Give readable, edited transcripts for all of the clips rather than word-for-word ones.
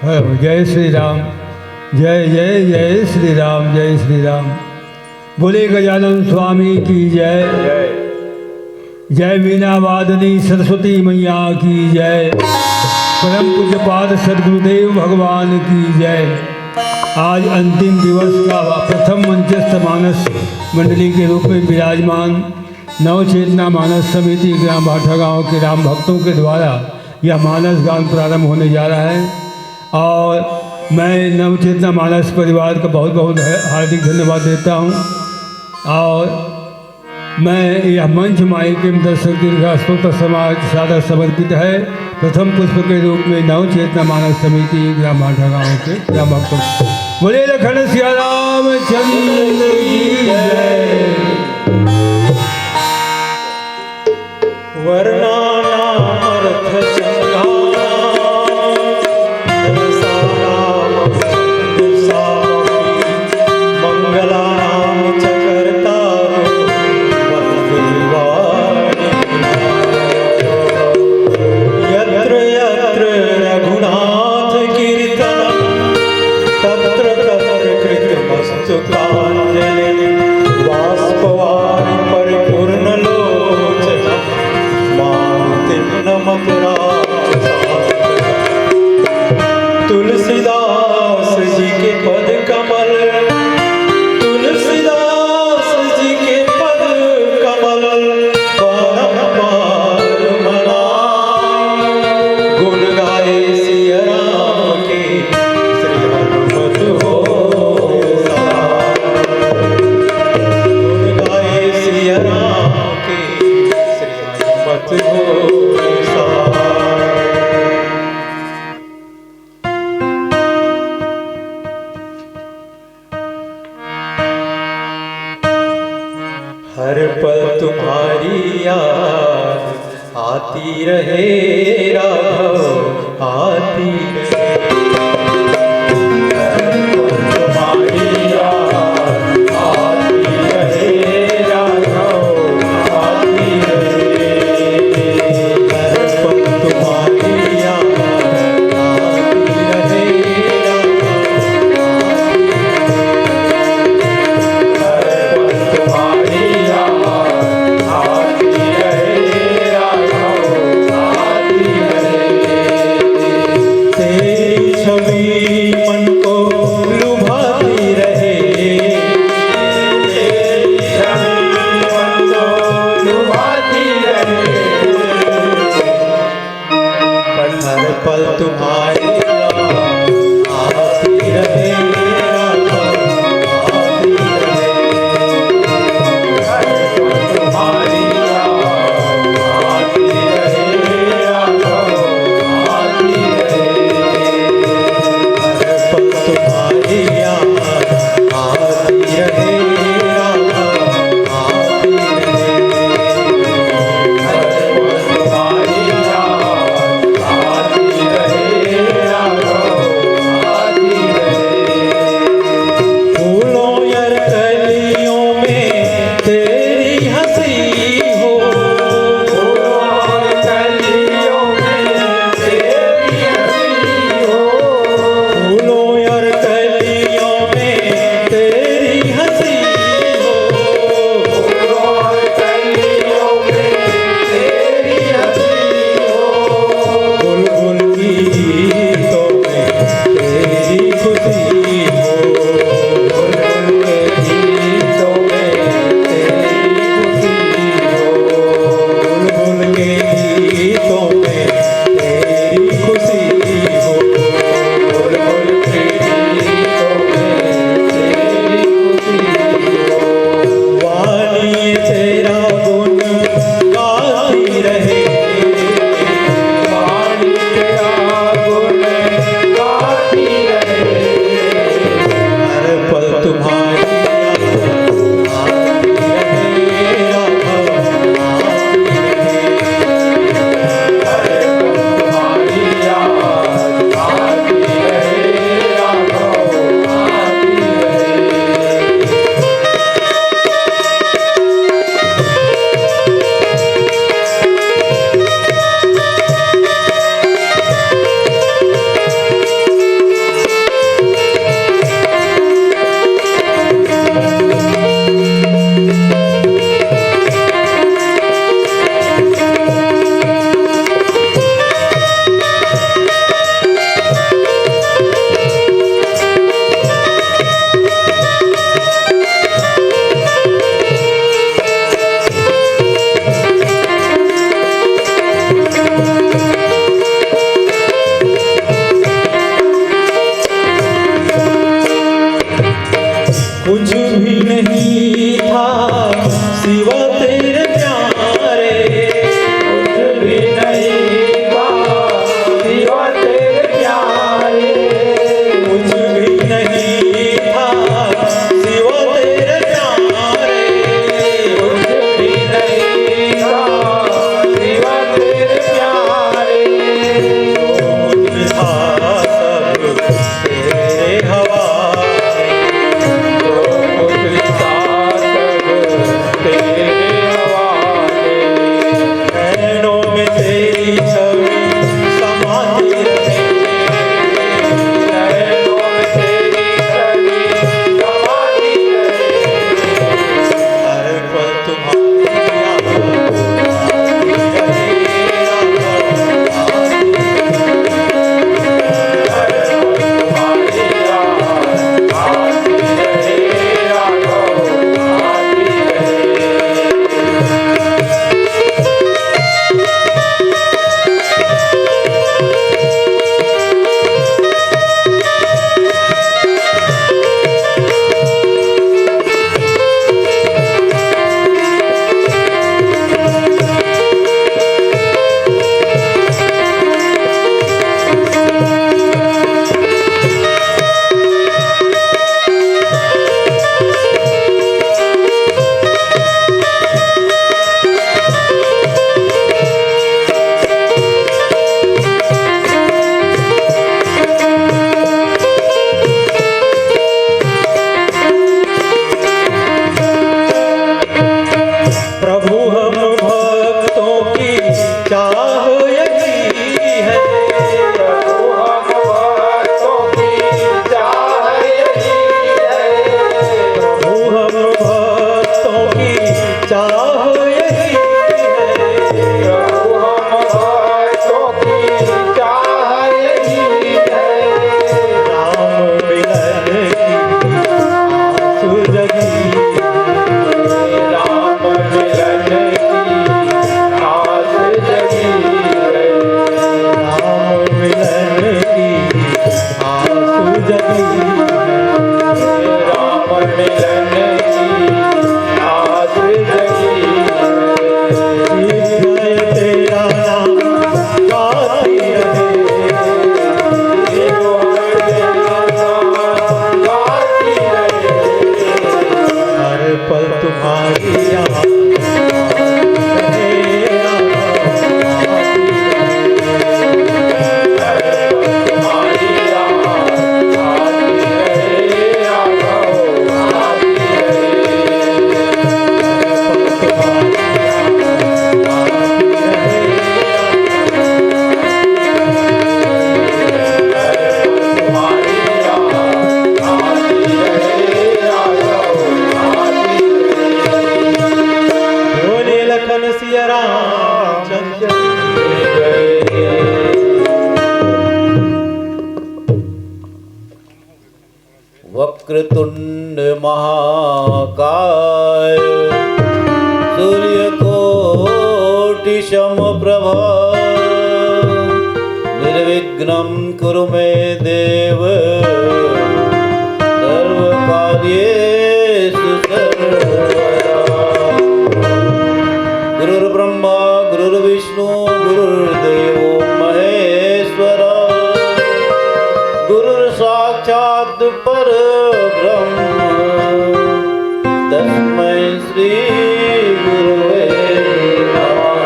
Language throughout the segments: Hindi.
जय श्री राम। जय जय जय श्री राम। जय श्री राम। बोले गजानन स्वामी की जय। जय वीणा वादनी सरस्वती मैया की जय। परम पूज्यपाद सदगुरुदेव भगवान की जय। आज अंतिम दिवस का प्रथम मंचस्थ मानस मंडली के रूप में विराजमान नवचेतना मानस समिति ग्राम भाठा गाँव के राम भक्तों के द्वारा यह मानस गान प्रारंभ होने जा रहा है और मैं नवचेतना मानस परिवार का बहुत बहुत हार्दिक धन्यवाद देता हूँ। और मैं यह मंच माई के दर्शक दीर्घास्पद समाज सादर समर्पित है। प्रथम पुष्प के रूप में नवचेतना मानस समिति ग्राम भाठा गाँव के ग्राम भक्तों बोले लखन सिया राम चंद्र की जय। तुलसीदास जी के पद कमल, तुलसीदास जी के पद कमल बारंबार मनाए। गुण गाए सिया राम के श्री हनुमत हो गुण गाए सिया राम के श्री हनुमत हो। हर पल तुम्हारी याद आती रहे राघव, आती रहे। हर पल तुम्हारी याद आती रहे राघव, आती रहे। हर पल तुम्हारी याद आती रहे राघव, आती पल तुम्हारी आती रहे आती रहे। हर पल तुम्हारी आती रहे आती रहे। हर पल तुम्हारी आती रहे आती रहे। सिया रामचंद्र वक्रतुंड महाकाय सूर्यकोटि समप्रभा निर्विघ्नं कुरु मे देव सर्वकार्येषु सर्वदा। गुरुर्ब्रह्मा गुरुर्विष्णु गुरुर्देवो महेश्वरा गुरुर्साक्षात् परब्रह्म तस्मै श्री गुरुवे नमः।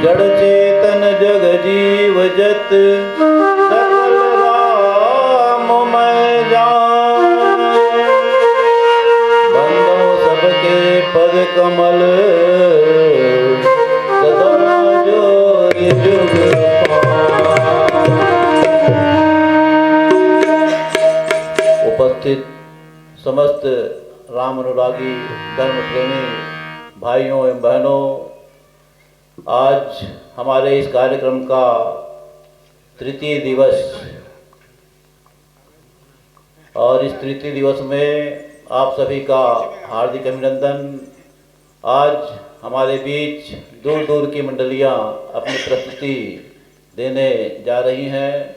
जड़ चेतन जग जीव जत सकल राममय जान बंदो सबके पद कमल सदा जोरि जुग उपस्थित समस्त राम अनुरागी धर्म प्रेमी भाइयों एवं बहनों, आज हमारे इस कार्यक्रम का तृतीय दिवस और इस तृतीय दिवस में आप सभी का हार्दिक अभिनंदन। आज हमारे बीच दूर दूर की मंडलियां अपनी प्रस्तुति देने जा रही हैं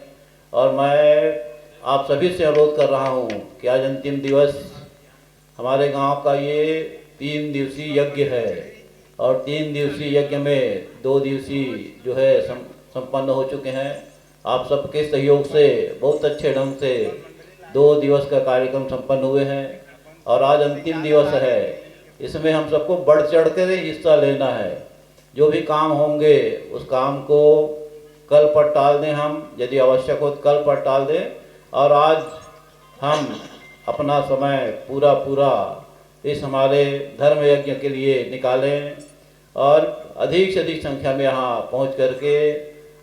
और मैं आप सभी से अनुरोध कर रहा हूं कि आज अंतिम दिवस हमारे गांव का ये 3 दिवसीय यज्ञ है और 3 दिवसीय यज्ञ में 2 दिवसीय जो है संपन्न हो चुके हैं। आप सबके सहयोग से बहुत अच्छे ढंग से 2 दिवस का कार्यक्रम संपन्न हुए हैं और आज अंतिम दिवस है। इसमें हम सबको बढ़ चढ़ कर हिस्सा लेना है। जो भी काम होंगे उस काम को कल पर टाल दें, हम यदि आवश्यक हो तो कल पर टाल दें और आज हम अपना समय पूरा इस हमारे धर्म यज्ञ के लिए निकालें और अधिक से अधिक संख्या में यहाँ पहुँच करके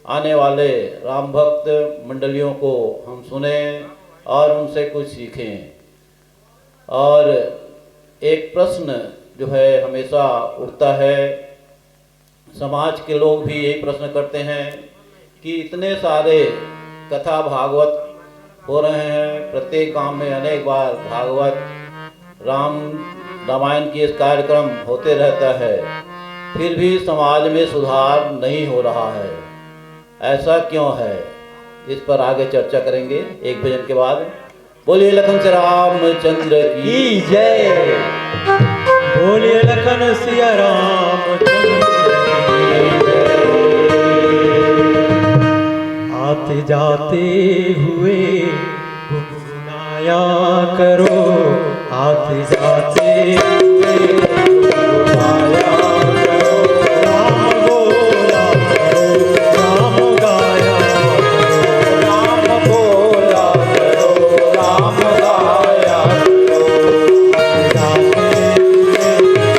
आने वाले राम भक्त मंडलियों को हम सुने और उनसे कुछ सीखें। और एक प्रश्न जो है हमेशा उठता है, समाज के लोग भी यही प्रश्न करते हैं कि इतने सारे कथा भागवत हो रहे हैं, प्रत्येक गांव में अनेक बार भागवत रामायण की इस कार्यक्रम होते रहता है, फिर भी समाज में सुधार नहीं हो रहा है, ऐसा क्यों है? इस पर आगे चर्चा करेंगे एक भजन के बाद। बोलिए लखन से रामचंद्र की जय। बोलिए लखन सिया रामचंद्र आते जाते हुए गुनगुनाया करो, आते जाते हुए गुनगुनाया करो, राम बोला करो, राम गाया करो, राम बोला करो, राम गाया करो, जाते हुए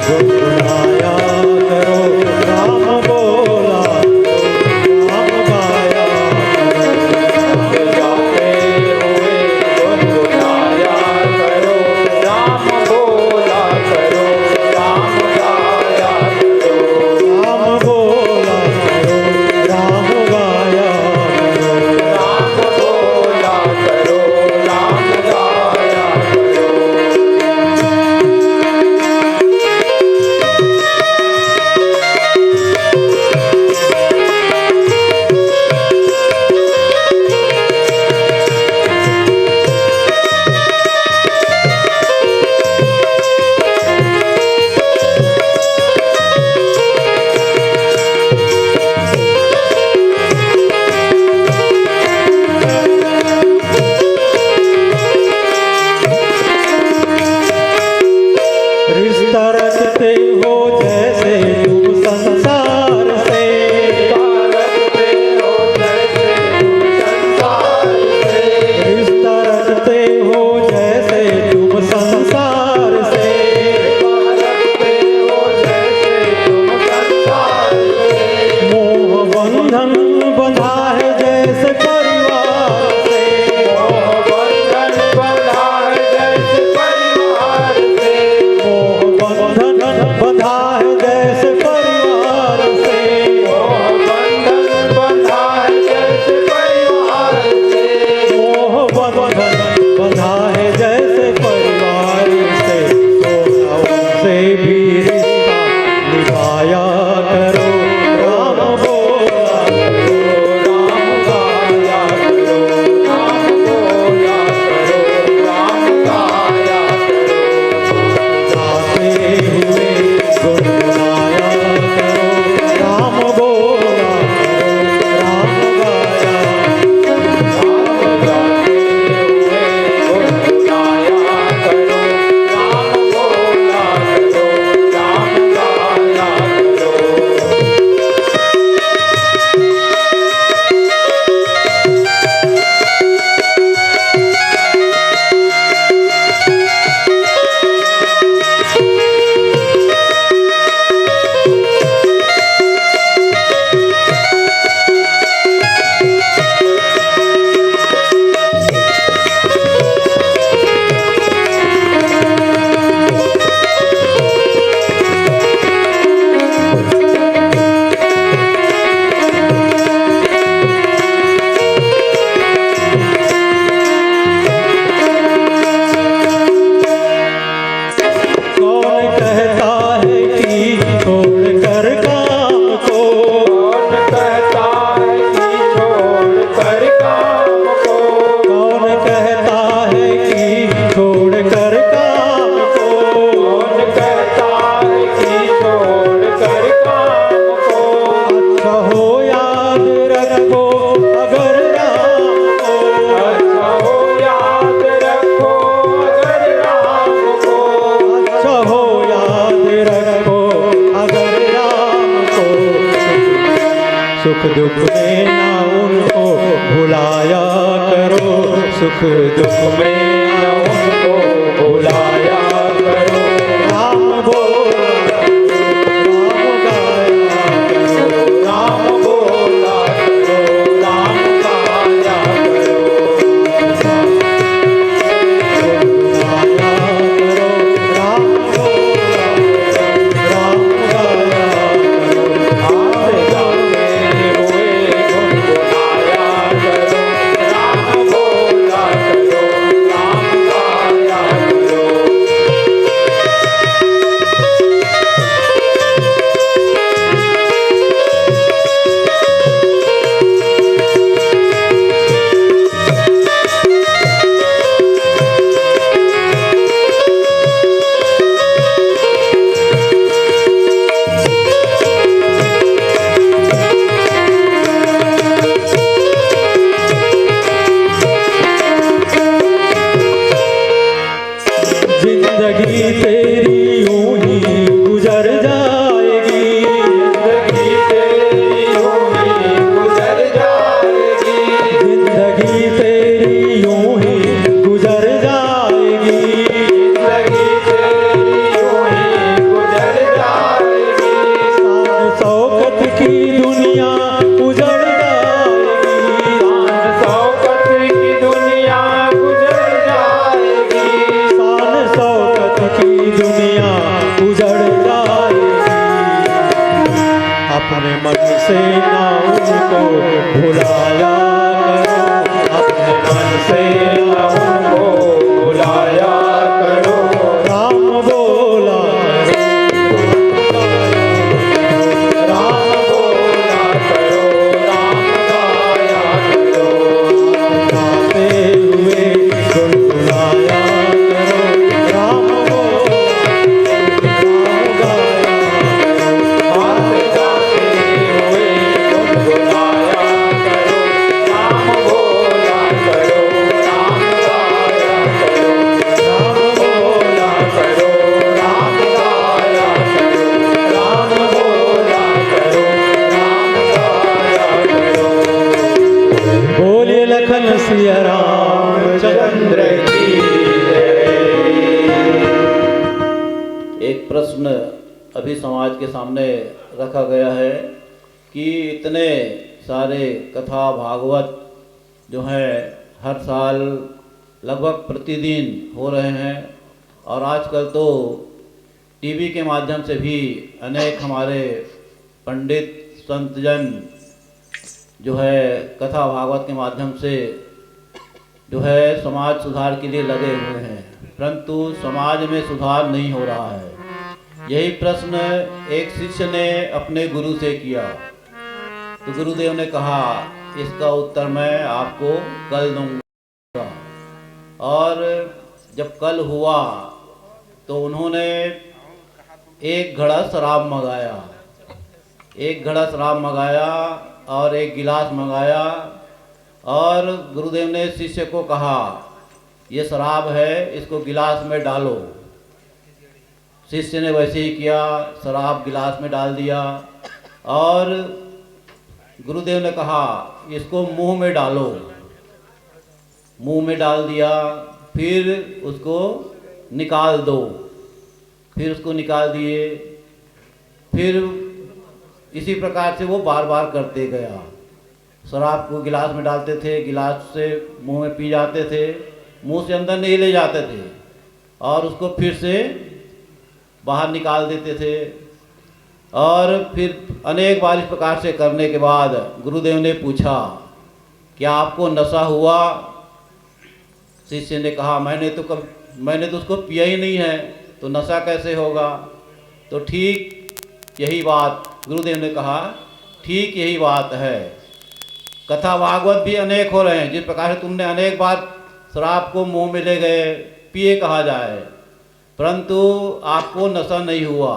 गुनगुनाया करो, राम बोला राम गाया जाते हुए गुनगुनाया करो, राम बोला करो, सुख दुख में ना उनको भुलाया करो, सुख दुख में ना उनको भुलाया करो। राम बोला राम गाया करो, राम बोला करो, राम गाया करो। राम बोला राम गाया करो, आरे गाते हुए गुनगुनाया करो। राम बोला करो, राम गाया करो। जिंदगी तेरी यूं ही गुजर जाएगी, जिंदगी तेरी यूं ही गुजर जाएगी, जिंदगी तेरी यूं ही गुजर जाएगी, जिंदगी तेरी यूं ही गुजर जाएगी। शान शौकत की दुनिया उजड़ जाएगी, शान शौकत की दुनिया गुजर जाएगी, शान शौकत की दुनिया उजड़ जाएगी। अपने मन से ना उनको भुलाया करो, अपने मन से ना उनको भुलाया करो। राम बोला राम बोला करो, राम गाया करो। गाते हुए गुनगुनाया करो, राम बोला राम गाया करो। आते गाते हुए गुनगुनाया करो, राम बोला करो, राम गाया करो। राम बोला करो, राम गाया करो, राम बोला करो, राम गाया करो। बोलिए लखन सिया रामचंद्र की जय। एक प्रश्न अभी समाज के सामने रखा गया है कि इतने सारे कथा भागवत जो हैं हर साल लगभग प्रतिदिन हो रहे हैं, और आजकल तो टीवी के माध्यम से भी अनेक हमारे पंडित संतजन जो है कथा भागवत के माध्यम से जो है समाज सुधार के लिए लगे हुए हैं, परंतु समाज में सुधार नहीं हो रहा है। यही प्रश्न एक शिष्य ने अपने गुरु से किया, तो गुरुदेव ने कहा इसका उत्तर मैं आपको कल दूंगा। और जब कल हुआ तो उन्होंने एक घड़ा शराब मंगाया, एक घड़ा शराब मंगाया और एक गिलास मंगाया, और गुरुदेव ने शिष्य को कहा ये शराब है, इसको गिलास में डालो। शिष्य ने वैसे ही किया, शराब गिलास में डाल दिया, और गुरुदेव ने कहा इसको मुंह में डालो। मुंह में डाल दिया, फिर उसको निकाल दो, फिर उसको निकाल दिए। फिर इसी प्रकार से वो बार बार करते गया। शराब को गिलास में डालते थे, गिलास से मुंह में पी जाते थे, मुंह से अंदर नहीं ले जाते थे, और उसको फिर से बाहर निकाल देते थे। और फिर अनेक बार इस प्रकार से करने के बाद गुरुदेव ने पूछा क्या आपको नशा हुआ? शिष्य ने कहा मैंने तो उसको पिया ही नहीं है, तो नशा कैसे होगा? तो ठीक यही बात गुरुदेव ने कहा, ठीक यही बात है। कथा भागवत भी अनेक हो रहे हैं, जिस प्रकार से तुमने अनेक बार शराब को मुंह में ले गए, पिए कहा जाए, परंतु आपको नशा नहीं हुआ।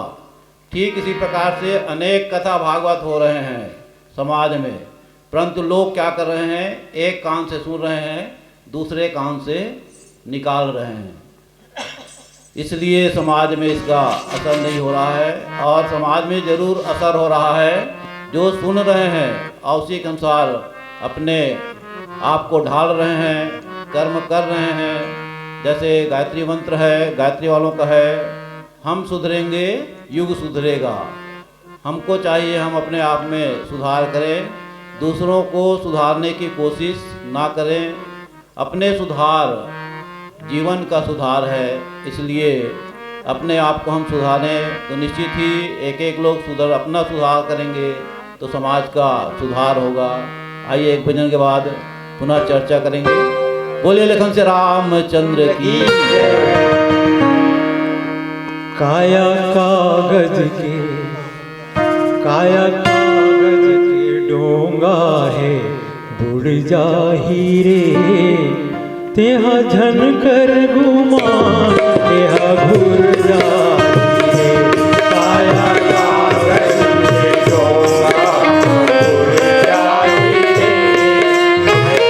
ठीक इसी प्रकार से अनेक कथा भागवत हो रहे हैं समाज में, परंतु लोग क्या कर रहे हैं, एक कान से सुन रहे हैं, दूसरे कान से निकाल रहे हैं। इसलिए समाज में इसका असर नहीं हो रहा है, और समाज में ज़रूर असर हो रहा है, जो सुन रहे हैं और उसी के अनुसार अपने आप को ढाल रहे हैं, कर्म कर रहे हैं। जैसे गायत्री मंत्र है, गायत्री वालों का है, हम सुधरेंगे युग सुधरेगा। हमको चाहिए हम अपने आप में सुधार करें, दूसरों को सुधारने की कोशिश ना करें। अपने सुधार जीवन का सुधार है, इसलिए अपने आप को हम सुधारें तो निश्चित ही एक एक लोग अपना सुधार करेंगे तो समाज का सुधार होगा। आइए एक भजन के बाद पुनः चर्चा करेंगे। बोलिए लखन से रामचंद्र की जय। काया कागज के डोंगा है, बुड़ जाही रे तेहा झन कर गुमान, तेहा घुर जाही रे। काया कागज के डोंगा बुड़ जाही रे,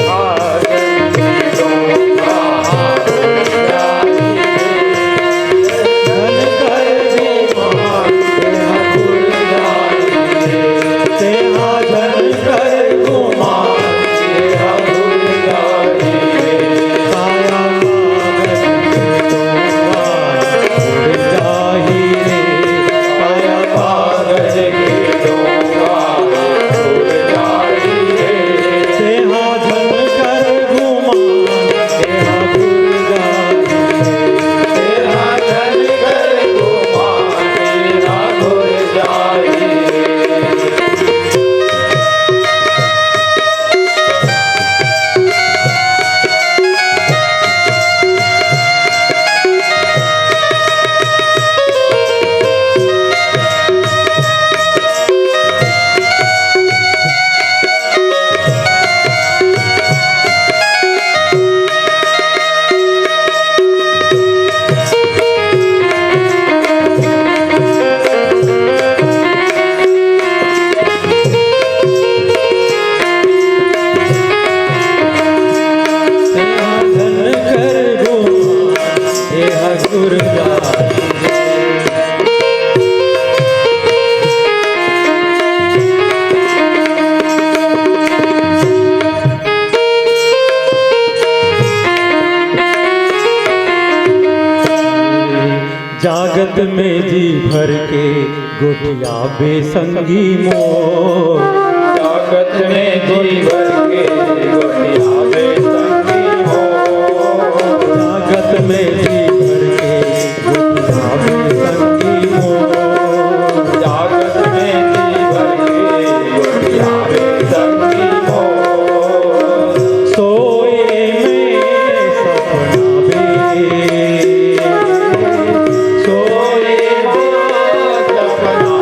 कागज के डोंगा बुड़ जाही रे, झन कर गुमान तेहा घुर जाही रे, तेहा झन कर गुमान तेहा घुर जाही रे। काया कागज के डोंगा बुड़ जाही रे, तेहा झन कर गुमान तेहा घुर जाही रे, तेहा झन कर गुमान तेहा घुर जाही रे। जागत में जी भर के गोटिया बेसंगी मोर, जागत में जी भर के गोटिया बेसंगी मोर, जागत में जी भर के गोटिया बेसंगी मोर, जागत में जी भर के गोटिया बेसंगी मोर। सोए में सपना बे, सोए सपना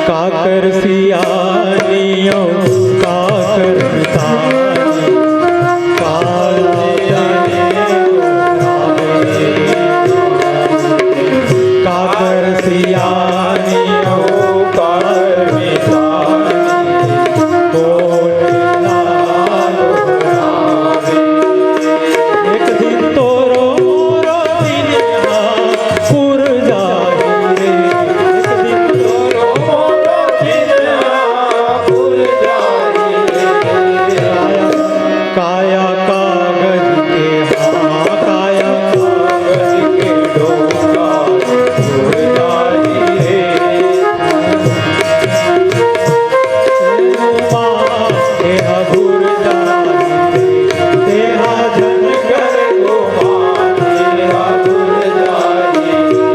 काकर सियानियों काकर तानी, काला काकर सियानियों काकर मितानी, एक दिन तो रो दिन पुर जाही रे, एक दिन तो रो दिन पुर जाही रे। काया कागज के काया कागज के डोंगा पुर जाही रे, तेहा घुर जाही रे, तेहा झन कर गुमान तेहा घुर जाही रे।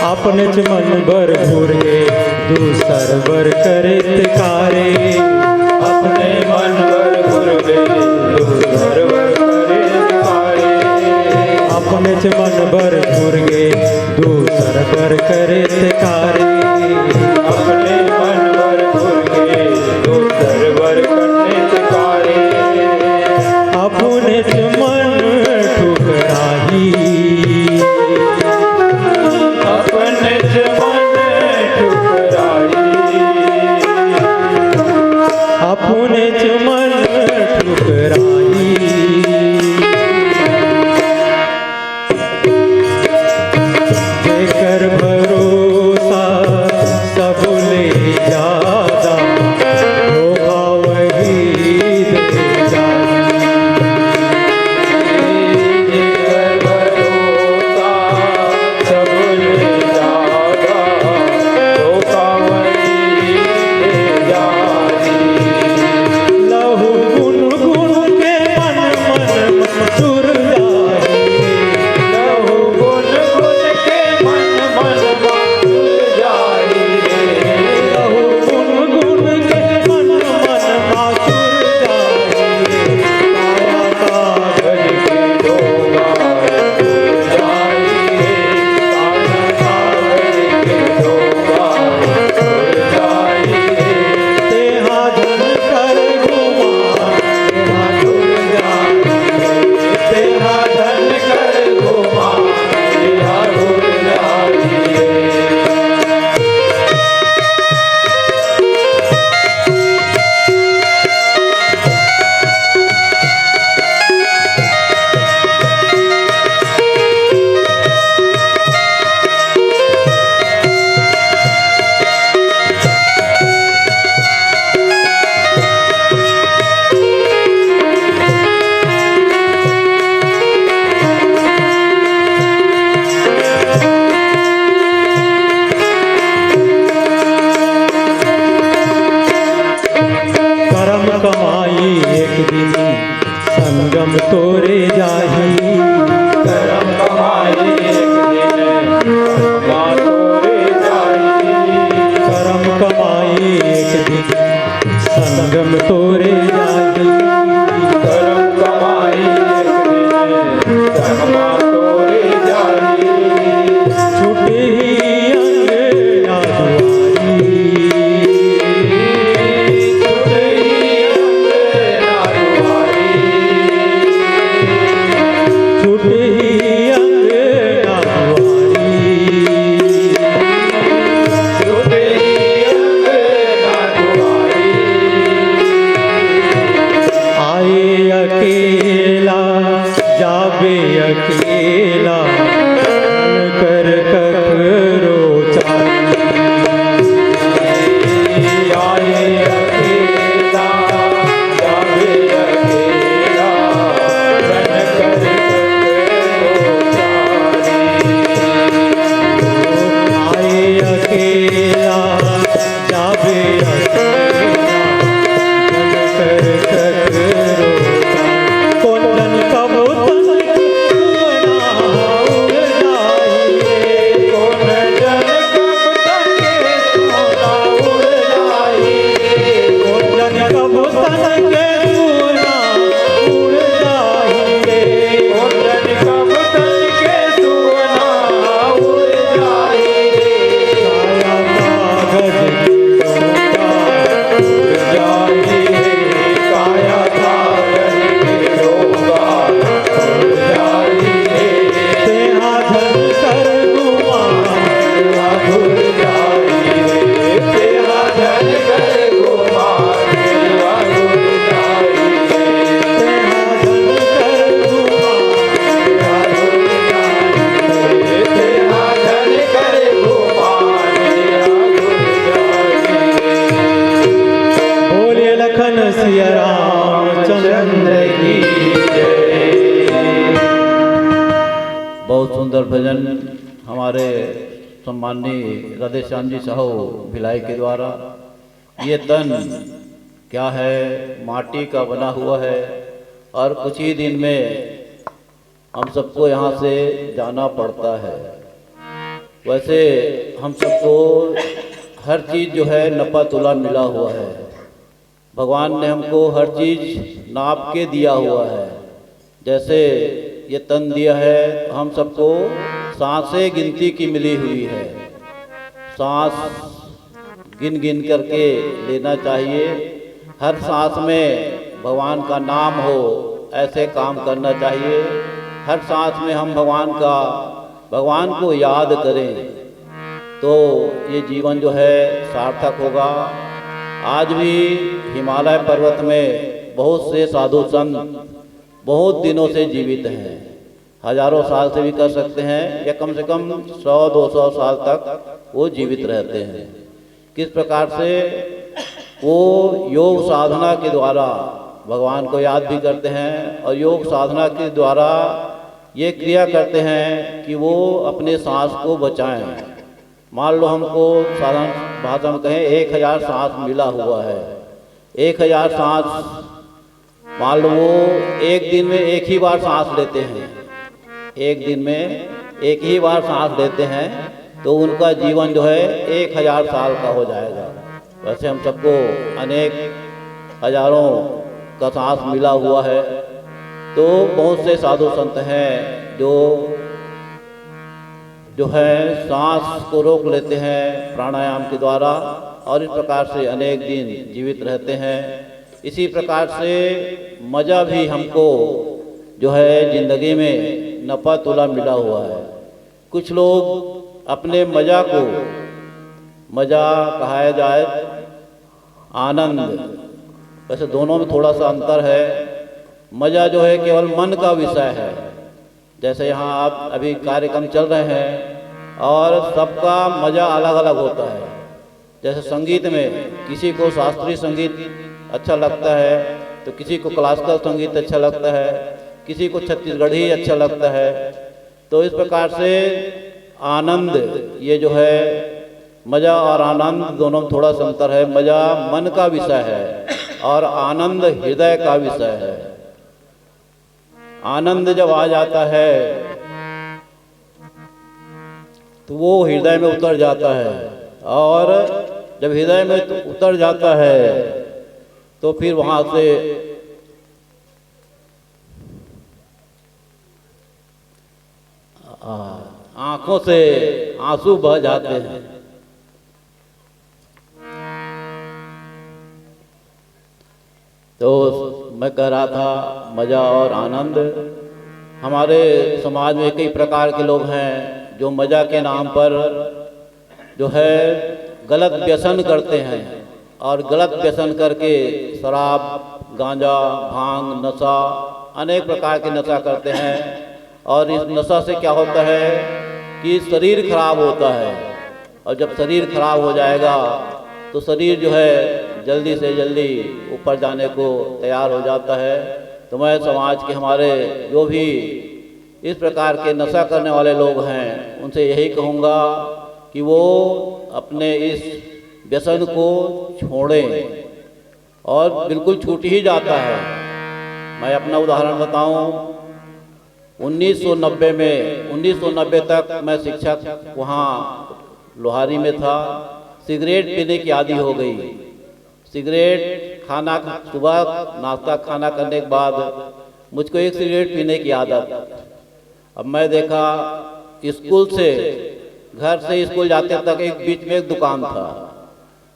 अपने च मन बर घूरे दूसर बर करे तिकारे, अपने मन बर घूरे दूसर बर करे तिकारे। च मन भरपूर गे दूसर बर करे कार्य अपने मन भरपूर गे दूसर बर करने कार्य अपने च मन ठुकराही अपने च मन ठुकराई अपने च मन ठुकराही जेकर भरोसा सब ले ज्यादा धोखा वही दे जाई जेकर भरोसा सब ले ज्यादा धोखा वही दे जाई लहू गुन गुन के मन मन मधुर जाई लहू गुन गुन के मन मन माधुर जाई लहू गुन गुन के मन मन माधुर जाई काया कागज के डोगा उड़ जाई काया कागज के डोगा उड़ जाई तेहा धन कर घुमा तेहा डुल जाई तेरा धन कर घुमा तेरा उड़ जाई करम कमाई एक दिन संगम तोरे जाही करम कमाई एक दिन तोरे जाई करम कमाई एक दिन संगम तोरे जाही करम कमाई एक दिन तोरे जाई छुटे ही अंगना दुआरी छुटे ही अंगना दुआरी छुटे ही अंगना दुआरी छुटे ही अंगना दुआरी आए अकेला जाबे अकेला मन कर ककरो चाही आए अकेला जावे अकेला मन कर ककरो चाही आए अकेला जाबे अकेला मन कर ककरो चाही कोंडन कबो तन कुवना उड़ जाई कौन जन कब तक सोना उड़ जाई कोंडन कबो तन के कुवना उड़ जाई कौन जन कब तक के सोना उड़ जाई काया कागज की डोका उड़ जाई काया कागज के डोगा उड़ जाई तेहा धन कर घुमा तेरा उड़ जाई तेरा धन कर घुमा तेरा उड़ जाई तेहा धन कर घुमा तेरा उड़ जाई तेरा धन कर घुमा तेरा उड़ जाई बोले लखन सिया रामचंद्र चंद्र की जय बहुत सुंदर भजन हमारे सम्माननीय राधे श्याम जी साहू भिलाई के द्वारा। ये तन क्या है, माटी का बना हुआ है और कुछ ही दिन में हम सबको यहाँ से जाना पड़ता है। वैसे हम सबको हर चीज़ जो है नपा तुला मिला हुआ है। भगवान ने हमको हर चीज़ नाप के दिया हुआ है। जैसे ये तन दिया है, हम सबको सांसें गिनती की मिली हुई है। सांस गिन गिन करके लेना चाहिए। हर सांस में भगवान का नाम हो, ऐसे काम करना चाहिए। हर सांस में हम भगवान को याद करें तो ये जीवन जो है सार्थक होगा। आज भी हिमालय पर्वत में बहुत से साधु संत बहुत दिनों से जीवित हैं, हजारों साल से भी कर सकते हैं, या कम से कम 100-200 साल तक वो जीवित रहते हैं। किस प्रकार से वो योग साधना के द्वारा भगवान को याद भी करते हैं और योग साधना के द्वारा ये क्रिया करते हैं कि वो अपने सांस को बचाएं। मान लो हमको साधारण भाषा में कहें 1000 सांस मिला हुआ है। 1000 सांस मान लो वो एक दिन में एक ही बार सांस लेते हैं, एक दिन में एक ही बार सांस लेते हैं, तो उनका जीवन जो है 1000 साल का हो जाएगा। वैसे हम सबको अनेक हजारों का सांस मिला हुआ है। तो बहुत से साधु संत हैं जो है सांस को रोक लेते हैं प्राणायाम के द्वारा, और इस प्रकार से अनेक दिन जीवित रहते हैं। इसी प्रकार से मज़ा भी हमको जो है ज़िंदगी में नफा तुला मिला हुआ है। कुछ लोग अपने मज़ा को, मज़ा कहा जाए आनंद, वैसे दोनों में थोड़ा सा अंतर है। मज़ा जो है केवल मन का विषय है। जैसे यहाँ आप अभी कार्यक्रम चल रहे हैं और सबका मज़ा अलग अलग होता है। जैसे संगीत में किसी को शास्त्रीय संगीत अच्छा लगता है, तो किसी को क्लासिकल संगीत अच्छा लगता है, किसी को छत्तीसगढ़ी अच्छा लगता है। तो इस प्रकार से आनंद, ये जो है मज़ा और आनंद दोनों में थोड़ा सा अंतर है। मज़ा मन का विषय है और आनंद हृदय का विषय है। आनंद जब आ जाता है तो वो हृदय में उतर जाता है, और जब हृदय में उतर जाता है तो फिर वहाँ से आँखों से आंसू बह जाते हैं। तो मैं कह रहा था मज़ा और आनंद, हमारे समाज में कई प्रकार के लोग हैं जो मज़ा के नाम पर जो है गलत व्यसन करते हैं, और गलत व्यसन करके शराब, गांजा, भांग, नशा, अनेक प्रकार के नशा करते हैं। और इस नशा से क्या होता है कि शरीर खराब होता है, और जब शरीर खराब हो जाएगा तो शरीर जो है जल्दी से जल्दी ऊपर जाने को तैयार हो जाता है। तो मैं समाज के हमारे जो भी इस प्रकार के नशा करने वाले लोग हैं उनसे यही कहूँगा कि वो अपने इस व्यसन को छोड़ें, और बिल्कुल छूट ही जाता है। मैं अपना उदाहरण बताऊं, 1990 तक मैं शिक्षक वहाँ लोहारी में था। सिगरेट पीने की आदी हो गई। सिगरेट खाना, सुबह नाश्ता खाना करने के बाद मुझको एक सिगरेट पीने की आदत। अब मैं देखा स्कूल से, घर से स्कूल जाते तक एक बीच में एक दुकान था।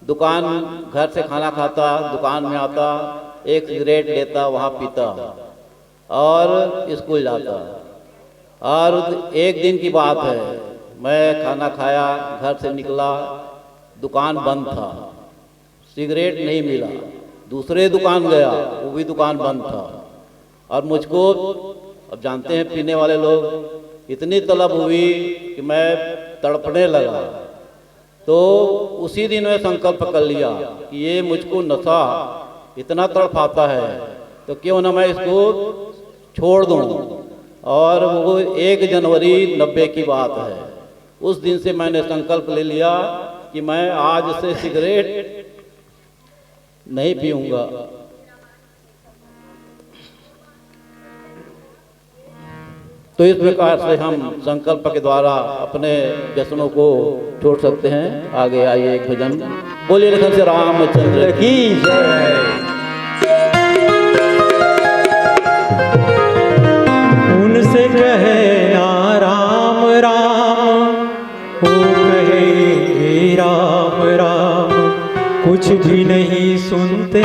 दुकान, घर से खाना खाता, दुकान में आता, एक सिगरेट लेता, वहाँ पीता और स्कूल जाता। और एक दिन की बात है, मैं खाना खाया, घर से निकला, दुकान बंद था, सिगरेट नहीं मिला। दूसरे दुकान गया, वो भी दुकान बंद था। और मुझको, अब जानते हैं पीने वाले लोग, इतनी तलब हुई कि मैं तड़पने लगा। तो उसी दिन मैं संकल्प कर लिया कि ये मुझको नशा इतना तड़पाता है तो क्यों ना मैं इसको छोड़ दूं। और वो 1 जनवरी 90 की बात है। उस दिन से मैंने संकल्प ले लिया कि मैं आज से सिगरेट नहीं पीऊंगा। तो इस प्रकार से हम संकल्प के द्वारा अपने व्यसनों को छोड़ सकते हैं। आगे आइए एक भजन। बोलिए लखन से रामचंद्र की जय। उनसे भी नहीं सुनते,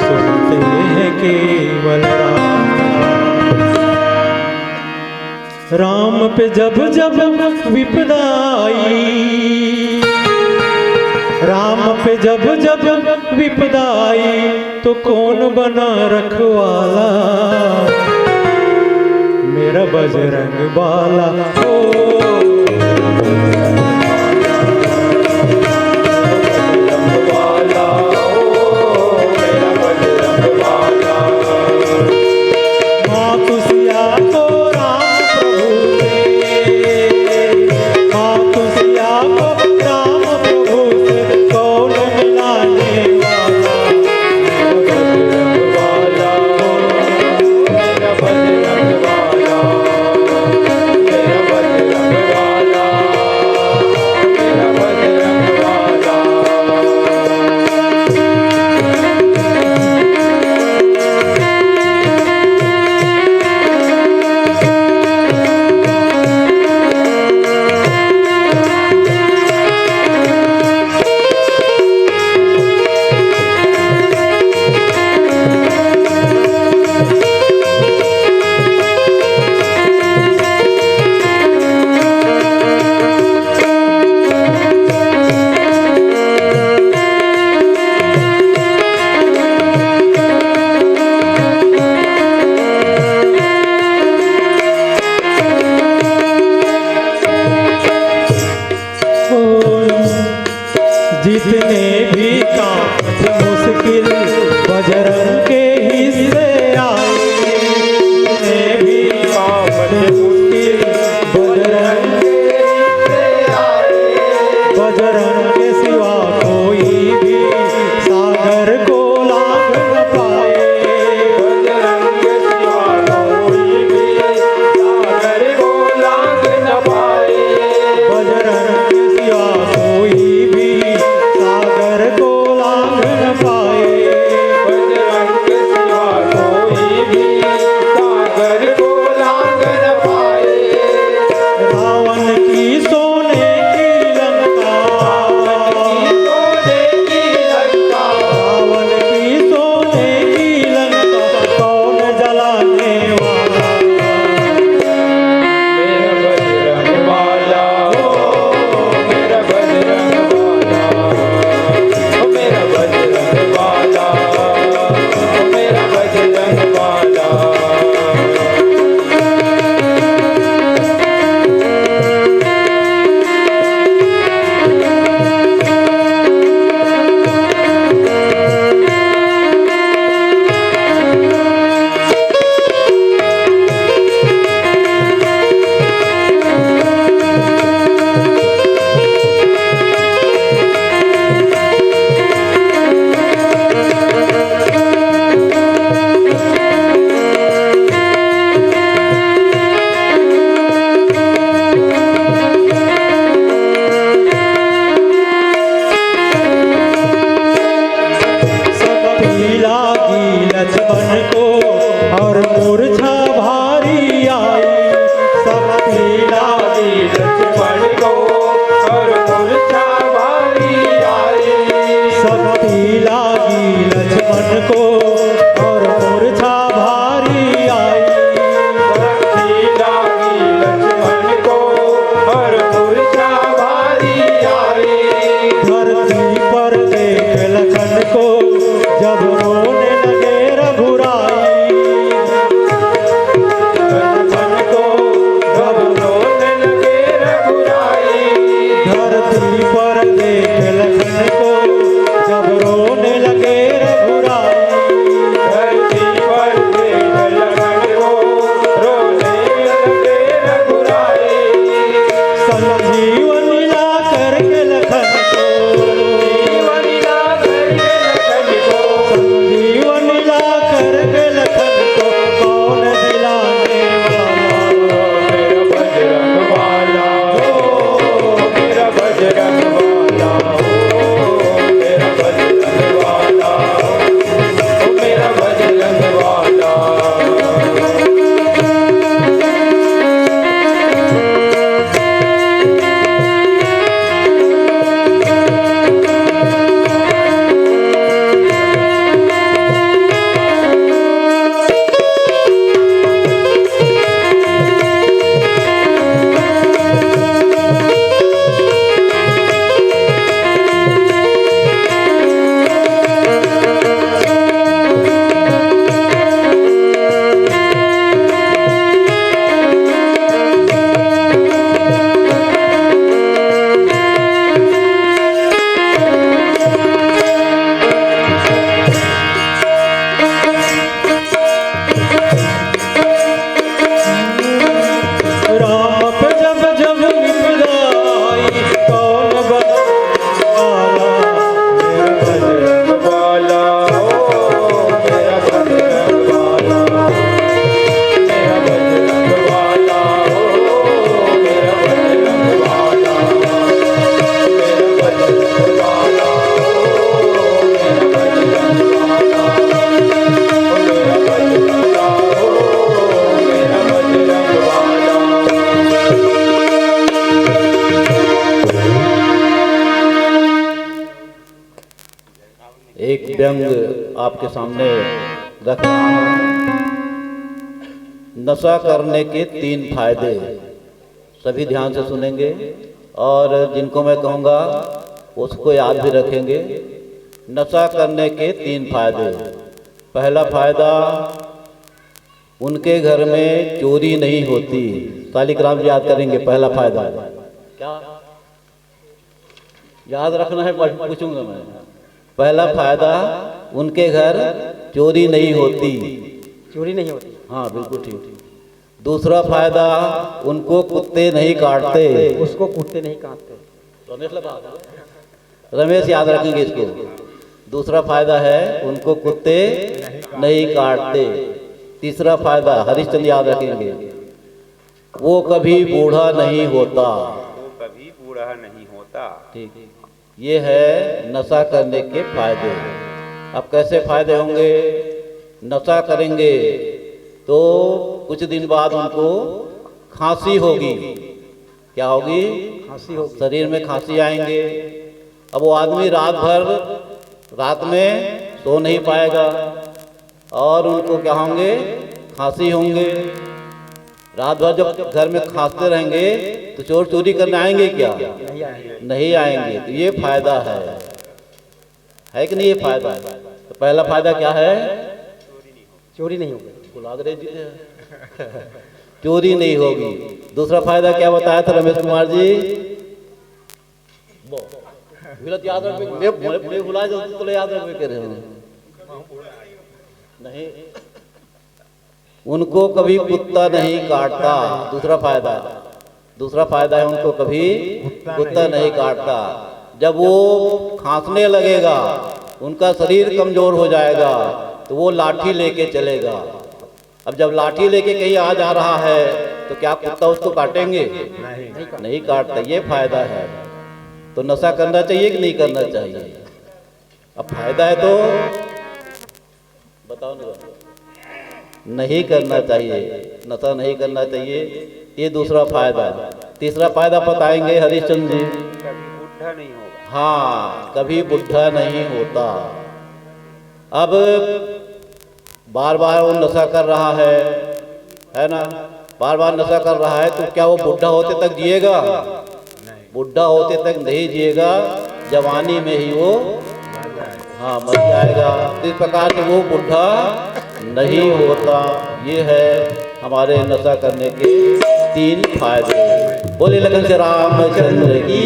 सुनते हैं केवल राम। राम पे जब जब विपदा आई, राम पे जब जब विपदा आई, तो कौन बना रखवाला, मेरा बजरंग बाला। व्यंग आपके सामने रख रहा हूँ। नशा करने के 3 फायदे, सभी ध्यान से सुनेंगे और जिनको मैं कहूँगा उसको याद भी रखेंगे। नशा करने के 3 फायदे। पहला फायदा, उनके घर में चोरी नहीं होती। शालिग्राम जी याद करेंगे पहला फायदा क्या याद रखना है, पूछूंगा मैं। पहला फायदा, उनके घर चोरी नहीं होती। चोरी नहीं होती। हाँ बिल्कुल ठीक। दूसरा फायदा, उनको कुत्ते नहीं काटते। उसको कुत्ते नहीं काटते। रमेश याद रखेंगे इसको। दूसरा फायदा है उनको कुत्ते नहीं काटते। तीसरा फायदा हरिश्चंद्र याद रखेंगे, वो कभी बूढ़ा नहीं होता। वो कभी बूढ़ा नहीं होता। ठीक, ये है नशा करने के फायदे। अब कैसे फायदे होंगे? नशा करेंगे तो कुछ दिन बाद उनको खांसी होगी। क्या होगी? खांसी होगी। शरीर में खांसी आएंगे। अब वो आदमी रात भर रात में सो नहीं पाएगा और उनको क्या होंगे? खांसी होंगे। रात भर जब घर में खांसते रहेंगे तो चोर चोरी करने आएंगे क्या? नहीं आएंगे। नहीं आएंगे। तो ये फायदा है कि नहीं? ये फायदा है। तो पहला फायदा क्या है? चोरी नहीं होगी। चोरी नहीं होगी। दूसरा फायदा क्या बताया था रमेश कुमार जी? याद रख भुला तो याद रख के नहीं, उनको कभी कुत्ता नहीं काटता। दूसरा फायदा है उनको कभी कुत्ता नहीं काटता। जब वो खांसने लगेगा, उनका शरीर कमजोर हो जाएगा तो वो लाठी लेके चलेगा। अब जब लाठी लेके कहीं आ जा रहा है तो क्या कुत्ता उसको काटेंगे? नहीं काटता। ये फायदा है। तो नशा करना चाहिए कि नहीं करना चाहिए? अब फायदा है तो बताओ ना। नहीं करना चाहिए, नशा नहीं करना चाहिए। ये दूसरा फायदा। तीसरा फायदा बताएंगे हरिश्चंद्र जी। कभी बूढ़ा नहीं होगा। हाँ, कभी बुढ़ा नहीं होता। अब बार बार वो नशा कर रहा है ना? बार बार नशा कर रहा है तो क्या वो बुढ़ा होते तक जिएगा? बुढ़ा होते तक नहीं जिएगा, जवानी में ही वो हाँ मर जाएगा। इस प्रकार से वो बुढ़ा नहीं होता। ये है हमारे नशा करने के 3 फायदे। बोले लगन से रामचंद्र की।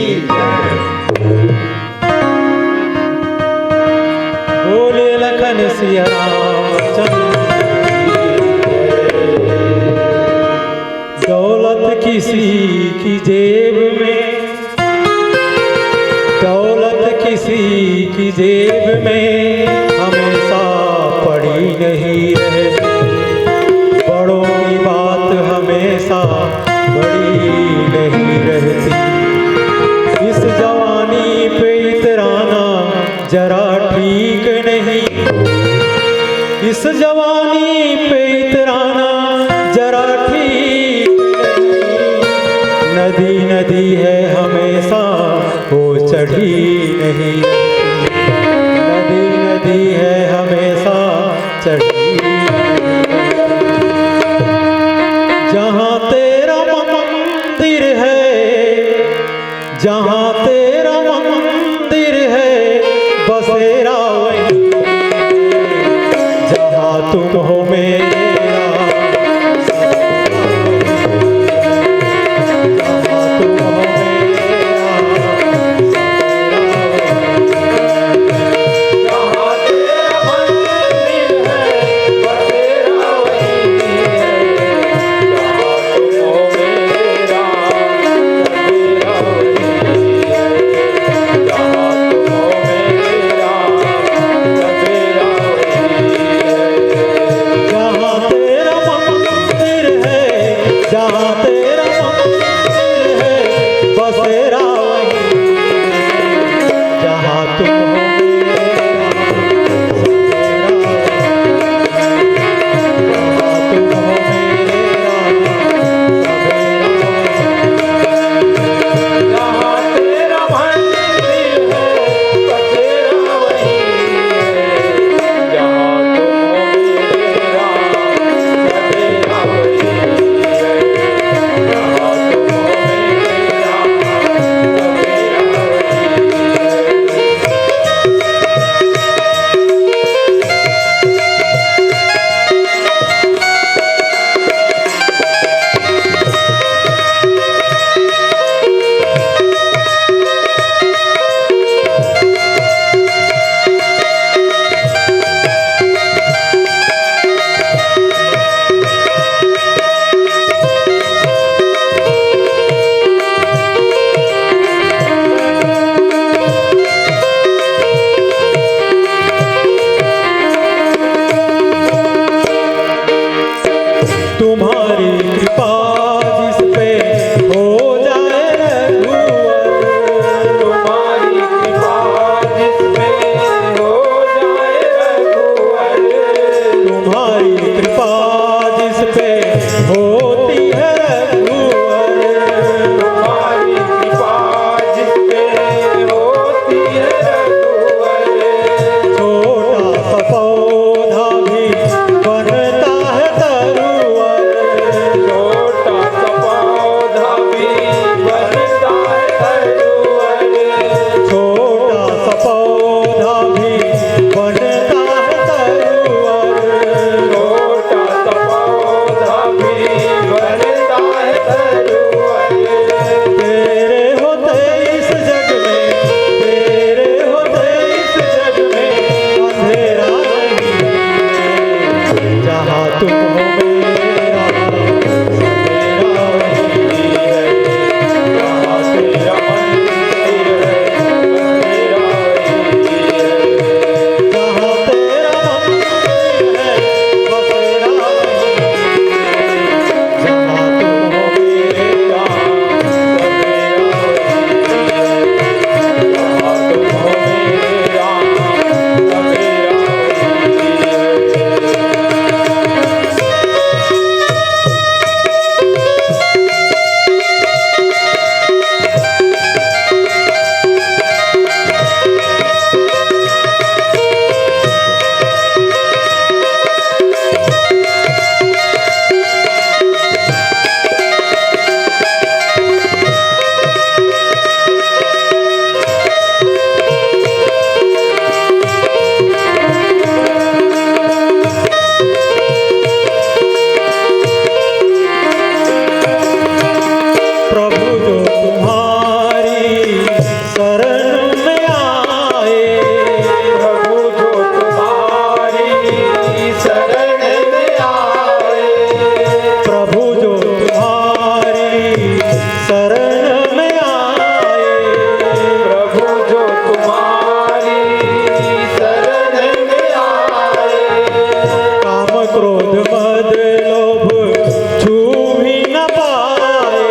बोले लखन सिया रामचंद्र। दौलत किसी की जेब में, दौलत किसी की जेब में हमेशा पड़ी नहीं रहती। बड़ों की बात हमेशा बड़ी नहीं रहती। इस जवानी पे इतराना जरा ठीक नहीं। इस जवानी पे इतराना जरा ठीक नहीं। नदी नदी है हमेशा वो चढ़ी नहीं। नदी नदी है हमेशा चढ़ी। जहाँ तेरा मंदिर है, जहाँ तेरा मंदिर है, बसेरा वहीं। जहाँ तुम हो मेरा, जहाँ तुम हो मेरा, जहाँ तेरा मंदिर है, बसेरा वहीं है। जहाँ तुम हो मेरा, बसेरा वहीं है। जहाँ तुम हो मेरा, बसेरा वहीं है। जहाँ तेरा मंदिर है, जहाँ तेरा मंदिर है, बसेरा वहीं। जहाँ तुम हो मेरा, बसेरा वहीं। जहाँ तुम हो मेरा, जहाँ तेरा मंदिर है, बसेरा वहीं है। तुम्हारी कृपा जिस पे हो जाए रघुवर, तुम्हारी कृपा जिस पे हो जाए रघुवर, तुम्हारी कृपा जिस पे होती है रघुवर, तुम्हारी कृपा जिस पे होती है रघुवर, छोटा सा पौधा भी बनता है तरुवर, छोटा सा पौधा भी बनता है तरुवर, छोटा सा पौधा भी बनता है तरुवर, छोटा सा पौधा भी बनता है तरुवर, तेरे होते इस जग में, तेरे होते इस जग में अंधेरा नहीं, जहाँ तुम हो मेरा मेरा वही है, जहाँ तेरा मंदिर है मेरा वही है, जहाँ तेरा मंदिर है बसेरा वही है, जहाँ तुम हो मेरा प्रभु जो तुम्हारी शरण में आए, प्रभु जो तुम्हारी शरण में आए, प्रभु जो तुम्हारी शरण में आए, प्रभु जो तुम्हारी शरण में आए, काम क्रोध मद लोभ छू भी न पाए,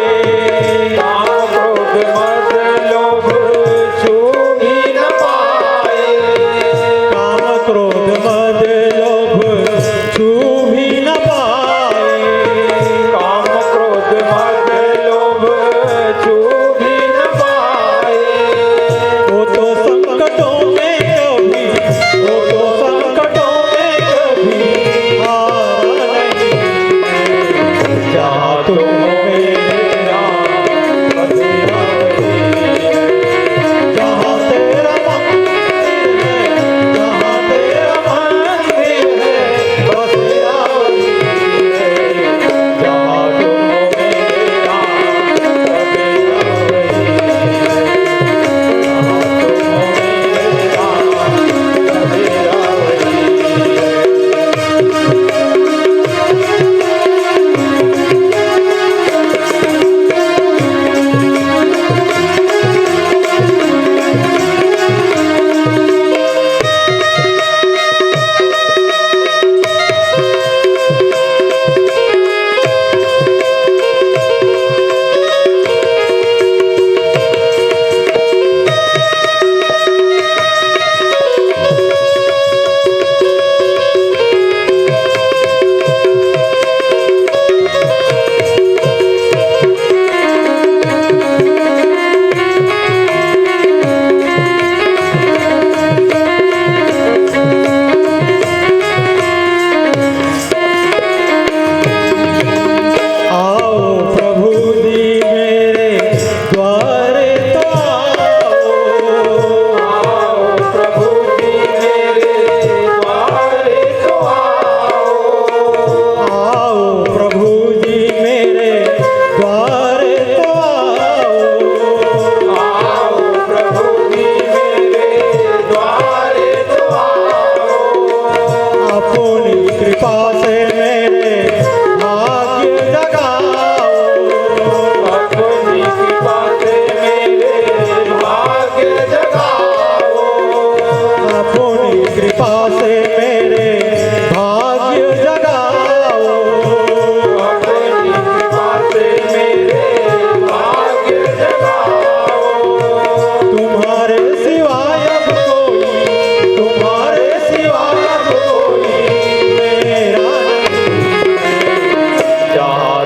काम क्रोध मद लोभ छू भी न पाए, काम क्रोध मद लोभ छू भी न पाए, काम क्रोध मद लोभ छू भी न पाए, वो तो संकटों में कभी, वो तो संकटों में कभी हारा नहीं,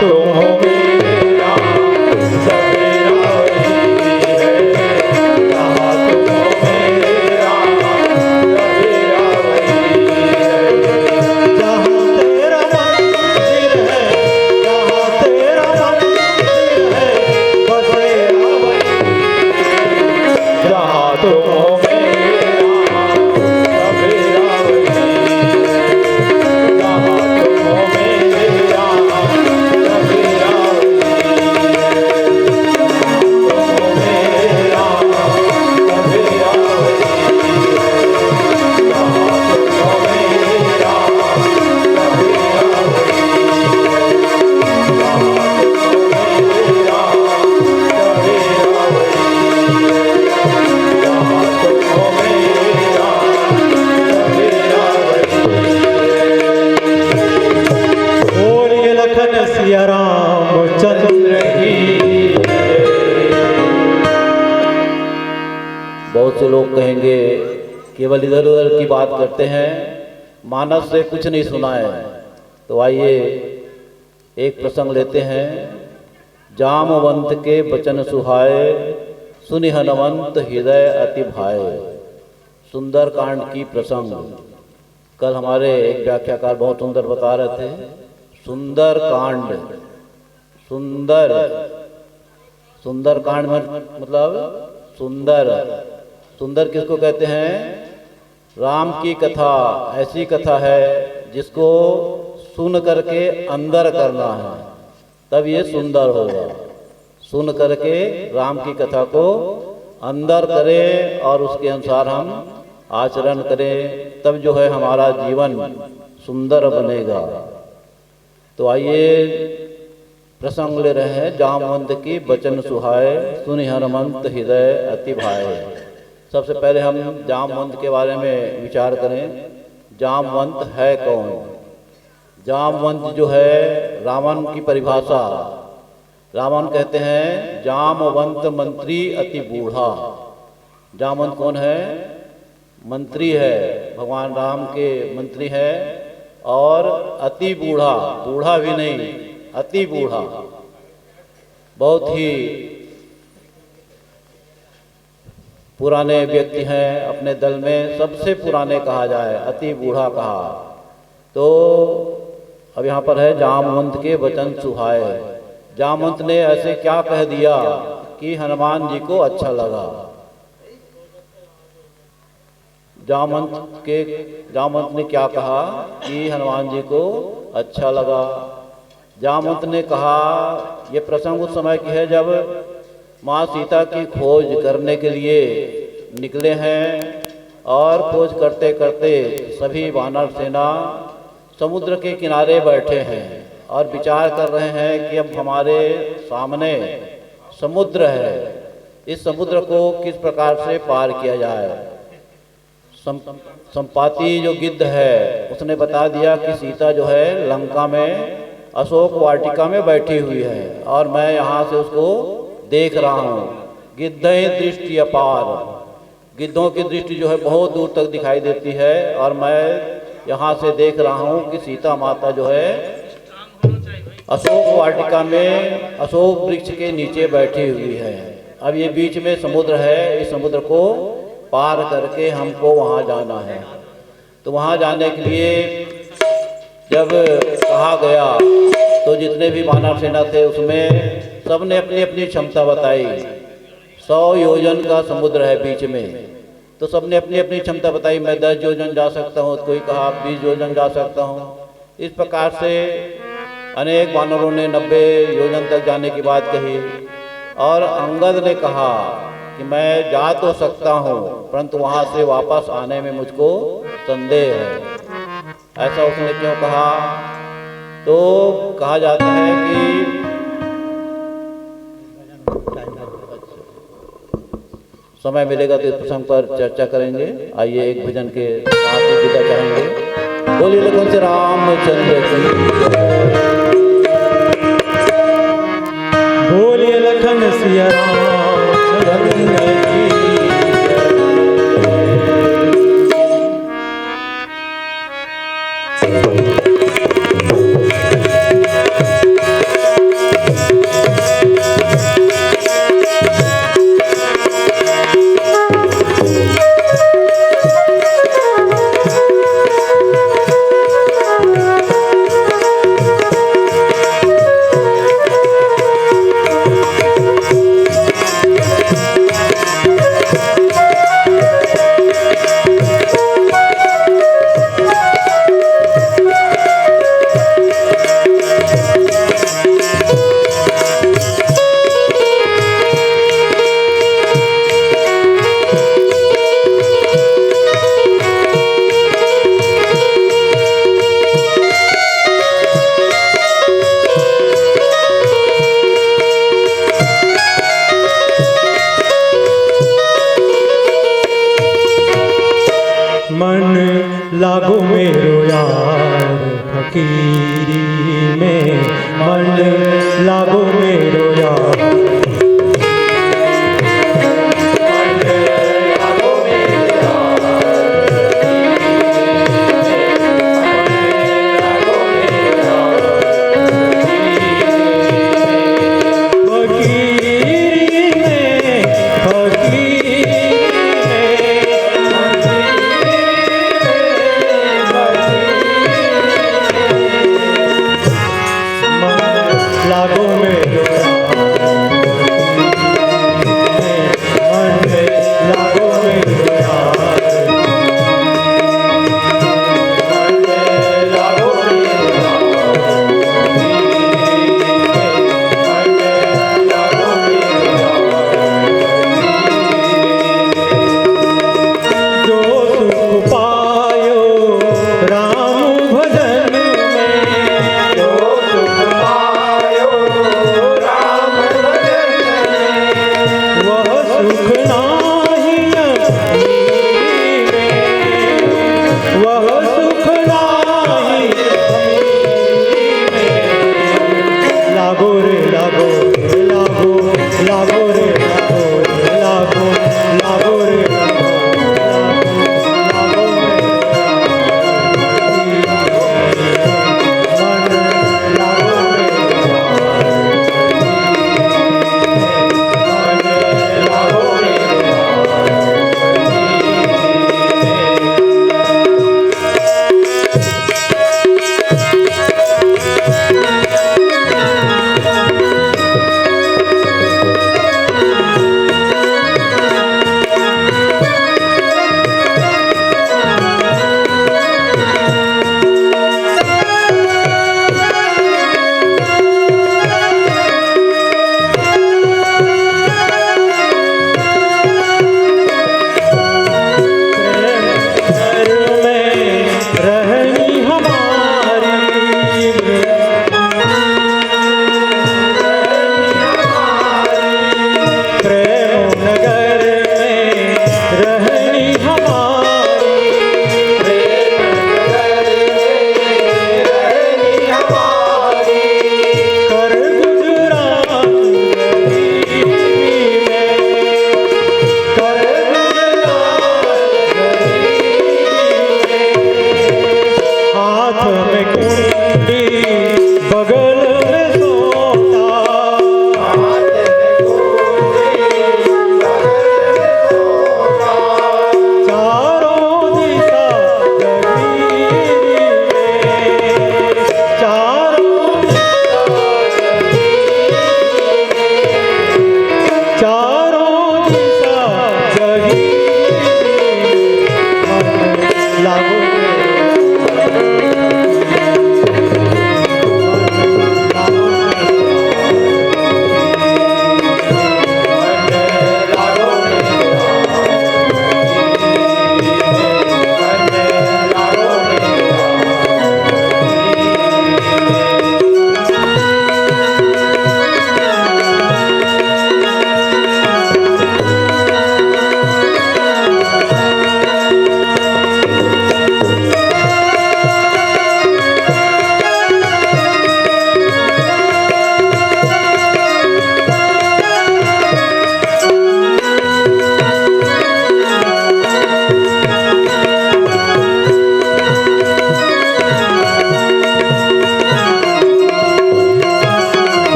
तुम हो मेरे राम सवेरा वही है, जहाँ तुम हो मेरे राम सवेरा वही है। जहाँ तेरा मंदिर है, जहाँ तेरा मंदिर है, बसेरा वही। जहाँ तुम हो मेरे राम सवेरा वही है, जहाँ तुम हो मेरे राम सवेरा वही है, तुम हो मेरे राम सवेरा वही है, जहाँ तुम हो मेरे राम सवेरा वही है, जहाँ तुम हो मेरे राम सवेरा वही है, जहाँ तुम हो मेरे राम सवेरा वही है। बोलिए लखन सिया रामचंद्र की। बहुत से लोग कहेंगे केवल इधर उधर की बात करते हैं, मानस से कुछ नहीं सुना है। तो आइए एक प्रसंग लेते हैं। जामवंत के बचन सुहाए, सुनि हनुमंत हृदय अति भाए। सुंदर कांड की प्रसंग कल हमारे एक व्याख्याकार बहुत सुंदर बता रहे थे। सुंदर कांड, सुंदर सुंदर कांड मतलब सुंदर, सुंदर किसको कहते हैं? राम की कथा ऐसी कथा है जिसको सुन करके अंदर करना है, तब ये सुंदर होगा। सुन करके राम की कथा को अंदर करें और उसके अनुसार हम आचरण करें, तब जो है हमारा जीवन सुंदर बनेगा। तो आइए प्रसंग ले रहे हैं। जामवंत की बचन सुहाए, सुनि हनुमंत हृदय अति भाए। सबसे पहले हम जामवंत के बारे में विचार करें। जामवंत है कौन? जामवंत जो है रावण की परिभाषा। रावण कहते हैं जामवंत मंत्री अति बूढ़ा। जामवंत कौन है? मंत्री है, भगवान राम के मंत्री है और अति बूढ़ा, बूढ़ा भी नहीं अति बूढ़ा, बहुत ही पुराने व्यक्ति हैं। अपने दल में सबसे पुराने कहा जाए, अति बूढ़ा कहा। तो अब यहाँ पर है जामवंत के वचन सुहाए। जामवंत ने ऐसे क्या कह दिया कि हनुमान जी को अच्छा लगा। जामवंत ने क्या कहा कि हनुमान जी को अच्छा लगा। जामवंत ने कहा, ये प्रसंग उस समय की है जब माँ सीता की खोज करने के लिए निकले हैं और खोज करते करते सभी वानर सेना समुद्र के किनारे बैठे हैं और विचार कर रहे हैं कि अब हमारे सामने समुद्र है, इस समुद्र को किस प्रकार से पार किया जाए। संपाति जो गिद्ध है उसने बता दिया कि सीता जो है लंका में अशोक वाटिका में बैठी हुई है और मैं यहाँ से उसको देख रहा हूँ। गिद्धें दृष्टि अपार, गिद्धों की दृष्टि जो है बहुत दूर तक दिखाई देती है और मैं यहाँ से देख रहा हूँ कि सीता माता जो है अशोक वाटिका में अशोक वृक्ष के नीचे बैठी हुई है। अब ये बीच में समुद्र है, इस समुद्र को पार करके हमको वहाँ जाना है। तो वहाँ जाने के लिए जब कहा गया तो जितने भी वानर सेना थे उसमें सबने अपनी अपनी क्षमता बताई। 100 योजन का समुद्र है बीच में, तो सबने अपनी अपनी क्षमता बताई। मैं 10 योजन जा सकता हूँ, कोई कहा 20 योजन जा सकता हूँ। इस प्रकार से अनेक वानरों ने 90 योजन तक जाने की बात कही और अंगद ने कहा कि मैं जा तो सकता हूँ परंतु वहाँ से वापस आने में मुझको संदेह है। ऐसा उसने क्यों कहा? तो कहा जाता है कि समय मिलेगा तो इस प्रसंग पर चर्चा करेंगे। आइए एक भजन के साथ ही विदा चाहेंगे। बोलिए लखन से रामचंद्र की, बोलिए लखन सिया रामचंद्र की। लागो मेरो मन में लागो मेरो यार मन में लागो मेरो मन में लागो जो सुख पायो राम भजन में जो सुख पायो राम भजन में वह सुख नाही अमीरी में वह सुख नाही अमीरी में लागो रे लागो लागो लागो रे लागो लागो लागो रे लागो लागो मन लागो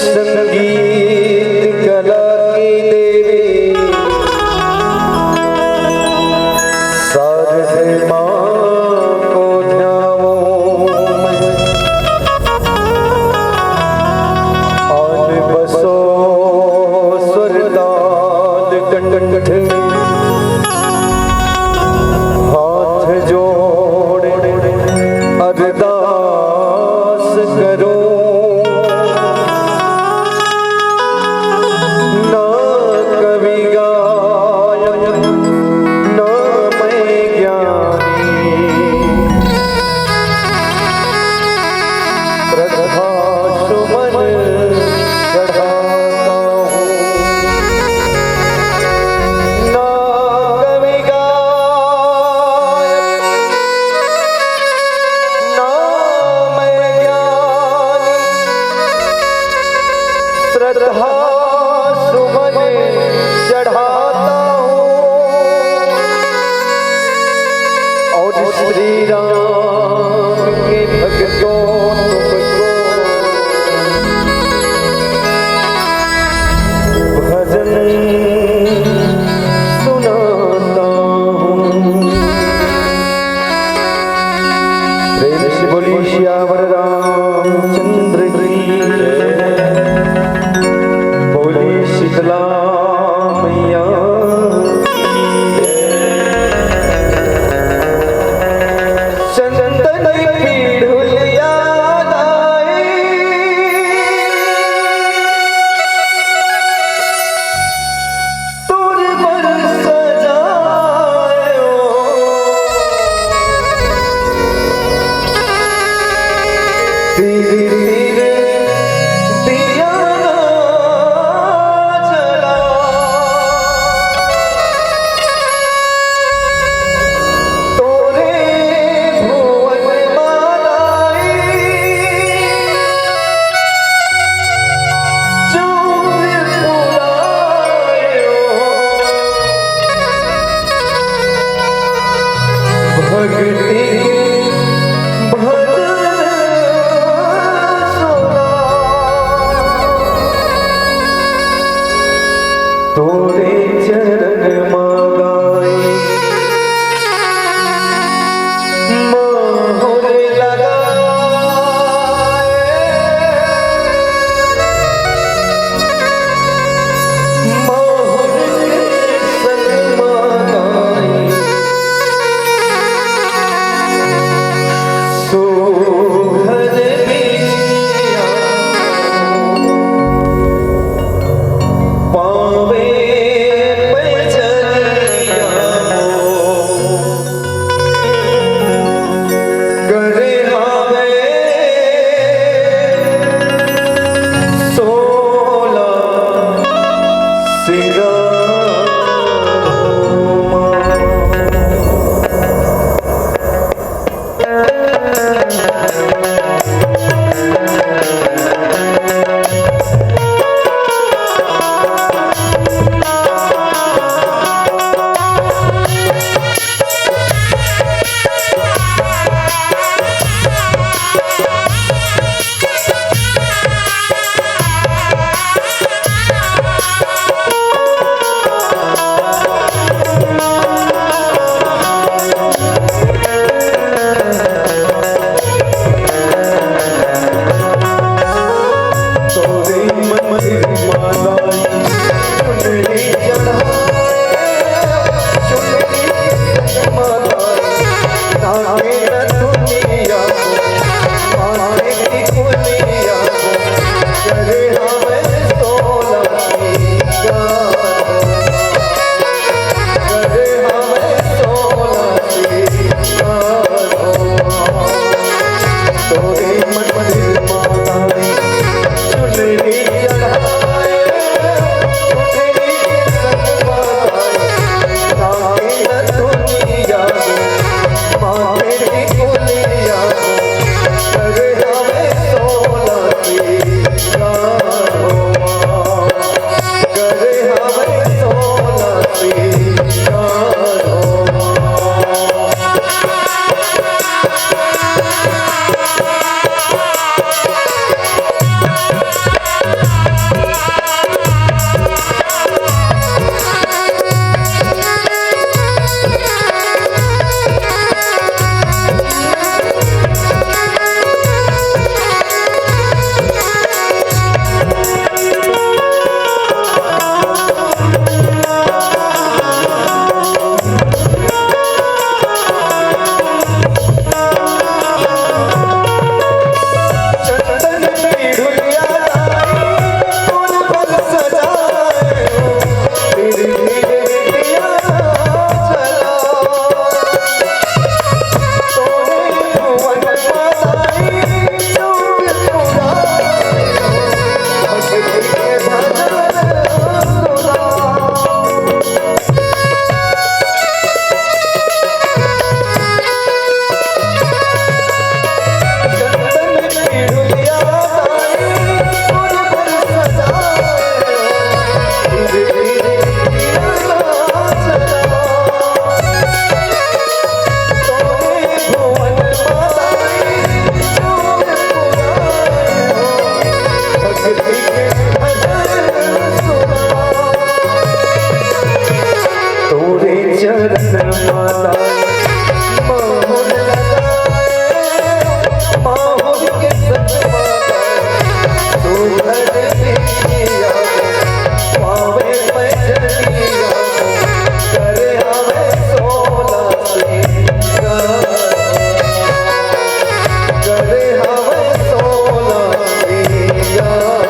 संगीत कला की देवी शारदे माँ को ध्याओ आन बसो स्वरताल कंठ हाथ जोड़ अरदास करो ना कवि गायक ना मैं ज्ञानी श्रद्धा सुमन चढ़ाता हूँ ना कवि गायक ना मैं ज्ञानी श्रद्धा सुमन चढ़ाता हूँ और श्री राम के भक्तों तुमको भजन सुनाता हूँ। प्रेम से बोली श्यावर रामचंद्र की बोली शीतला मैया चंदन पीढ़ुलिया गाए तुर पर सजाए धीरे धीरे दिया जला तोरे भुवन मालाई चूर फुलायो भक्ति के भजन सुना तोरे चरण मागाई मोहर लगाए मोहर संग मागाई सोहर बिछिया पावे पैजनिया करे हावे सोला सिरा तोरे मंदिर मालाई चुनरी चुनरी मालाई नागे न दुनिया को माने की कुनिया को करे हमें सोला की गानो करे हमें सोला की गानो तोरे मंदिर मालाई चुनरी चढ़ाए चरनिया पावे पैजनिया करे हमें सोला सिंगार करे हमें सोला सिंगार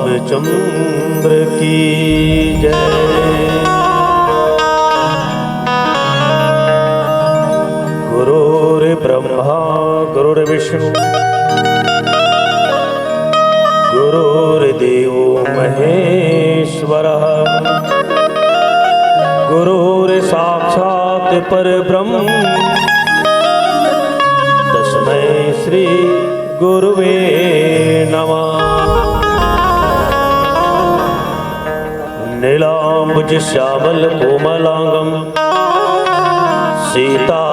रामचंद्र की जय। गुरुर्ब्रह्मा गुरुर्विष्णु गुरुर्देवो महेश्वरः गुरुर्साक्षात् परब्रह्म तस्मै श्री गुरुवे नमः। नीलाम्बुज श्यामल कोमलांगम सीता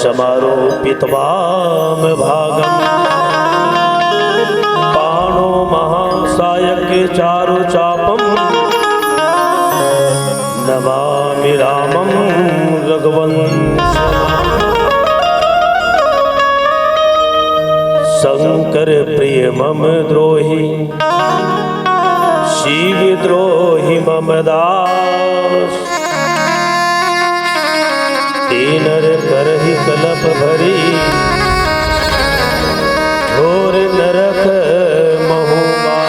समारोपितवाम भागम पाणो महासायक चारु चापम नमामि रामं रघुवंशम्। शंकर प्रिय मम द्रोही शिव द्रोही मम दास तीनर करहि कलप भरी घोर नरक महुमा।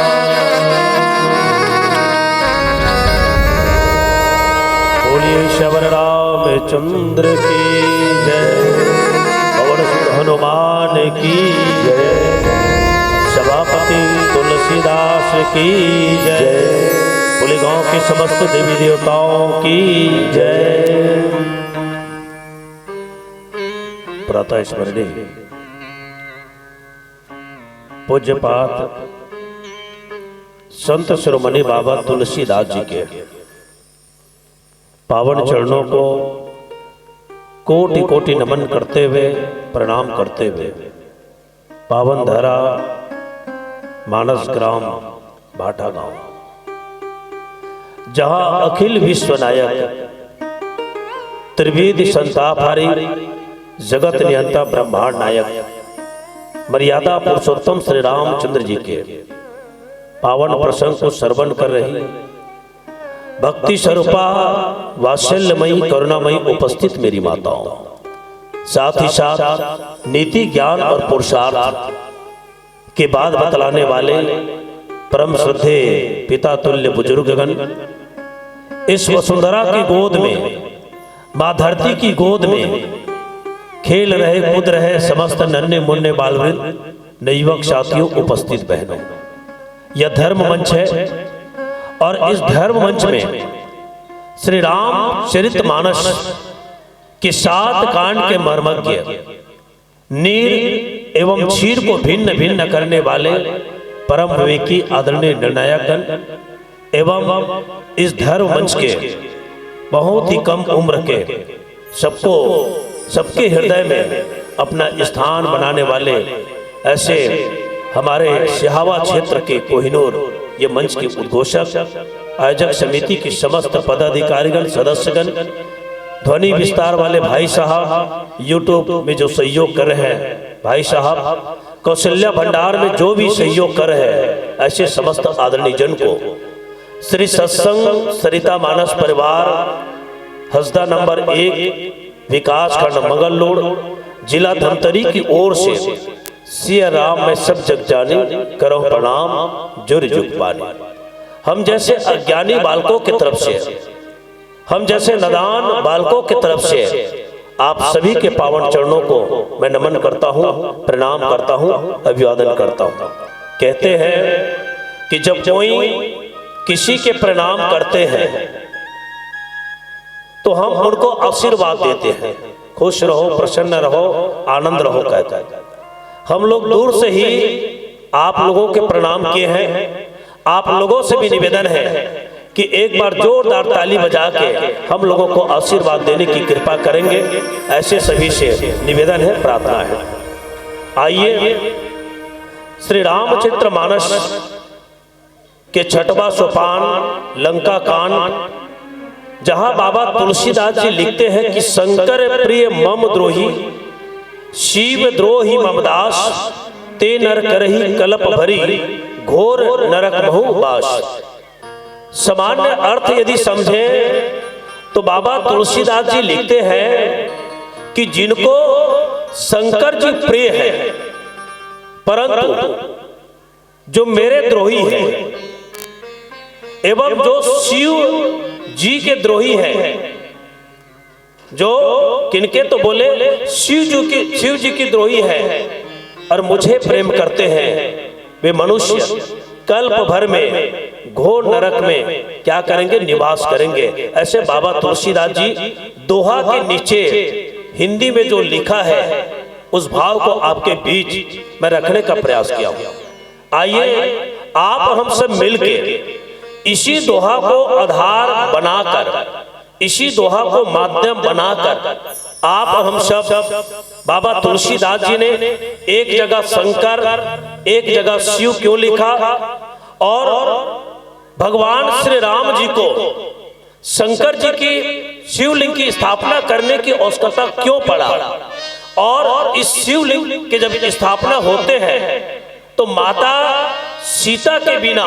बोलिए श्रवण रामचंद्र की जय। पवन सुत हनुमान की जय। सभापति तुलसीदास की जय। बोले गांव के समस्त देवी देवताओं की जय। प्रातः स्मरणीय पूज्यपात संत शिरोमणि बाबा तुलसीदास जी के पावन चरणों को कोटि कोटि नमन करते हुए प्रणाम करते हुए पावन धरा मानस ग्राम भाटा गांव, जहां अखिल विश्व नायक त्रिवेद संतापहारी जगत नियंता ब्रह्मांड नायक मर्यादा पुरुषोत्तम श्री रामचंद्र जी के पावन प्रसंग को श्रवण कर रही भक्ति स्वरूपा वात्सल्यमयी करुणामयी उपस्थित मेरी माताओं, साथ ही साथ नीति ज्ञान और पुरुषार्थ के बाद बतलाने वाले परम श्रद्धे पिता तुल्य बुजुर्गगण, इस वसुंधरा की गोद में, मां धरती की गोद में खेल रहे कूद रहे समस्त नन्हे मुन्ने बालवृंद, नवयुवक साथियों, उपस्थित बहनों, यह धर्म मंच है और इस धर्म मंच में श्री राम चरितमानस के 7 कांड के मर्मज्ञ, नीर एवं क्षीर को भिन्न भिन्न करने वाले परम विवेकी आदरणीय निर्णायकगण एवं इस धर्म मंच के बहुत ही कम उम्र के सबके हृदय में अपना स्थान बनाने वाले ऐसे हमारे सिहावा क्षेत्र के कोहिनूर ये मंच के उद्घोषक, आयोजक समिति की समस्त पदाधिकारीगण, सदस्यगण, ध्वनि विस्तार वाले भाई साहब, यूट्यूब में जो सहयोग कर रहे हैं भाई साहब, कौशल्या भंडार में जो भी सहयोग कर रहे हैं, ऐसे समस्त आदरणीय जन को श्री सत्संग सरिता मानस परिवार हसदा नंबर 1 विकास खंड मंगल रोड जिला धमतरी की ओर से सिया राम में सब जग जानी करो प्रणाम जुर जुग पानी। हम जैसे अज्ञानी बालकों की तरफ से, हम जैसे नादान बालकों की तरफ से आप सभी के पावन चरणों को मैं नमन करता हूँ, प्रणाम करता हूँ, अभिवादन करता हूँ। कहते हैं कि जब कोई किसी के प्रणाम करते हैं तो हम उनको आशीर्वाद देते हैं, खुश रहो, प्रसन्न रहो, आनंद रहो कहते हैं। हम लोग दूर से ही आप लोगों के प्रणाम किए हैं। आप लोगों से भी निवेदन है कि एक बार जोरदार ताली बजा के हम लोगों को आशीर्वाद देने की कृपा करेंगे, ऐसे सभी से निवेदन है, प्रार्थना है। आइए श्री रामचरित्र मानस के 6वां सोपान लंका कांड, जहां बाबा तुलसीदास जी लिखते हैं कि शंकर प्रिय मम द्रोही, शिव द्रोही ममदास, ते नर करही कलप भरी, घोर नरक महु बास। सामान्य अर्थ यदि समझे तो बाबा तुलसीदास जी लिखते हैं कि जिनको शंकर जी प्रिय है, परंतु जो मेरे द्रोही है एवं जो शिव जी के द्रोही हैं, जो किनके तो बोले शिव जी की द्रोही है और मुझे प्रेम करते हैं, वे मनुष्य कल्प भर में घोर नरक में क्या करेंगे, निवास करेंगे। ऐसे बाबा तुलसीदास जी दोहा के नीचे हिंदी में जो लिखा है उस भाव को आपके बीच मैं रखने का प्रयास किया हूं। आइए आप हम सब मिलके इसी दोहा को आधार बनाकर, इसी दोहा को माध्यम बनाकर आप हम सब बाबा तुलसीदास जी ने एक जगह शंकर एक जगह शिव क्यों लिखा और भगवान श्री राम जी को शंकर जी की शिवलिंग की स्थापना करने की आवश्यकता क्यों पड़ा, और इस शिवलिंग के जब स्थापना होते हैं तो माता सीता के बिना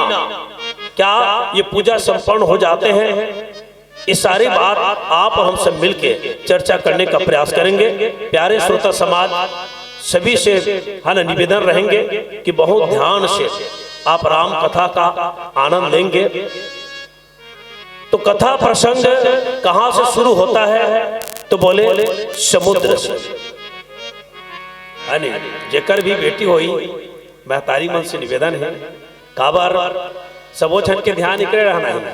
क्या ये पूजा संपन्न हो जाते हैं। ये सारी बात आप हम सब मिलके चर्चा करने का प्रयास करेंगे। प्यारे श्रोता समाज सभी से है निवेदन रहेंगे कि बहुत ध्यान से आप राम कथा का आनंद लेंगे। तो कथा प्रसंग कहां से शुरू होता है तो बोले समुद्र से। जेकर भी बेटी हुई महतारी मन से निवेदन है काबर सबो छन के ध्यान इकड़े रहना है।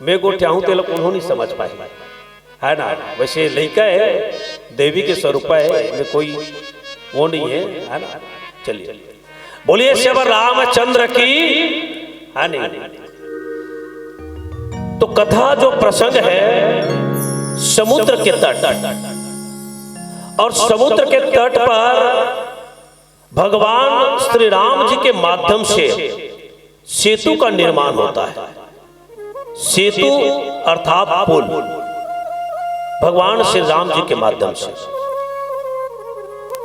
मैं गोठ्या हूं तो लोग उन्होंने समझ पाए है ना। वैसे लड़का है देवी के स्वरूप है, इनमें कोई वो नहीं है ना। चलिए बोलिए श्री रामचंद्र की, है नहीं। तो कथा जो प्रसंग है समुद्र के तट, और समुद्र के तट पर भगवान श्री राम जी के माध्यम से सेतु का निर्माण होता है। सेतु अर्थात पुल, भगवान श्री राम जी के माध्यम से।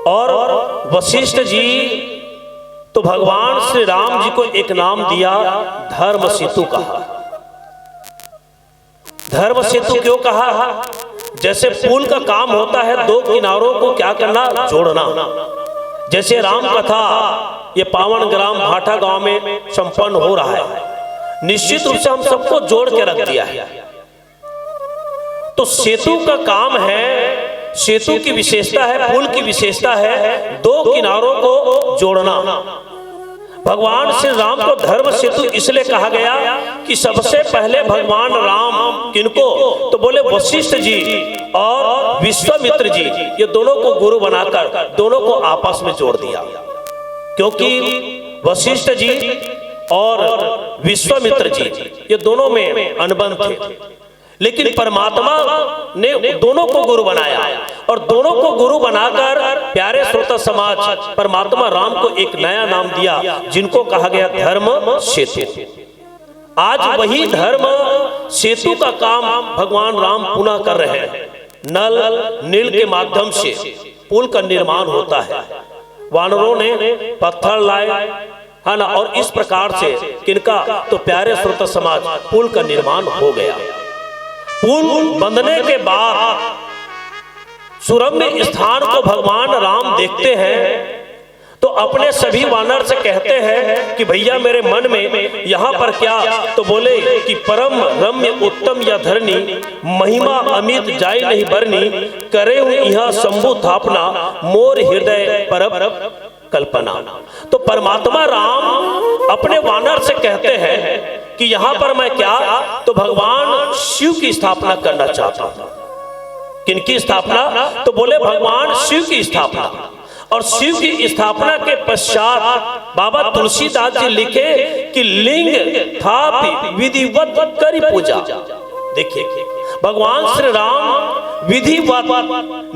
और वशिष्ठ जी तो भगवान श्री राम जी को एक नाम दिया, धर्म सेतु कहा। धर्म सेतु क्यों कहा? जैसे पुल का काम होता है दो किनारों को क्या करना, जोड़ना। जैसे राम कथा ये पावन ग्राम भाटा गांव में संपन्न हो रहा है, निश्चित रूप से हम सबको जोड़ के रख दिया है। तो सेतु का काम है, सेतु की विशेषता है, पुल की विशेषता है दो किनारों को जोड़ना। भगवान श्री राम को धर्म सेतु इसलिए कहा गया कि सबसे पहले भगवान राम किनको, तो बोले वशिष्ठ जी और विश्वामित्र जी, ये दोनों को गुरु बनाकर दोनों को आपस में जोड़ दिया। क्योंकि वशिष्ठ जी और विश्वामित्र जी ये दोनों में अनबन थे, लेकिन परमात्मा ने दोनों को गुरु बनाया, और दोनों को गुरु बनाकर प्यारे श्रोता समाज परमात्मा राम को एक नया नाम दिया, जिनको कहा गया धर्म सेतु। आज वही धर्म सेतु का काम भगवान राम पुनः कर रहे हैं। नल नील के माध्यम से पुल का निर्माण होता है। वानरों ने पत्थर लाए, है ना, और इस प्रकार से किनका, तो प्यारे श्रोता समाज पुल का निर्माण हो गया। पुल बंधने के बाद सुरम्य स्थान को भगवान राम देखते हैं, तो अपने सभी वानर से कहते हैं कि भैया मेरे मन में यहाँ पर क्या, तो बोले कि परम रम्य उत्तम या धरनी, महिमा अमित जाय नहीं बरनी, करे यहाँ शंभु थापना, मोर हृदय परब कल्पना। तो परमात्मा राम अपने वानर से कहते हैं कि यहाँ पर मैं क्या, तो भगवान शिव की स्थापना करना चाहता हूं। किनकी स्थापना, तो बोले भगवान शिव की स्थापना। और शिव की स्थापना के पश्चात बाबा तुलसीदास जी लिखे कि लिंग था विधिवत करी पूजा। देखिए भगवान श्री राम विधिवत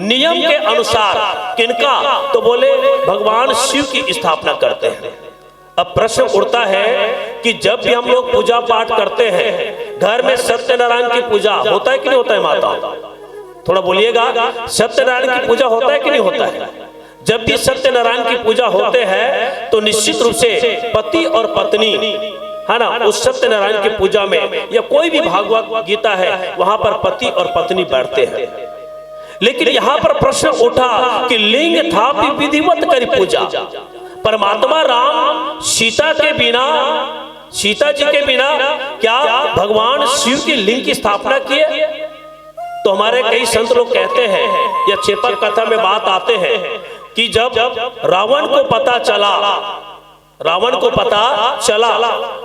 नियम के अनुसार किनका, तो बोले भगवान शिव की स्थापना करते हैं। अब प्रश्न उठता है कि जब भी हम लोग पूजा पाठ करते हैं, घर में सत्यनारायण की पूजा होता है कि नहीं होता है माता? थोड़ा बोलिएगा, सत्यनारायण की पूजा होता है कि नहीं होता है? जब भी सत्यनारायण की पूजा होते हैं तो निश्चित रूप से पति और पत्नी, है ना, उस सत्यनारायण की पूजा में या कोई भी भागवत गीता है वहां पर पति और पत्नी बैठते हैं। लेकिन यहाँ पर प्रश्न उठा कि लिंग था विधिवत करी पूजा। परमात्मा राम सीता के बिना, सीता जी के बिना क्या भगवान शिव की लिंग की स्थापना किए? तो हमारे कई संत लोग कहते हैं या चेतन कथा में बात आते हैं कि जब रावण को पता चला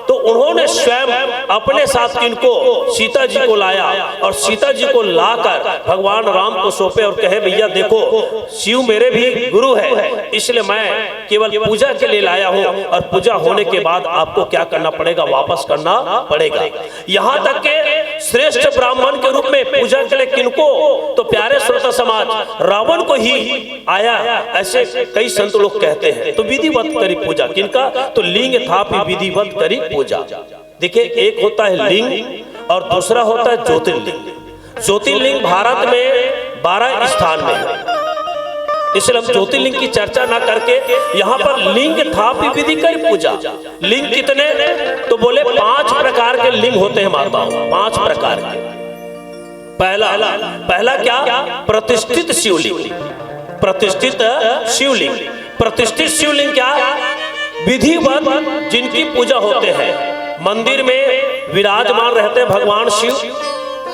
तो उन्होंने स्वयं अपने साथ किनको, सीता जी को लाया, और सीता जी को लाकर भगवान राम को सौंपे और कहे भैया देखो शिव मेरे भी गुरु है, इसलिए मैं केवल पूजा के लिए लाया हूं, और पूजा होने के बाद आपको क्या करना पड़ेगा, वापस करना पड़ेगा। यहां तक के श्रेष्ठ ब्राह्मण के रूप में पूजा के लिए किनको, तो प्यारे श्रोता समाज रावण को ही आया, ऐसे कई संत लोग कहते हैं। तो विधिवत करी पूजा किनका, तो लिंग था विधिवत करी पूजा। देखिए एक होता है लिंग और दूसरा होता है ज्योतिर्लिंग। ज्योतिर्लिंग भारत में 12 स्थान में है, इसलिए हम ज्योतिर्लिंग की चर्चा ना करके यहाँ पर लिंग था विधि करी पूजा। लिंग कितने, तो बोले 5 प्रकार के लिंग होते हैं माताओं, 5 प्रकार के। पहला क्या, प्रतिष्ठित शिवलिंग। प्रतिष्ठित शिवलिंग, प्रतिष्ठित शिवलिंग क्या, विधिवत जिनकी पूजा होते हैं, मंदिर में विराजमान रहते हैं भगवान शिव,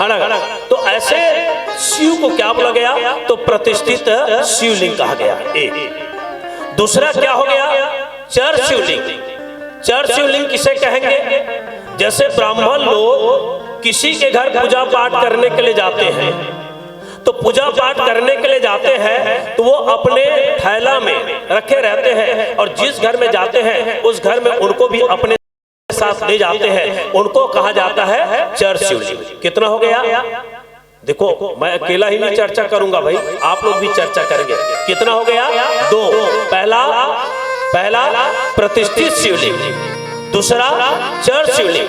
है ना। तो ऐसे शिव को क्या बोला गया, तो प्रतिष्ठित शिवलिंग कहा गया। एक दूसरा क्या हो गया, चर शिवलिंग। चर शिवलिंग किसे कहेंगे, जैसे ब्राह्मण लोग किसी के घर पूजा पाठ करने के लिए जाते हैं तो पूजा पाठ करने के लिए जाते हैं तो वो अपने थैला में रखे रहते हैं, और जिस घर में जाते हैं उस घर में उनको भी अपने साथ ले जाते हैं। उनको कहा जाता है चर्च शिवलिंग। कितना हो गया? देखो मैं अकेला ही नहीं चर्चा करूंगा भाई, आप लोग भी चर्चा करेंगे। कितना हो गया? 2। पहला प्रतिष्ठित शिवलिंग, दूसरा चर्च शिवलिंग,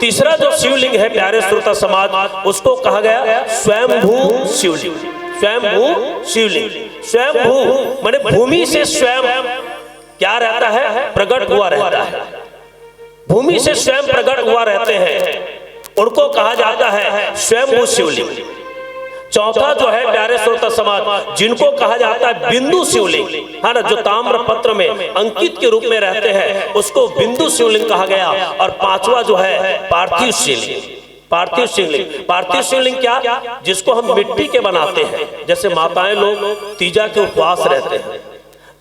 तीसरा जो शिवलिंग है प्यारे श्रोता समाज, उसको कहा गया स्वयंभू शिवलिंग। स्वयंभू शिवलिंग, स्वयंभू माने भूमि से स्वयं क्या रहता है? प्रकट हुआ रहता है। भूमि से स्वयं प्रकट हुआ रहते हैं, उनको कहा जाता है स्वयंभू शिवलिंग। चौथा जो है प्यारे श्रोता समाज, जिनको कहा जाता है बिंदु शिवलिंग, है ना, जो ताम्र पत्र में अंकित के रूप में रहते हैं, उसको बिंदु शिवलिंग कहा गया। और पांचवा जो है पार्थिव शिवलिंग। पार्थिव शिवलिंग, पार्थिव शिवलिंग क्या? जिसको हम मिट्टी के बनाते हैं। जैसे माताएं लोग तीजा के उपवास रहते हैं,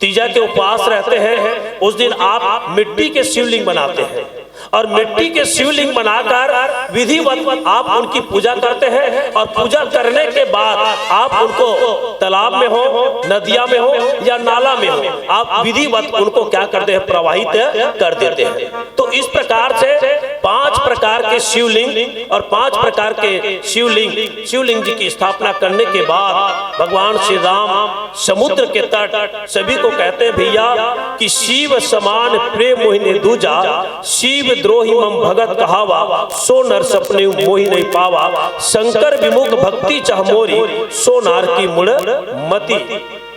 तीजा के उपवास रहते हैं, उस दिन आप मिट्टी के शिवलिंग बनाते हैं, और मिट्टी के शिवलिंग बनाकर विधिवत आप उनकी पूजा करते हैं। और पूजा करने के बाद आप उनको तालाब में हो, नदिया में हो या नाला में हो, आप विधिवत उनको क्या करते हैं? प्रवाहित कर देते हैं। तो इस प्रकार से 5 प्रकार के शिवलिंग और 5 प्रकार के शिवलिंग जी की स्थापना करने के बाद भगवान श्री राम समुद्र के तट सभी को कहते हैं भैया कि शिव समान प्रेम मोहिनी दूजा, शिव द्रोही मम भगत कहावा, सो नर सपने मोहि नहीं पावा, शंकर विमुख भक्ति चाह मोरी, सो नार की मुड़ मति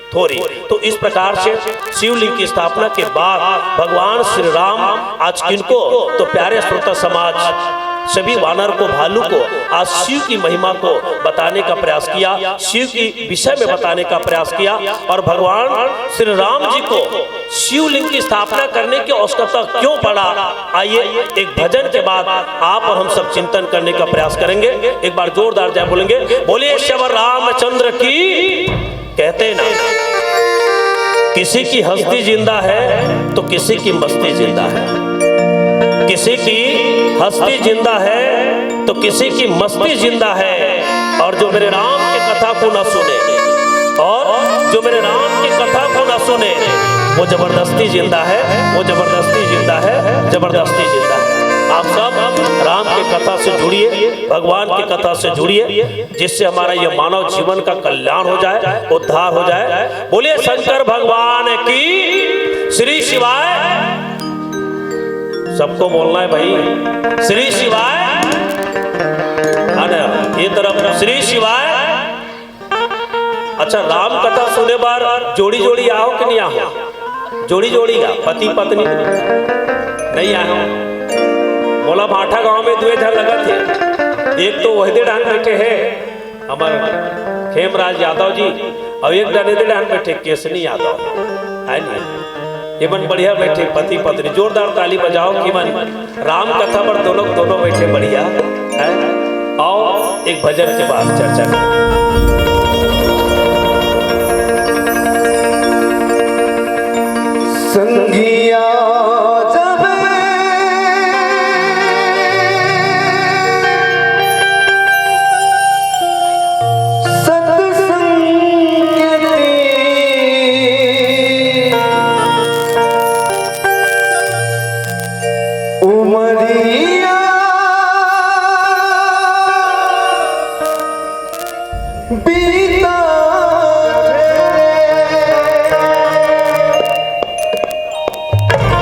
थोरी। तो इस प्रकार से शिवलिंग की स्थापना के बाद भगवान श्री राम आज किनको? तो प्यारे श्रोता समाज सभी वानर को, भालू को आज शिव की महिमा को बताने का प्रयास किया, शिव की विषय में बताने का प्रयास किया। और भगवान श्री राम जी को शिवलिंग की स्थापना करने की आवश्यकता क्यों पड़ा, आइए एक भजन के बाद आप और हम सब चिंतन करने का प्रयास करेंगे। एक बार जोरदार जय बोलेंगे, बोलिए श्री रामचंद्र की। कहते ना किसी की हस्ती जिंदा है तो किसी की मस्ती जिंदा है, किसी की हस्ती जिंदा है तो किसी की मस्ती जिंदा है। और जो मेरे राम की कथा को न सुने, और जो मेरे राम की कथा को न सुने, वो जबरदस्ती जिंदा है, वो जबरदस्ती जिंदा है, जबरदस्ती जिंदा है। आप सब राम की कथा से जुड़िए, भगवान की कथा से जुड़िए, जिससे हमारा ये मानव जीवन का कल्याण हो जाए, उद्धार हो जाए। बोलिए शंकर भगवान की श्री शिवाय। सबको बोलना है भाई, श्री शिवाय। ये तरफ श्री शिवाय। अच्छा, राम कथा सुने बार जोड़ी जोड़ी आओ कि नहीं आओ? जोड़ी जोड़ी का पति पत्नी नहीं आओ? बोला भाठा गांव में 2 जन लगा थे, एक तो वहदे डान बैठे हैं हमारे खेमराज यादव जी, और एक डने डान बैठे केसनी यादव है नहीं, ये मन बढ़िया बैठे पति पत्नी। जोरदार ताली बजाओ कि मन राम कथा पर दोनों बैठे बढ़िया है। आओ एक भजन के बाद चर्चा करें। संगिया जब उमरिया बीता है।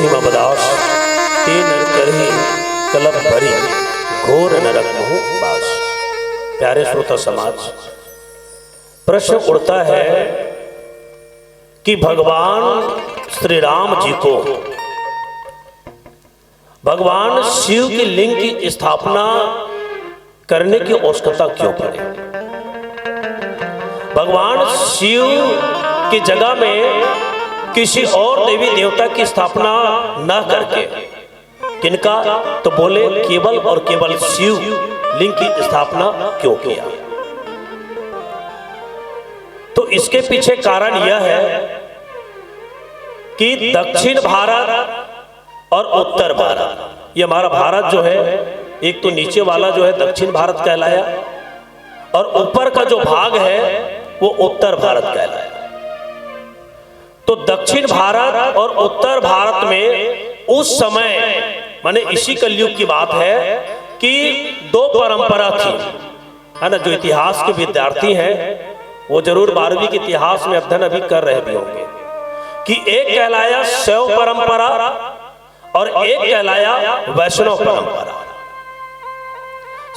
महिमा बदास ते नर करही कलप भरी घोर नरक मोह बास। प्यारे श्रोता समाज, प्रश्न उठता है कि भगवान श्री राम जी को भगवान शिव की लिंग की स्थापना करने की आवश्यकता क्यों पड़ी? भगवान शिव की जगह में किसी और देवी देवता की स्थापना न करके किनका, तो बोले केवल और केवल शिव लिंग की स्थापना क्यों किया? तो इसके पीछे कारण यह है कि दक्षिण भारत और उत्तर भारत, ये हमारा भारत जो है, एक तो नीचे वाला जो है दक्षिण भारत कहलाया और ऊपर का जो भाग है वो उत्तर भारत कहलाया। तो दक्षिण भारत और उत्तर भारत में उस समय, माने इसी कलयुग की बात है, कि दो परंपरा थी, है ना। जो इतिहास के विद्यार्थी हैं वो जरूर 12वीं के इतिहास में अध्ययन अभी कर रहे भी होंगे कि एक कहलाया शैव परंपरा और एक कहलाया वैष्णव परंपरा।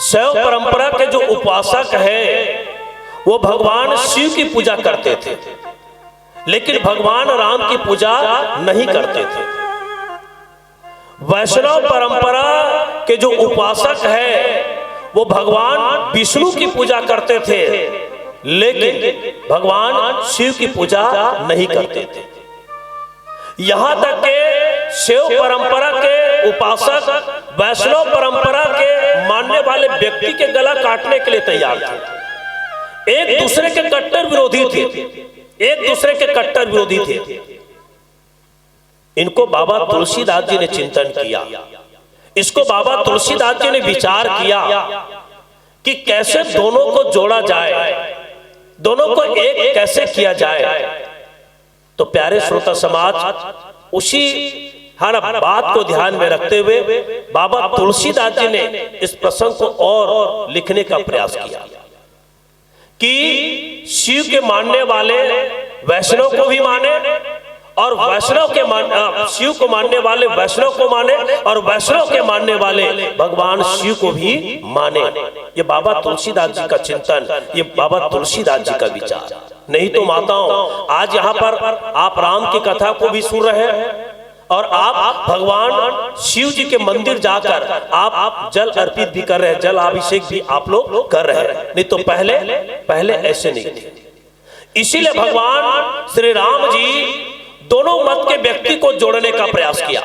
शैव परंपरा के जो उपासक है वो भगवान शिव की पूजा करते थे, लेकिन भगवान राम की पूजा नहीं करते थे। वैष्णव परंपरा के जो उपासक है वो भगवान विष्णु की पूजा करते थे, लेकिन भगवान शिव की पूजा नहीं करते थे। यहां तक के शिव परंपरा के उपासक वैष्णव परंपरा के मानने वाले व्यक्ति के गला काटने के लिए तैयार थे। एक दूसरे के कट्टर विरोधी थे, एक दूसरे के कट्टर विरोधी थे। इनको बाबा तुलसीदास जी ने चिंतन किया, इसको बाबा तुलसीदास जी ने विचार किया कि कैसे दोनों को जोड़ा जाए, दोनों को एक कैसे किया जाए। तो प्यारे श्रोता समाज, उसी हर बात को ध्यान में रखते हुए बाबा तुलसीदास जी ने इस प्रसंग को और लिखने का प्रयास किया कि शिव के मानने वाले वैष्णव को भी माने और वैष्णव के शिव को मानने वाले वैष्णव को माने और वैष्णव के मानने वाले भगवान शिव को भी माने। ये बाबा तुलसीदास जी का चिंतन, ये बाबा तुलसीदास जी का विचार। नहीं तो माताओं, आज यहाँ पर आप राम की कथा को भी सुन रहे हैं और आप भगवान शिव जी के मंदिर जाकर आप जल अर्पित भी कर रहे हैं, जल अभिषेक भी आप लोग कर रहे हैं। नहीं तो पहले ऐसे नहीं थे। इसीलिए भगवान श्री राम जी दोनों मत के व्यक्ति को जोड़ने का प्रयास किया।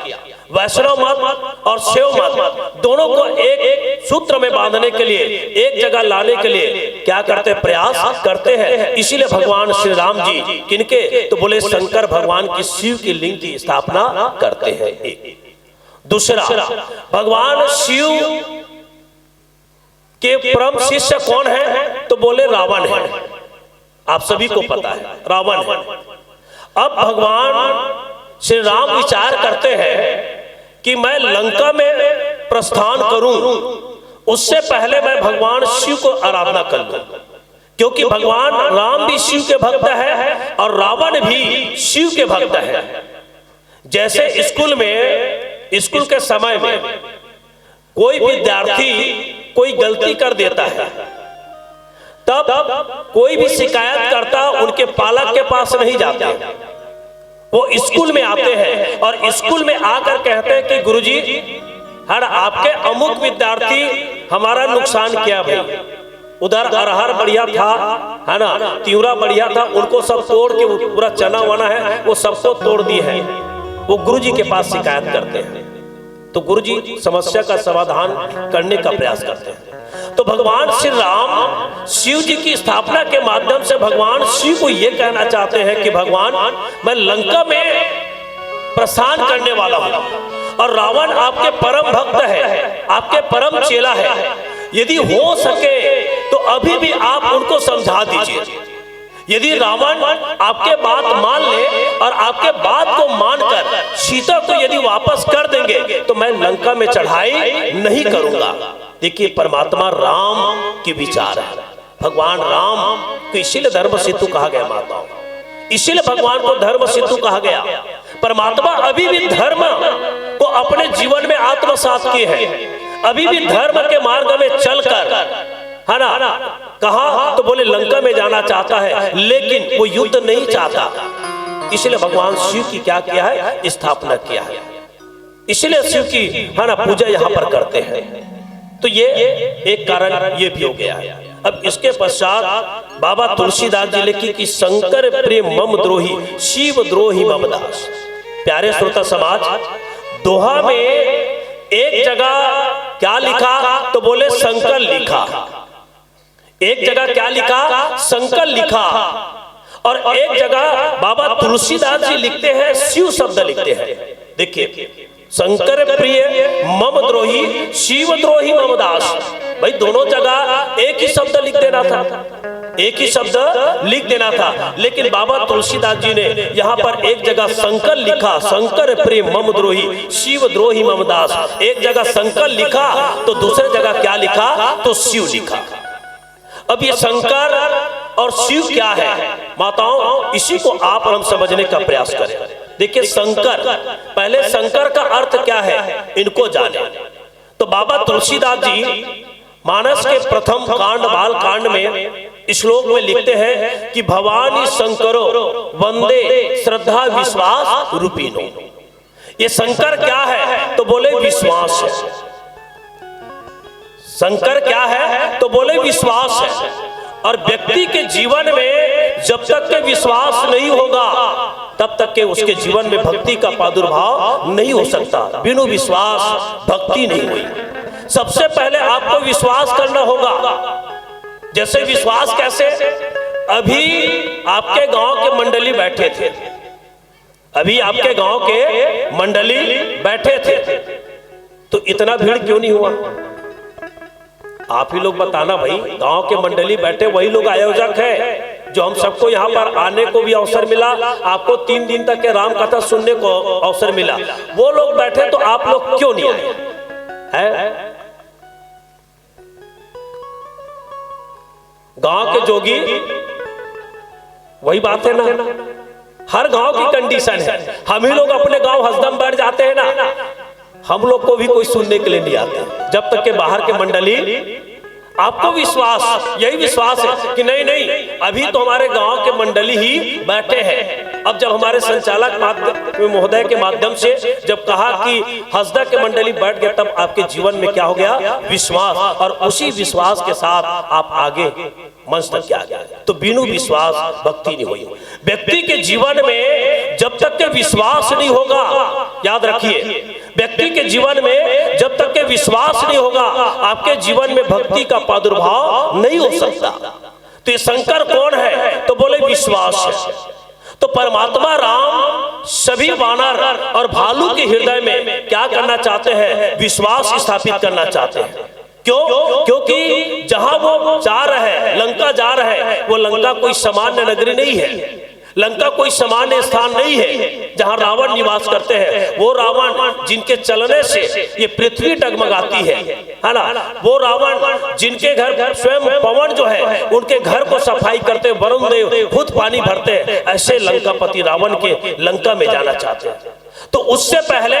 वैष्णव मत और शिव मत दोनों को एक सूत्र में बांधने के लिए, एक जगह लाने के लिए क्या करते, प्रयास करते हैं। इसीलिए भगवान श्री राम जी किनके, तो बोले शंकर भगवान की शिव की लिंग की स्थापना करते हैं। एक दूसरा, भगवान शिव के परम शिष्य कौन है, तो बोले रावण है। आप सभी को पता है रावण है। अब भगवान श्री राम विचार करते हैं कि मैं लंका में प्रस्थान करूं, उससे पहले मैं भगवान शिव को आराधना कर लूं, क्योंकि भगवान राम भी शिव के भक्त है और रावण भी शिव के भक्त है। जैसे स्कूल के समय में कोई विद्यार्थी कोई गलती कर देता है, तब कोई भी शिकायत करता उनके पालक के पास नहीं जाते, वो स्कूल में आते हैं और स्कूल में आकर कहते हैं कि गुरुजी, हर आपके अमुक विद्यार्थी हमारा नुकसान किया भाई, उधर अरहर बढ़िया था, है ना, तिवरा बढ़िया था, उनको सब तोड़ के, पूरा चना वना है वो सबको तोड़ दिए हैं। वो गुरुजी के पास शिकायत करते हैं, तो गुरुजी समस्या का समाधान करने का प्रयास करते हैं। तो भगवान श्री राम शिव जी की स्थापना के माध्यम से भगवान शिव को यह कहना चाहते हैं कि भगवान, मैं लंका में प्रस्थान करने वाला हूं और रावण आपके परम भक्त है, आपके परम चेला है। यदि हो सके तो अभी भी आप उनको समझा दीजिए। यदि रावण आपके बात मान ले और आपके बात को मानकर सीता को यदि वापस कर देंगे तो मैं लंका में चढ़ाई नहीं करूंगा। देखिए, परमात्मा राम की विचार है। भगवान राम को इसीलिए धर्म सेतु कहा गया माताओं, इसीलिए भगवान को धर्म सेतु कहा गया परमात्मा अभी भी धर्म को अपने जीवन में आत्मसात किए हैं, अभी भी धर्म के मार्ग में चलकर, है ना, कहा तो बोले लंका में जाना चाहता है, लेकिन वो युद्ध नहीं चाहता। इसलिए भगवान शिव की क्या किया है, स्थापना किया है। इसलिए शिव की, है ना, पूजा यहाँ पर करते हैं। तो ये एक कारण ये भी हो गया है। अब इसके पश्चात बाबा तुलसीदास जी लिखी कि शंकर प्रेम मम द्रोही, शिव द्रोही मम दास। प्यारे श्रोता समाज, दोहा में एक जगह क्या लिखा तो बोले शंकर लिखा, एक जगह क्या लिखा, शंकर लिखा, और एक जगह बाबा तुलसीदास जी लिखते हैं शिव शब्द लिखते हैं। देखिए, शंकर प्रिय मम द्रोही, शिव द्रोही मम दास। भाई दोनों जगह एक ही शब्द लिख देना था, एक ही शब्द लिख देना था, लेकिन बाबा तुलसीदास जी ने यहाँ पर एक जगह शंकर लिखा, शंकर प्रिय मम द्रोही, शिव द्रोही मम दास। एक जगह शंकर लिखा तो दूसरे जगह क्या लिखा तो शिव लिखा। अब ये शंकर और शिव क्या है माताओं, इसी को आप और हम समझने का प्रयास करें। देखिए शंकर, पहले शंकर का अर्थ क्या है इनको जाने। तो बाबा तुलसीदास जी मानस के प्रथम कांड बाल कांड में श्लोक में लिखते हैं कि भवानी शंकरो वंदे श्रद्धा विश्वास रूपीनो। ये शंकर क्या है तो बोले विश्वास है। शंकर क्या है तो बोले विश्वास है। और व्यक्ति के जीवन में जब तक के विश्वास नहीं होगा तब तक के उसके जीवन में भक्ति का प्रादुर्भाव नहीं हो सकता। बिनु विश्वास भक्ति नहीं हुई। सबसे पहले आपको विश्वास करना होगा। जैसे विश्वास कैसे, अभी आपके गांव के मंडली बैठे थे, अभी आपके गांव के मंडली बैठे थे, तो इतना भीड़ क्यों नहीं हुआ? आप ही लोग बताना भाई। गांव के मंडली बैठे वही लोग आयोजक है जो हम सबको यहाँ पर आने को भी अवसर मिला, आपको 3 दिन तक के राम कथा सुनने को अवसर मिला। वो लोग बैठे तो आप लोग क्यों नहीं आए हैं? गांव के जोगी, वही बात है ना, हर गांव की कंडीशन है। हम ही लोग अपने गांव हसदम बैठ जाते हैं ना, हम लोग को भी कोई सुनने के लिए नहीं आता जब तक के बाहर के मंडली। आपको विश्वास, यही विश्वास है कि नहीं नहीं अभी तो हमारे गांव के मंडली ही बैठे हैं। अब जब हमारे संचालक महोदय के माध्यम से जब कहा कि हसदा के मंडली बैठ गए, तब आपके जीवन में क्या हो गया? विश्वास। और उसी विश्वास के साथ आप आगे मंच तक क्या गया। तो बिनु विश्वास भक्ति नहीं हुई। व्यक्ति के जीवन में जब तक के विश्वास नहीं होगा, याद रखिए, व्यक्ति के जीवन में जब तक के विश्वास नहीं होगा आपके जीवन में भक्ति का प्रादुर्भाव नहीं हो सकता। तो ये शंकर कौन है तो बोले विश्वास है। तो परमात्मा राम सभी वानर और भालू के हृदय में क्या करना चाहते हैं? विश्वास स्थापित करना चाहते हैं। क्यों? क्योंकि जहां वो जा रहे हैं, लंका जा रहे हैं, वो लंका कोई सामान्य नगरी नहीं है, लंका कोई सामान्य स्थान नहीं है जहां रावण निवास करते हैं। वो रावण जिनके चलने से ये पृथ्वी डगमगाती है ना, वो रावण जिनके घर स्वयं पवन जो है उनके घर को सफाई करते, वरुण देव खुद पानी भरते हैं, ऐसे लंकापति रावण के लंका में जाना चाहते हैं। तो उससे पहले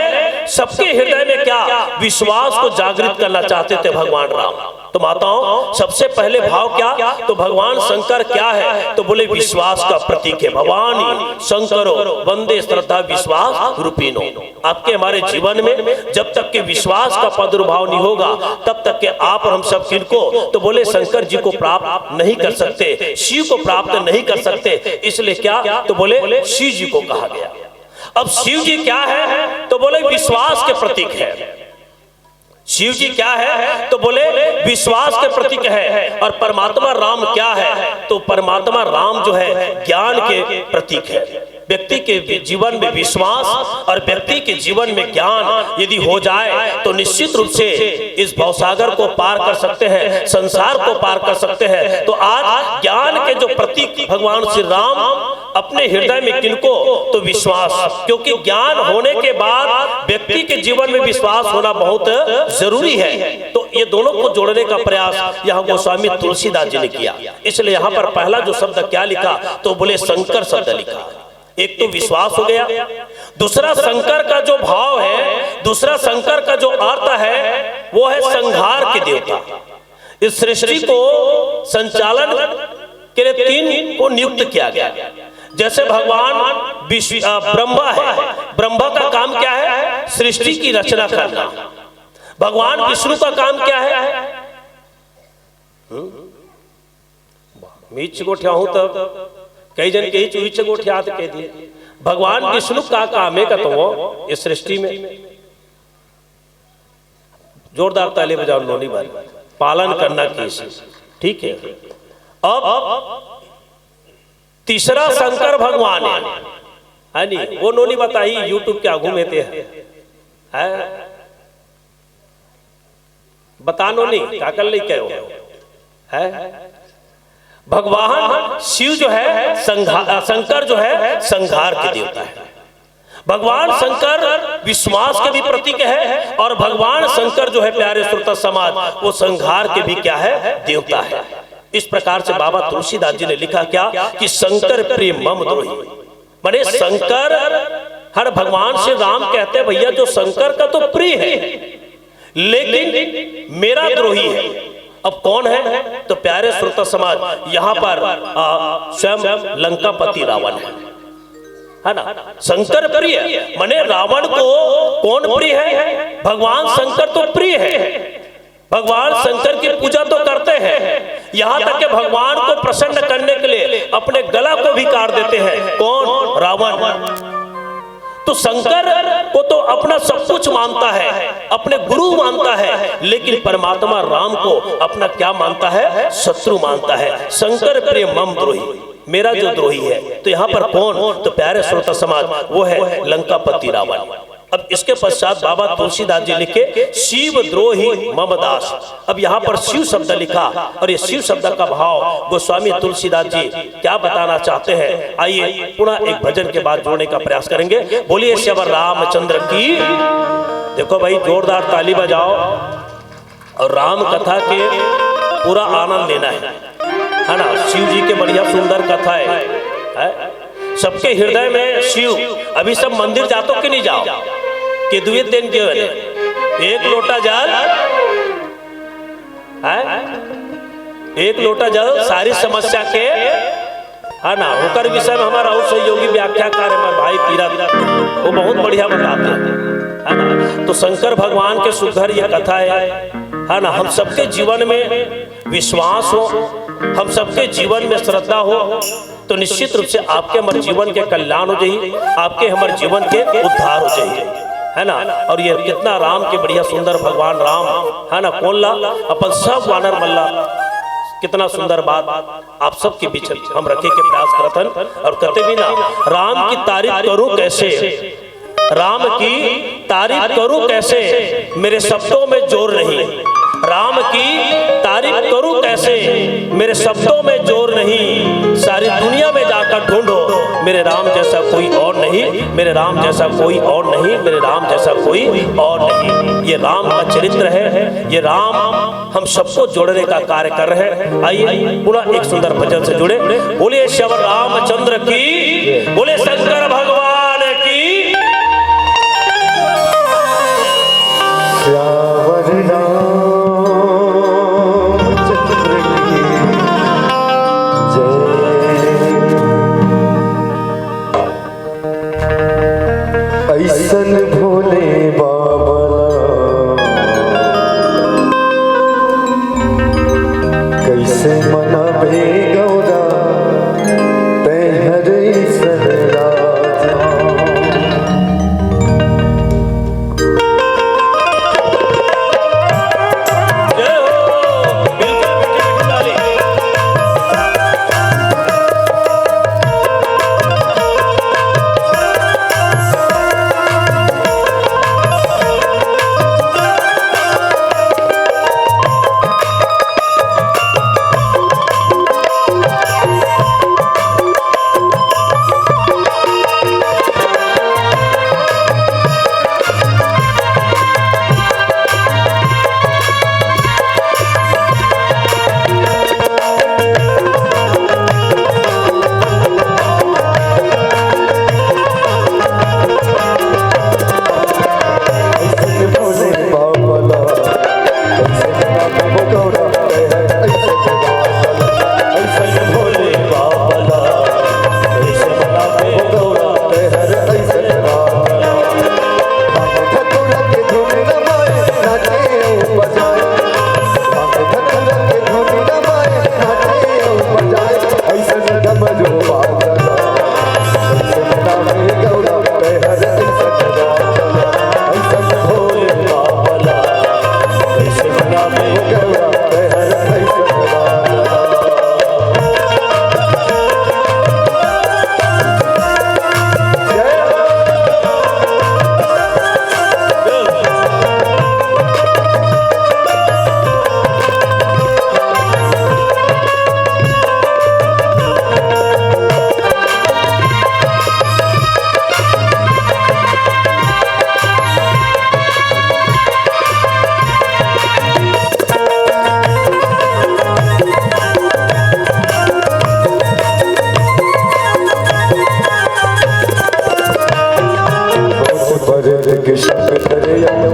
सबके हृदय में क्या? विश्वास को जागृत करना चाहते थे भगवान राम। तो माताओं, सबसे पहले भाव क्या? तो भगवान शंकर क्या है तो बोले विश्वास का प्रतीक है। भवानी शंकरो वंदे श्रद्धा विश्वास रूपीनो। आपके हमारे जीवन में जब तक के विश्वास का प्रादुर्भाव नहीं होगा तब तक के आप और हम सब किनको तो बोले शंकर जी को प्राप्त नहीं कर सकते, शिव को प्राप्त नहीं कर सकते। इसलिए क्या तो बोले शिव जी को कहा गया। अब शिव जी क्या है तो बोले विश्वास के प्रतीक है। शिव जी क्या है तो बोले विश्वास के प्रतीक है। और परमात्मा राम क्या है तो परमात्मा राम जो है ज्ञान के प्रतीक है। व्यक्ति के जीवन में विश्वास और व्यक्ति के जीवन में ज्ञान यदि हो जाए तो निश्चित रूप से इस भवसागर को पार कर सकते हैं, संसार को पार कर सकते हैं। तो आज ज्ञान के जो प्रतीक भगवान श्री राम अपने हृदय में किनको तो विश्वास, क्योंकि ज्ञान होने के बाद व्यक्ति के जीवन में विश्वास होना बहुत जरूरी है। तो ये दोनों को जोड़ने का प्रयास यहाँ गोस्वामी तुलसीदास जी ने किया। इसलिए यहाँ पर पहला जो शब्द क्या लिखा तो बोले शंकर शब्द लिखा। एक तो विश्वास हो गया, दूसरा शंकर का जो भाव है, दूसरा शंकर का जो अर्थ है वो है संहार के देवता। इस सृष्टि को संचालन के लिए 3 को नियुक्त किया गया। जैसे भगवान ब्रह्मा है, ब्रह्मा का काम क्या है? सृष्टि की रचना करना। भगवान विष्णु का काम क्या है? मीच गोठिया हूं तब कई जन के चुईच गोठिया कह दिए। भगवान विष्णु का काम है तो वो इस सृष्टि में जोरदार ताली बजाओ नोनी बारी पालन करना कैसे, ठीक है। अब तीसरा शंकर भगवान है नहीं, वो नोनी बताई यूट्यूब क्या घूमेते है बता नोनी क्या कर ले क्या है। भगवान शिव जो है शंकर जो है संहार के देवता है। भगवान शंकर विश्वास के भी प्रतीक है और भगवान शंकर जो है प्यारे श्रोता समाज वो संहार के भी क्या है? देवता है। इस प्रकार से बाबा तुलसीदास जी ने लिखा क्या कि शंकर प्रिय मम द्रोही, माने शंकर हर भगवान से राम कहते हैं भैया जो शंकर का तो प्रिय है लेकिन मेरा द्रोही है। अब कौन है? तो प्यारे श्रोता समाज यहाँ पर स्वयं लंकापति रावण है ना। शंकर प्रिय माने रावण को कौन प्रिय है? भगवान शंकर तो प्रिय है। भगवान शंकर की पूजा तो करते हैं, यहाँ तक कि भगवान को प्रसन्न करने के लिए अपने गला को भी काट देते हैं। कौन? रावण। तो शंकर को तो अपना सब कुछ मानता है, अपने गुरु मानता है, लेकिन परमात्मा राम को अपना क्या मानता है? शत्रु मानता है। शंकर प्रिय मम द्रोही, मेरा जो द्रोही है। तो यहाँ पर कौन? तो प्यारे श्रोता समाज वो है लंकापति रावण। अब इसके पश्चात बाबा तुलसीदास जी लिखे शिव द्रोही मम दास। अब यहाँ पर शिव शब्द लिखा और ये शिव शब्द का भाव गोस्वामी तुलसीदास जी क्या बताना चाहते हैं, आइए पुनः एक भजन के बाद जोड़ने का प्रयास करेंगे। बोलिए श्री रामचंद्र की। देखो भाई जोरदार ताली बजाओ और राम कथा के पूरा आनंद लेना है ना। शिव जी के बढ़िया सुंदर कथा है। सबके हृदय में शिव। अभी सब मंदिर जातो कि नहीं जाओ कि दुए दिन के एक लोटा जल है, एक लोटा जल सारी समस्या के है ना। होकर विषय में हमारा और सहयोगी व्याख्याकार हमारे भाई तीरथ वो बहुत बढ़िया बताते हैं ना। तो शंकर भगवान के सुधर ये कथा है ना। हम सबके जीवन में विश्वास हो, हम सबके जीवन में श्रद्धा हो तो निश्चित रूप से आपके हमारे जीवन के कल्याण हो जाइए, आपके हमारे जीवन के उद्धार हो जाइए, है ना। और ये कितना राम के बढ़िया सुंदर भगवान राम है ना। कौन ला? अपन सब वानर मल्ला। कितना सुंदर बात आप सबके बीच हम रखे के प्रयास करतन और कहते भी ना राम की तारीफ करूं कैसे, राम की तारीफ करूं कैसे, मेरे शब्दों में जोर नहीं। राम की तारीफ करूं कैसे, मेरे शब्दों में जोर नहीं। सारी दुनिया में जाकर ढूंढो, मेरे राम जैसा कोई और नहीं, मेरे राम जैसा कोई और नहीं, मेरे राम जैसा कोई और नहीं। ये राम का चरित्र है, ये राम हम सबको जोड़ने का कार्य कर रहे हैं। आइए पुनः एक सुंदर भजन से जुड़े। बोलिए श्री रामचंद्र की, बोले शंकर भगवान की। ऐसन भोले बाबा कैसे मना भे गौरा तैहर ऐसन राजा।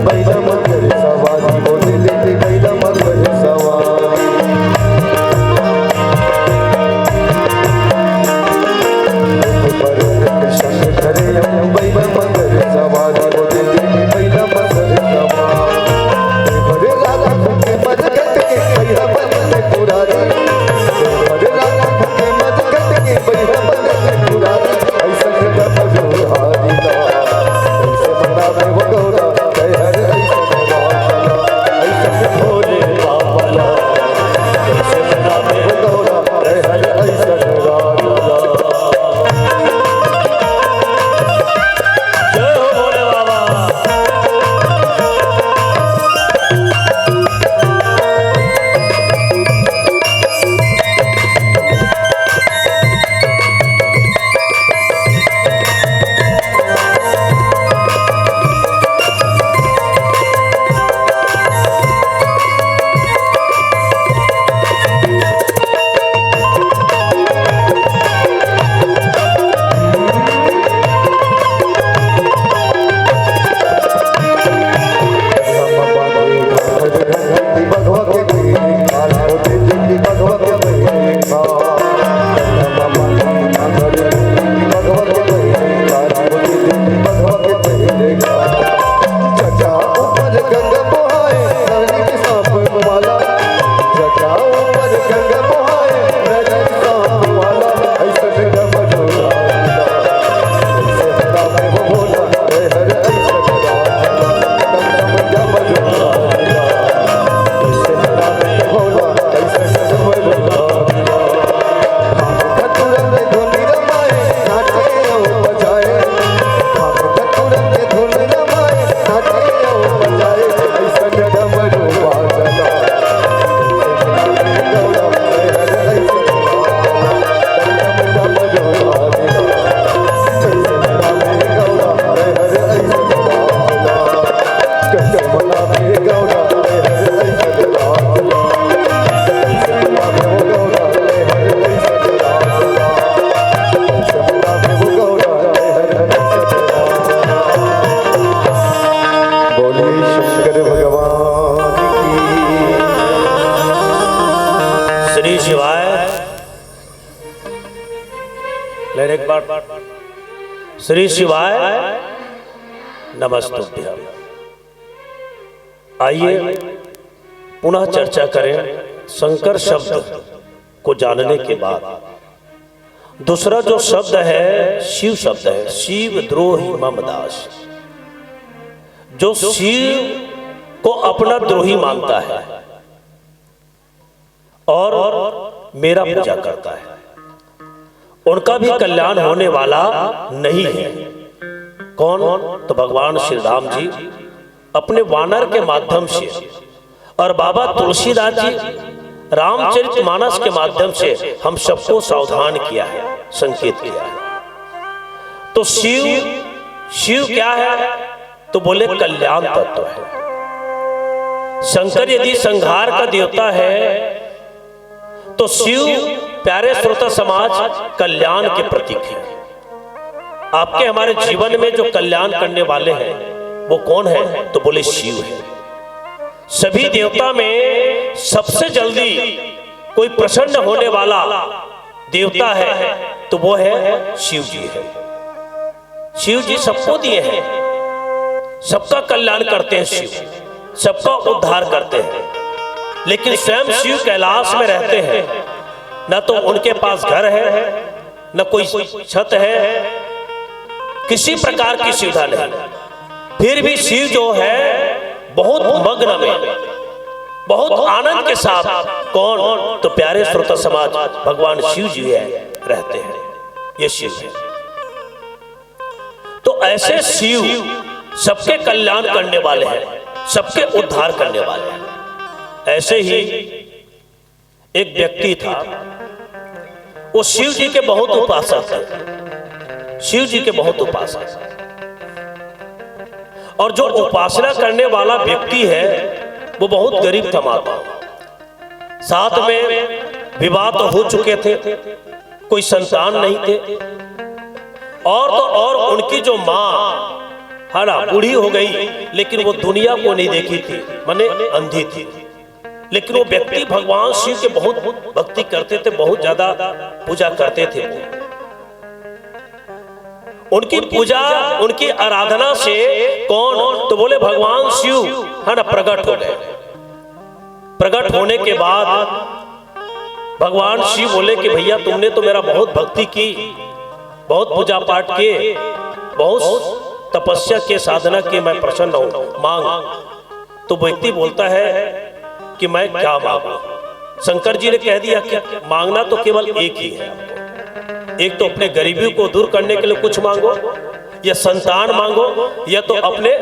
बैला मगर सवारी वो दिल के बैला मगर सवारी शंख करे बैला मगर सवारी वो दिल के बैला मगर सवारी बड़े राजा के मजगट के बैला मगर पुरारी बड़े राजा के मजगट के बैला मगर पुरारी ऐसा जगह मजो हारी ऐसे बना में वो गौरा कह हर ऐसा भोले बाबा कैसे बना में वो गौरा कह हर ऐसा जय हो भोले बाबा। श्री शिवाय। लेकिन एक बार श्री शिवाय नमस्तुभ्यम। आइए पुनः चर्चा करें शंकर शब्द को जानने के बाद। दूसरा जो शब्द है शिव शब्द है। शिव द्रोही मम दास, जो शिव को अपना द्रोही मानता है और मेरा पूजा करता है, उनका भी कल्याण होने वाला नहीं है। कौन? तो भगवान श्री राम जी अपने वानर के माध्यम से और बाबा तुलसीदास जी रामचरितमानस के माध्यम से हम सबको सावधान किया है, संकेत किया है। तो शिव क्या है? तो बोले कल्याण तत्व है। शंकर यदि संहार का देवता है तो शिव प्यारे श्रोता समाज कल्याण के प्रतीक है। आपके हमारे जीवन में जो कल्याण करने वाले हैं वो कौन है? तो बोले शिव है। सभी देवता में सबसे जल्दी कोई प्रसन्न होने वाला देवता है तो वो है शिव जी है। शिव जी सबको दिए हैं, सबका कल्याण करते हैं शिव, सबका उद्धार करते हैं। लेकिन स्वयं शिव कैलाश में रहते हैं, न तो उनके पास घर है, न कोई छत है, किसी प्रकार की सुविधा नहीं। फिर भी शिव जो है बहुत मग्न में, बहुत आनंद के साथ, कौन? तो प्यारे श्रोता समाज भगवान शिव जी है, रहते हैं। ये शिव है। तो ऐसे शिव सबके कल्याण करने वाले हैं, सबके उद्धार करने वाले हैं। ऐसे ही एक व्यक्ति था, वो शिव जी के बहुत उपासक थे, शिव जी के बहुत उपासक। और जो उपासना करने वाला व्यक्ति है वो बहुत गरीब कमाता, साथ में विवाह तो हो चुके थे, कोई संतान नहीं थे। और तो और उनकी जो माँ है ना, बूढ़ी हो गई, लेकिन वो दुनिया को नहीं देखी थी, माने अंधी थी। लेकिन वो व्यक्ति भगवान शिव के बहुत भक्ति करते थे, बहुत ज्यादा पूजा करते थे। उनकी पूजा, उनकी आराधना से कौन, तो बोले भगवान शिव, है ना, प्रकट हो गए। प्रकट होने के बाद भगवान शिव बोले कि भैया तुमने तो मेरा बहुत भक्ति की, बहुत पूजा पाठ किए, बहुत तपस्या के, साधना के, मैं प्रसन्न हूं, मांग। तो व्यक्ति बोलता है कि मैं क्या मांगू। शंकर जी ने कह दिया कि मांगना तो केवल एक ही है, एक तो अपने गरीबी को दूर करने के लिए कुछ मांगो, या संतान मांगो, या तो अपने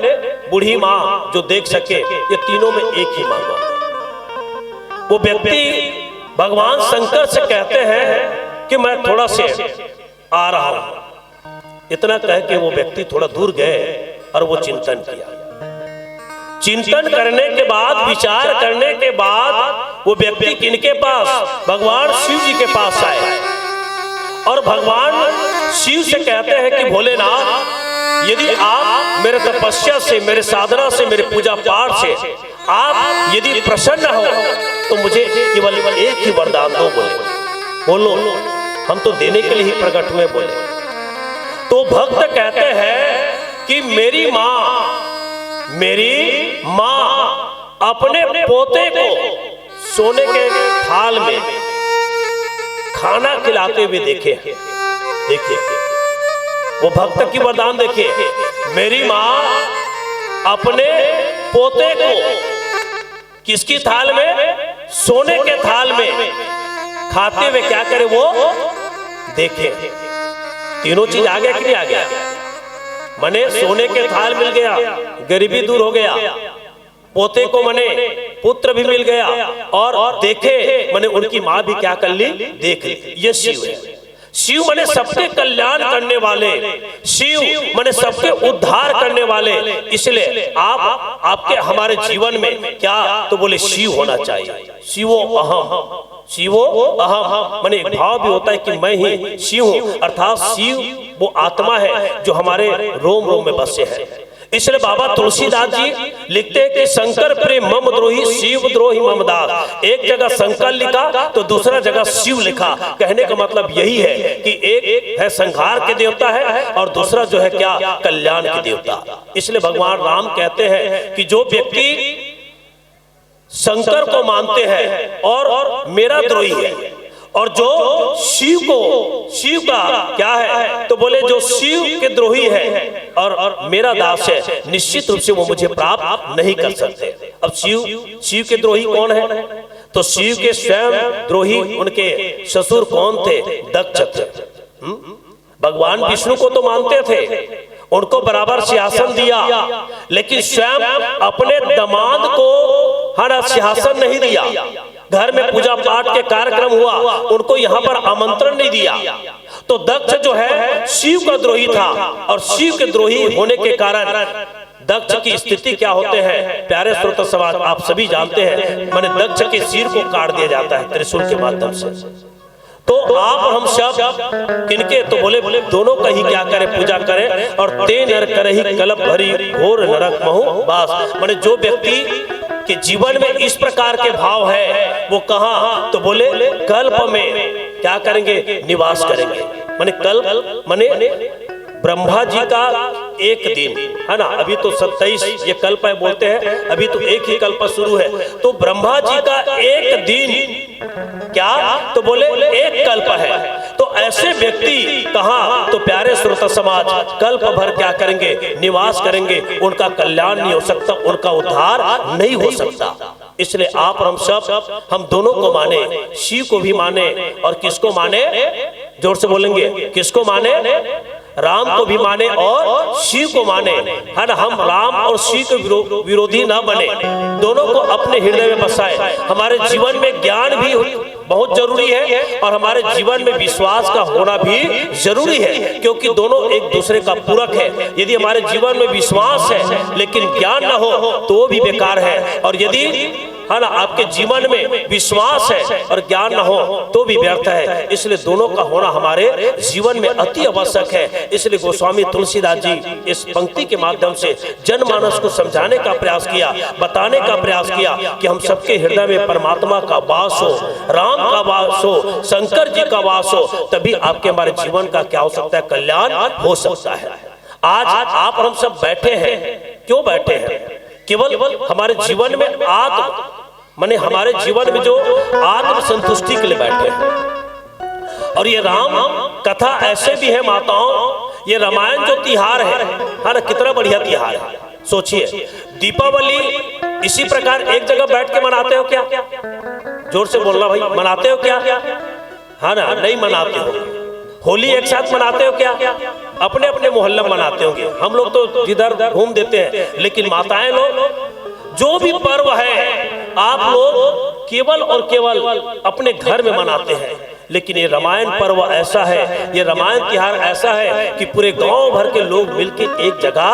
बूढ़ी माँ जो देख सके, ये तीनों में एक ही मांगो। वो व्यक्ति भगवान शंकर से कहते हैं कि मैं थोड़ा से आ रहा हूं। इतना कह के वो व्यक्ति थोड़ा दूर गए और वो चिंतन किया। चिंतन करने के बाद, विचार करने के बाद वो व्यक्ति किनके पास, भगवान शिव जी के पास आए और भगवान शिव से कहते हैं कि भोलेनाथ, यदि आप मेरे तपस्या से, मेरे साधना से, मेरे पूजा पाठ से आप यदि प्रसन्न हो तो मुझे केवल एक ही वरदान दो। बोलो, हम तो देने के लिए ही प्रकट हुए। बोले तो भक्त कहते हैं कि मेरी माँ अपने पोते को सोने के थाल में खाना खिलाते हुए देखिए, वो भक्त की वरदान देखिए। मेरी माँ अपने पोते को किसकी थाल में, सोने के थाल में खाते हुए क्या करे, वो देखे। तीनों चीज आ गया कि नहीं आ गया? मने सोने के थाल मिल गया, गरीबी दूर हो गया, पोते को मने पुत्र भी मिल गया, और देखे मने उनकी माँ भी क्या कर ली, देख ली। ये शिव है। शिव मने सबके कल्याण करने वाले, शिव मने सबके उद्धार करने वाले। इसलिए आपके हमारे जीवन में क्या, तो बोले शिव होना चाहिए। शिवो अहम, शिवो अहम मने एक भाव भी होता है कि मैं ही शिव हूं, अर्थात शिव वो आत्मा है जो हमारे रोम रोम में बसे है। इसलिए बाबा तुलसीदास जी लिखते हैं कि शंकर प्रेम मम द्रोही, शिव द्रोही मम दास। एक जगह शंकर लिखा तो दूसरा जगह शिव लिखा। कहने का मतलब यही है कि एक है संहार के देवता है और दूसरा जो है क्या, कल्याण के देवता। इसलिए भगवान राम कहते हैं कि जो व्यक्ति शंकर को मानते हैं और मेरा द्रोही है, और जो शिव का क्या है, तो बोले जो शिव के द्रोही है और मेरा दास है, निश्चित रूप से वो मुझे प्राप्त नहीं कर सकते। अब शिव के द्रोही कौन है, तो शिव के स्वयं द्रोही उनके ससुर कौन थे, दक्ष थे। भगवान विष्णु को तो मानते थे, उनको बराबर सिंहासन दिया, लेकिन स्वयं अपने दामाद को हर सिंहासन नहीं दिया। घर में पूजा पाठ के कार्यक्रम हुआ, उनको यहाँ पर आमंत्रण नहीं दिया। तो दक्ष जो है शिव का द्रोही था, और शिव के द्रोही होने के कारण दक्ष की स्थिति क्या होते हैं, प्यारे श्रोता समाज आप सभी जानते हैं, माने दक्ष के सिर को काट दिया जाता है त्रिशूल के माध्यम से। तो आप हम सब किनके, तो बोले दोनों का ही क्या करें, पूजा करें। और ते नर करहि कलप भरी घोर नरक महु बास। माने जो व्यक्ति के जीवन में इस प्रकार के भाव है, वो कहाँ, तो बोले कल्प में क्या करेंगे, निवास करेंगे। माने कल्प माने ब्रह्मा जी का एक दिन है ना, अभी तो 27 ये कल्प है बोलते हैं, अभी तो एक ही कल्प शुरू है। तो ब्रह्मा जी का एक दिन क्या, तो बोले एक कल्प है। तो ऐसे व्यक्ति कहाँ, तो प्यारे श्रोता समाज कल्प भर क्या करेंगे, निवास करेंगे। उनका कल्याण नहीं हो सकता, उनका उद्धार नहीं हो सकता। इसलिए आप हम सब हम दोनों को माने, शिव को भी माने और किसको माने, जोर से बोलेंगे, किसको माने, राम को भी माने और शिव को माने। है ना, हम राम और शिव के विरोधी ना बने, दोनों को अपने हृदय में बसाए। हमारे जीवन में ज्ञान भी बहुत जरूरी है और हमारे जीवन में विश्वास का होना भी जरूरी है, क्योंकि दोनों एक दूसरे का पूरक है। यदि हमारे जीवन में विश्वास है लेकिन ज्ञान न हो तो वो भी बेकार है, और यदि है ना, आपके जीवन में विश्वास है और ज्ञान न हो तो भी व्यर्थ है। इसलिए दोनों का होना हमारे जीवन में अति आवश्यक है। इसलिए गोस्वामी तुलसीदास जी इस पंक्ति के माध्यम से जनमानस को समझाने का प्रयास किया, बताने का प्रयास किया कि हम सबके हृदय में परमात्मा का वास हो, राम का वास हो, शंकर जी का वास हो, तभी आपके हमारे जीवन का क्या हो सकता है, कल्याण हो सकता है। आज आप और हम सब बैठे हैं, क्यों बैठे हैं? केवल हमारे जीवन में माने हमारे जीवन में जो आत्म संतुष्टि के लिए बैठे हैं। और ये राम कथा ऐसे भी है माताओं, ये रामायण जो तिहार है ना, कितना बढ़िया तिहार है। सोचिए, दीपावली इसी प्रकार एक जगह बैठ के मनाते हो क्या? जोर से बोलना भाई, मनाते हो क्या? हाँ ना, नहीं मनाते हो। होली एक साथ मनाते हो क्या? अपने अपने मोहल्ले में मनाते होंगे। हम लोग तो जिधर घूम देते हैं, लेकिन माताएं लोग जो भी पर्व है आप लोग केवल और केवल अपने घर में मनाते हैं। लेकिन ये रामायण पर्व ऐसा है, ये रामायण तिहार ऐसा है कि पूरे गांव भर के लोग मिलकर एक जगह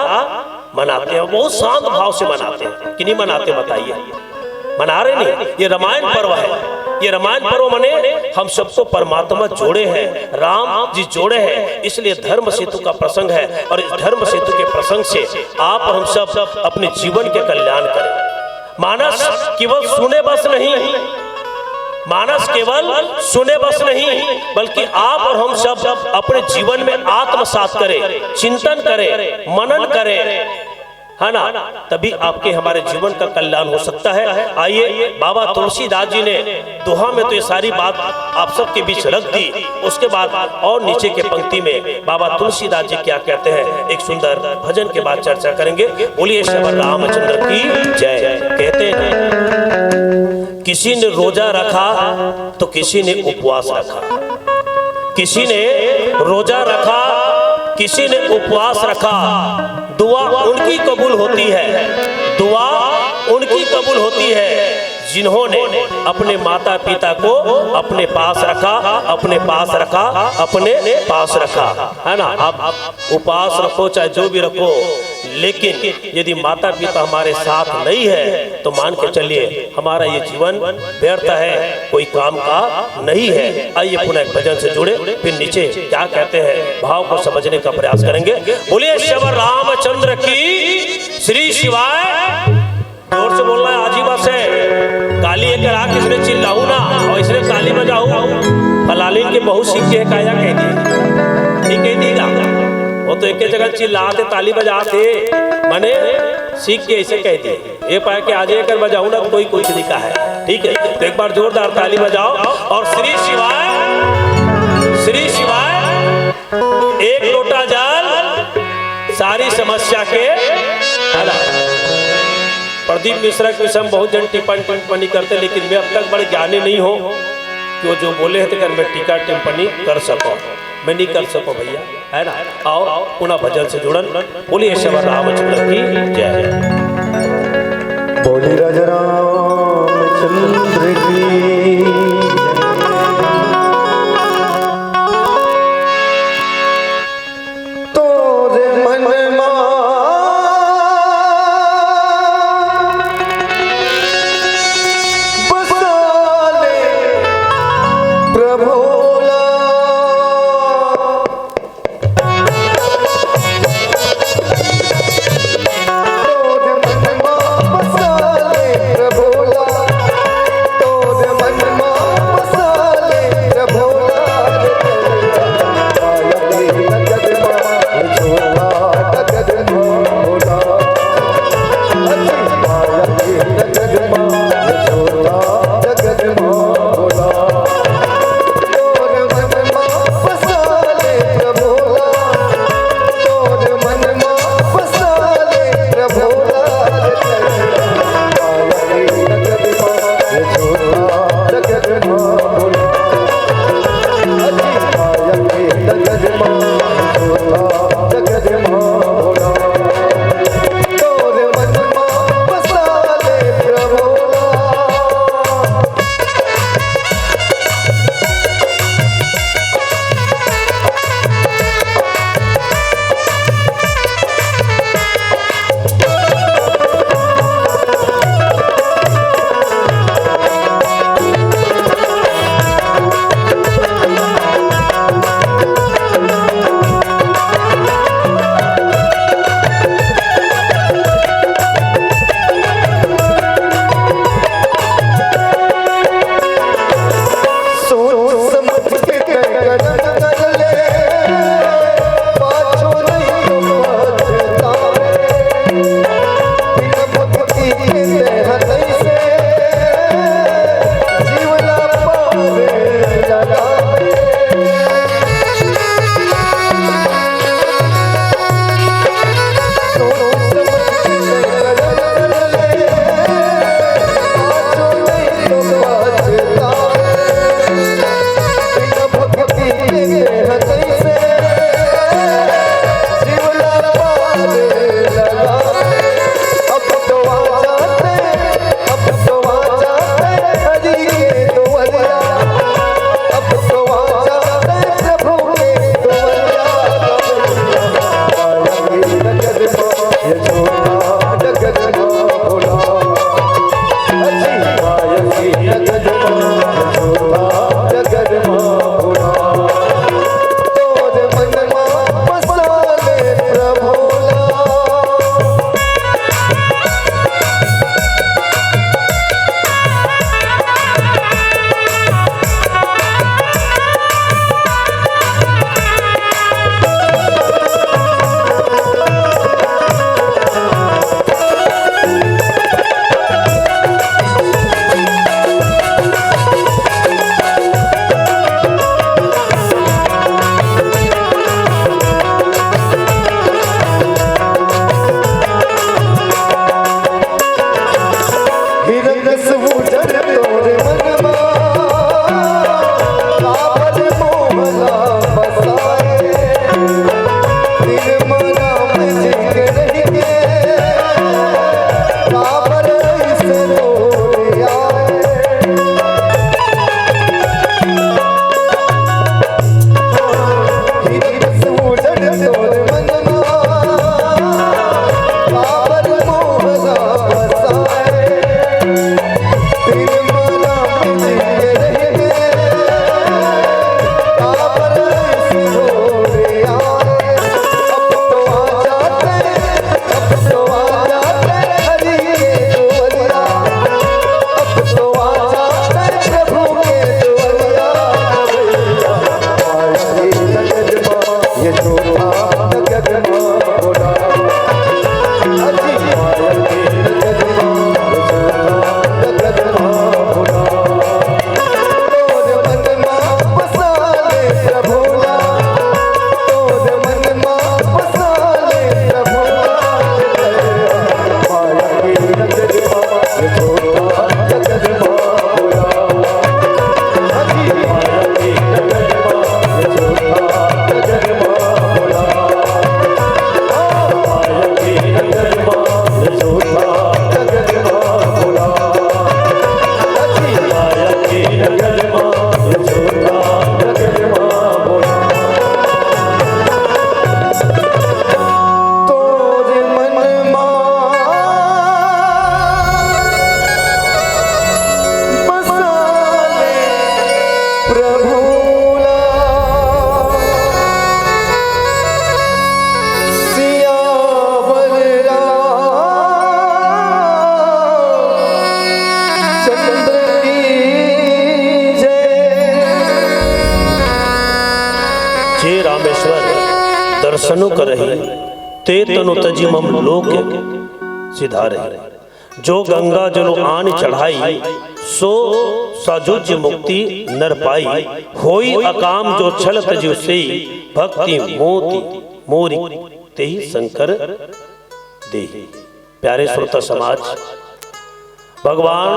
मनाते हैं, बहुत शांत भाव से मनाते हैं। कि नहीं मनाते बताइए? मना रहे नहीं? ये रामायण पर्व है। ये रामायण पर्व मने हम सबको परमात्मा जोड़े हैं, राम जी जोड़े हैं। इसलिए धर्म सेतु का प्रसंग है और इस धर्म सेतु के प्रसंग से आप और हम सब अपने जीवन के कल्याण करें। मानस केवल सुने बस नहीं, मानस केवल सुने बस नहीं, बल्कि आप और हम सब अपने जीवन में आत्मसात करें, चिंतन करें, मनन करें, है ना, तभी आपके हमारे जीवन का कल्याण हो सकता है। आइए, बाबा तुलसीदास जी ने दोहा में तो ये सारी बात आप सबके बीच रख दी। उसके बाद और नीचे के पंक्ति में बाबा तुलसीदास जी क्या कहते हैं, एक सुंदर भजन के बाद चर्चा करेंगे। बोलिए श्री रामचंद्र की जय। कहते हैं, किसी ने रोजा रखा तो किसी ने उपवास रखा, किसी ने रोजा रखा, किसी ने उपवास रखा। दुआ उनकी कबूल होती है, दुआ उनकी कबूल होती है जिन्होंने अपने माता पिता को अपने पास रखा, अपने पास रखा, अपने पास रखा, है ना। आप उपवास रखो चाहे जो भी रखो, लेकिन यदि माता पिता हमारे साथ नहीं है तो मान के चलिए हमारा ये जीवन व्यर्थ है, कोई काम का नहीं है। आइए पुनः एक भजन से जुड़े, फिर नीचे क्या कहते हैं भाव को समझने का प्रयास करेंगे। बोलिए श्री रामचंद्र की श्री शिवाय। जोर से बोलना है, आजीवा से काली एक राग इसने चिल्लाऊ ना और इसने ताली बजाऊ। फलालीन के बहुत सीख के काया कह दी, नहीं कह देगा वो तो एक जगह चिल्लाते ताली बजाते, मैंने सीख के इसे कह दिए। ये पाया कि आज एक बजाऊ ना कोई कुछ नहीं कहा है, ठीक है। तो एक बार जोरदार ताली बजाओ और श्री शिवाय, श्री शिवाय। एक लोटा जल सारी समस्या के हल। प्रदीप मिश्रा के विषय में बहुत जन टिप्पणी करते, लेकिन मैं अब तक बड़े ज्ञानी नहीं हूँ कि वो जो बोले हैं तो मैं टीका टिप्पणी कर सकूँ, मैं नहीं कर सकूँ भैया, है ना। आओ पुनः भजन से जुड़न। बोलिए श्री रामचंद्र की जय। बोली राजा रामचंद्र की। तो दर्शनु करही ते तनु तजी मम लोक सिधारे। जो गंगा जलो आन चढ़ाई सो साजुज मुक्ति नर पाई। होई अकाम जो छल तजु से भक्ति मोती मोरी ते ही शंकर दे। प्यारे श्रोता समाज, भगवान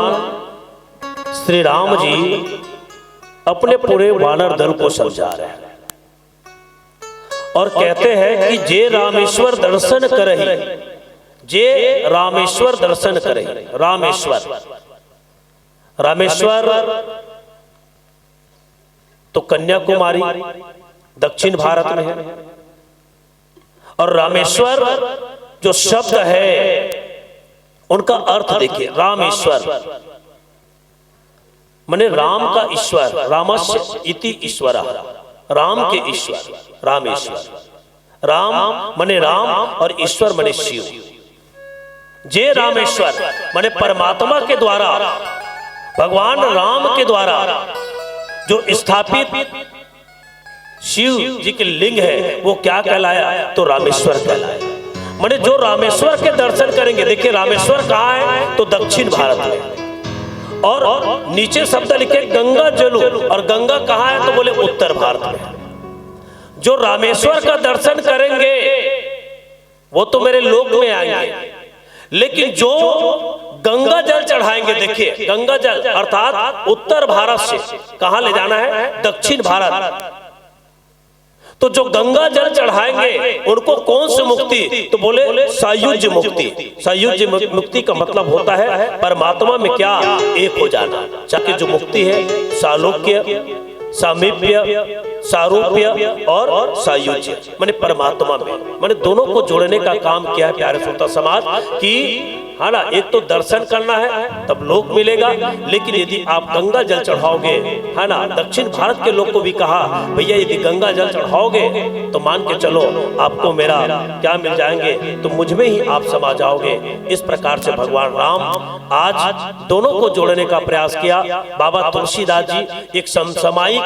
श्री राम जी अपने पूरे वानर दल को समझा रहे हैं और कहते हैं कि जे रामेश्वर दर्शन करही, जे रामेश्वर दर्शन करही। रामेश्वर, रामेश्वर तो कन्याकुमारी दक्षिण भारत में है। और रामेश्वर जो शब्द है उनका अर्थ देखिए। रामेश्वर माने राम का ईश्वर, रामस्य इति ईश्वर, राम के ईश्वर रामेश्वर। राम माने राम और ईश्वर माने शिव। जे रामेश्वर माने परमात्मा के द्वारा, भगवान राम के द्वारा जो स्थापित शिव जी के लिंग है वो क्या कहलाया? तो रामेश्वर कहलाया। माने जो रामेश्वर के दर्शन करेंगे, देखिए रामेश्वर कहाँ है? तो दक्षिण भारत में। और नीचे शब्द लिखे गंगा जलु, और गंगा कहाँ है? तो बोले उत्तर भारत में। जो रामेश्वर का दर्शन करेंगे वो तो मेरे लोक में आएंगे, लेकिन जो गंगा जल चढ़ाएंगे, देखिए गंगा जल अर्थात उत्तर भारत से कहां ले जाना है? दक्षिण भारत। तो जो गंगा जल चढ़ाएंगे उनको कौन सी मुक्ति? तो बोले सायुज्य मुक्ति। सायुज्य मुक्ति का मतलब होता है परमात्मा में क्या? एक हो जाना। चाहे जो मुक्ति है सालोक्य, सामीप्य, सारूप्य और सायुज्य, माने परमात्मा में, माने दोनों को जोड़ने का काम किया है प्यारे श्रोता समाज कि है ना, एक तो दर्शन करना है तब लोक मिलेगा, लेकिन यदि आप गंगा जल चढ़ाओगे, है ना, दक्षिण भारत के लोग को भी कहा भैया यदि गंगा जल चढ़ाओगे तो मान के चलो आपको मेरा क्या मिल जाएंगे? तो मुझ में ही आप समा जाओगे। इस प्रकार से भगवान राम आज दोनों को जोड़ने का प्रयास किया। बाबा तुलसीदास जी एक समसामयिक,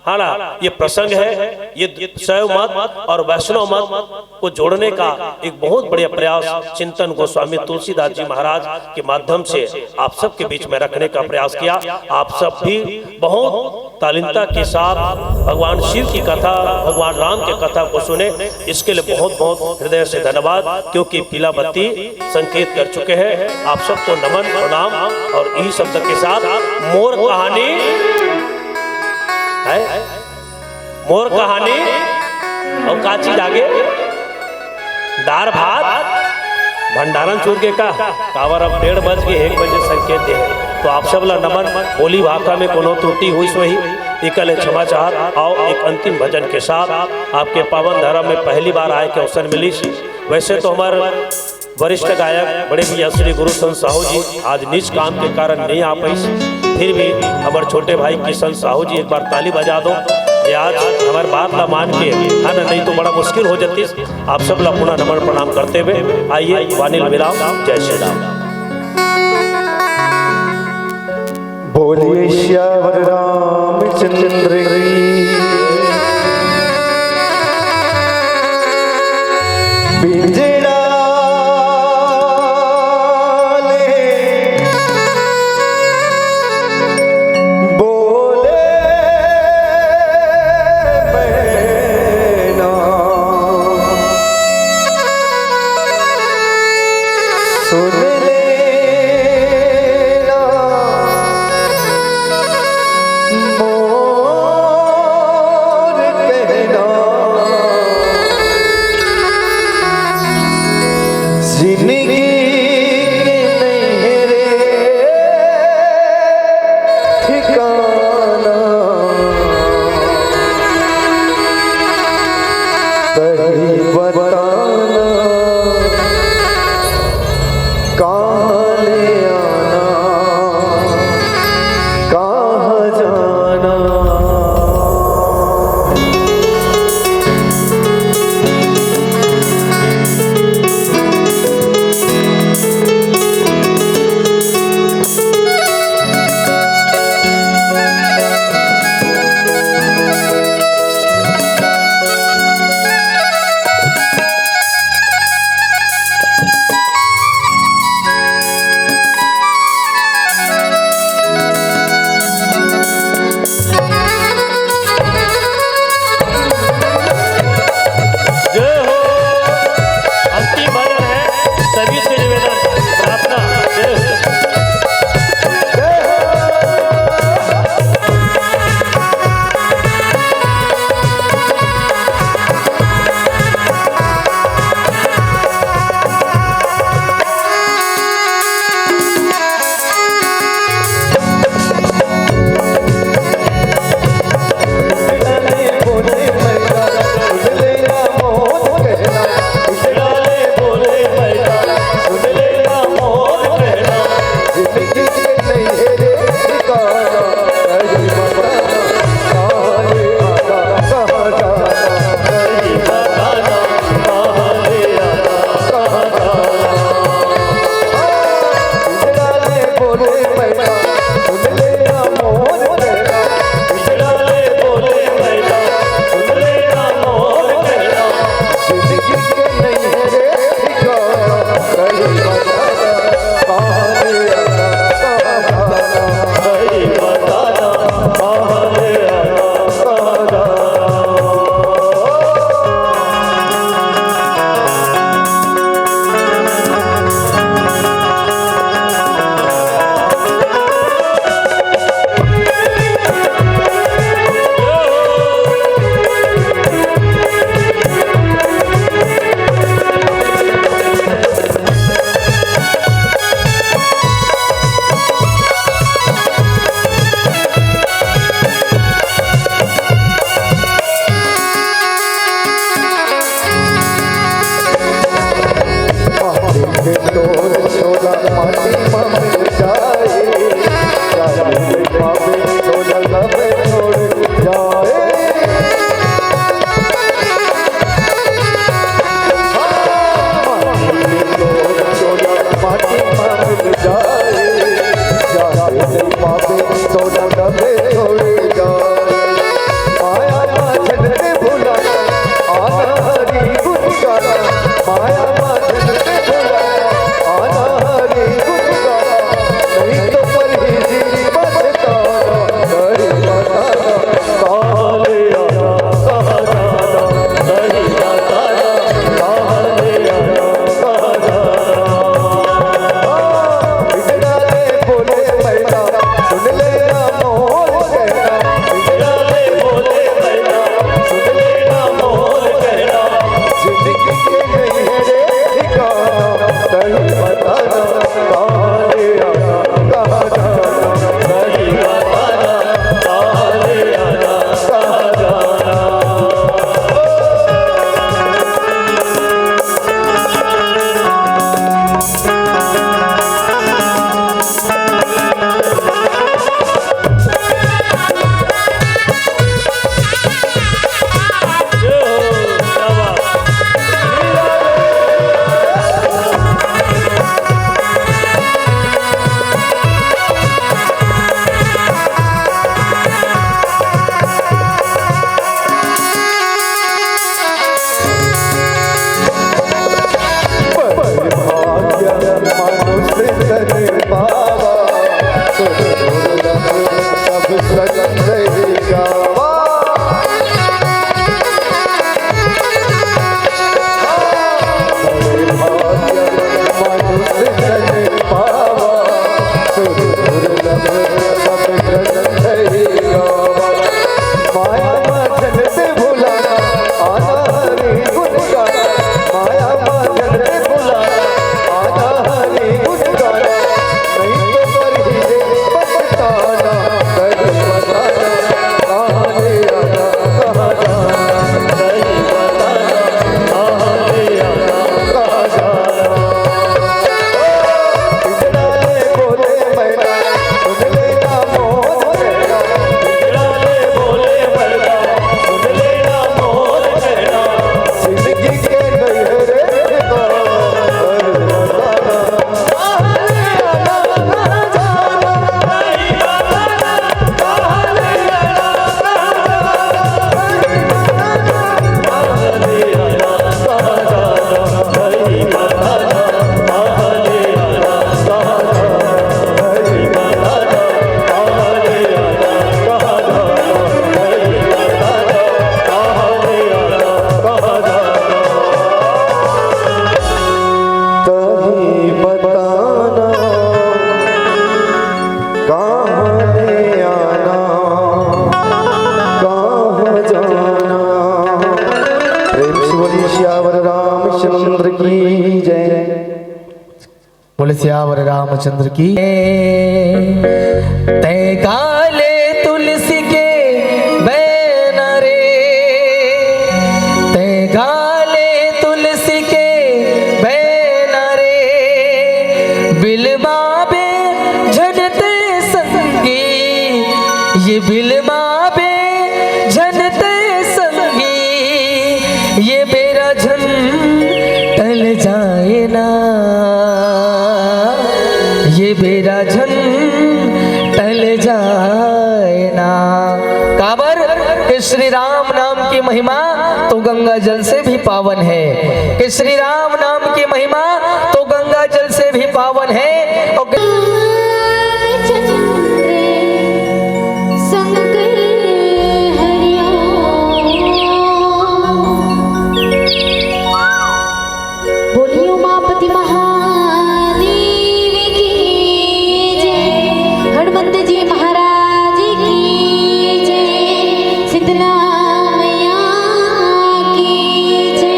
है ना, ये प्रसंग है, ये शैव मत और वैष्णव मत को जोड़ने का एक बहुत बड़ा प्रयास चिंतन गोस्वामी तुलसीदास जी महाराज के माध्यम से आप सबके बीच में रखने का प्रयास किया। आप सब भी बहुत तालीनता के साथ भगवान शिव की कथा, भगवान राम की कथा को सुने, इसके लिए बहुत बहुत हृदय से धन्यवाद, क्योंकि पीला बत्ती संकेत कर चुके हैं। आप सबको नमन प्रणाम। और यही शब्द के साथ मोर कहानी है, मोर कहानी और का चीज आगे? दार भात भंडारण चूर के का कावर। अब 1:30 बज के 1 बजे संकेत दे, तो आप सब ला नमन। बोली भाषा में कोनो त्रुटि हुई सही इकल क्षमा चाहत। आओ एक अंतिम भजन के साथ आपके पावन धर्म में पहली बार आए के अवसर मिली। वैसे तो हमारे वरिष्ठ गायक बड़े भैया श्री गुरु संत साहू जी आज निज काम के कारण नहीं आ पाई, फिर भी हमारे छोटे भाई किशन साहू जी एक बार ताली बजा दो। ये आज हमारे बात ला मान के, है ना, नहीं तो बड़ा मुश्किल हो जाती। आप सब ला पुनः नमन प्रणाम करते हुए आइए वाणी विराम। जय श्री राम। बोलिए श्यावर रामचंद्र बिजड़ा मोर बोले मैना सुन लेना मोर कहना बिगड़ा ले बोले मैना सुन लेना मोर कहना जिंदगी के नहीं है रे ठिकाना कहीं बताना कहाँ ले आना कहाँ जाना कहीं बताना कहाँ ले आना कहाँ जाना। तोर छोला माटी में मिल जाए जाए बाबे छोला लबे छोड़ जाए तोर छोला माटी में मिल जाए जाए बाबे छोला लबे छोड़ जाए माया माधन भुला आना हरी गुनगाना माया माधन भुला आना हरी गुनगाना नहीं तो पर ही जी बताना हरी बताना कहाँ ले आना कहाँ जाना कहीं बताना कहाँ ले आना कहाँ जाना। बिगड़ा ले बोले मैना सुन लेना मोर कहना बिगड़ा ले बोले मैना सुन लेना मोर कहना जिंदगी के नहीं है रे ठिकाना कहीं बताना कहाँ ले आना कहाँ जाना कहीं बताना कहाँ ले आना कहाँ जाना। माया माधन से भुलाना आना हरी गुनगाना माया माधन से भुलाना आना हरी गुनगाना नहीं तो पर ही रे बताना कहीं बताना कहाँ ले आना कहाँ जाना कहीं बताना कहाँ ले आना कहाँ जाना। बिगड़ा ले बोले मैना सुन लेना मोर कहना बिगड़ा ले बोले मैना सुन लेना मोर कहना जिंदगी के नहीं है रे ठिकाना कहीं बताना कहाँ ले आना कहाँ जाना कहीं बताना कहाँ ले आना कहाँ ले आना कहाँ जाना कहीं बताना कहाँ ले आना कहाँ जाना कहीं बताना कहाँ ले आना कहाँ जाना कहीं बताना कहाँ ले आना कहाँ जाना। कहीं बताना कहाँ ले आना कहाँ जाना। प्रेम से बोलिए श्यावर रामचंद्र की जय। बोले श्यावर रामचंद्र की ते काले तुलसी के बैन रे ते काले तुलसी के बैन रे बिलबा बे झड़ते संगी ये बिलबा बे झड़ते संगी ये मेरा झन टल जाए ना ये मेरा उलझन टल जाए ना। काबर कि श्री राम नाम की महिमा तो गंगा जल से भी पावन है, कि श्री राम नाम की महिमा तो गंगा जल से भी पावन है। और बोलियो मापति महादेव की जय, हनुमंत जी महाराज की जय, शीतला मैया की जय।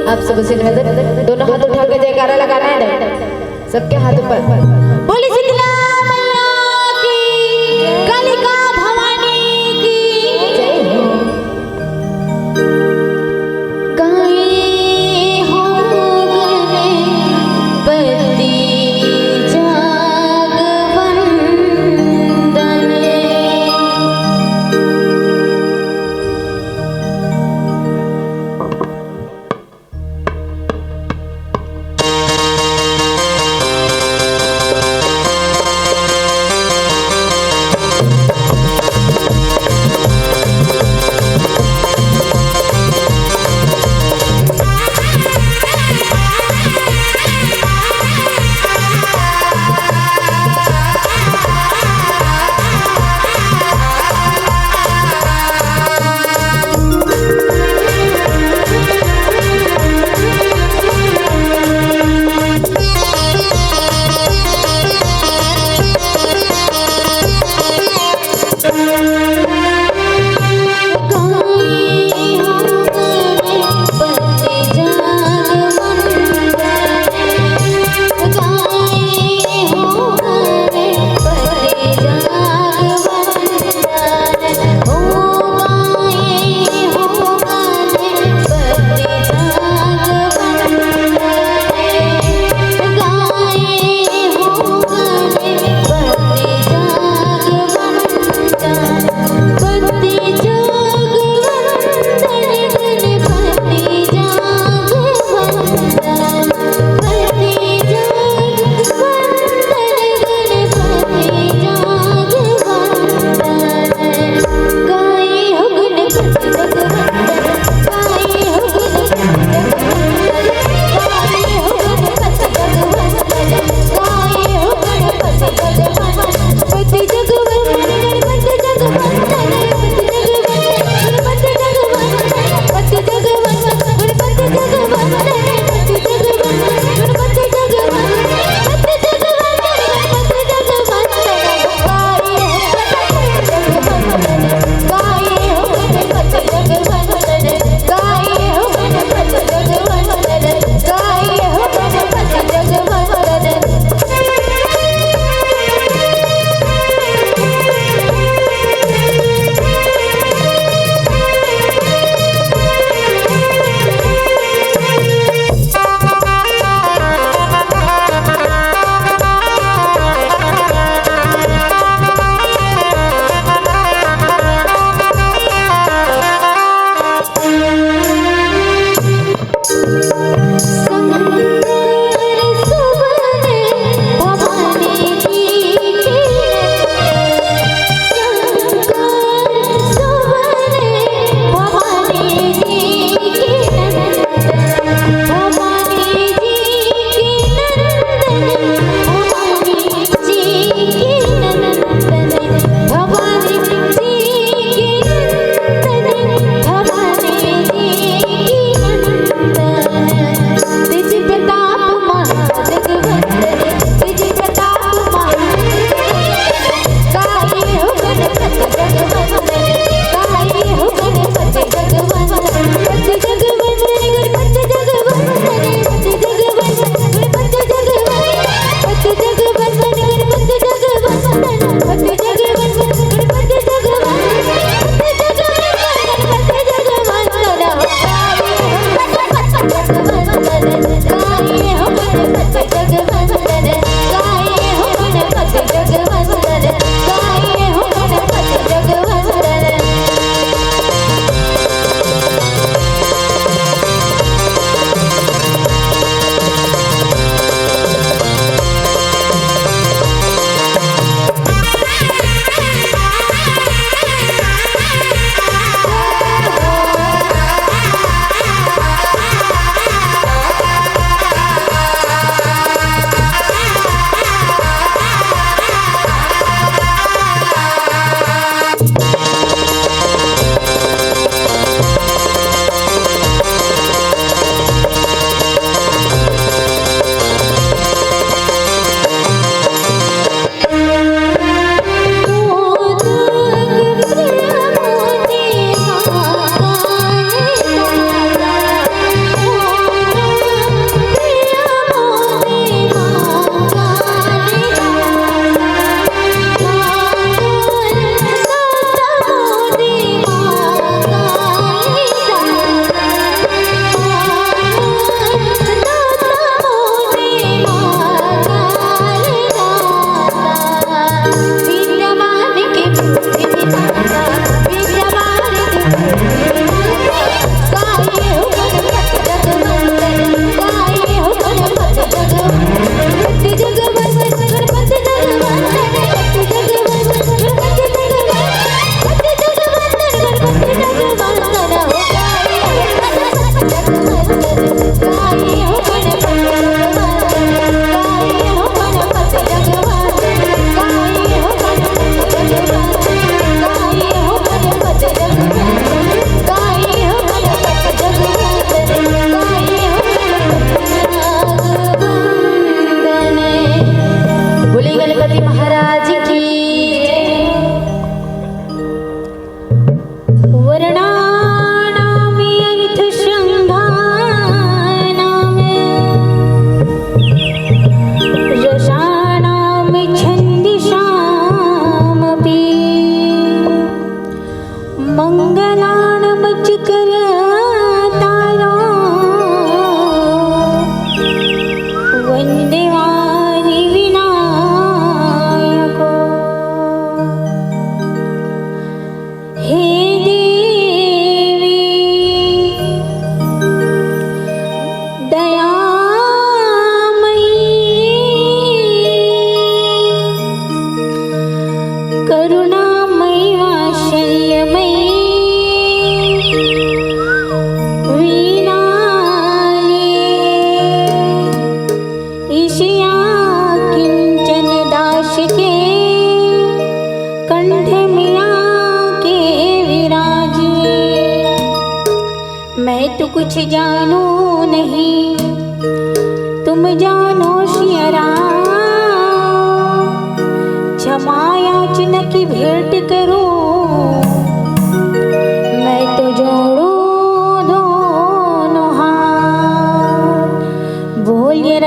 आप सब उसे निवेदन, दोनों हाथ उठा के जयकारा लगाना है ना, सबके हाथ ऊपर। बोली शीतला मैया की, कालिका भवानी की जय हो। गाए हो गणपति जागवंदन।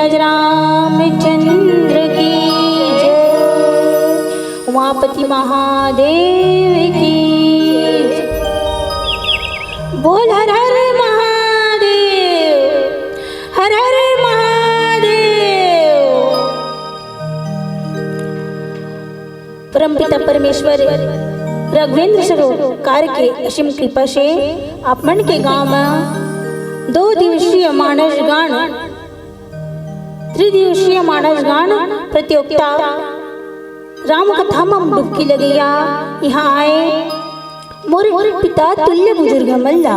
महाराज रामचंद्र की जय। उमापति महादेव की बोल हर हर महादेव, हर हर महादेव। परमपिता परमेश्वर राघवेंद्र सरोकार के असीम कृपा से आपण के गांव में 2 दिवसीय मानस गान, 3 दिवसीय मानस गान प्रतियोगिता राम कथा में डुबकी लगैया। यहाँ आए मोर पिता तुल्य बुजुर्ग मल्ला,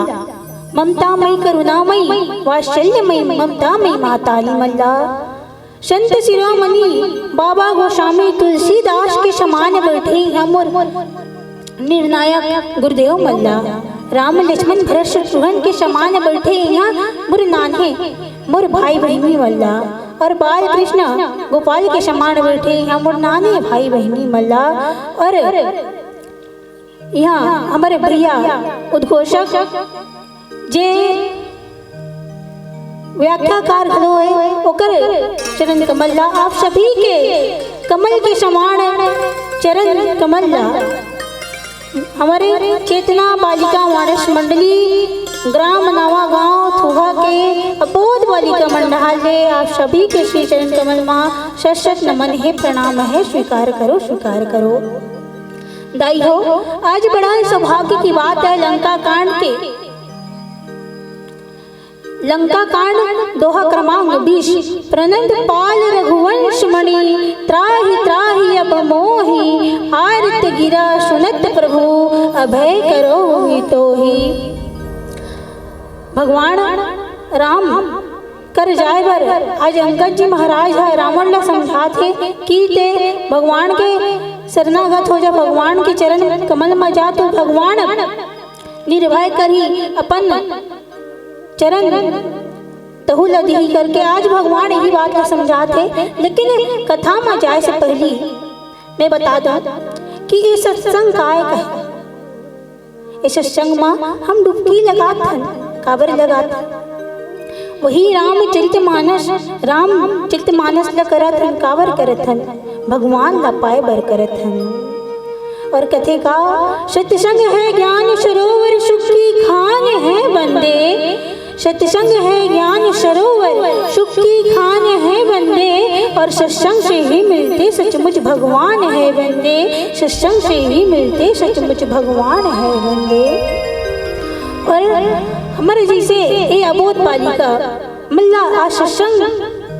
ममतामयी करुणामयी वात्सल्यमयी ममतामयी माताली मल्ला, संत शिरोमणि बाबा गोस्वामी तुलसीदास के समान बैठे यहाँ मोर निर्णायक गुरुदेव मल्ला, राम लक्ष्मण भरत शत्रुघ्न के समान बैठे यहाँ मोर नान्हे मोर भाई बहनी मल्ला, और बाल कृष्ण गोपाल के समान बैठे यहाँ मोर नाने भाई बहनी मल्ला। और यहाँ हमारे भैया उद्घोषक जे व्याख्याकार खड़ो है ओकर चरण कमल, आप सभी के कमल के समान चरण कमल। हमारे चेतना बालिका मानस मंडली ग्राम नवा गांव थुहा के अबोध बालिका मंडल, आप सभी के श्री चरण कमल माँ शत नमन है, प्रणाम है, स्वीकार करो, स्वीकार करो। दाई हो, आज बड़ा सौभाग्य की बात है लंका कांड के। लंका कांड दोहा क्रमांक 20। प्रनंद पाल रघुवंश मणि त्राहि त्राहि अब मोहि, आरत गिरा सुनत प्रभु अभय करो ही तो ही। भगवान राम कर जाए बर आज अंगद जी महाराज है रावण ला समझाते कि ते भगवान के शरणागत हो जा, भगवान के चरण कमल में जा तो भगवान निर्भय करी अपन चरण तहु लदी करके आज भगवान यही बात को समझाते। लेकिन कथा में जाए से पहले मैं बता दूं कि ये सत्संग काय है। इस सत्संग में हम डुबकी लगाथन, काबर लगाथन वही रामचरितमानस ला करथन, काबर करथन भगवान ला पाए बर करथन। और कथे का सत्संग है ज्ञान सरोवर सुख की खान है बंदे, सत्संग है ज्ञान सरोवर सुख की खान है बंदे, और सत्संग से ही मिलते सचमुच भगवान है बंदे, सत्संग से ही मिलते सचमुच भगवान है बंदे। और हमारे जैसे ये अबोध बालिका मल्ला आज सत्संग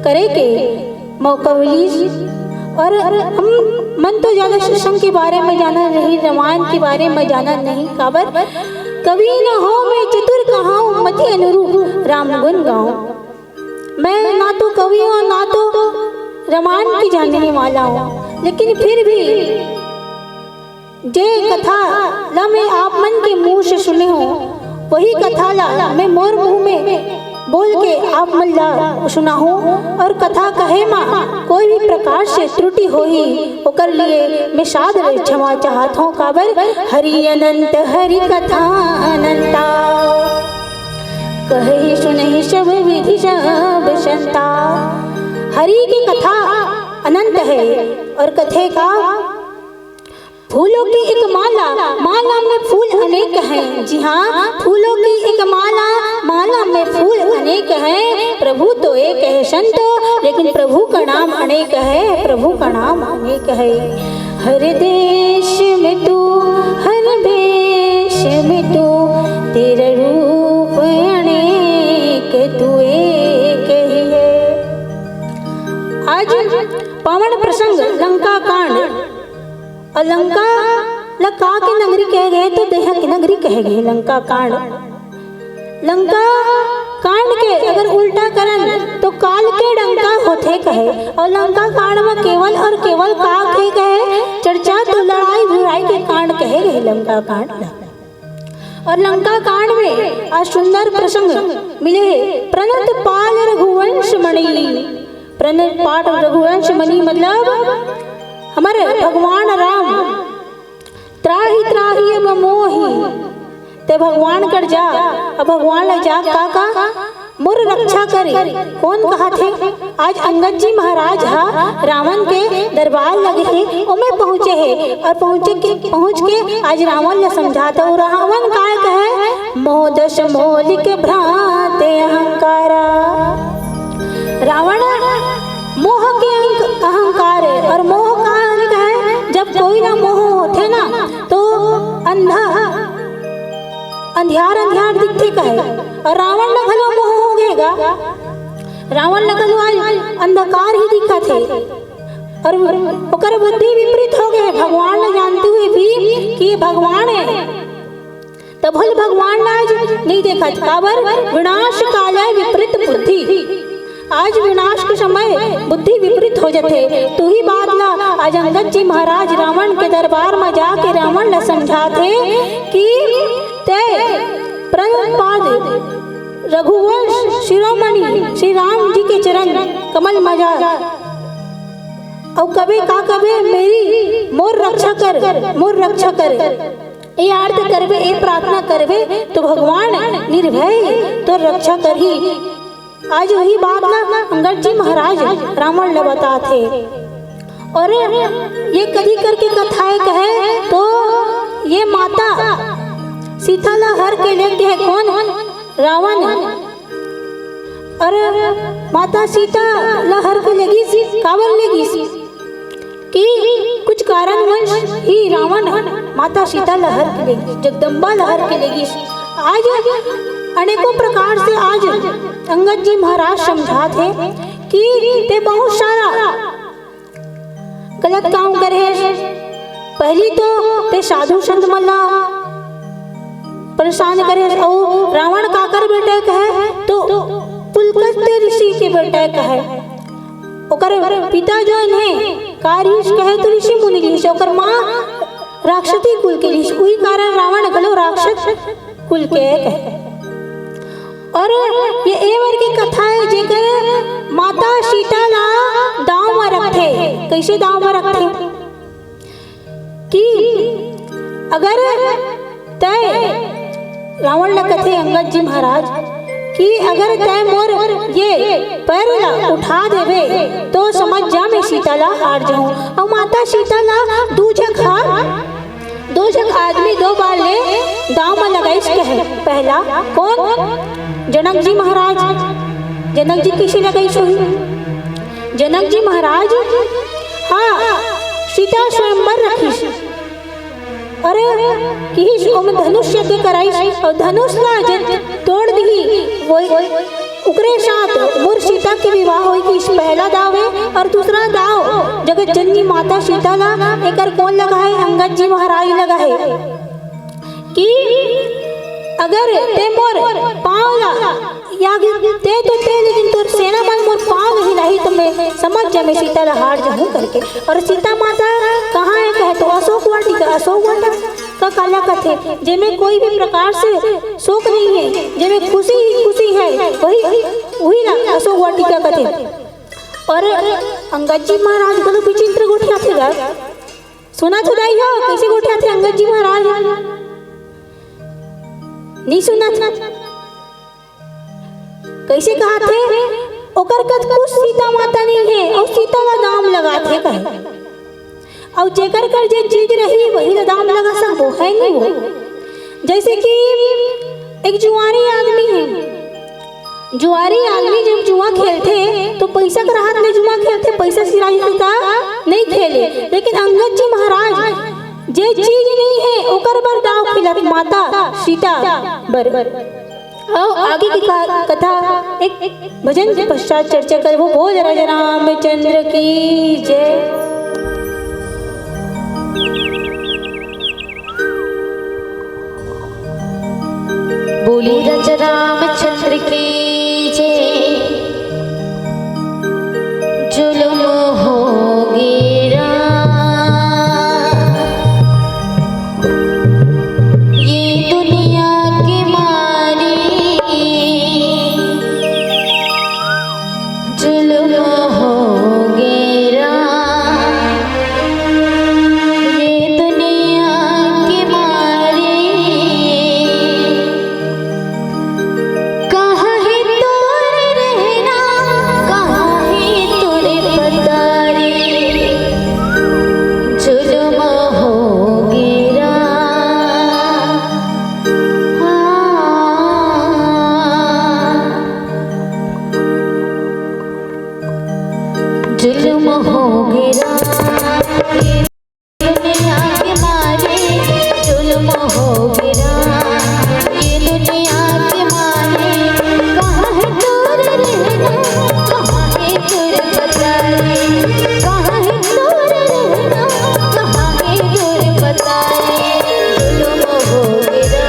करे के मौका मिली। और हम मन तो ज़्यादा सत्संग के बारे में जाना नहीं, रामायण के बारे में जाना नहीं, काबर कभी न हो मैं चतुर कहाऊं मति अनुरूप राम गुण गाऊं। मैं ना तो कवि हूँ ना तो रामायण की जानने वाला हूँ, लेकिन फिर भी जे कथा ला मैं आप मन के मुंह से सुने हो वही कथा ला मैं मोर मुंह में बोल के आप मन ला सुना हूँ। और कथा कहे माँ कोई भी प्रकार से त्रुटि हो ही ओकर लिए मैं सादर क्षमा चाहत हूँ, काबर हरि अनंत हरि कथा अनंता, कहे सुनहि सब विधि सब संता। हरि की कथा अनंत है और कथे का फूलों की एक माला, माला में फूल अनेक हैं। जी हाँ, फूलों की एक माला, माला में फूल अनेक हैं। प्रभु तो एक है संतो, लेकिन प्रभु का नाम अनेक है, प्रभु का नाम अनेक है। हर देश में तू, हर भेष में तू, तेरा रूप अनेक, तू एक ही है। आज पावन प्रसंग लंका कांड, और लंका लका के नगरी कह गए तो देहा की नगरी कह गए। लंका कांड, लंका कांड के अगर उल्टा करन तो काल के डंका होते कहे। और लंका कांड में केवल और केवल का कहे चर्चा तो लड़ाई भिड़ाई के कांड कहे गए लंका कांड। और लंका कांड में आज सुंदर प्रसंग मिले। प्रणत पाल रघुवंश मणि, प्रणत पाठ रघुवंश मणि मतलब हमारे भगवान राम त्राही त्राही अब मोही ते भगवान कर जा। अब भगवान ले जा का मोर रक्षा करे। कौन कहा थे? आज अंगद जी महाराज रावण के दरबार लगे हैं ओमे पहुँचे हैं और पहुँच के आज रावण ने समझाता हूँ। रावण काय कहे? मोह दश मौलिक भ्रांते अहंकारा। रावण मोह के अहंकार है और मोह का है जब कोई ना मोह होते ना तो अंधियार दिखते का है और रावण न भलो मोह हो गएगा। रावण न भलो आज अंधकार ही दिखा थे और ओकर बुद्धि विपरीत हो गए। भगवान न जानते हुए भी कि ये भगवान है तब भले भगवान ने आज नहीं देखा। काबर विनाश काले विपरीत बुद्धि। आज विनाश के समय बुद्धि विपरीत हो जाते। तू ही बात ला आज अंगद जी महाराज रावण के दरबार में जाके रावण ने समझाते कि ते प्रभुपाद रघुवंश शिरोमणि श्री राम जी के चरण कमल में जा और कभी का कभी मेरी मोर रक्षा कर ये अर्थ करवे ये प्रार्थना करवे तो भगवान निर्भय तो रक्षा कर ही। आज वही बात ना अंगद जी महाराज रावण ने बताते और ये कभी करके कथाएं कहे तो ये माता सीता ला हर के लेके है। कौन? रावण। अरे माता सीता ला हर के लेगी काबर लेगी कि कुछ कारणवश ही रावण माता सीता ला हर के लेगी जगदम्बा ला हर के लेगी। आज अनेकों प्रकार से आज अंगद जी महाराज समझाते कि ते बहुत सारा गलत काम करे। पहली तो ते साधु संत मल्ला परेशान करे और रावण काकर बेटे कहे तो पुलकस्त्य ऋषि के बेटे कहे। ओकर पिता जो है कारीश कहे तो ऋषि मुनि ऋषि ओकर माँ राक्षसी कुल के ऋषि। वही कारण रावण गलो राक्षस कुल के कहे। और ये एवर की कथा है जेकर माता सीता ला दाव में रखते। कैसे दाव में रखते कि अगर तय रावण ने कथे अंगद जी महाराज कि अगर तय मोर ये पैर ला उठा देवे तो समझ जा मैं सीता ला हार जाऊं। और माता सीता ला दो जग आदमी दो बार ले दाव में लगाई कहे। पहला कौन? जनक जी महाराज। जनक जी किसी लगाई सोही? जनक जी महाराज हाँ सीता स्वयंवर रखी। अरे कि ओम धनुष यज्ञ कराई और धनुष ला तोड़ दी वो उकरे साथ मोर सीता के विवाह होई कि पहला दाव है। और दूसरा दाव जगत जननी माता सीता ला एकर कौन लगा है? अंगद जी महाराज लगा है कि अगर ते मोर पाँव ला या ते तो ते लेकिन तोर सेना मन मोर पाँव नहीं लाई तो मैं समझ जा मैं सीता ला हार जाऊँ करके। और सीता माता कहाँ है कहे तो अशोक वाटिका का काला कथे जेमे कोई भी प्रकार से शोक नहीं है जेमे खुशी ही खुशी है वही ना अशोक वाटिका कथे। और अंगद जी महाराज को विचित्र गोठिया थे सुना तो नहीं हो कैसे गोठिया थे अंगद जी महाराज नहीं सुना था कैसे कहा थे ओकर कद कुछ सीता माता नहीं है और सीता का दाम लगा थे कहे और जेकर कर जे चीज रही वही दाम लगा सब वो है नहीं वो। जैसे कि एक जुआरी आदमी है। जुआरी आदमी जब जुआ खेलते तो पैसा का राहत में जुआ खेलते पैसा सिराई होता नहीं खेले। लेकिन अंगद जी महाराज जे चीज नहीं है ओकर बर दाव खिलत माता सीता बर। और आगे की कथा एक भजन के पश्चात चर्चा कर। वो बोल राजा रामचंद्र की जय। बोली राजा रामचंद्र की जय। जुल्म हो गिरा ये दुनिया की मारी जुल्म हो गिरा ये दुनिया की मारी कहाँ है तो जुल्म हो गिरा ये दुनिया के मारे जुल्म हो गिरा ये दुनिया के मारे कहाँ है दूर रहना कहाँ है दूर बता रे कहाँ है दूर रहना कहाँ है दूर बता रे जुल्म हो गिरा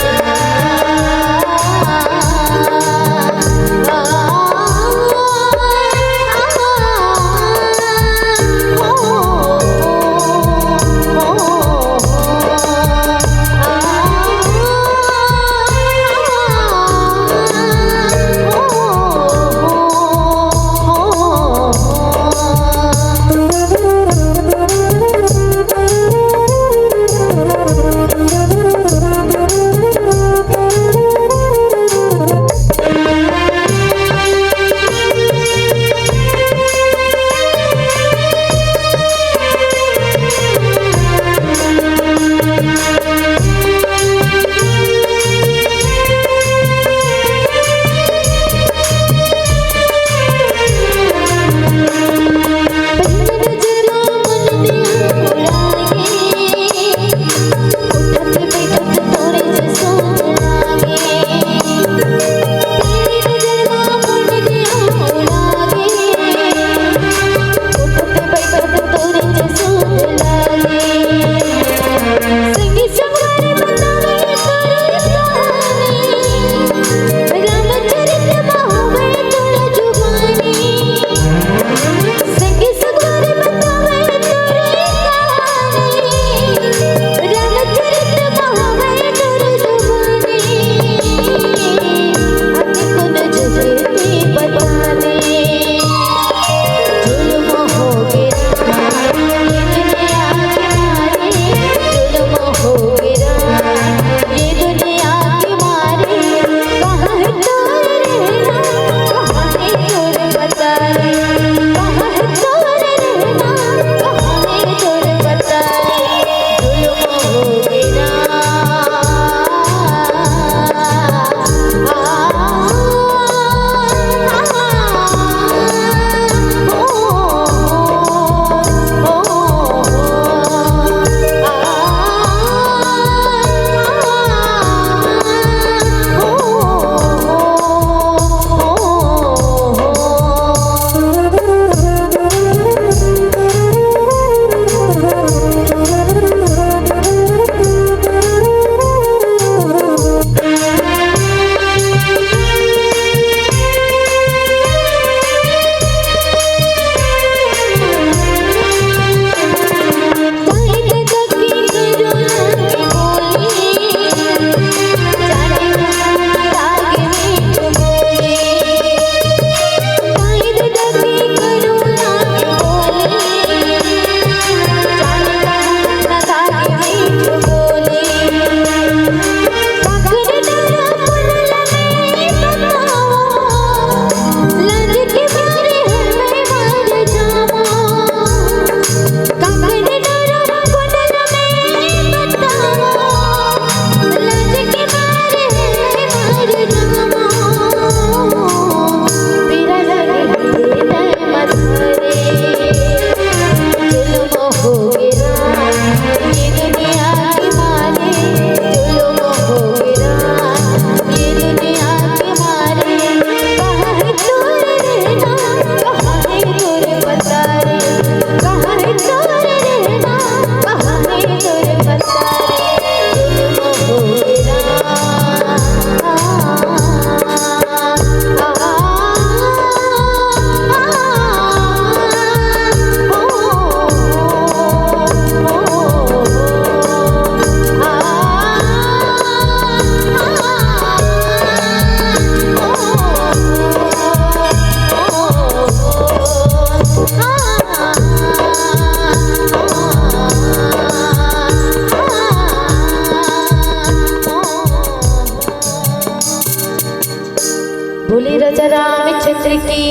बोले राजा रामचंद्र की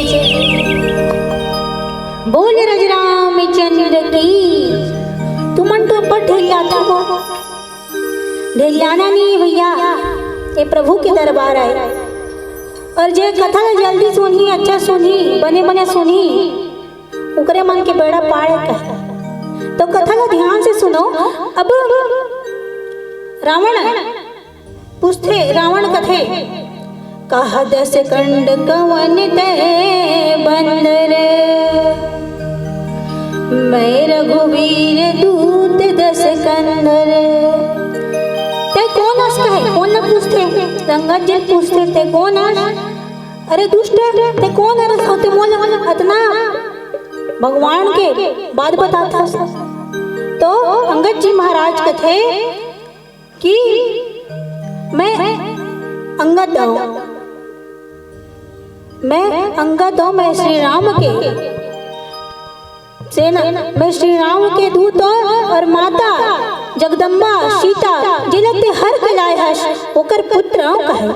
जय। बोले रामचंद्र की। तू म्हणतो पण ढेलियाता हो, ढेलियाना नहीं भैया, ये प्रभु के दरबार है। और जे कथा जल्दी सुनी, अच्छा सुनी, बने बने सुनी, ओकरे मन के बेड़ा पाड़े कहे। तो कथा का ध्यान से सुनो। अब रावण पूछते, रावण कथे कहा 10 कंड कवन ते बंदर, मैं रघुवीर दूत 10 कंदर। ते कौन हस कहे, कौन न पूछते, रंगत जी पूछते ते कौन हस, अरे दुष्ट ते कौन हस होते मोल इतना भगवान के बात बताता। तो अंगद जी महाराज कथे कि मैं अंगद हूँ, मैं श्री राम के सेना, मैं श्री राम के दूत और माता जगदम्बा सीता जिलते हर कलाय हस ओकर पुत्र कहे।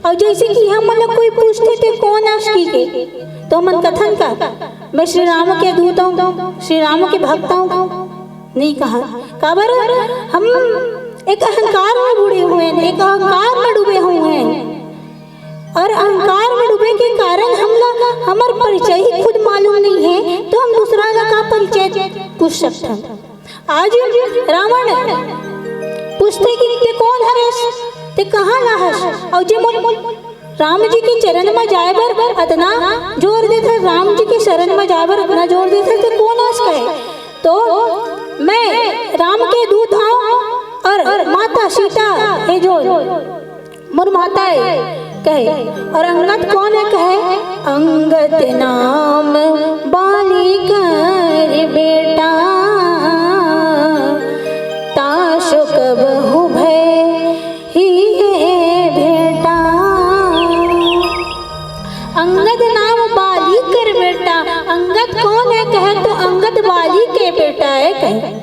और जैसे कि हम मतलब कोई पूछते थे कौन हस की के, तो मन कथन का मैं श्री राम के दूत हूँ, श्री राम के भक्त हूँ नहीं कहा। काबर हम एक अहंकार में बुड़े हुए हैं, एक अहंकार में डूबे हुए हैं, और अहंकार में डूबे के कारण हम लोग हमार परिचय ही खुद मालूम नहीं है, तो हम दूसरा का परिचय पूछ सकते हैं। आज रावण पूछते कि ते कौन हरस, ते कहाँ लाहस, और जे राम जी के चरण में जाए बर इतना जोर देते, राम जी के शरण में जाए बर इतना जोर देते, ते कौन हस कहे। तो मैं राम के दूत हूँ और माता सीता है जो मोर माता है कहे। और अंगद कौन है कहे, अंगद नाम बाली कर बेटा, ताशो कबहु भय ही है भेटा। अंगद नाम बाली कर बेटा, अंगद कौन है कहे, तो अंगद बाली के बेटा है कहे।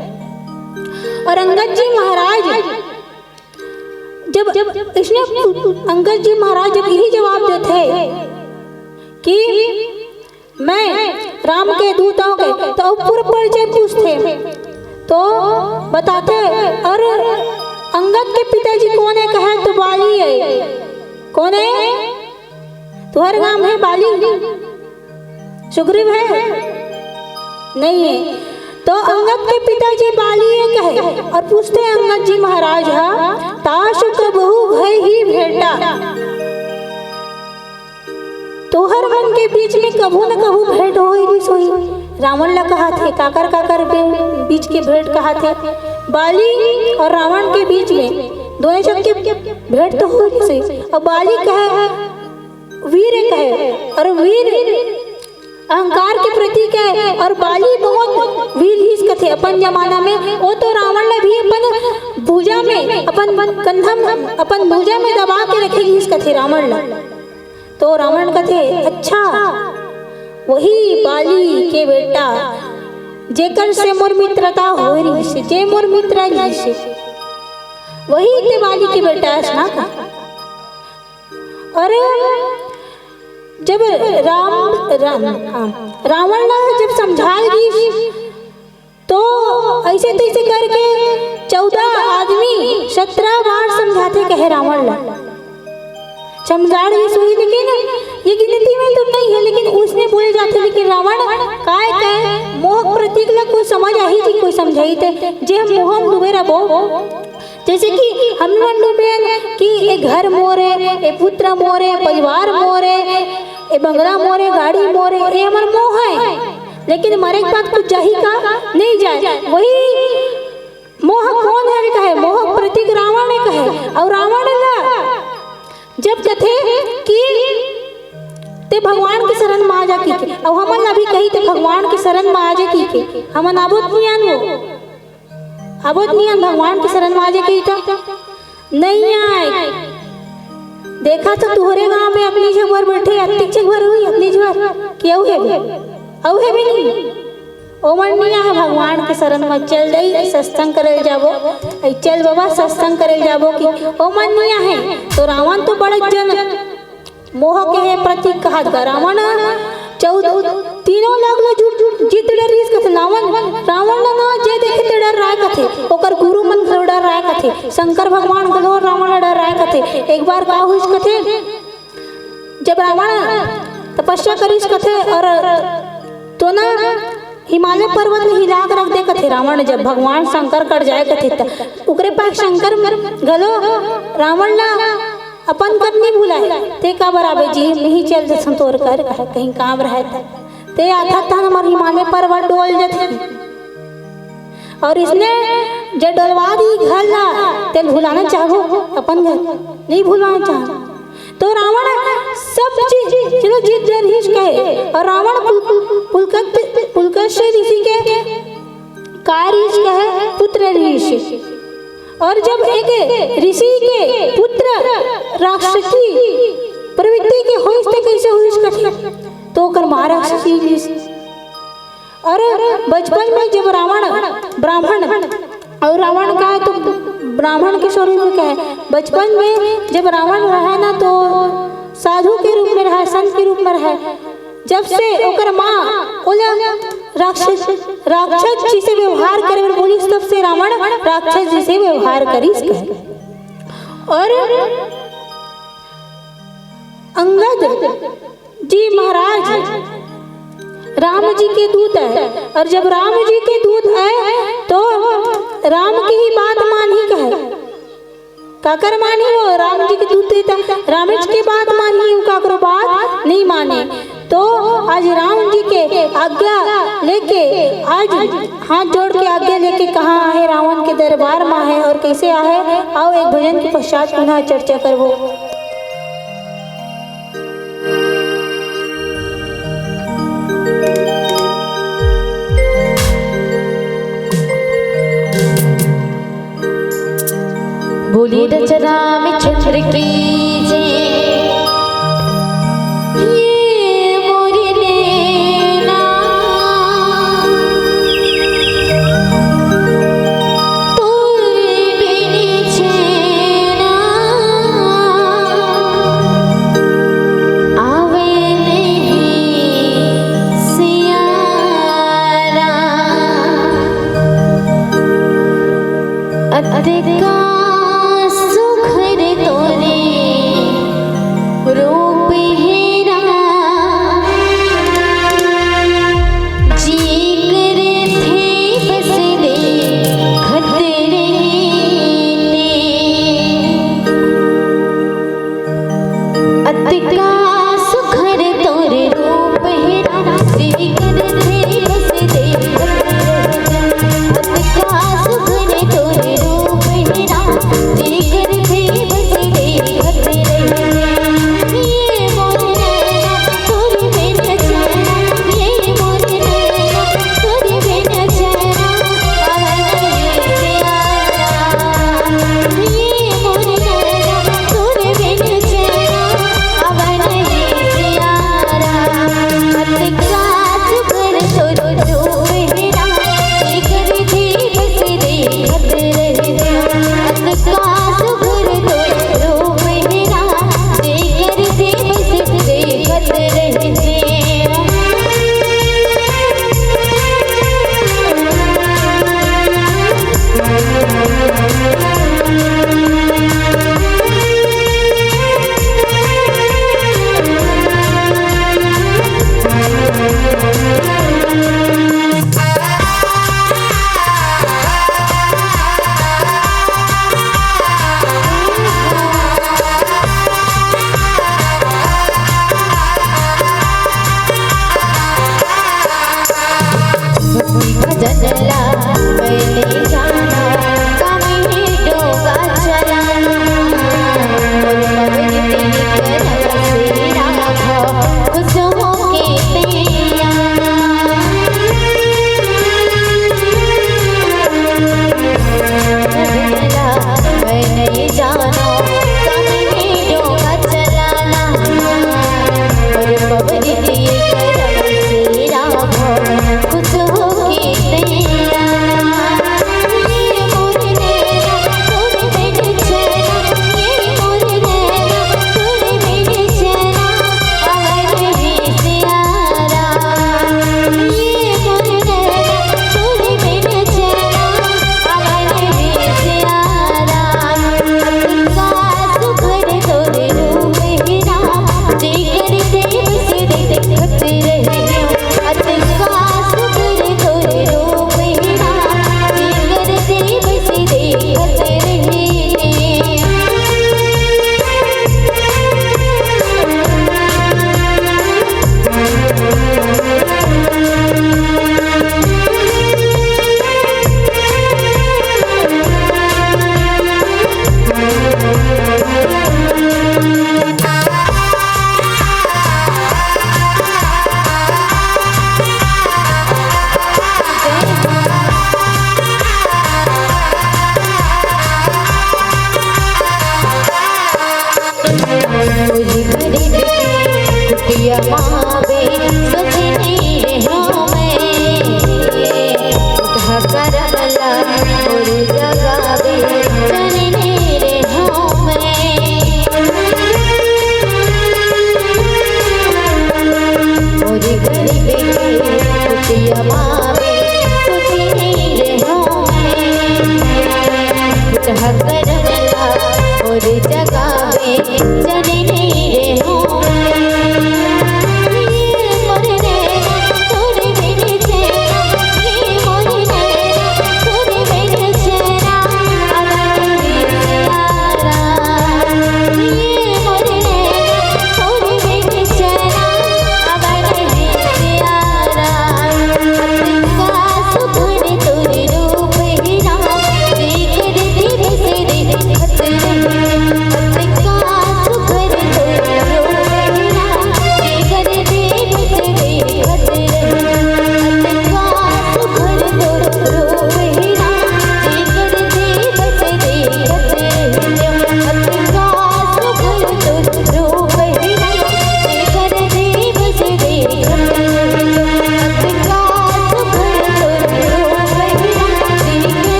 और अंगद जी महाराज जब इसने अंगद जी महाराज जब यही जवाब देते कि मैं राम के दूत हूँ, तो पूरा परिचय पूछते तो बताते। और अंगद के पिताजी कौन है कहे, तो बाली है। कौन है, तुम्हारे नाम है बाली, सुग्रीव है नहीं है। तो अंगद के पिताजी बाली है कहे। और पूछते हैं अंगद जी महाराज ताशु कबहु भय ही भेटा, तोहर मन के बीच में कभू न कभू भेंट होई सोई। रावण ला कहा थे काकर काकर बीच के भेंट कहा थे, बाली और रावण के बीच में दोनों सब के भेंट तो होई सोई। और बाली कहे वीर कहे, और वीर अहंकार के प्रतीक है, और बाली बहुत वीर ही कथे अपन जमाना में। वो तो रावण ने भी अपन भुजा में अपन कंधा अपन भुजा में दबा के रखेगी इस कथे रावण ला। तो रावण कथे अच्छा वही बाली के बेटा जेकर से मोर मित्रता हो रही से, जे मोर मित्र रही से वही ते बाली के बेटा है ना का। और जब रावण ने जब समझाएगी तो ऐसे तैसे करके 14 आदमी 17 बार समझाते कहे रावण ला समझा रही सोई। लेकिन ये गिनती में तो नहीं है, लेकिन उसने बोले जाते लेकिन रावण काय कहे मोह प्रतीक ला कोई समझ आई थी कोई समझाई थे जे हम मोह में डूबे रहो। जैसे कि हम डूबे कि ये घर मोरे, ये पुत्र मोरे, परिवार मोरे, ये बंगला मोरे, गाड़ी मोरे, ये हमारा मोह है। लेकिन मरे के बाद कुछ जाही का नहीं जाए, वही मोह कौन है कहे, मोह प्रतीक रावण ने कहे। और रावण ला जब कथे कि ते भगवान के शरण में आ जा की के, और हमन अभी कही ते भगवान के शरण में आ जा की के, हमन आबोत नियन वो आबोत नियन भगवान के शरण में आ जा की नहीं आए। देखा तो तुहरे गांव में अपनी जगह बैठे अतिक जगह हुई अपनी जगह क्यों है औ है भी नहीं ओ मनिया है भगवान के शरण में चल दई सत्संग करे जाबो ऐ चल बाबा सत्संग करे जाबो की ओ मनिया है। तो रावण तो बड़ा जन मोह के है प्रतीक कहा था। रावण 14 तीनों लोग जीत डर रिस कथे रावण ना जे देखे ते डर रहा कथे, ओकर गुरु मन डर रहा कथे, शंकर भगवान को रावण डर रहा कथे। एक बार का हुई कथे जब रावण तपस्या करिस कथे और तो तो ना हिमालय पर्वत में हिला कर रख दे कथे रावण जब भगवान शंकर कर जाए कथे त ओकरे पास शंकर गलो रावण ला अपन कर नहीं भूलाए ते का बराबर जी नहीं चल जसन तोर कर कहीं काम रहे ते आता था हमार हिमालय पर्वत डोल जथे और इसने जब डलवा दी घर ला ते भुलाना चाहो अपन घर नहीं भुलाना चाहो तो रावण सब चीज चलो जीत जरहीश कहे और रावण पुलकश ऋषि के ऋषि कहे पुत्र ऋषि और जब एक ऋषि के पुत्र राक्षसी प्रवृत्ति के होइस ते कैसे होइस कथे तो कर महाराक्षसी ऋषि और बचपन में जब रावण ब्राह्मण और रावण का है तो ब्राह्मण के स्वरूप का है बचपन में जब रावण रहा ना तो साधु के रूप में रहा संत के रूप में रहा जब से ओकर माँ ओला राक्षस जी से व्यवहार करे बोली तब से रावण राक्षस जी से व्यवहार करी और अंगद जी महाराज राम जी के दूत है और जब राम जी के दूत है तो राम की ही बात मानी कहे काकर मानी वो राम जी के दूत था राम जी की बात मानी वो काकर बात नहीं माने तो आज राम जी के आज्ञा लेके आज हाथ जोड़ के आज्ञा लेके कहाँ आए रावण के दरबार में है और कैसे आए आओ एक भजन के पश्चात पुनः चर्चा करवो। बोली रचना में छत्र की ये मोरी नैना तोरे बिनी छेना आवे नहीं सियारा अधिका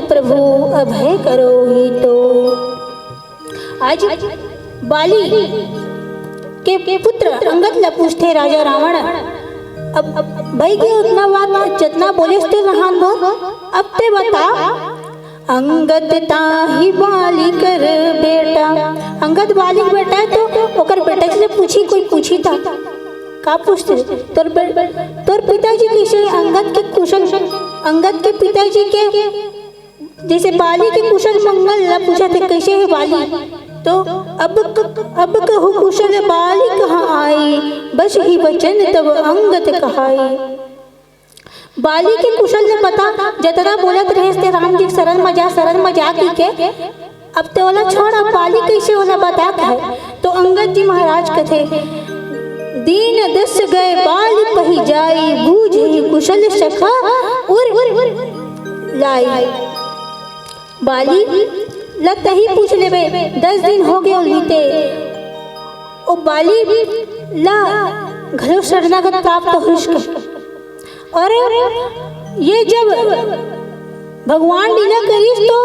प्रभु अभय करो ही तो। आज बाली के पुत्र अंगद ला पूछते राजा रावण, अब भाई के उतना बात जितना बोले ते रहान दो, अब ते बता अंगद ताही बाली कर बेटा। अंगद बाली बेटा है तो ओकर बेटा से पूछी, कोई पूछी था का पूछते तोर पिताजी कैसे अंगद के कुशल, अंगद के पिताजी के जैसे बाली के कुशल मंगल ला पूछा थे कैसे है बाली, तो अब कहूँ कुशल बाली कहाँ आई, बस ही वचन तब अंगद कहाई। बाली के कुशल ने पता जतना बोलत रहे राम जी शरण में जा के अब तो वाला छोड़, अब बाली कैसे वाला बता है। तो अंगद जी महाराज कथे दीन दस गए बाली पही जाई, बूझ ही कुशल सखा उर लाई। बाली लगता ही पूछ ले 10 दिन हो गए बीते, ओ बाली ला घरों शरणागत प्राप्त हो। और ये जब भगवान लीला करीस तो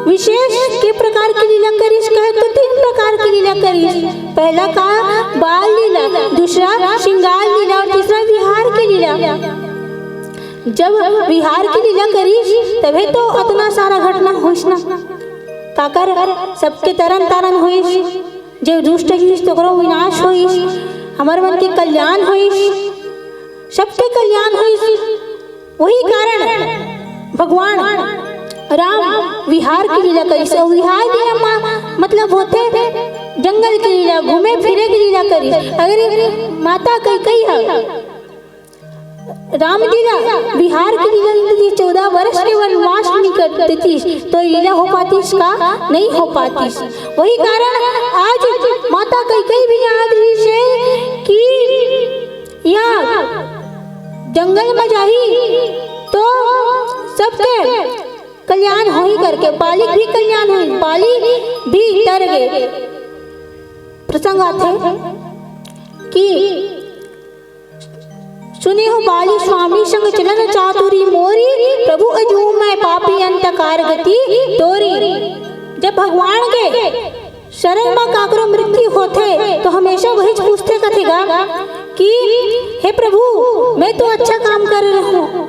विशेष के प्रकार की लीला करीस कहे तो 3 प्रकार की लीला करीस। पहला कहा बाल लीला, दूसरा श्रृंगार लीला और तीसरा विहार की लीला। जब विहार की लीला करीस तभी तो इतना सारा घटना होइस ना, काकर सबके तरन तारन होइस, जब दुष्ट गिरिस तो करो विनाश होइस, हमारे मन के कल्याण होइस, सबके कल्याण होइस। वही कारण भगवान राम विहार की लीला करी। और विहार लीला मतलब होते जंगल की लीला, घूमे फिरे की लीला करी। अगर माता कई है राम लीला विहार की लीला 14 वर्ष के वनवास निकलती थी तो लीला हो पाती इसका नहीं हो पाती। वही कारण आज माता कई भी याद रही से कि यहाँ जंगल में जाही तो सबके कल्याण हो ही करके, बाली भी कल्याण हुई, बाली भी तर गए। प्रसंग आते कि सुने हो बाली स्वामी संग चलन चातुरी मोरी, प्रभु अजू मैं पापी अंतकार गति तोरी। जब भगवान के शरण में काकरो मृत्यु होते तो हमेशा वही पूछते कथेगा कि हे प्रभु मैं तो अच्छा काम कर रहा हूँ,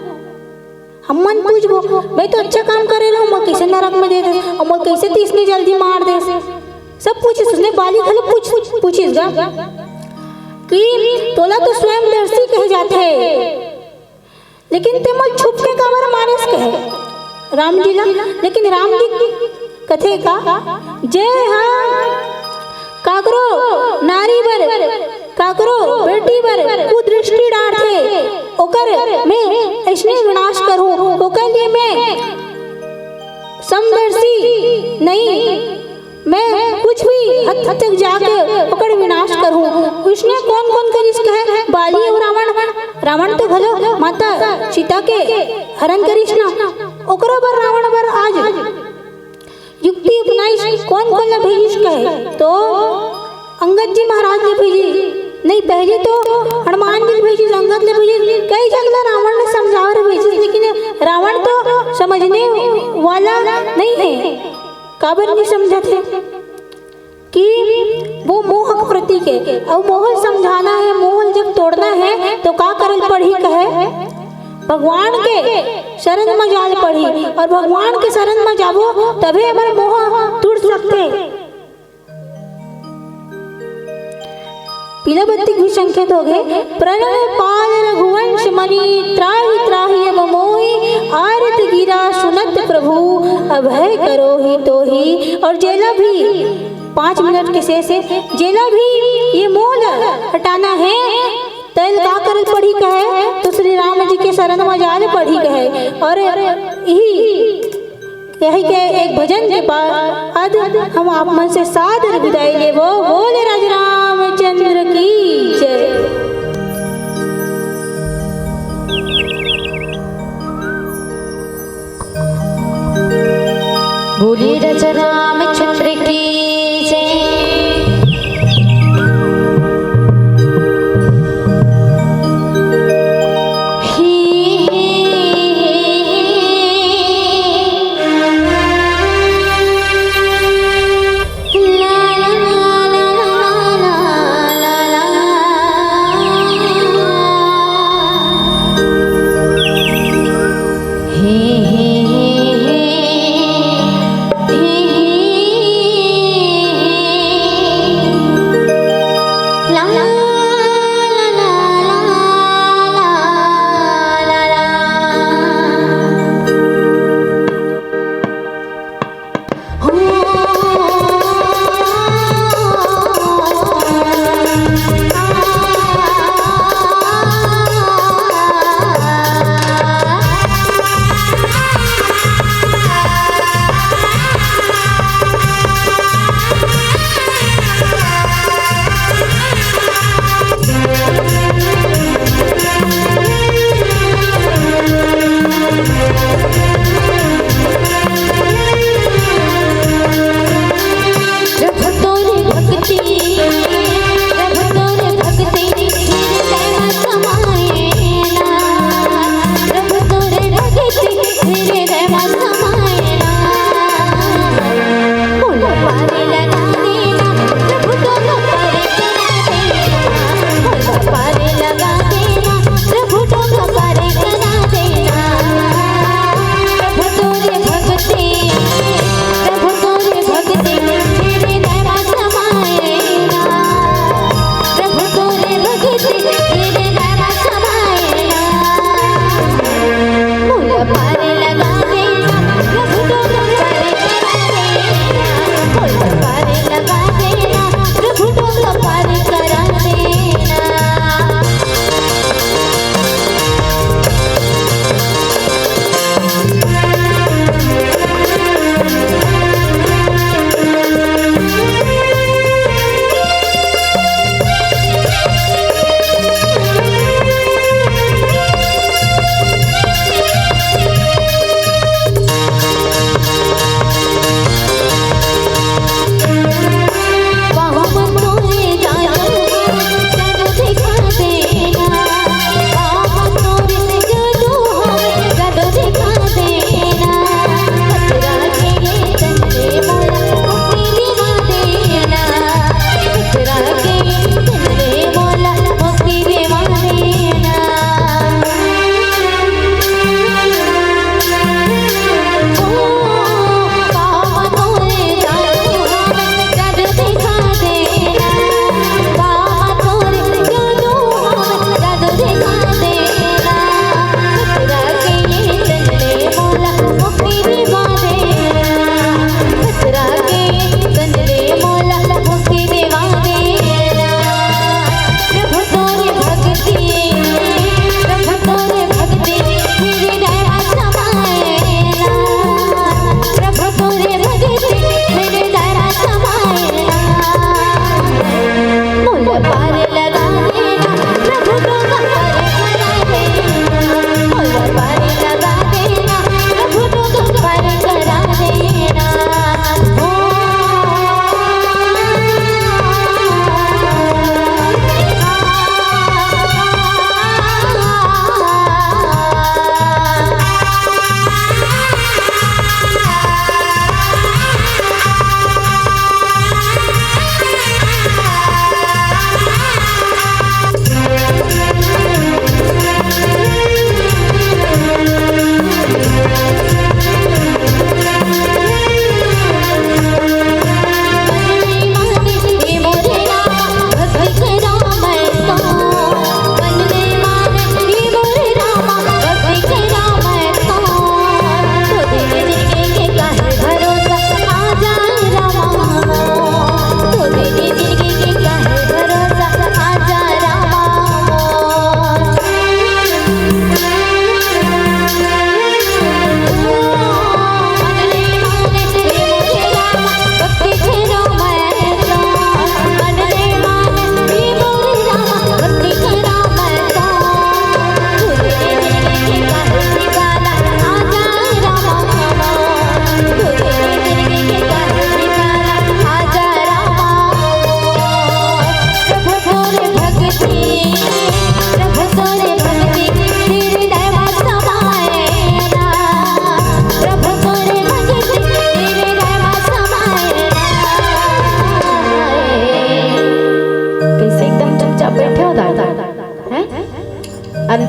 हम मन पूछबो मैं तो अच्छा काम कर रहा हूँ, मैं कैसे नरक में दे दे और मैं कैसे तीसरी जल्दी मार दे, सब पूछे। उसने बाली खाली पूछेगा कि तोला तो स्वयं दर्शी कहे जाते लेकिन ते मल छुप के कावर मारस कहे राम जी ला। लेकिन राम जी कथे का जय हाँ काकरो नारी बर काकरो बेटी बर कुदृष्टि डांटे ओकर मैं ऐसने विनाश करूं, ओकर लिए मैं समदर्शी नहीं, मैं कुछ भी हद तक जाके ओकर विनाश करूं। उसने कौन कौन कर इसका है बाली और रावण तो घलो माता सीता के हरण करिस ना, ओकरो बर रावण बर आज युक्ति अपनाई। कौन कौन ला भेजिस कहे तो अंगद जी महाराज ने भेजी नहीं, पहले तो हनुमान जी भेजी, अंगद ने भेजी, कई जगह रावण ने समझावर भेजी, लेकिन रावण तो समझने वाला नहीं है। काबर नहीं समझा थे कि वो मोह का प्रतीक है और मोह समझाना है, मोह जब तोड़ना है तो का करल पड़ी कहे भगवान के शरण में जाल पड़ी, और भगवान के शरण में जाबो तभी हमारे मोह टूट सकते। पीला बत्ती भी संकेत हो गए प्रणय पाल रघुवंश मणि त्राहि त्राहि मोहि आरत गिरा सुनत प्रभु अभय करो ही तो ही। और जेला भी 5 मिनट के शेष है, जेला भी ये मोल हटाना है तैल का करल पढ़ी कहे तो श्री राम जी के शरण में जाने पढ़ी कहे। और यही के एक भजन के बाद हम आप मन से सादर विदाई लेबो। बोले राजा रामचंद्र की जय। बोले राजा रामचंद्र की जय।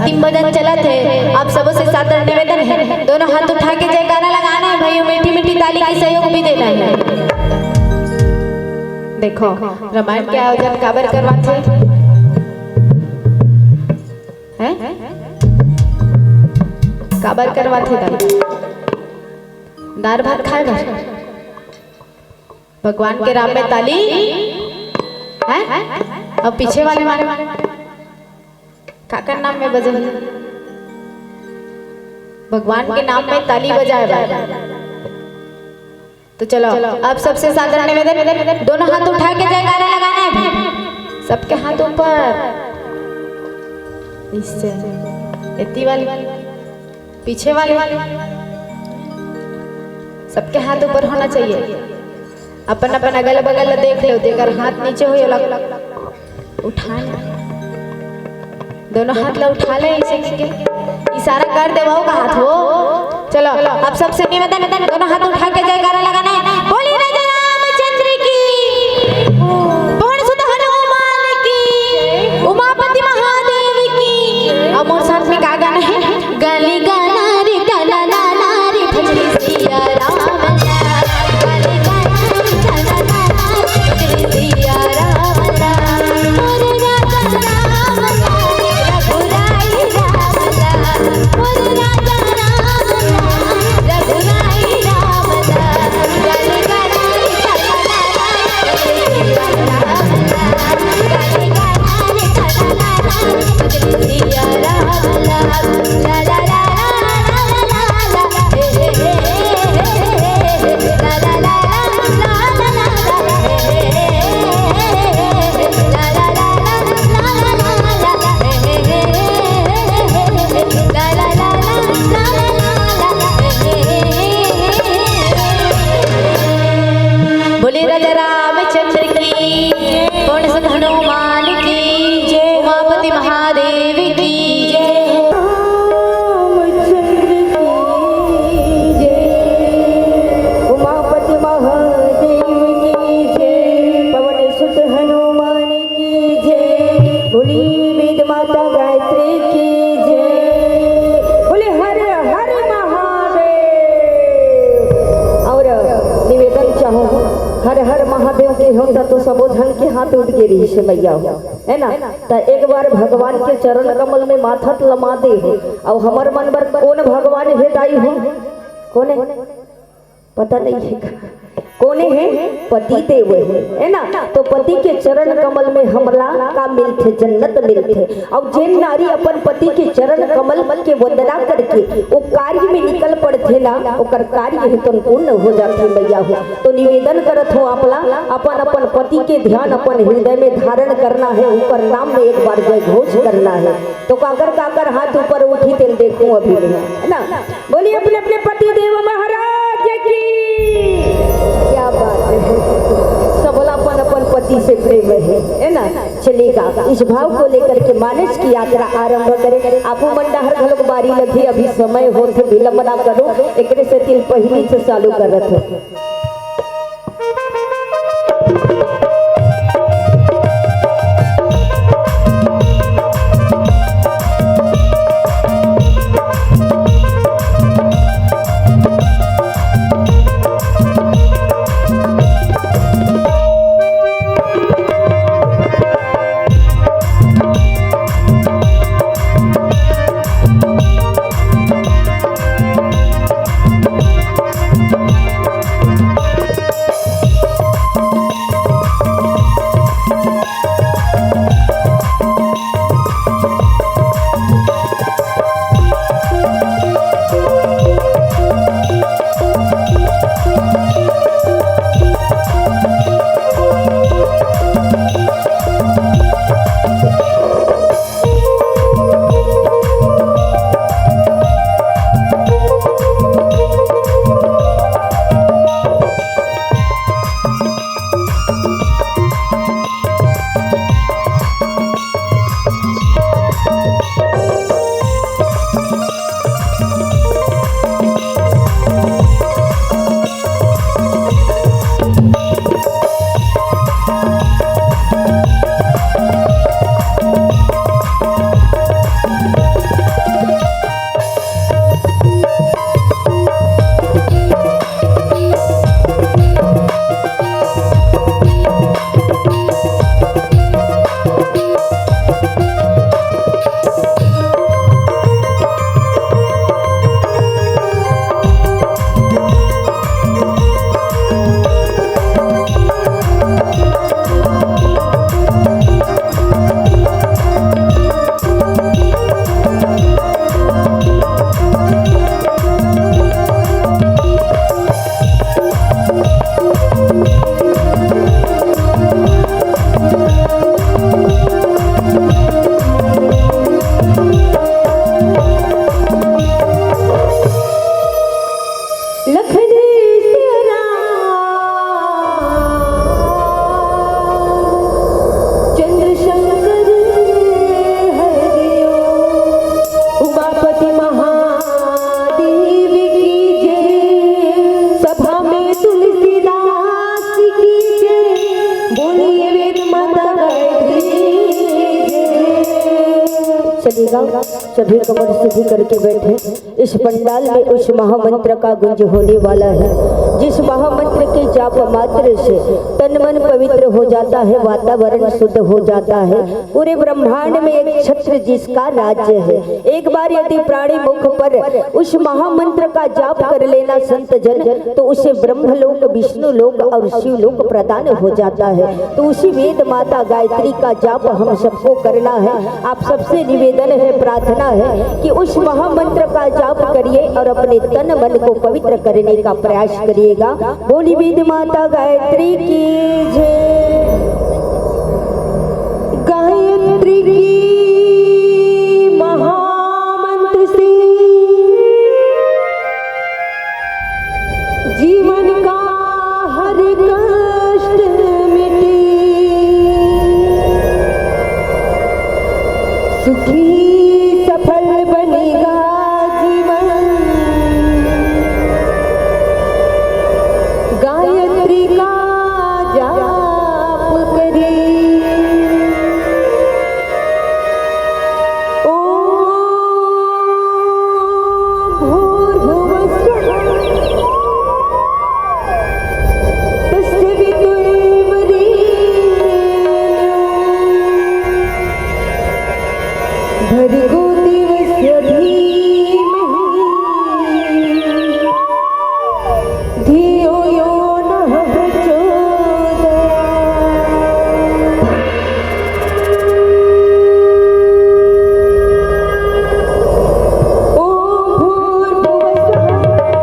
अंतिम भजन चला थे। आप सबों से सादर निवेदन है, दोनों हाथ उठा के जयकारा लगाना है भाइयों, मीठी मीठी ताली की सहयोग भी देना है। देखो रामायण के आयोजन काबर करवाते हैं, काबर करवाते दाल भात खाए भगवान के राम में ताली है। अब पीछे वाले काकर नाम में बजे, भगवान के नाम में ताली बजाए। तो चलो अब सबसे साधारण निवेदन, दोनों हाथ उठा के जयकारा लगाना है, सबके हाथ ऊपर, इससे इतनी वाली पीछे वाले सबके हाथ ऊपर होना चाहिए। अपन अपन अगल बगल देख लो, देकर हाथ नीचे हो उठा ले, दोनों हाथ ला उठा ले, इसे इशारा कर दे का हाथ हो। चलो अब सबसे निवेदन, दोनों हाथ उठा के जयकारा लगाना है। बोली राजा रामचंद्र की, पवन सुत हनुमान की, उमापति महादेव की। अब मोर साथ में का गाना है, गली गाना रे गाना नाना रे भजनी सिया राम तो सबो धन के हाथ उठ के रही से मैया हो, है ना। तो एक बार भगवान के चरण कमल में माथा लमा दे हो, और हमार मन पर कौन भगवान हेत आई हो, कौन है पता नहीं है, कौन है पति देव है ना। तो पति के चरण कमल में हमला का मिलते जन्नत मिलते, और जिन नारी अपन पति के चरण कमल के वंदना करके वो कार्य में निकल पड़ते ना, ओकर कार्य तो पूर्ण हो जाते मैया हो। तो निवेदन करत हो आपला अपन अपन पति के ध्यान अपन हृदय में धारण करना है, ऊपर नाम में एक बार जय घोष करना है। तो काकर काकर हाथ ऊपर उठी तेल देखूं अभी है ना। बोलिए अपने अपने पति देव महाराज की, क्या बात है, सबला अपन अपन पति से प्रेम है ना। चलेगा इस भाव को लेकर के मानस की यात्रा आरंभ करें। आपू मंडा हर घलोक बारी लगी, अभी समय होते विलंब ना करो, एक से तिल पहली से चालू करत है। चलेगा। सभी कमर सीधी करके बैठे। इस पंडाल में उस महामंत्र का गुंज होने वाला है, जिस महामंत्र के जाप मात्र से तन मन पवित्र हो जाता है, वातावरण शुद्ध हो जाता है। पूरे ब्रह्मांड में एक छत्र जिसका राज्य है। एक बार यदि प्राणी मुख पर उस महामंत्र का जाप कर लेना संत जन, तो उसे ब्रह्मलोक, विष्णु लोक और शिवलोक प्रदान हो जाता है। तो उसी वेद माता गायत्री का जाप हम सबको करना है। आप सबसे निवेदन है, प्रार्थना है कि उस महामंत्र का जाप करिए और अपने तन मन को पवित्र करने का प्रयास करिएगा। बोली वेद माता गायत्री की जय। गायत्री की महामंत्र से जीवन का हर कष्ट मिटे, सुखी सफल बनेगा जीवन। गायत्री का जाप करे। ओम भूर्भुवस्सुः तस्य वितुर्वरेण्यं भर्गो देवस्य धीमहि धियो यो नः प्रचोदयात्। ओम भूर्भुवस्सुः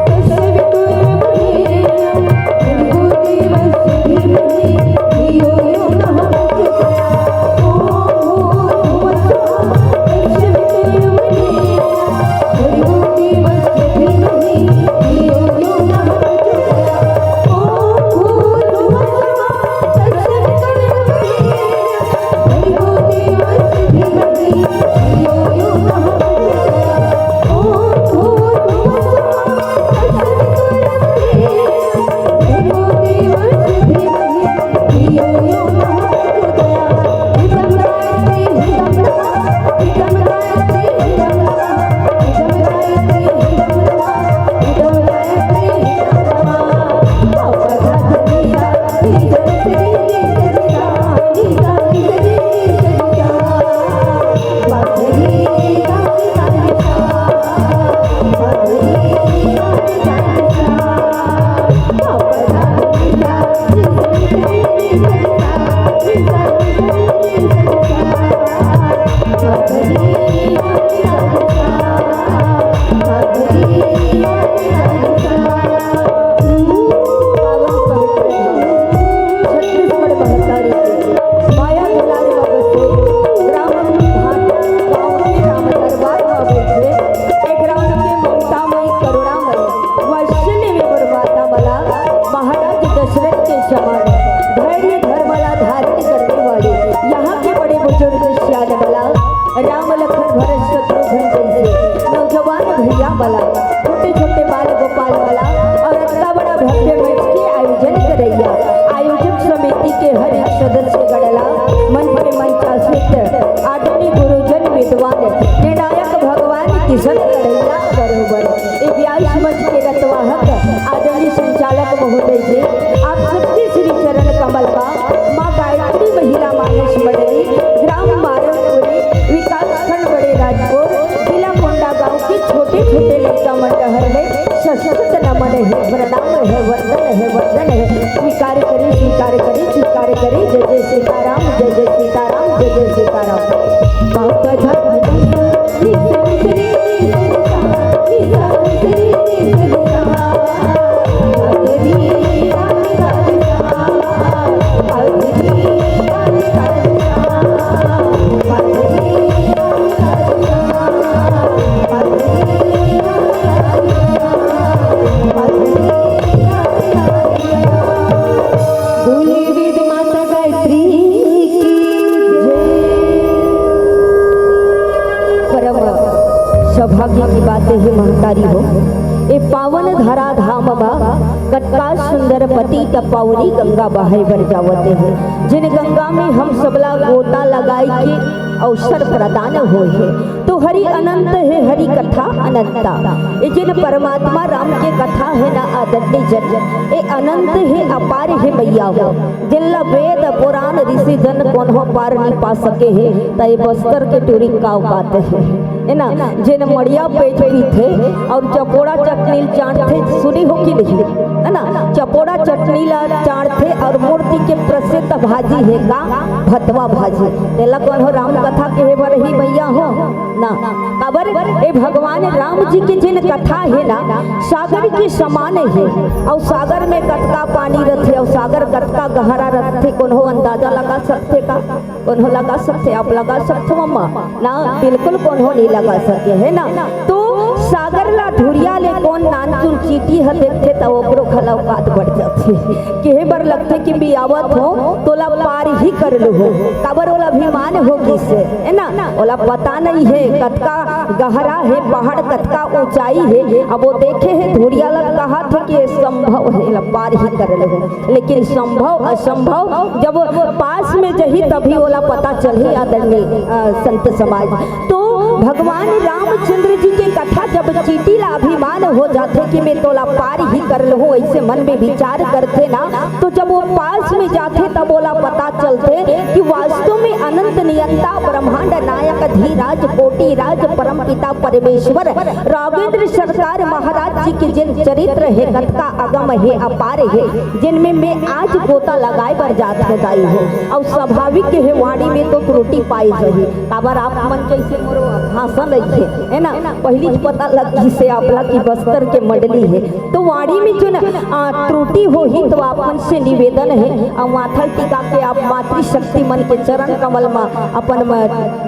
तस्य वितुर्वरेण्यं भर्गो देवस्य धीमहि धियो यो नः प्रचोदयात्। ओम भूर्भुवस्सुः तस्य वितुर्वरेण्यं भर्गो देवस्य धीमहि धियो यो नः प्रचोदयात्। ओम भूर्भुवस्सुः तस्य वितुर्वरेण्यं भर्गो देवस्य धीमहि धियो यो नः प्रचोदयात्। ओम भूर्भुवस्सुः तस्य वितुर्वरेण्यं भर्गो देवस्य धीमहि धियो यो नः प्रचोदयात्। हितं गायत्री हितं नमः, हितं गायत्री हितं नमः, हितं गायत्री हितं नमः, हितं गायत्री हितं नमः। अपराधनीता निजन श्री निजनिता, निजा निजनी निजनिता, माधुरी गानि गानिता, माधुरी गानि गानिता। अपराधनीता निजन श्री निजनिता, निजा निजनी निजनिता, माधुरी गानि गानिता, माधुरी गानि गानिता। पावन पवित्र छत्तीसगढ़ महतारी के माया दुलारी बाबा से ग्राम भाट गाँव के राम दरबार में बैठे एक राम के ममतामयी करुणामयी वात्सल्य में बरमाता मला महाराज दशरथ के समान धैर्य धर्मला धारण करने वाले यहाँ के बड़े बुजुर्ग श्याल मला राम लखन भरत शत्रुघ्न जैसे नौजवान भैया मला छोटे छोटे बाल गोपाल मला और इतना बड़ा भव्य मंच के आयोजन करैया आयोजक समिति के हर एक सदस्य गणला मंच पे मंचासीत आदरणीय गुरुजन विद्वान निर्णायक भगवान किशन करैया बरोबर ये व्यास मंच के रतवाहक आदरणीय संचालक महोदय जी, आप सबके श्री चरण कमल का माँ गायत्री महिला मानस मंडली ग्राम मारनपुरी विकास खंड बड़े राजपुर जिला कोंडा गांव के छोटे छोटे लड़का मंडहर में सशक्त नमन है, प्रणाम है, वंदन है। स्वीकार करें, स्वीकार करें, स्वीकार करें। जय जय सीताराम, जय जय सीताराम, जय जय सीताराम। बाबा धर्म सौभाग्य की बात है महतारी हो। ये पावन धरा धाम बा कटका सुंदर पति तपावनी गंगा बहाय बर जावते हैं। जिन गंगा में हम सबला गोता लगाई के अवसर प्रदान होए है। तो हरि अनंत है, हरि कथा अनंता। ये जिन परमात्मा राम के कथा है ना आदरणीय जन, ये अनंत है, अपार है मैया हो। जिनला वेद पुराण ऋषि जन कोनो पार नहीं पा सके है। तो ये बस्तर के टूरी का औकात है ना। जिन मड़िया पेट भी थे और चपोड़ा चटनी चाटते, सुनी हो कि नहीं है ना। चपोड़ा चटनी ला चाटते और मूर्ति के प्रसिद्ध भाजी है का भतवा भाजी। तेला कौन हो राम कथा के बर ही भैया हो ना। काबर ए भगवान राम जी की जिन कथा है ना सागर के समान है। और सागर में कतका पानी रहते और सागर कतका गहरा रहते, कौन हो अंदाजा लगा सकते का? कौन हो लगा सकते? आप लगा सकते मम्मा ना? बिल्कुल कौन हो नहीं लगा सके है ना। तो सागर ला धुरिया ले कौन नानचुन चीटी ह देखते तो ओकरो खला औकात बढ़ जाते। केहे बर लगते कि बियावत हो तोला पार ही कर लो हो। काबर ओला अभिमान होगी से है ना। ओला पता नहीं है कतका गहरा है पहाड़, कतका ऊंचाई है। अब वो देखे है धुरिया ला कहा थे कि संभव है पार ही कर लो, लेकिन संभव असंभव जब पास में जही तभी ओला पता चली आदरणीय संत समाज। तो भगवान रामचंद्र जी के कथा जब चीटी ला अभिमान हो जाते कि मैं तोला पार ही कर लूँ, ऐसे मन में विचार करते ना, तो जब वो पास में जाते तब बोला पता चलते कि वास्तव में अनंत नियंता ब्रह्मांड नायक धीराज कोटि राज परम पिता परमेश्वर राघवेंद्र सरकार महाराज जी के जिन चरित्र है कतका अगम है अपार है, जिनमें मैं आज गोता लगाए पर जात दाई हो। और स्वाभाविक है वाणी में तो त्रुटि पाई रही। काबर आप मन जैसे मोरो भाषण लिखे है ना, पहली पता लगी से आपला की बस्तर के मंडली है। तो वाणी में जो त्रुटि हो ही तो आपन से निवेदन है और माथल टिका के आप मातृशक्ति मन के चरण कमल में अपन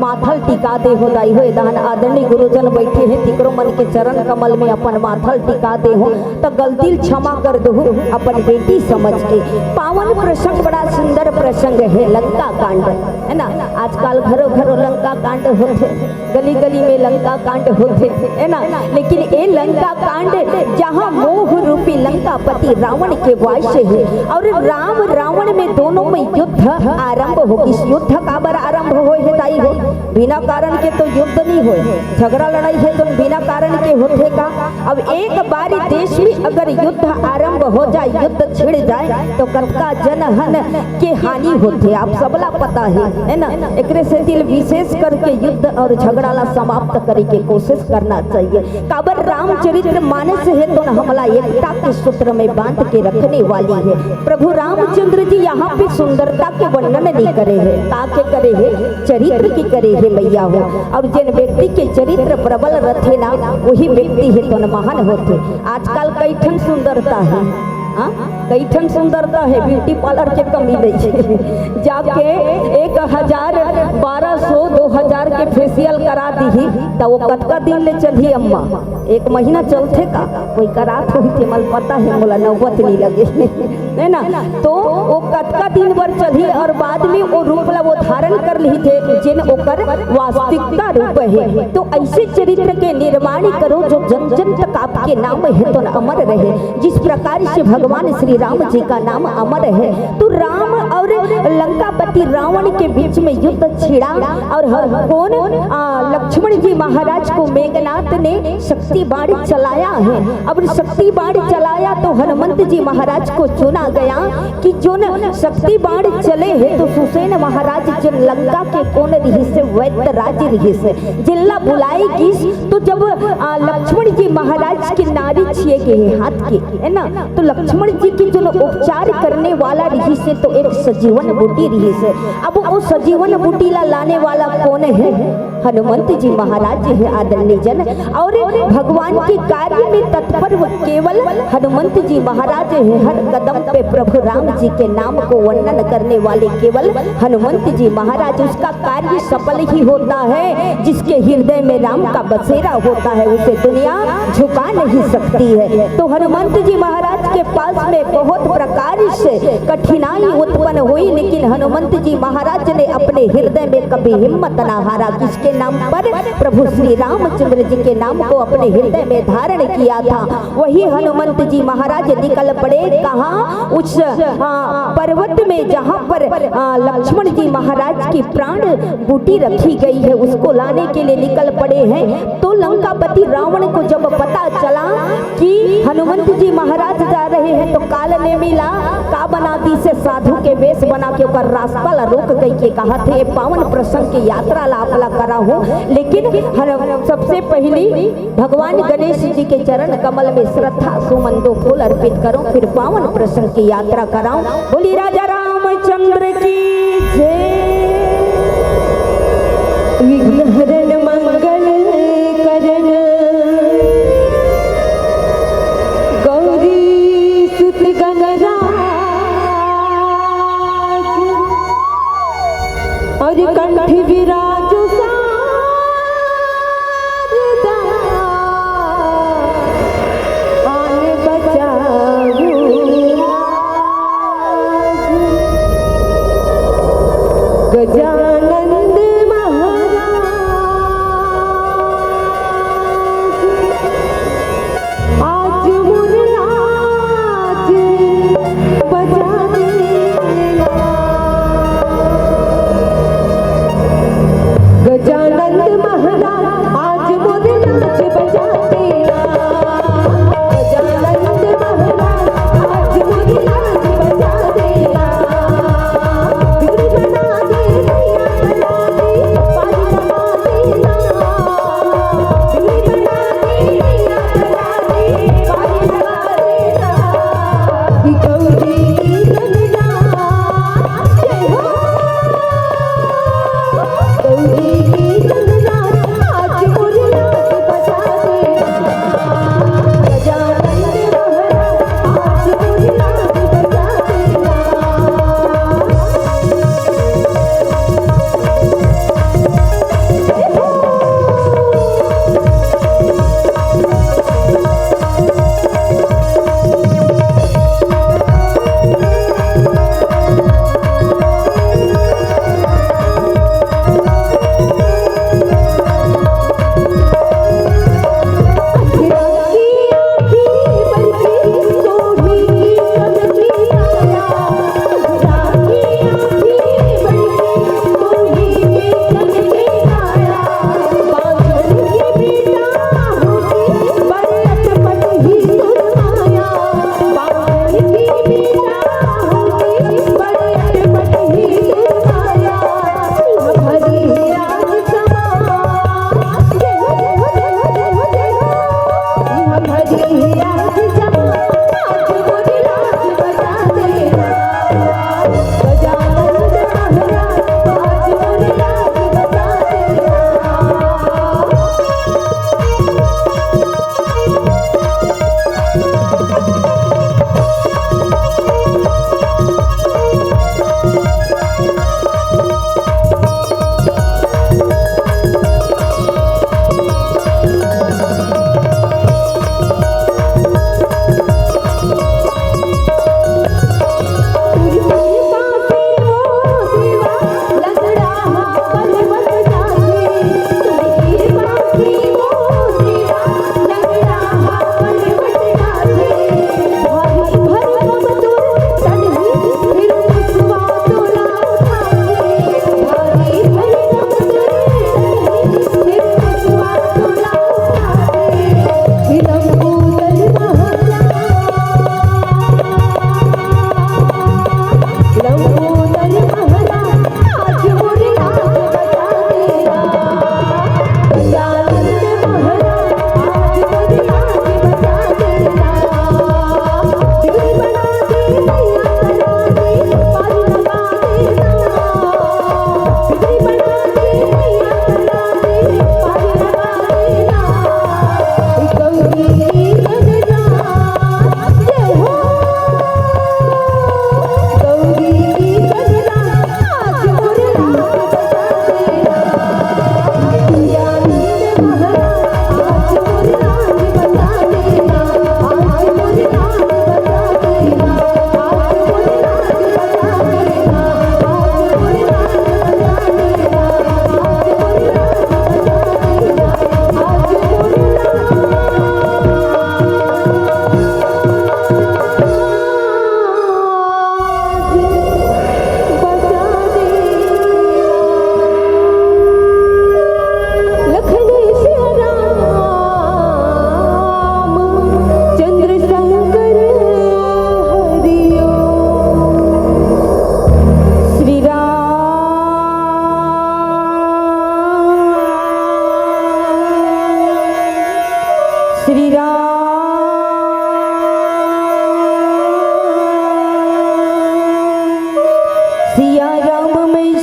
माथल टिका दे हो दाई हो। दान आदरणीय गुरुजन बैठे हैं तिकरो मन के चरण कमल में अपन माथल टिका दे हो तो गलती क्षमा कर दो अपन बेटी समझ के। पावन प्रसंग बड़ा सुंदर प्रसंग है लंका कांड है ना। आजकल घरों घरों लंका कांड होते, गली गली में लंका कांड होते है ना। लेकिन ये लंका कांड जहाँ मोह रूपी लंकापति रावण के वास है और राम रावण में दोनों में युद्ध आरंभ हो। इस युद्ध का बर आरंभ हो दाई हो, बिना कारण के तो युद्ध नहीं हो। झगड़ा लड़ाई है तो बिना कारण के होते का। अब एक बार देश में अगर युद्ध आरंभ हो जाए, युद्ध छिड़ जाए तो कतका जनहन के हानि होते, आप सबला पता है ना। एक से दिल विशेष करके युद्ध और झगड़ा ला समाप्त करे के कोशिश करना चाहिए। काबर रामचरित्र मानस है तो हमला एकता के सूत्र में बांध के रखने वाली है। प्रभु रामचंद्र जी यहाँ पे सुंदरता के वर्णन नहीं करे है, ताके करे है चरित्र की करे है मैया हो। और जिन व्यक्ति के चरित्र प्रबल रथे ना वही व्यक्ति है तो महान होते। आजकल कई ठन सुंदरता है, कई ठन सुंदरता है, ब्यूटी पार्लर के कमी नहीं है। जाके 1000 1200 2000 के फेशियल करा दी तो वो कतका दिन ले चली अम्मा? 1 महीना चलते का कोई करात हुई थे मल पता है मोला नौबत नहीं लगे है ना। तो वो कतका दिन भर चली और बाद में वो रूप ला वो धारण कर ली थे जिन ओकर वास्तविकता रूप है। तो ऐसे चरित्र के निर्माण करो जो जन जन तक आपके नाम है तो अमर रहे। जिस प्रकार से भगवान श्री राम जी का नाम अमर है, तो राम और लंकापति रावण के बीच में युद्ध छिड़ा और कौन लक्ष्मण जी महाराज को मेघनाथ ने शक्ति बाण चलाया है। अब शक्ति बाण चलाया तो हनुमंत जी महाराज को चुना गया कि जो शक्ति बाण चले है तो सुसेन महाराज जिन लंका के कौन रही से वैद्य राज रही से जिल्ला बुलाएगी। तो जब लक्ष्मण जी महाराज की नारी छिए गए हाथ के है ना, तो लक्ष्मण जी की जो उपचार करने वाला रही से तो एक सजीवन बूटी रही से। अब वो सजीवन बूटी ला लाने वाला कौन है? हनुमंत जी महाराज है आदरणीय जन। और भगवान के कार्य में तत्पर केवल हनुमंत जी महाराज है। हर कदम पे प्रभु राम जी के नाम को वर्णन करने वाले केवल हनुमंत जी महाराज। उसका कार्य सफल ही होता है। जिसके हृदय में राम का बसेरा होता है उसे दुनिया झुका नहीं सकती है। तो हनुमंत जी महाराज के पास में बहुत प्रकार से कठिनाई उत्पन्न हुई, लेकिन हनुमंत जी महाराज ने अपने हृदय में कभी हिम्मत ना हारा। किसके नाम पर? प्रभु श्री रामचंद्र जी के नाम को अपने हृदय में धारण किया था। वही हनुमंत जी महाराज निकल पड़े कहाँ? उस पर्वत में जहाँ पर लक्ष्मण जी महाराज की प्राण बूटी रखी गई है, उसको लाने के लिए निकल पड़े हैं। तो लंकापति रावण को जब पता चला कि हनुमंत जी महाराज जा रहे हैं तो काल ने मिला का बना दी से साधु के वेश बना के ऊपर रास्ता ला रोक गई के कहा थे पावन प्रसंग की यात्रा ला अपला करा हूँ। लेकिन सबसे पहली भगवान गणेश जी के चरण कमल में श्रद्धा सुमन दो फूल अर्पित करो, फिर पावन प्रसंग की यात्रा कराऊं। बोली राजा रामचंद्र की जय। विघ्नहरण मंगल करण गौरी सुत गणराज और कंठ विराजो गजानंद महाराज आज मुरनाज बजा देना। गजानंद महाराज आज मुरनाज बजा देना। गजानंद महाराज आज मुरनाज बजा देना। बिगड़ बना दे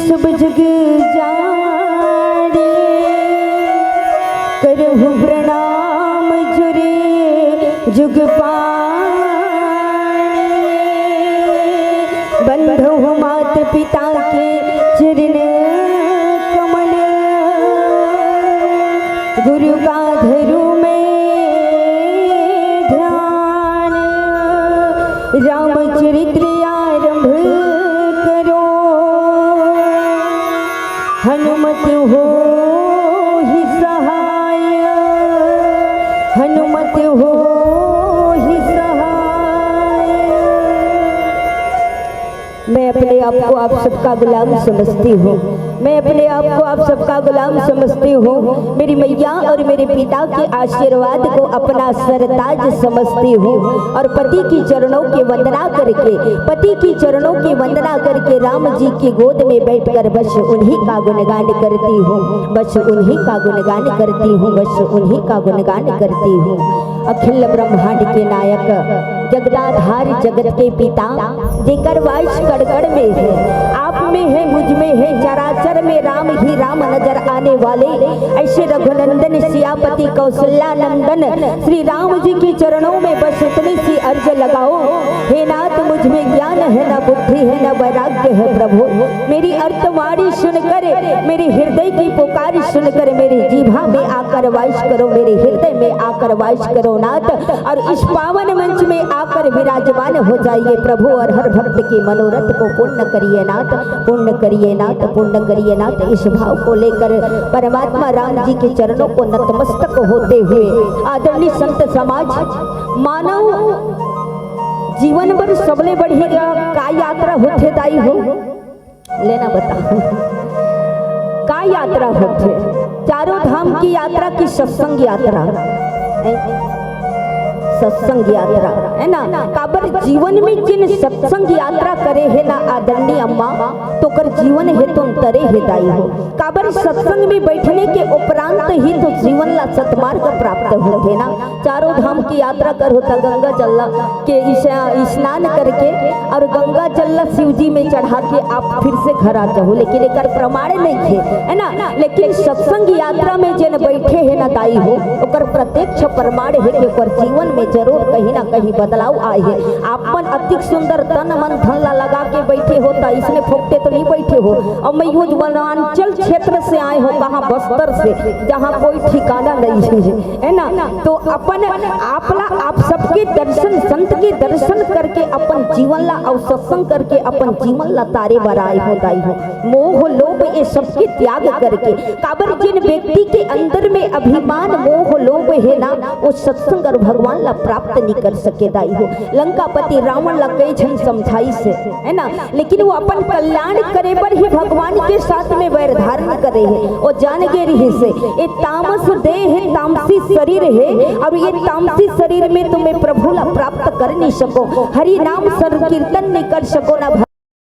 सब जग जाने करहु प्रणाम जुरे जुग पाने बंधु मात पिता के चरण कमल गुरु का धरु में ध्यान रामचरित्र आरंभ करो हनुमत हो ही सहाय हनुमत हो ही सहाय। मैं अपने आप को आप सबका गुलाम समझती हूँ, मैं अपने आप को आप सबका गुलाम समझती हूँ। मेरी मैया और मेरे पिता के आशीर्वाद को अपना सरताज समझती हूँ और पति की चरणों की वंदना करके, पति की चरणों की वंदना करके राम जी की गोद में बैठकर बस उन्हीं का गुणगान करती हूँ, बस उन्हीं का गुणगान करती हूँ, बस उन्हीं का गुणगान करती हूँ। अखिल ब्रह्मांड के नायक जगदाधार जगत के पिता जेकर वाइस कड़कड़ में है, आप में है, मुझ में है, चराचर में राम ही राम नजर आने वाले ऐसे रघुनंदन सियापति कौशल्या नंदन श्री राम जी के चरणों में बस इतनी सी अर्ज लगाओ। हे नाथ मुझ में ज्ञान है न बुद्धि है न वैराग्य है प्रभु, मेरी अर्तवाणी सुनकर, मेरे हृदय की पुकार सुनकर मेरे जीभा में आकर वास करो, मेरे हृदय में आकर वास करो नाथ, और इस पावन मंच में आकर विराजमान हो जाइए प्रभु, और हर भक्त की मनोरथ को पूर्ण करिए नाथ, पूर्ण करिए नाथ, पूर्ण करिए नाथ। इस भाव को लेकर परमात्मा राम जी के चरणों को नतमस्तक होते हुए आदरणीय संत समाज, मानव जीवन भर सबले बढ़ी का यात्रा होते दाई हो लेना बता का यात्रा होते, चारों धाम की यात्रा की सत्संग यात्रा, सत्संग यात्रा है ना। काबर जीवन में जिन सत्संग यात्रा करे है ना आदरणीय अम्मा, तो कर जीवन है तुम तरे हिदाई हो। काबर सत्संग में बैठने के उपरांत ही तो जीवन ला सतमार्ग प्राप्त होते ना। चारों धाम की यात्रा कर होता गंगा जल के स्नान करके और गंगा जल शिव जी में चढ़ा के आप फिर से घर आ जाओ, लेकिन एक प्रमाण नहीं है ना। लेकिन सत्संग यात्रा में जिन बैठे है ना दाई हो, ओकर प्रत्यक्ष प्रमाण है कि ओकर जीवन में जरूर कहीं ना कहीं बदलाव आए है। आपन अति सुंदर तन मन धन लगा के बैठे होता, इसने फोकते तो नहीं बैठे हो। और मैं वो वनांचल क्षेत्र से आए हो, कहाँ बस्तर से, जहाँ कोई ठिकाना नहीं है ना। तो अपन आप सबके दर्शन, संत के दर्शन करके अपन जीवन ला और सत्संग करके अपन जीवन ला तारे बराए हो दाई हो। मोह लोभ ये सबके त्याग करके, काबर जिन व्यक्ति के अंदर में अभिमान मोह लोभ है ना, वो सत्संग और भगवान ला प्राप्त नहीं कर सके दाई हो। लंकापति रावण ला कई जन समझाई से है ना, लेकिन वो अपन कल्याण करे पर ही भगवान के साथ में वैर धारण करे है। और जान के रही से ये तामस देह है, तामसी शरीर है, और ये तामसी शरीर में तुम्हें प्रभु ला प्राप्त कर नहीं सको, हरि नाम संकीर्तन नहीं कर सको ना,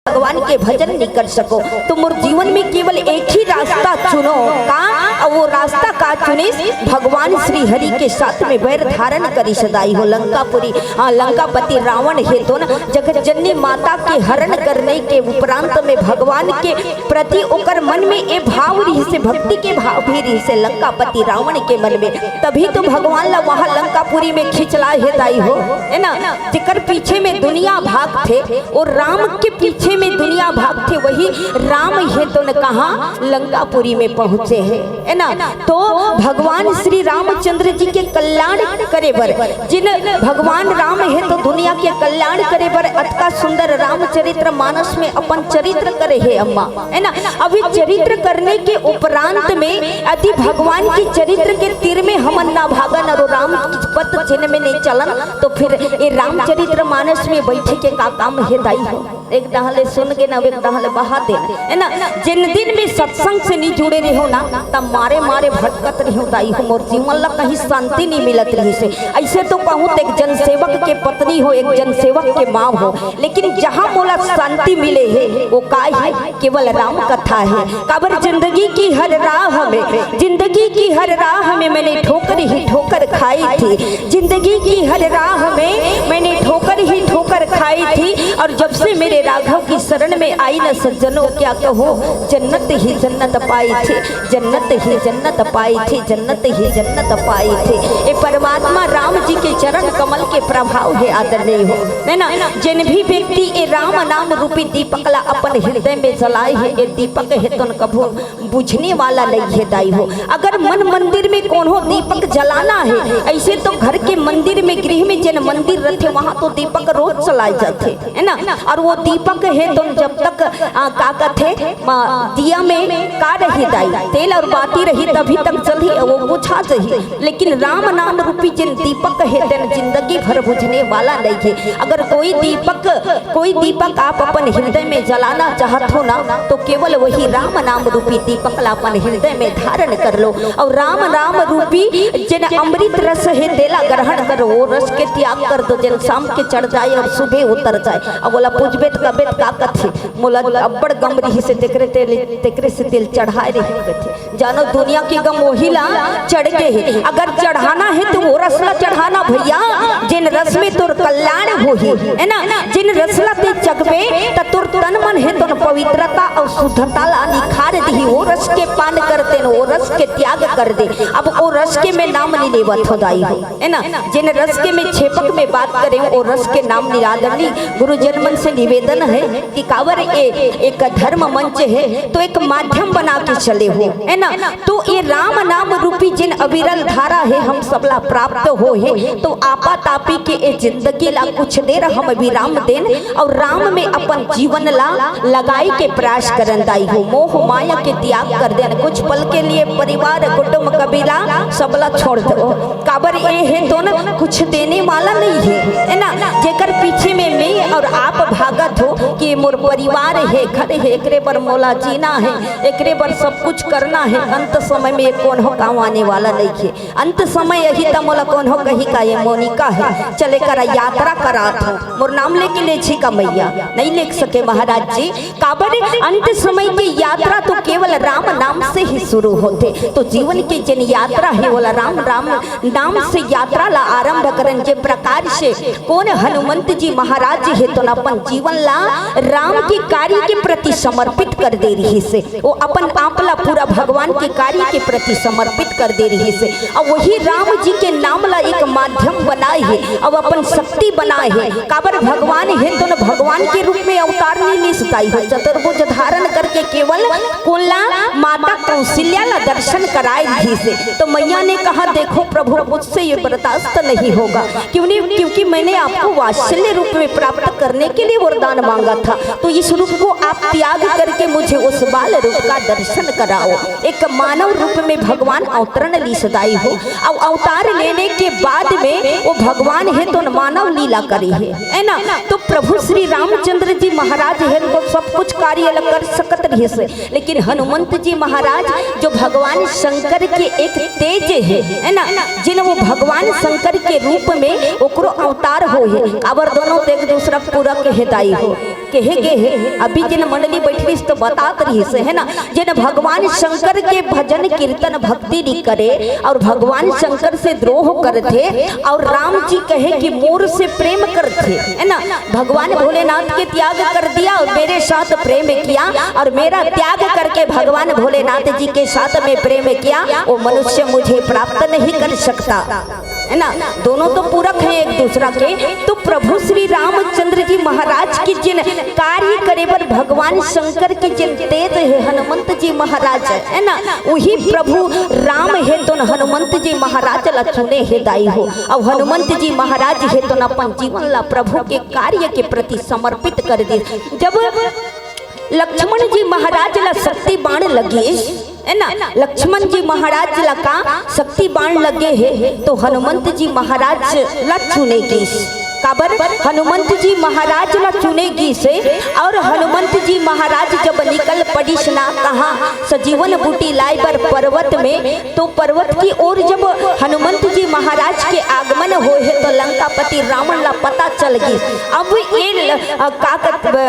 भगवान के भजन नहीं कर सको। तुम और जीवन में केवल एक ही रास्ता चुनो का, और वो रास्ता का चुने भगवान श्री हरि के साथ में वैर धारण करी सदाई हो। लंकापुरी लंकापति रावण है तो ना जगत जननी माता के हरण करने के उपरांत में भगवान के प्रति ओकर मन में ये भाव रही से, भक्ति के भाव भी रही से लंकापति रावण के मन में, तभी तो भगवान ला वहाँ लंकापुरी में खिंचला है दाई हो है ना। जिकर पीछे में दुनिया भाग थे और राम के पीछे में दुनिया भाग थे, वही राम है तो न कहाँ लंकापुरी में पहुंचे है ना। तो भगवान श्री रामचंद्र जी के कल्याण करे बर, जिन भगवान राम है तो दुनिया के कल्याण करे बर अतका सुंदर रामचरित्र मानस में अपन चरित्र करे है अम्मा है ना। अभी चरित्र करने के उपरांत में यदि भगवान की चरित्र के तीर में हमन ना भागन और राम पद चिन्ह में नहीं चलन, तो फिर ये रामचरित्र मानस में बैठे के का काम है दाई हो। एक दहले सुन के ना, एक दहले बहा दे है ना। जिन दिन में सत्संग से नहीं जुड़े रहो ना, तब मारे मारे भटकत रहो दाई हो, मोर जीवन ला कहीं शांति नहीं मिलत रही से। ऐसे तो कहूँ तो एक जनसेवक के पत्नी हो, एक जनसेवक के माँ हो, लेकिन जहाँ मोला शांति मिले है वो का है, केवल राम कथा है। काबर जिंदगी की हर राह में, जिंदगी की हर राह में मैंने ठोकर ही ठोकर खाई थी, जिंदगी की हर राह में मैंने ठोकर ही ठोकर खाई थी, और जब से मेरे राघव की शरण में आई न सज्जनों क्या कहो, जन्नत ही जन्नत पाई थी, जन्नत ही जन्नत पाई थी, जन्नत ही जन्नत पाई थी। ये परमात्मा राम जी के चरण कमल के प्रभाव है आदरणीय हो, है ना। जिन भी व्यक्ति ये राम नाम रूपी दीपक ला अपन हृदय में जलाए है, ये दीपक है तो कभू बुझने वाला नहीं है दाई हो। अगर मन मंदिर में कौन हो दीपक जलाना है, ऐसे तो घर के मंदिर में गृह में जिन मंदिर रहते वहाँ तो दीपक रोज चलाए जाते है ना। और वो दीपक है तो जब तक का कहते दिया में का रही दाई, तेल और बाती रही तभी तक जली वो बुझा जाही। लेकिन राम नाम रूपी जिन दीपक है तेन जिंदगी भर बुझने वाला नहीं है। अगर कोई दीपक आप अपन हृदय में जलाना चाहते हो ना, तो केवल वही राम नाम रूपी दीपक ला अपन हृदय में धारण कर लो। और राम नाम रूपी जिन अमृत रस है तेला ग्रहण करो, वो रस के त्याग कर दो। जिन शाम के चढ़ जाए और सुबह उतर जाए। अब बोला पूजबेत कबेत का कथे मोला अब्बड़ गम रही से तेकरे से दिल चढ़ाए रही कथे। जानो दुनिया की गम वही ला चढ़ के है। अगर चढ़ाना है तो वो रसला चढ़ाना भैया, जिन रस में तुर कल्याण होही है ना। जिन रसला ते जगबे त तुर तन मन है तो पवित्रता और शुद्धता ला निखार दी। वो रस के पान करते न, वो रस के त्याग कर दे। अब वो रस के में नाम नहीं लेवत हो दाई है ना। जिन रस के में छेपक में बात करें वो रस के नाम निरादरणी। गुरु जन्मन से निवेदन है कि कावर एक धर्म मंच है तो एक माध्यम बना के चले हो है ना। तो ये राम नाम रूपी जिन अविरल धारा है हम सबला प्राप्त हो है। तो आपा तापी के ए जिंदगी ला कुछ देर हम विराम देन और राम में अपन जीवन ला लगाई के प्रयास करन दाई हो। मोह माया के त्याग कर देन। कुछ पल के लिए परिवार कुटुंब कबीला सबला छोड़ दो। काबर ये है तो ना कुछ देने वाला नहीं है ना। जेकर पीछे में मैं और आप भागत हो कि मोर परिवार है, घर है, एकरे पर मोला जीना है, एकरे पर सब कुछ करना है। अंत समय में कौन हो काम आने वाला नहीं है। अंत समय यही तो मोला कौन हो कही का ये मोनिका है चले कर यात्रा करात हो। मोर नाम लेके ले छी का मैया नहीं लिख सके महाराज जी। काबर अंत समय की यात्रा तो केवल राम नाम से ही शुरू होते। तो जीवन की जिन यात्रा है वो राम नाम से यात्रा ला आरंभ करन। जे प्रकार से कौन हनुमंत जी महाराज है तो अपन जीवन ला राम के कार्य के प्रति समर्पित कर दे रही से। वो अपन आपला पूरा भगवान के कार्य के प्रति समर्पित कर दे रही से। और वही राम जी के नाम ला एक माध्यम बनाए है और अपन शक्ति बनाए है। काबर भगवान है तो न भगवान के रूप में अवतार नहीं सताई है। चतुर्भुज धारण करके केवल कोला माता कौशल्या ला दर्शन कराए रही से। तो मैया ने कहा देखो प्रभु मुझसे ये बर्दाश्त नहीं होगा, क्योंकि मैंने आपको वात्सल्य रूप में प्राप्त करने के लिए वरदान मांगा था। तो इस रूप को आप त्याग करके मुझे उस बाल रूप का दर्शन कराओ। एक मानव रूप में भगवान अवतरण ली सदाई हो और अवतार लेने के बाद में वो भगवान है तो मानव लीला करी है ना। तो प्रभु श्री रामचंद्र जी महाराज है तो सब कुछ कार्य कर सकत रही से। लेकिन हनुमंत जी महाराज जो भगवान शंकर के एक तेज है ना, जिन वो भगवान शंकर के रूप में ओकरो अवतार हो है। काबर दोनों एक दूसरा पूरा के हिदाई हो कहे गे है। अभी जिन मंडली बैठी तो बात रही से है ना। जिन भगवान शंकर के भजन कीर्तन भक्ति नहीं करे और भगवान शंकर से द्रोह करते और राम जी कहे कि मोर से प्रेम करते है ना। भगवान भोलेनाथ के त्याग कर दिया और मेरे साथ प्रेम किया और मेरा त्याग करके भगवान भोलेनाथ जी के साथ में प्रेम किया। वो मनुष्य मुझे प्राप्त नहीं कर सकता है ना। दोनों तो पूरक हैं एक दूसरा के। तो प्रभु श्री रामचंद्र जी महाराज की जिन कार्य करे पर भगवान शंकर के जिन तेज है हनुमंत जी महाराज है ना, वही प्रभु राम है तो हनुमंत जी महाराज ला चुने है दाई हो। और हनुमंत जी महाराज है तो अपन जीवन ला प्रभु के कार्य के प्रति समर्पित कर दे। जब लक्ष्मण जी महाराज ला शक्ति बाण लगे है ना, लक्ष्मण जी महाराज ला का शक्ति बाण लगे है तो हनुमंत जी महाराज ला चुनेगी। काबर हनुमंत जी महाराज ला चुनेगी से। और हनुमंत जी महाराज जब निकल पड़े पड़िस ना कहा सजीवन बूटी लाई पर पर्वत में। तो पर्वत की ओर जब हनुमंत जी महाराज के आगमन हो है तो लंकापति रावण ला पता चल गई। अब ये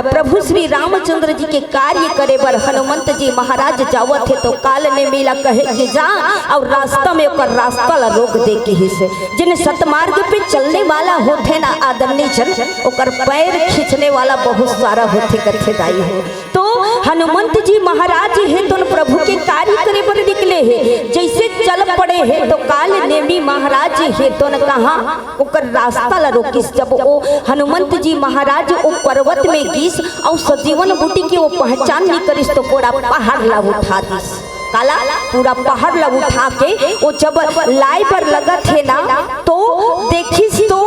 प्रभु श्री रामचंद्र जी के कार्य करे बर हनुमंत जी महाराज जावत है तो काल ने मिला कहे कि जा और रास्ता में ओकर रास्ता ला रोक दे के ही से जिन सतमार्ग पे चलने वाला होते ना आदरणीय जन ओकर पैर खींचने वाला बहुत सारा होते करके दाई हो। तो हनुमंत जी महाराज है तो प्रभु के कार्य करे पर निकले हैं जैसे चल पड़े हैं तो काल नेमी महाराज है तो न कहा ओकर रास्ता ला रोकिस। जब वो हनुमंत जी महाराज वो पर्वत में गिस और सजीवन बूटी के वो पहचान नहीं करिस तो पूरा पहाड़ ला उठा दिस। काला पूरा पहाड़ ला उठा के वो जब लाई पर लगा थे ना तो देखिस तो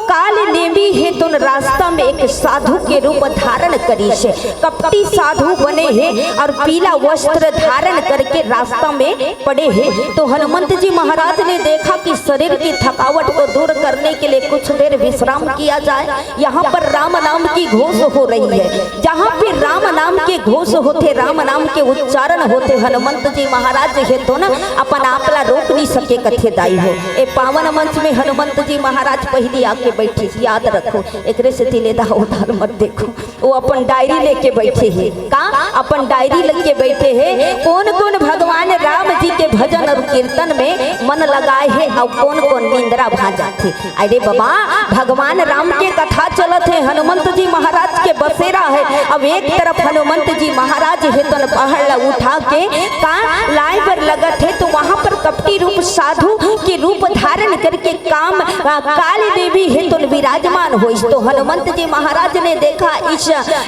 काल नेमी है तो रास्ता में एक साधु के रूप धारण करी से कपटी साधु बने हैं और पीला वस्त्र धारण करके रास्ता में पड़े हैं। तो हनुमंत जी महाराज ने देखा कि शरीर की थकावट को दूर करने के लिए कुछ देर विश्राम किया जाए। यहाँ पर राम नाम की घोष हो रही है। जहाँ पे राम नाम के घोष होते राम नाम के उच्चारण होते हनुमंत जी महाराज है तो ना अपन आपला रोक नहीं सके कथे दाई हो। ए पावन मंच में हनुमंत जी महाराज पहली आके बैठे याद रखो एक से तिलेदा उधार मत देखो। वो अपन डायरी लेके बैठे हैं का अपन डायरी लेके बैठे हैं कौन कौन भगवान राम जी के भजन और कीर्तन में मन लगाए है और कौन कौन निंद्रा भाजा थे। अरे बाबा भगवान राम के कथा चलत है हनुमंत जी महाराज के बसेरा है। अब एक तरफ हनुमंत जी महाराज है तो पहाड़ उठा के का लाई पर लगत है तो वहाँ पर कपटी रूप साधु के रूप धारण करके काम काल देवी है तो विराजमान हो। तो हनुमंत जी महाराज ने देखा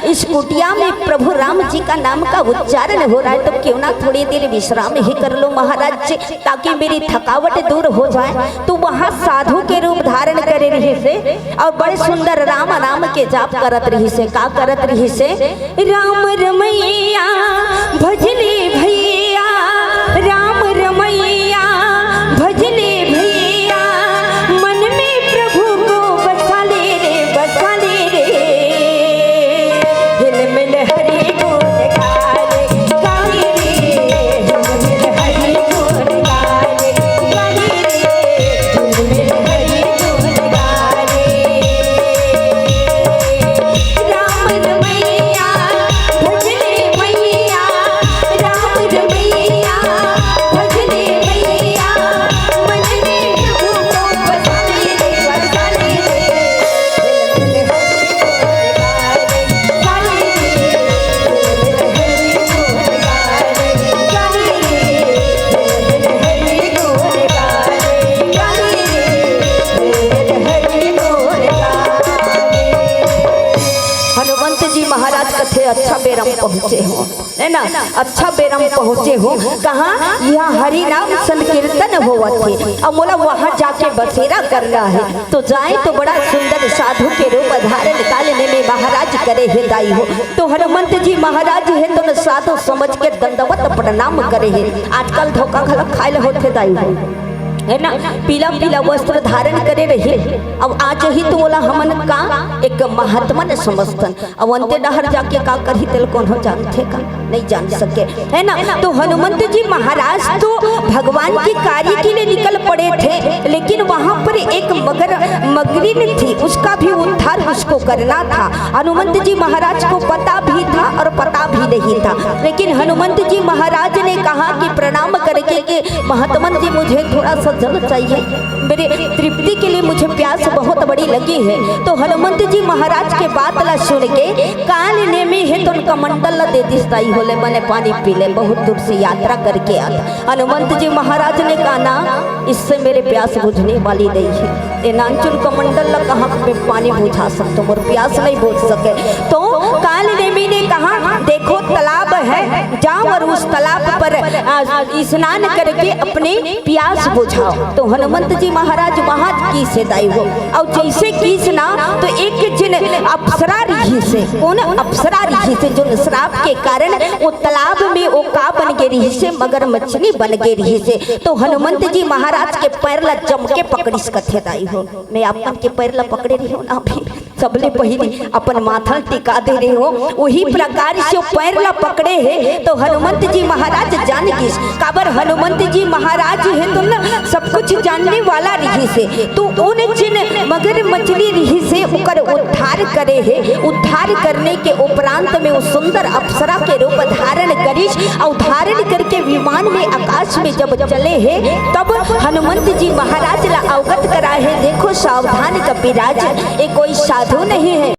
इस कुटिया में प्रभु राम जी का नाम का उच्चारण हो रहा है तो क्यों ना थोड़ी देर विश्राम ही कर लो महाराज जी ताकि मेरी थकावट दूर हो जाए। तो वहाँ साधु के रूप धारण करे रही से और बड़े सुंदर राम नाम के जाप करत रही से का करत रही से राम रमैया भजले भैया राम रमैया भजले भैया मन में प्रभु को बसा ले रे हिल मिल हरि गुण गाए गाए रे हिल मिल हरि गुण गाए गाए रे हिल मिल हरि गुण गाए राम रमैया भजले मैया राम रमैया भजले मैया मन में प्रभु को बसा ले रे हिल मिल हरि गुण गाए गाए रे हिल मिल हरि गुण गाए गाए रे हिल मिल हरि गुण गाए गाए रे हिल मिल हरि गुण गाए। हनुमंत जी महाराज कथे अच्छा बेरम पहुँचे हो है ना अच्छा बेरम पहुँचे हो कहाँ यहाँ हरि नाम संकीर्तन हुआ थे अब मोला वहाँ जाके बसेरा कर रहा है तो जाए तो बड़ा सुंदर साधु के रूप धारण कालने में महाराज करे है दाई हो। तो हनुमंत जी महाराज है तो साधु समझ के दंडवत प्रणाम करे है। आजकल धोखा खलक खाए होते दाई हो है ना पीला पीला वस्त्र धारण करे रहे। अब आज ही तो बोला हमन का एक महात्मा ने समझतन अब अंते डहर जाके का करही तेल कौन हो जानते का नहीं जान सके है ना। तो हनुमंत जी महाराज तो भगवान के कार्य के लिए निकल पड़े थे लेकिन वहां पर एक मगरीन थी उसका भी उद्धार उसको करना था। हनुमंत जी महाराज को पता भी था और पता भी नहीं था लेकिन हनुमंत जी महाराज ने कहा कि प्रणाम करके कि महात्मा जी मुझे थोड़ा सा जल चाहिए मेरे तृप्ति के लिए मुझे प्यास बहुत बड़ी लगी है। तो हनुमंत जी महाराज के बात ला सुन के काल ने में है तो उनका मंडल ला दे दिस्ताई होले मैंने पानी पी ले बहुत दूर से यात्रा करके आता। हनुमंत जी महाराज ने कहा ना इससे मेरे प्यास बुझने वाली नहीं है ये नानचुन का मंडल ला कहाँ पे पानी बुझा सकता और प्यास नहीं बुझ सके। तो काल नेमी ने कहा देखो तालाब है जाओ और उस तालाब पर स्नान करके अपने प्यास बुझाओ। तो हनुमंत जी महाराज वहां की से दाई हो और जैसे कीस ना तो एक जिन अप्सरा रही से, कौन अप्सरा रही से, जो श्राप के कारण वो तालाब में वो का बन गए रही से, मगर मछली बन गए रही से। तो हनुमंत जी महाराज के पैर ला जम के पकड़िस कथे दाई हो। मैं अपन के पैर ला पकड़े रही हूँ ना, अभी सबले पहले अपन माथा टिका दे रहे हो, वही प्रकार से पैर ला पकड़े है। तो हनुमंत जी महाराज जान किस काबर हनुमंत जी महाराज है तो ना सब कुछ जानने वाला रही से। तो उन जिन मगर मछली रही से उकर उद्धार करे है। उद्धार करने के उपरांत में वो सुंदर अप्सरा के रूप धारण करिश और धारण करके विमान में आकाश में जब चले है तब हनुमंत जी महाराज ला अवगत करा है, देखो सावधान कपिराज, ये कोई साधु नहीं है,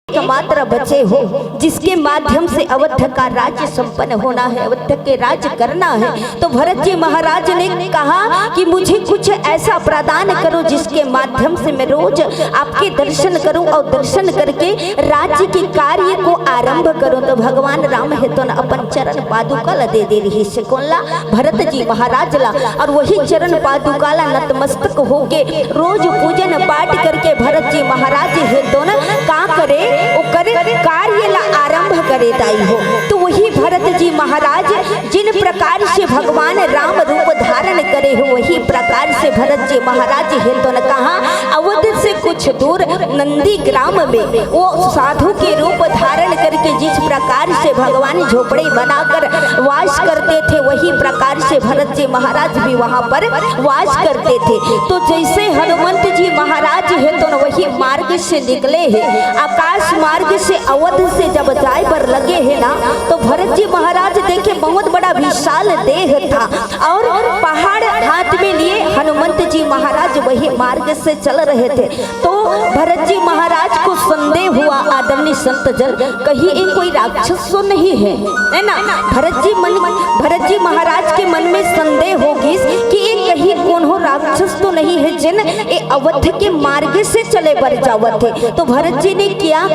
मात्र बचे हो जिसके माध्यम से अवध का राज्य संपन्न होना है, अवध के राज्य करना है। तो भरत जी महाराज ने कहा कि मुझे कुछ ऐसा प्रदान करो जिसके माध्यम से मैं रोज आपके दर्शन करूं और दर्शन करके राज्य के कार्य को आरंभ करूं। तो भगवान राम है तो अपन चरण पादुका ला दे रही से, कौन ला? भरत जी महाराज ला। और वही चरण पादुका ला नतमस्तक होके रोज पूजन पाठ करके भरत जी महाराज है तो न का करे वो करे कार्य ला आरंभ करे दाई हो। तो वही भरत जी महाराज जिन प्रकार से भगवान राम रूप धारण करे हो, वही प्रकार से भरत जी महाराज है तो न कहा अवध से कुछ दूर नंदी ग्राम में वो साधु के रूप धारण करके जिस प्रकार से भगवान झोपड़ी बनाकर वास करते थे, वही प्रकार से भरत जी महाराज भी वहां पर वास करते थे। तो जैसे हनुमंत जी महाराज है तो वही मार्ग से निकले हैं, आकाश मार्ग से अवध से जब जाए पर लगे है ना, तो भरत जी महाराज देखे बहुत बड़ा विशाल देह था और पहाड़ हाथ में लिए हनुमंत जी महाराज वही मार्ग से चल रहे थे। तो भरत जी महाराज को संदेह हुआ, आदरणीय संत जन कहीं ये कोई राक्षस तो नहीं है ना? भरत जी महाराज के मन में संदेह होगी कि ये कहीं कौन हो राक्षस तो नहीं है जिन ये अवध के मार्ग से चले बर जावत थे। तो भरत जी ने क्या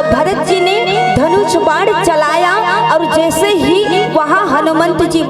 भरत जी ने धनुष बाण चलाया और जैसे ही वहां हनुमंत जी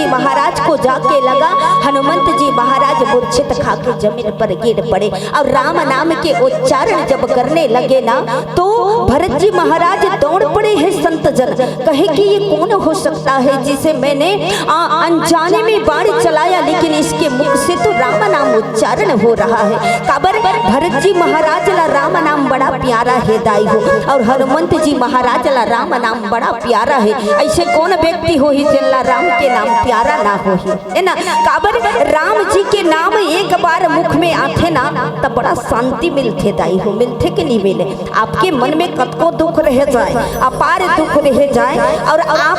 महाराज को जाके लगा, हनुमंत जी महाराज मूर्छित खाके जमीन पर गिर पड़े और राम नाम के उच्चारण जब करने लगे ना, तो भरत जी महाराज दौड़ पड़े हैं। संत जन कहे कि ये कौन हो सकता है जिसे मैंने अनजाने में बाण चलाया, लेकिन इसके मुख से तो राम नाम उच्चारण हो रहा है। काबर भरत जी महाराज ला राम नाम बड़ा प्यारा है दाई हो, और हनुमंत जी महाराज ला राम नाम बड़ा प्यारा है। ऐसे कौन व्यक्ति हो ही जिनला राम के नाम प्यारा ना हो ही, है ना? काबर राम जी के नाम एक बार मुख में आते ना तब बड़ा शांति मिलते दाई हो, मिलते कि नहीं मिले? आपके मन में कतको दुख रह जाए, अपार दुख रह जाए, और आप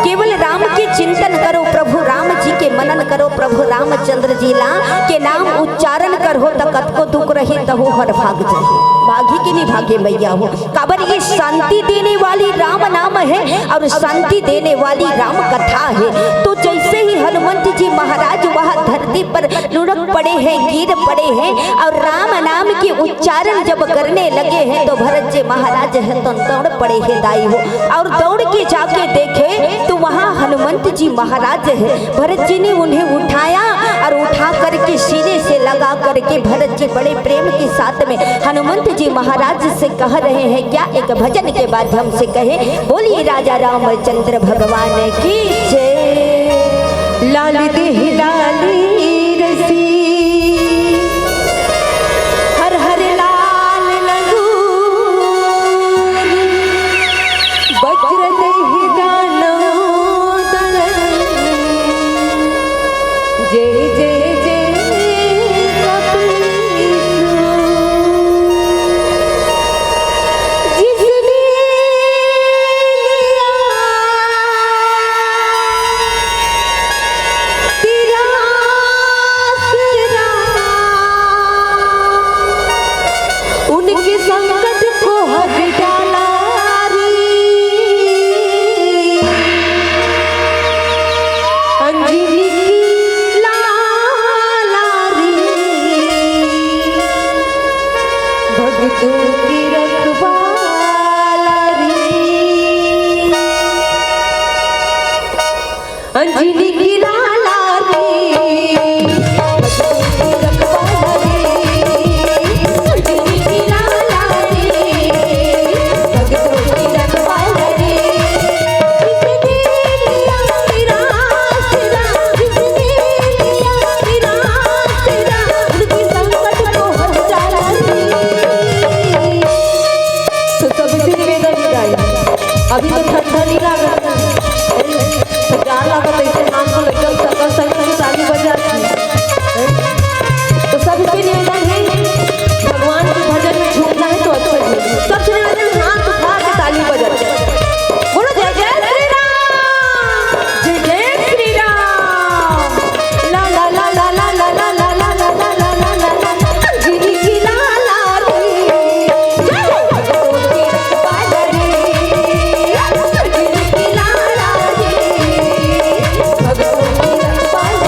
केवल राम के चिंतन करो, प्रभु राम जी के मनन करो, प्रभु रामचंद्र जी ला के नाम उच्चारण करो तो कतको दुख रहे तो हर भाग जाए, भागी की नहीं भागे मैया हो। काबर ये शांति देने वाली राम नाम है और शांति देने वाली राम कथा है। तो जैसे ही हनुमंत जी महाराज वहाँ धरती पर लुढ़क पड़े हैं, गिर पड़े हैं और राम नाम के उच्चारण जब करने लगे हैं, तो भरत जी महाराज है तो दौड़ पड़े हैं दाई हो, और दौड़ के जाके देखे तो वहाँ हनुमंत जी महाराज है। भरत जी ने उन्हें उठाया और उठा करके सीने से लगा करके भरत जी बड़े प्रेम के साथ में हनुमंत जी महाराज से कह रहे हैं, क्या एक भजन के माध्यम से कहे, बोलिए राजा रामचंद्र भगवान की जय। लाल देह लाली रसी हर हर लाल लगू, वज्र देह दानव जय जय तेरा अंजनी की लाला रे अंजनी की लाला रे भगतों की रखवाला रे जिसने लिया मेरा तेरा जिसने लिया मेरा तेरा उनकी संकट को हटाया रे। तो सब इसी निवेदन में गाई। अभी तो ठंडा नहीं लगा तो जान लगा तो इसे नाम को एकदम सकल संग ताली बजाती। तो सब इसी निवेदन है भगवान के भजन में झूमना है तो अच्छा झूम। सबसे निवेदन हाथ उठा के ताली बजाते बोलो जय जय श्री राम जय जय श्री राम ला ला ला ला ला ला ला ला ला ला ला ला ला ला ला अंजनी की लाला रे जय हो भगतों की रखवाला रे अंजनी की लाला रे भगतों की रखवाला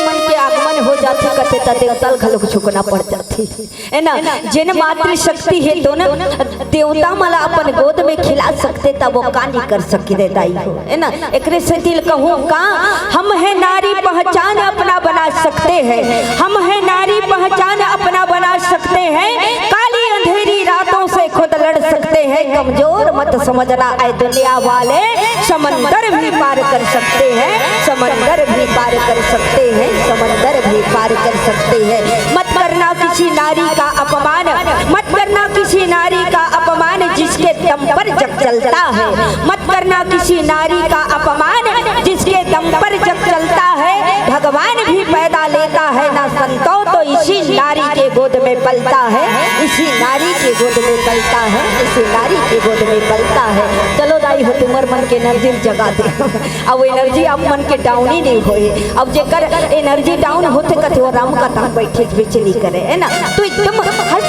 मन के आगमन हो जाती कते त देवता घलोक झुकना पड़ जाती है ना। जिन मातृ शक्ति है तो ना देवता मला अपन गोद में खिला सकते तब वो का नहीं कर सके दाई हो, है ना। एकरे से दिल कहूँ का हम है नारी पहचान अपना बना सकते हैं, हम है नारी पहचान अपना बना सकते हैं, काली अंधेरी रातों से खुद लड़ सकते हैं, कमजोर मत समझना ऐ दुनिया वाले, समंदर भी पार कर सकते हैं, समंदर भी पार कर सकते हैं, समंदर भी पार कर सकते हैं। मत करना किसी नारी का अपमान, मत करना किसी नारी का अपमान जिसके दम पर जग चलता है, मत करना किसी नारी का अपमान जिसके दम पर जग चलता है। भगवान भी पैदा लेता है ना संतो तो इसी नारी के गोद में पलता है, इसी नारी के गोद में पलता है, इसी नारी के गोद में पलता है। चलो दाई हो तुम्हार मन के एनर्जी जगा दे, अब एनर्जी अब मन के डाउन ही नहीं होए। अब जेकर एनर्जी डाउन होते कथे वो राम का तान बैठे बिचली करे, है ना। तो एकदम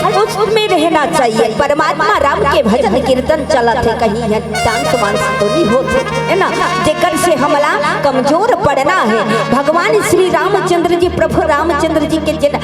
हर्ष में रहना चाहिए। परमात्मा राम के भजन कीर्तन चला थे, कहीं है डांस वांस तो नहीं होते, है ना। जेकर से हमला कमजोर पड़ना है। भगवान श्री रामचंद्र जी प्रभु रामचंद्र जी के जिन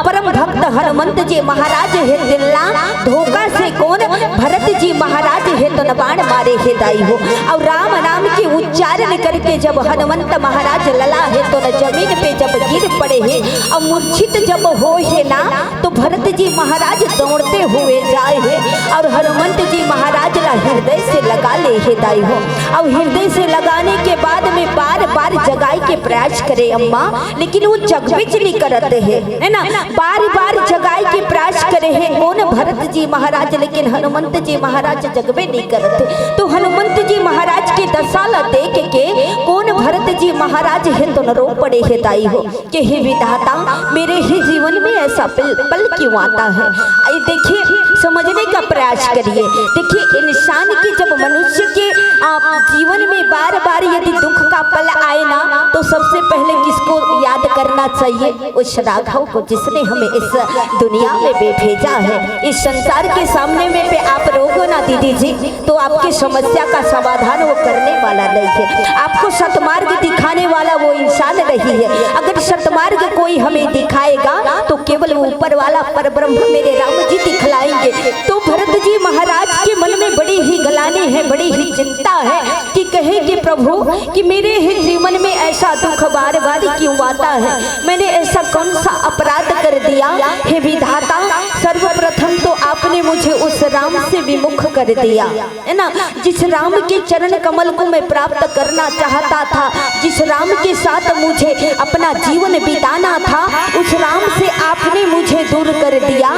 परम भक्त हनुमंत जी महाराज है दिल्ला धोखा से कौन भरत जी महाराज है तो बाण मारे है दाई हो। और राम नाम के उच्चारण करके जब हनुमंत महाराज लला है तो न जमीन पे जब गिर पड़े हैं और मूर्छित जब हो है ना तो भरत जी महाराज दौड़ते हुए जाए हैं और हनुमंत जी महाराज ला हृदय से लगा ले है दाई हो। और हृदय से लगाने के बाद में बार बार जगाई के प्रयास करे अम्मा, लेकिन वो जगबिच नहीं करते हैं, है ना। बार बार जगाई के प्रयास करे हैं कौन भरत जी महाराज, लेकिन हनुमंत जी महाराज जगबे नहीं करते। तो हनुमंत जी महाराज के दशा देख के कौन भरत जी महाराज है तो न रो पड़े है दाई हो कि हे विधाता मेरे ही जीवन में ऐसा पल क्यों आता है। देखिए समझने का प्रयास करिए। देखिए इंसान की जब मनुष्य के जीवन में बार बार यदि दुख का पल आए ना तो सबसे पहले किसको याद करना चाहिए? उस राघव को जिसने हमें इस दुनिया में भेजा है। इस संसार के सामने में पे आप रोको ना दीदी जी तो आपकी समस्या का समाधान वो करने वाला नहीं है। आपको सतमार्ग दिखाने वाला वो इंसान नहीं है। अगर सतमार्ग कोई हमें दिखाएगा तो केवल ऊपर वाला परब्रह्म मेरे राम जी दिखलाएंगे। तो भरत जी महाराज के मन में बड़ी ही गलानी है, बड़ी ही चिंता है कि कहे कि प्रभु कि मेरे ही जीवन में ऐसा दुख बार बार क्यों आता है, मैंने ऐसा कौन सा अपराध कर दिया। हे विधाता सर्वप्रथम तो आपने मुझे उस राम से विमुख कर दिया, है ना। जिस राम के चरण कमल को मैं प्राप्त करना चाहता था, जिस राम के साथ मुझे अपना जीवन बिताना था, उस राम से आपने मुझे दूर कर दिया।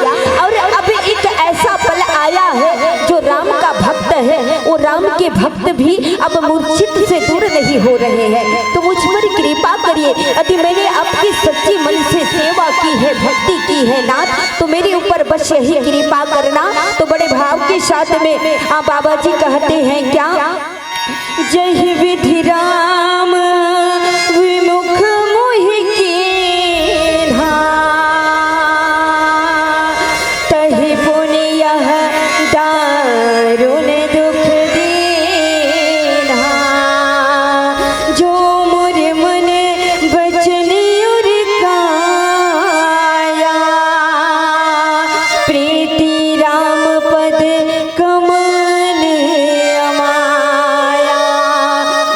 और अब एक ऐसा पल आया है जो राम का भक्त है, वो राम के भक्त भी अब मूर्छित से दूर नहीं हो रहे हैं। तो मुझ पर कृपा करिए, यदि मैंने आपकी सच्ची मन से सेवा की है, भक्ति की है नाथ, तो मेरे ऊपर बस यही कृपा करना। तो बड़े भाव के साथ में बाबा जी कहते हैं क्या, जय विधि राम विमुख मोहि कीन्हा, तहि पुण्य दारुण दुख दीन्हा, जो मुर मन बचन उर काया, प्रीति राम पद कमल अमाया।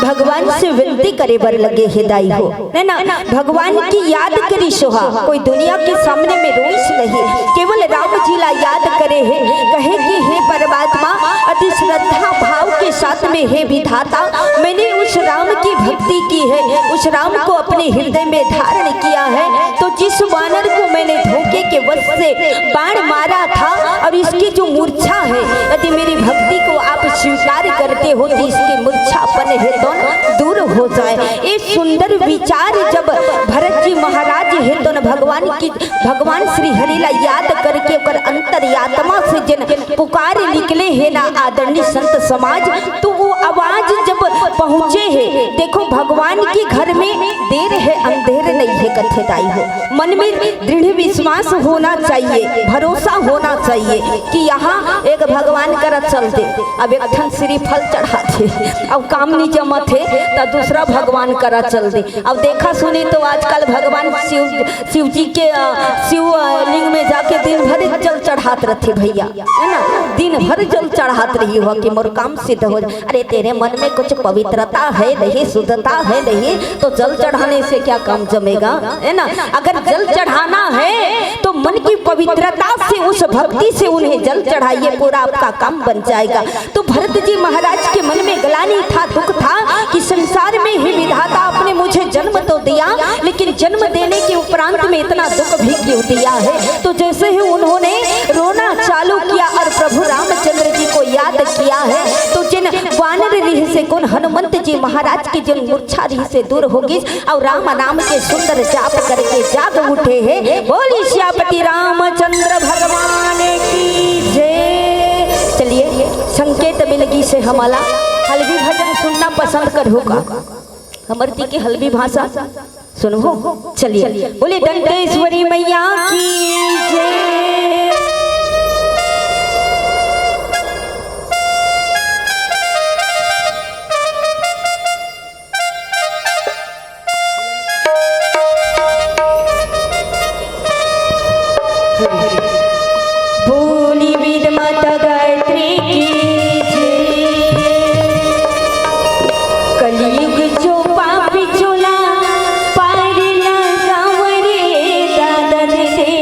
भगवान से विनती करे बर लगे हिदाई हो, है ना। भगवान की याद करी सोहा, कोई दुनिया के सामने में रोइस नहीं, केवल राम जी ला याद करे है। कहे कि हे परमात्मा अति श्रद्धा भाव के साथ में हे विधाता मैंने उस राम की भक्ति की है, उस राम को अपने हृदय में धारण किया है। तो जिस वानर को मैंने धोखे के वश से बाण मारा था और इसकी जो मूर्छा है, यदि मेरी भक्ति को आप स्वीकार करते हो तो इसकी मूर्छापन है तो दूर हो जाए। ये सुंदर विचार जब भरत जी महाराज है तो भगवान श्री हरिला याद करके ओकर अंतर्यात्मा से जिन पुकार निकले है ना आदरणीय संत समाज, तो वो आवाज जब पहुँचे है, देखो भगवान के घर में देर है अंधेर नहीं है कथेदाई है। मन में दृढ़ विश्वास होना चाहिए, भरोसा होना चाहिए कि यहाँ एक भगवान कर चलते, अब एक ठन श्रीफल चढ़ाते, अब काम नहीं जमा थे तो दूसरा भगवान करा चल दे। अब देखा सुनी तो आजकल भगवान शिव जी के शिवलिंग में जाके दिन भर जल चढ़ात रहते भैया, है ना, दिन भर जल चढ़ात रही हो कि मोर काम सिद्ध हो जाए। अरे तेरे मन में कुछ पवित्रता है नहीं, शुद्धता है नहीं, तो जल चढ़ाने से क्या काम जमेगा, है ना। अगर जल चढ़ाना है तो मन की पवित्रता से, उस भक्ति से उन्हें जल चढ़ाइए, पूरा आपका काम बन जाएगा। तो भरत जी महाराज के मन में ग्लानि था, दुख था कि संसार में ही विधाता आपने मुझे जन्म तो दिया, लेकिन जन्म देने के उपरांत में इतना दुख भी क्यों दिया है। तो जैसे ही उन्होंने रोना चालू किया और प्रभु रामचंद्र जी को याद किया है, तो जिन वानर रीह से कौन हनुमंत जी महाराज की जिन मूर्छा रीह से दूर होगी और राम नाम के सुंदर जाप करके जाग उठे हैं। बोली श्यापति रामचंद्र भगवान की जय। चलिए संकेत मिलगी से हमारा हल्दी भजन सुनना पसंद करूँगा, अमरती की हल्दी भाषा सुनो। चलिए बोले दंतेश्वरी मैया की जय। बोली वेद माता गायत्री की कलयुग जो पापी चोला पार लगावरे दादन दे।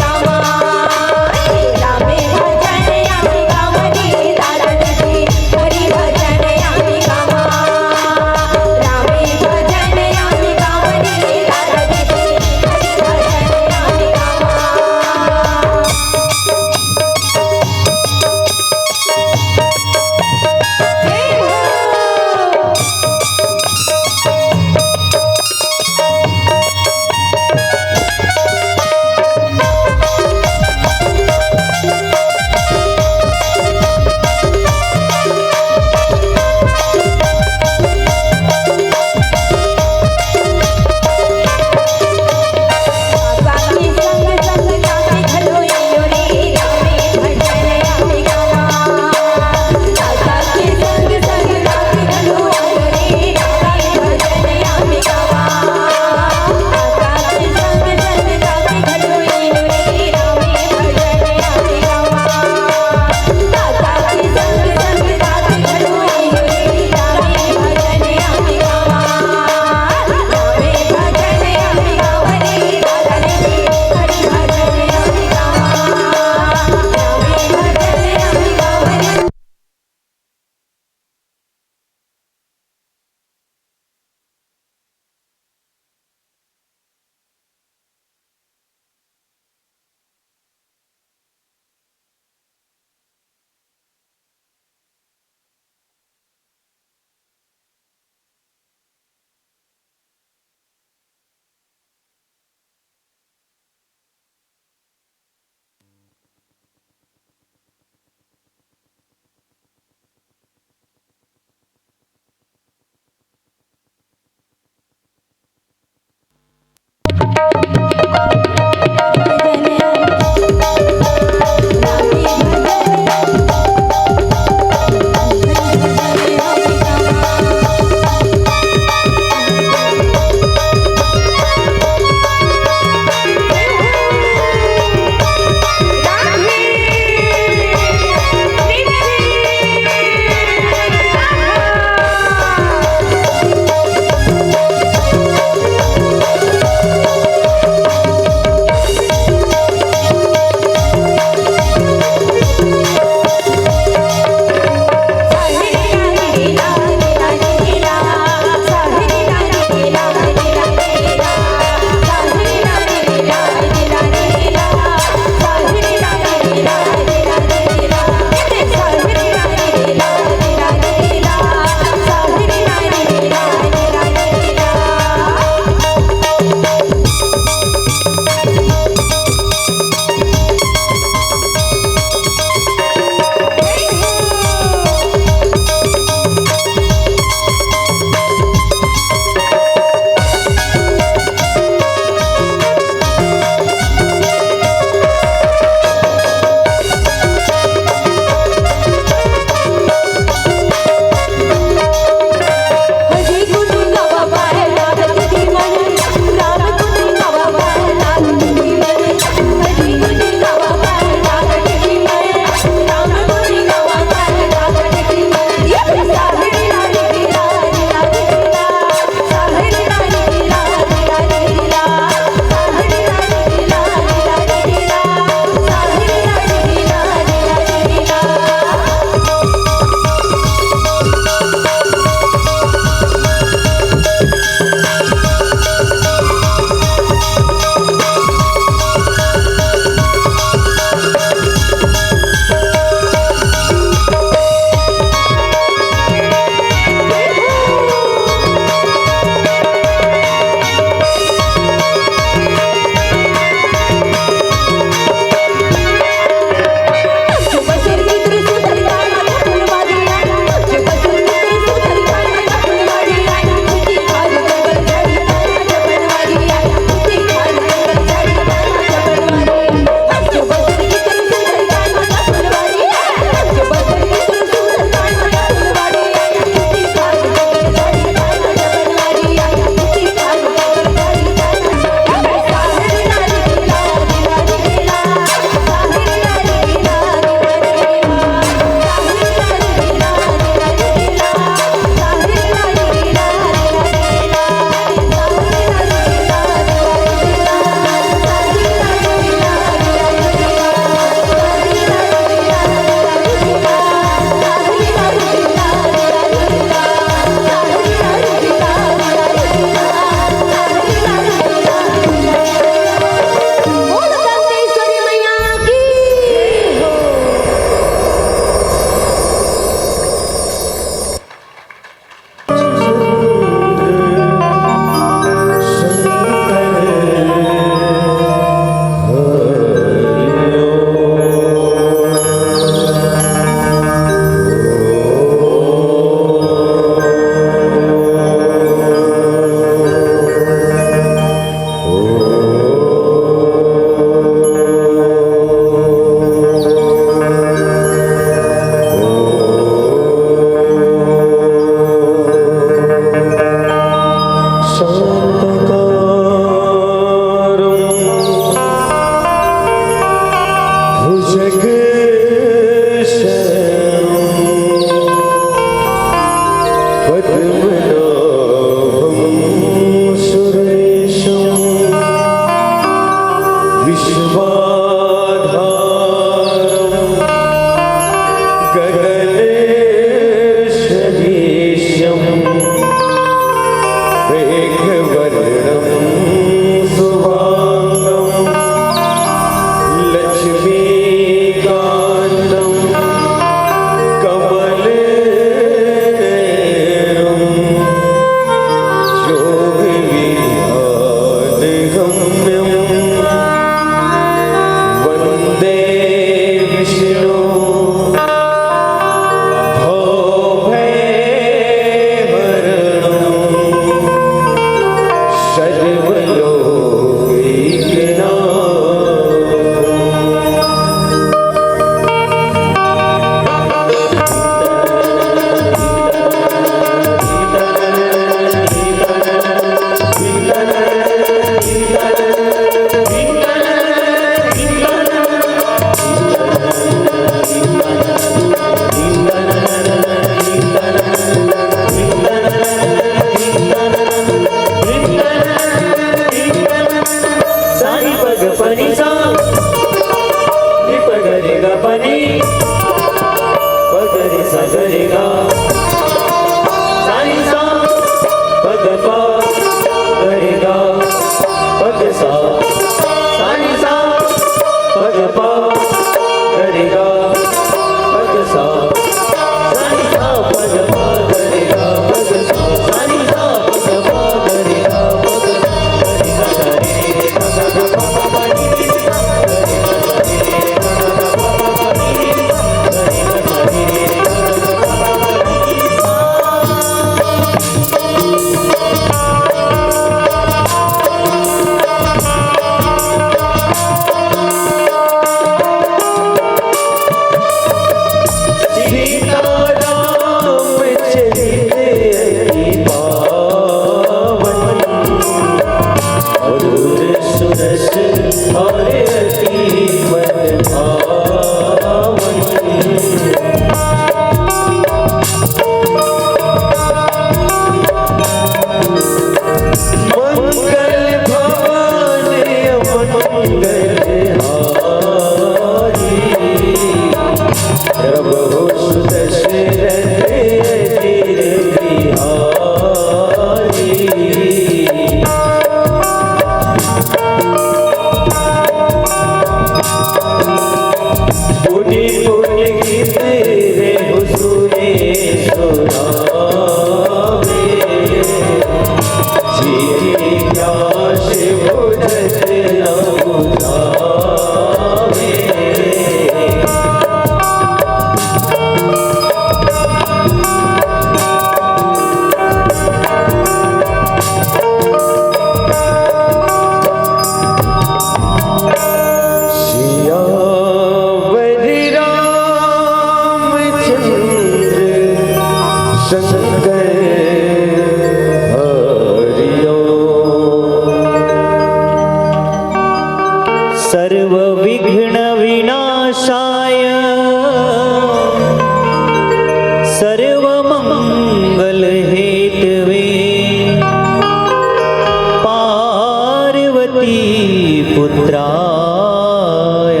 रुद्राय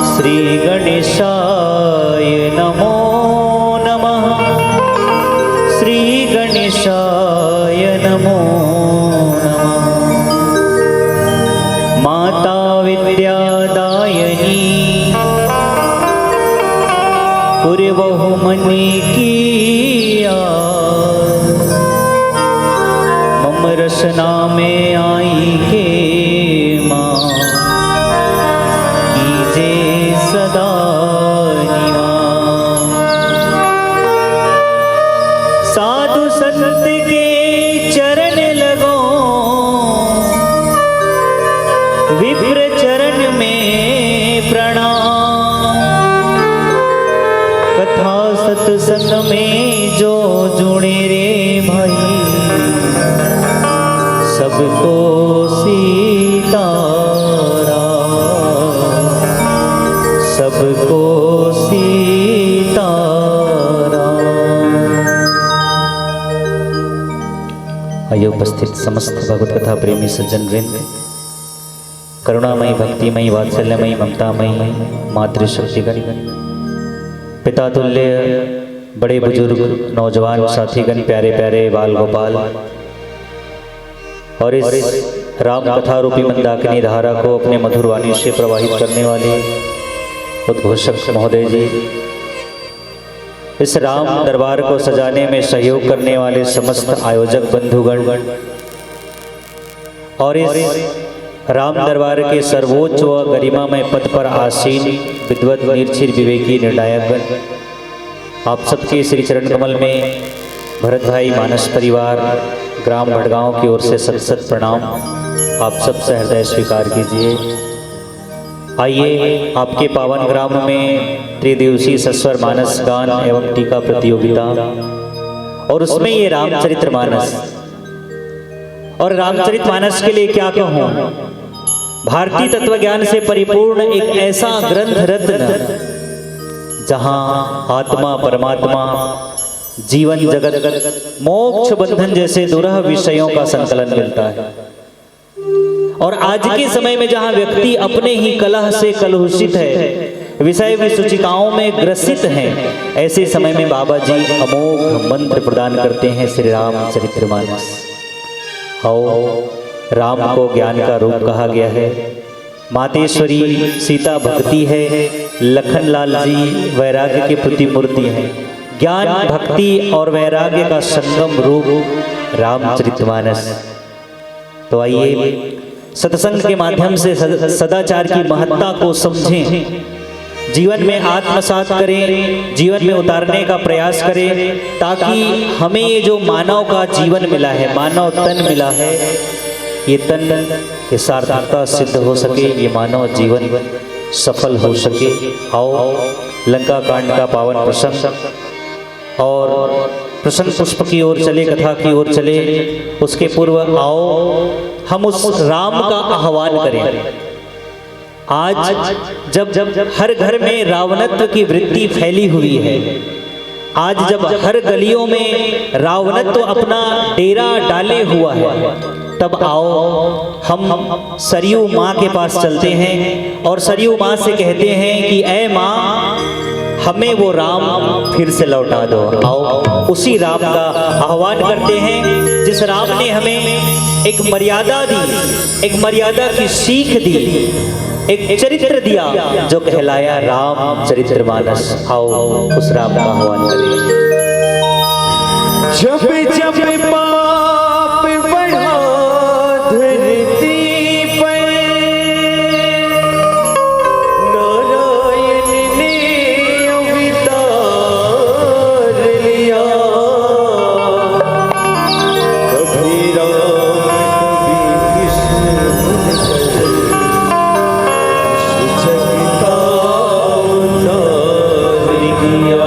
श्री गणेशाय नमो नमः। श्री गणेशाय नमो नमः। माता विद्यादायिनी पूर्वहु मनि किया मम रसना में आई के माँ कीजे सदा निवास। साधु संत के चरण लगो विप्र चरण में प्रणाम। कथा सत्संग में जो जुड़े रे भाई सबको सीताराम, सबको सीताराम। आइए उपस्थित समस्त भगवत कथा प्रेमी सज्जन वृंद, करुणामयी भक्तिमयी वात्सल्यमयी ममतामयी मातृशक्तिगण, पिता तुल्य बड़े बुजुर्ग नौजवान साथीगण, प्यारे प्यारे बाल गोपाल और इस राम कथा रूपी मंदाकिनी धारा को अपने मधुर वाणी से प्रवाहित करने वाले उद्घोषक महोदय जी, इस राम दरबार को सजाने में सहयोग करने वाले समस्त आयोजक बंधुगण और इस राम दरबार के सर्वोच्च व गरिमामय पद पर आसीन विद्वत निर्चिर विवेकी निर्णायकगण, आप सबके श्री चरण कमल में भरत भाई मानस परिवार ग्राम भटगांव की ओर से सत सत प्रणाम। आप सब से हृदय स्वीकार कीजिए। आइए आपके पावन ग्राम में त्रिदिवसीय सस्वर मानस गान एवं टीका प्रतियोगिता और उसमें ये रामचरितमानस, और रामचरितमानस के लिए क्या कहूँ, भारतीय तत्वज्ञान से परिपूर्ण एक ऐसा ग्रंथ रत्न जहाँ आत्मा परमात्मा जीवन जगत मोक्ष बंधन जैसे दुरह विषयों का संकलन मिलता है। और आज के समय में जहाँ व्यक्ति अपने ही कलह से कलुषित है, विषय विसूचिकाओं में ग्रसित हैं, ऐसे समय में बाबा जी अमोघ मंत्र प्रदान करते हैं श्री रामचरितमानस। आओ, राम को ज्ञान का रूप कहा गया है, मातेश्वरी सीता भक्ति है, लखन लाल जी वैराग्य की प्रतिमूर्ति है। ज्ञान भक्ति और वैराग्य का संगम रूप रामचरितमानस। तो आइए सत्संग के माध्यम से सदाचार की महत्ता को समझें, जीवन में आत्मसात करें, जीवन में उतारने का प्रयास करें, ताकि हमें ये जो मानव का जीवन मिला है, मानव तन मिला है, ये तन की सार्थकता सिद्ध हो सके, ये मानव जीवन सफल हो सके। आओ लंका कांड का पावन प्रसंग और प्रसन्न पुष्प की ओर चले, कथा की ओर चले। उसके पूर्व आओ हम उस राम का आह्वान करें। आज जब हर घर में रावणत्व की वृत्ति फैली हुई है, आज जब हर गलियों में रावणत्व अपना डेरा डाले हुआ है, तब आओ हम सरयू माँ के पास चलते हैं और सरयू माँ से कहते हैं कि ऐ माँ, हमें वो राम फिर से लौटा दो। आओ उसी राम का आह्वान करते हैं जिस राम ने हमें एक मर्यादा दी, एक मर्यादा की सीख दी, एक चरित्र दिया जो कहलाया रामचरितमानस। आओ उस राम का आह्वान करें। जब जब पाप बढ़ा धरती पर, नारायण ने अवतार लिया। कभी राम कभी कृष्ण जगता उद्धार किया।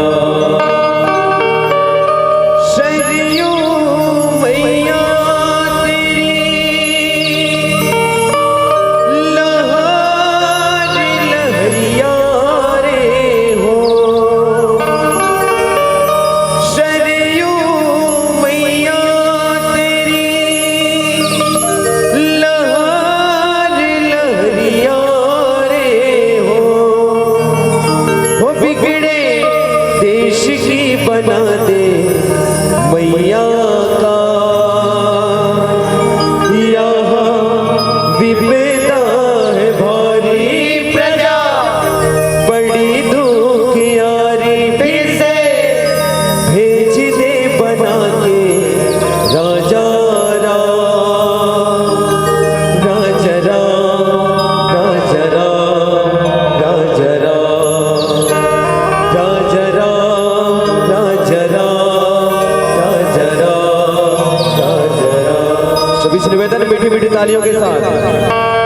सरयू सभी से निवेदन मीठी मीठी तालियों के साथ।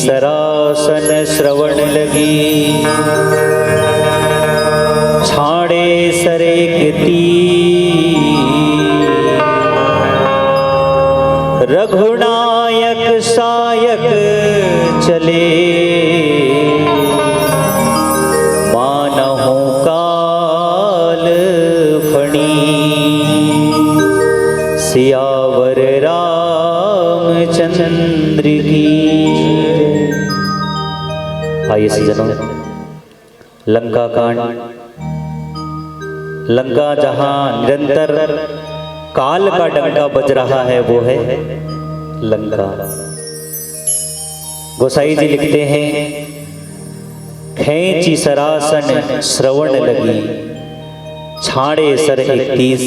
सरासन श्रवण लगी छाड़े सरे ती रघुनायक सायक चले मानहु काल फणी सियावर रामचंद्र रामचंद्र की जय। आइए सज्जनों, लंका कांड, लंका जहां निरंतर काल का डंका बज रहा है वो है लंका। गोसाई जी लिखते हैं, खैंची सरासन श्रवण लगी, छाड़े सर 31।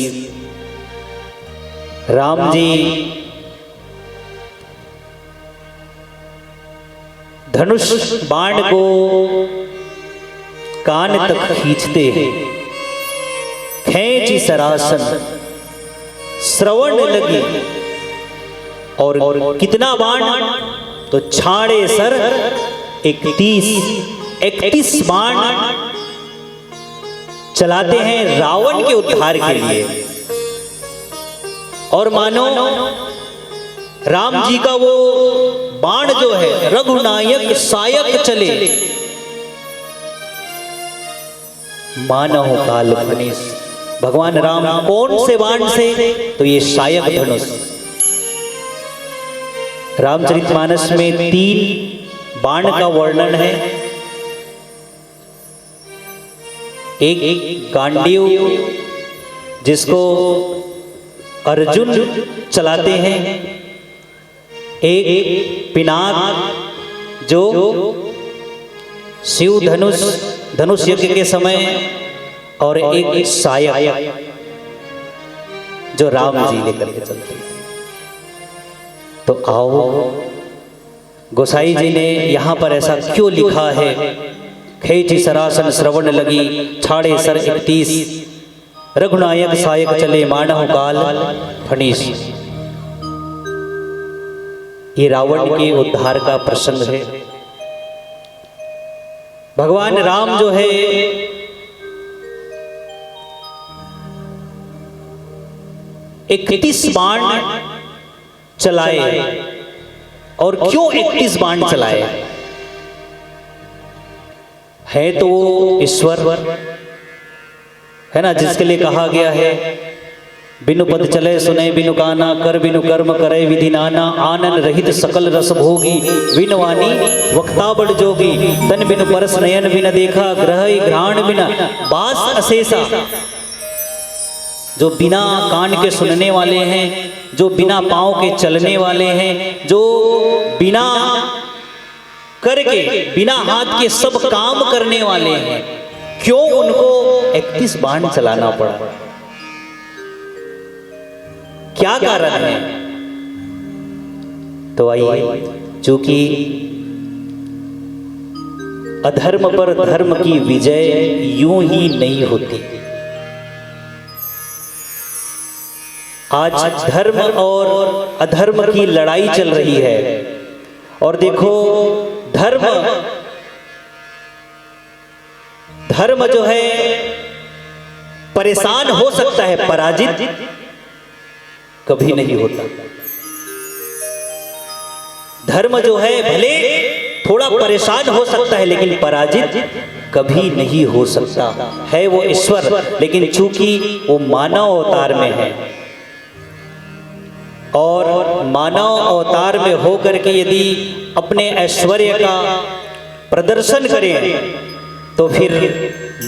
राम जी धनुष बाण को कान तक खींचते हैं, खैंची सरासन श्रवण लगी, और कितना बाण, तो छाड़े सर 31 बाण चलाते हैं रावण के उद्धार के लिए। और मानो राम जी का वो बाण जो है रघुनायक सायक चले, मानव काल फणिस। भगवान राम कौन से बाण से, तो ये सायक धनुष। रामचरितमानस में 3 बाण का वर्णन है। एक गांडीव जिसको अर्जुन चलाते हैं, एक पिनाक जो शिव धनुष यज्ञ के समय, और एक सायक जो राम जी लेकर के चलते हैं। तो आओ, गोसाई जी ने यहाँ पर ऐसा क्यों लिखा है, खैंची सरासन श्रवण लगी, छाड़े सर 31, रघुनायक सायक चले, मानव काल फणिस। ये रावण के उद्धार का प्रसंग है। भगवान राम जो है एक 31 बाण चलाए। और क्यों 31 बाण चलाए? है तो वो ईश्वर है ना, जिसके लिए कहा गया है, बिनु पद चले सुने बिनु गाना, कर बिनु कर्म करे विधि नाना, आनन रहित सकल रस भोगी, विनवानी वक्ता बड़ जोगी, तन बिनु परस नयन बिन देखा, ग्रह घ्राण बिना बास अशेषा। जो बिना कान के सुनने वाले हैं, जो बिना पांव के चलने वाले हैं, जो बिना करके बिना हाथ के सब काम करने वाले हैं, क्यों उनको 31 बाण चलाना पड़ा? क्या कारण है? तो आइए, चूंकि अधर्म पर धर्म की विजय यूं ही नहीं होती। आज धर्म और अधर्म की लड़ाई चल रही है। और देखो, धर्म जो है परेशान हो सकता है, पराजित कभी नहीं होता। धर्म जो है भले थोड़ा परेशान हो सकता है, लेकिन पराजित कभी नहीं हो सकता। है वो ईश्वर, लेकिन चूंकि वो मानव अवतार में है, और मानव अवतार में होकर के यदि अपने ऐश्वर्य का प्रदर्शन करें, तो फिर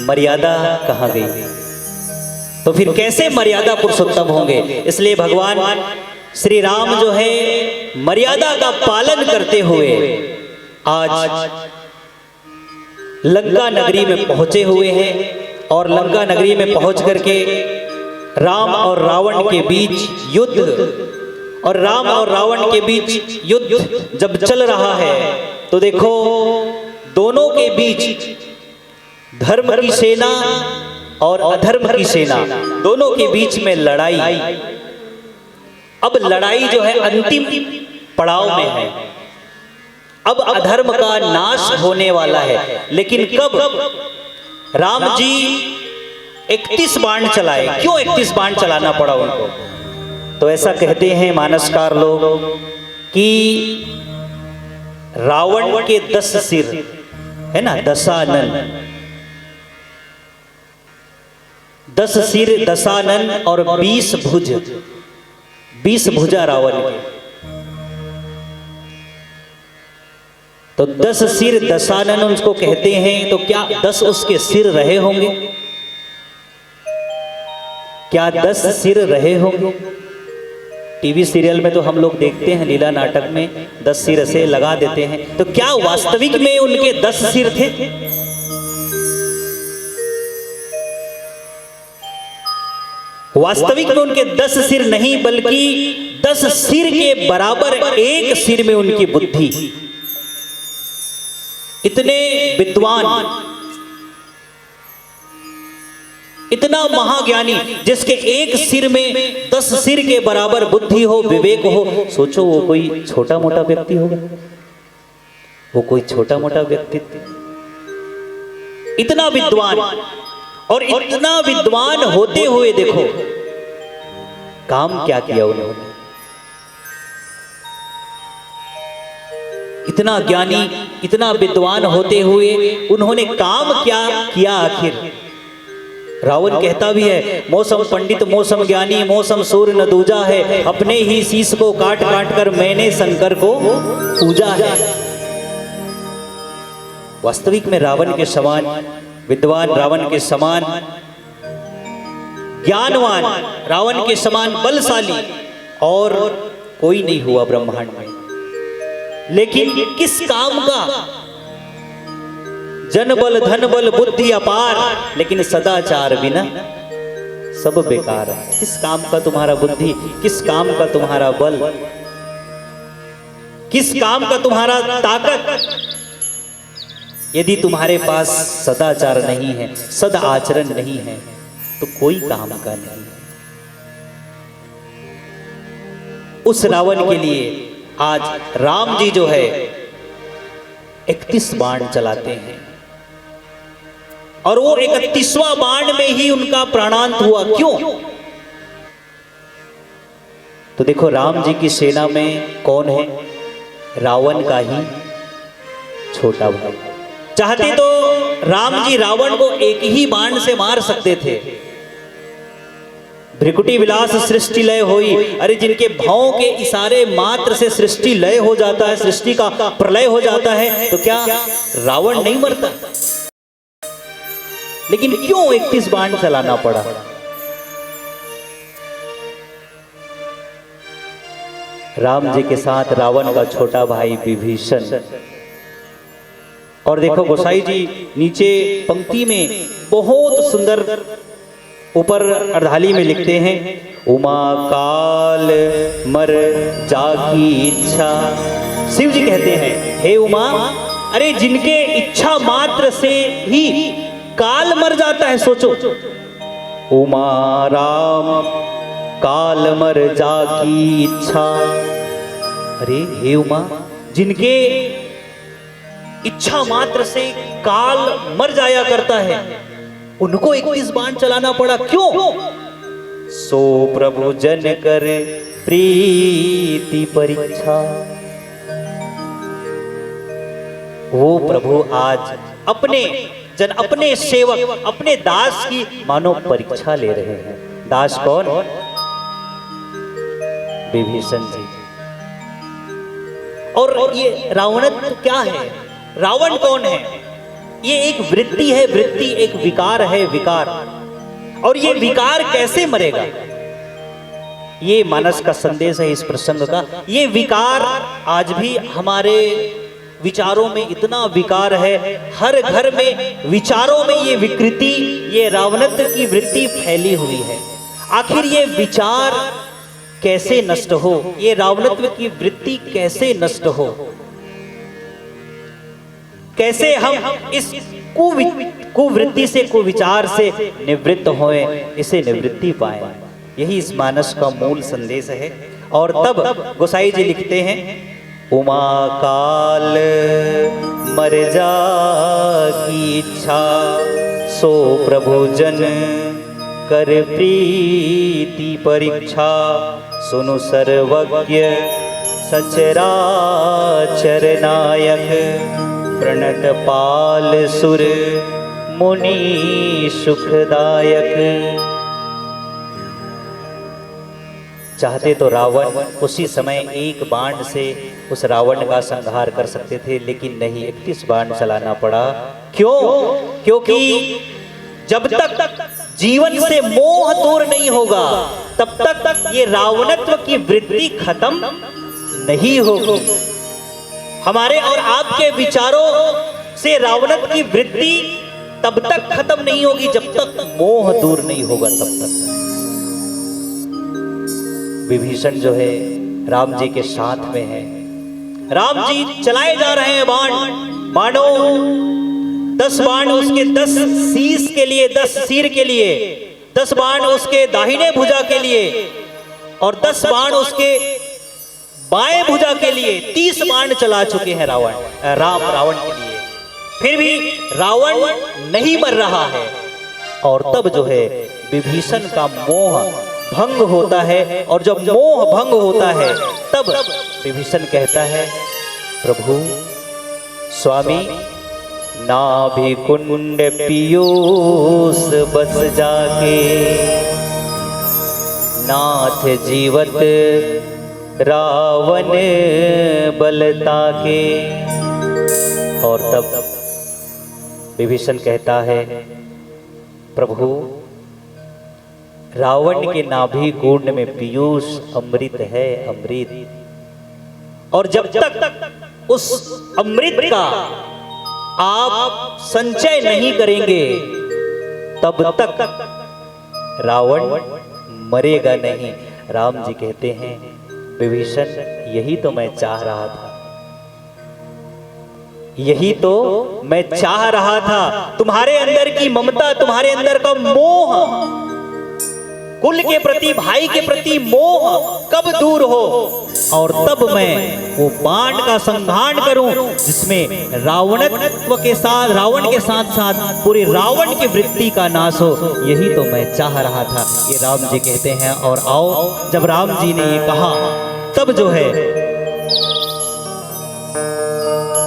मर्यादा कहाँ गई? तो फिर कैसे मर्यादा पुरुषोत्तम होंगे? इसलिए भगवान श्री राम जो है मर्यादा का पालन करते हुए आज लंका नगरी में पहुंचे हुए हैं। और लंका नगरी में पहुंच करके राम और रावण के बीच युद्ध, और राम और रावण के बीच युद्ध जब चल रहा है, तो देखो दोनों के बीच धर्म की सेना और अधर्म की सेना, दोनों के बीच में लड़ाई। अब लड़ाई जो है अंतिम पड़ाव में है। अब अधर्म का नाश होने वाला है। लेकिन कब? राम जी 31 बाण चलाए। क्यों 31 बाण चलाना पड़ा उनको? तो ऐसा कहते हैं मानसकार लोग कि रावण के 10 सिर है ना, दशानन, 10 सिर दशानन और 20 भुज, 20 भुजा रावण के। तो 10 सिर दशानन उसको कहते हैं, तो क्या 10 उसके सिर रहे होंगे? क्या 10 सिर रहे होंगे? टीवी सीरियल में तो हम लोग देखते हैं, लीला नाटक में 10 सिर ऐसे लगा देते हैं, तो क्या वास्तविक में उनके 10 सिर थे? वास्तविक में उनके 10 सिर नहीं, बल्कि 10 सिर के बराबर एक सिर में उनकी बुद्धि। इतने विद्वान, इतना महाज्ञानी, जिसके एक सिर में 10 सिर के बराबर बुद्धि हो, विवेक हो। सोचो वो कोई छोटा मोटा व्यक्ति होगा? वो कोई छोटा मोटा व्यक्तित्व? इतना विद्वान, और इतना विद्वान होते हुए देखो काम क्या किया उन्होंने। इतना ज्ञानी, इतना विद्वान होते हुए उन्होंने काम क्या किया आखिर? रावण कहता भी है, मौसम पंडित मौसम ज्ञानी, मौसम सूर्य न दूजा है, अपने ही शीश को काट काट कर मैंने शंकर को पूजा है। वास्तविक में रावण के समान विद्वान, रावण के समान ज्ञानवान, रावण के समान बलशाली और कोई नहीं हुआ ब्रह्मांड में। लेकिन किस काम का? जन बल धन बल बुद्धि अपार, लेकिन सदाचार बिना सब बेकार है। किस काम का तुम्हारा बुद्धि? किस काम का तुम्हारा बल? किस काम का तुम्हारा ताकत? यदि तुम्हारे पास सदाचार नहीं है, सद आचरण नहीं है, तो कोई काम का नहीं। उस रावण के लिए आज राम जी जो है 31 बाण चलाते हैं, और वो 31वां बाण में ही उनका प्राणांत हुआ। क्यों? तो देखो राम जी की सेना में कौन है? रावण का ही छोटा भाई। चाहते तो राम जी रावण को एक ही बाण से मार सकते थे। भ्रिकुटी विलास सृष्टि लय होई, अरे जिनके भावों के इशारे मात्र से सृष्टि लय हो जाता है, सृष्टि का प्रलय हो जाता है, तो क्या रावण नहीं मरता? लेकिन क्यों 31 बाण चलाना पड़ा? राम जी के साथ रावण का छोटा भाई विभीषण। और देखो गोसाई जी नीचे पंक्ति में बहुत सुंदर ऊपर अर्धाली में लिखते हैं, उमा काल मर जाकी इच्छा। शिव जी कहते हैं, हे उमा, अरे जिनके इच्छा मात्र से ही काल मर जाता है। सोचो, उमा राम काल मर जाकी इच्छा। अरे हे उमा, जिनके इच्छा मात्र से काल मर जाया करता है, उनको 31 बाण चलाना पड़ा। क्यों? सो प्रभु जन कर प्रीति परीक्षा। वो प्रभु आज अपने जन, अपने सेवक, अपने दास की मानो परीक्षा ले रहे हैं। दास कौन? विभीषण जी। और ये रावणत्व क्या है? रावण कौन है? ये एक वृत्ति है, वृत्ति एक विकार है, विकार। और ये विकार कैसे मरेगा? ये मानस का संदेश है इस प्रसंग का। ये विकार आज भी हमारे विचारों में इतना विकार है, हर घर में विचारों में ये विकृति, ये रावणत्व की वृत्ति फैली हुई है। आखिर ये विचार कैसे नष्ट हो? ये रावणत्व की वृत्ति कैसे नष्ट हो? कैसे हम इस कुवृत्ति से, कुविचार से निवृत्त होए, इसे निवृत्ति पाए? यही इस मानस का मूल संदेश है। और तब गोसाई जी लिखते हैं, उमा काल मर जाकी इच्छा, सो प्रभु जन कर प्रीति परीक्षा। सुनु सर्वज्ञ सचराचर नायक, प्रणत पाल सुर मुनि सुखदायक। चाहते तो रावण उसी समय एक बाण से उस रावण का संहार कर सकते थे, लेकिन नहीं, 31 बाण चलाना पड़ा। क्यों? क्योंकि जब तक जीवन से मोह दूर नहीं होगा तब तक ये रावणत्व की वृत्ति खत्म नहीं होगी। हमारे और आपके विचारों से रावणत्व की वृत्ति तब तक खत्म नहीं होगी जब तक मोह दूर नहीं होगा तब तक। विभीषण जो है राम जी के साथ में है। राम जी चलाए जा रहे हैं बाण, मानो 10 बाण उसके 10 शीश के लिए, 10 सिर के लिए, 10 बाण उसके दाहिने भुजा के लिए और 10 बाण उसके बाएं भुजा के लिए 30 बाण चला चुके हैं रावण के लिए। फिर भी रावण नहीं मर रहा है। और तब जो है विभीषण का मोह भंग होता है, और जब मोह भंग होता है तब विभीषण कहता है, प्रभु स्वामी नाभि कुंड पीयूष बस जाके, नाथ जीवत रावण बलता के। और तब विभीषण कहता है, प्रभु रावण के नाभि कुंड में पीयूष अमृत है, अमृत, और जब तक उस अमृत का आप संचय नहीं करेंगे तब तक रावण मरेगा नहीं। राम जी कहते हैं, विभीषण यही तो मैं चाह रहा था, यही तो मैं चाह रहा था। तुम्हारे अंदर की ममता, तुम्हारे अंदर का मोह, कुल के प्रति, भाई के प्रति मोह कब दूर हो, और तब मैं वो बाण का संहार करूं जिसमें रावणत्व के साथ, रावण के साथ साथ पूरे रावण की वृत्ति का नाश हो। यही तो मैं चाह रहा था, ये राम जी कहते हैं। और आओ, जब राम जी ने ये कहा तब जो है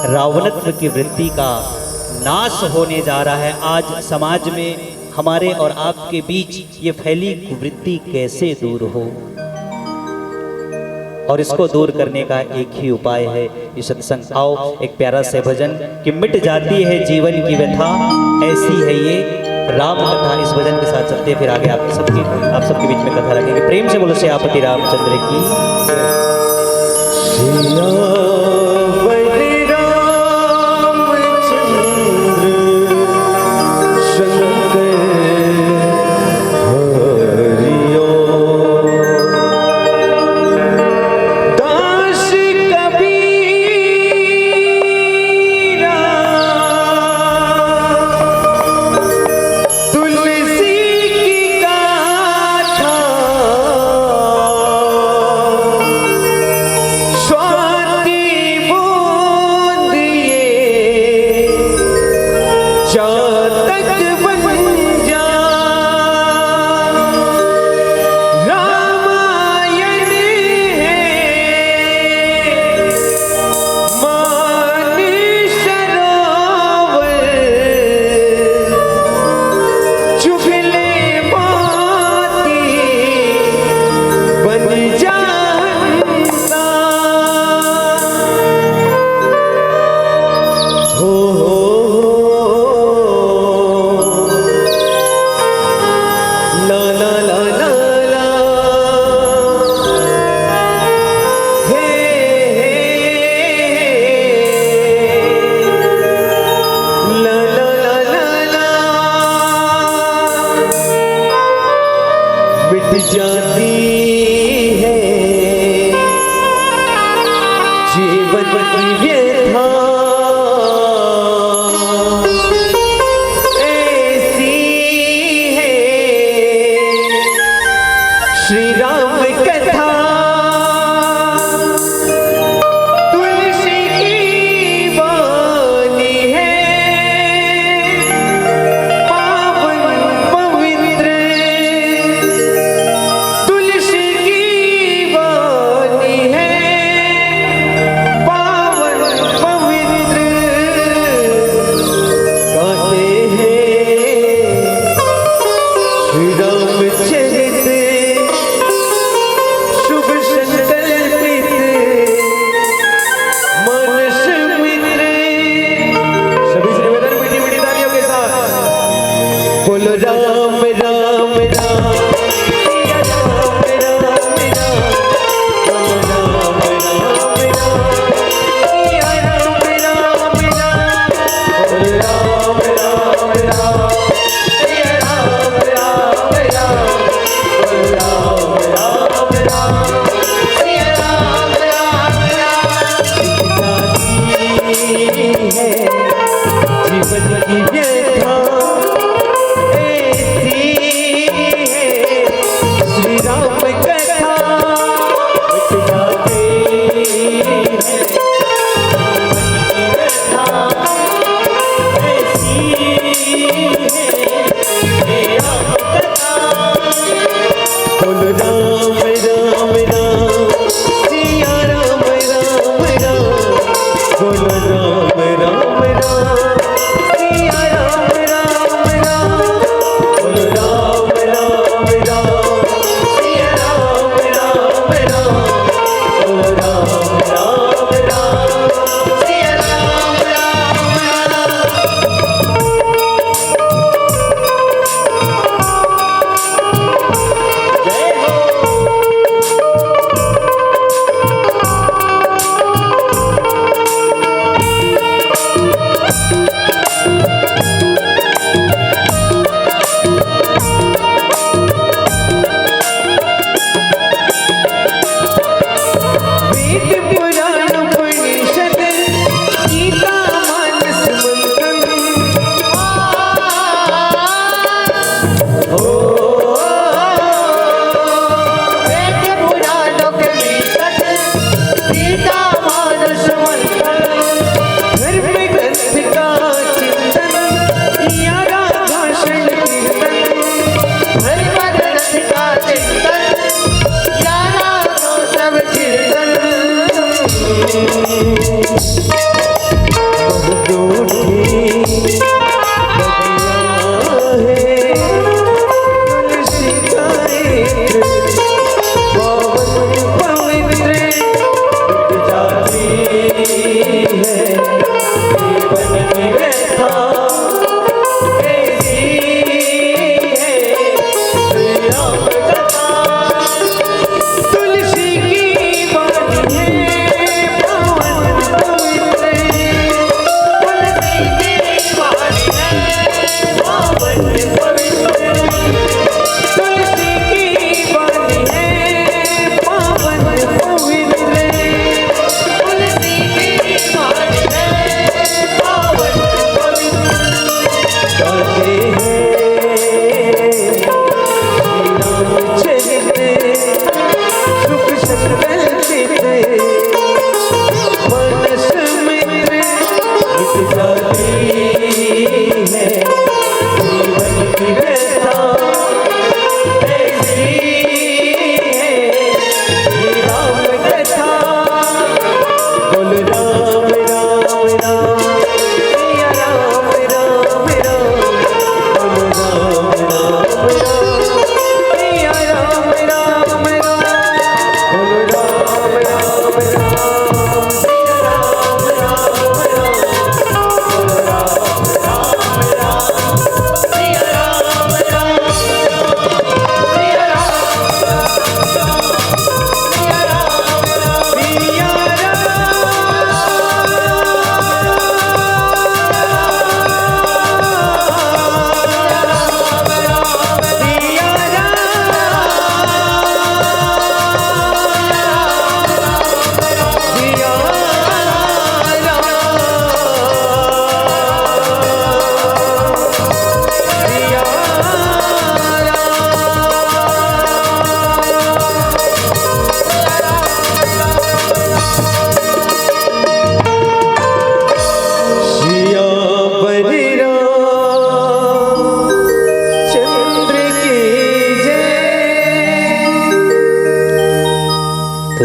रावणत्व की वृत्ति का नाश होने जा रहा है। आज समाज में हमारे और आपके बीच ये फैली कुवृत्ति कैसे दूर हो, और इसको दूर करने का एक ही उपाय है ये सत्संग। आओ एक प्यारा से भजन कि मिट जाती है जीवन की व्यथा, ऐसी है ये राम कथा। इस भजन के साथ चलते फिर आगे आप सबके बीच में कथा रखेंगे। प्रेम से बोलो श्यापति रामचंद्र की।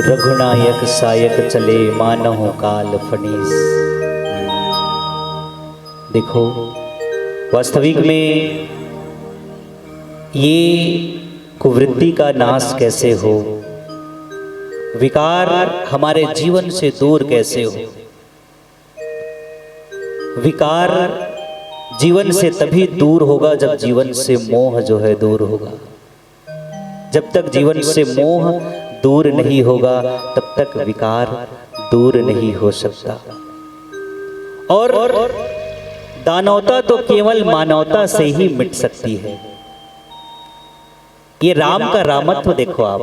रघुनायक सायक चले मानहु काल फनीस। देखो वास्तविक में ये कुवृत्ति का नाश कैसे हो, विकार हमारे जीवन से दूर कैसे हो। विकार जीवन से तभी दूर होगा जब जीवन से मोह जो है दूर होगा। जब तक जीवन से मोह दूर नहीं होगा तब तक विकार दूर नहीं हो सकता। और दानवता तो केवल मानवता से ही मिट सकती है। ये राम का रामत्व देखो आप।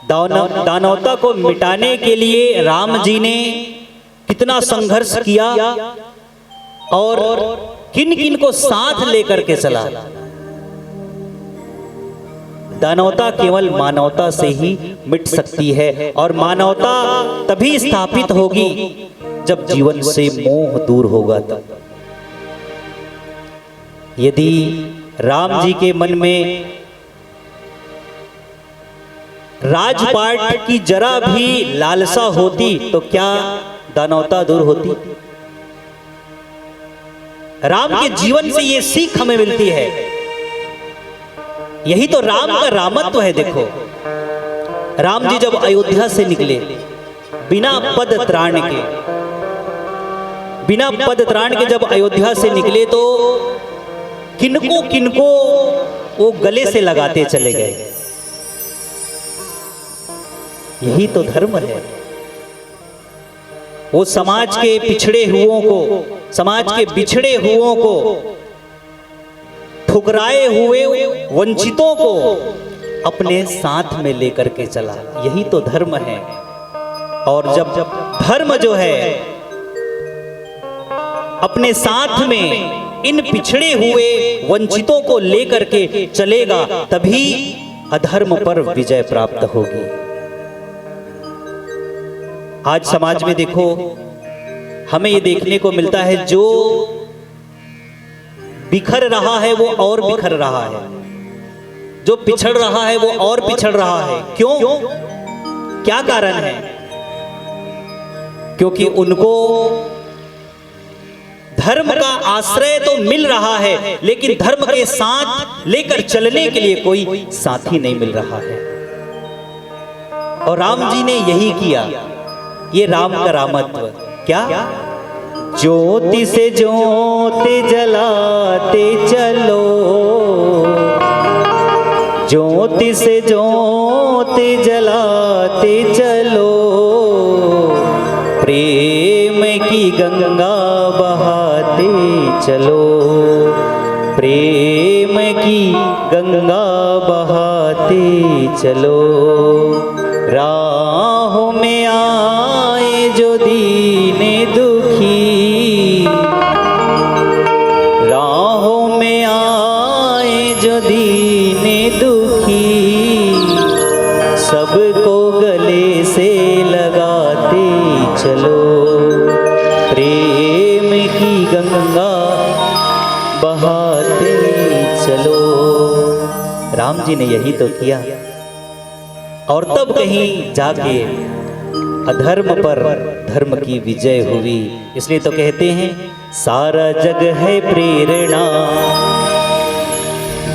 दानवता को मिटाने के लिए राम जी ने कितना संघर्ष किया और किन किन को साथ लेकर के चला। दानवता केवल मानवता से ही मिट सकती है और मानवता तभी स्थापित होगी जब जीवन से मोह दूर होगा तब। यदि राम जी के मन में राजपाट की जरा भी लालसा होती तो क्या दानवता दूर होती? राम के जीवन से ये सीख हमें मिलती है। यही तो राम का रामत्व है। देखो राम जी जब अयोध्या से निकले बिना पद त्राण के जब अयोध्या से निकले तो किनको वो गले से लगाते चले गए। यही तो धर्म है। वो समाज के पिछड़े हुओं को, समाज के बिछड़े हुओं को, ठुकराए हुए वंचितों को अपने साथ में लेकर के चला। यही तो धर्म है। और जब धर्म जो है अपने साथ में इन पिछड़े हुए वंचितों को लेकर के चलेगा तभी अधर्म पर विजय प्राप्त होगी। आज समाज में देखो हमें ये देखने को मिलता है जो बिखर रहा है वो और बिखर रहा है, जो पिछड़ रहा है वो और पिछड़ रहा है। क्यों? क्या कारण है? क्योंकि उनको धर्म का आश्रय तो मिल रहा है, लेकिन धर्म के साथ लेकर चलने के लिए कोई साथी नहीं मिल रहा है। और राम जी ने यही किया। ये राम का रामत्व क्या? ज्योति से ज्योति जलाते चलो, ज्योति से ज्योति जलाते चलो, प्रेम की गंगा बहाते चलो, प्रेम की गंगा बहाते चलो। राहों में आए जो दीने दुखी, राहों में आए जो दीने दुखी, सबको गले से लगाते चलो, प्रेम की गंगा बहाते चलो। राम जी ने यही तो किया। और तब कहीं जाके अधर्म पर धर्म की विजय हुई। इसलिए तो कहते हैं सारा जग है प्रेरणा,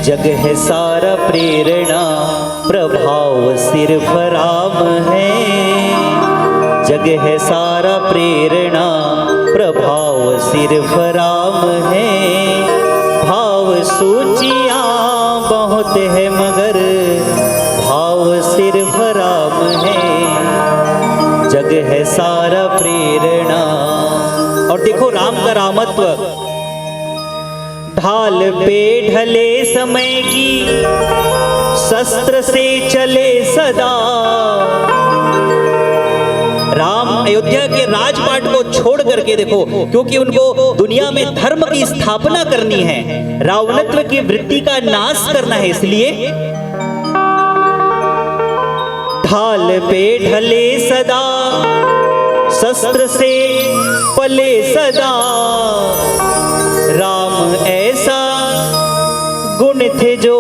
जग है सारा प्रेरणा, प्रभाव सिर्फ राम है। जग है सारा प्रेरणा, प्रभाव सिर्फ राम है। भाव सूचियाँ बहुत है मगर भाव सिर्फ राम है। जग है सारा प्रेरणा। और देखो राम का रामत्व, ढाल पे ढले समय की शस्त्र से चले सदा। राम अयोध्या के राजपाट को छोड़ करके देखो, क्योंकि उनको दुनिया में धर्म की स्थापना करनी है, रावणत्व की वृत्ति का नाश करना है। इसलिए ढाल पे ढले सदा, शस्त्र से पले सदा। राम ऐसा गुण थे जो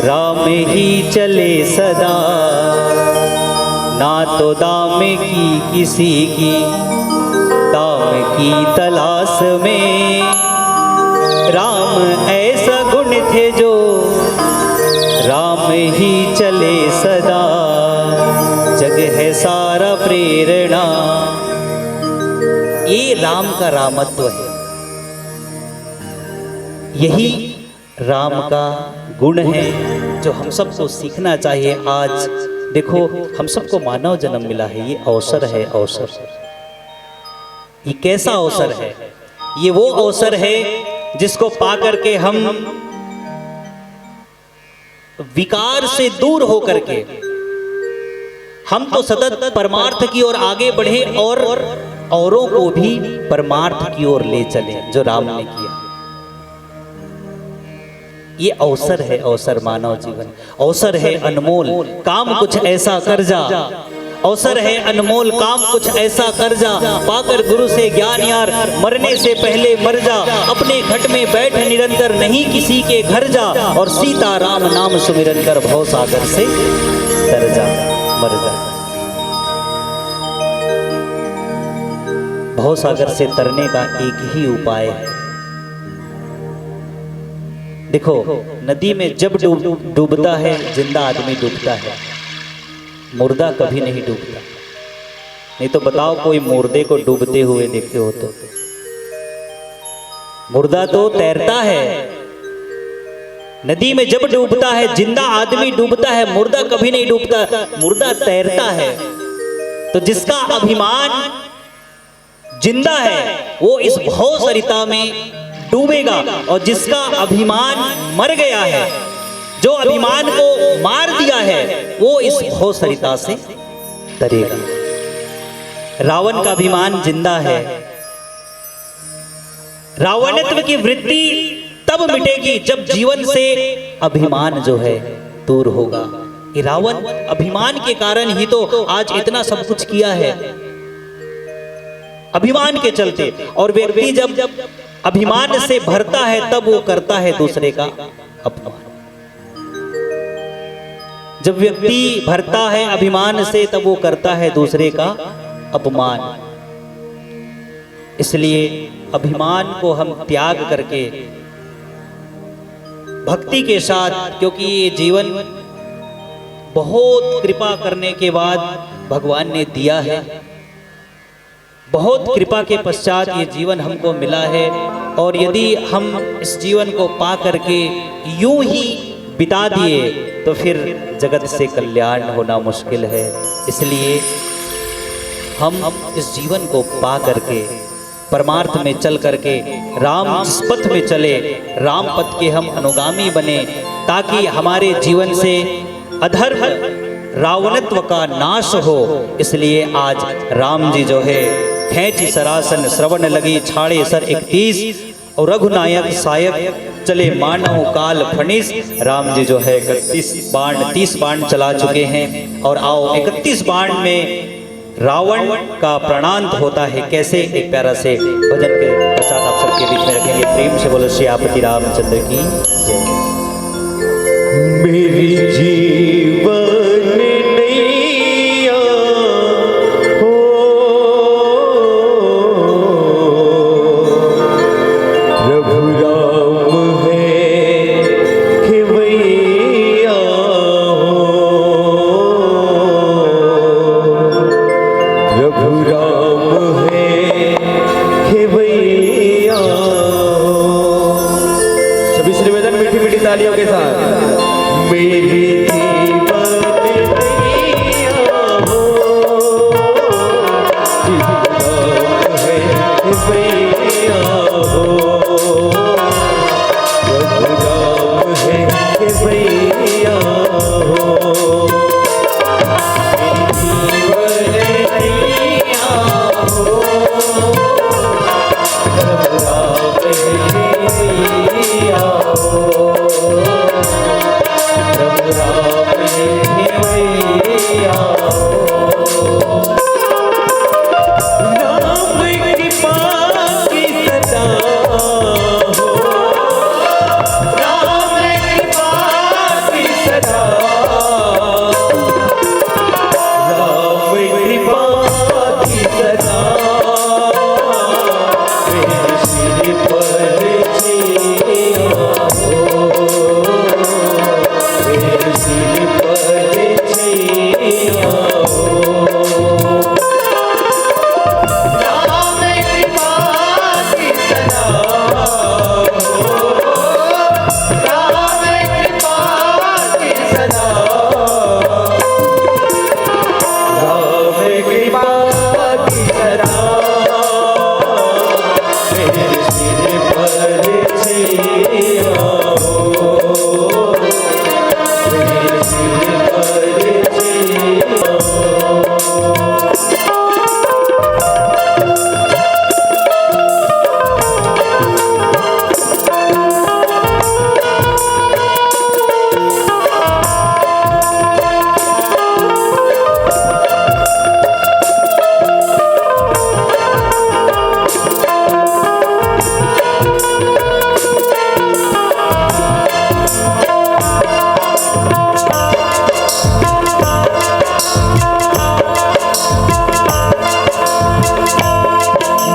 राम ही चले सदा। ना तो दाम की किसी की, दाम की तलाश में। राम ऐसा गुण थे जो राम ही चले सदा। जग है सारा प्रेरणा। ये राम का रामत्व है, यही राम का गुण है जो हम सबको सीखना चाहिए। आज देखो हम सबको मानव जन्म मिला है, ये अवसर है, अवसर। ये कैसा अवसर है? ये वो अवसर है जिसको पाकर के हम विकार से दूर होकर के हम तो सतत परमार्थ की ओर आगे बढ़े और औरों को भी परमार्थ की ओर ले चले, जो राम ने किया। ये अवसर है, अवसर मानव जीवन, अवसर है अनमोल। काम कुछ ऐसा कर जा, अवसर है अनमोल। काम कुछ ऐसा कर जा, पाकर गुरु से ज्ञान यार, मरने से पहले मर जा। अपने घट में बैठ निरंतर, नहीं किसी के घर जा। और सीता राम नाम सुमिरन कर, भव सागर से तर जा, मर जा। भव सागर से तरने का एक ही उपाय है। देखो नदी में जब डूबता है जिंदा आदमी डूबता है, मुर्दा कभी नहीं डूबता। नहीं तो बताओ कोई मुर्दे को डूबते हुए देखे हो तो? मुर्दा तो तैरता है। नदी में जब डूबता है जिंदा आदमी डूबता है, मुर्दा कभी नहीं डूबता, मुर्दा तैरता है। तो जिसका अभिमान जिंदा है वो इस भव सरिता में डूबेगा, और जिसका अभिमान मर गया है, जो अभिमान को मार दिया है, वो इस भव सरिता से तरेगा। रावण का अभिमान जिंदा है। रावणत्व की वृत्ति तब मिटेगी जब जीवन से अभिमान जो है दूर होगा। ये रावण अभिमान के कारण ही तो आज इतना सब कुछ किया है, अभिमान के चलते। और व्यक्ति जब अभिमान से भरता है तब वो करता है दूसरे का अपमान। जब व्यक्ति भरता है अभिमान से तब वो करता है दूसरे का अपमान। इसलिए अभिमान को हम त्याग करके भक्ति के साथ, क्योंकि ये जीवन बहुत कृपा करने के बाद भगवान ने दिया है, बहुत कृपा के पश्चात ये जीवन हमको मिला है, और यदि हम इस जीवन को पा करके यूं ही बिता दिए तो फिर जगत से कल्याण होना मुश्किल है। इसलिए हम इस जीवन को पा करके परमार्थ में चल करके राम जिस पथ में चले, राम पथ के हम अनुगामी बने, ताकि हमारे जीवन से अधर्म रावणत्व का नाश हो। इसलिए आज राम जी जो है खेची सरासन श्रवण लगी छाड़े सर 31 और रघुनायक सायक चले मानव काल फणिस। राम जी जो है 30 बाण चला चुके हैं, और आओ 31 बाण में रावण का प्राणांत होता है कैसे, एक प्यारा से भजन के पश्चात आप सबके बीच में रखेंगे। प्रेम से बोलो श्रीपति रामचंद्र की जय। मेरी जीवन नैया हो प्रभु राम है खेवैया हो, प्रभु राम है खेवैया हो। सभी श्री निवेदन मीठी मीठी तालियों के साथ। मेरी जीवन नैया हो जिसका है भैया हो, प्रभु राम है भैया हो। मेरी जीवन नैया हो प्रभु राम है भैया हो, प्रभु राम है भैया हो। राम कृपा की सदा हो, राम कृपा की सदा, राम कृपा की सदा मेरे सिर पर छाया हो, मेरे सिर पर छाया हो। राम कृपा की सदा हो, राम कृपा की सदा, राम कृपा की सदा मेरे सिर पर छाया हो, मेरे सिर पर छाया हो।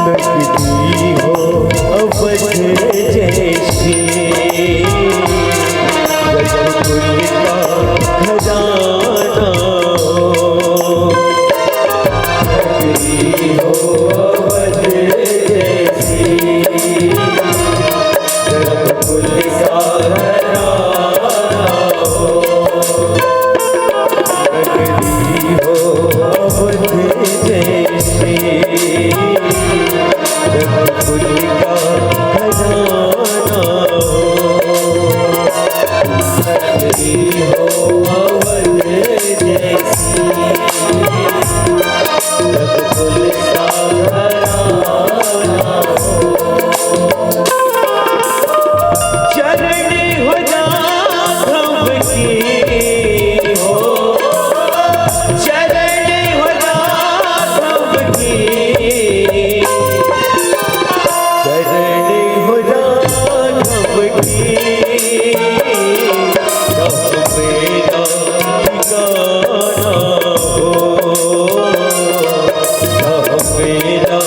नगरी हो अवध जैसी, रघुकुल का खजाना हो। नगरी हो अवध जैसी, रघुकुल का खजाना हो। नगरी हो अवध जैसी, रघुकुल का खजाना हो। नगरी हो अवध जैसी, रघुकुल का खजाना हो। चरण हो राघव की हो, चरण हो राघव की, चरण हो राघव की, राम मेरा ठिकाना हो, राम मेरा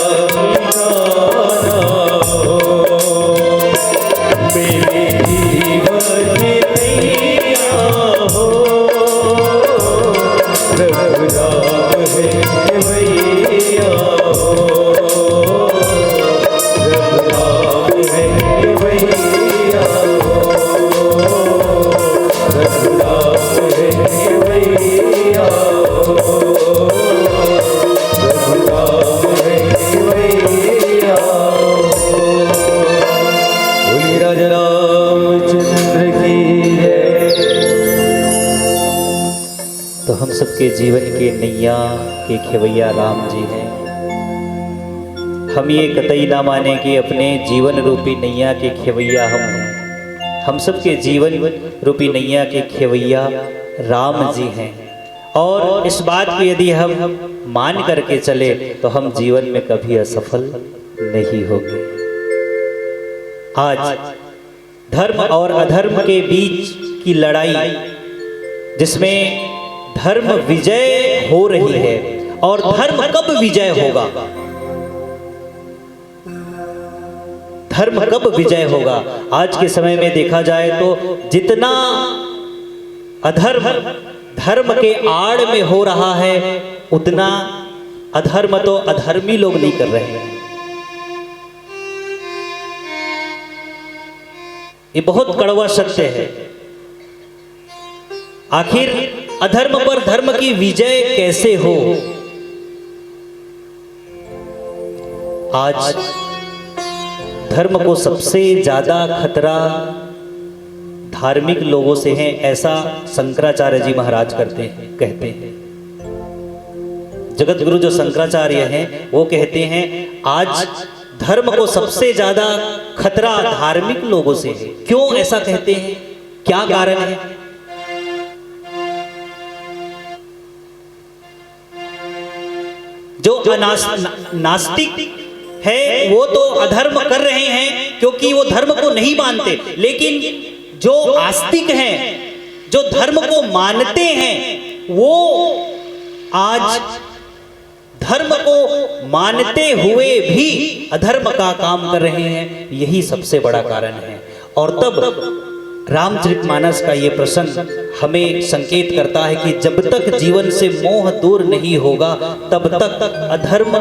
सबके जीवन के नैया के खेवैया राम जी हैं। हम ये कतई ना माने कि अपने जीवन रूपी नैया के खेवैया हम हैं। हम सबके जीवन रूपी नैया के खेवैया राम जी हैं। और इस बात को यदि हम मान करके चले तो हम जीवन में कभी असफल नहीं होंगे। आज धर्म और अधर्म के बीच की लड़ाई, जिसमें धर्म विजय हो रही है, और धर्म कब विजय होगा, धर्म कब विजय होगा। आज के समय में देखा जाए तो जितना अधर्म धर्म के आड़ में हो रहा है, उतना अधर्म तो अधर्मी लोग नहीं कर रहे हैं। ये बहुत कड़वा सत्य है। आखिर अधर्म पर धर्म की विजय कैसे हो। आज धर्म को सबसे ज्यादा खतरा धार्मिक लोगों से है, ऐसा शंकराचार्य जी महाराज कहते हैं। जगत गुरु जो शंकराचार्य हैं वो कहते हैं आज धर्म को सबसे ज्यादा खतरा धार्मिक लोगों से है। क्यों ऐसा कहते हैं, क्या कारण है? जो नास्तिक है वो तो अधर्म कर रहे हैं क्योंकि वो धर्म को नहीं मानते, लेकिन जो आस्तिक हैं, जो धर्म को मानते हैं, वो आज धर्म को मानते हुए भी अधर्म का काम कर रहे हैं। यही सबसे बड़ा कारण है। और तब रामचरितमानस का ये प्रसंग हमें संकेत करता है कि जब तक जीवन से मोह दूर नहीं होगा तब तक अधर्म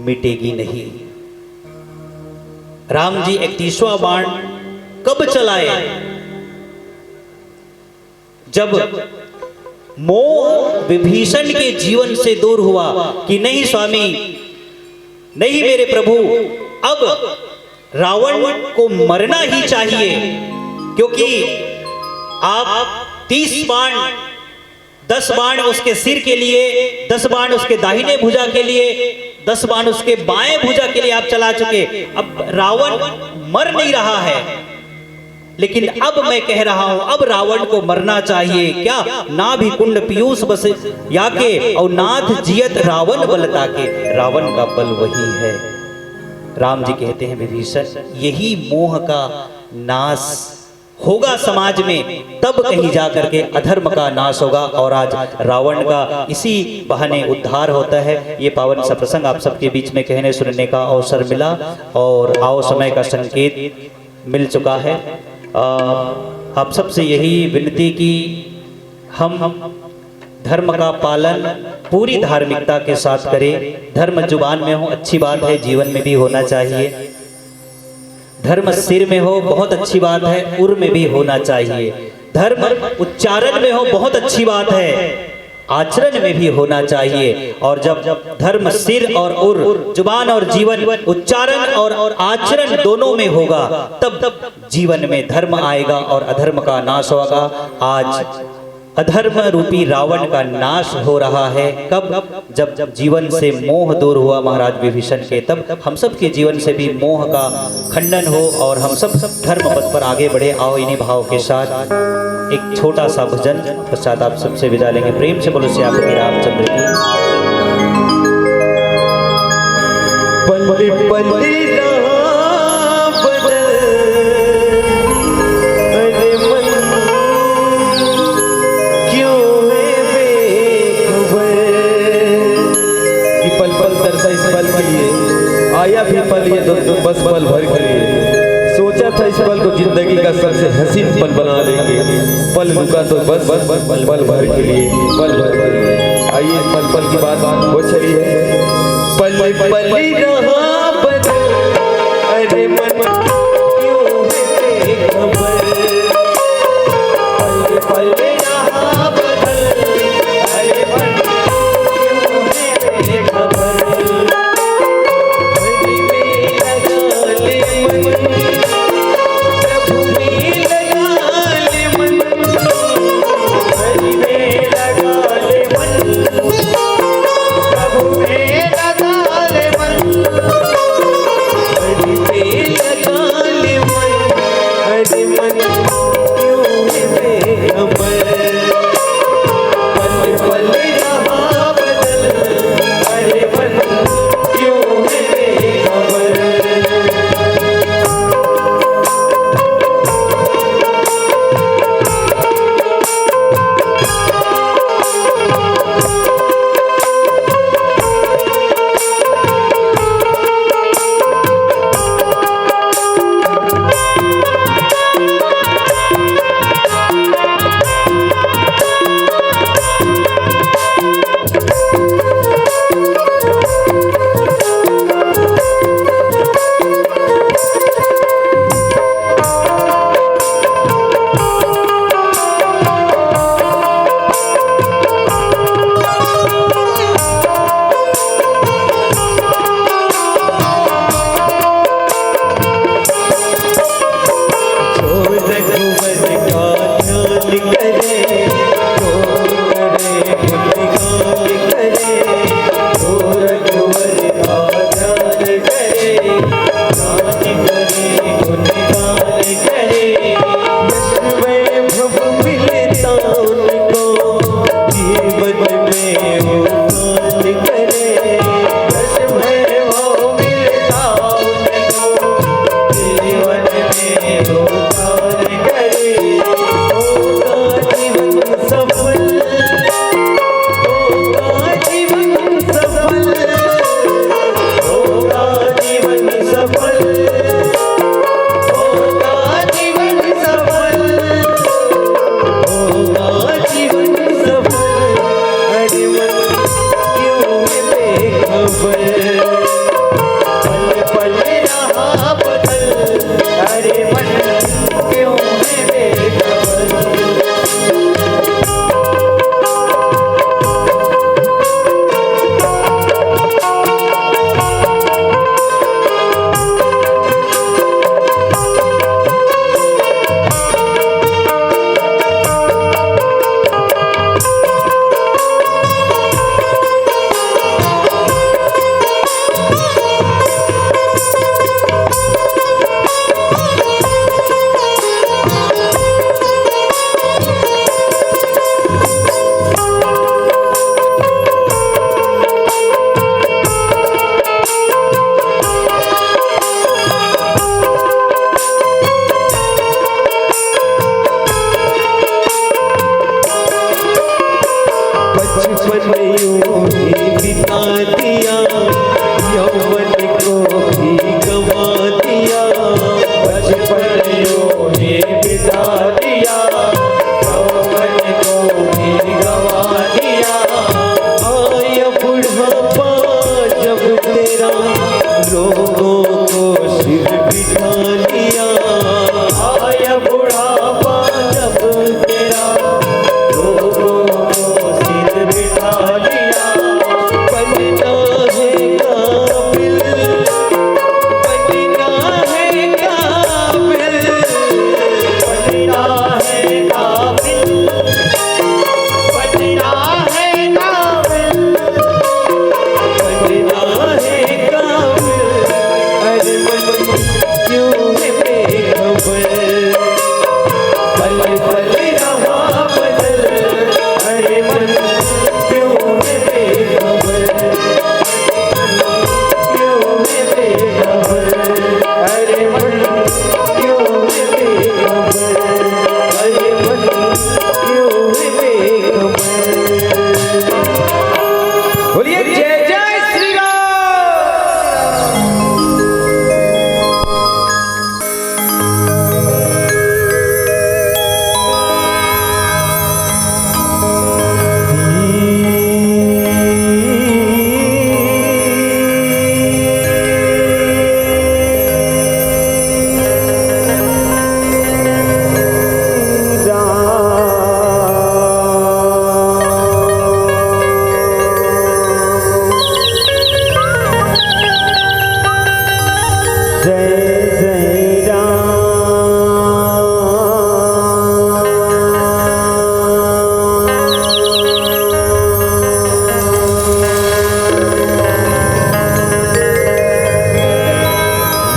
मिटेगी नहीं। राम जी 31वां बाण कब चलाए? जब मोह विभीषण के जीवन से दूर हुआ कि नहीं स्वामी, नहीं मेरे प्रभु, अब रावण को मरना ही चाहिए, क्योंकि आप 30 बाण, 10 बाण उसके सिर के लिए, 10 बाण उसके दाहिने भुजा के लिए, 10 बाण उसके बाएं भुजा के लिए आप चला चुके। अब रावण मर नहीं रहा है, लेकिन अब मैं कह रहा हूं अब रावण को मरना चाहिए। क्या ना भी कुंड पीयूष बस याके और नाथ जियत रावण बलता के। रावण का बल वही है। राम जी कहते हैं विभीषण, यही मोह का नाश होगा समाज में, तब कहीं जा करके अधर्म का नाश होगा। और आज रावण का इसी बहाने उद्धार होता है। ये पावन सा प्रसंग आप सबके बीच में कहने सुनने का अवसर मिला और आओ समय का संकेत मिल चुका है। आप सबसे यही विनती कि हम धर्म का पालन पूरी धार्मिकता के साथ करें। धर्म जुबान में हो अच्छी बात है, जीवन में भी होना चाहिए। धर्म सिर में हो बहुत अच्छी बात है, उर में भी होना चाहिए। धर्म उच्चारण में हो बहुत अच्छी बात है, आचरण में भी होना चाहिए। और जब धर्म सिर और उर, जुबान और जीवन, उच्चारण और आचरण दोनों में होगा, तब जीवन में धर्म आएगा और अधर्म का नाश होगा। आज अधर्म रूपी रावण का नाश हो रहा है। कब? जब जीवन से मोह दूर हुआ महाराज विभीषण के, तब हम सब के जीवन से भी मोह का खंडन हो और हम सब धर्म पथ पर आगे बढ़े। आओ इन्हीं भाव के साथ एक छोटा सा भजन पश्चात आप सबसे विदा लेंगे। प्रेम से बोलो श्री रामचंद्र की। पल्ली पल्ली आया भी पल ये बस पल भर के लिए। सोचा था इस पल को जिंदगी का सबसे हसीन पल बना लेंगे, पल रुका तो बस पल भर के लिए, पल भर के लिए। आइए पल पल की बात हो चली है। पल पल रहा बदल, अरे मन क्यों है खबर, पल पल रहा बदल, अरे मन क्यों है खबर। लगा ले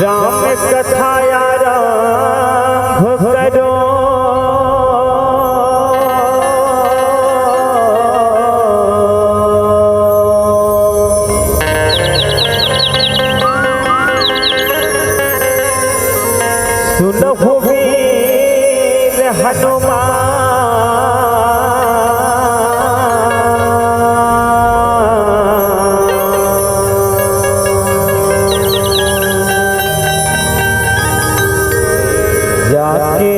राम कथाया राम करो सुनहु वीर हनुमान जाके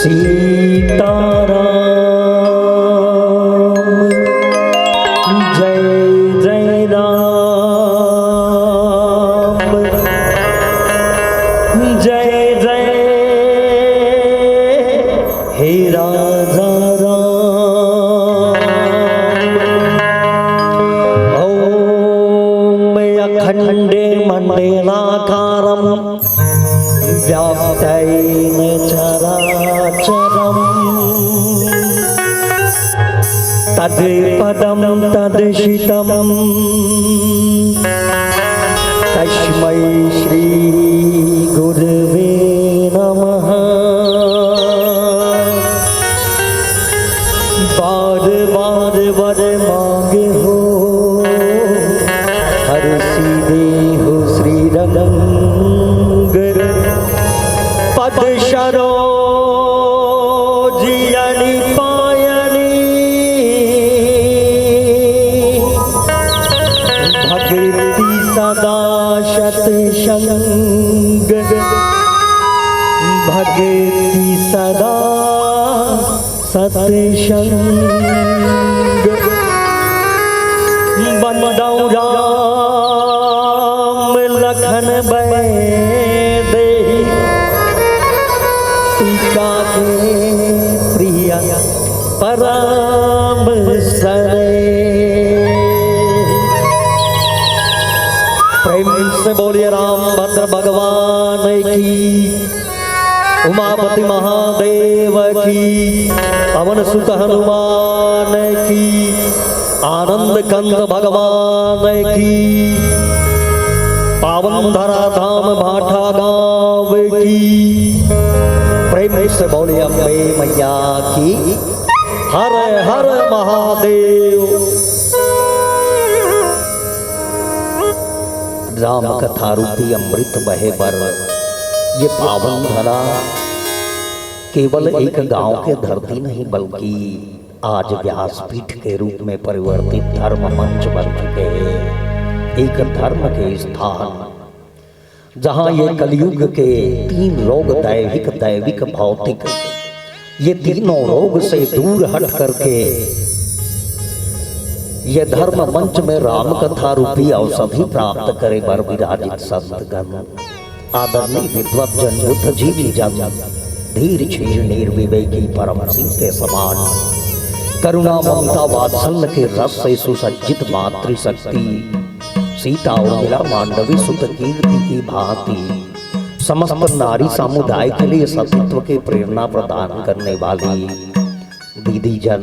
सीताराम जय जय राम जय जय हे राजा राम ओम अखंडे मंडलाकारं व्याप्तेन चराचरम् तत्पदं तदशितं तस्मै श्री गुरवे नमः। बार बार वर मांगे हो हर सीधे हो श्री रंग पद सरोजियनि पायनि भक्ति सदा सत्संग भक्ति सदा सत्संग बंदौ राम लखन देहि टीका के प्रिय परम सरे। प्रेम से बोलिए रामभद्र भगवान की, उमापति महादेव की, पवन सुत हनुमान की, आनंद कंद भगवान की, पावन धरा धाम भाठा गाँव की। प्रेम से बोलिए अम्बे मैया की। हर हर महादेव। राम कथा रूपी अमृत बहे बर, ये पावन धरा केवल एक गांव के धरती नहीं बल्कि आज व्यासपीठ के रूप में परिवर्तित धर्म मंच बन चुके हैं। एक धर्म के स्थान जहां ये कलयुग के 3 रोग दैविक दैविक भौतिक, ये तीनों रोग से दूर हट करके ये धर्म मंच में राम कथा रूपी औषधि प्राप्त करे बर विराजित संतगण, आदरणीय विद्वत जन, बुद्ध जीवी जन, धीर क्षीर निर्विवेकी परम सिंह के समान, करुणा ममता वात्सल्य के रस से सुसज्जित मातृशक्ति सीता उर्मिला मांडवी सुत कीर्ति की भांति समस्त नारी समुदाय के लिए सतीत्व के प्रेरणा प्रदान करने वाली दीदी जन,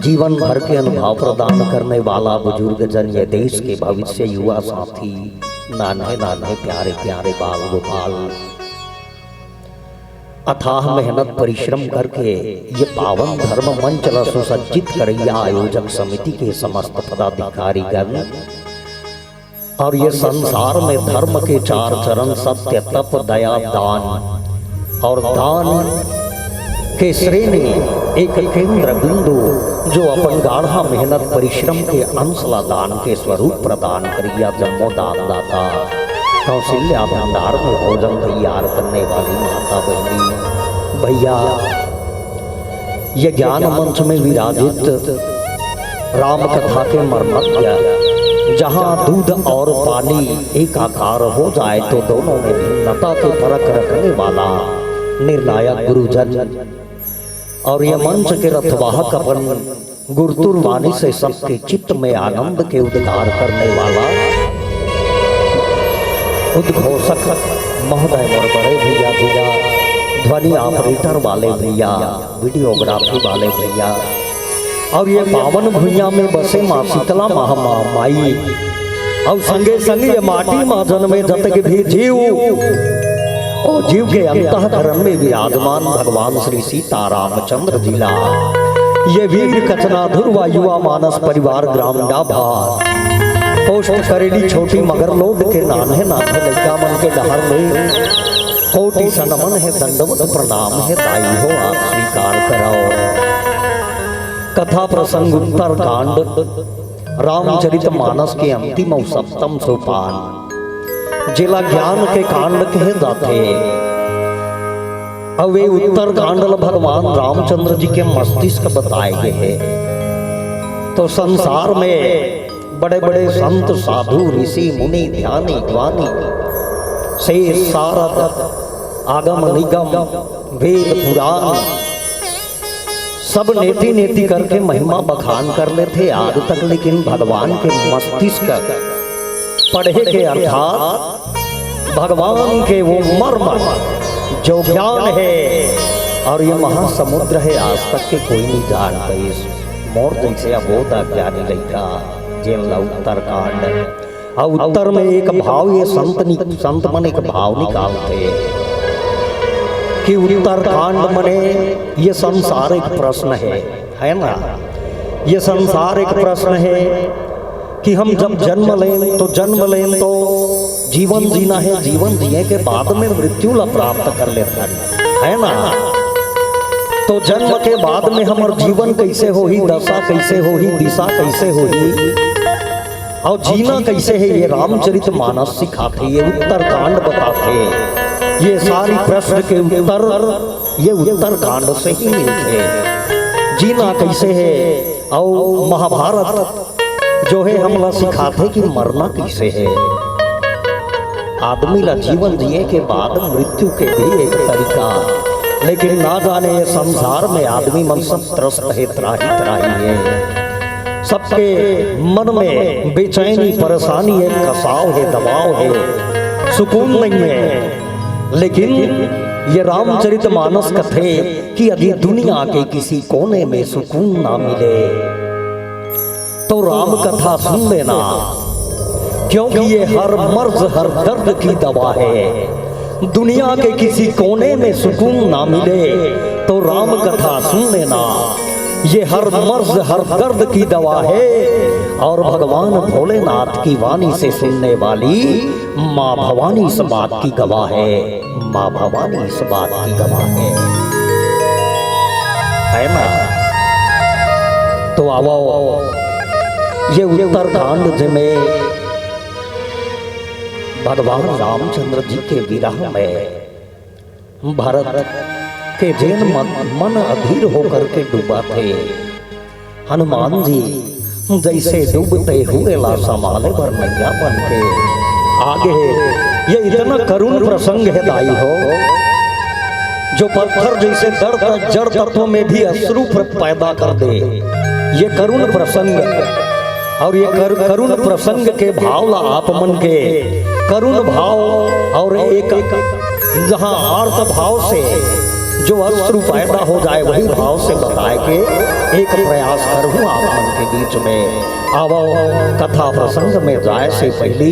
जीवन भर के अनुभव प्रदान करने वाला बुजुर्ग जन, ये देश के भविष्य युवा साथी, नाने नाने प्यारे प्यारे बाल गोपाल, अथाह मेहनत परिश्रम करके ये पावन धर्म मंच सुसज्जित करैया आयोजक समिति के समस्त पदाधिकारीगण और ये संसार में धर्म के 4 चरण सत्य तप दया दान और दान के श्रेणी एक केंद्र बिंदु जो अपन गाढ़ा मेहनत परिश्रम के अंशला दान के स्वरूप प्रदान करिया जन्मोदान दाता कौशल्या भंडार में भोजन तैयार करने वाली माता बहनी भैया, ये ज्ञान मंच में विराजित राम कथा के मर्मज्ञ, जहाँ दूध और पानी एकाकार हो जाए तो दोनों में भिन्नता के फर्क रखने वाला निर्णायक गुरुजन और ये मंच के रथवाहक अपन गुरुतुर वाणी से सबके चित्त में आनंद के उद्गार करने वाला उद्घोषक महोदय मोर बड़े भैया भैया, ध्वनि ऑपरेटर वाले भैया, वीडियोग्राफी वाले भैया और ये पावन भुइयां में बसे माँ शीतला महामाई और संगे संगे ये माटी माँ जन्मे जतक भी जीव और जीव के अंतःकरण में विराजमान भगवान श्री सीतारामचंद्र जिला, ये वीर कचना ध्रुवा युवा मानस परिवार ग्राम डाभा पोस्ट करेली छोटी मगर लोड के नान्हे नाथे लड़का मन के डहर में कोटि सनमन है दंडवत प्रणाम है दाई हो आप स्वीकार कराओ। कथा प्रसंग उत्तर कांड रामचरित मानस के अंतिम और 7म सोपान जिला ज्ञान के कांड कहे जाते अब वे उत्तर कांडल भगवान रामचंद्र जी के मस्तिष्क बताए गए हैं। तो संसार में बड़े बड़े संत साधु ऋषि मुनि ध्यानी ज्ञानी से सारद आगम निगम वेद पुराण सब नेति नेति करके महिमा बखान कर लेते आज तक, लेकिन भगवान के मस्तिष्क पढ़े के अर्थात भगवान के वो मर्म जो ज्ञान है और ये महासमुद्र है, आज तक के कोई नहीं जानता। इस मोर जैसे अबोध ज्ञानी लड़का जेला उत्तर कांड और उत्तर में एक भाव ये संत मन एक भाव निकालते कि उत्तर कांड मने ये संसार एक प्रश्न है ना। ये संसार एक प्रश्न है कि हम जब जन्म लें तो जीवन जीना है, जीवन जिए के बाद में मृत्यु ला प्राप्त कर लेता है ना। तो जन्म के बाद में हमार जीवन कैसे होही, दशा कैसे होही, दिशा कैसे होही और जीना कैसे है, ये रामचरित मानस सिखाते, ये उत्तर कांड बताते। ये सारी प्रश्न के उत्तर ये उत्तर कांड से ही मिलते। जीना कैसे है और महाभारत जो है हमला सिखाते कि मरना कैसे है। आदमी ला जीवन जिए के बाद मृत्यु के भी एक तरीका, लेकिन ना जाने ये संसार में आदमी मन सब त्रस्त है, त्राही है। सबके मन में बेचैनी परेशानी है, कसाव है, दबाव है, सुकून नहीं है। लेकिन ये रामचरित मानस कथे कि यदि दुनिया के किसी कोने में सुकून ना मिले तो राम कथा सुन लेना, क्योंकि ये हर मर्ज हर दर्द की दवा है। दुनिया के किसी कोने में सुकून ना मिले तो राम कथा सुन लेना, ये हर मर्ज हर दर्द की दवा है। और भगवान भोलेनाथ की वाणी से सुनने वाली माँ भवानी इस बात की गवाह है। माँ भवानी इस बात की गवाह है ना। तो आओ ये उत्तरकांड में भगवान रामचंद्र जी के विरह में भरत के जैन मन अधीर होकर के डूबा थे। हनुमान जी जैसे डूबते हुए ला संभाले पर नैया बन के आगे। ये इतना करुण प्रसंग है दाई हो, जो पत्थर जैसे जड़ तत्वों में भी अश्रु पैदा कर दे। ये करुण प्रसंग और ये करुण प्रसंग के भाव ला आप मन के करुण भाव और एक जहाँ आर्त भाव से जो अश्रु पैदा हो जाए वही भाव से बताए के एक प्रयास करूँ आप मन के बीच में। आवो कथा प्रसंग में जाए से पहले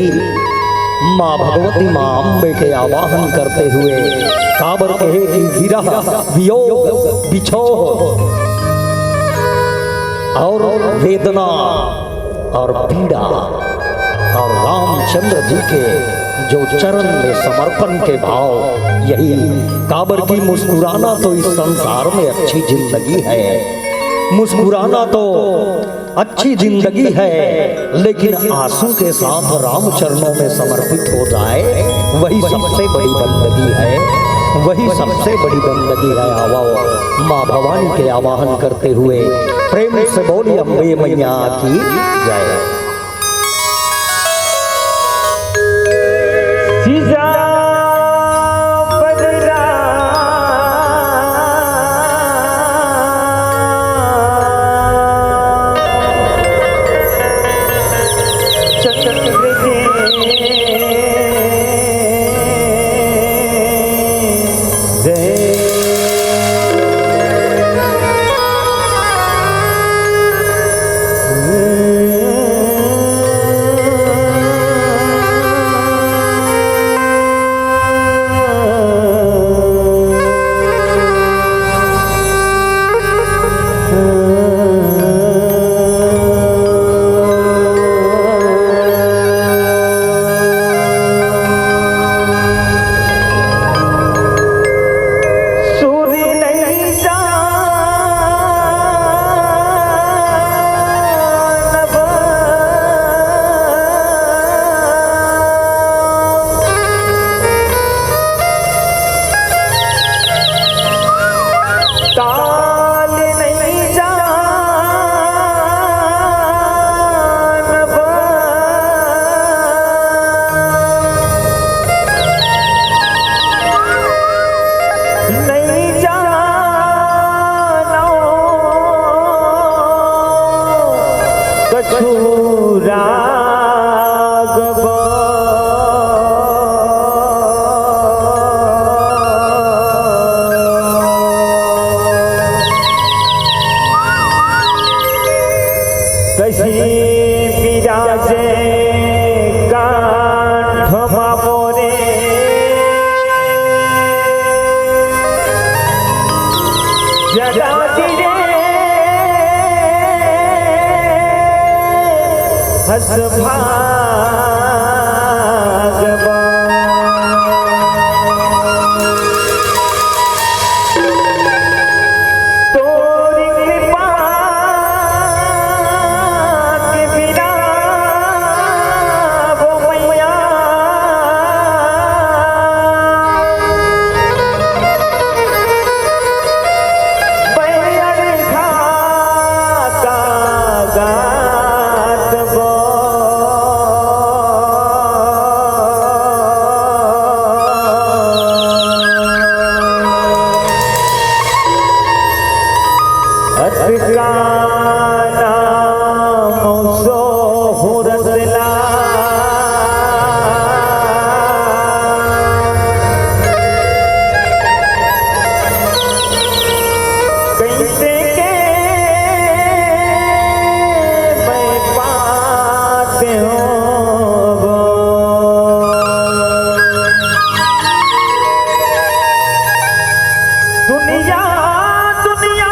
माँ भगवती माँ अम्बे के आवाहन करते हुए काबर कहे कि विरह वियोग बिछोह और वेदना और पीड़ा और रामचंद्र जी के जो चरण में समर्पण के भाव, यही काबर की मुस्कुराना तो इस संसार में अच्छी जिंदगी है। मुस्कुराना तो अच्छी जिंदगी है, लेकिन आंसू के साथ राम चरणों में समर्पित हो जाए वही सबसे बड़ी बंदगी है, वही सबसे बड़ी बंदगी है। आओ माँ भवानी के आवाहन करते हुए प्रेम से बोली अम्बे मैया की जय। कछु राघव कहीं विराजे कांठ मोरे जगा दिए हस भागवा तोरी कृपा के बिना वो मैया बैर खाता गात बो अटकाना मौसो हुरसला कैसे के मैं पाते हो दुनिया दुनिया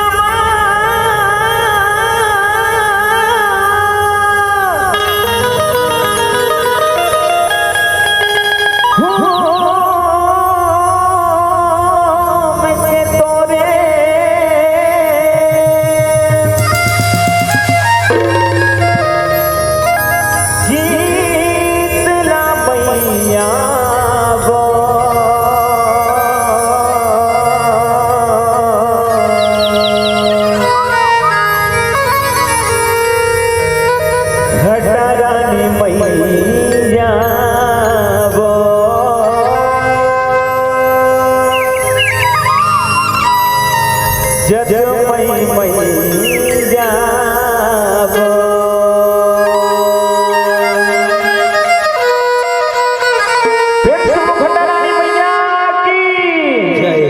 घटरानी मैया वो जग मैया वो घटरानी मैया की जय।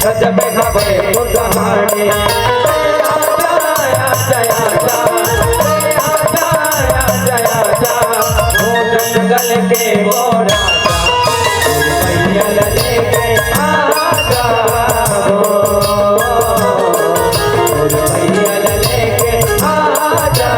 जब भवानी जंगल के वो राजा मैयल लेके आजा मैयल लेके आजा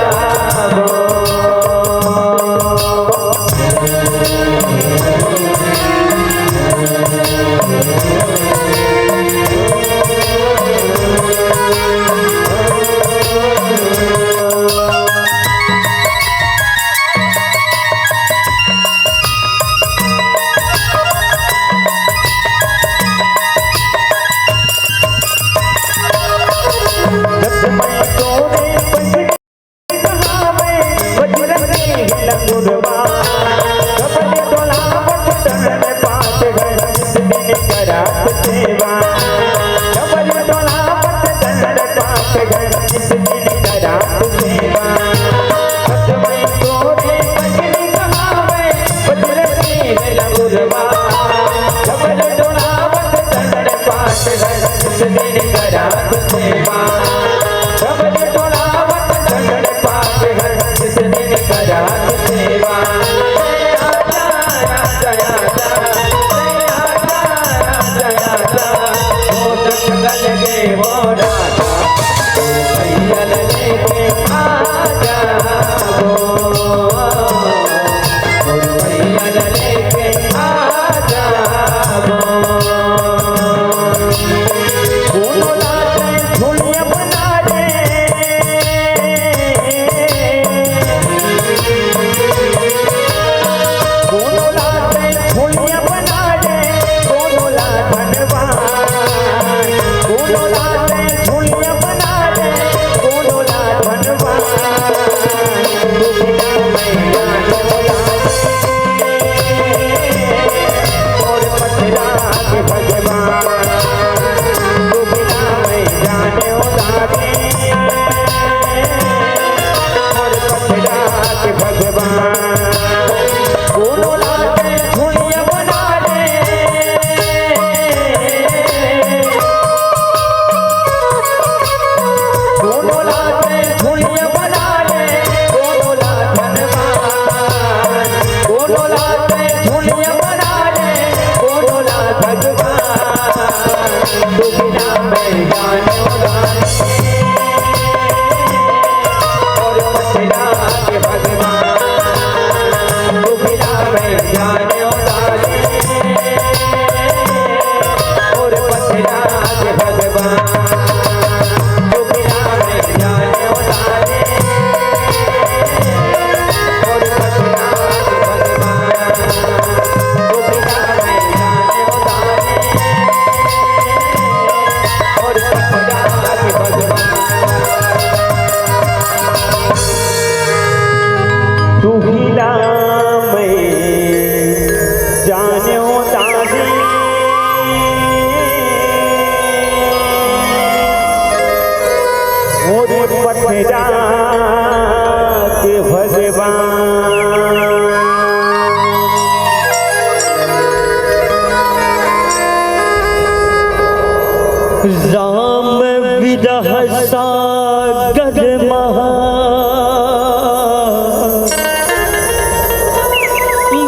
राम विरह सागर महा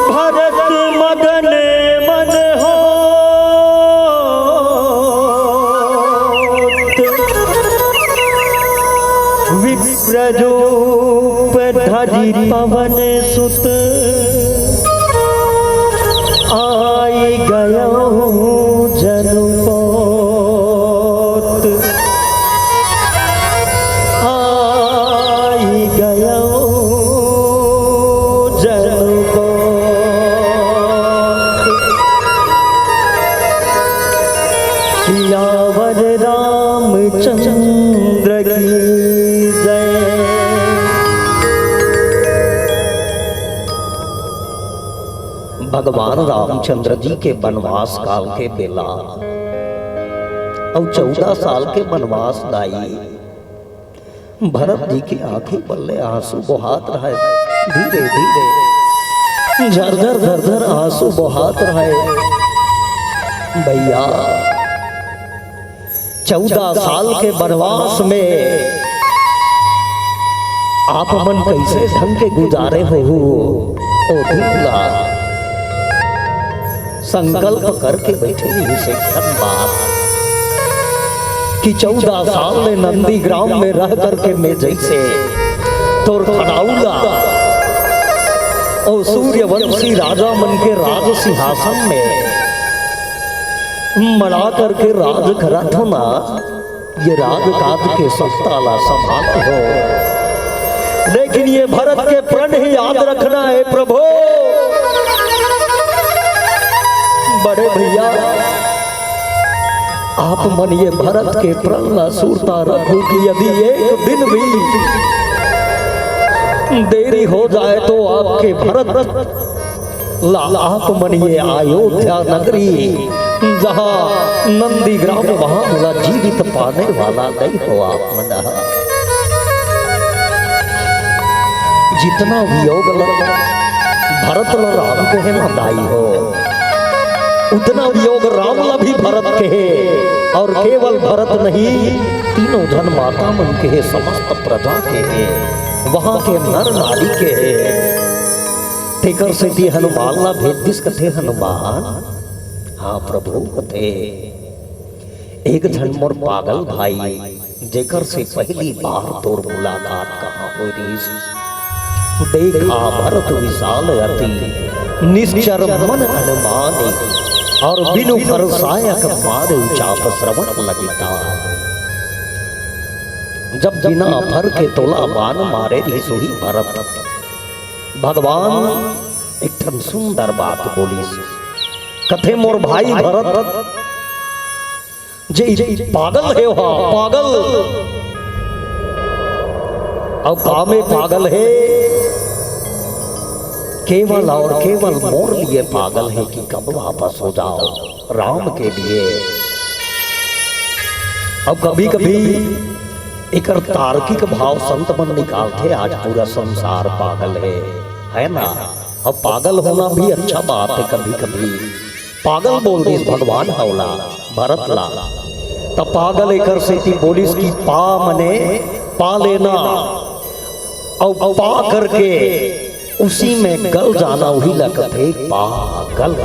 भरत मगन मन हो विप्ररूप धरि पवन सुत आई गयो जनुपोत आई गयो जनुपोत सियावर रामचंद्र की जय। भगवान रामचंद्र जी के वनवास काल के बेला और 14 साल के वनवास दाई भरत जी की आंखें बल्ले आंसू बहात रहे, धीरे धीरे झरझर झरझर आंसू बहात रहे। भैया 14 साल के वनवास में आप मन कैसे ढंग के गुजारे हो ओ दूल्हा, संकल्प करके बैठे से बात कि 14 साल में नंदी ग्राम में रह करके मैं जैसे तोर खड़ाऊंगा और सूर्यवंशी राजा मन के राज सिंहासन में मड़ा करके राज करा था ना, ये राज काज के सत्ताला संभाल हो, लेकिन ये भरत के प्रण ही याद रखना है प्रभु। बड़े भैया आप मन ये भरत के प्रण न सूरता रखो कि यदि एक दिन भी देरी हो जाए तो आपके भरत आप मन ये अयोध्या नगरी जहां नंदी ग्राम वहां मिला जीवित पाने वाला नहीं हो आप मना। जितना वियोग भरत ल राम कहे ना दाई हो, उतना वियोग राम ला भी भरत कहे, और केवल भरत नहीं तीनों जन माता मन के समस्त प्रजा के वहां के नर नारी के तेकर से दी हनुमान ला भेज दिस कथे हनुमान। हाँ प्रभु कथे एक जन मोर पागल भाई जेकर से पहली बार तोर मुलाकात कहाँ हो रही, देखा भरत विशाल अति निश्चर मन अनुमानी, और बिनु फरसायक मारे चाप श्रवण लगिता। जब बिना फर के तोला बान मारे सुही भरत, भगवान एक ठन सुंदर बात बोली कथे मोर भाई भरत जे पागल है वहा पागल, अब कामे पागल है केवल और केवल मोर लिए पागल है कि कब वापस हो जाओ राम के लिए। अब कभी कभी एक तार्किक भाव संत मन निकालते, आज पूरा संसार पागल है ना। अब पागल होना भी अच्छा बात है, कभी कभी पागल बोल दी भगवान हौला भरत ला, तब पागल एक से बोलिस की पा मने पा लेना और पा करके उसी में गल जाना, वही लगते पागल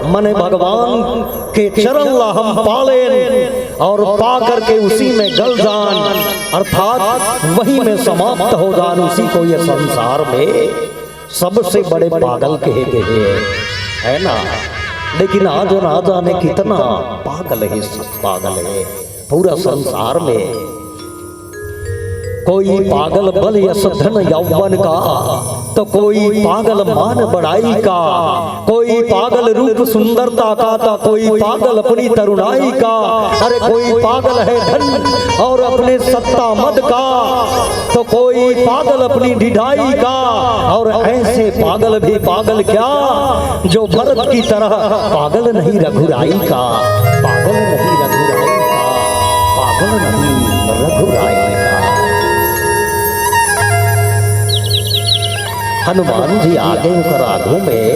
मने भगवान के चरण ला हम पाले और पा करके उसी में गल जान, अर्थात वही में समाप्त हो जान। उसी को ये संसार में सबसे बड़े पागल कहे गए है ना। लेकिन आज ना जाने कितना पागल है, पागल है पूरा संसार में। कोई पागल बल यश धन यौवन का, तो कोई पागल मान बड़ाई का, कोई पागल रूप सुंदरता का, तो कोई पागल अपनी तरुणाई का, अरे कोई पागल है धन और अपने सत्ता मद का, तो कोई पागल अपनी ढिढाई का, और ऐसे पागल भी पागल क्या जो भरत की तरह पागल नहीं रघुराई का, पागल नहीं रघुराई का, पागल नहीं रघुराई का। हनुमान जी आगे उकर आगू में,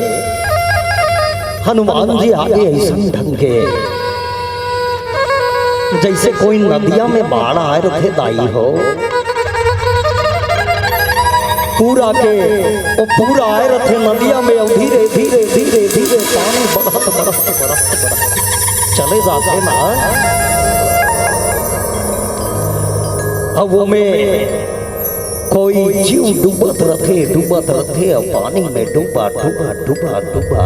हनुमान जी आगे ऐसा ढंग के जैसे कोई नदिया में बाढ़ आए रखे दाई हो, पूरा के वो पूरा आए रखे नदिया में, और धीरे धीरे धीरे धीरे पानी बढ़त बढ़त बढ़त बढ़त चले जाते ना। अब वो में कोई जीव डूबत रथे और पानी में डूबा डूबा डूबा डूबा,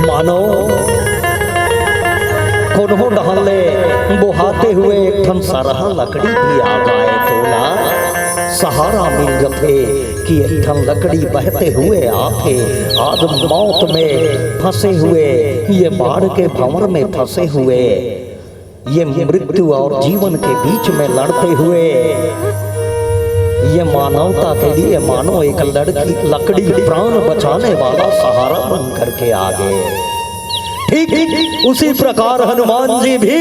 मानो कोनो डहले बुहाते हुए एक ठन सरहा लकड़ी भी आ जाए तो ना सहारा मिल जाते कि एक ठन लकड़ी बहते हुए आते। आज मौत में फंसे हुए, ये बाढ़ के भंवर में फंसे हुए, ये मृत्यु और जीवन के बीच में लड़ते हुए, ये मानवता के लिए मानो एक लकड़ी प्राण बचाने वाला सहारा बन करके आगे। ठीक उसी प्रकार हनुमान जी भी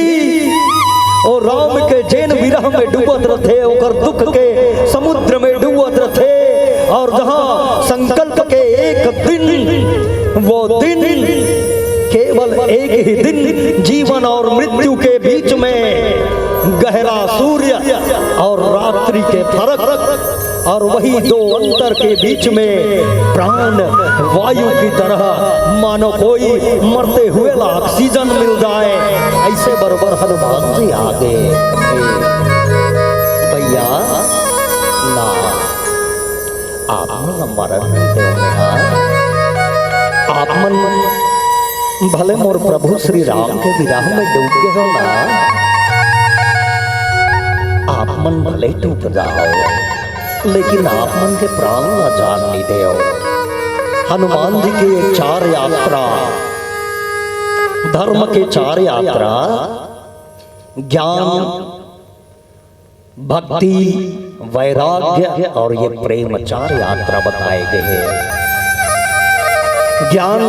और राम के जैन विरह में डूबत रहे, और दुख के समुद्र में डूबत रहे, और जहां संकल्प के एक दिन वो दिन केवल एक ही दिन जीवन और मृत्यु के बीच में गहरा सूर्य और रात्रि के फर्क और वही दो अंतर के बीच में प्राण वायु की तरह मानो कोई मरते हुए ऑक्सीजन मिल जाए, ऐसे बरोबर हनुमान जी आगे भैया ना आप मरण आप मन भले मोर प्रभु श्री राम के विराह में डूब गए हो ना, आप मन भले डूब जाओ लेकिन आप मन के प्राण न जान नहीं दे। हनुमान जी की 4 यात्रा, धर्म के 4 यात्रा, ज्ञान, भक्ति, वैराग्य और ये प्रेम 4 यात्रा बताए गए हैं। ज्ञान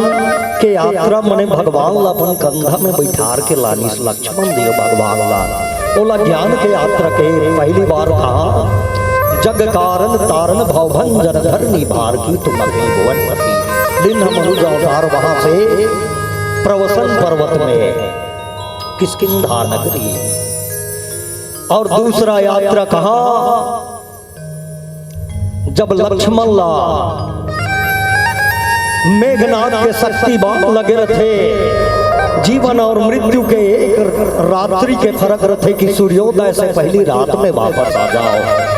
के यात्रा मने भगवान ला अपन कंधा में बैठार के लानी लक्ष्मण दियो भगवान ला ओला ज्ञान के यात्रा के पहली बार कहा जग कारण तारण भवभंजन धरनी भार की तुम अभी भुवनपति। दिन हम अनुज अवतार वहां से प्रवसन पर्वत में किष्किंधा नगरी, और दूसरा यात्रा कहा जब लक्ष्मण ला मेघनाथ के शक्तिवान लगे रहे, जीवन और मृत्यु के एक रात्रि के फर्क रहे कि सूर्योदय से पहली रात में वापस आ जाओ।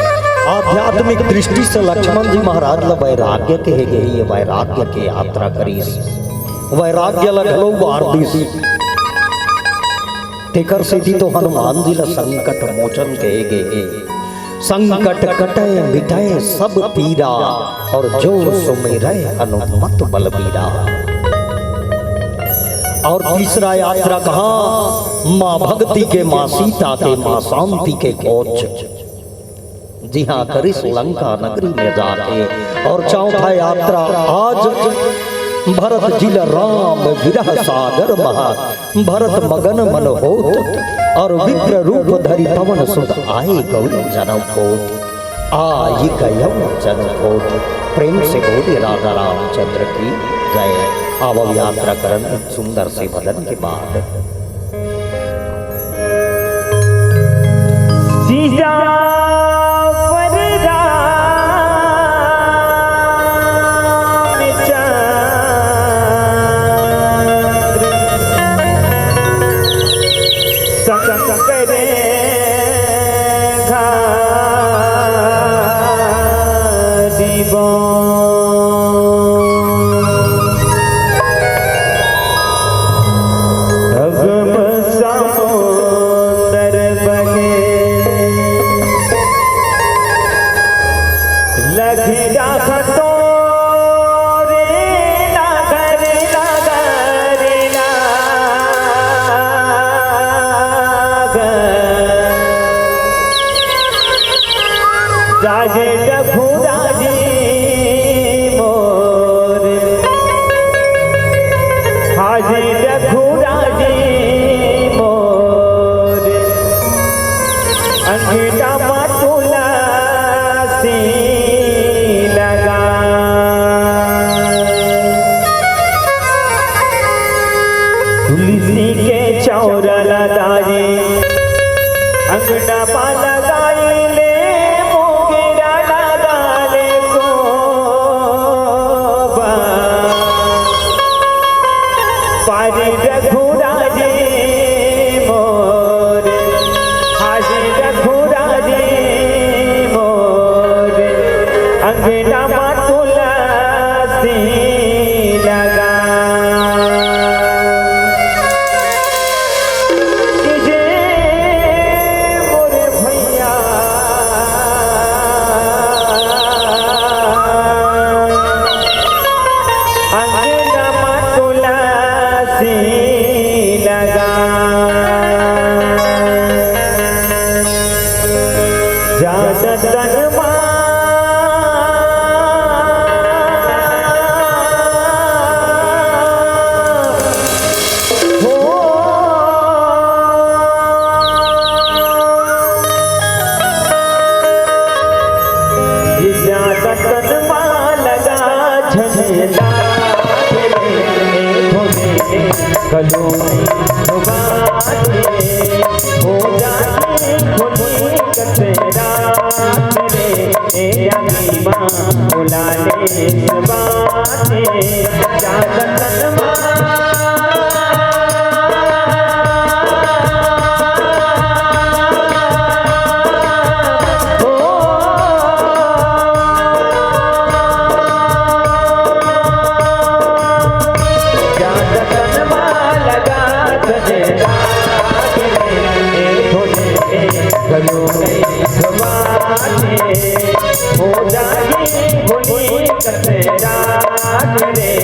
आध्यात्मिक दृष्टि से लक्ष्मण जी महाराज ला वैराग्य कहे गए, ये वैराग्य के यात्रा करी, वैराग्य लगलो वारदिस तेकर से तो हनुमान जी ला संकट मोचन कहे गए। संकट कटे मिटाए सब पीरा और जो सुमिरै हनुमत बलबीरा। और तीसरा यात्रा कहा माँ भक्ति के, माँ सीता के, माँ शांति के कोच, जी हाँ करिस लंका नगरी में जाके। और चौथा यात्रा आज भरत जिल राम विरह सागर महा, भरत मगन मन होत और विप्र रूप धरि पवन सुत आए गौरी जनपोत, आई गयम जनपोत। प्रेम से बोले राजा रामचंद्र की जय। अब यात्रा करन सुंदर से भजन के बाद लगा गलों में बातें हो जाए खुली कचरा रे माँ बुला ले बातें जागत गलों में हो जाए भोली कचरा रे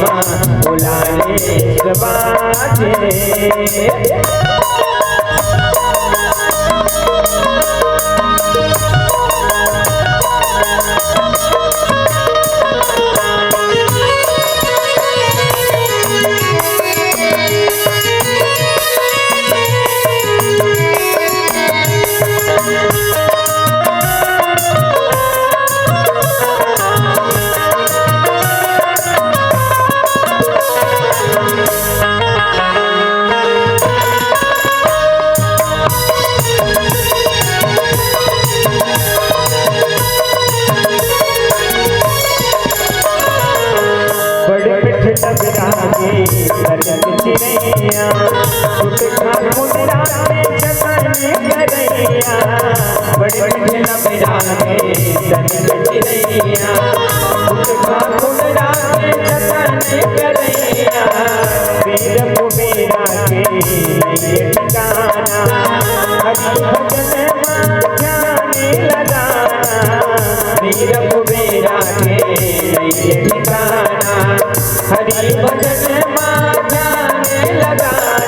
माँ बुला ले बातें हरि भजन मां जाने लगाना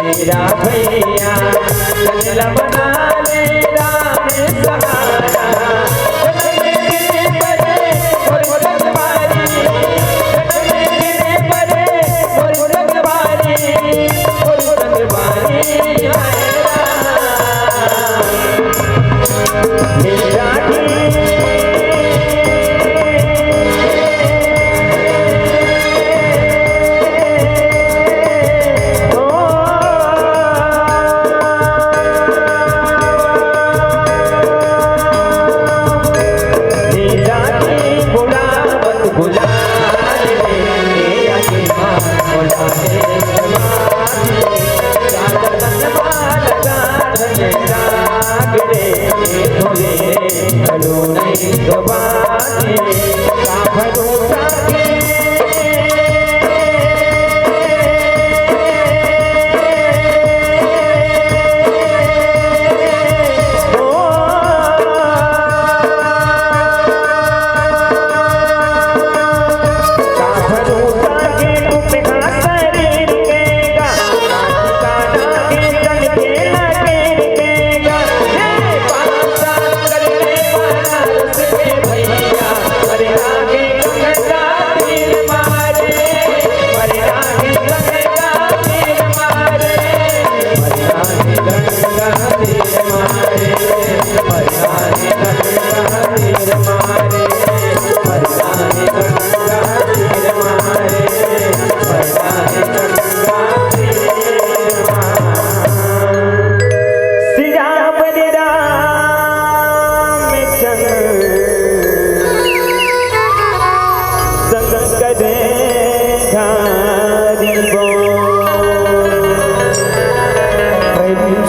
मेरा भैया चंचला बना ले राम सहारा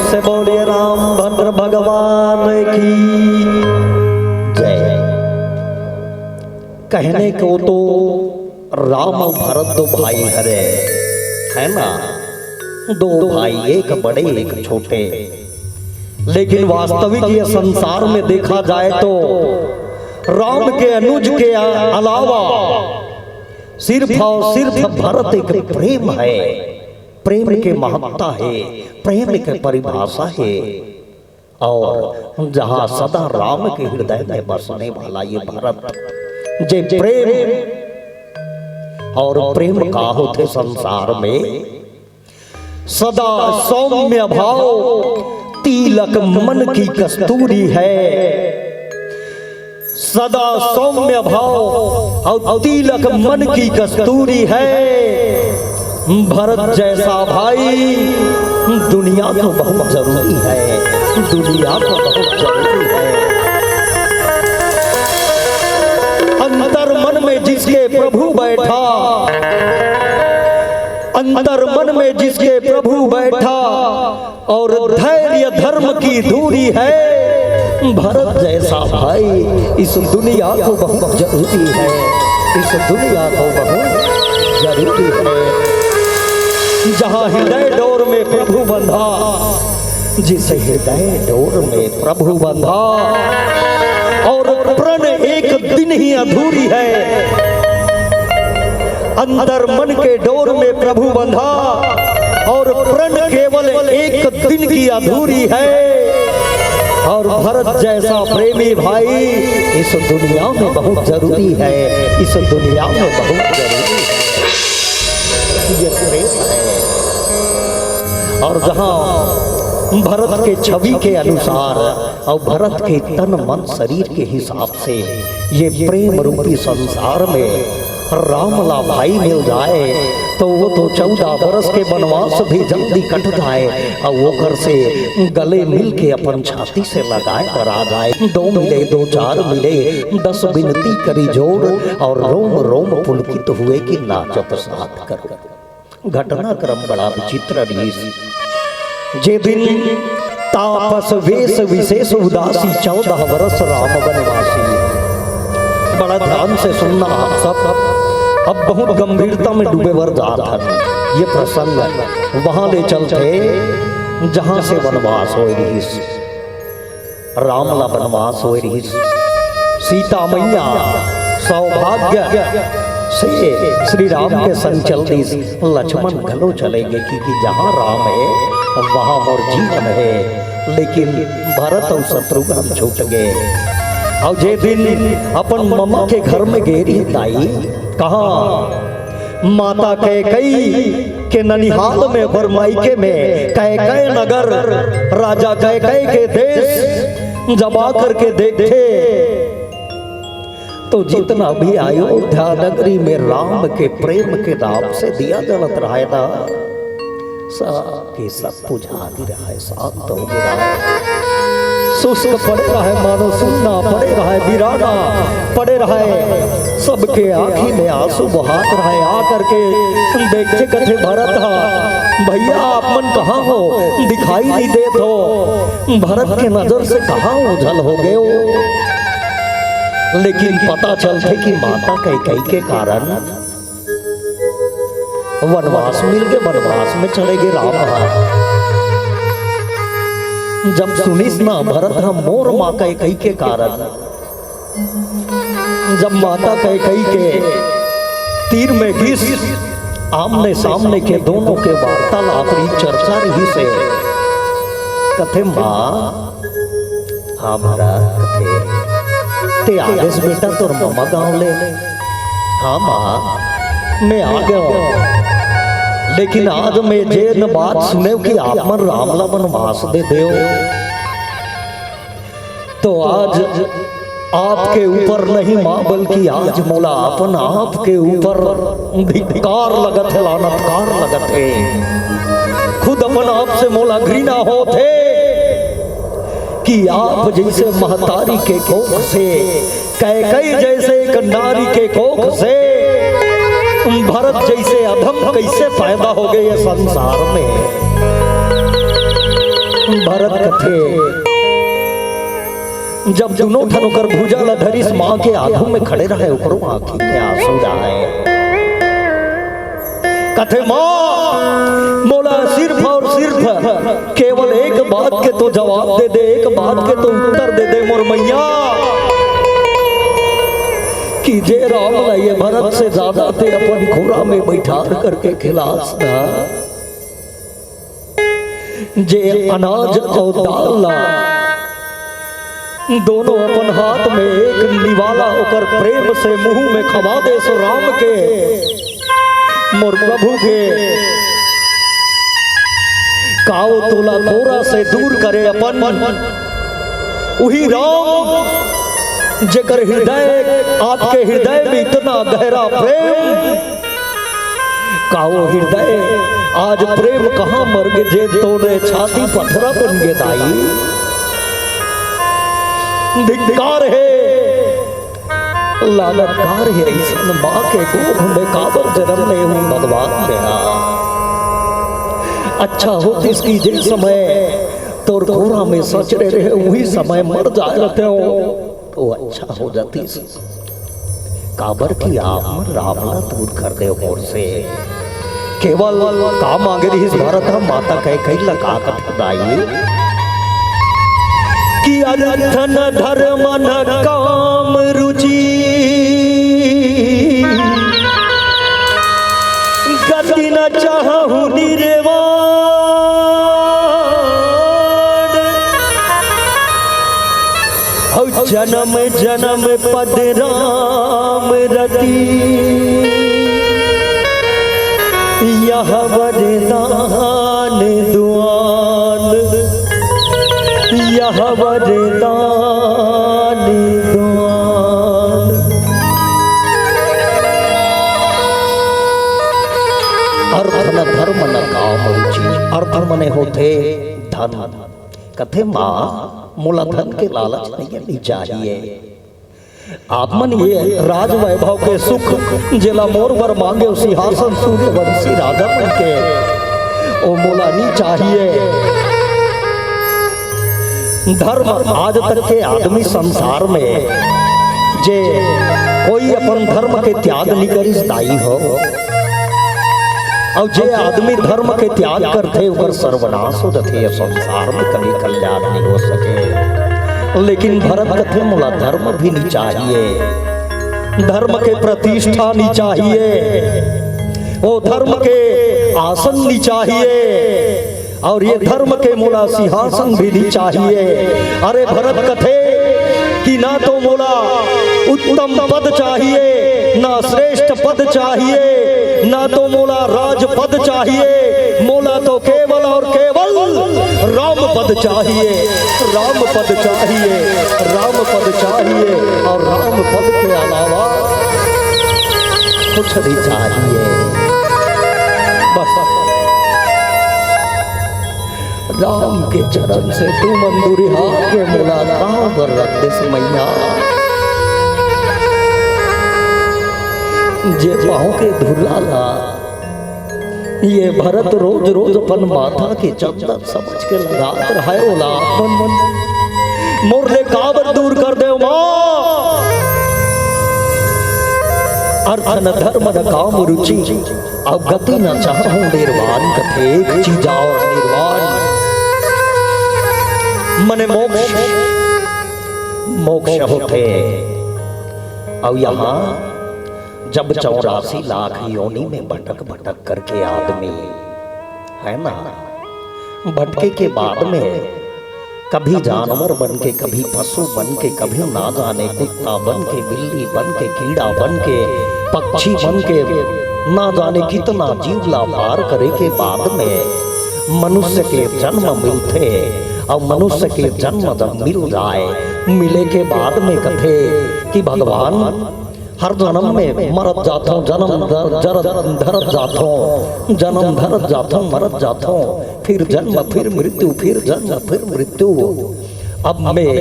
से बोलिए रामभद्र भगवान की जय। कहने को तो राम भरत दो भाई हरे है ना, दो भाई एक बड़े एक छोटे, लेकिन वास्तविक ये संसार में देखा जाए तो राम के अनुज के अलावा सिर्फ और सिर्फ भरत एक प्रेम है, प्रेम के महत्ता है, प्रेम के परिभाषा है। और जहां सदा राम के हृदय में बसने वाला ये भरत, जे प्रेम और प्रेम का होते संसार में सदा सौम्य भाव तिलक मन की कस्तूरी है, सदा सौम्य भाव और तिलक मन की कस्तूरी है। भरत जैसा भाई दुनिया तो बहुत जरूरी है, दुनिया तो बहुत जरूरी है। अंतर मन में जिसके प्रभु बैठा, अंतर मन में जिसके प्रभु बैठा और धैर्य धर्म की दूरी है, भरत जैसा भाई इस दुनिया को बहुत जरूरी है, इस दुनिया को बहुत जरूरी है। जहां हृदय डोर में प्रभु बंधा, जिस हृदय डोर में प्रभु बंधा और प्रण एक दिन ही अधूरी है। अंतर मन के डोर में प्रभु बंधा और प्रण केवल एक दिन की अधूरी है। और भरत जैसा प्रेमी भाई इस दुनिया में बहुत जरूरी है, इस दुनिया में बहुत जरूरी है। ये प्रेम है। और जहां भरत के छवि के अनुसार और भरत के तन मन शरीर के हिसाब से ये प्रेम रूपी संसार में रामला भाई मिल जाए तो वो तो 14 वर्ष के वनवास भी जल्दी कट जाए और वो घर से गले मिल के अपन छाती से लगाए पर आ जाए। 2 मिले 2 4 मिले 10 विनती करी जोड़ और रोम रोम पुलकित हुए कि नाचत साथ करो। घटनाक्रम बड़ा विचित्र रीस। जे दिन तापस वेश विशेष उदासी 14 वर्ष राम वनवासी। बड़ा ध्यान से सुनना आप सब, अब बहुत गंभीरता में डूबे वर जाता है ये प्रसंग। वहां ले चलते जहां से वनवास हो रही, रामला वनवास हो रही। सीता मैया सौभाग्य से श्री राम के संग चल दी। लक्ष्मण घलो चलेंगे क्योंकि जहाँ राम है वहाँ और जीवन है, लेकिन भरत और शत्रुघ्न छूट गए। और जे दिन अपन मम्मा के घर में गेरी दाई, कहाँ माता कैकई के ननिहाल में बरमाइके में कैकई नगर राजा कैकई के देश जब आकर के देखे तो जितना भी अयोध्या नगरी में राम के प्रेम के नाम से दिया जलत रहा है ना, सब के सब बुझा भी रहा है, शांत हो गया है। शुष्क पड़े रहा है, मानो सुनना पड़े रहा है, वीराना पड़े रहा है। सबके आँखी में आंसू बहात रहा है। आकर के देखते कथे भरत भैया आप मन कहाँ हो, दिखाई नहीं देत हो। भरत के नजर से कहाँ ओझल हो गए हो। लेकिन पता चलते कि माता कैकेयी के कारण वनवास मिल गए, वनवास में चले गए राम। जब सुनिस ना भरत हम मोर माँ कैकेयी के कारण, जब माता कैकेयी के तीर में घिस आमने सामने के दोनों के वार्तालाप रही, चर्चा रही से कथे माँ हाँ भरत कथे ते आगे से बेटा तोर मम्मा गाँव ले। हाँ माँ मैं आ गया, लेकिन आज मैं जे न बात सुने कि आप मन रामला वनवास दे देओ, तो आज आपके ऊपर नहीं माँ बल्कि आज मोला अपन आपके ऊपर धिक्कार लगत है, लानतकार लगत है। खुद अपन आप से मोला घृणा होते कि आप जैसे महतारी के कोख से, कैकेयी जैसे एक नारी के कोख से भरत जैसे अधम कैसे पैदा हो गए ये संसार में। भरत कथे जब दोनों ठनोकर भुजा ला धरिस माँ के आंखों में खड़े रहे, ऊपरों आंखी में आंसू आए। कथे माँ मोला सिर्फ और सिर्फ केवल एक बात के तो जवाब दे दे, एक बात के तो उत्तर दे दे मोर मैया, कि जे राम ये भरत से ज्यादा थे अपन घोड़ा में बैठा करके खिलास ना, जे अनाज और दाल ला दोनों अपन हाथ में एक निवाला होकर प्रेम से मुंह में खवा दे सो राम के मोर प्रभु के काओ तोला तोरा से दूर करे अपन वही राम जेकर हृदय आपके हृदय में इतना गहरा प्रेम, काओ हृदय आज प्रेम कहाँ मर गए जे तोड़े छाती पत्थरा बन गए दाई। धिक्कार है लालनकार है ईसन माँ के गोद में काबर जन्म ले हूँ भगवान मेरा। अच्छा होती इसकी जिस समय तोर घोड़ा में सच रहे वही समय मर जाए रहते हो तो अच्छा हो जाती। काबर की आप रावला दूर कर दे और से केवल काम मांगे रही भारत हम माता कैकेयी लगा कर दाई कि अनधन धर्म न काम रुचि गति न चाहूं निर्वाण जन्म जन्म पद राम रति यह वरदान दुआन यह वरदान दुआन। अर्थ न धर्म न काम रुचि, अर्थ मने होते धन। कथे माँ मोला धन के लालच नहीं चाहिए, आप मन ये राज वैभव के सुख जिला मोर बर मांगे सिंहासन सूर्यवंशी राजा मन के ओ मोला नहीं चाहिए। धर्म आज तक के आदमी संसार में जे कोई अपन धर्म के त्याग नहीं करिस दाई हो, और जे आदमी धर्म के त्याग करते उकर सर्वनाश हो जाते, संसार में कभी कल्याण नहीं हो सके। लेकिन भरत कथे मोला धर्म भी नहीं चाहिए, धर्म के प्रतिष्ठा नहीं चाहिए, वो धर्म के आसन नहीं चाहिए, और ये धर्म के मोला सिंहासन भी नहीं चाहिए। अरे भरत कथे कि ना तो मोला उत्तम पद चाहिए, ना श्रेष्ठ पद चाहिए, ना तो मोला राज पद चाहिए, मोला तो केवल और केवल राम पद चाहिए, राम पद चाहिए, राम पद चाहिए, और राम पद के अलावा कुछ नहीं चाहिए। बस राम के चरण से तू मंदूरी हाथ के मोला कहाँ पर रख दे मैया, जे पाँव के धुलाला ये भरत रोज रोज अपन माथा के चंदन समझ के लगात रहा मन मन मोर ले काबर दूर कर दे माँ। अर्थ न धर्म न काम रुचि अब गति न चाहूं निर्वाण कथे चीजा और निर्वाण मने मोक्ष मोक्ष होते। अब यहाँ जब 84 लाख योनि में भटक भटक करके आदमी है ना, भटके के बाद में कभी जानवर बन के, कभी पशु बन के, कभी ना जाने कुत्ता बन के, बिल्ली बन के, कीड़ा बन के, पक्षी बन के, ना जाने कितना जीवला पार करे के बाद में मनुष्य के जन्म मिलते। और मनुष्य के जन्म जब मिल जाए, मिले के बाद में कथे कि भगवान हर जन्म में मरत जाता जन्म धरत जाता जन्म धरत जाता मरत जाता, फिर जन्म फिर मृत्यु, फिर जन्म फिर मृत्यु। अब मैं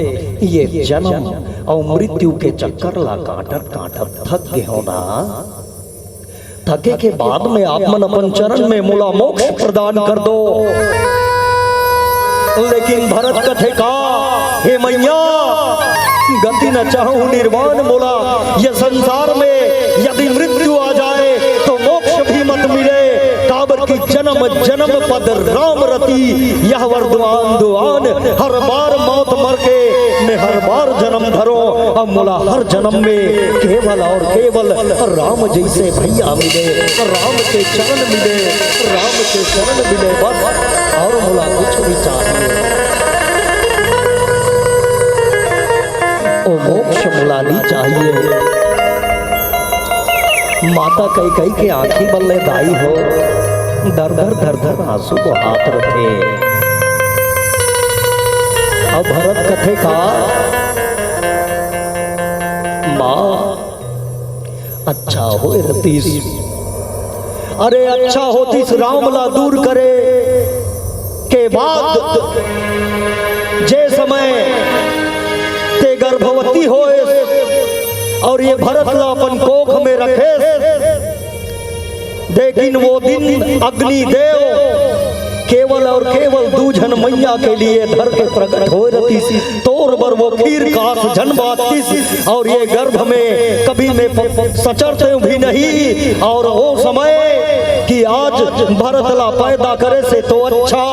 ये जन्म और मृत्यु के चक्कर ला काटत काटत थक गए हो ना। थके के बाद में आप मन अपन चरण में मूला मोक्ष प्रदान कर दो। लेकिन भरत कथे का हे मैया गति न चाहूं निर्वाण बोला, ये संसार में यदि मृत्यु आ जाए तो मोक्ष भी मत मिले। काबर की जन्म जन्म पद राम रति यह वरदान दुआन, हर बार मौत मर के मैं हर बार जन्म धरो। अब मोला हर जन्म में केवल और केवल राम जैसे भैया मिले, राम के चरण मिले, राम के चरण मिले बस, और मोला कुछ भी चाहिए। ओ मोक्ष मुलानी चाहिए। माता कई कई के आंखी बल्ले दाई हो, दर दर धर धर आंसू को हाथ रखे। अब भरत कथे का माँ अच्छा हो रतीस, अरे अच्छा होतीस रामला दूर करे के बाद जे समय ते गर्भवती हो और ये भरत ला अपन कोख में रखे। लेकिन वो दिन अग्निदेव केवल और केवल दूजन मैया के लिए धर के प्रकट हो रही सी, तोर बर वो खीर कास जन बातीस, और ये गर्भ में कभी में सचरते भी नहीं। और वो समय कि आज भरत ला पैदा करे से तो अच्छा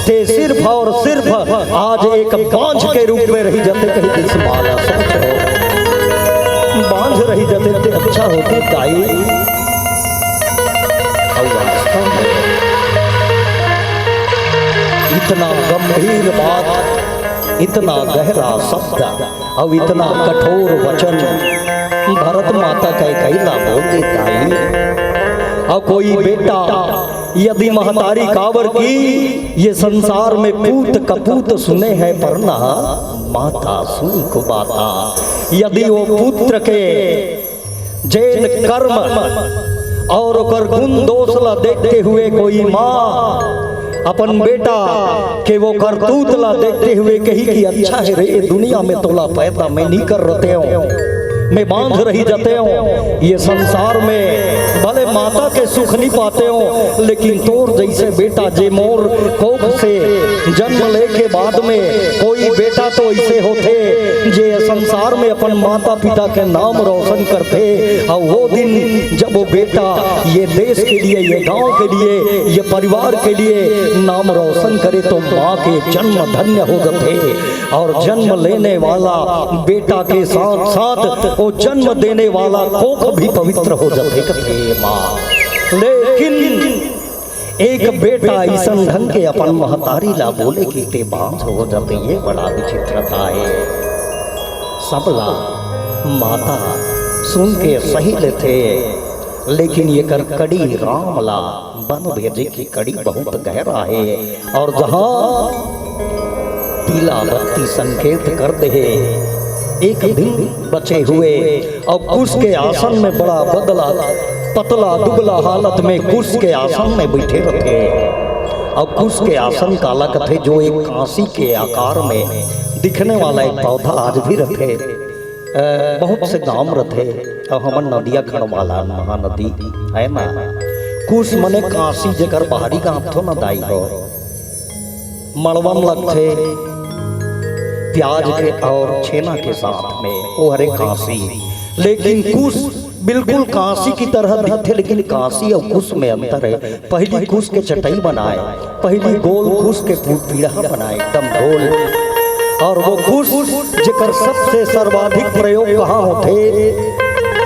ते सिर्फ और सिर्फ आज एक बांझ के रूप में रही जाते। कहीं इस माला सोचो बांझ रही जाते ते अच्छा होते गाई। इतना गंभीर बात, इतना गहरा शब्द और इतना कठोर वचन भरत माता कह कैला बोल देता। और कोई बेटा यदि महतारी कावर की ये संसार में पूत कपूत सुने हैं परना, माता सुनी को बाता। यदि वो पुत्र के जैन कर्म और ओकर गुण दोष ला देखते हुए कोई माँ अपन बेटा के वो करतूत ला देखते हुए कही कि अच्छा है रे दुनिया में तोला पैदा मैं नहीं कर रहे हो, मैं बांध रही जाते हो। ये संसार में भले माता के सुख नहीं पाते हो, लेकिन तोर जैसे बेटा जे मोर कोख से जन्म ले के बाद में कोई बेटा तो ऐसे होते जे संसार में अपन माता पिता के नाम रोशन करते। और वो दिन जब वो बेटा ये देश के लिए, ये गांव के लिए, ये परिवार के लिए नाम रोशन करे तो माँ के जन्म धन्य हो जाते। और जन्म लेने वाला बेटा के साथ साथ वो जन्म देने वाला कोख भी पवित्र हो जाते माँ। लेकिन एक बेटा ऐसा ढंग के अपन महतारी ला बोले कि ते बांझ हो जाते, ये बड़ा विचित्रता है। सबला माता सुन के सही लेते, लेकिन ये कर कड़ी रामला बन भेजे की कड़ी बहुत गहरा है। और जहाँ पीला बत्ती संकेत कर दे एक दिन बचे हुए और कुश के आसन में बड़ा बदला पतला दुबला हालत में कुश के आसन में बैठे रखे। और कुश के आसन काला कथे जो एक कांसी के आकार में दिखने वाला एक पौधा आज भी रखे। बहुत से गांव रखे और हमन नदिया खड़ वाला महानदी है ना। कुश मने कांसी जकर बाहरी गांव थो न दाई हो, मड़वन लगते प्याज के और छेना के साथ में वो हरे कांसी। लेकिन कुश बिल्कुल काशी की तरह दिखते, लेकिन काशी और कुश में अंतर है। पहली कुश के चटाई बनाए, पहली गोल कुश के पीढ़ा बनाए एकदम गोल। और वो कुश जेकर सबसे सर्वाधिक प्रयोग कहाँ होते?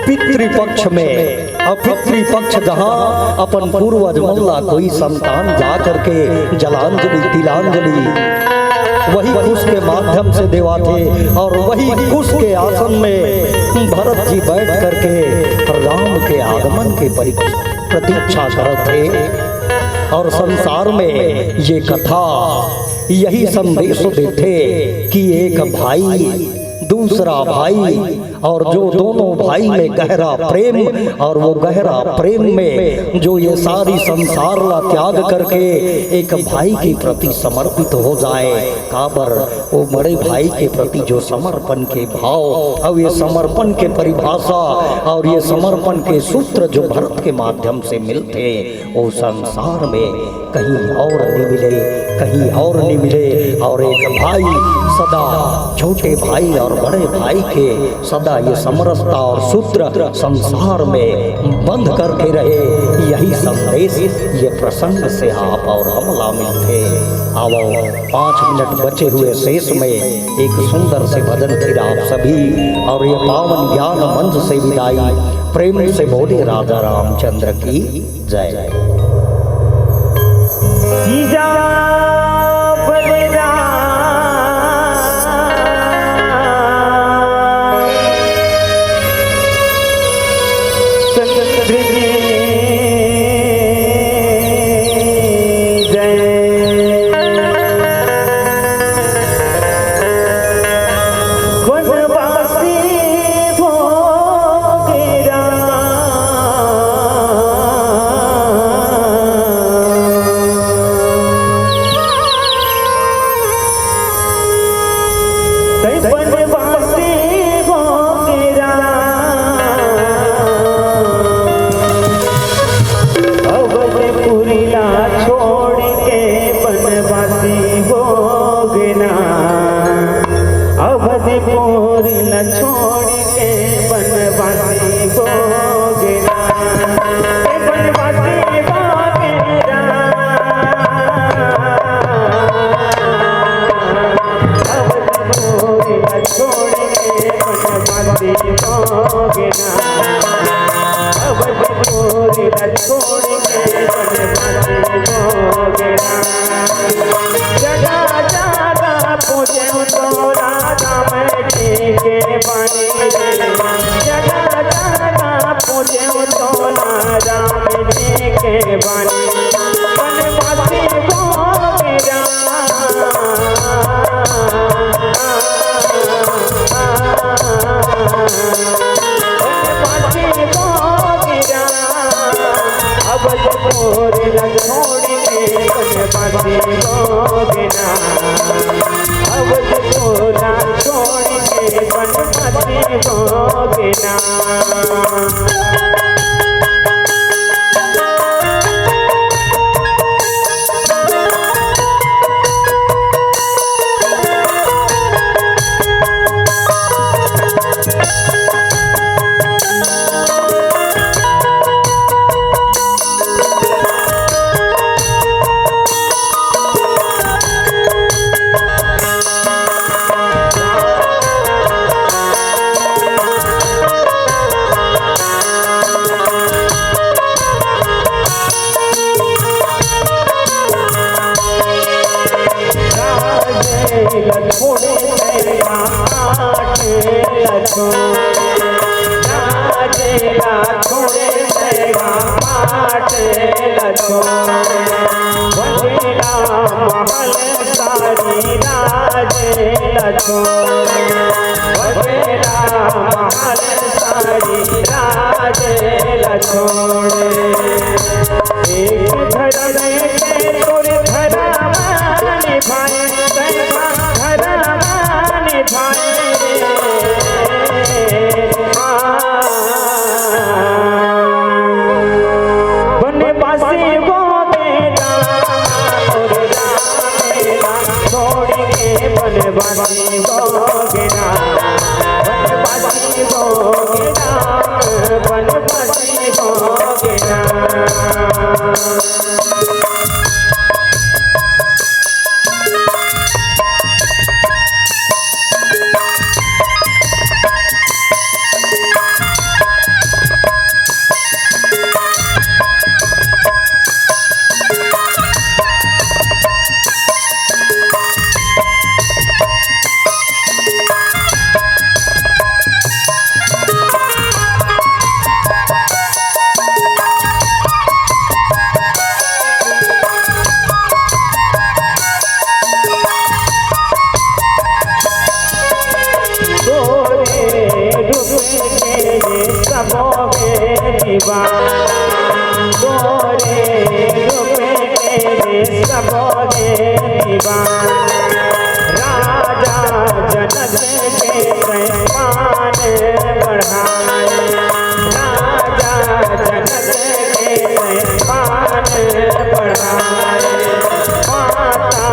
पितृपक्ष में। और पितृपक्ष जहाँ अपन पूर्वज मल्ला कोई संतान जा करके जलांजलि तिलांजलि वही कुश के माध्यम से देवाते। और वही कुश के आसन में भरत जी बैठ करके राम के आगमन के प्रतीक्षा करते थे। और संसार में ये कथा यही संदेश देते कि एक भाई दूसरा भाई, और जो दोनों भाई में गहरा प्रेम, और वो गहरा प्रेम में जो ये सारी संसार ला त्याग करके एक भाई के प्रति समर्पित हो जाए, काबर वो बड़े भाई के प्रति जो समर्पण के भाव और ये समर्पण के परिभाषा और ये समर्पण के सूत्र जो भरत के माध्यम से मिलते, वो संसार में कहीं और नहीं मिले, कहीं और नहीं मिले। और एक भाई सदा छोटे भाई और बड़े भाई के सदा ये समरसता और सूत्र संसार में बंध करके रहे, यही संदेश ये प्रसंग से आप और हमला मिलते। आओ 5 मिनट बचे हुए शेष में एक सुंदर से भजन फिर आप सभी और ये पावन ज्ञान मंच से विदाई। प्रेम से बोले राजा रामचंद्र की जय। बन के सबों में दीवाना गोरे दुपट्टे के सबों में दीवाना राजा जनक के पैमान बढ़ाए राजा जनक के पैमान बढ़ाए माता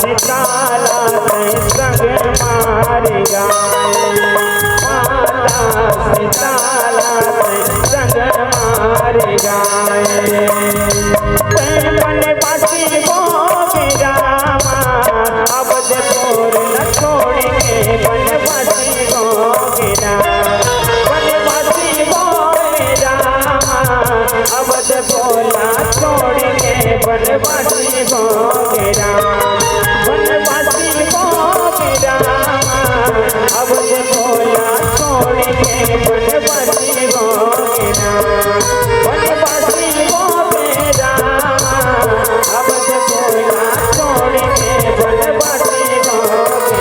सीताला के संग मार गाए माता सीताला के संग मार गाए बनवासी गोपी रामा अवधपुर न छोड़ेंगे बनवासी गोपी बनवासी गोपी रामा अवधपुर न छोड़ेंगे बनवासी गोपी बनवासी गोपी रामा अवधपुर न छोड़ेंगे बनवासी गोपी बनवासी गोपी रामा अवधपुर न छोड़ेंगे बनवासी गोपी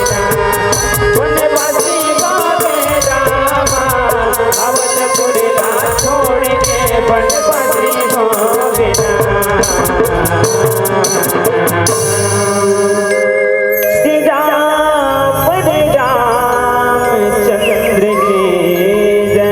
बनवासी गोपी रामा अवधपुर न छोड़ेंगे बनवासी गोपी श्री राम रामचंद्र की जय।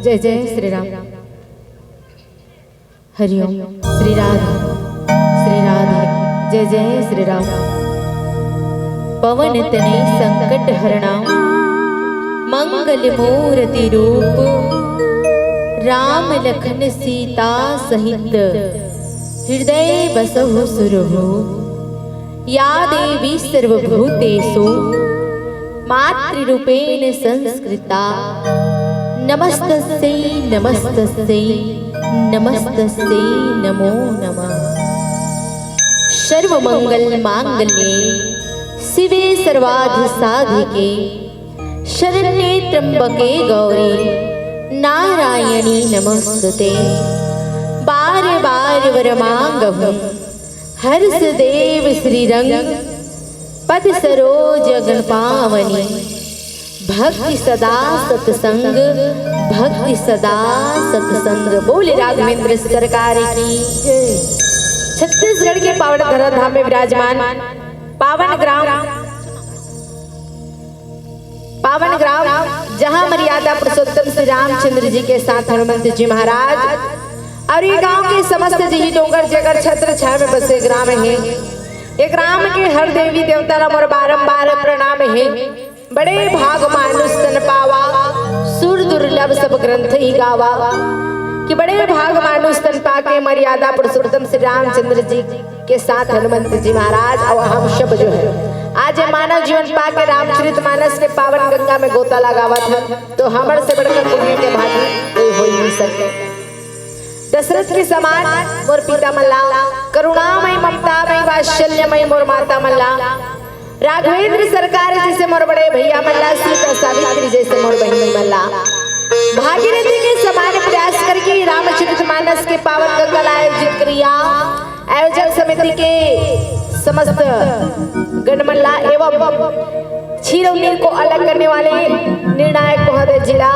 जय जय श्री राम। हरिओम। श्री राधे श्री राधे। जय जय श्री राम। पवन तनय संकट हरणा मंगल मूर्ति रूप राम लखन सीता सहित हृदय बसहु सुरहु। या देवी सर्वभूतेषु मातृरूपेण संस्कृता नमस्तस्यै नमस्तस्यै नमस्तस्यै नमो नमः। सर्वमंगल मांगल्ये शिवे सर्वार्थ साधिके शरण्ये त्र्यंबके गौरी नारायणी नमस्तुते। बार बार वरमांगहं हर्षदेव श्रीरंग पद सरोज गण पावनी। भक्ति सदा सत्संग भक्ति सदा सत्संग। बोले राघवेंद्र सरकार की जय। छत्तीसगढ़ के पावन धराधाम में विराजमान पावन ग्राम जहां मर्यादा पुरुषोत्तम श्री रामचंद्र जी के साथ हनुमंत जी महाराज और ये गांव के समस्त जी डोंगर जगर छत्र छाया में बसे ग्राम है। ये ग्राम के हर देवी देवता नम और बारंबार प्रणाम है। बड़े भाग मानुष तन पावा सुर दुर्लभ सब ग्रंथ ही गावा। कि बड़े भाग मानुष तन पाके मर्यादा पुरुषोत्तम श्री रामचंद्र जी के साथ हनुमंत जी महाराज और हम सब जो है आज मानव जीवन पाके रामचरित मानस के पावन गंगा में गोता लगावा था। तो हमर से बढ़कर पुण्य के भागी कोई हो ही नहीं सकते। दशरथ के समान मोर पिता मल्ला करुणामय ममतामय वात्सल्यमय मोर माता मल्ला। राघवेंद्र सरकार जैसे मोर बड़े भैया मल्ला। सीता सावित्री जैसे मोर बहन मल्ला। भागीरथी के समान प्रयास करके रामचरितमानस के पावन गंगा आयोजित क्रिया आयोजक समिति के समस्त गणमल्ला एवं क्षीरवनीर को अलग करने वाले निर्णायक महोदय जिला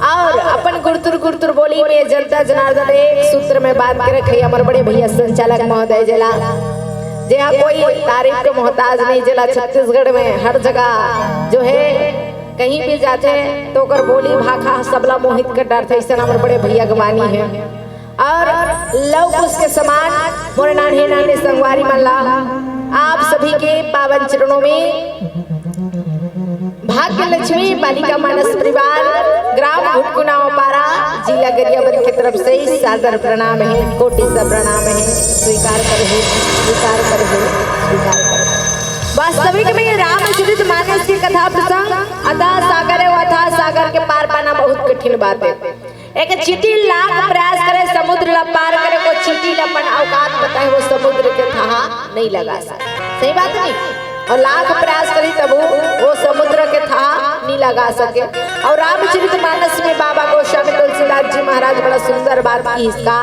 और अपन गुरतुर बोली में जनता जनार्दन एक सूत्र में बात कर रखे हमारे बड़े भैया संचालक महोदय जिला। जहाँ कोई तारीफ के मोहताज नहीं जिला छत्तीसगढ़ में हर जगह जो है कहीं भी जाते तो कर बोली भाखा सबला मोहित कर डर थे। ऐसा हमारे बड़े भैया गवानी है और लव कुश के समान मोर नाने संगवारी मल्ला आप सभी के पावन चरणों में भाग्य लक्ष्मी बालिका मानस परिवार ग्राम भुटकुनाव पारा जिला गरियाबंद की तरफ से सादर प्रणाम है। कोटि सा प्रणाम है। स्वीकार करे स्वीकार करे स्वीकार करे। वास्तविक में रामचरित मानस की कथा प्रसंग अतः सागर है अथाह सागर के पार पाना बहुत कठिन बात है। एक चीटी लाख प्रयास करे समुद्र ला पार करे को चीटी अपन औकात पता है वो समुद्र के था नहीं लगा सकता। सही बात नहीं। और लाख प्रयास करी तब वो समुद्र के था नहीं लगा सके। और रामचरित मानस में बाबा गोस्वामी तुलसीदास जी महाराज बड़ा सुंदर बात की इसका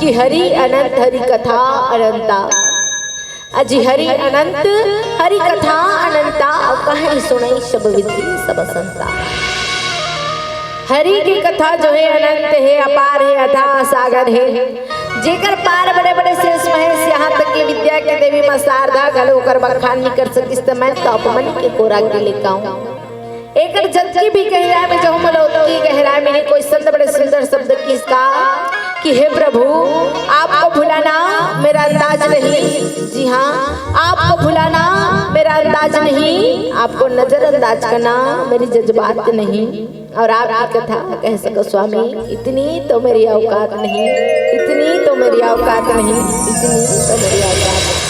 कि हरि अनंत हरि कथा अनंता। अजी हरि अनंत हरि कथा अनंता कहे सुनई सब विधि सब संता। हरि की कथा जो है अनंत है अपार है अथाह सागर है। जेकर पार बड़े बड़े शेष महेश यहाँ तक की विद्या के देवी मां शारदा गलो कर बखान नहीं कर सकी मैं तो अपमन के कोरा के लिखाऊं। एक जबकि भी गहराई में जो मलो की गहराई में कोई संत बड़े सुंदर शब्द किसका कि हे प्रभु आपको भुलाना मेरा अंदाज नहीं। जी हाँ आपको भुलाना मेरा अंदाज नहीं। आपको नजरअंदाज करना मेरी जज्बात नहीं। और आपकी कथा कह सको स्वामी इतनी तो मेरी औकात नहीं। इतनी तो मेरी औकात नहीं। इतनी तो मेरी औकात नहीं।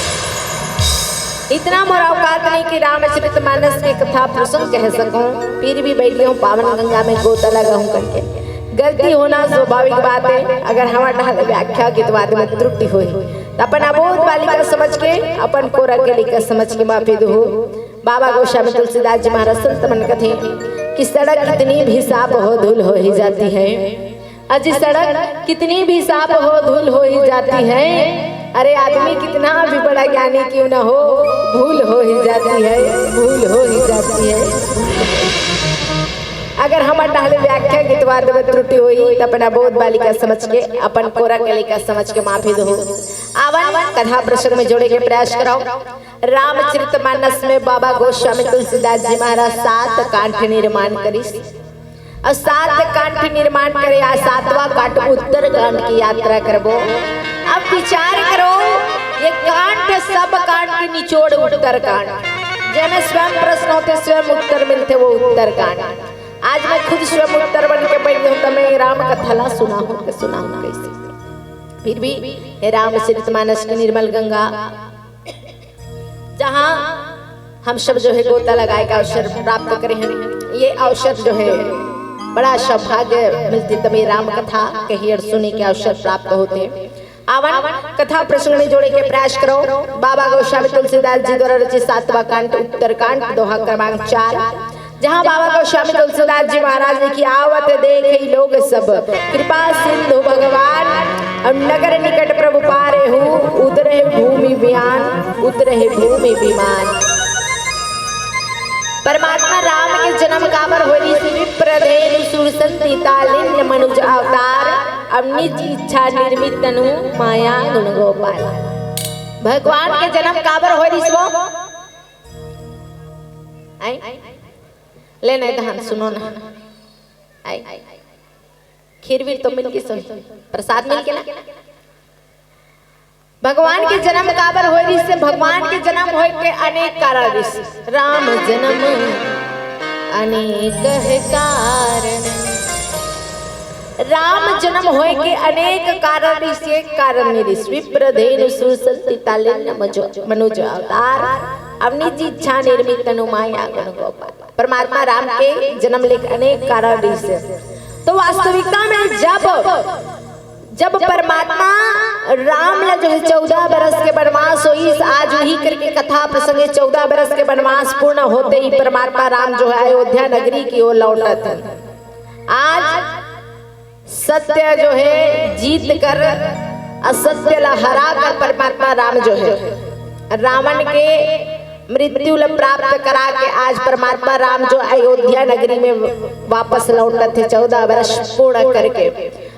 इतना मोर औकात नहीं कि रामचरित मानस की कथा प्रसंग कह सकूं। फिर भी बैठी हूँ पावन गंगा में गोता लगा हूँ करके। गलती होना स्वाभाविक बात है। अगर हमारा व्याख्या गीतवाद में त्रुटि हुई तो अपन अबोध बालिका समझ के अपन कोरा के लिखा समझ के माफी दो। बाबा गोस्वामी तुलसीदास जी महाराज संत मन कथे कि सड़क कितनी भी साफ हो धूल हो ही जाती है। अजी सड़क कितनी भी साफ हो धूल हो ही जाती है। अरे आदमी कितना भी बड़ा ज्ञानी क्यों ना हो भूल हो ही जाती है। भूल हो ही जाती है। अगर हमार डाले व्याख्या गीतवाद में त्रुटि हुई तो अपना बोध बालिका समझ के अपन कोरा कलिका समझ के माफी दो। आवन कथा प्रसंग में जोड़े के प्रयास कराओ। रामचरितमानस में बाबा गोस्वामी तुलसीदास जी महाराज 7 कांड निर्माण करी। और 7 कांड निर्माण करे आ 7वां कांड उत्तर कांड की यात्रा करबो। अब विचार करो ये कांड सब कांड की निचोड़ उत्तर कांड, जिनमें स्वयं प्रश्न होते स्वयं उत्तर मिलते वो उत्तर कांड। आज मैं खुद स्वयं उत्तर बन के बैठी हूँ तो मैं राम कथा ला सुना हूँ कैसे। फिर भी हे रामचरितमानस की निर्मल गंगा जहाँ हम सब जो है गोता लगाए का अवसर प्राप्त करे हैं, ये अवसर जो है बड़ा सौभाग्य मिलती तभी राम कथा कही और सुने के अवसर प्राप्त होते। आवन कथा प्रसंग में जोड़े के प्रयास करो। बाबा गोस्वामी तुलसीदास जी द्वारा रचित 7वां कांड उत्तर कांड दोहा क्रमांक 4, जहाँ बाबा गोस्वामी तुलसीदास जी महाराज ने की आवत देखे लोग सब कृपा सिंधु भगवान और नगर निकट प्रभु पारे हूँ उतरे भूमि भूमि विमान। परमात्मा राम के जन्म काबर होरी विप्रधेनु सुरसंतितालिन्य मनुज अवतार अपनी इच्छा निर्मित तनु माया गुण गोपाल। भगवान के जन्म काबर होरी सो ले नहीं तो सुनो ना खीर भी तो मिल के प्रसाद मिल के ना। भगवान के जन्म काबर होरी से भगवान के जन्म होय के अनेक कारण राम जन्म अनेक है कारण। राम जन्म होय के अनेक कारण से कारण विप्रधेनु सुरसंतितालिन्य मनुज अवतार अपनी जी इच्छा निर्मित तनु माया गुण गोपाल। परमात्मा राम के जन्म लेके अनेक कारण से तो वास्तविकता में जब परमात्मा राम ला जो है 14 बरस के वनवास हुई, आज वही करके कथा प्रसंगे 14 बरस के वनवास पूर्ण होते ही परमात्मा राम जो है अयोध्या नगरी की ओर लौटत है। आज सत्य जो है जीत कर असत्य ला हरा कर परमात्मा राम जो है रावण के मृत्यु प्राप्त करा के आज परमात्मा राम जो अयोध्या नगरी में वापस लौटत थे 14 वर्ष पूर्ण करके।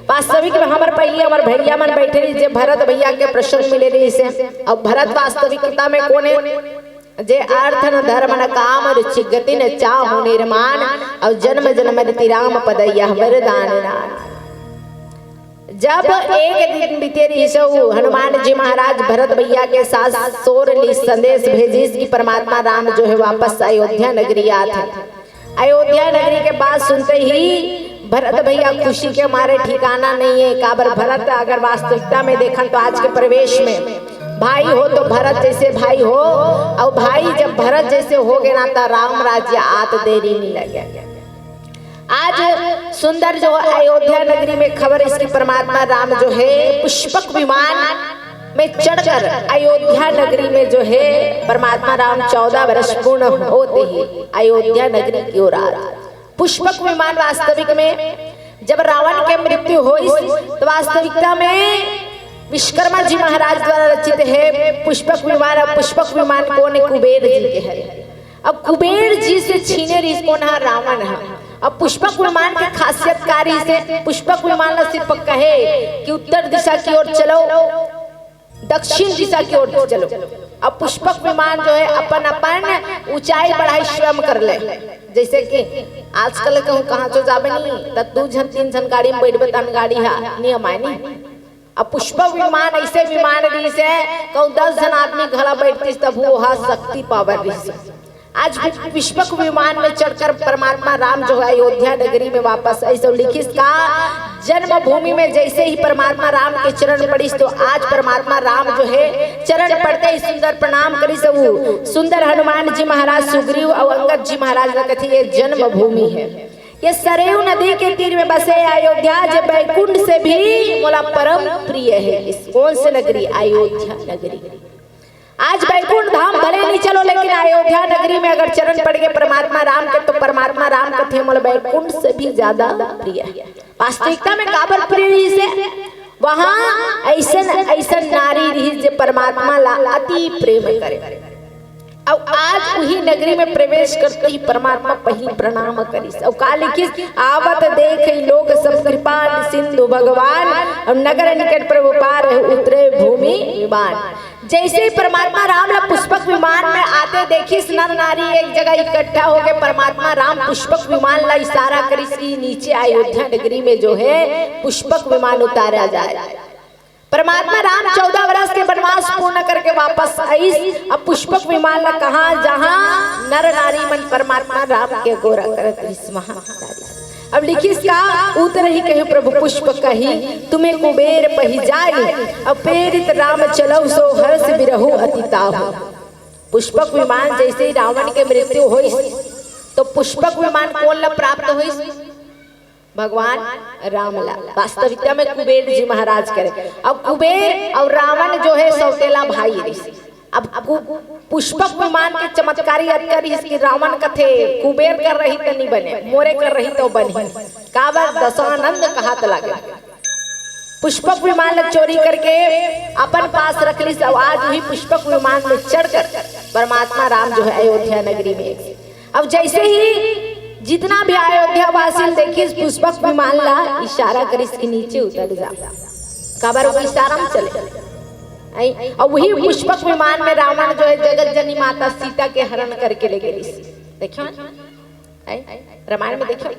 वास्तविक में हमारे पहले हमारे भैया मन बैठे रही भरत भैया के प्रसंग मिले रही से। अब भरत वास्तविकता में कोने जे अर्थ न धर्म न काम रुचि गति न चाहु निर्माण और जन्म जन्म रीति राम पदैया वरदान। जब एक दिन बीते रही सो हनुमान जी महाराज भरत भैया के साथ सोर ली संदेश भेजी कि परमात्मा राम जो है वापस अयोध्या नगरी आते। अयोध्या नगरी के बाद सुनते ही भरत भैया खुशी के मारे ठिकाना नहीं है। काबर भरत अगर वास्तविकता में देखा तो आज के प्रवेश में भाई हो तो भरत जैसे भाई हो, और भाई जब भरत जैसे हो गए ना तो राम राज्य आत देरी नहीं लगे। आज सुंदर जो अयोध्या नगरी में खबर इसकी परमात्मा राम जो है पुष्पक विमान में चढ़कर अयोध्या नगरी में जो है परमात्मा राम 14 वर्ष पूर्ण होते ही अयोध्या नगरी की ओर आ रहा। पुष्पक विमान वास्तविक में जब रावण के मृत्यु हुई तो वास्तविकता में विश्वकर्मा जी महाराज द्वारा रचित है पुष्पक विमान। अब पुष्पक विमान कौन है? कुबेर जी के है। अब कुबेर जी से छीने रही कौन है? रावण है। अब पुष्पक विमान की खासियतकारी से पुष्पक विमान सिर्फ कहे कि उत्तर दिशा की ओर चलो, दक्षिण दिशा की ओर चलो। अब पुष्पक विमान जो है अपन अपन ऊंचाई बढ़ाई स्वयं कर ले। जैसे कि आजकल कहूँ कहाँ तो जाबे नहीं तब 2 जन 3 जन गाड़ी में बैठबे तन गाड़ी है नियम है नहीं। अब पुष्पक विमान ऐसे विमान रही से कहूँ 10 जन आदमी घड़ा बैठती तब वो शक्ति पावर रही से। आज पुष्पक विमान में चढ़कर परमात्मा राम जो है अयोध्या नगरी में वापस ऐसे लिखित का जन्मभूमि में जैसे ही परमात्मा राम के चरण पड़ी तो आज परमात्मा राम जो है चरण पड़ते ही सुंदर प्रणाम करी सब सुंदर हनुमान जी महाराज सुग्रीव और अंगद जी महाराज ने कथी ये जन्मभूमि है। ये सरयू नदी के तीर में बसे अयोध्या जो बैकुंठ से भी मोला परम प्रिय है। इस कौन से नगरी? अयोध्या नगरी। आज बैकुंठ धाम भले नहीं चलो लेकिन अयोध्या नगरी में अगर चरण पड़ गए परमात्मा राम के तो परमात्मा राम कथे मोला बैकुंठ से भी ज्यादा प्रिय है। वास्तविकता में काबर प्रिय रही से वहाँ ऐसा नारी रही जो परमात्मा ला अति प्रेम करे। अब आज वही नगरी में प्रवेश करते ही परमात्मा पहली प्रणाम करी और का लिखित आवत देख लोग सब कृपा सिंधु भगवान और नगर निकट प्रभु पार उतरे भूमि विमान। जैसे ही परमात्मा राम ला पुष्पक विमान में आते देखी नर नारी एक जगह इकट्ठा हो गए। परमात्मा राम पुष्पक विमान ला इशारा करी कि नीचे अयोध्या नगरी में जो है पुष्पक विमान उतारा जाए। परमात्मा राम 14 वर्ष के वनवास पूर्ण करके वापस आई। अब पुष्पक विमान ला कहा जहाँ नर नारी मन परमात्मा राम के गोरा करत। अब लिखिस का उतर ही कहे प्रभु पुष्प कही तुम्हें कुबेर पही जाई। अब प्रेरित राम चलो सो हर्ष बिरहु अतिताहु। पुष्पक विमान जैसे ही रावण के मृत्यु हुई तो पुष्पक विमान कौन ला प्राप्त हुई? भगवान राम ला। वास्तविकता में कुबेर जी महाराज करे। अब कुबेर और रावण जो है सौतेला भाई ऋषि। अब पुष्पक विमान के चमत्कारी अत्कारी इसकी रावण कथे कुबेर कर रही तो नहीं बने, मोरे कर रही तो बनी। काबर दशानंद कहा तो लगे पुष्पक विमान चोरी करके अपन पास रख ली। सब आज भी पुष्पक विमान में चढ़कर परमात्मा राम जो है अयोध्या नगरी में। अब जैसे ही जितना भी अयोध्या वासी देखिए पुष्पक विमान ला इशारा कर इसके नीचे उतर जा। काबर वो इशारा में चले और वही पुष्पक विमान में रावण जो है जगत जननी माता सीता के हरण करके ले गई। देखियो रामायण में देखियो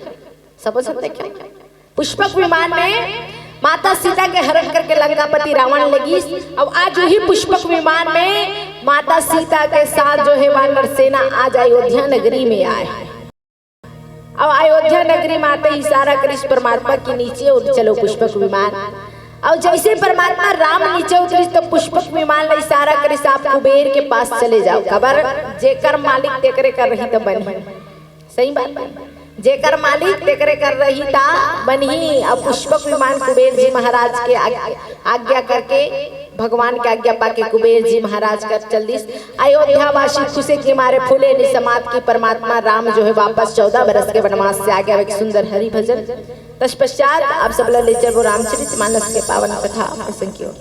सब देखियो पुष्पक विमान में माता सीता के हरण करके लंकापति रावण लगी। अब आज वही पुष्पक विमान में माता सीता के साथ जो है वानर सेना आज अयोध्या नगरी में आए। अब अयोध्या नगरी में आते इशारा करिस परमात्मा के नीचे और चलो पुष्पक विमान। और जैसे परमात्मा राम नीचे उतरी तो पुष्पक विमान ला इशारा करे आप कुबेर के पास चले जाओ। खबर जेकर मालिक तेकरे कर रही तो बनी। सही बात जेकर मालिक तेकरे कर रही था बनी। अब पुष्पक विमान कुबेर जी महाराज के आज्ञा करके भगवान के आज्ञा पाके कुबेर जी महाराज कर चल दिस। अयोध्या वासी खुशी के मारे फूले निसमात की परमात्मा राम जो है वापस 14 वर्ष के वनवास से आ गया। एक सुंदर हरि भजन तत्पश्चात आप सब ले चलो रामचरित मानस के पावन कथा संख्यो।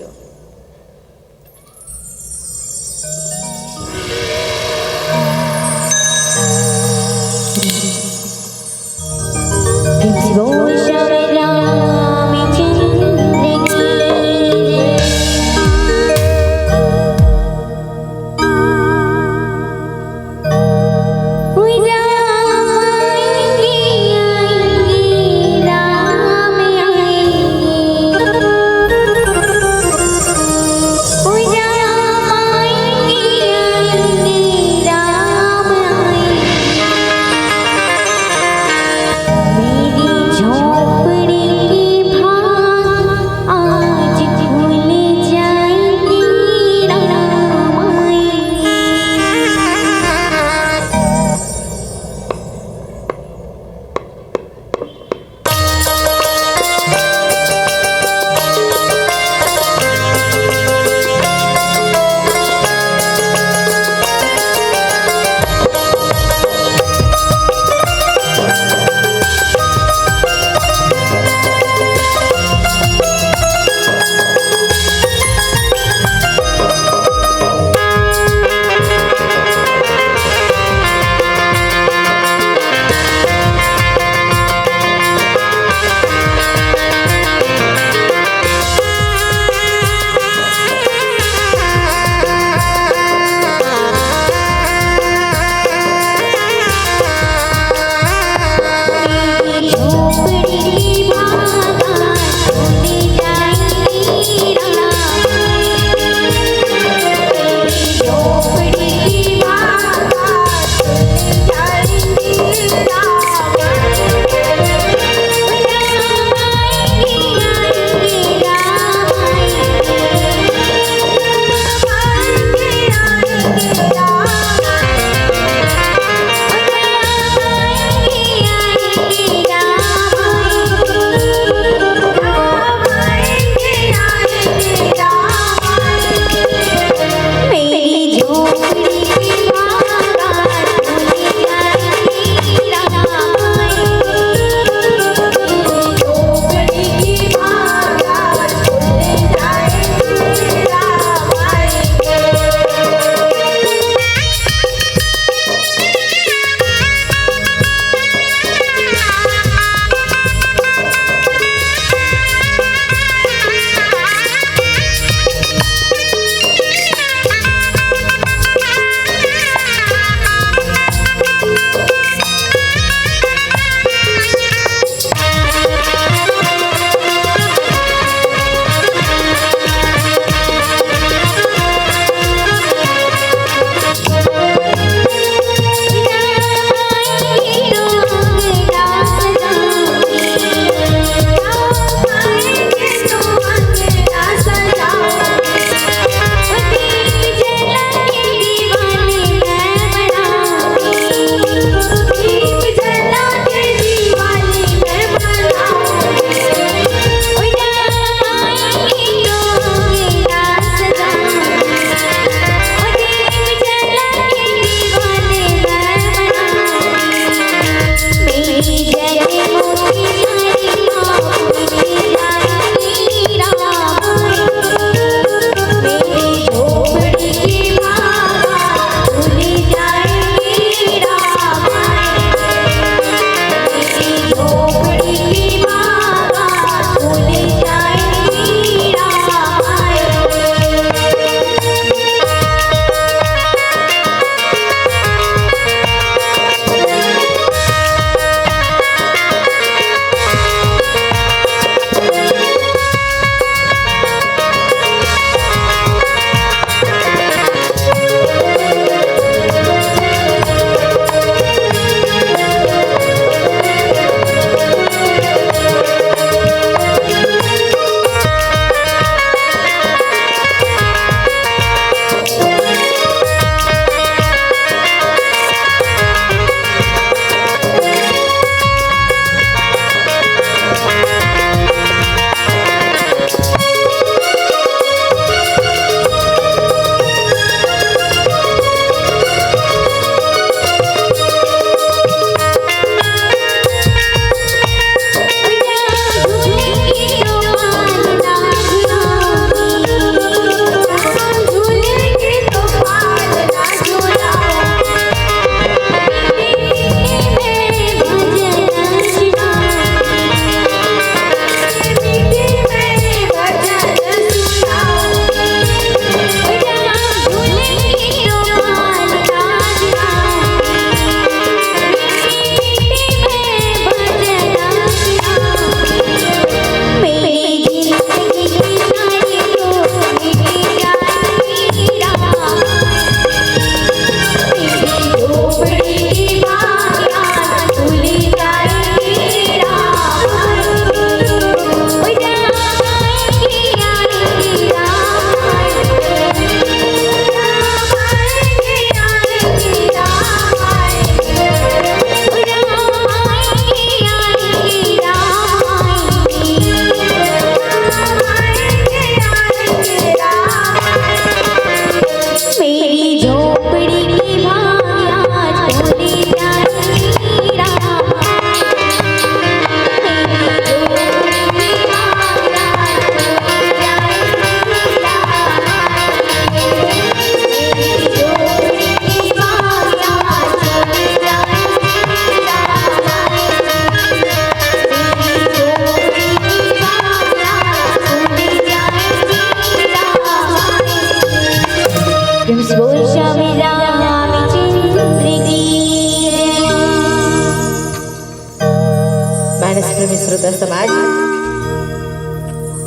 प्रेमी श्रोता समाज,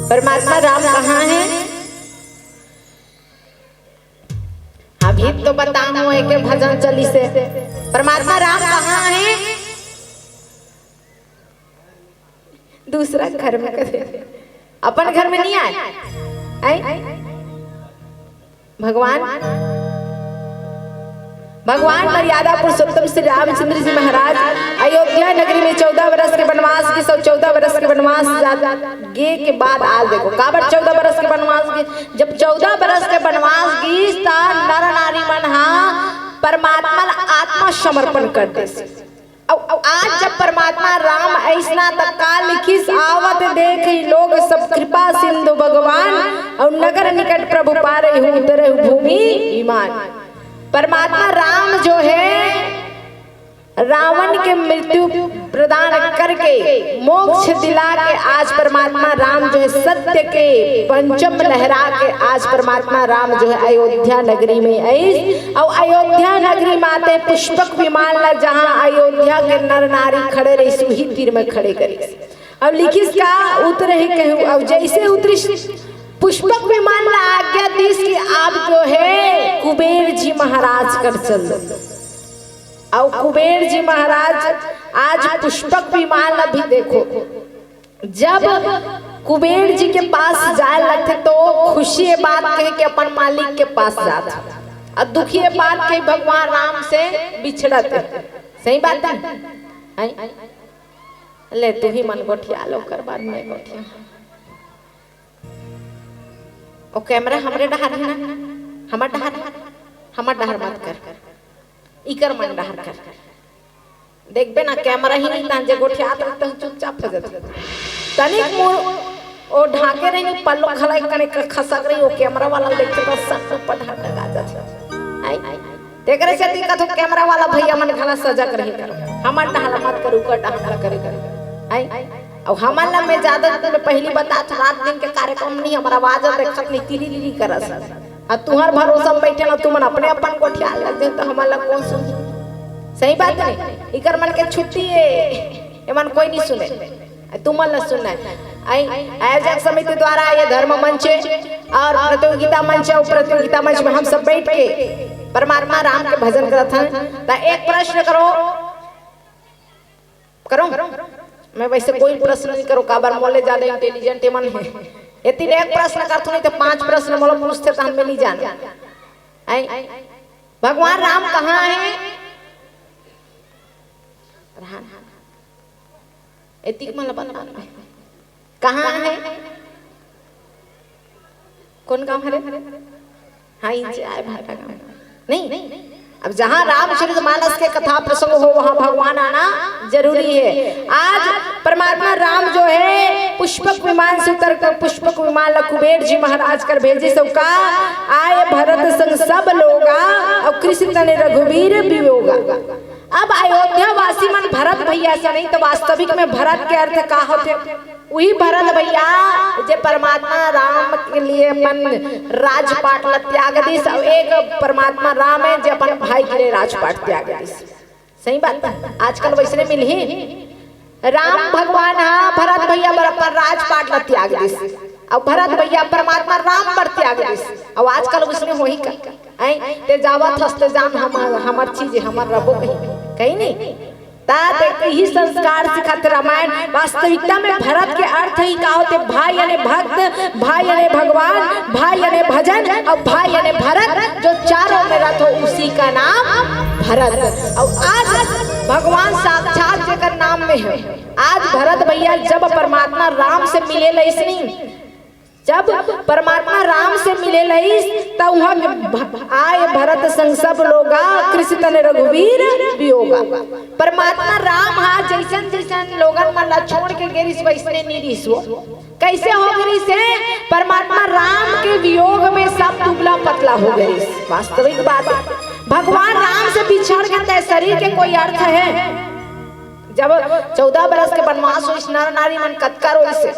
परमात्मा राम कहाँ है? अभी तो बताऊं एक भजन चली से परमात्मा राम कहाँ है? दूसरा घर में करे, अपन घर में नहीं आए। भगवान मर्यादा पुरुषोत्तम श्री रामचंद्र जी महाराज अयोध्या नगरी में 14 वर्ष के वनवास की 14 वर्ष के वनवास गे के बाद आज देखो काबर 14 वर्ष के वनवास के, जब 14 वर्ष के वनवास की नर नारी मन परमात्मा आत्मा समर्पण कर दे। अब आज जब परमात्मा राम ऐसा तका लिखिस आवत देख लोग सब कृपा सिंधु भगवान और नगर निकट प्रभु पारे उतरे भूमि ईमान। परमात्मा राम जो है रावण के मृत्यु प्रदान करके मोक्ष दिला के आज परमात्मा राम जो है सत्य के पंचम लहरा के आज परमात्मा राम जो है अयोध्या नगरी में आई। और अयोध्या नगरी माते पुष्पक विमान जहाँ अयोध्या के नर नारी खड़े रही सुही तीर में खड़े करे। अब लिखिस का उतरे ही कहूँ, अब जैसे उतरी पुष्पक विमान आज्ञा दी कि आप जो है कुबेर जी महाराज कर चल। और कुबेर जी महाराज आज पुष्पक विमान अभी देखो, जब कुबेर जी के पास जाए लगते तो खुशी बात कहे कि अपन मालिक के पास जाते, और दुखी बात कहे भगवान राम से बिछड़ते। सही बात है? ले तू ही मन गोठिया लो कर बाद में गोठिया और कैमरा हमरे डहार है ना, हमर डहार मत कर, इकर मन डहार कर। देखबे ना कैमरा ही नहीं तांजे गोठिया तो चुपचाप हो जाते तनिक मोर ओ ढाके रही पल्लो खलाई कने खसक रही ओ कैमरा वाला देखते तो सब पर ढाक लगा जाते। आई देखरे से दिक्कत हो कैमरा वाला भैया मन खाना सजग रही कर, हमर डहार मत करू कर डहार करे। आई और हमारा में ज्यादा पहली बता रात दिन के कार्यक्रम नहीं हमारा आवाज देखत नहीं तिली तिली करस, और तुम्हार भरोसा में बैठे ना तुमन अपने अपन को ख्याल रख दे तो हमारा कौन सुन। सही बात नहीं? इकर मन के छुट्टी है, ये मन कोई नहीं सुने, तुमन न सुनना है। आयोजक समिति द्वारा ये धर्म मंच और प्रतियोगिता मंच और प्रतियोगिता मंच में हम सब बैठ के परमात्मा राम के भजन करत हैं। एक प्रश्न करो मैं वैसे कोई प्रश्न नहीं करो, काबर मोले ज्यादा इंटेलिजेंट मन है। यदि एक प्रश्न करतु नहीं तो 5 प्रश्न मोला पूछते तो हमें नहीं जाने। भगवान राम कहाँ है? एतिक मला बता कहाँ है? कौन गाँव है? हाँ इंचे आए भाटा गाँव नहीं। अब जहाँ रामचरितमानस के कथा प्रसंग हो वहाँ भगवान आना जरूरी है। आज परमात्मा राम जो है पुष्पक विमान से उतर कर पुष्पक विमान कुबेर जी महाराज कर भेजे सबका आए भरत संग सब लोगा और कृष्ण ने रघुवीर वियोगा। अब अयोध्या वासी मन भरत भैया से नहीं तो वास्तविक में भरत के अर्थ का होते वही भरत भैया जे परमात्मा राम के लिए मन राजपाट ल त्याग दिस और एक परमात्मा राम है जे अपन भाई के लिए राजपाट त्याग दिस। सही बात है? आजकल वैसे मिली राम भगवान हाँ भरत भैया पर राजपाट ल त्याग दिस और भरत भैया परमात्मा राम पर त्याग दिस। और आजकल उसने हो ही ते जावत हस्ते जान हमार चीज हमार रबो कहीं नहीं ही संस्कार सिखाते रामायण। वास्तविकता में भरत के अर्थ ही का होते भाई यानी भक्त, भाई यानी भगवान, भाई यानी भजन और भाई यानी भरत, जो चारों में रथ हो उसी का नाम भरत। और आज भगवान साक्षात जेकर नाम में है। आज भरत भैया जब परमात्मा राम से मिले लईसनी, जब परमात्मा राम से मिले लईस तब वहाँ आए भरत संग सब लोगा कृष्ण ने रघुवीर वियोगा। परमात्मा राम हाँ जैसन जैसन लोगन मन ला छोड़ के गिरिस वैसने निरिस हो। कैसे हो गिरिस है? परमात्मा राम के वियोग में सब दुबला पतला हो गिरिस। वास्तविक बात भगवान राम से बिछड़ के शरीर के कोई अर्थ है? जब 14 बरस के वनवास हो इस नर नारी मन कतकर हो इसे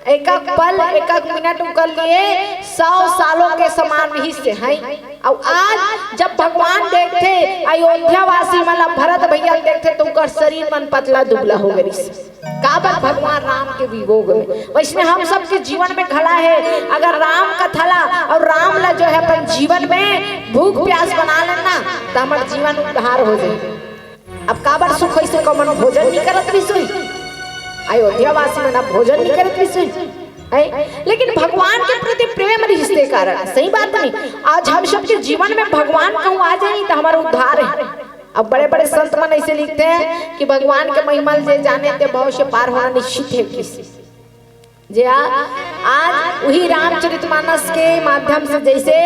एक पल एक मिनट कर लिए 100 सालों के समान हिस्से हैं। और आज जब भगवान देखते अयोध्यावासी मतलब भरत भैया देखते तो उनका शरीर मन पतला दुबला हो गई। काबर भगवान राम के वियोग में। वैसे हम सबके जीवन में खड़ा है, अगर राम का थला और राम ला जो है अपन जीवन में भूख प्यास बना लेना तो हमारा जीवन उद्धार हो जाए। अब काबर सुख से कमन भोजन नहीं करत भी सुई, अयोध्यावासी में ना भोजन नहीं करत भी सुई, लेकिन भगवान के प्रति प्रेम रिश्ते कारण सही बात नहीं। आज हम सबके जीवन में भगवान कहूँ आ जाए तो हमारा उद्धार है। अब बड़े बड़े संत मन ऐसे लिखते हैं कि भगवान के महिमा जे जाने ते भाव से पार होना निश्चित है किसी जे आज वही रामचरितमानस के माध्यम से जैसे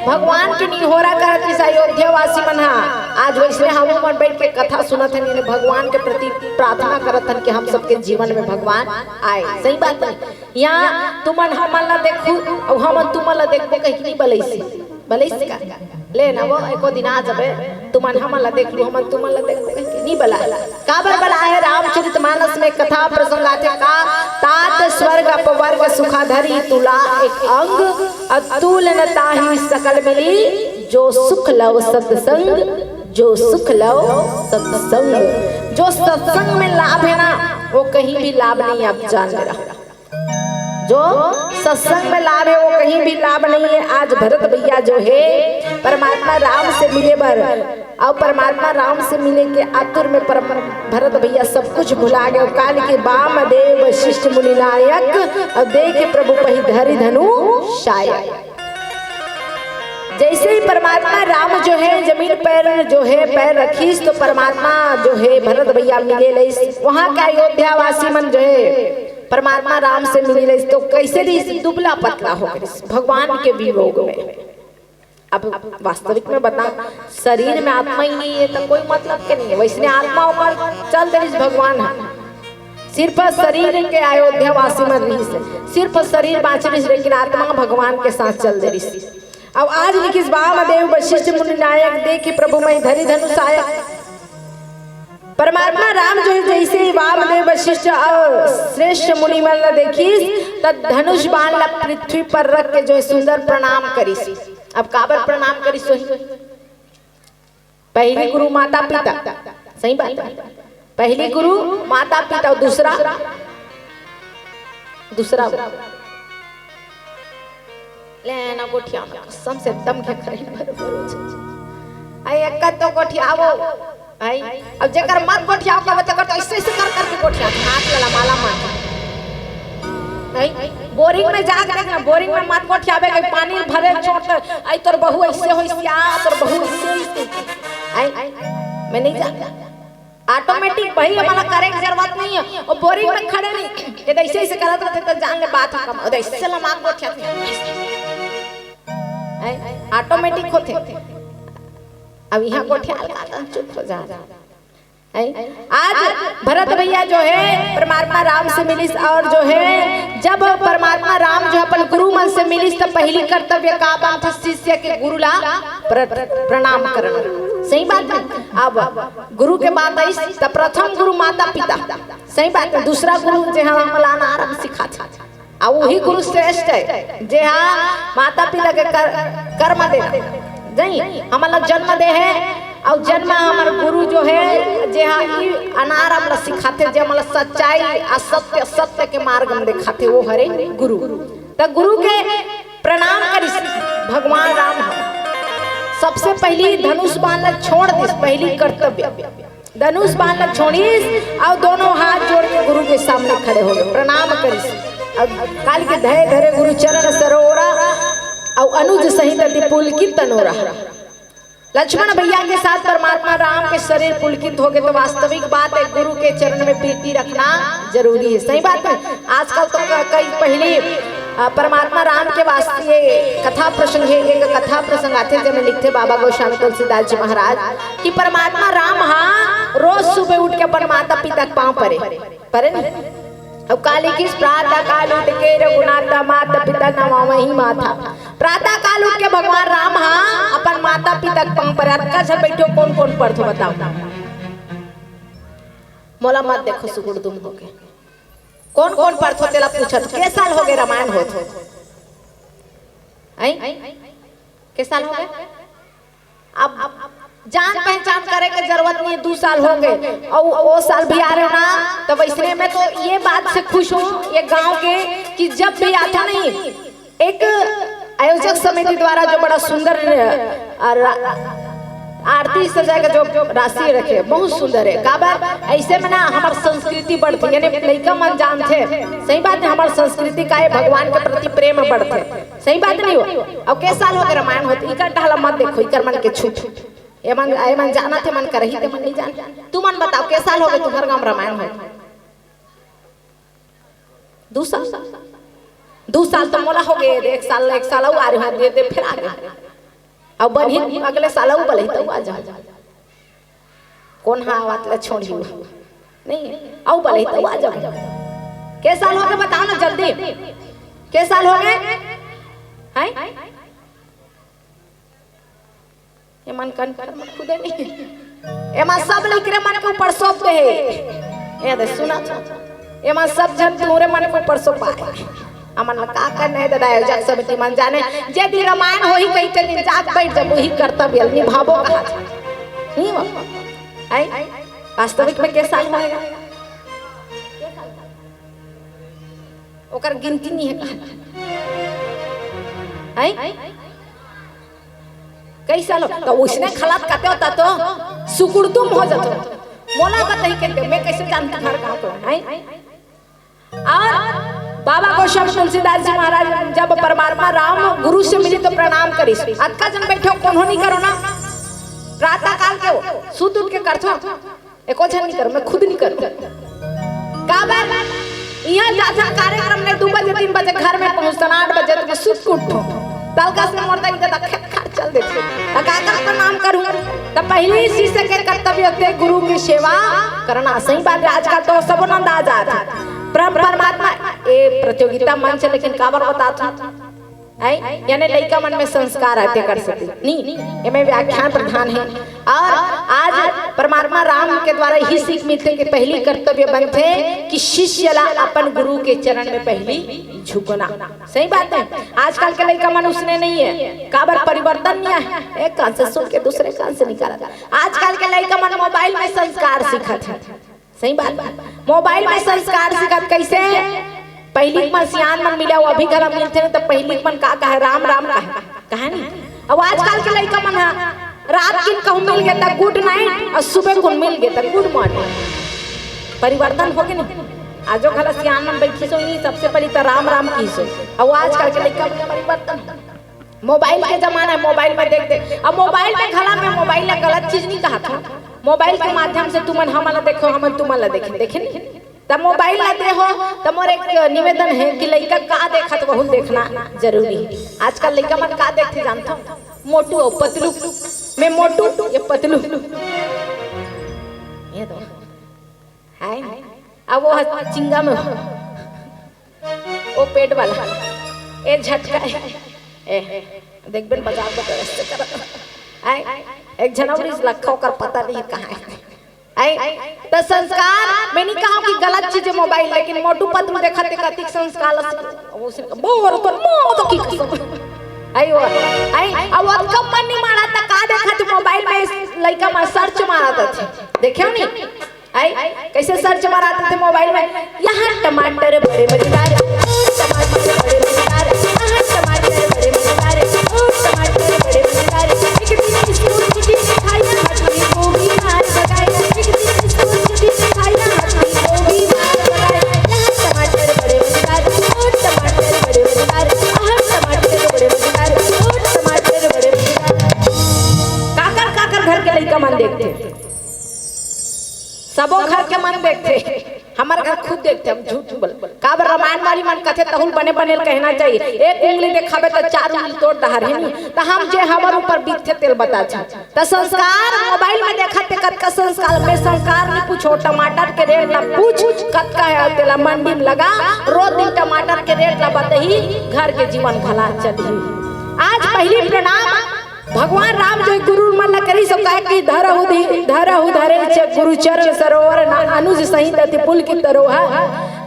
भगवान के निहोरा करत इस अयोध्यावासी मन आज वैसे हम मन बैठ के कथा सुनत हैं, भगवान के प्रति प्रार्थना करत हैं कि हम सबके जीवन में भगवान आए। सही बात है। यहाँ तुमन हमन ला देखू और हम तुमन ला देखबो कहीं नहीं बलैसी का ले ना वो एको दिन आ जाबे तुमन हमन ला देख लू हमन तुमन ला देखबो कहीं नहीं बला काबर बला है। रामचरितमानस में कथा प्रसंग आते का तात स्वर्ग अपवर्ग सुखाधरी तुला एक अंग अतुल न ताहि सकल मिली जो सुख लव सत्संग जो सुख लव सत्संग। जो सत्संग में लाभ है ना वो कहीं भी लाभ नहीं आप जान रहा। जो सत्संग में लाभ है वो कहीं भी लाभ नहीं है। आज भरत भैया जो है परमात्मा राम से मिले बर और परमात्मा राम से मिले के आतुर में भरत भैया सब कुछ भुला गए। काल के बाम देव वशिष्ठ मुनि नायक और देख प्रभु पही धरि धनु शायक। जैसे ही परमात्मा राम जो है जमीन पर जो है पैर रखीस तो परमात्मा जो है भरत भैया मिले लईस। वहाँ का अयोध्यावासी मन जो है परमात्मा राम से मिले लईस तो कैसे भी दुबला पतला हो गई भगवान के वियोग में। अब वास्तविक में बता शरीर में आत्मा ही नहीं है तो कोई मतलब के नहीं है। वैसे आत्मा ऊपर चल दे भगवान सिर्फ शरीर के अयोध्यावासी में रही से सिर्फ शरीर बाँच रही लेकिन आत्मा भगवान के साथ चल दे रही। अब आज लिखिस वामदेव वशिष्ठ मुनि नायक देखे प्रभु मई धरि धनुष आया। परमात्मा राम जो है जैसे वामदेव वशिष्ठ और श्रेष्ठ मुनि मन देखिस तब धनुष बाण ला पृथ्वी पर रख के जो है सुंदर प्रणाम करिस। अब काबर प्रणाम करिस वही पहली गुरु माता पिता। सही बात है। पहली गुरु माता पिता और दूसरा लेना गोठिया में कसम से दम के खरीद भर आई एक तो गोठियावो आई अब जेकर मत गोठियाव का तो ऐसे ऐसे कर के गोठिया हाथ लला माला मार नहीं बोरिंग में जा के देखना बोरिंग में मत गोठियावे के पानी भरे छोड़ आई तोर बहू ऐसे होई सिया तोर बहू ऐसे आई मैं नहीं जा ऑटोमेटिक भाई हमारा करे की जरूरत नहीं है। और बोरिंग में खड़े नहीं ये ऐसे ऐसे करत रहते तो जान ले बात कम और ऐसे लमा गोठिया ऑटोमेटिक होते। अब यहाँ गोठिया चुप हो जा। आज भरत भैया जो है परमात्मा राम से मिलिस और जो है जब परमात्मा राम जो अपन गुरु मन से मिलिस तो पहली कर्तव्य का बात था शिष्य के गुरु ला प्रणाम करना। सही बात है। अब गुरु के बात आई तो प्रथम गुरु माता पिता। सही बात है। दूसरा गुरु जो है मलाना आराम सिखाता और वही गुरु श्रेष्ठ है जे हाँ माता पिता के कर्म दे जही हमारा जन्म दे है और जन्म हमारे गुरु जो है जे हाँ अनार हमला सिखाते जे हमारा सच्चाई असत्य सत्य के मार्ग में दिखाते वो हरे गुरु। तो गुरु के प्रणाम करिस। भगवान राम सबसे पहली धनुष बाण छोड़ दिस पहली कर्तव्य धनुष बाण छोड़िस और दोनों हाथ जोड़ के गुरु के सामने खड़े हो गए प्रणाम करिस। काल के धय धरे गुरु चरण सरोरा और अनुज सहित पुलकित तनोरा। लक्ष्मण भैया के साथ परमात्मा राम के शरीर पुलकित हो गए तो वास्तविक बात है गुरु के चरण में प्रीति रखना जरूरी है। सही बात है। आजकल तो कई पहले परमात्मा राम के वास्ते कथा प्रसंग है। एक कथा प्रसंग आते जब लिखते बाबा गोस्वामी तुलसीदास जी महाराज कि परमात्मा राम हाँ रोज सुबह उठ के अपन माता पिता के पाँव परे नहीं। अब काली किस प्रातः काल उठ के रघुनाथ माता पिता नमामहि माथा। प्रातः काल उठ के भगवान राम हाँ अपन माता पिता के पाँव पर अच्छा बैठो कौन कौन पढ़ो बताओ मोला मत देखो सुगुड़ तुम हो गए कौन कौन पढ़ो तेला पूछत के साल हो गए रामायण होत के साल हो गए अब जान पहचान करे के जरूरत नहीं है, 2 साल हो गए और वो साल भी आ रहे ना, तो वैसे में तो ये बात से खुश हूँ ये गांव के कि जब भी आता नहीं एक आयोजक समिति द्वारा जो बड़ा सुंदर आरती सजाएगा जो राशि रखे बहुत सुंदर है। का बात ऐसे में ना हमारी संस्कृति बढ़ती, यानी लड़का मन जान थे सही बात है, हमारी संस्कृति का है भगवान के प्रति प्रेम बढ़ते, सही बात नहीं हो। अब के साल हो गए रामायण होती इकर ढाला मत देखो, इकर मन के छूट ये मन जाना थे मन कर ही थे मन नहीं जान। तू मन बताओ के साल हो गए तुम्हारे गांव रामायण हो? 2 साल 2 साल तो मोला हो गए, 1 साल आ रहे हैं दे फिर आ गए अब बनी अगले साल बोले तो आ जा कौन हाँ बात छोड़ी नहीं आओ बोले तो आ जाओ। के साल हो गए बताओ ना जल्दी, के साल हो गए हैं? ये मन कन खुदे नहीं ये मन सब लेकर मन के ऊपर सौंप दे ये दे सुना ये मन सब जन पूरे मन के ऊपर सौंप पाए अमन का करना है दादा आयोजक समिति मन जाने जे दिन रामायण हो ही कई दिन जाग बैठ जब वही कर्तव्य निभावो कहा नहीं हो आई वास्तविक में के साल होएगा ओकर गिनती नहीं है कहा आई कई साल तो उसने खलात काटे होता तो सुकुड़तुम हो जाता मोला का नहीं कहते मैं कैसे जानता घर कहाँ को है। और बाबा गोस्वामी तुलसीदास जी महाराज जब परमात्मा राम गुरु से मिली तो प्रणाम करी अतका जन बैठो कौन नहीं करो ना प्रातः काल के सुत उठ के करथो एको जन नहीं करो मैं खुद नहीं करूँ का बात यहाँ जाता कार्यक्रम ने 2 बजे 3 बजे घर में पहुँचता 8 बजे तो सुत उठो तलका से मोरता इधर चल देखो काका का नाम करूँ तो पहले शिष्य के कर्तव्य होते गुरु की सेवा करना सही बात है। आजकल तो सब अंदाज आता परमात्मा ये प्रतियोगिता मंच लेकिन काबर बताता यानी लड़का मन में संस्कार आते कर सकते नहीं ये में व्याख्यान प्रधान है। और आज परमात्मा राम के द्वारा ही सीख मिलते कि पहली कर्तव्य बनते कि शिष्य ला अपन गुरु के चरण में पहली झुकना सही बात है। आजकल के लड़का मन उसने नहीं है काबर परिवर्तन नहीं है एक कान से सुन के दूसरे कान से निकाला। आजकल के लड़का मन मोबाइल में संस्कार सीखत है सही बात मोबाइल में संस्कार सीखत कैसे पहली मन सियान मन मिला अभी घर मिलते तो पहली मन का कहे राम राम कहे नहीं। अब आजकल के लड़का मन रात किन कहूँ मिल गया था गुड नाइट और सुबह को मिल गया था गुड मॉर्निंग परिवर्तन हो गया नहीं। आज खला सियान मन बैठी सो नहीं सबसे पहले तो राम राम की सो अब आजकल के लड़का परिवर्तन मोबाइल के जमाना है मोबाइल में देख दे अब मोबाइल में खला में मोबाइल गलत चीज नहीं कहा था मोबाइल के माध्यम से तुम हमारा देखो हम तुम्हारा देखे तब मोबाइल लाते हो तब मोर एक निवेदन है कि लड़का का देखा तो बहुत देखना जरूरी है। आजकल लड़का मन का देखते जानता मोटू और पतलू मैं मोटू ये पतलू ये दो हाय अब वो चिंगा में वो पेट वाला ये झटका है देख बेन बाजार में ऐसे कर एक जनवरी से लखा कर पता नहीं कहाँ है तो संस्कार मैं नहीं कहा कि गलत चीज है मोबाइल लेकिन मोटू पतलू देखा कतिक संस्कार बोर पर तो की आई अब कब मन नहीं मारा था का देखा तो मोबाइल में लड़का में सर्च मारा था देखियो नहीं कैसे सर्च मारा थे मोबाइल में यहाँ टमाटर बड़े मजेदार टमाटर बड़े मजेदार यहाँ टमाटर बड़े मजेदार टमाटर बड़े मजेदार सबो घर के मन देखते हमारे घर खुद देखते हम झूठ बोल काबर रामायण वाली मन कथे तहुल बने बने कहना चाहिए एक उंगली दिखावे तो 4 उंगली तोड़ दहार है नहीं तो हम जे हमारे ऊपर बीतते तेल बता छा तो संस्कार मोबाइल में देखा ते कत का संस्कार में संस्कार नहीं पूछो टमाटर के रेट ला पूछ कत का है तेला मंडी में लगा रोज दिन टमाटर के रेट ला बताही घर के जीवन भला चली। आज पहली प्रणाम भगवान राम जो गुरु मन करी सब कहा कि धरहु धरे गुरु चरण सरोवर अनुज सहित अति पुल की तरोहा।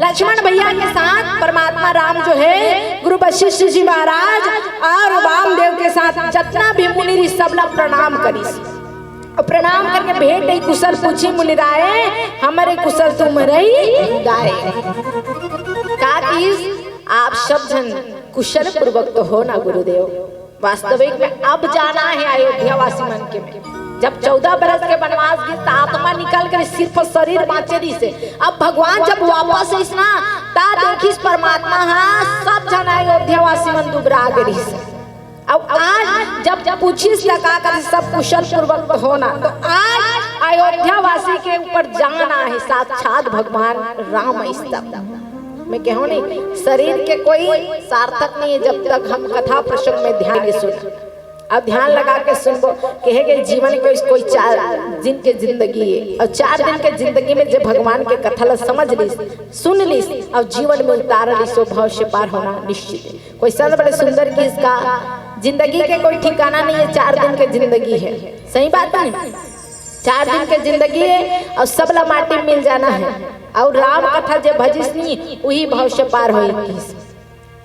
लक्ष्मण भैया के साथ परमात्मा राम जो है गुरु वशिष्ठ जी महाराज और वामदेव के साथ जितना भी मुनि ऋषि सब लोग प्रणाम करी और प्रणाम करके भेंट ही कुशल पूछी मुनि राय हमारे कुशल तुम रही गाय। आप सब जन कुशल पूर्वक तो हो ना गुरुदेव। वास्तविक में अब जाना है अयोध्या वासी मन के में। जब 14 बरस के वनवास की आत्मा निकल कर सिर्फ शरीर बाँचे से अब भगवान जब वापस इसना ता देखिस परमात्मा हाँ सब जन अयोध्या वासी मन दुबरा गई से। अब आज जब पूछिस लगा कर सब कुशल पूर्वक होना तो आज अयोध्या वासी के ऊपर जाना है साक्षात भगवान राम। मैं कहूँ नहीं शरीर के कोई सार्थक नहीं है जब तक हम कथा प्रसंग में ध्यान सुन। अब ध्यान लगा के सुनबो कहे जीवन को कोई 4 दिन के जिंदगी है और 4 दिन के जिंदगी में जब भगवान के कथा ला समझ ली सुन ली और जीवन में उतार ली सो भाव से पार होना निश्चित है। कोई सन बड़े सुंदर की इसका जिंदगी के कोई ठिकाना नहीं है। 4 दिन की जिंदगी है सही बात है 4 दिन की जिंदगी है और सब ला माटी मिल जाना है और राम कथा जब भजिस नहीं वही भाव से पार हो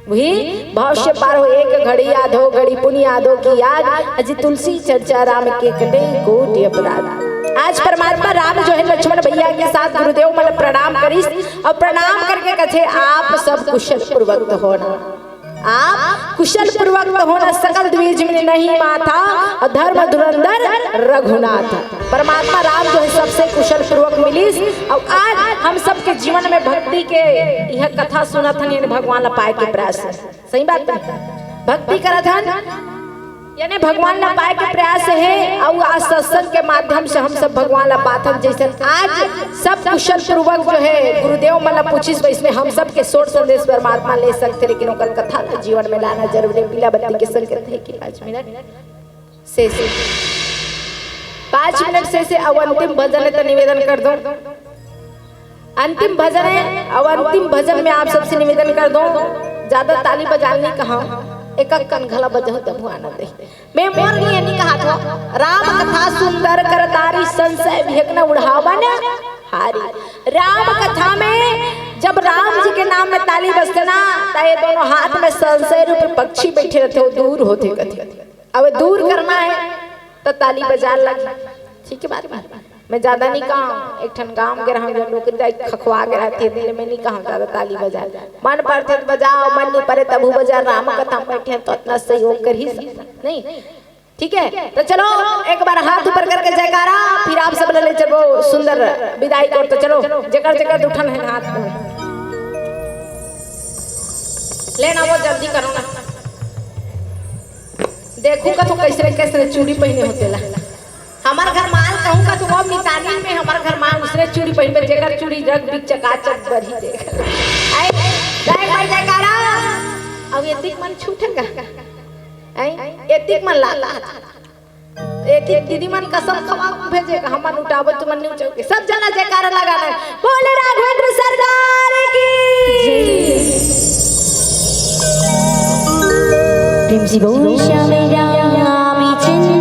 वही भाव से पार हो। एक घड़ी याद हो घड़ी पुण्य याद हो की याद अजी तुलसी चर्चा राम के कटे कोटि अपराध। आज परमात्मा राम जो है लक्ष्मण भैया के साथ गुरुदेव मतलब प्रणाम करिस और प्रणाम करके कहे आप सब कुशल पूर्वक होना आप कुशल पूर्वक होना सकल द्विज में नहीं माथा और धर्म धुरंधर रघुनाथ। परमात्मा राम जो है सबसे कुशल पूर्वक मिलिस और आज हम सबके जीवन में भक्ति के यह कथा सुना था भगवान ला पाए के प्रयास सही बात भक्ति करा था यानी भगवान ला पाए के प्रयास है और आज सत्संग के माध्यम से हम सब भगवान ला पाथन जैसे आज सब कुशल पूर्वक जो है गुरुदेव मतलब पूछिस इसमें हम सब के सोच संदेश परमात्मा ले सकते लेकिन ओकर कथा को जीवन में लाना जरूरी है। पीला बत्ती के संकेत है कि 5 मिनट से 5 मिनट से अब अंतिम भजन है तो निवेदन कर दो अंतिम भजन है और अंतिम भजन में आप सबसे निवेदन कर दो ज्यादा ताली बजाने कहा एक कनघला बजाओ तब आनंद दे। मैं मोर लिए नहीं कहा था राम कथा सुंदर करतारी संशय विघ्न उड़ावन हारी। राम कथा में जब राम जी के नाम में ताली बजते ना तो ये दोनों हाथ में संशय रूप पक्षी बैठे रहते हो दूर होते कथे अब दूर करना है तो ताली बजा लग ठीक है बात मैं ज्यादा नहीं कहा एक ठन गांव के रहा नौकरी खखवा के रहते दिल में नहीं कहा ज्यादा ताली बजा मन पड़ते तो बजाओ मन नहीं पड़े तब बजा राम कथा बैठे तो इतना सहयोग कर ही नहीं ठीक है। तो चलो एक बार हाथ ऊपर करके जयकारा फिर आप सब ले चलो सुंदर विदाई कर तो चलो जगह जगह उठन है हाथ में लेना वो जल्दी करो ना देखू का तो कैसे कैसे चूड़ी पहने होते ला हमार घर माल कहूँ का तुम अब नितानी में हमार घर माल उसने चूड़ी पहन पे जगह चूड़ी रख बिक चकाचक बढ़ी देख आई जय भाई जयकारा अब एतिक मन छूटेगा आई एतिक मन ला एतिक दीदी मन कसम खवा भेजेगा हम मन उठावो तुम मन नीचे के सब जना जयकारा लगाना बोले राघवेंद्र सरकार की प्रेम से बोल श्याम रामचंद्र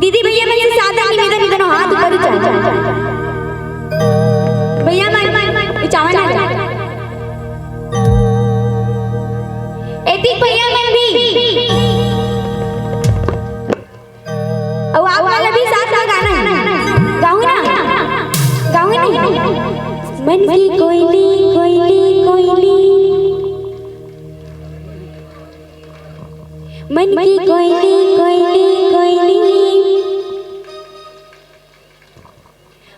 दीदी भैया मैं से सादा निवेदन करो हाथ ऊपर उठा भैया मन चावा ना एती भैया मैं भी अब आप वाला भी साथ में गाना गाऊं ना मन की कोयली कोयली कोयली मन की कोयली कोयली कोयली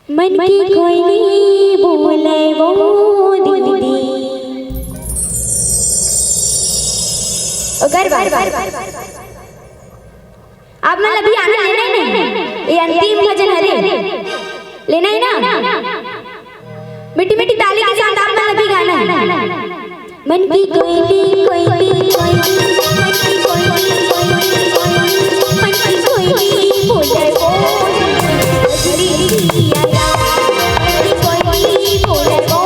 मन की कोयली बोले वो दीदी अगर आप मतलब अभी आना लेना ही नहीं ये अंतिम भजन हरे लेना ही ना मिट्टी मिट्टी ताली के साथ आप मतलब भी गाना है मन की कोयली कोयली कोयली मन की कोयली कोयली मन की कोयली बोले वो बजरी आया मन की कोयली बोले वो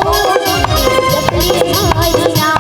जपली भाईना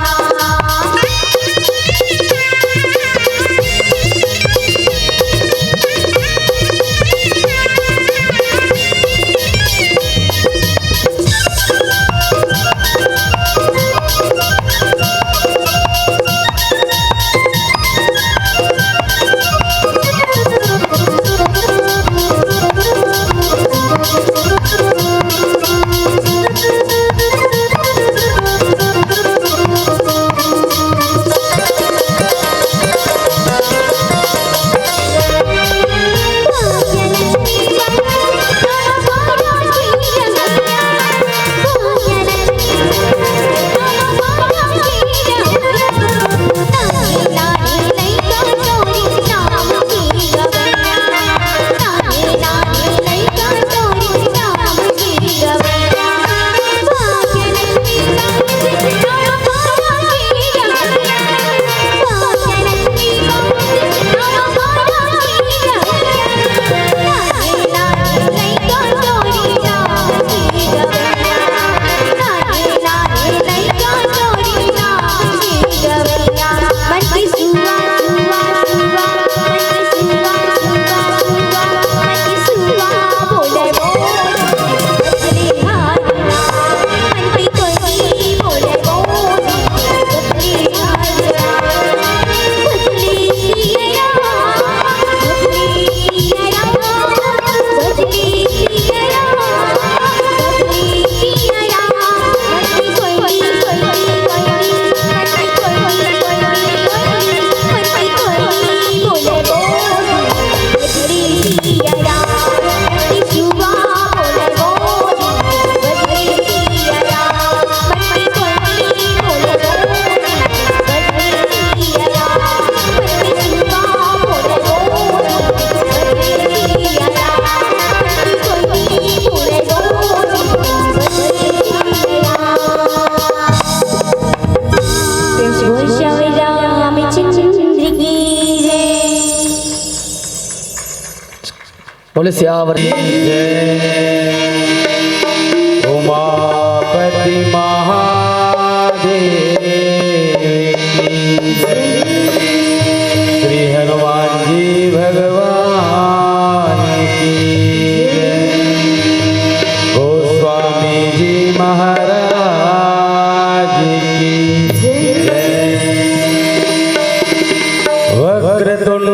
बोले सियावर उमापति महादेव श्री हनुमान जी भगवान की गोस्वामी जी महाराज की वक्रतुंड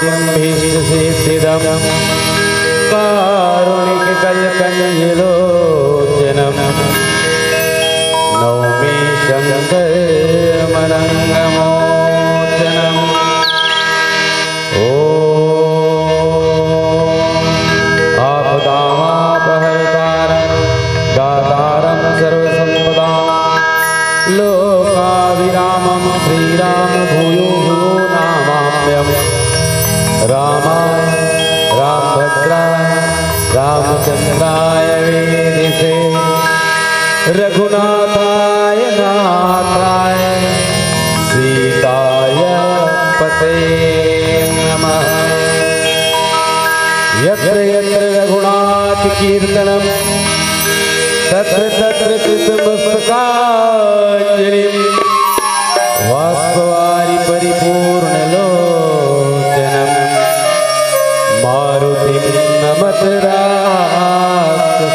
भीष्टसिद्धिदं कारुणिककल्कञ्जलोचनं नौमि शङ्करमनङ्गमोचनम् आपदामापहर्तारं दातारं सर्वसम्पदां लोकाभिरामं श्रीराम भूयो भूयो नामाम्यहम् रामाय रामभद्राय रामचन्द्राय वेदिसे रघुनाथाय नाथाय सीताय पते नमः। यत्र यत्र रघुनाथ कीर्तनं तत्र तत्र कृतमस्तकाञ्जलिं वाष्पवारि परिपूर्णलोचनं मारुतिं नमत राक्षसान्तकम्।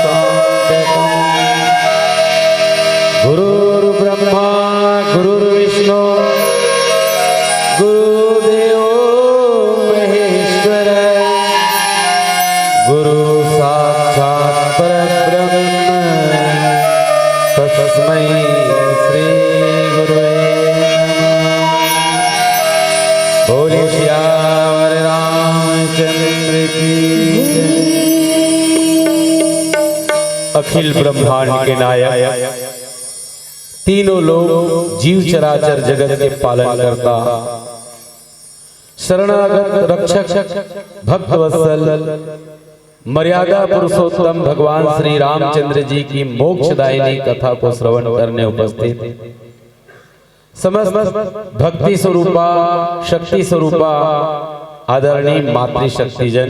गुरुर्ब्रह्मा गुरुर्विष्णु गुरुदेवो महेश्वर गुरु साक्षात् परब्रह्म तस्मै श्री गुरुवे नमः। बोले श्याम रामचंद्र की जय। अखिल ब्रह्मांड के नायक तीनों लोग जीव चराचर जगत के पालन करता शरणागत रक्षक भक्त वत्सल मर्यादा पुरुषोत्तम भगवान श्री रामचंद्र जी की मोक्षदायिनी कथा को श्रवण करने उपस्थित समस्त भक्ति स्वरूपा शक्ति स्वरूपा आदरणीय मातृशक्तिजन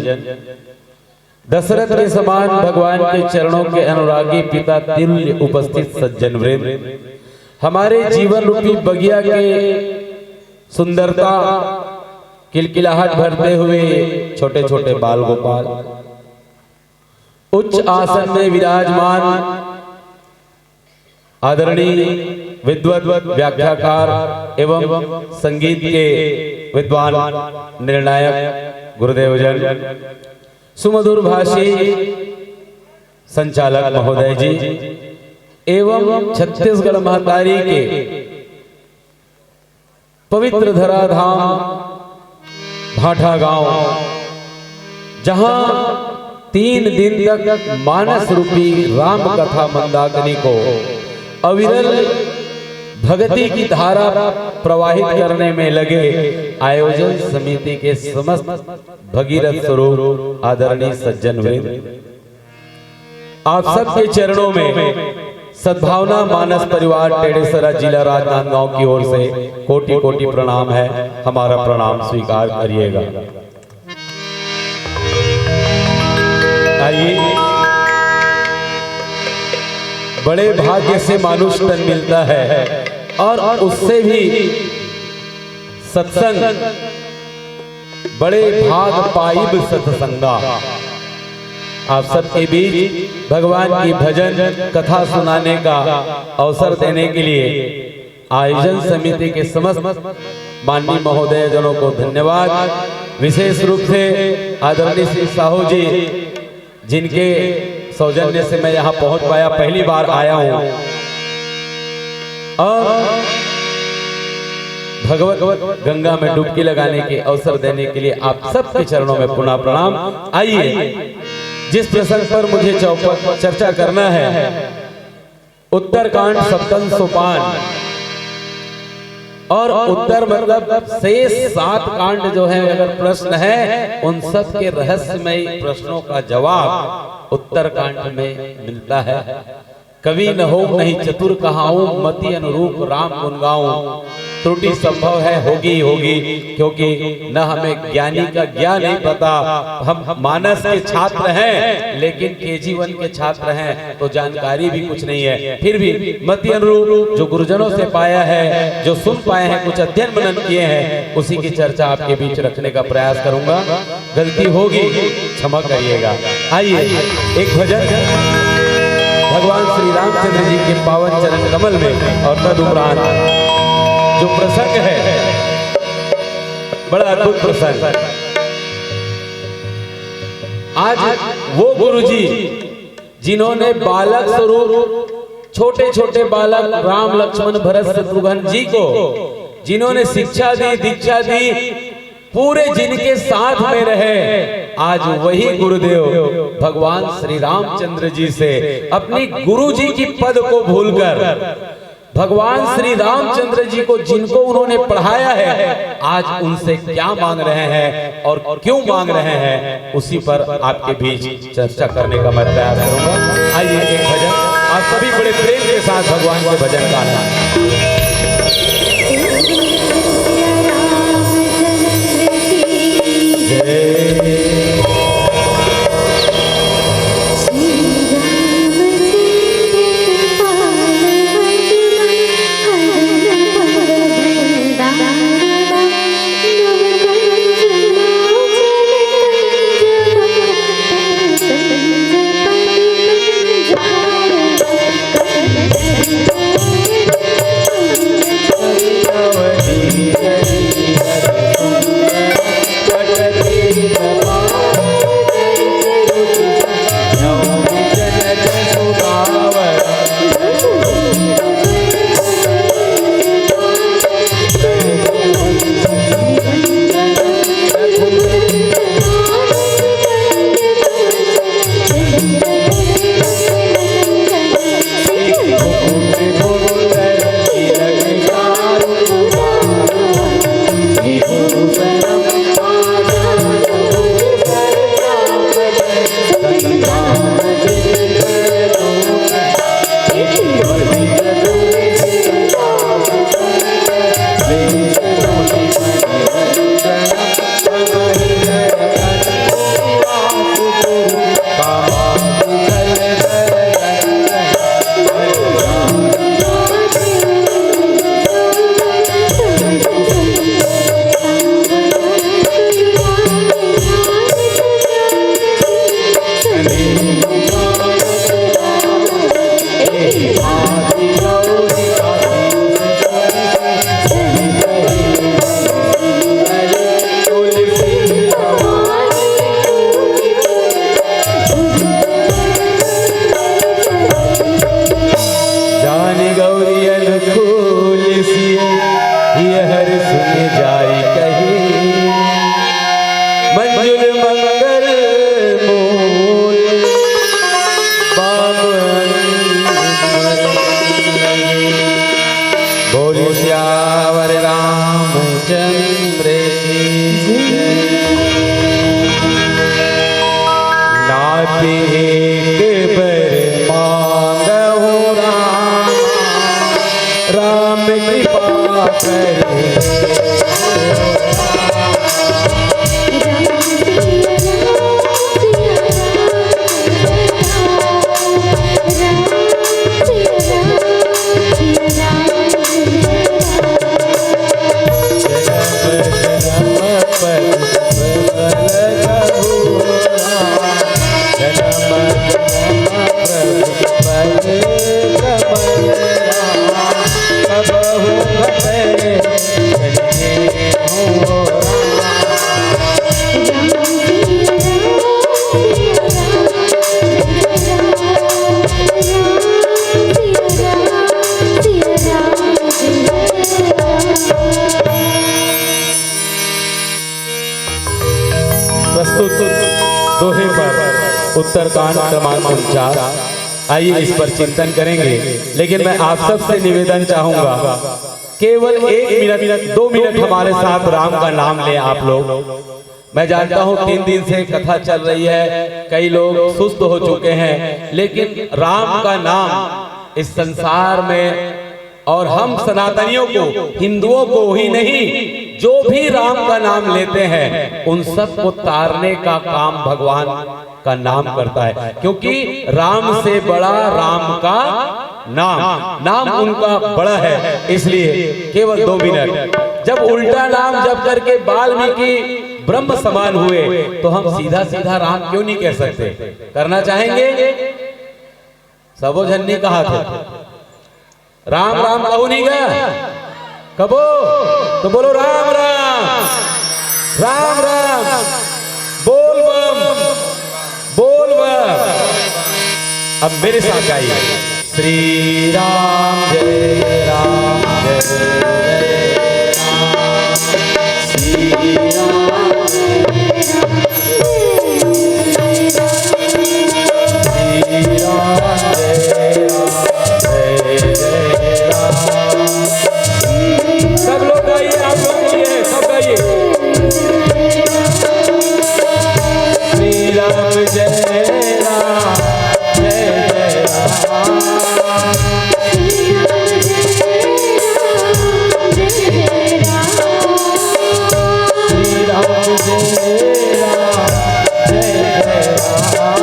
दशरथ के समान भगवान के चरणों के अनुरागी पिता तुल्य उपस्थित सज्जन वृंद हमारे जीवन रूपी बगिया के सुंदरता किलकिलाहट भरते हुए छोटे छोटे बाल गोपाल उच्च आसन में विराजमान आदरणीय विद्वत व्याख्याकार एवं संगीत के विद्वान निर्णायक गुरुदेव जन सुमधुर भाषी संचालक महोदय जी एवं छत्तीसगढ़ महतारी के पवित्र धराधाम भाठा गांव जहां 3 दिन तक मानस रूपी राम कथा मंदाकिनी को अविरल भक्ति की धारा प्रवाहित करने में लगे आयोजन समिति के समस्त भगीरथ स्वरूप आदरणीय सज्जन वृंद आप सबके चरणों में सद्भावना मानस परिवार टेढ़ेसरा जिला राजनांदगांव की ओर से कोटि कोटि प्रणाम है। हमारा प्रणाम स्वीकार करिएगा। आइए बड़े भाग्य से मानुष तन मिलता है और उससे भी सत्संग बड़े भाग पाइब सत्संगा। आप सबके बीच भगवान की भजन कथा सुनाने का अवसर देने के लिए आयोजन समिति के समस्त माननीय महोदय जनों को धन्यवाद। विशेष रूप से आदरणीय श्री साहू जी जिनके सौजन्य से मैं यहाँ पहुँच पाया, पहली बार आया हूँ और भगवत गंगा में डुबकी लगाने के अवसर देने के लिए आप सबके चरणों में पुनः प्रणाम। आइए जिस प्रसंग पर मुझे चर्चा करना है उत्तरकांड सप्तम सोपान और उत्तर मतलब शेष 7 कांड जो है अगर प्रश्न है उन सब के रहस्यमय प्रश्नों का जवाब उत्तरकांड में मिलता है। कवि न हो नहीं चतुर कहाऊं मति अनुरूप राम गुण गाऊं त्रुटि संभव है होगी होगी क्योंकि न हमें ज्ञानी का ज्ञान नहीं पता। हम मानस के छात्र हैं लेकिन KG1 के छात्र हैं तो जानकारी भी कुछ नहीं है। फिर भी मति अनुरूप जो गुरुजनों से पाया है जो सुन पाए हैं कुछ अध्ययन मनन किए हैं उसी की चर्चा आपके बीच रखने का प्रयास करूंगा। गलती होगी क्षमा करिएगा। आइए एक भजन भगवान श्री रामचंद्र जी के पावन चरण कमल में और तदुपरांत जो प्रसंग है बड़ा अद्भुत प्रसंग आज वो गुरुजी जिन्होंने बालक स्वरूप छोटे छोटे बालक राम लक्ष्मण भरत शत्रुघ्न जी को जिन्होंने शिक्षा दी, दीक्षा दी, पूरे जिनके साथ में रहे, आज वही गुरुदेव भगवान श्री रामचंद्र जी से अपनी गुरु जी की पद को भूलकर भगवान श्री रामचंद्र जी को जिनको उन्होंने पढ़ाया है, आज उनसे क्या मांग रहे हैं और क्यों मांग रहे हैं, उसी पर आपके बीच चर्चा करने का मैं प्रयास करूंगा। आइए एक भजन आप सभी बड़े प्रेम के साथ भगवान के भजन गाना। दोहे पर उत्तरकांड क्रमांक 49। आइए इस पर चिंतन करेंगे, लेकिन मैं आप सबसे निवेदन चाहूंगा केवल 1 मिनट 2 मिनट हमारे साथ राम का नाम लें आप लोग। मैं जानता हूं 3 दिन से कथा चल रही है, कई लोग सुस्त हो चुके हैं, लेकिन राम का नाम इस संसार में और हम सनातनियों को, हिंदुओं को ही नहीं, जो भी राम का नाम लेते हैं उन सब को तारने का काम भगवान का नाम करता है, क्योंकि राम से बड़ा राम का नाम उनका बड़ा है। इसलिए केवल 2 मिनट। जब उल्टा नाम जब करके वाल्मीकि ब्रह्म समान हुए तो हम सीधा सीधा राम क्यों नहीं कह सकते? करना चाहेंगे? सबो झन्नी कहा थे राम राम कहू नहीं गया कबो, तो बोलो राम राम राम राम, बोल बम अब मेरे साथ गाइए। श्री राम जय राम जय जय राम, श्री राम श्री राम जय राम जय जय राम। सब लोग गाइए, आप लोग गाइए, सब गाइए। श्री राम जय राम जय जय राम, श्री राम जय राम जय जय राम।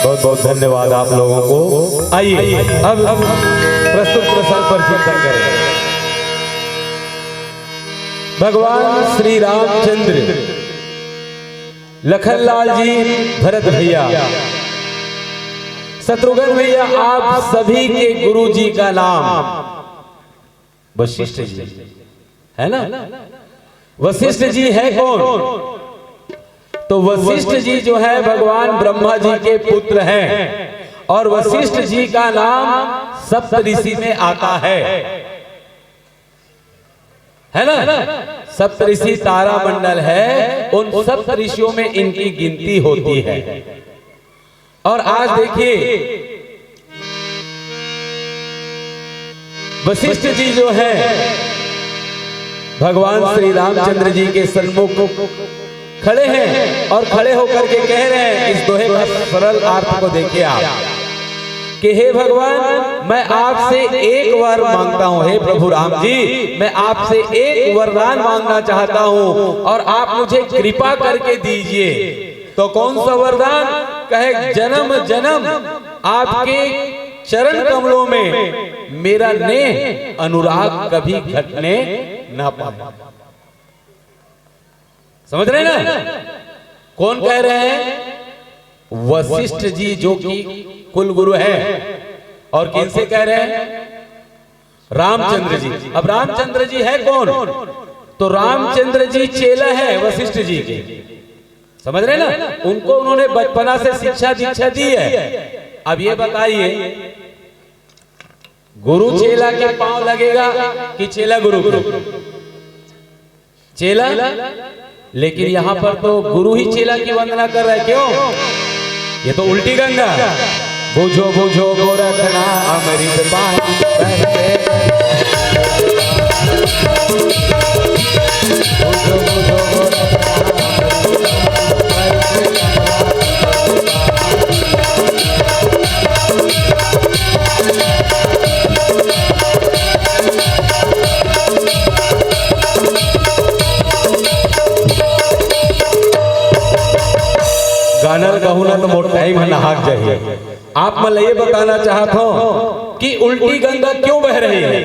बहुत बहुत धन्यवाद आप लोगों को। आइए अब प्रस्तुत प्रसंग पर चिंतन करें। भगवान श्री रामचंद्र, लखनलाल जी, भरत भैया, शत्रुघ्न भैया, आप सभी के गुरु जी का नाम वशिष्ठ जी है ना। वशिष्ठ जी है कौन? तो वशिष्ठ जी जो है भगवान ब्रह्मा जी के पुत्र हैं और वशिष्ठ जी का नाम सप्तऋषि में आता है ना। सप्तऋषि तारा मंडल है, उन सप्तऋषियों में इनकी गिनती होती है। और आज देखिए वशिष्ठ जी जो है भगवान श्री रामचंद्र जी के सन्मुख खड़े हैं और खड़े होकर के कह रहे हैं, इस दोहे का सरल अर्थ को देखिए आप, कि हे भगवान मैं आपसे एक वर मांगता हूँ। हे प्रभु राम जी, मैं आपसे एक वरदान मांगना चाहता हूँ और आप मुझे कृपा करके दीजिए। तो कौन सा वरदान? कहे जन्म जन्म आपके चरण कमलों में मेरा नेह अनुराग कभी घटने ना पाए। समझ रहे ना? कौन कह रहे हैं? वशिष्ठ जी जो कि कुल गुरु हैं। और किनसे कह रहे हैं? रामचंद्र जी। अब रामचंद्र जी है कौन? तो रामचंद्र जी चेला है वशिष्ठ जी के। समझ रहे ना? उनको उन्होंने बचपना से शिक्षा दीक्षा दी है। अब ये बताइए, गुरु चेला के पांव लगेगा कि चेला गुरु को? चेला। लेकिन यहाँ पर तो गुरु ही चेला की वंदना कर रहा है। क्यों? ये तो उल्टी गंगा। बुझो बुझो गोरखना अमृत पानी बहते, बुझो बुझो गाना कहूँ ना तो मोट टाइम है नहाक जाइए। आप मैं ये बताना चाहता हूं कि उल्टी गंगा क्यों बह रही है।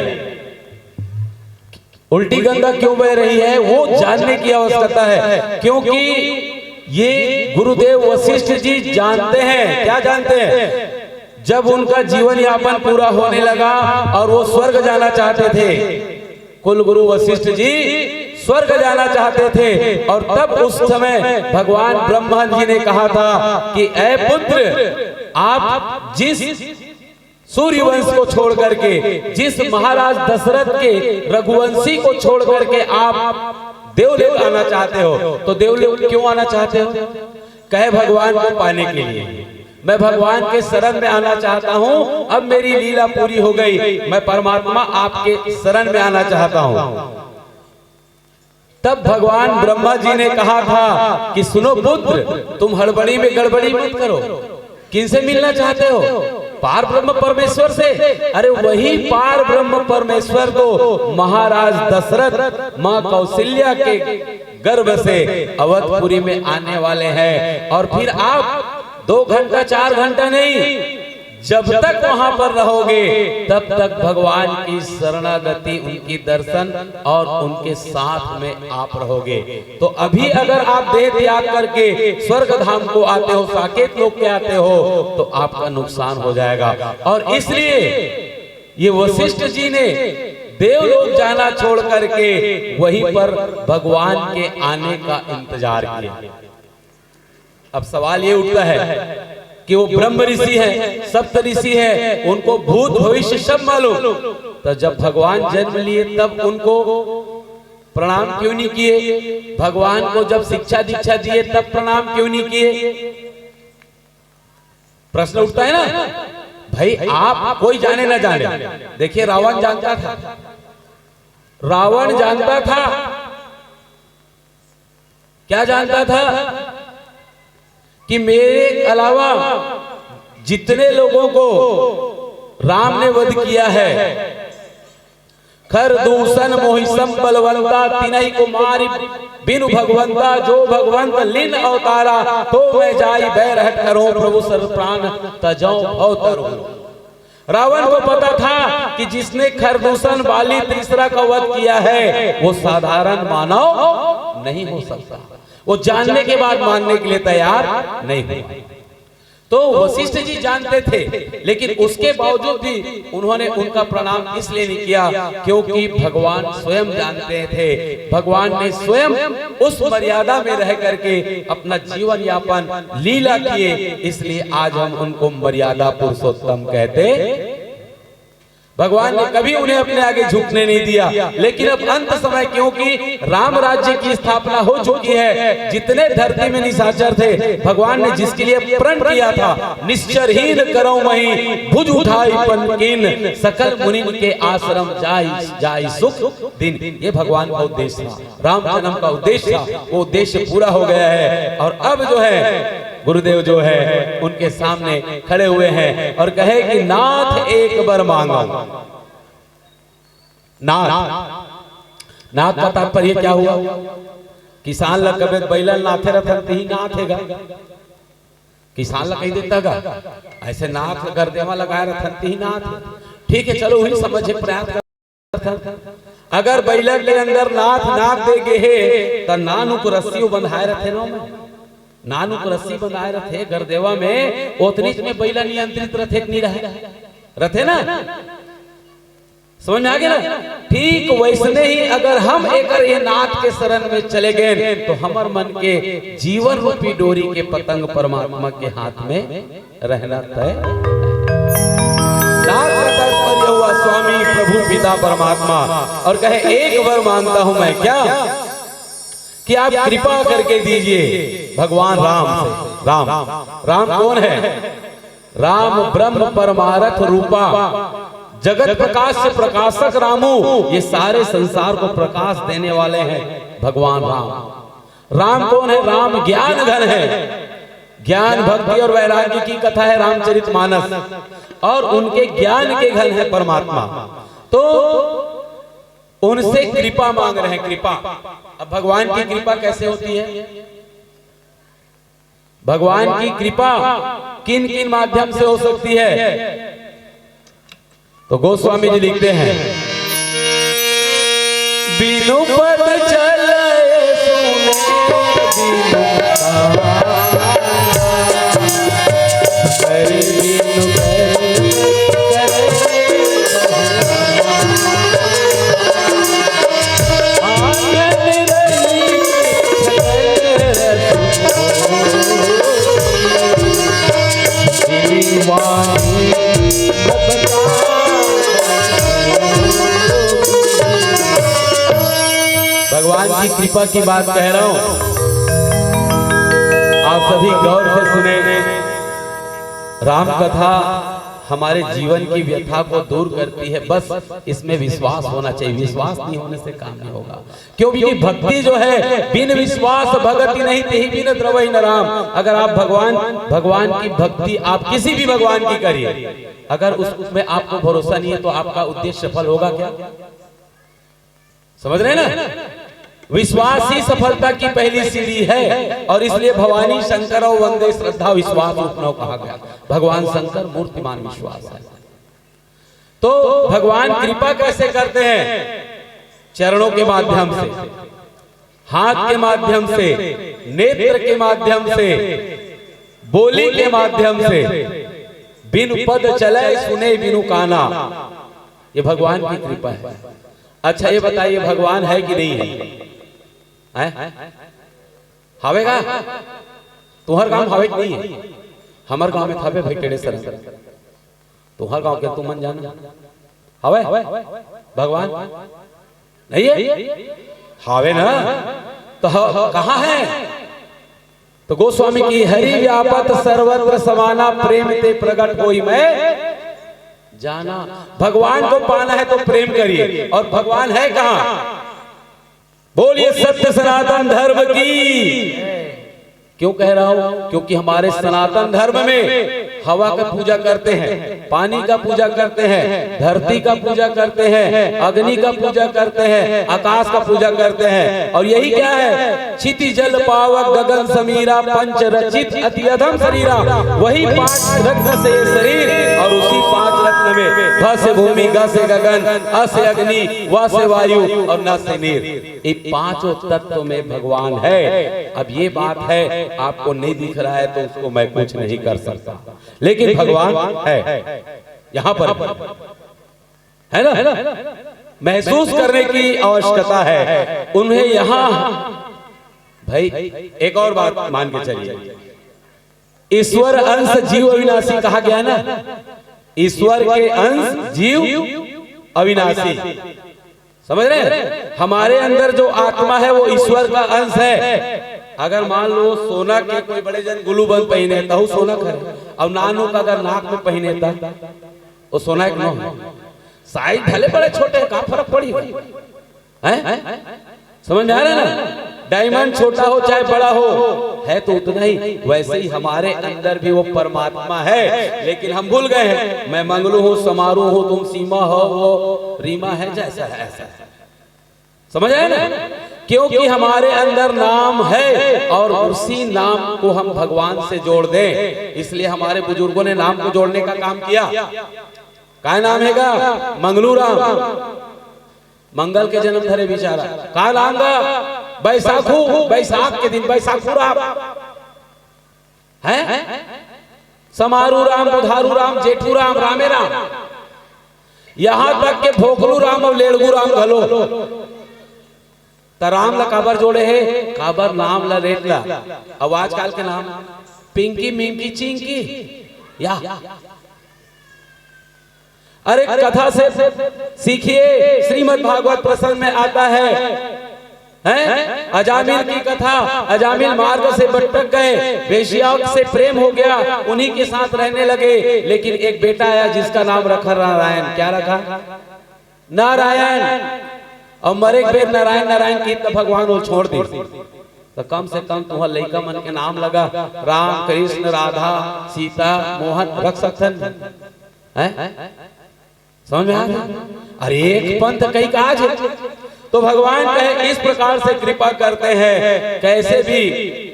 उल्टी गंगा क्यों बह रही है वो जानने की आवश्यकता है, क्योंकि ये गुरुदेव वशिष्ठ जी जानते हैं। क्या जानते हैं? जब उनका जीवन यापन पूरा होने लगा और वो स्वर्ग जाना चाहते थे, कुल गुरु वशिष्ठ जी स्वर्ग जाना चाहते थे, और तब उस समय भगवान ब्रह्मा जी ने कहा था कि ऐ पुत्र, आप जिस सूर्यवंश को छोड़ करके, जिस महाराज दशरथ के रघुवंशी को छोड़ करके आप देवलोक आना चाहते हो, तो देवलोक क्यों आना चाहते हो? कहे भगवान को पाने के लिए। मैं भगवान के शरण में आना चाहता हूँ, अब मेरी लीला पूरी हो गई, मैं परमात्मा आपके शरण में आना चाहता हूँ। तब भगवान ब्रह्मा जी ने कहा था कि सुनो पुत्र, तुम हड़बड़ी में गड़बड़ी मत करो। किनसे मिलना चाहते हो? पार ब्रह्म परमेश्वर से। अरे वही पार ब्रह्म परमेश्वर को महाराज दशरथ माँ कौशल्या के गर्भ से अवधपुरी में आने वाले हैं। और फिर आप 2 घंटा 4 घंटा नहीं, जब तक वहां पर रहोगे तब तक भगवान की शरणागति, उनकी दर्शन और उनके साथ में आप रहोगे। तो अभी अगर आप देह त्याग करके स्वर्ग धाम को आते हो, साकेत लोक के आते हो, तो आपका नुकसान हो जाएगा। और इसलिए ये वशिष्ठ जी ने देवलोक जाना छोड़ करके वहीं पर भगवान के आने का इंतजार किया। अब सवाल ये उठता है कि वो ब्रह्म ऋषि है, सप्त ऋषि है, उनको भूत भविष्य सब मालूम, तो जब भगवान जन्म लिए तब उनको प्रणाम क्यों नहीं किए? भगवान को जब शिक्षा दीक्षा दिए तब प्रणाम क्यों नहीं किए? प्रश्न उठता है ना भाई। आप कोई जाने ना जाने, देखिए रावण जानता था, रावण जानता था, क्या जानता था कि मेरे अलावा जितने लोगों को राम ने वध किया है, खर दूषण मोहिसम बलवंता तिनहि को मारि बिनु भगवंता, जो भगवंत लीन अवतारा तो मैं जाई बैर हट करो प्रभु सर्व प्राण तजौ अवतरो। रावण को पता था कि जिसने खरदूषण बाली तीसरा का वध किया है वो साधारण मानव नहीं हो सकता। वो जानने के बाद मानने के लिए तैयार नहीं हुआ। तो वशिष्ठ जी जानते थे, लेकिन उसके बावजूद भी उन्होंने उनका प्रणाम इसलिए नहीं किया क्योंकि भगवान स्वयं जानते थे। भगवान ने स्वयं उस मर्यादा में रह करके अपना जीवन यापन लीला किए, इसलिए आज हम उनको मर्यादा पुरुषोत्तम कहते। भगवान ने कभी उन्हें अपने आगे झुकने नहीं दिया। लेकिन अब अंत समय, क्योंकि राम राज्य की स्थापना हो चुकी है, जितने धरती में निशाचर थे, भगवान ने जिसके लिए प्रण किया था, निश्चरहीन करो मही भुज उठाई पनकीन सकल मुनिन के आश्रम जाई सुख दिन। ये भगवान का उद्देश्य था, राम जन्म का उद्देश्य था। वो उद्देश्य पूरा हो गया है। और अब जो है गुरुदेव जो है उनके सामने खड़े हुए हैं और कहे कि नाथ एक बार मांगो। नाथ का तात्पर्य क्या हुआ? किसान लग कबे बैलन नाथे रथन ही नाथ हैगा, किसान लग कही देता गा, ऐसे नाथ कर देवा लगाए रथन ही नाथ। ठीक है, चलो वही समझे प्रयास कर। अगर बैलन के अंदर नाथ नाथ दे गे है तो नानू को रस्सी बंधाए रथे नो में, नानू को रस्सी बंधाए रथे गरदेवा में, ओतनी में बैला नियंत्रित रथे नहीं रहे ना। समझ में आ गया ना? ठीक वैसने ही अगर हम एक ये नाथ के शरण में चले गए तो हमार मन के जीवन रूपी डोरी के पतंग परमात्मा के हाथ में रहना तय। नाथ का तात्पर्य हुआ स्वामी प्रभु पिता परमात्मा। और कहे एक बार मांगता हूं मैं क्या कि आप कृपा करके दीजिए भगवान राम से। राम कौन है? राम ब्रह्म परमारथ रूपा जगत प्रकाश से प्रकाशक रामू, ये सारे संसार को प्रकाश देने वाले हैं भगवान राम। राम कौन है? राम ज्ञान घन है। ज्ञान भक्ति और वैराग्य की कथा है रामचरितमानस, और उनके ज्ञान के घन है परमात्मा। तो उनसे कृपा मांग रहे हैं, कृपा। अब भगवान की कृपा कैसे होती है? भगवान की कृपा किन किन माध्यम से हो सकती है? तो गोस्वामी जी लिखते हैं, बिनु पद चले सुने बिनु भगवान की कृपा की बात कह रहा हूं, आप सभी गौर से सुने। राम कथा हमारे जीवन की व्यथा को दूर करती है, बस इसमें विश्वास होना चाहिए। विश्वास नहीं होने से काम नहीं होगा, क्योंकि भक्ति जो है बिन विश्वास भगति नहीं ते ही बिन द्रवहि न राम। अगर आप भगवान की भक्ति आप किसी भी भगवान की करिए, अगर उसमें आपको भरोसा नहीं है तो आपका उद्देश्य सफल होगा क्या? समझ रहे हैं ना? विश्वास ही सफलता की पहली सीढ़ी है, और इसलिए भवानी शंकर वंदे श्रद्धा विश्वास उपनव कहा गया। भगवान शंकर मूर्तिमान विश्वास है। तो भगवान कृपा कैसे करते हैं? चरणों के माध्यम से, हाथ के माध्यम से, नेत्र के माध्यम से, बोली के माध्यम से, बिनु पद चले सुने बिनु काना, ये भगवान की कृपा है। अच्छा ये बताइए भगवान है कि नहीं है? हवेगा तुम्हार गांव हवे नहीं है? हमार गांव में थावे भाई टेढ़े सर तुम्हार गांव के तुम मन जाना हवे भगवान नहीं है? हावे ना तो कहाँ है? तो गोस्वामी की हरि व्यापत सर्वत्र समाना प्रेम ते प्रकट होई मैं जाना। भगवान को पाना है तो प्रेम करिए। और भगवान है कहाँ? बोलिए सत्य सनातन धर्म की। क्यों कह रहा हूं? क्योंकि हमारे सनातन धर्म में हवा का पूजा करते हैं, पानी का पूजा करते हैं, धरती का पूजा करते हैं, अग्नि का पूजा करते हैं, आकाश का पूजा करते हैं। और यही क्या है? क्षिति जल पावक गगन समीरा पंच रचित अति अधम शरीरा। वही 5 रत्न से ये शरीर और उसी 5 रत्न में भ से भूमि, ग से गगन, अ से अग्नि, व से वायु और न से नीर, ये 5 तत्व में भगवान है। अब ये बात है आपको नहीं दिख रहा है तो उसको मैं कुछ नहीं कर सकता, लेकिन भगवान है यहां पर है ना। महसूस करने की आवश्यकता है उन्हें यहां। भाई एक और बात मान के चलिए, ईश्वर अंश जीव अविनाशी कहा गया ना। ईश्वर के अंश जीव अविनाशी, समझ रहे हैं? हमारे अंदर जो आत्मा है वो ईश्वर का अंश है। अगर मान लो सोना के कोई बड़े जन गुलूबंद पहने तो सोना करे, और नानू का अगर नाक में पहने वो सोना एक नो है। साइज भले बड़े छोटे, कहाँ फर्क पड़ी है? समझ में आ रहा है ना? डायमंड छोटा हो चाहे बड़ा हो है तो उतना ही। वैसे ही हमारे अंदर भी वो परमात्मा है, लेकिन हम भूल गए हैं। मैं मंगलू हूँ, समारोह हो, तुम सीमा हो, वो रीमा है, जैसा है ऐसा है। समझ आए ना? क्योंकि हमारे अंदर नाम है और उसी नाम को हम भगवान से जोड़ दें, इसलिए हमारे बुजुर्गों ने नाम को जोड़ने का काम किया। क्या नाम हैगा? मंगलू राम। मंगल के जन्म धरे बेचारा। का नाम गा? बैसाखू, बैसाख के दिन बैसाखू राम है। समारू राम, बुधारू राम, जेठू राम, रामे राम, यहां तक के भोकलू राम और लेड़गू राम घलो। तो राम ला काबर जोड़े है? काबर नाम ला रेट ला। अब आजकल के नाम पिंकी मिंकी चिंकी या अरे कथा से सीखिए। श्रीमद् भागवत प्रसंग में आता है अजामिल की कथा। अजामिल मार्ग से भटक गए, वेश्याओं से प्रेम हो गया, उन्हीं के साथ रहने लगे। लेकिन एक बेटा आया जिसका नाम रखा नारायण। क्या रखा? नारायण। और मरे बेर नारायण नारायण की तो भगवान वो छोड़ दी। तो कम से कम तुम्हारा लड़का मन के नाम लगा राम, कृष्ण, राधा, सीता, मोहन रख सकते हैं। समझ में आ रहा? अरे एक पंथ कई काज। तो भगवान कहे इस प्रकार से कृपा करते हैं, कैसे भी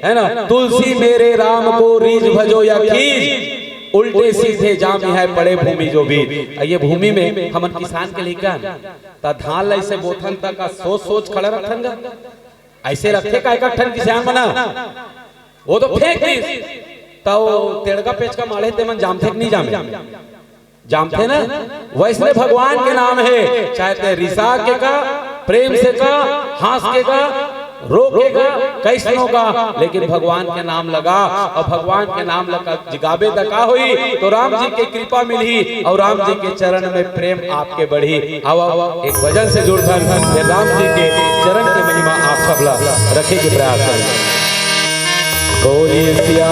है ना। तुलसी मेरे राम को रीझ भजो या खींच, उल्टे सीधे जाम है पड़े भूमि जो भी। ये भूमि में हम किसान के लिए धान ऐसे बोथन तक का सोच सोच खड़ा रखन, ऐसे रखे का इकट्ठन किसान बना वो तो फेंक दी। तो तेड़का पेच का मारे ते मन जाम थे नहीं जामते ना। वैसे भगवान के नाम है, चाहे रिसा के का, प्रेम से का, हंस के का, रोकेगा कैसनों का, लेकिन भगवान के नाम लगा। और भगवान के नाम लगा जिगाबे दका हुई तो राम जी की कृपा मिली और राम जी के चरण में प्रेम आपके बढ़ी। अब एक भजन से जुड़ कर राम जी के चरण की महिमा आप सब रखे के प्रयास करें। बोलिए मेरा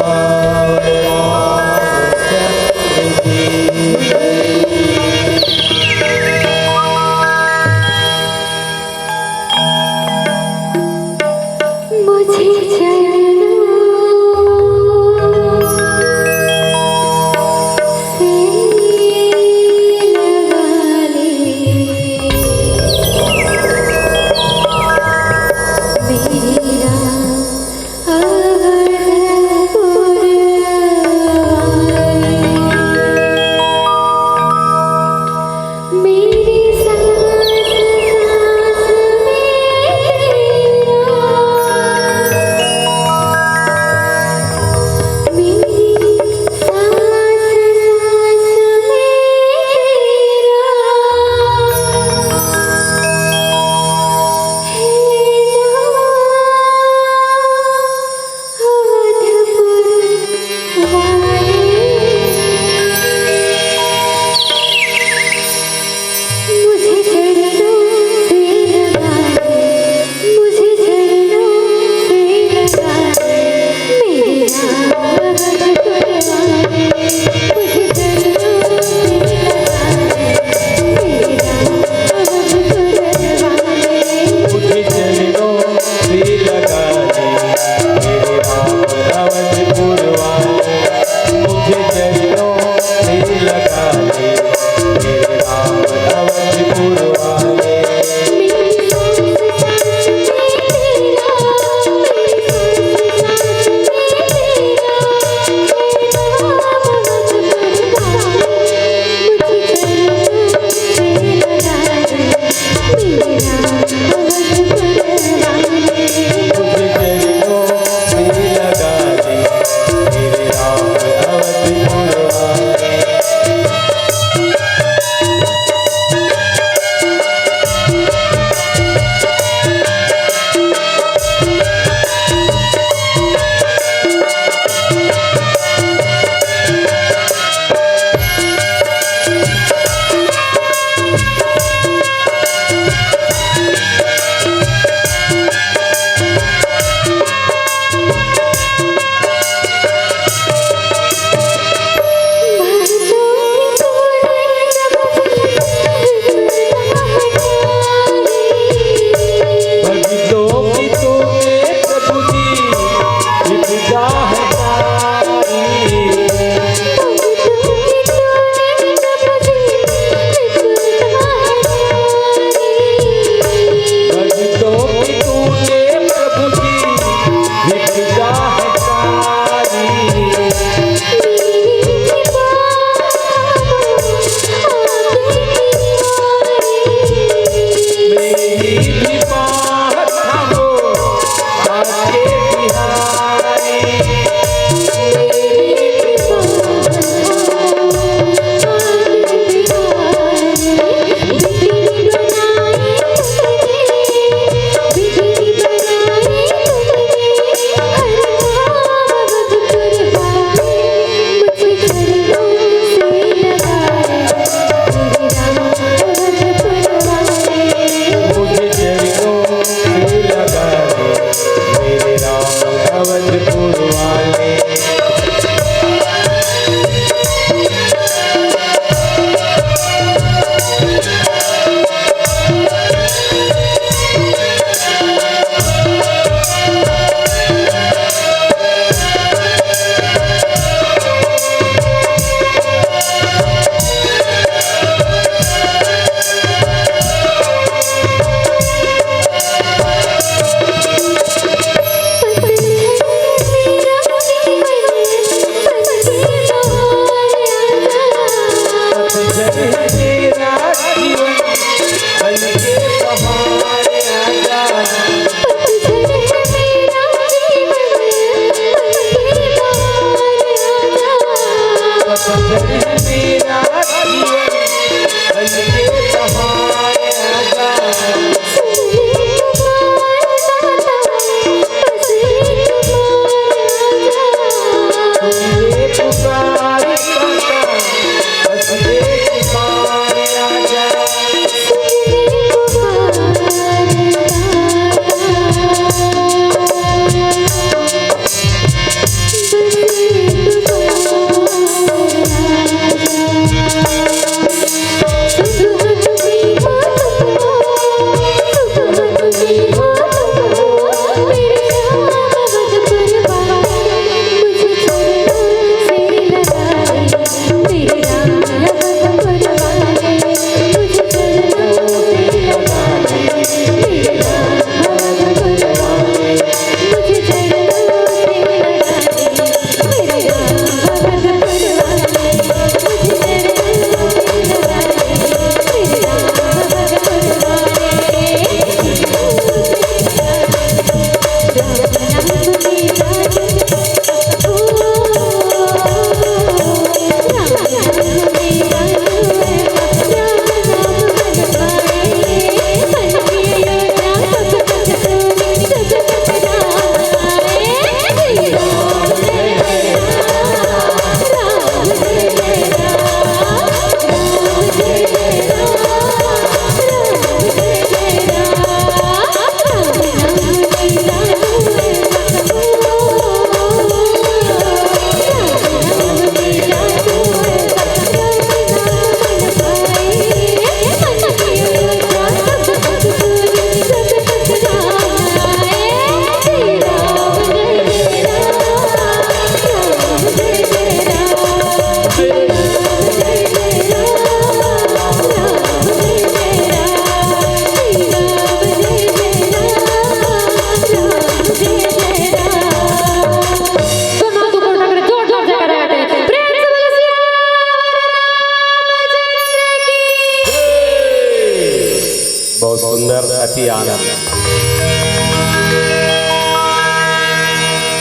बहुत सुंदर, अति आनंद।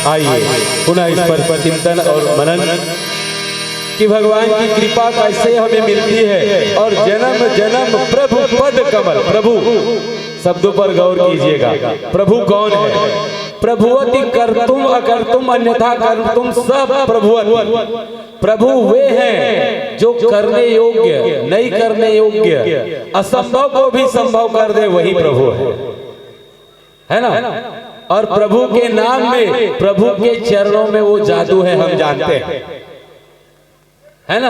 आइए पुनः इस पर चिंतन और मनन कि भगवान की कृपा कैसे हमें मिलती है और जन्म जन्म प्रभु पद कमल। प्रभु शब्दों पर गौर कीजिएगा। प्रभु कौन है? प्रभुवति कर्तुम अकर्तुम अन्यथा कर्तुम सब प्रभुवति। प्रभु वे हैं जो करने योग्य, नहीं करने योग्य, असंभव को भी संभव कर दे, वही प्रभु है ना। और प्रभु के नाम में, प्रभु के चरणों में वो जादू है, हम जानते हैं, है ना।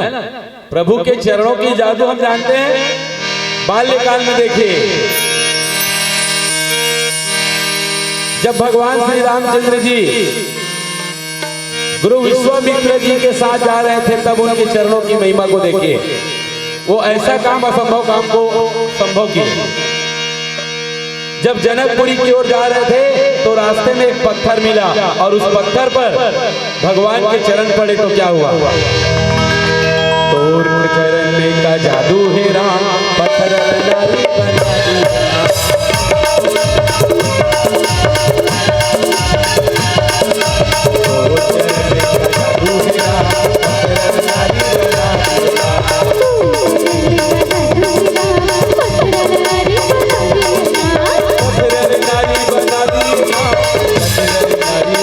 प्रभु के चरणों की जादू हम जानते हैं। बाल्यकाल में देखिए, जब भगवान श्री रामचंद्र जी गुरु विश्वामित्र जी के साथ जा रहे थे, तब उनके चरणों की महिमा को देखिए। वो ऐसा काम, असंभव काम को संभव किए। जब जनकपुरी की ओर जा रहे थे तो रास्ते में एक पत्थर मिला और उस पत्थर पर भगवान के चरण पड़े तो क्या हुआ? तोर चरण में का जादू है राम, पत्थर नारी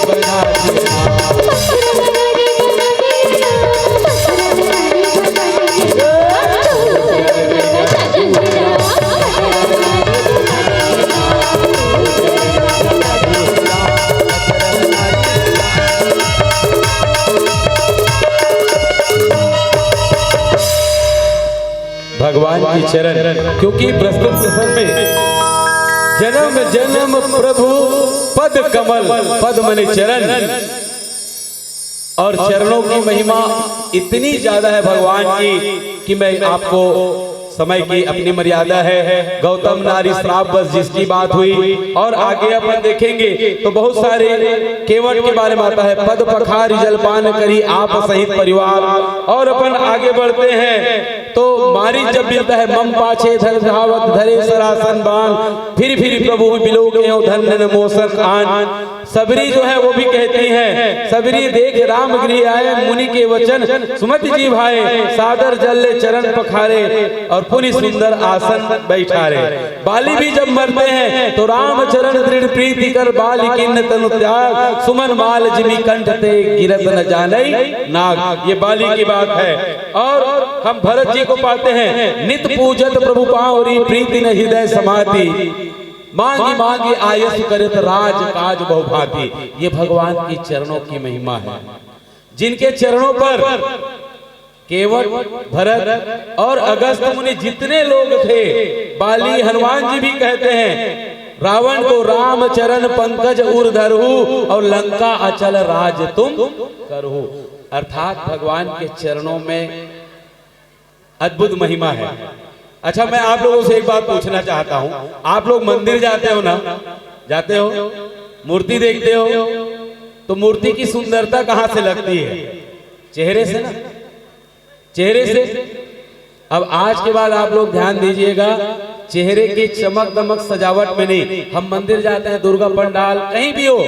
बना भगवान की चरण। क्योंकि प्रस्तुत प्रसंग में जन्म जन्म प्रभु पद कमल, पद मने चरण, और चरणों की महिमा इतनी ज्यादा है भगवान की कि मैं आपको, समय की अपनी मर्यादा है। गौतम नारी श्राप बस जिसकी बात हुई, और आगे अपन देखेंगे तो बहुत सारे केवट के बारे में आता है। पद पखारी जलपान करी आप सहित परिवार। और अपन आगे बढ़ते हैं तो मारी जब मिलता है, मम पाछे धर धावत धरे सरासन बान, फिर प्रभु बिलोक धन मोसन आन। सबरी जो है वो भी कहती हैं, सबरी देख राम गृह आए, मुनि के वचन सुमति जी भाए, सादर जल्ले चरण पखारे और पुनि सुंदर आसन बैठारे। बाली भी जब मरते हैं तो राम चरण दृढ़ प्रीति कर, बाली किन्न तनु त्याग, सुमन माल जिमि कंठ ते गिरत न जाने नाग। ये बाली की बात है। और हम भरत जी को पाते हैं, नित पूजत प्रभु पावरी, प्रीति न हृदय समाति, मांगी मांगी आयस करत राज काज बहुभांति। ये भगवान की चरणों की महिमा है, जिनके चरणों पर केवल भरत और अगस्त मुनि जितने लोग थे, बाली हनुमान जी भी कहते हैं, रावण को राम चरण पंकज उर धरहु और लंका अचल राज तुम करहु। अर्थात भगवान के चरणों में अद्भुत महिमा है। अच्छा, मैं आप लोगों से एक बात पूछना चाहता हूं, आप लोग मंदिर जाते हो ना, जाते हो, मूर्ति देखते हो, तो मूर्ति की सुंदरता कहां से लगती है? चेहरे से ना, चेहरे से। अब आज के बाद आप लोग ध्यान दीजिएगा, चेहरे की चमक दमक सजावट में नहीं। हम मंदिर जाते हैं, दुर्गा पंडाल कहीं भी हो,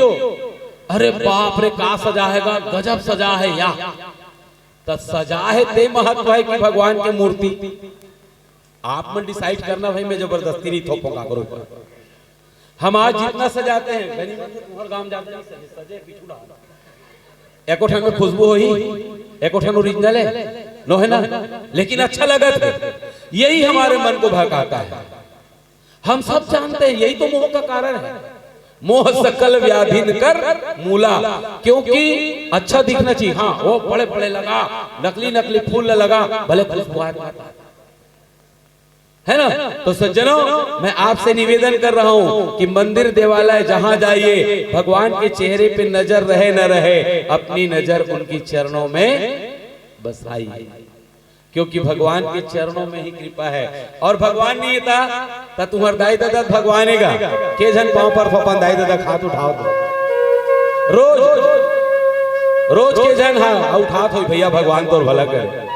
अरे बाप रे का सजा हैगा, गजब सजा है, या तो सजा है ते महत्व है कि भगवान की मूर्ति। आप में डिसाइड करना भाई, मैं जबरदस्ती नहीं थोपूंगा करो। हम आज जितना सजाते हैं, गांव जाते हैं सजे बिछुड़ा, एको ठन में खुशबू हो ही, एको ठन ओरिजिनल है नो है ना, लेकिन अच्छा लगा था। यही हमारे मन को भड़काता है। हम सब जानते हैं यही तो मोह का कारण है। मोह सकल व्याधिन कर मूला, क्योंकि अच्छा दिखना चाहिए। हाँ, वो बड़े बड़े लगा, नकली नकली फूल लगा, भले खुशबू है ना। तो सज्जनों, मैं आपसे निवेदन कर रहा हूं कि मंदिर देवालय जहां जाइए, भगवान के चेहरे पे नजर रहे न रहे, अपनी नजर उनकी चरणों में बसाइए, क्योंकि भगवान के चरणों में ही कृपा है। और भगवान नहीं था तुम्हार दाई दादा भगवानेगा के जन पांव पर फपन दाई दादा खात उठाओ रोज रोज के जन हाँ उठात हो भैया, भगवान तो भला कर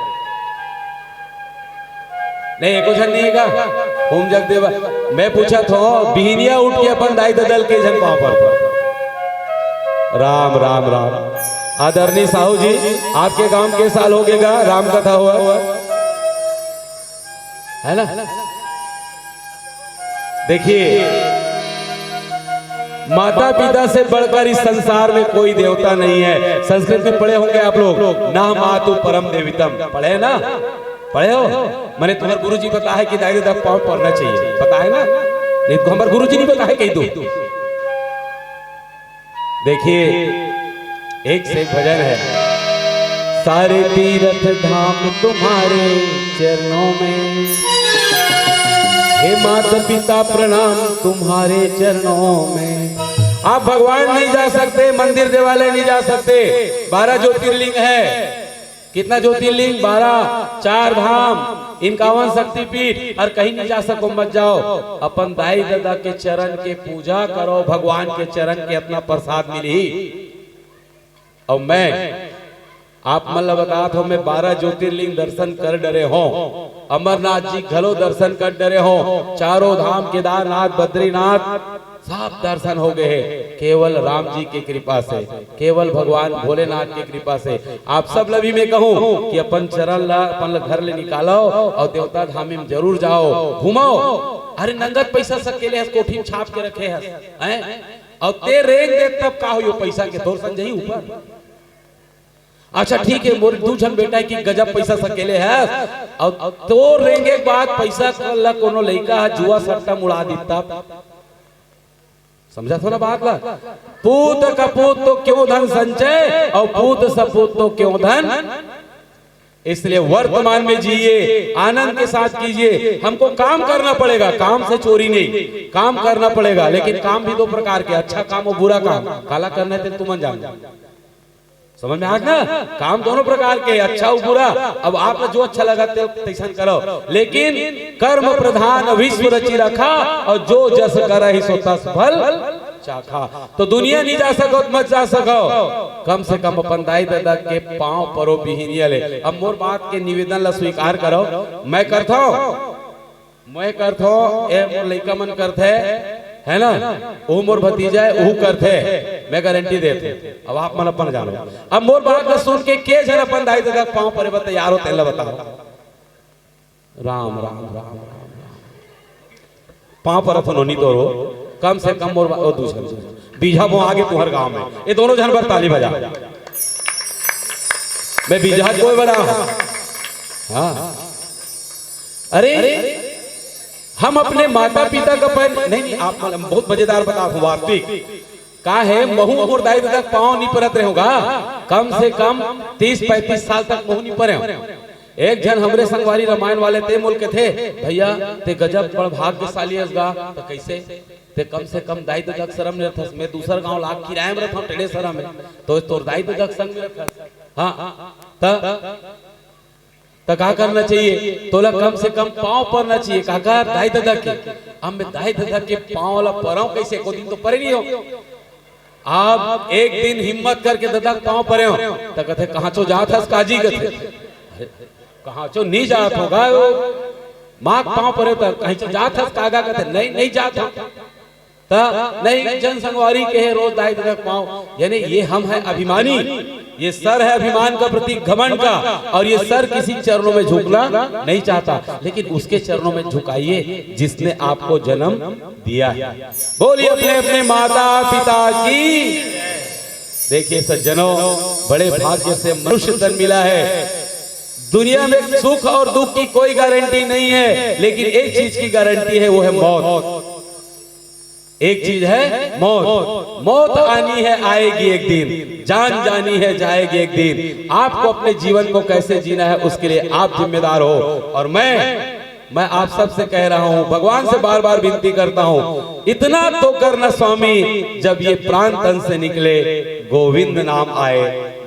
नहीं, एको जन नहीं है होम जग देवा। मैं पूछा था बिहनिया उठ के अपन दाई ददल के जन पांव पर। राम राम राम। आदरणीय साहू जी, आपके गांव के साल हो गएगा राम कथा हुआ है ना। देखिए, माता पिता से बढ़कर इस संसार में कोई देवता नहीं है। संस्कृत में पढ़े होंगे आप लोग, ना मातु परम देवितम, पढ़े ना, पढ़े हो। मैंने तुम्हारे गुरु जी बताया कि दाई दादा पाँव पढ़ना चाहिए, पता है ना, नहीं तो हमारे गुरु जी नहीं बताया कहीं दो। देखिए, एक से एक भजन है, सारे तीर्थ धाम तुम्हारे चरणों में, हे माता पिता प्रणाम तुम्हारे चरणों में। आप भगवान नहीं जा सकते, मंदिर देवालय नहीं जा सकते। 12 ज्योतिर्लिंग है। कितना ज्योतिर्लिंग? 12, 4 धाम, 51 शक्तिपीठ, और कहीं नहीं जा सको मत जाओ। अपन दाई दादा के चरण के पूजा करो, भगवान के चरण के अपना प्रसाद मिली। और मैं आप मतलब बता हो, मैं 12 ज्योतिर्लिंग दर्शन कर डरे हो, अमरनाथ जी घलो दर्शन कर डरे हो, चारों धाम केदारनाथ बद्रीनाथ सब दर्शन हो गए हैं केवल राम जी की कृपा से, केवल भगवान भोलेनाथ की कृपा से। आप सब लभी में कहूं कि अपन चरण ला अपन घर ले निकालो और देवता धाम में जरूर जाओ, घुमाओ। अरे नंगत पैसा सकेले कोठी छाप के रखे हैं, और ते रेंग दे तब का हो पैसा के तोर संजई ऊपर। अच्छा ठीक है, मोर दू जन बेटा की गजब पैसा सकेले है, और तो रेंगे बाद पैसा ला कोनो लइका जुआ सट्टा मुड़ा दिता। समझा थोड़ा बात ला। पूत कपूत तो क्यों धन संचय, और पूत सपूत तो क्यों धन। इसलिए वर्तमान में जिए, आनंद के साथ कीजिए। हमको काम करना पड़ेगा, काम से चोरी नहीं, काम करना पड़ेगा। लेकिन काम भी 2 प्रकार के, अच्छा काम और बुरा काम। काला करना है तुम जान, समझ में आ ना। काम दोनों प्रकार के, अच्छा और बुरा। अब आप जो अच्छा लगा तैसा करो, लेकिन कर्म प्रधान विश्व रची रखा, और जो जस करहि सो तस फल चाखा। तो दुनिया नहीं जा सको मत जा सको, कम से कम अपन दाई दादा के पांव परो बिहनिया ले। अब मोर बात के निवेदन ला स्वीकार करो। मैं करता हूँ, ए मोर लइका मन करते है ना, वो मोर भतीजा है, वो करते मैं गारंटी देते। अब आप मन अपन जानो। अब मोर बात का सुन के जन अपन दाई दादा पाँव पर बता यार हो तेला बताओ। राम राम राम राम पाँव पर अपन होनी तो रो कम से कम मोर ओ दूसरे बीजा वो आगे तुहर गांव में ये दोनों जन पर ताली बजा। मैं बीजा कोई बना हाँ। अरे हम अपने माता पिता का पैर नहीं आप बहुत मजेदार बता वास्तविक का है महू और दाई दादा पाँव नहीं परत रहे होगा कम से कम 30-35 साल तक महू नहीं परे। एक जन हमरे संगवारी रामायण वाले ते मुल्क थे भैया ते गजब बड़ भाग्यशाली असगा तो कैसे ते कम से कम दाई दादा शर्म नहीं रखस मैं दूसरा गांव लाख किराए में रहता हूं टेढ़े शर्म में तो तोर दाई दादा संग में रखस हां तो क्या करना चाहिए तोला कम से कम पाँव पड़ना चाहिए काका दाई दादा के। अब मैं दाई दादा के पाँव वाला पराऊं कैसे को दिन तो परे नहीं हो। आप एक दिन हिम्मत करके दादा पाँव परे हो तो कहते कहाँ चो जात हस काजी कहते कहाँ चो नहीं जात होगा माँ पाँव परे तो कहीं चो जात हस कागा कहते नहीं जात हो नहीं जन संगवारी के है रोज दाई दादा पाँव यानी ये हम है अभिमानी ये सर है अभिमान का प्रतीक घमंड का और ये सर किसी चरणों में झुकना नहीं चाहता लेकिन उसके चरणों में झुकाइए जिसने आपको जन्म दिया है। बोलिए अपने अपने माता पिता की। देखिए सज्जनों बड़े भाग्य से मनुष्य तन मिला है। दुनिया में सुख और दुख की कोई गारंटी नहीं है लेकिन एक चीज की गारंटी है वो है मौत। एक चीज है मौत। मौत आनी है आएगी एक दिन जान जानी है जाएगी एक दिन। आपको अपने जीवन को कैसे जीना है उसके लिए आप जिम्मेदार हो। और मैं आप सबसे कह रहा हूं भगवान से बार बार विनती करता हूं इतना तो करना स्वामी जब ये प्राण तन से निकले गोविंद नाम आए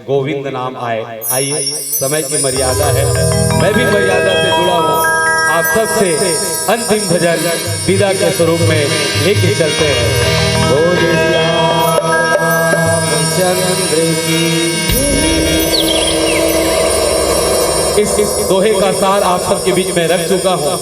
गोविंद नाम आए। आइए समय की मर्यादा है मैं भी मर्यादा से जुड़ा हूं आप सबसे अंतिम भजन विदा के स्वरूप में लेके चलते हैं। बोले रामचंद्र की। इस दोहे का सार आप सबके बीच में रख चुका हूं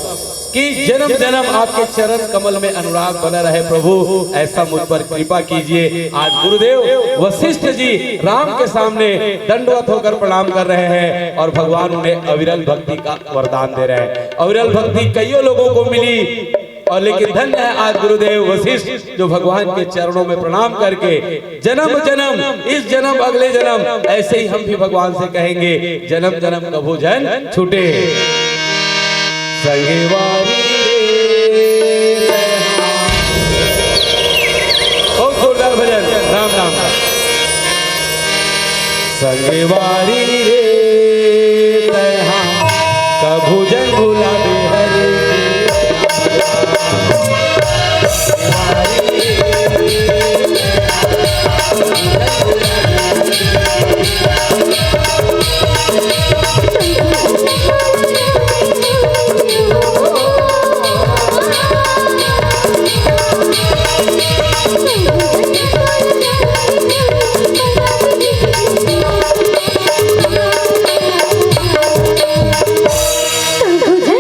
कि जन्म जन्म आपके चरण कमल में अनुराग बना रहे प्रभु ऐसा मुझ पर कृपा कीजिए। आज गुरुदेव वशिष्ठ जी राम के सामने दंडवत होकर प्रणाम कर रहे हैं और भगवान उन्हें अविरल भक्ति का वरदान दे रहे हैं। अविरल भक्ति कईयों लोगों को मिली और लेकिन धन्य है आज गुरुदेव वशिष्ठ जो भगवान के चरणों में प्रणाम करके जन्म जन्म इस जन्म अगले जन्म ऐसे ही हम भी भगवान से कहेंगे जन्म जन्म कभू जन छूटे संगवारी बहुत जोरदार भजन राम नाम संगवारी रे तहा कभू जन भुलावे हरे तुझे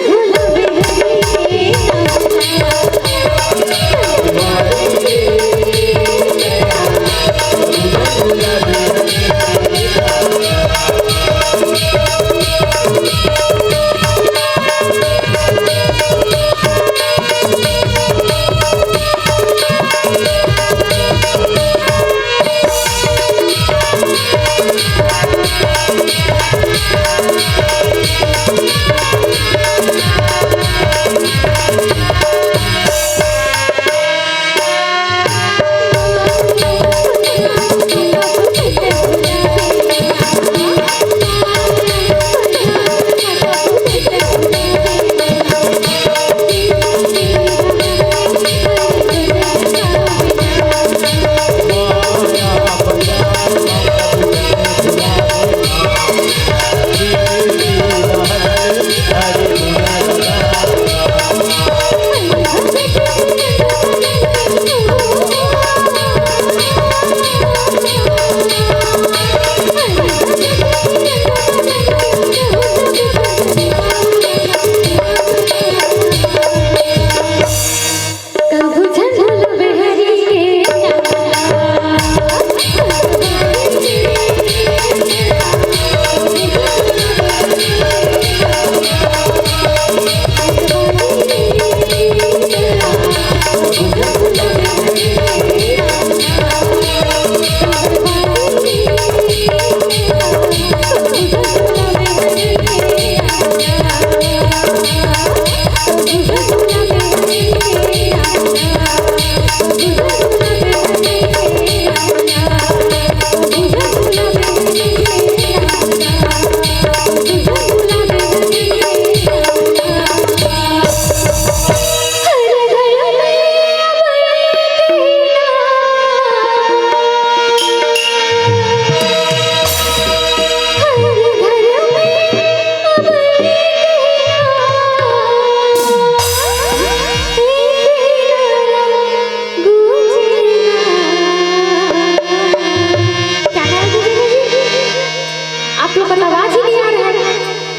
आवाज ही नहीं आ रहा है।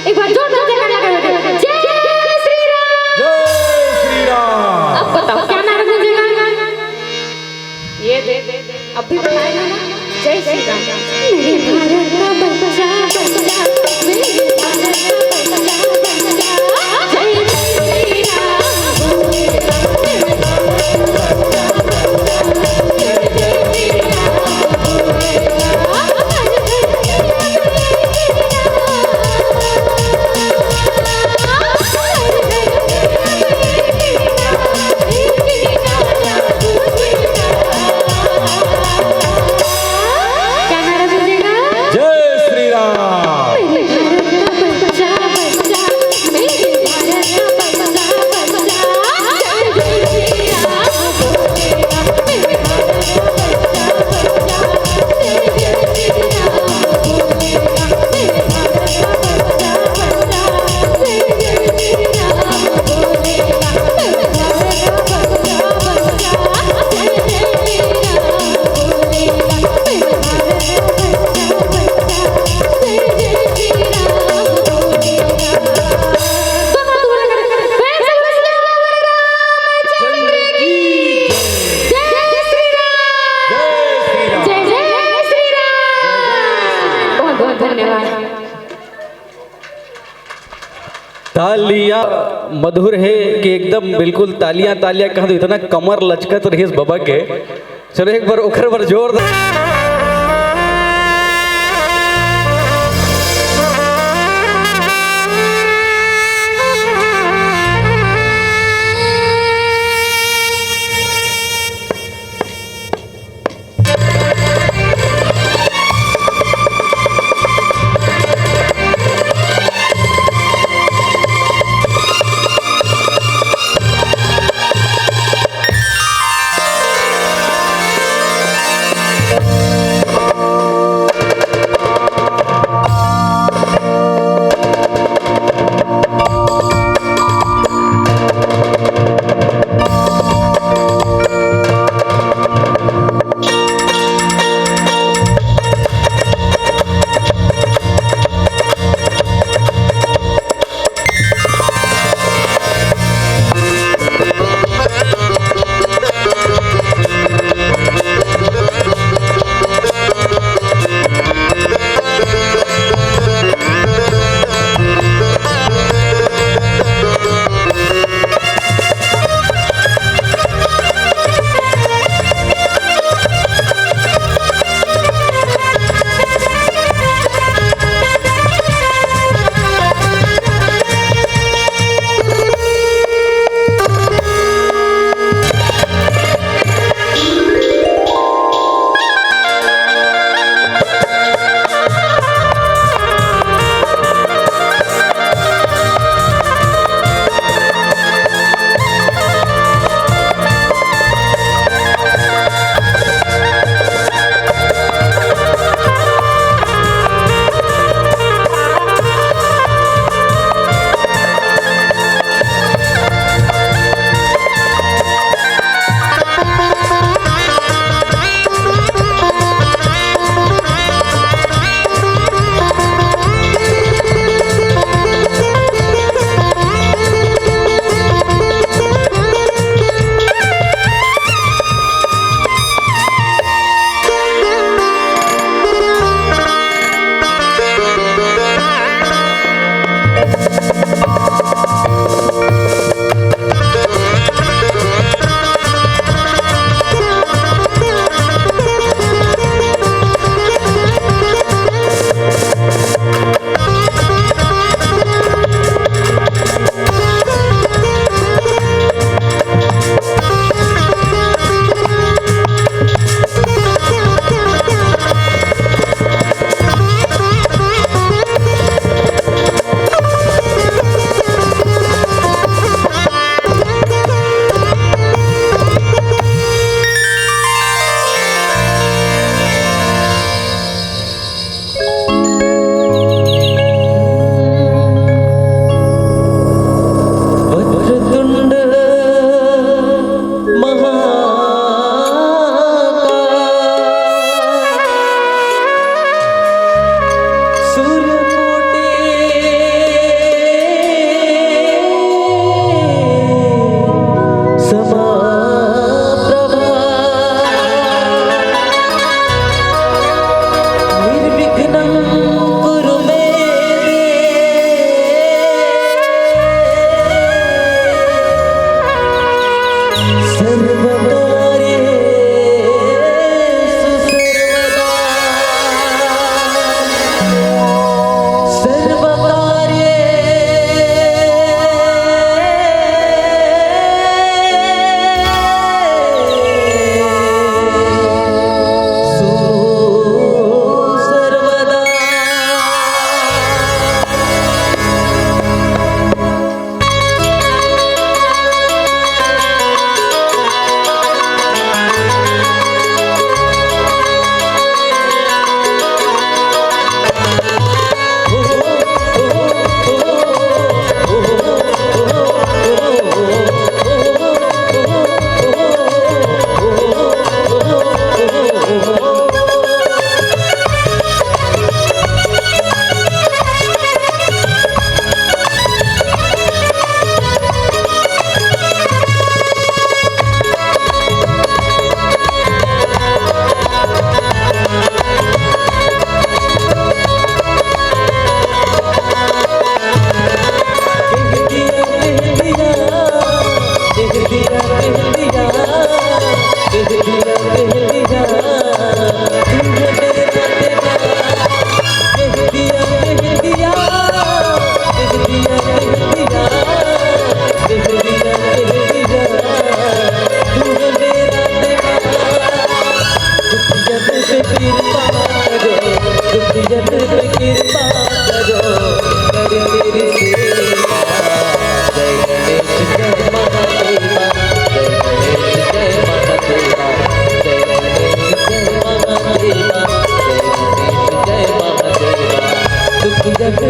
एक बार जोरदार जयकार लगा दो। जय श्री राम। जय श्री राम। अब बताओ क्या नारा गूंजेगा? ये दे अब भी बताएगा ना। जय श्री राम। मेरे भारत का बच्चा बच्चा, मेरे भारत का बच्चा बच्चा, जय श्री क्या नारा गूंजेगा? जय श्री राम। तालियां मधुर है कि एकदम बिल्कुल तालियां तालियां कहा तो इतना कमर लचकत रही इस बाबा के। चलो एक बार ओखर बार जोर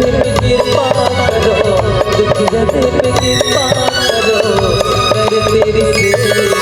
पे कृपा करो, दुख हृदय पे कृपा करो, कर तेरी सेवा।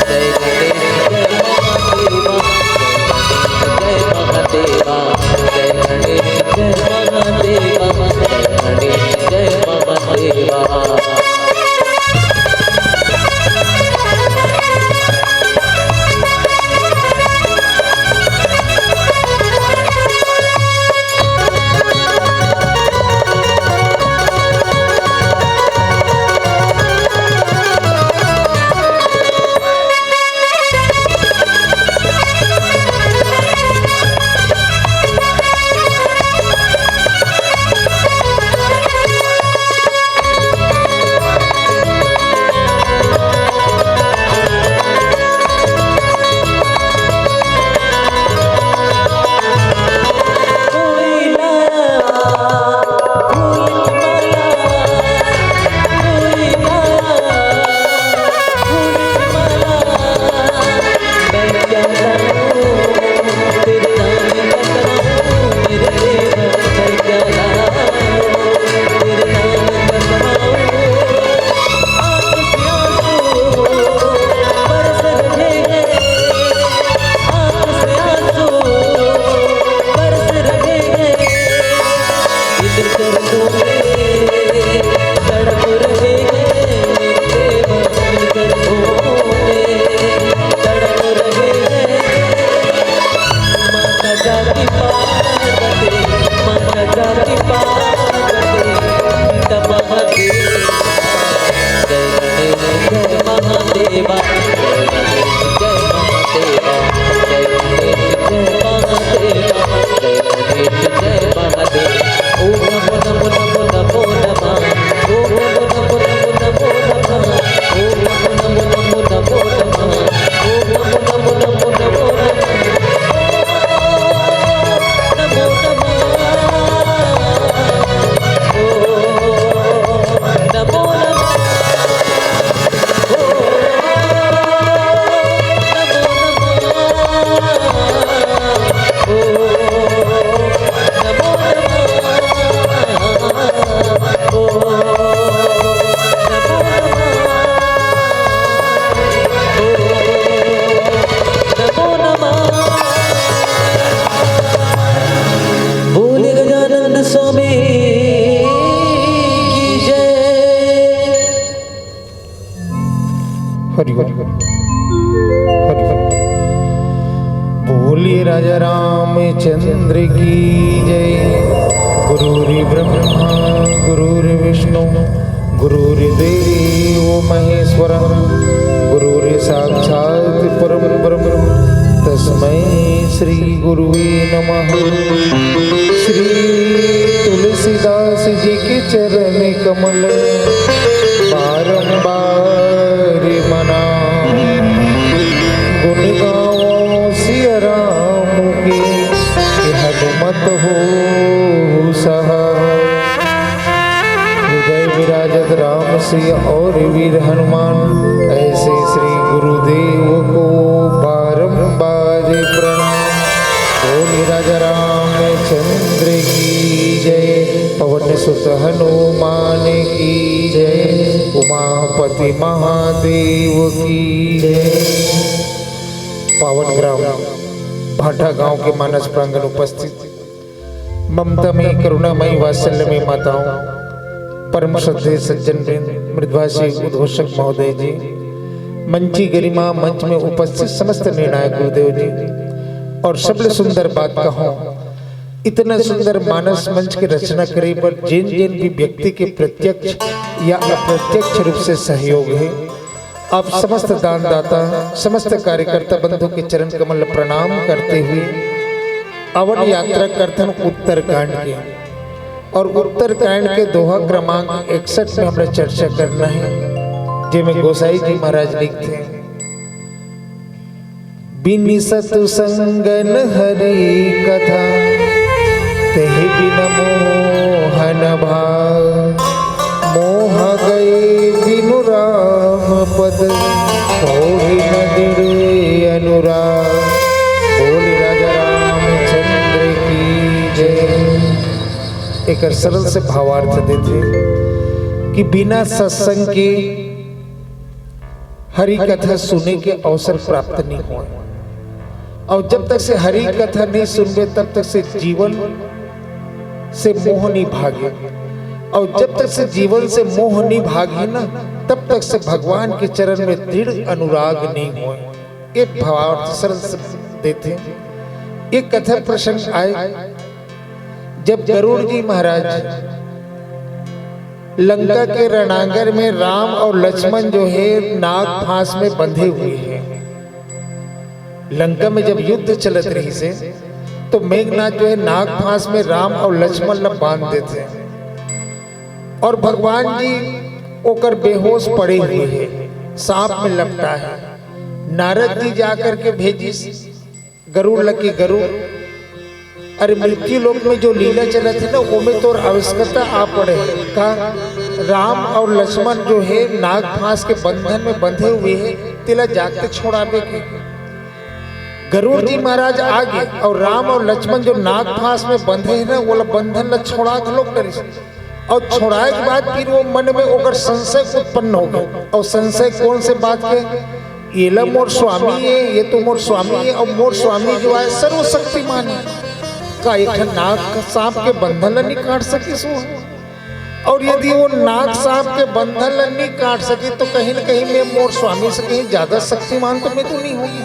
जय गणेश जय महादेवा, जय गणेश जय महादेवा, जय गणेश जय महादेवा। बोलिए राजा रामचंद्र की जय। गुरुर् ब्रह्मा गुरुर्विष्णु गुरुर्देव महेश्वरः गुरुर् साक्षात् परम ब्रह्म तस्मै श्री गुरुवे नमः। श्री तुलसीदास जी के चरण कमल बारंबार मना गुण गाओ सिया राम से और वीर हनुमान, ऐसे श्री गुरुदेव को बारंबार प्रणाम। बोले राजा रामचंद्र की जय, पवन सुत हनुमान की जय, उमापति महादेव की जय। पावन ग्राम भाटा गांव के मानस प्रांगण उपस्थित ममता में, करुणामयी, वात्सल्य में माताओं, परम श्रद्धेय सज्जन वृंद, मृदभाषी उद्घोषक महोदय जी, मंची गरिमा, मंच में उपस्थित समस्त निर्णायक गुरुदेव जी, और सबले सुंदर बात कहो, इतना सुंदर मानस मंच की रचना करे पर जिन जिन भी व्यक्ति के प्रत्यक्ष या अप्रत्यक्ष रूप से सहयोग है, आप समस्त दानदाता, समस्त कार्यकर्ता बंधु के चरण कमल प्रणाम करते हुए अवन यात्रा करथन उत्तरकांड के, और उत्तरकांड के दोहा क्रमांक 61 में हमें चर्चा करना है, जिसमें गोसाई जी महाराज लिखते हैं, बिनि सतसंगन हरि कथा, तेहि बिन मोहन भाव, मोह गए बिनु राम पद, होहि न दृढ़ अनुराग। बोले राजा रामचंद्र की जय। एक सरल से भावार्थ देते कि बिना सत्संग के हरि कथा सुनने के अवसर प्राप्त नहीं हुआ, और जब तक से हरि कथा नहीं सुनबे तब तक से जीवन से मोह नहीं भागे, और जब तक से जीवन से मोह नहीं भागे ना, तब तक से भगवान के चरण में दृढ़ अनुराग नहीं हुए। एक भावार्थ सरल से देते हैं। एक कथा प्रसंग आए जब गरुड़ जी महाराज लंका के रणांगण में राम और लक्ष्मण जो है नाग फांस में बंधे हुए हैं। लंका में जब युद्ध चलत रही से तो मेघनाथ जो है नाग फांस में राम और लक्ष्मण न बांध देते हैं, और भगवान जी ओकर बेहोश पड़े हुए हैं, सांप में लपटा है। नारद जी जाकर के भेजी गरुड़ लकी गरुड़, अरे मृत्यु लोक में जो लीला चलत है ना, वो में तो आवश्यकता आ पड़े का राम और लक्ष्मण जो है नाग फांस के बंधन में बंधे हुए हैं, तिला जागते छोड़ावे के। गरुड़ जी महाराज आगे और राम और लक्ष्मण जो नाग फांस में बंधे हैं ना, वो बंधन ल छोड़ा के लोग करी, और छोड़ाए के बाद फिर वो मन में ओकर संशय उत्पन्न हो गया। और संशय कौन से बात के, ये ला मोर स्वामी है, ये तो मोर स्वामी है, और मोर स्वामी जो है सर्वशक्तिमान है, का एक नाग का सांप के बंधन नहीं काट सके सो। और यदि वो नाग सांप के बंधन नहीं काट सके तो कहीं न कहीं मैं मोर स्वामी से कहीं ज्यादा शक्तिमान तो मैं तो नहीं होगी।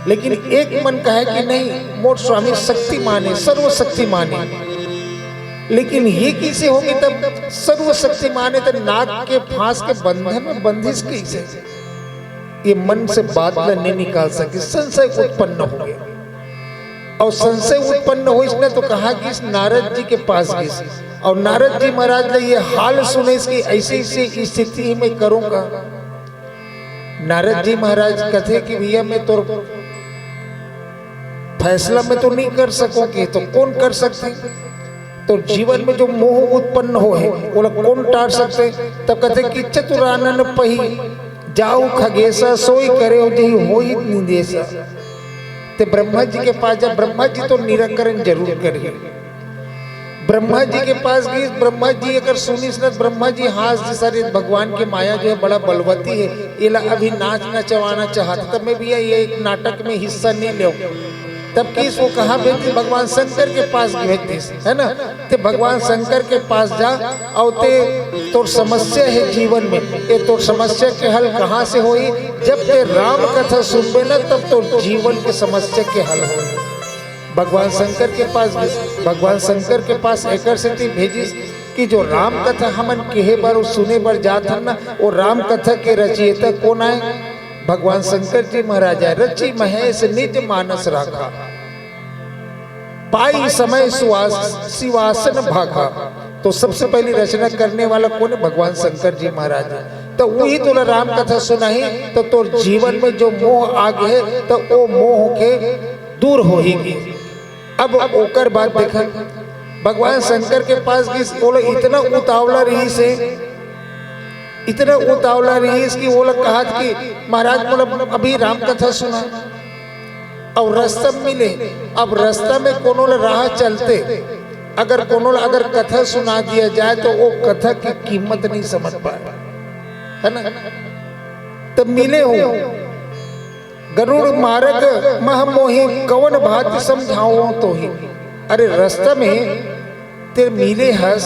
लेकिन एक मन कहे कि नहीं, मोर स्वामी शक्तिमान है, सर्वशक्तिमान है। लेकिन ये कैसे होगी तब सर्वशक्तिमान है तो नाग के फांस के बंधन में बंदिश कैसे? ये मन से बात नहीं निकाल सके, संशय उत्पन्न हो गया। और संशय उत्पन्न हो इसने तो कहा कि इस नारद जी के पास गई, और नारद जी महाराज ने ये हाल सुने इसकी ऐसे ऐसे स्थिति में करूंगा। नारद जी महाराज कहते कि भैया मैं तो फैसला में तो नहीं कर सकोगे, तो कौन कर सकते? तो जीवन में जो मोह उत्पन्न हो है वो लोग कौन टार सकते? तब कहते कि चतुरानन पही जाऊ खगेसा, सोई करे हो ही निदेशा। ते ब्रह्मा जी के पास जब ब्रह्मा जी तो निराकरण जरूर करिए। ब्रह्मा जी के पास गई, ब्रह्मा जी अगर सुनी न, ब्रह्मा जी हाथ सारे भगवान की माया जो है बड़ा बलवती है, ये अभी नाच नचवाना चाहता, तब मैं भी ये एक नाटक में हिस्सा नहीं ले। तब किस वो कहा भेजती? भगवान शंकर के पास भेजती है ना। ते भगवान शंकर के पास जा, और ते तो समस्या है जीवन में, ये तो समस्या के हल कहाँ से होई? जब ते राम कथा सुनबे ना तब तो जीवन के समस्या के हल हो। भगवान शंकर के पास, भगवान शंकर के पास एक स्थिति भेजी कि जो राम कथा हमन कहे बार सुने बार जात ना, वो राम कथा के रचयिता कौन आए? भगवान शंकर जी महाराज है। रचि महेश निज मानस राखा, पाई समय शिवासन भागा। तो सबसे पहली रचना करने वाला कौन है? भगवान शंकर जी महाराज है। तो वही तो राम कथा सुनाही तो जीवन में जो मोह आ गए तो वो मोह के दूर हो ही गई। अब ओकर बात देखा भगवान शंकर के पास गई, बोला इतना उतावला रही से, इतना उतावला रही इसकी, वो लोग कहा कि महाराज बोला अभी राम कथा सुना और रास्ता में मिले। अब रास्ता में कोनो राह चलते अगर कोनो अगर कथा सुना दिया जाए तो वो कथा की कीमत नहीं समझ पाए, है ना। तब मिले हो गरुड़ मार्ग महमोही कवन भात समझाओ तो ही। अरे रास्ता में तेरे मिले हंस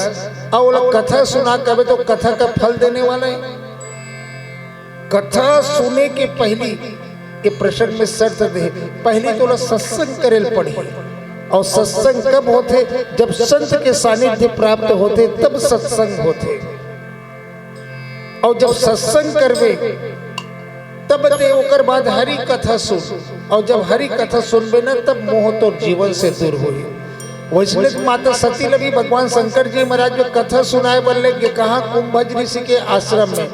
और कथा सुना कभी तो कथा का फल देने वाला है। कथा सुने के पहली ये प्रसंग में शर्त दे, पहले तो सत्संग करेल पड़ी। और सत्संग कब होते? जब संत के सानिध्य प्राप्त होते तब सत्संग होते। और जब सत्संग करवे तब ते ओकर बाद हरि कथा सुन, और जब हरि कथा सुनबे ना तब मोह तो जीवन से दूर हुई। वैष्णव माता सती लगी भगवान शंकर जी महाराज जो कथा सुनाए बोले कि कहा कुंभज ऋषि के आश्रम में,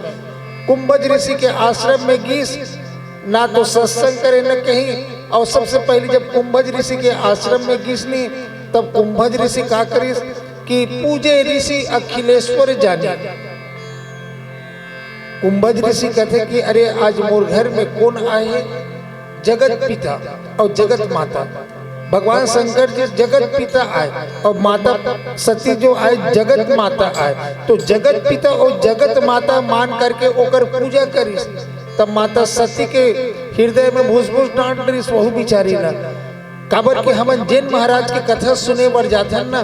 कुंभज ऋषि के आश्रम में गीस ना तो सत्संग करे न कहीं। और सबसे पहले जब कुंभज ऋषि के आश्रम में गीसनी तब कुंभज ऋषि का करिस कि पूजे ऋषि अखिलेश्वर जाने। कुंभज ऋषि कहते कि अरे आज मोर घर में कौन आए? जगत पिता और जगत माता। भगवान शंकर जी जगत पिता आए और माता सती जो आए जगत माता आए। तो जगत पिता और जगत माता मान करके ओकर पूजा करी। तब माता सती के हृदय में भूस भूस डांट रही, वहू बिचारी ना काबर के हमन जैन महाराज की कथा सुने बर जाता ना,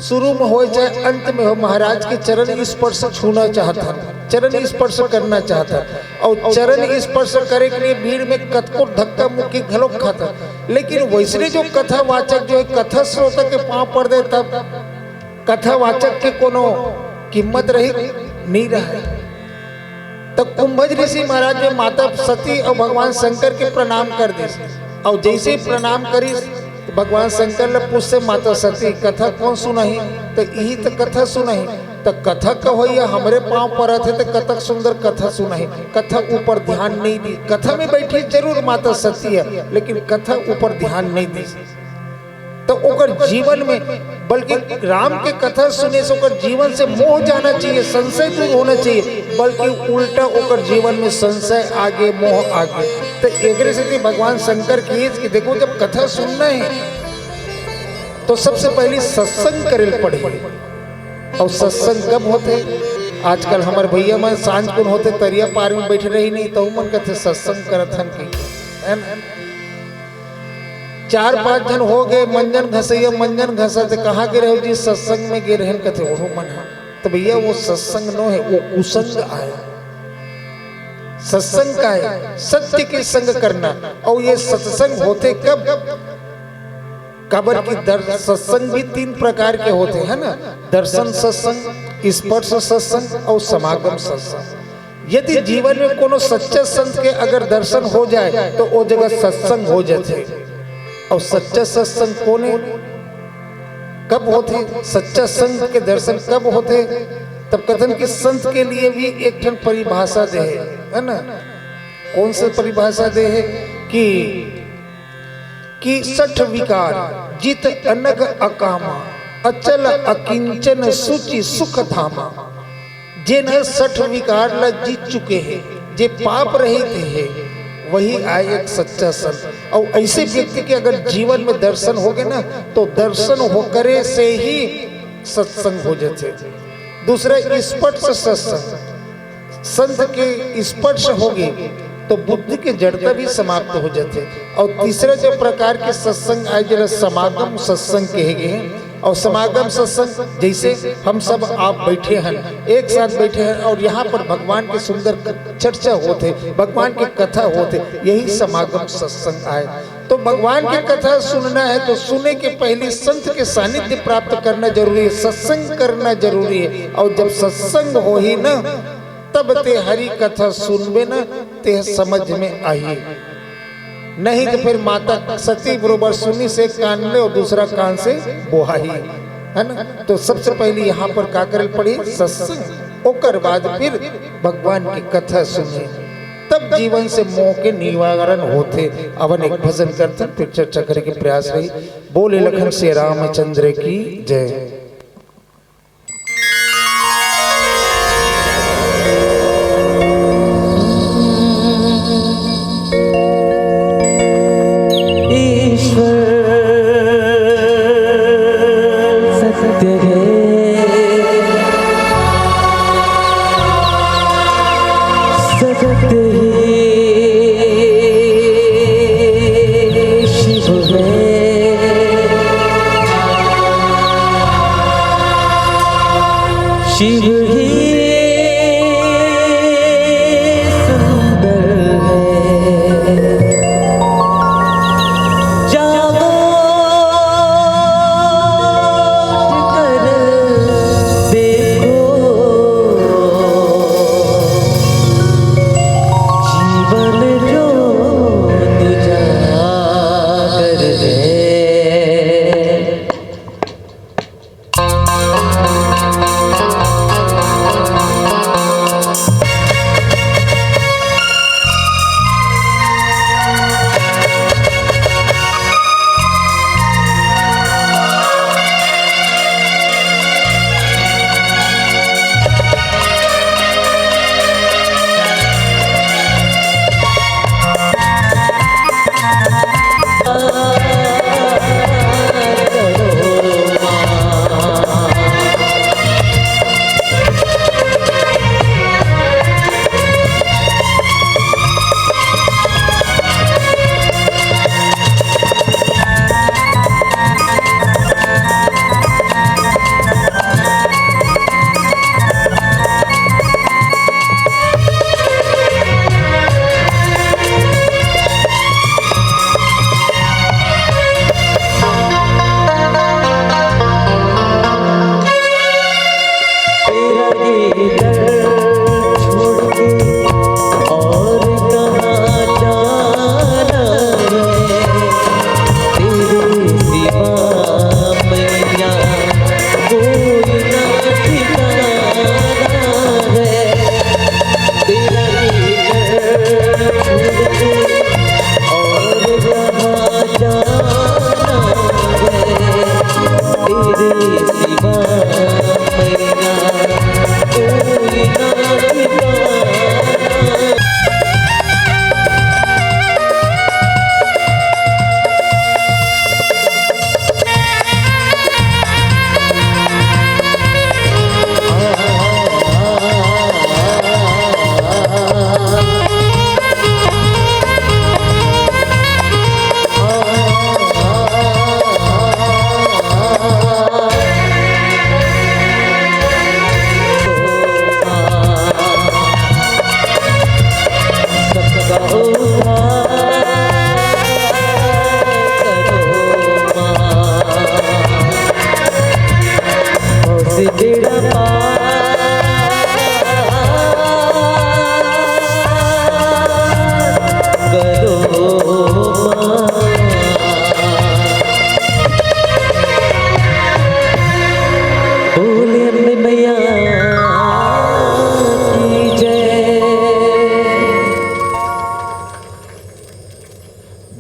शुरू में हो चाहे अंत में हो महाराज के चरण स्पर्श छूना चाहता, चरण स्पर्श करना चाहता। और चरण स्पर्श करे के लिए भीड़ में कतको धक्का मुक्की घलोक खाता। लेकिन वैसे जो कथा वाचक जो है कथा श्रोता के पांव पड़ दे तब कथा वाचक के कोनो कीमत रही नहीं रहे। तब कुंभज ऋषि महाराज ने माता सती और भगवान शंकर के प्रणाम कर दी। और जैसे प्रणाम करी तो भगवान शंकर ने पूछे माता सती कथा कौन सुनाही? तो यही तो कथा सुनाही। तो कथा कहोइया हमरे पांव पर थे तो कतक सुंदर कथा सुनाही। कथा ऊपर ध्यान नहीं दी। कथा में बैठी जरूर माता सती है लेकिन कथा ऊपर ध्यान नहीं दी। तो ओकर जीवन में बल्कि राम के कथा सुने से ओकर जीवन से मोह जाना चाहिए, संशय दूर होना चाहिए, बल्कि उल्टा ओकर जीवन में संशय आगे मोह आगे। तो एक से भगवान शंकर की कि देखो जब कथा सुनना है तो सबसे पहले सत्संग करे पड़े। और सत्संग कब होते? आजकल हमारे भैया मन सांझ कुन होते तरिया पार में बैठे रही नहीं तो मन कहते सत्संग करत हन की, है ना। 4-5 जन हो गए मंजन घसैया मंजन घसा तो कहा के रहो जी सत्संग में गे रहन कहते वो मन है। तो भैया वो सत्संग नो है, वो कुसंग आया। सत्संग का है सत्य के संग करना। और ये सत्संग होते कब? कबर की सत्संग भी 3 प्रकार के होते हैं ना, दर्शन सत्संग, स्पर्श सत्संग और समागम सत्संग। यदि जीवन में कोनो सच्चा संत के अगर दर्शन हो जाए तो वो जगह सत्संग हो जाते। और सच्चा सत्संग कौन है? कब होते? सच्चा संत के दर्शन कब होते? तब कथन कि संत के लिए भी एक ठन परिभाषा दे है ना। कौन सा परिभाषा दे है कि 60 विकार जित अनग अकामा अचल अकिंचन सुचि सुख धामा। जिन 60 विकार ल जीत चुके हैं, जे पाप रहित है, वही आए एक सच्चा संत। और ऐसे व्यक्ति के अगर जीवन में दर्शन हो गए ना तो दर्शन हो करे से ही सत्संग हो जाते। दूसरा स्पर्श सत्संग, संत के स्पर्श हो गए तो बुद्धि के जड़ता भी समाप्त हो जाते। और तीसरा जो प्रकार के सत्संग आए जरा समागम सत्संग कहे गए हैं। और समागम सत्संग जैसे हम सब आप बैठे हैं, एक साथ बैठे हैं और यहाँ पर भगवान के सुंदर चर्चा होते, भगवान की कथा होते, यही समागम सत्संग आए। तो भगवान की कथा सुनना है तो सुने के पहले संत के सानिध्य प्राप्त करना जरूरी है, सत्संग करना जरूरी है। और जब सत्संग हो ही ना तब ते हरि कथा सुनबे ना ते समझ में आई। नहीं तो फिर माता सती बरोबर सुनी से कान ले और दूसरा कान से बोहाई, है ना। तो सबसे पहले यहाँ पर का करे पड़ी? सत्संग। ओकर बाद फिर भगवान की कथा सुने तब जीवन से मोह के निवारण होते। अवन एक भजन करते फिर चर्चा करे के प्रयास रही। बोले लखन से रामचंद्र की जय। शिव ही सुंदर है, जागो कर देखो, जीवन जो तुझागर है।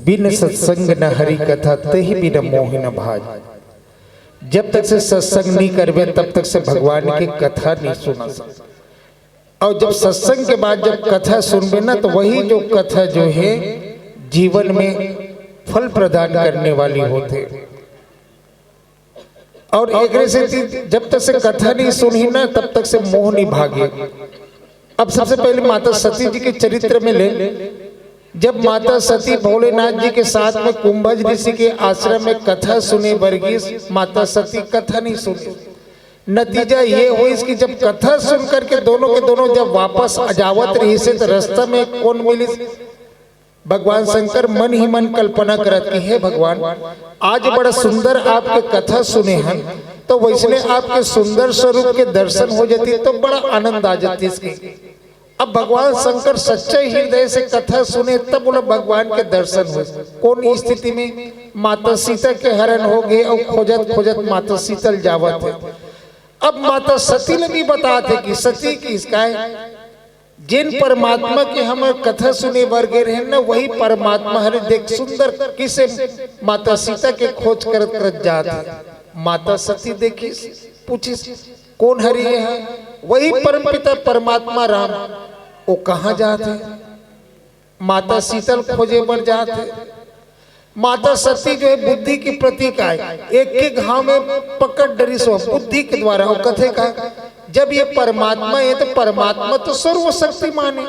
बिन सत्संग न हरि कथा ते ही बिन मोह न भाज। जब तक से सत्संग नहीं करवे तब तक से भगवान की कथा नहीं सुना सकते। और जब सत्संग के बाद जब कथा सुनबे ना तो वही जो कथा जो है जीवन में फल प्रदान करने वाली होते। और एक से जब तक से कथा नहीं सुनी ना तब तक से मोह नहीं भागे। अब सबसे पहले माता सती जी के चरित्र में ले, जब माता सती भोलेनाथ जी के साथ में कुंभज ऋषि के आश्रम में कथा सुने वर्गीस, माता सती कथा नहीं सुनी। नतीजा ये हुई इसकी जब कथा सुन करके दोनों के दोनों जब वापस अजावत रही से तो रास्ता में कौन मिली? भगवान शंकर मन ही मन कल्पना करत कि हे भगवान आज बड़ा सुंदर आपके कथा सुने हैं, तो वैसने आपके सुंदर स्वरूप के दर्शन हो जाती तो बड़ा आनंद आ जाती इसकी। अब भगवान शंकर सच्चे हृदय से कथा सुने तब बोला भगवान के दर्शन हुए। कौन स्थिति में? माता सीता के हरण हो गए और खोजत खोजत माता शीतल जावत है। अब माता सती ने भी बताते कि सती की इसका जिन परमात्मा के हम कथा सुने वर्गे रहे ना वही परमात्मा हरे देख सुंदर किसे माता सीता के खोज करत जात माता सती देखी पूछी कौन हरि है वही परमपिता परमात्मा राम वो कहाँ जाते माता शीतल खोजे पर जाते माता सती जो है बुद्धि की प्रतीक आए एक एक घाव में पकड़ डरी सो बुद्धि के द्वारा और कथे का जब ये परमात्मा है तो परमात्मा तो सर्वशक्तिमान है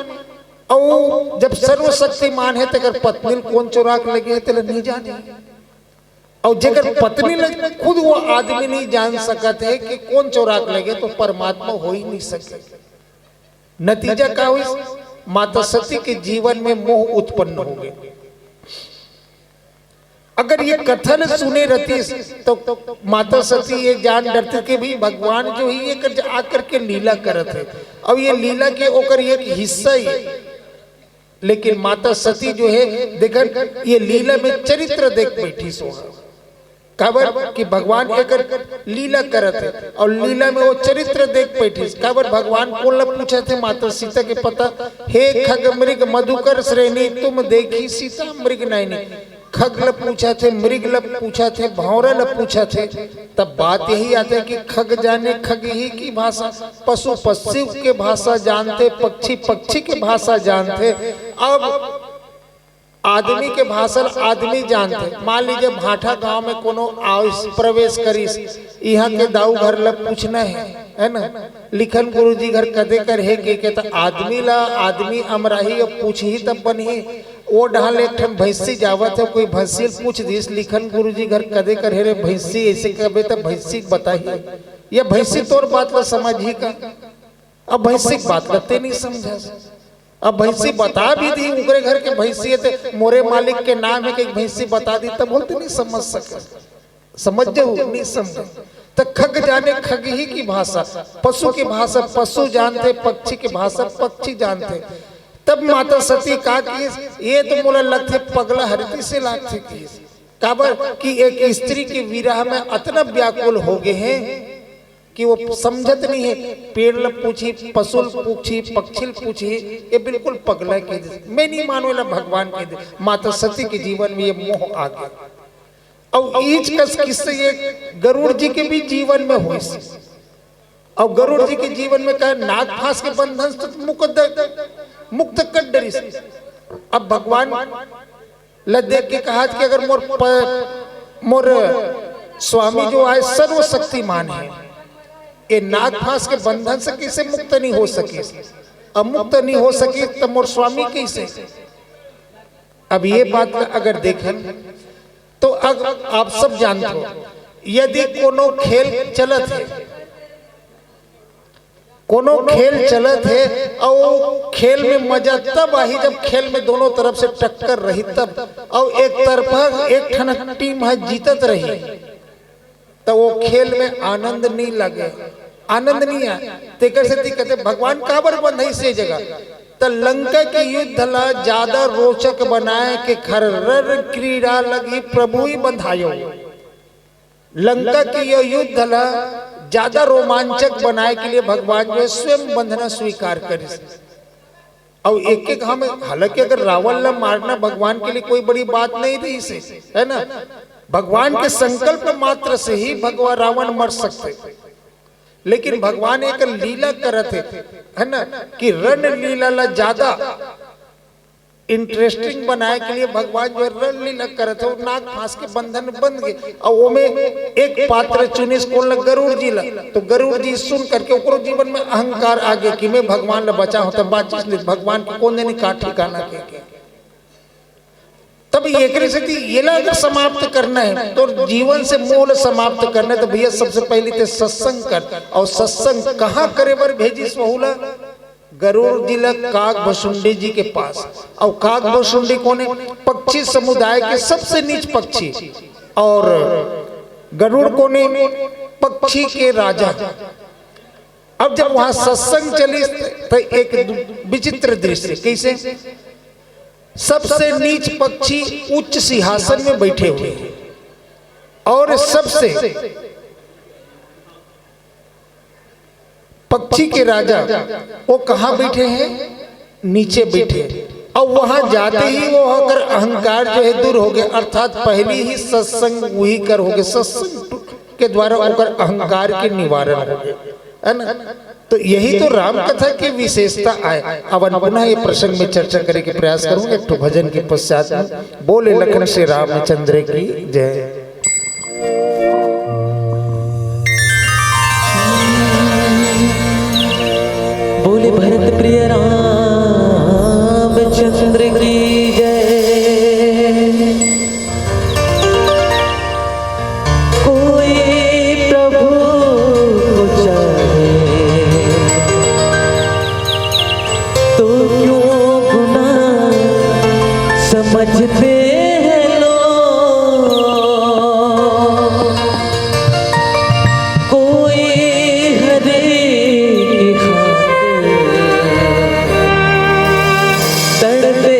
और जब सर्वशक्तिमान है तो अगर पत्नी कौन चुराक लगे है तो नहीं जाने और जगह पत्नी लगे खुद वो आदमी नहीं जान सकते है कि कौन चुराक लगे तो परमात्मा हो ही नहीं सके नतीजा क्या हुई माता सती के जीवन में मोह उत्पन्न हो गए अगर ये कथन सुने रहती तो माता सती ये जान डरती कि भाई भगवान जो ही ये आकर के लीला करत है अब ये लीला के ओकर एक हिस्सा ही लेकिन माता सती जो है देखकर ये लीला में चरित्र देख बैठी सो काबर कि भगवान एकर लीला करत है और लीला में वो चरित्र देख बैठी काबर भगवान को ल पूछे थे माता सीता के पता हे खग मृग मधुकर श्रेणी तुम देखी सीता मृग नैनी खग ल पूछा थे मृग ल पूछा थे भौरा ल पूछा थे तब बात यही आती है कि खग जाने खग ही की भाषा पशु पक्षी के भाषा जानते पक्षी पक्षी के भाषा जानते अब आदमी के भाषा आदमी जानते मान लीजिए भाठा गांव में कोनो प्रवेश करीस यहाँ के दाऊ घर ला पूछना है ना लिखन गुरुजी घर कदे कर है के तो आदमी ला आदमी अमराही और पूछ ही तब बनी वो ढाल एक ठन भैंसी जावत है कोई भैंसी पूछ दिस लिखन गुरुजी घर कदे कर है रे भैंसी ऐसे कबे तो भैंसी बताइए या भैंसी तोर बात ला समझ ही का अब भैंसी बात लगते नहीं समझा अब भैंसी बता भी दी उनके घर के भैंसी है मोरे मालिक के नाम है कि भैंसी बता दी तब बोलते नहीं समझ सके समझ जाओ नहीं समझ तो खग जाने खग ही की भाषा पशु की भाषा पशु जानते पक्षी की भाषा पक्षी जानते तब माता सती का ये तो मोला लगते पगला हरती से लागते काबर कि एक स्त्री के विरह में इतना व्याकुल हो गए हैं कि वो समझत नहीं है पेड़ ल पूछी पशु पूछी पक्षी पूछी ये बिल्कुल पगला के मैं नहीं मानूला भगवान के माता सती के जीवन में ये मोह आ गया और ईच कस किससे ये गरुड़ जी के भी जीवन में हुई और गरुड़ जी के जीवन में कहा नाग फांस के बंधन से मुक्त कर डरी अब भगवान ल देख के कहा कि अगर मोर स्वामी जो आए सर्वशक्तिमान है ये नाग फांस के बंधन से कैसे मुक्त नहीं हो सके अब मुक्त नहीं हो सके तो मोर स्वामी कैसे अब ये बात अगर देखें तो अब आप सब जानते हो यदि कोनो खेल चलत है कोनो खेल चलत है और खेल में मजा तब आई जब खेल में दोनों तरफ से टक्कर रही तब और एक तरफा एक ठन टीम है जीतत रही तो वो खेल में आनंद नहीं लगे आनंद नहीं आए तेकर से कहते भगवान काबर बंधई से जगह तो लंका के युद्ध ला ज्यादा रोचक बनाए कि खर्र क्रीड़ा लगी प्रभु ही बंधायो लंका के ये युद्ध ला ज्यादा रोमांचक बनाए के लिए भगवान जो है स्वयं बंधना स्वीकार करे और एक एक हमें हालांकि अगर रावण ला मारना भगवान के लिए कोई बड़ी बात नहीं रही से है ना भगवान के संकल्प मात्र से ही भगवान रावण मर सकते लेकिन भगवान एक लीला करते है ना कि रण लीला ला ज्यादा इंटरेस्टिंग बनाए के लिए भगवान जो रण लीला करते हो नाग फांस के बंधन बंध गए और वो में एक पात्र चुनिस को गरुड़ जी ला तो गरुड़ जी सुन करके ओकरो जीवन में अहंकार आ गया कि मैं भगवान ला बचा हूं तब बातचीत भगवान के कौन ने का ठिकाना के तब एक ये अगर समाप्त करना है तो जीवन से मोल समाप्त करना है तो भैया सबसे पहले तो सत्संग कर और सत्संग कहाँ करे बर भेजी बहुला गरुड़ जी ला काग भसुंडी जी के पास और काग भसुंडी कौन है पक्षी समुदाय के सबसे नीच पक्षी और गरुड़ कौन है पक्षी के राजा अब जब वहां सत्संग चली तो एक विचित्र दृश्य कैसे सबसे नीच पक्षी उच्च सिंहासन में बैठे हुए और सबसे पक्षी के राजा वो कहां बैठे हैं नीचे बैठे और वहां जाते ही वो अगर अहंकार जो है दूर हो गया, अर्थात पहले ही सत्संग वही कर हो गए, सत्संग के द्वारा होकर अहंकार के निवारण हो गए, है ना। तो यही तो राम कथा की विशेषता है। अब पुनः ये प्रसंग में चर्चा करने के प्रयास करूंगा एक तो भजन के पश्चात में। बोले लखन श्री रामचंद्र की जय। बोले भरत प्रिय रामचंद्र की जय। कोई प्रभु को चाहे तो क्यों गुना समझते हैं लोग। कोई हरे की खातिर तड़पे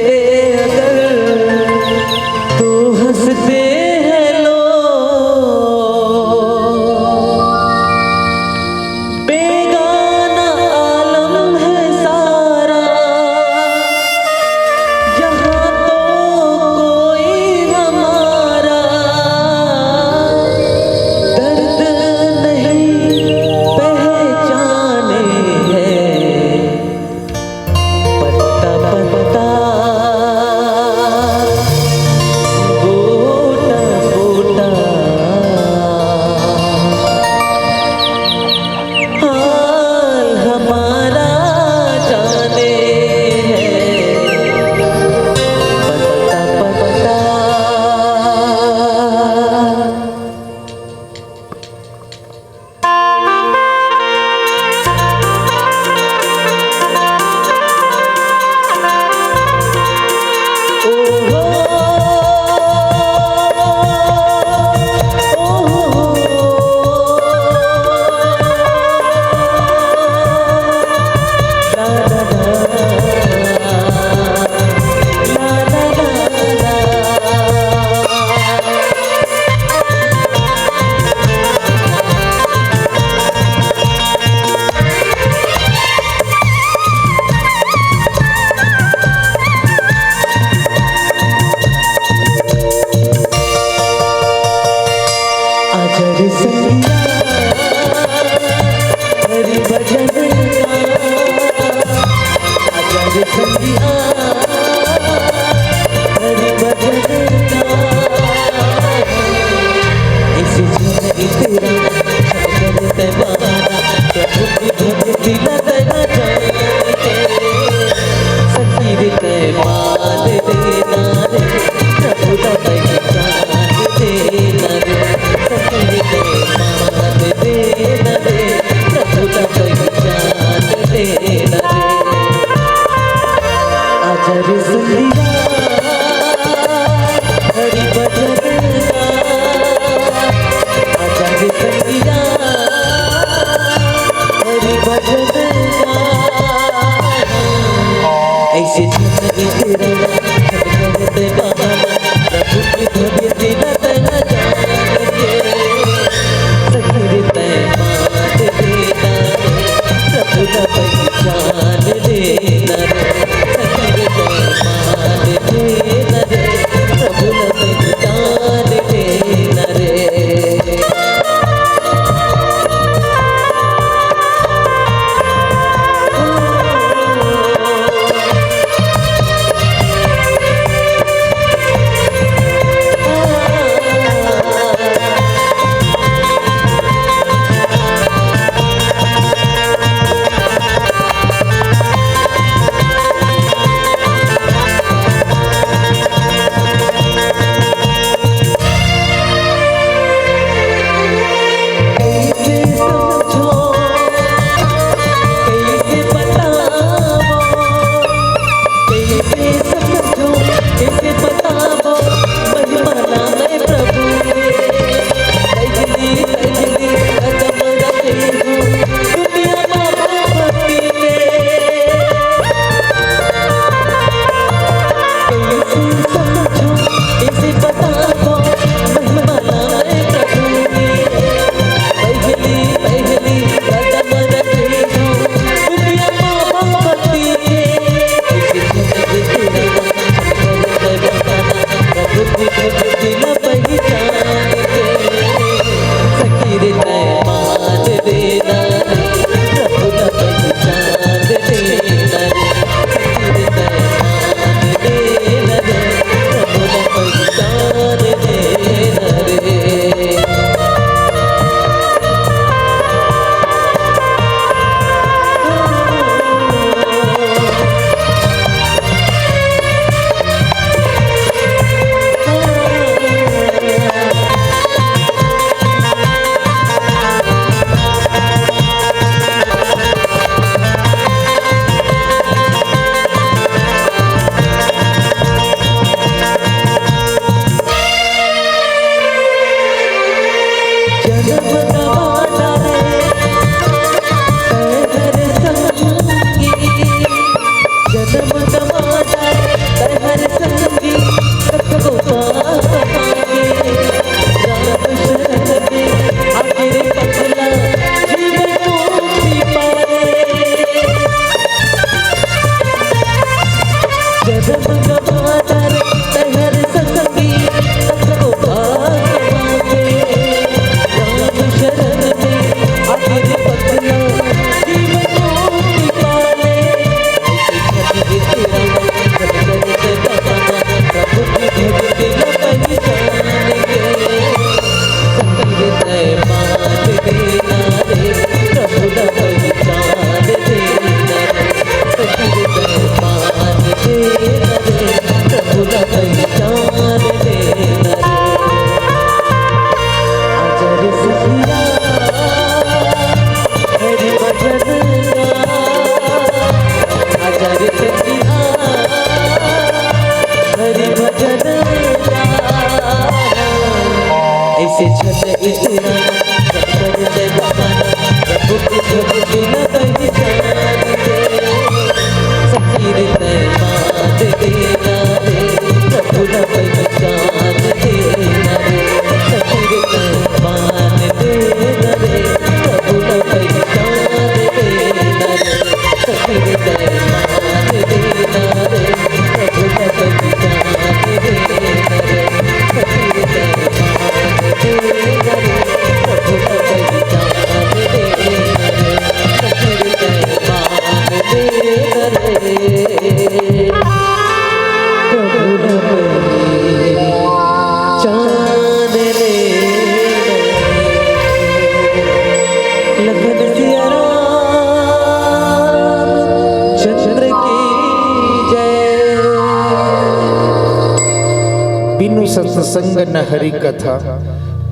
बिनु सत्संग न हरि कथा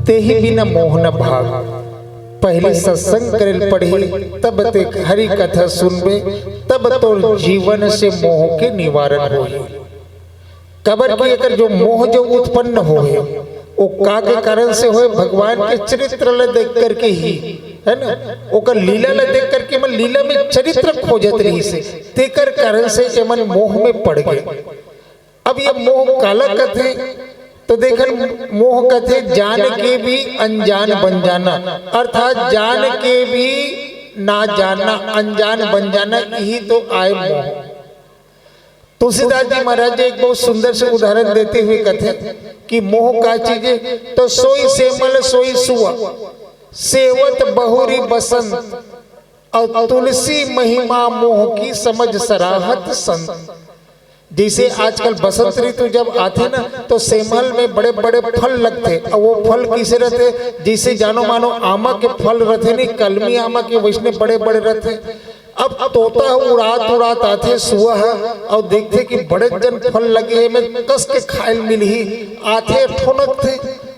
तेहि बिना मोहन भाग। पहले सत्संग करल पढ़ी तब ते हरि कथा सुनबे तब तो जीवन से मोह के निवारण होई। कबर की अगर जो मोह जो उत्पन्न होए वो का के कारण से होए भगवान के चरित्र ल देख करके ही है ना, ओकर लीला ल देख करके मन लीला में चरित्र खोजत रही से तेकर कारण से मन मोह में पड़ गए। अब ये मोह काला कथे तो देखन मोह कथे जान के भी अनजान बन जाना, अर्थात जान के भी ना जानना, अनजान बन जाना, यही तो आए मोह। तुलसीदास जी महाराज एक बहुत सुंदर से उदाहरण देते हुए कहते कि मोह का चीज है तो सोई सेमल सोई सुआ सेवत बहुरी बसंत और तुलसी महिमा मोह की समझ सराहत संत। जैसे आजकल बसंत ऋतु जब आते ना तो सेमल में बड़े बड़े फल लगते और वो फल किसे रहते, जैसे जानो मानो आमा के फल रहते नहीं, कलमी आमा के वैसने बड़े बड़े रहते। अब तोता उड़ात आते सुआ है और देखते कि बड़े जन फल लगे में कस के खायल मिल ही आते ठोनक थे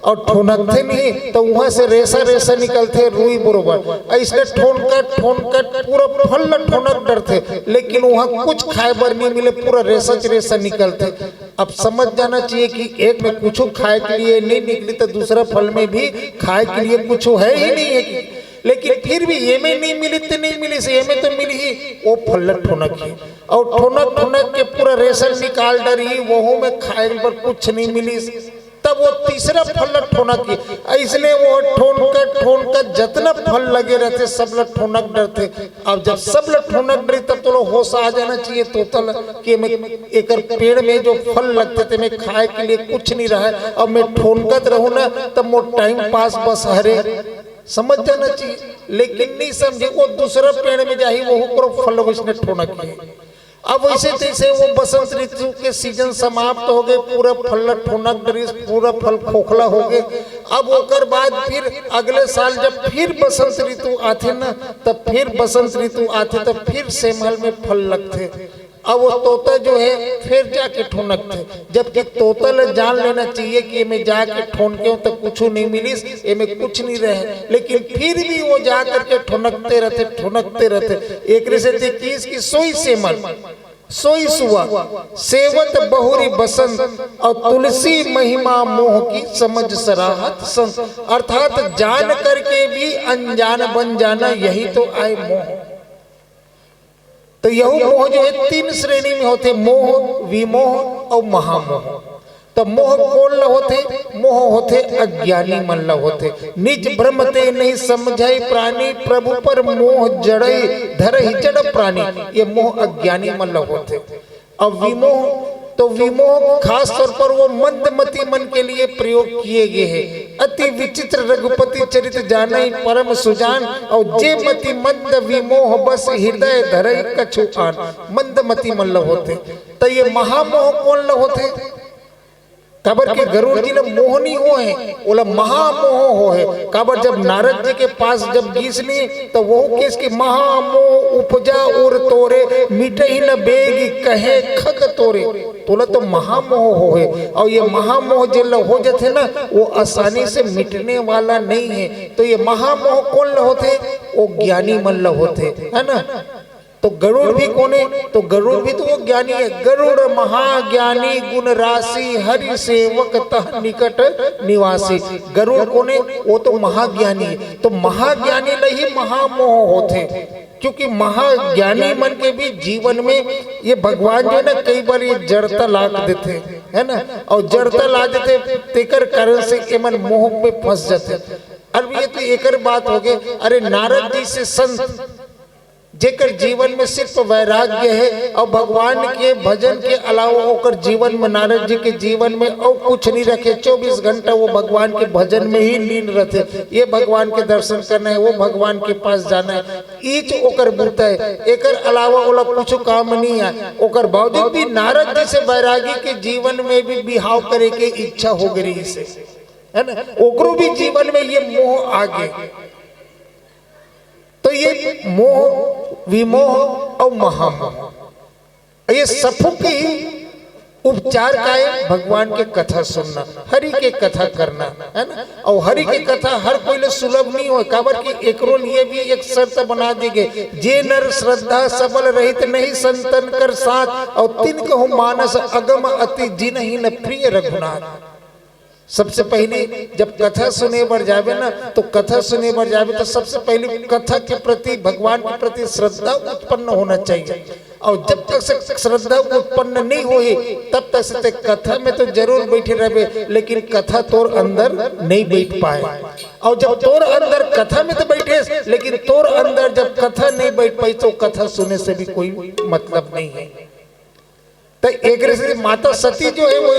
और ठोनक थे नहीं तो वहां से रेसा रेसा निकलते रुई बरोबर ऐसे ठोन कर पूरा फल न ठोनक डरते, लेकिन वहां कुछ खाए बर नहीं मिले, पूरा रेसा रेसा निकलते। अब समझ जाना चाहिए कि एक में कुछ खाए के लिए नहीं निकली तो दूसरा फल में भी खाए के लिए कुछ है ही नहीं है कि, लेकिन फिर भी ये में नहीं मिली तो नहीं मिली से ये में तो मिली ही, वो फल ठोनक ही और ठोनक के पूरा रेशन निकाल डरी वो में खाए पर कुछ नहीं मिली, तब वो तीसरा फल ठोनक की। इसलिए वो ठोन कर जितना फल लगे रहते सब लोग ठोनक डरते। अब जब सब लोग ठोनक डरी तब तो होश आ जाना चाहिए तोतल कि मैं एक पेड़ में जो फल लगते थे मैं खाए के लिए कुछ नहीं रहा और मैं ठोनकत रहूं ना तब वो टाइम पास बस हरे, समझ जाना चाहिए। लेकिन नहीं समझे वो दूसरा पेड़ में जाही वो फल उसने ठोनक किए। अब वैसे तैसे वो बसंत ऋतु के सीजन समाप्त हो गए, पूरा फल ठोनक डरी, पूरा फल खोखला हो गए। अब ओकर बाद फिर अगले साल जब फिर बसंत ऋतु आते ना तब फिर बसंत ऋतु आते तब फिर सेमल में फल लगते। अब वो तोता जो है फिर जाके ठोनक थे, जबकि तोता ले जान लेना चाहिए कि मैं जाके ठोन के तो कुछ नहीं मिली, ये में कुछ नहीं रहे, लेकिन फिर भी वो जा करके ठोनकते रहते। एक से देखिए इसकी सोई सेमल सोई सुआ सेवत बहुरी बसंत और तुलसी महिमा मोह की समझ सराहत संत। अर्थात जान करके भी अनजान बन जाना, यही तो आए मोह। तो यह मोह जो है 3 श्रेणी में होते, मोह, विमोह और महामोह। तो मोह कौन ल होते? मोह होते अज्ञानी मन ल होते। निज भ्रम ते नहीं समझाई प्राणी, प्रभु पर मोह जड़ई धरहि जड़ प्राणी। ये मोह अज्ञानी मन ल होते। और विमोह, तो विमोह खास तौर पर वो मंदमती मन के लिए प्रयोग किए गए हैं। अति विचित्र रघुपति चरित जानै परम सुजान, और जे मति मंद विमोह बस हृदय धरई कछु आन। मंदमती मन ल होते। तो ये महामोह कौन ल होते? काबर के गरुड़ जी ने मोहनी हो है, बोला महामोह हो है। काबर जब नारद जी के पास जब गीसनी, तो वो केस के महामोह उपजा और तोरे, मिटे ही न बेगी कहे खग तोरे। तोला तो महामोह हो है। और ये महामोह जो हो जाते ना, वो आसानी से मिटने वाला नहीं है। तो ये महामोह कौन ल होते? वो ज्ञानी मन ल होते, है ना। तो गरुड़ भी कौन है? तो गरुड़ भी तो वो ज्ञानी है। गरुड़ महाज्ञानी गुण राशि, हरि सेवक तह निकट निवासी। गरुड़ कौन है? वो तो महाज्ञानी है। तो महाज्ञानी ही महामोह होते, क्योंकि महाज्ञानी मन के भी जीवन में ये भगवान जो है ना, कई बार ये जड़ता लाग देते, है ना। और जड़ता ला देते तेकर कारण से के मन मोह पे फंस जाते। अब ये तो एक बात हो गई। अरे नारद जी से संत जेकर जीवन में सिर्फ वैराग्य है और भगवान के भजन के अलावा होकर जीवन में, नारद जी के जीवन में और कुछ नहीं रखे। 24 घंटा वो भगवान के भजन में ही लीन रहते। ये भगवान के दर्शन करना है, वो भगवान के पास जाना है, ईच ओकर बूता है। एकर अलावा वो लोग कुछ काम नहीं है। ओकर बावजूद भी नारद जी से वैरागी के जीवन में भी बिहाव करे के इच्छा हो गई से, है ना। ओकरो भी जीवन में ये मोह आ गए। तो ये मोह, विमोह और महामोह, ये सफुक ही उपचार का है। भगवान के कथा सुनना, हरि के कथा करना, है ना। और हरि के कथा हर कोई सुलभ नहीं हो। काबर की एकरो लिए भी एक शर्त बना दी गई, जे नर श्रद्धा सबल रहित नहीं संतन कर साथ, और तिन कहु मानस अगम अति जिनहि न प्रिय रघुनाथ। सबसे पहले जब कथा सुने बर जावे ना, तो कथा सुने बर जावे तो सबसे पहले कथा के प्रति, भगवान के प्रति श्रद्धा उत्पन्न होना चाहिए। और जब तक से श्रद्धा उत्पन्न नहीं होई, तब तक से कथा में तो जरूर बैठे रहे, लेकिन कथा तोर अंदर नहीं बैठ पाए। और जब तोर अंदर कथा में तो बैठे, लेकिन तोर अंदर जब कथा नहीं बैठ पाई, तो कथा सुनने से भी कोई मतलब नहीं है। तो एक से माता सती जो है वो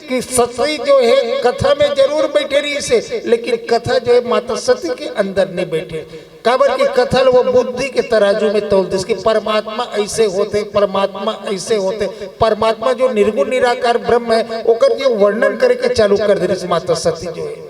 की सती जो है कथा में जरूर बैठे रही से, लेकिन कथा जो है माता सती के अंदर नहीं बैठे। काबर की कथा वो बुद्धि के तराजू में तोल जिसके परमात्मा ऐसे होते, परमात्मा ऐसे होते। परमात्मा जो निर्गुण निराकार ब्रह्म है, ओकर जो वर्णन करके चालू कर दे माता सती जो है।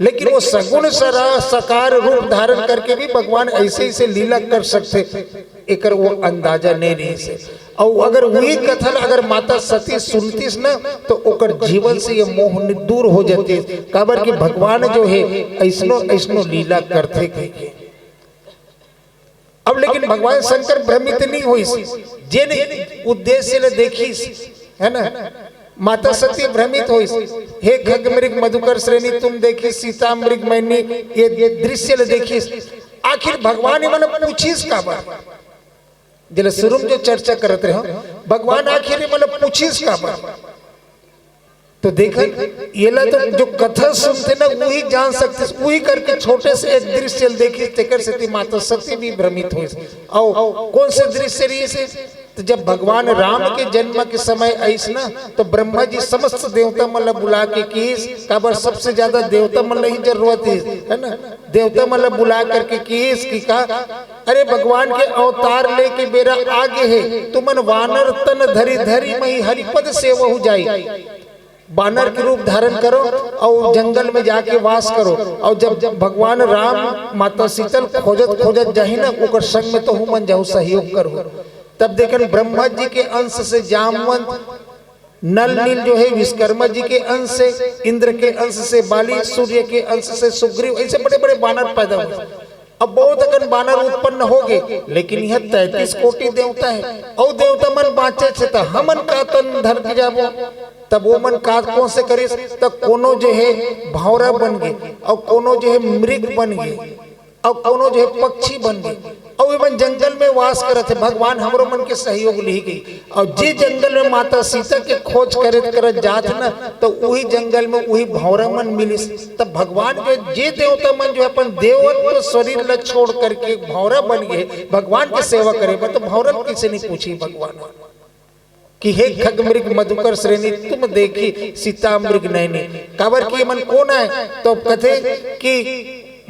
लेकिन वो सगुण सकार रूप धारण करके भी भगवान ऐसे ऐसे लीला कर सकते, एक वो अंदाजा नहीं रही से। और अगर वही कथा अगर माता सती सुनतीस ना, तो ओकर जीवन से ये मोह दूर हो जाते। काबर कि भगवान जो है ऐसनो ऐसनो लीला करते के। अब लेकिन भगवान शंकर भ्रमित नहीं हुई, जे उद्देश्य ले देखी, है ना। माता सती भ्रमित हुई, हे खग मृग मधुकर श्रेणी तुम देखी, सीता मृग मैनी ये दृश्य ले देखी। आखिर भगवान मैंने पूछीस का बार जिले शुरू में जो चर्चा करते रहे, भगवान आखिर मतलब पूछीस का बार। तो देखा ये ला तो जो कथा सुनते ना वही जान सकते, वही करके छोटे से एक दृश्य देखी, तेकर से माता सती भी भ्रमित हुई। और कौन से दृश्य रही से? तो जब भगवान राम के जन्म के समय ऐस ना, तो ब्रह्मा जी समस्त देवता मतलब बुला के कीस, काबर सबसे ज्यादा देवता मतलब ही जरूरत है ना। देवता मतलब बुला करके कीस की का, अरे भगवान के अवतार लेके बेरा आगे है, तुमन वानर तन धरी धरी मई हरिपद सेवहु जाई। बानर के रूप धारण करो और जंगल में जाके वास करो। और जब भगवान राम माता शीतल खोजत खोजत जाही ना, ओकर संग में तो हुमन जाऊ सहयोग करो। तब देखन ब्रह्मा जी के अंश से जामवंत, नल नील जो है विश्वकर्मा जी के अंश से, इंद्र के अंश से बाली, सूर्य के अंश से सुग्रीव, ऐसे बड़े बड़े बानर पैदा हुए। अब बहुत अगन बानर उत्पन्न हो गए, लेकिन यह 33 कोटि देवता है और देवता मन बाँचे छे तो हमन का तन धर जाबो, तब वो मन का कौन से करे, तब कोनो जो है भावरा बन गए और कोनो जो है मृग बन गए और कोनो जो है पक्षी बन गए और वे मन जंगल में वास करत है। भगवान हमरो मन के सहयोग ली गई और जे जंगल में माता सीता के खोज करत जात ना, तो वही जंगल में वही भौरा मन मिलिस। तब भगवान जो जे देवता मन जो अपन देवत्व शरीर ल छोड़ करके भौरा बन गए भगवान के सेवा करे, तो भौरा किसे नहीं पूछी भगवान कि हे खग मृग मधुकर श्रेणी तुम देखी सीता मृग नैनी, काबर की मन कौन है, तो कथे कि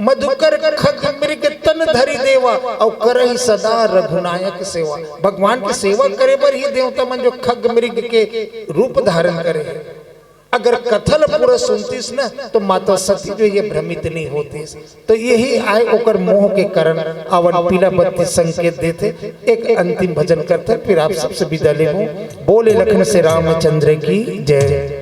मधुकर खग मृग तन धरी देवा और करही सदा रघुनायक सेवा। भगवान की सेवा करे पर ही देवता मन जो खग मृग के रूप धारण करे। अगर कथल पूरा सुनतीस ना तो माता सती जो ये भ्रमित नहीं होती, तो यही आए ओकर मोह के कारण अवन पीला बत्ती संकेत देते। एक अंतिम भजन करते फिर आप सबसे विदा ले। बोले लखन से रामचंद्र की जय।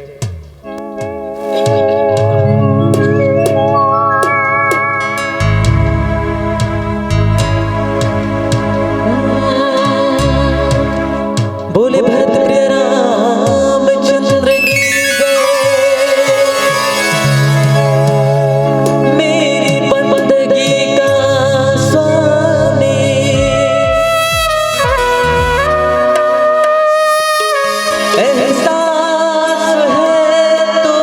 बोले भरत प्रिय रामचंद्र की जय। मेरी बंदगी का स्वामी एहसास है तो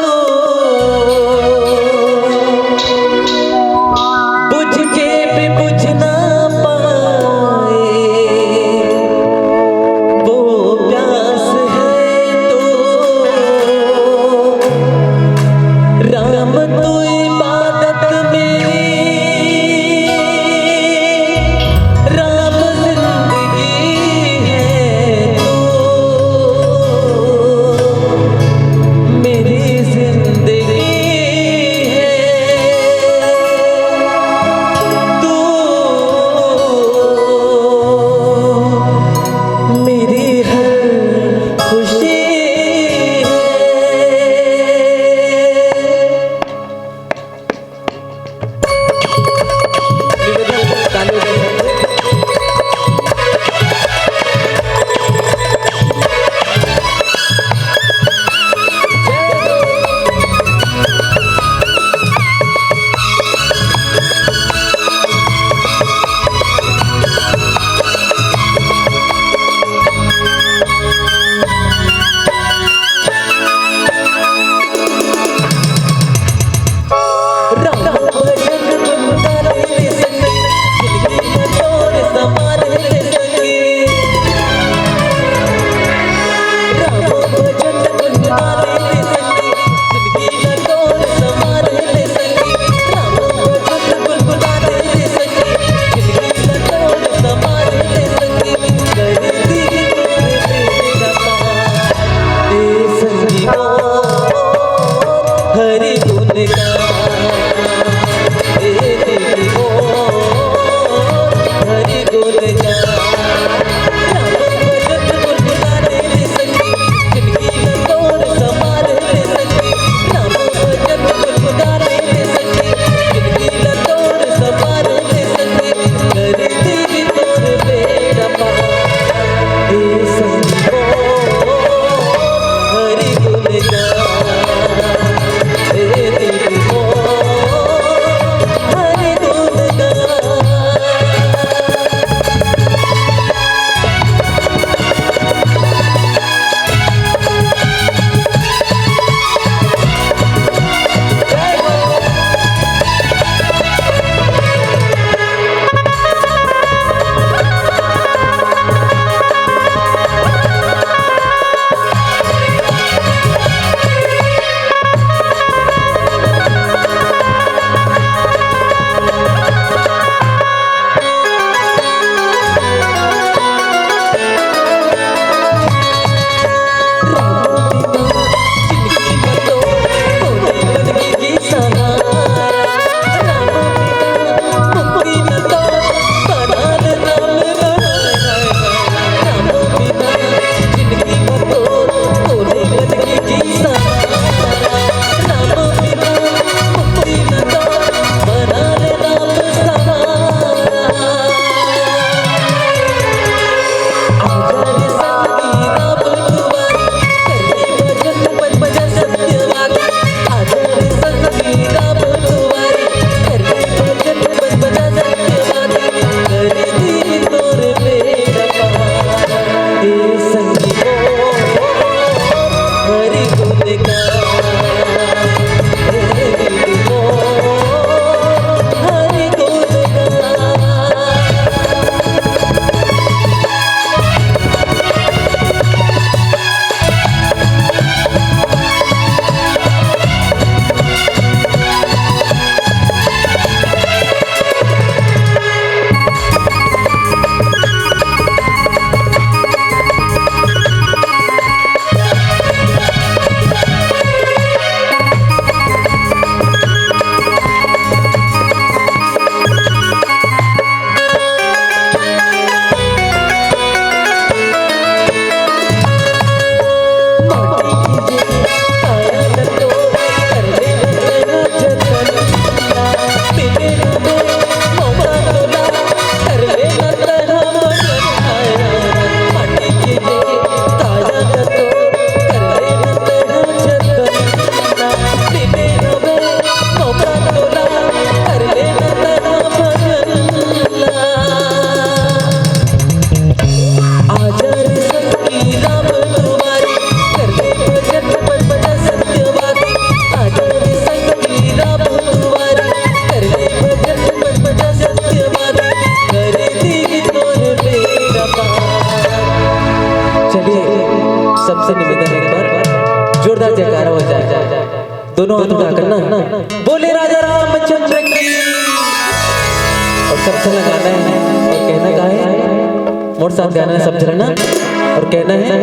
बुझ के भी बुझ ना पाए, वो प्यास है तो राम तू इबादत मेरी, राम जिंदगी है तो मेरी जिंदगी है तू मेरी हर खुशी हरि गुण हरि गुण ना बोले राजा रामचंद्र की। और सब चला गाना है और कहना का है, मोर साथ गाना है सब चलना और कहना है,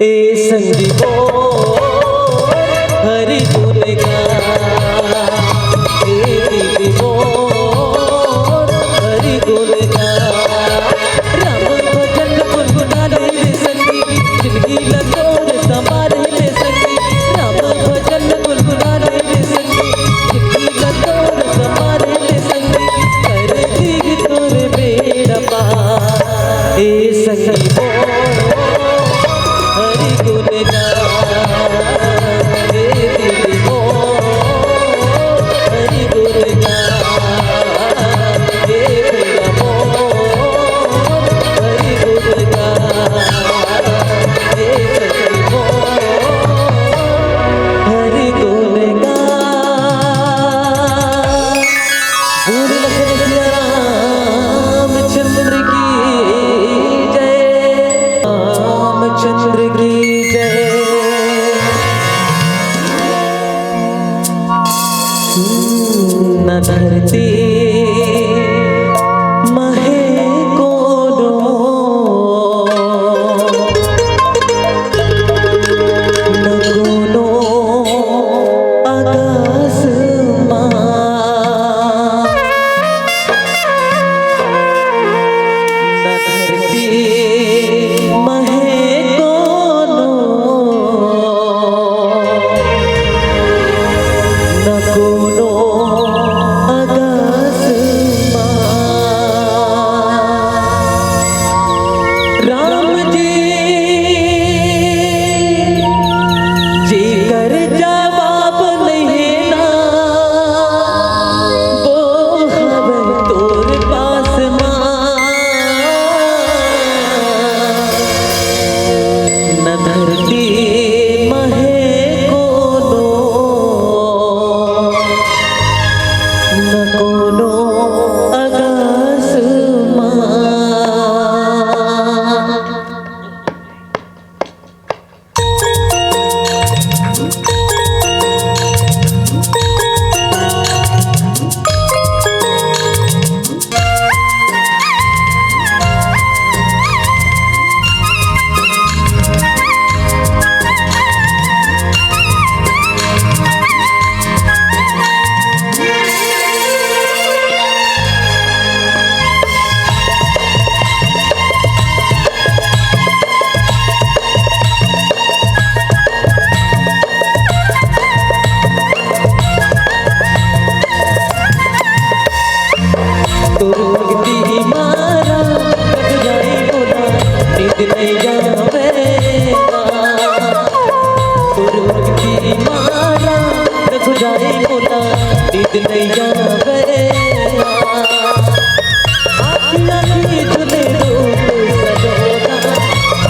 ए संगी बोल हरि गुण गा, ए दीदी बोल हरि गुण गा, राम भजन गुनगुना ले संगी, जिंदगी लंगोर संभाले ले संगी, राम भजन गुनगुना ले संगी, जिंदगी लंगोर संभाले ले संगी, कर दी तोर बेड़ा पार, ए संगी बोल हरि गुण गा, ए दीदी बोल हरि गुण गा, ए भैया बोल हरि गुण गा, ए सखी बोल हरि गुण गा। बोल लखन सिया रामचंद्र की जय, रामचंद्र की जय। न धरती महे कोनो, न कोनो आकाश मां, न धरती महे कोनो, न कोनो आकाश मां। राम जी जी कर जवाब नहीं ना, वो खबर तोर पास मां, न धरती महे कोनो, न कोनो आकाश मां। तुरुगती मारा लग जाई बोला, नींद नहीं जावेगा, तुरुगती मारा लग जाई बोला, नींद नहीं जावेगा, आँखी आँखी झूले रूप सजोना,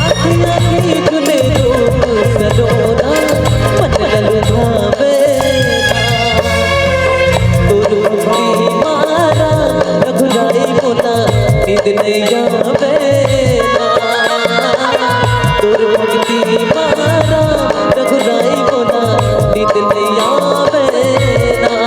आँखी आँखी झूले रूप सजोना, मन ललचावेगा, तुरुगती मारा लग जाई बोला, नींद नहीं जावेगा, तुरुगती मारा लग जाई बोला, नींद नहीं आवेगा।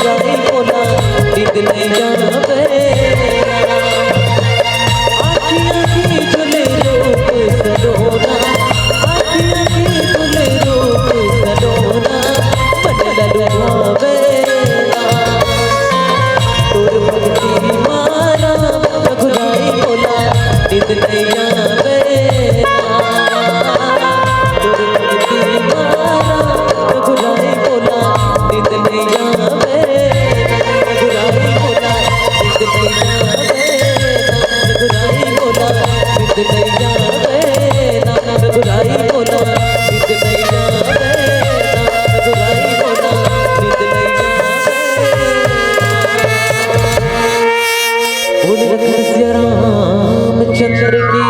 रघुराई बोला नींद नहीं आवे आखी आखी झुले रूप सलोना आखी आखी झुले रूप सलोना मन ललुभावे तोर भक्ति मारा रघुराई बोला नींद नहीं आवे तोर भक्ति मारा रघुराई बोला नींद नहीं आवे रघुराई बोला नींद नहीं आवे रघुराई बोला नींद नहीं आवे रघुराई बोला नींद नहीं आवे रघुराई बोला नींद नहीं आवे बोल रघुराई रामचंद्र की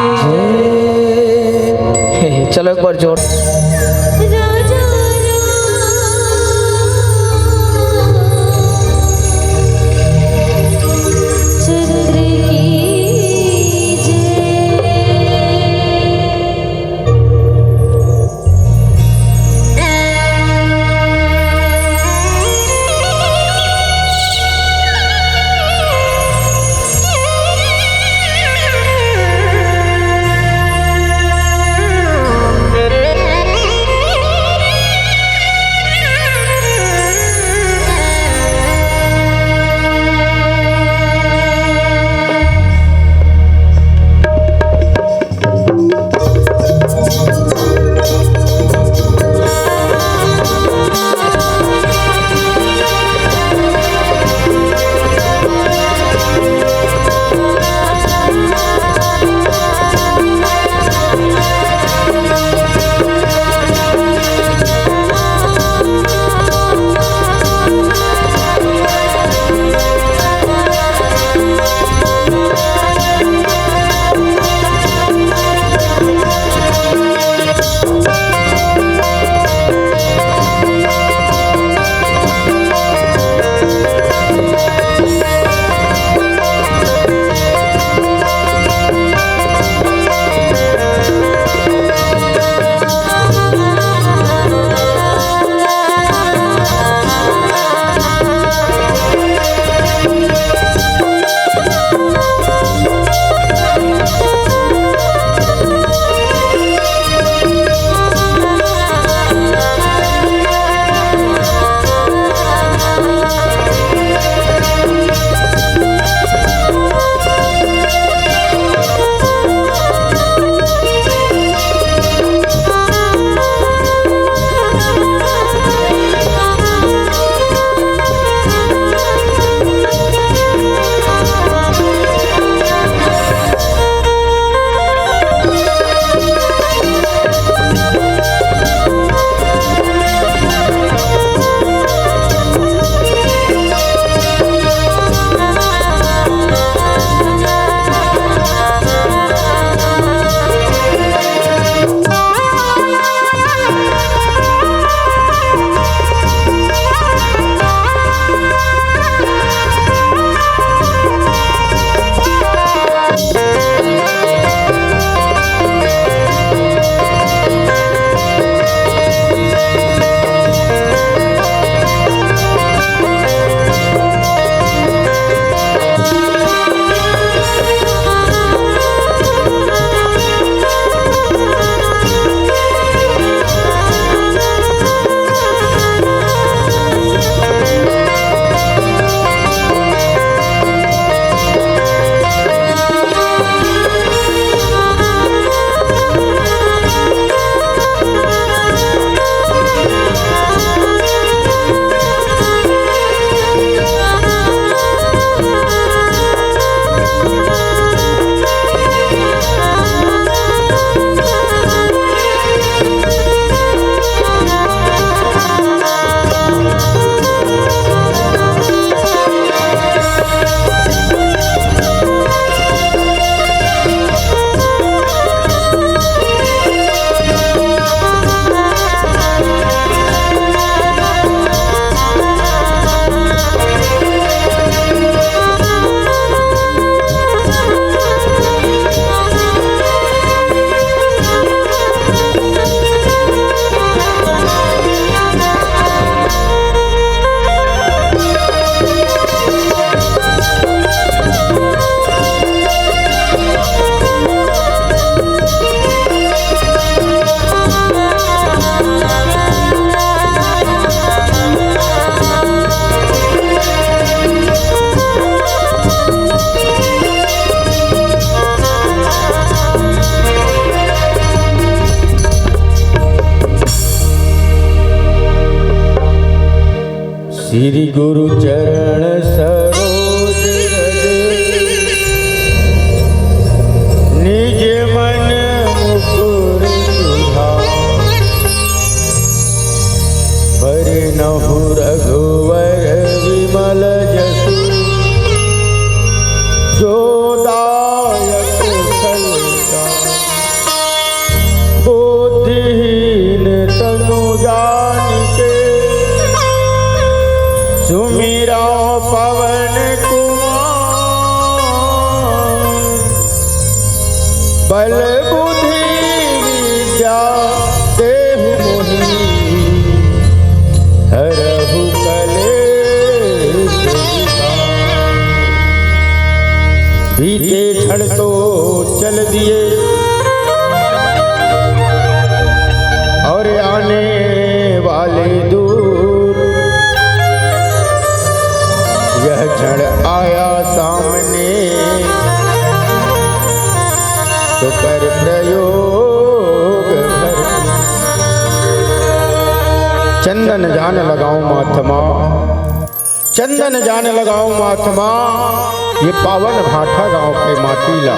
जय। चलो एक बार जोर Thank you. श्री गुरु चरण सरोज रज निज मन मुकुर सुधार बरनहु रघुवर विमल जसु जो दायक फलदायक बुद्धिहीन तनु जानिके सुमिरा पवन कुमार बल बुद्धि विद्या देहु मोहि हरहु कलेश विकार। बीते क्षण तो चल दिए और आने वाले दूर, यह क्षण आया सामने तो कर प्रयोग भरपूर। चंदन जान लगाऊं माथमा, चंदन जान लगाऊं माथमा, ये पावन भाठा गांव के माटीला।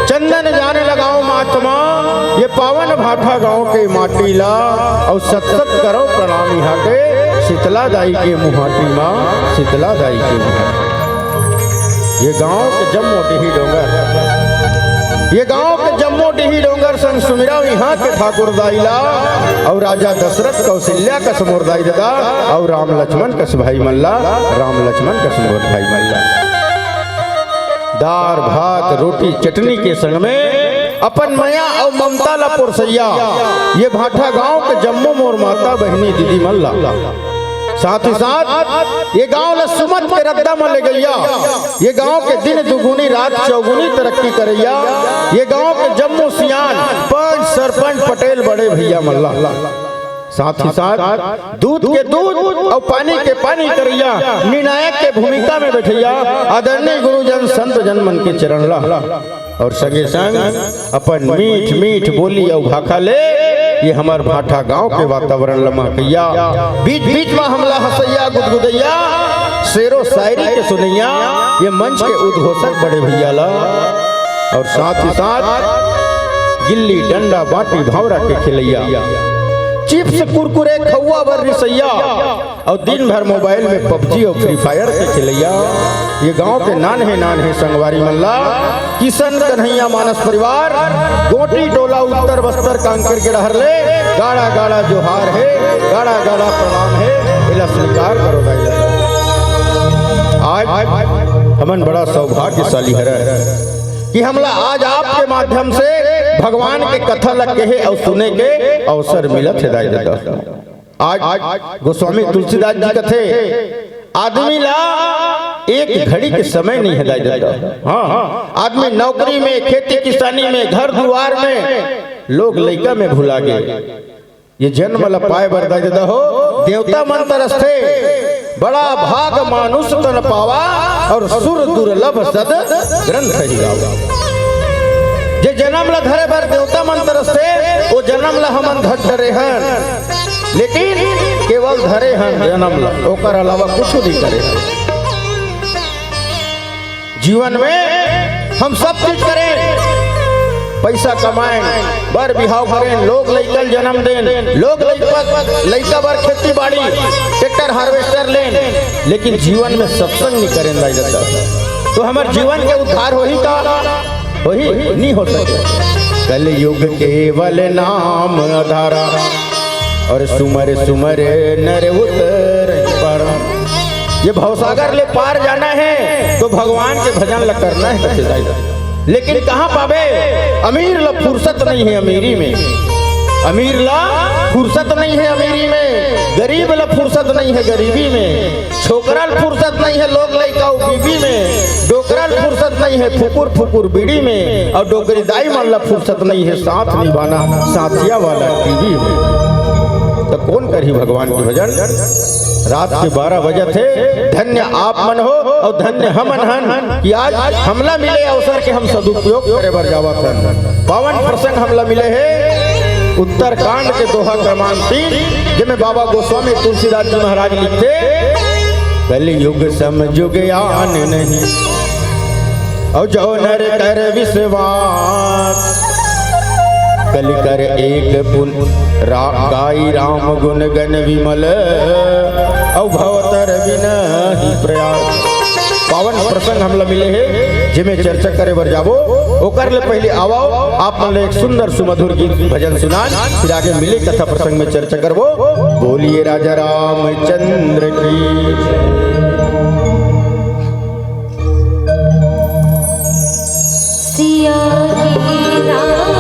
चंदन जाने लगाओ महात्मा, ये पावन भाठा गांव के माटीला। और सत सत करो प्रणाम यहाँ के शीतला दाई के मुहाटी माँ, शीतला दाई के मुहाटी। ये गांव के जम्मो डिही डोंगर, ये गांव के जम्मो डिही डोंगर संग सुमिरा यहाँ के ठाकुर दाईला। और राजा दशरथ कौशल्या का समोर दाई दादा, और राम लक्ष्मण कस भाई मल्ला, राम लक्ष्मण का समोर भाई मल्ला। दार भात रोटी चटनी के संग में अपन मया और ममता ला पुरसैया। ये भाठा गांव के जम्मो मोर माता बहनी दीदी मल्ला। साथ ही साथ ये गांव ला सुमत के रद्दा में ले गैया। ये गांव के दिन दुगुनी रात चौगुनी तरक्की करैया। ये गांव के जम्मो सियान पंच सरपंच पटेल बड़े भैया मल्ला। साथ ही साथ दूध के दूध और पानी के पानी करैया, निर्णायक के भूमिका में बैठैया आदरणीय गुरुजन संत जन मन के चरण ला। और संगे संग अपन मीठ मीठ बोली और भाखा ले ये हमार भाठा गांव के वातावरण लम्हा कैया। बीच बीच में हमला हसैया गुदगुदैया, शेरो शायरी के सुनैया, ये मंच के उद्घोषक बड़े भैया ला। और साथ ही साथ गिल्ली डंडा बाटी भावरा के खिलैया, चिप्स कुरकुरे खौआ बर रिसैया, और दिन भर मोबाइल में पबजी और फ्री फायर के खिलैया। ये गांव के नान है संगवारी मल्ला, किशन कन्हैया मानस परिवार, गोटी टोला उत्तर बस्तर कांकर के रहर ले। गाड़ा गाड़ा जोहार है, गाड़ा गाड़ा प्रणाम है, इला स्वीकार करो भाई। आज हमन बड़ा सौभाग्यशाली है कि हमला आज आपके माध्यम से भगवान के कथा लग के है और सुने के अवसर मिलत है दाई दादा। आज गोस्वामी तुलसीदास जी कथे आदमी ला एक घड़ी के समय नहीं है दाई दादा। हाँ, आदमी नौकरी में, खेती किसानी में, घर दुआर में, लोग लइका में भुला गए। ये जन्म ला पाए बर दाई दादा हो देवता मन तरसथे, बड़ा भाग मानुष तन पावा, और सुर दुर्लभ सद ग्रंथ ही गावा। जे जन्म ला धरे भर देवता मन तरसते, वो जन्म ला हमन धर डरे हैं, लेकिन केवल धरे हैं जन्म ला, ओकर अलावा कुछ नहीं करे। जीवन में हम सब चीज करें, पैसा कमाएं, बर बिहाव करें, लोग लइकल जन्म दें, लोग लइका बर खेती बाड़ी ट्रैक्टर हार्वेस्टर लें, लेकिन जीवन में सत्संग नहीं करें दाई दादा, तो हमारे जीवन के उद्धार हो ही का वही नहीं हो सके। कल युग केवल नाम आधारा, और सुमर सुमर नर उतर पर। ये भवसागर ले पार जाना है तो भगवान के भजन ला करना है, लेकिन कहाँ पावे? अमीर ला फुर्सत नहीं है अमीरी में, अमीर ला फुर्सत नहीं है अमीरी में, गरीब ला फुर्सत नहीं है गरीबी में, छोकरा ला फुर्सत नहीं है लोग लइका बीबी में, डोकरा ला फुर्सत नहीं है फुकुर फुकुर बीड़ी में, और डोकरी दाई मन ला फुर्सत नहीं है साथ निभाना साथिया वाला टीवी में। तो कौन करी भगवान के भजन? रात के 12 बजे थे। धन्य आप मन हो और धन्य हमन हन कि आज हमला मिले अवसर के हम सदुपयोग करे बर जावत हन। पावन प्रसंग हमला मिले है उत्तरकांड के दोहा क्रमांक 3 जिनमें बाबा गोस्वामी तुलसीदास जी महाराज लिखते कलयुग समझुग आन नहीं और जो नर कर विश्वास कल कर एक पुन गाई राम गुण गण विमल और भवतर बिना ही प्रयास। पावन प्रसंग हमला मिले हैं जिमें चर्चा करे बर जाबो ओकर ले पहले आवाओ आप मन एक सुंदर सुमधुर गीत भजन सुनान फिर आगे मिले कथा प्रसंग में चर्चा करबो। बोलिए राजा रामचंद्र की सिया की राम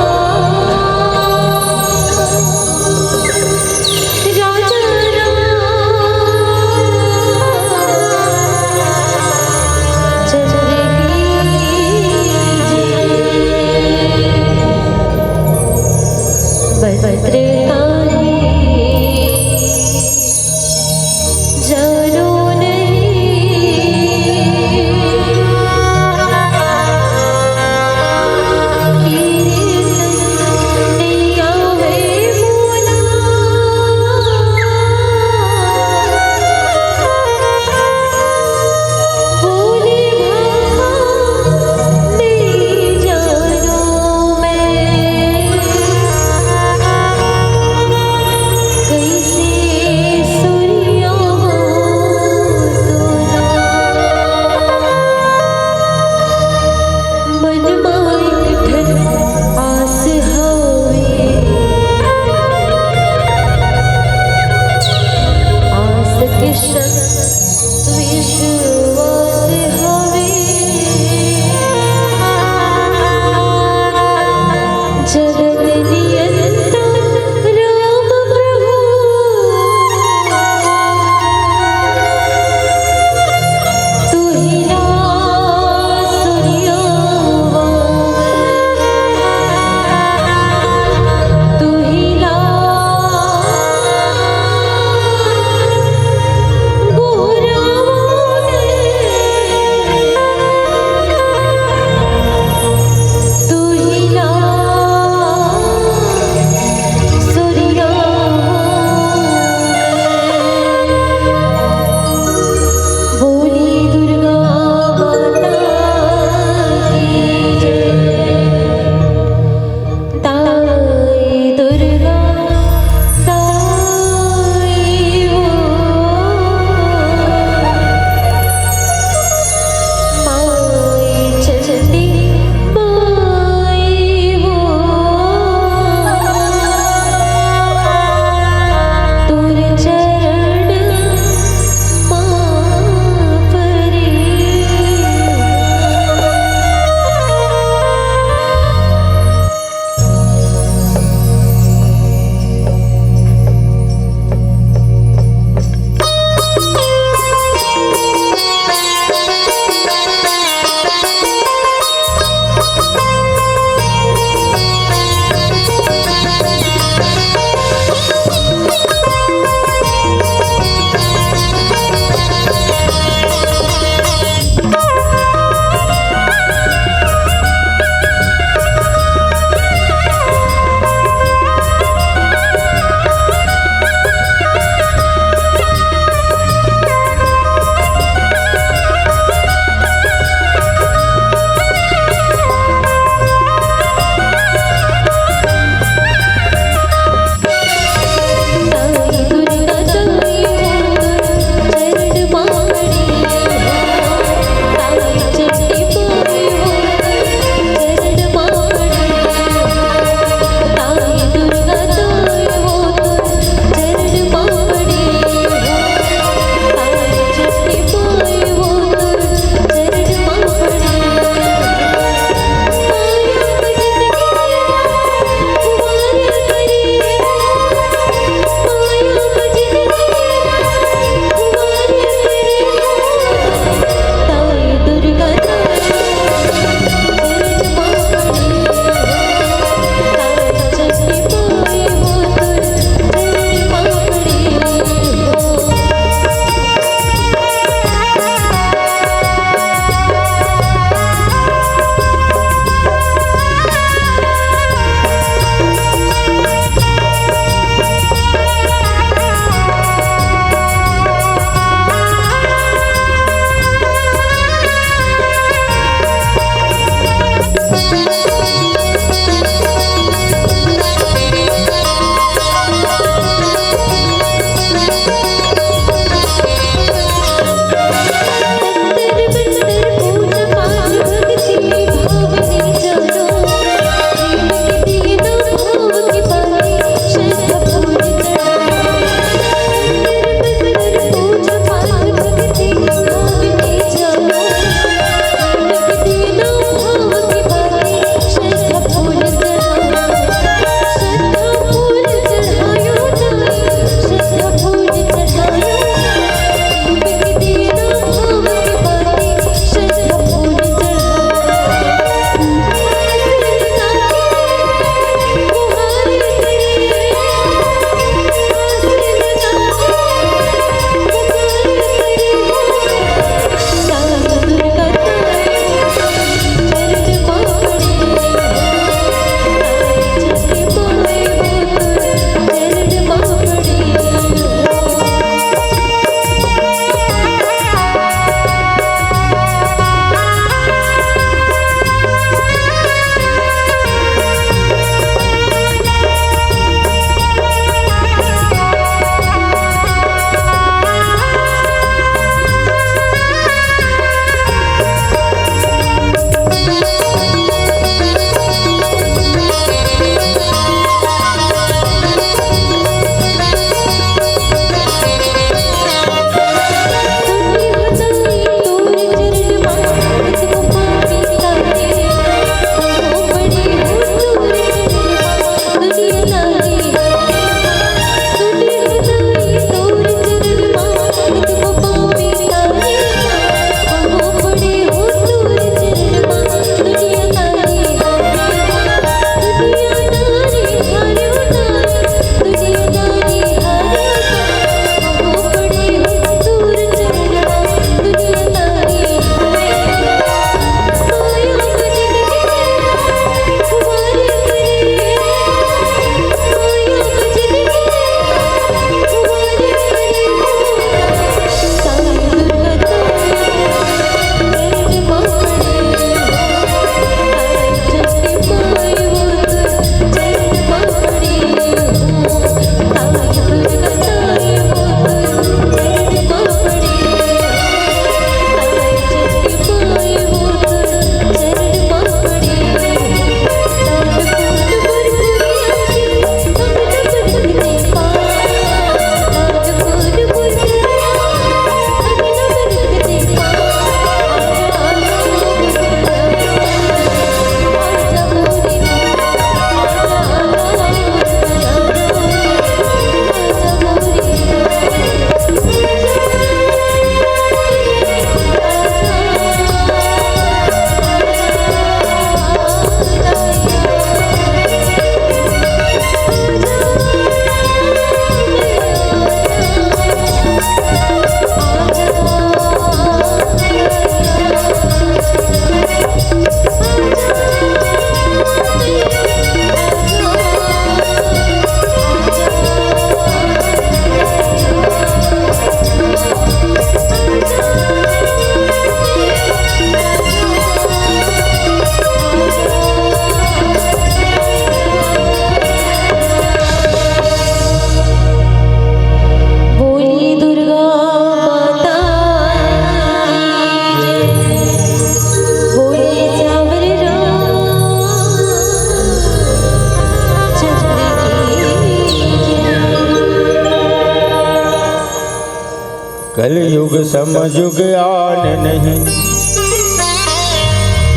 कलयुग समयुग आन नहीं,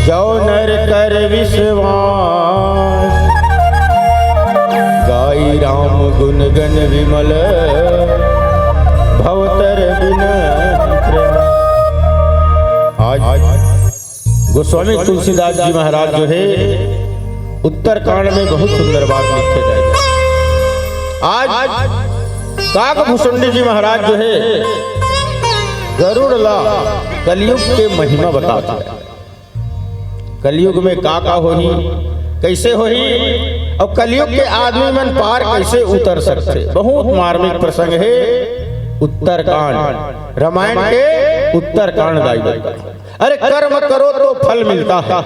जो नर कर विश्वास, गाई राम गुण गण विमल, भवतर बिन आज गोस्वामी तुलसीदास जी महाराज जो है उत्तरकांड में बहुत सुंदर बात लिखे जाएगी। आज काकभूषुंडी जी महाराज जो है गरुड़ ला कलयुग के महिमा बताते हैं। कलयुग में का होही, कैसे होही, और कलयुग के आदमी मन पार कैसे उतर सकते। बहुत मार्मिक प्रसंग है उत्तरकांड, रामायण के उत्तरकांड दाई। अरे कर्म करो तो फल मिलता है,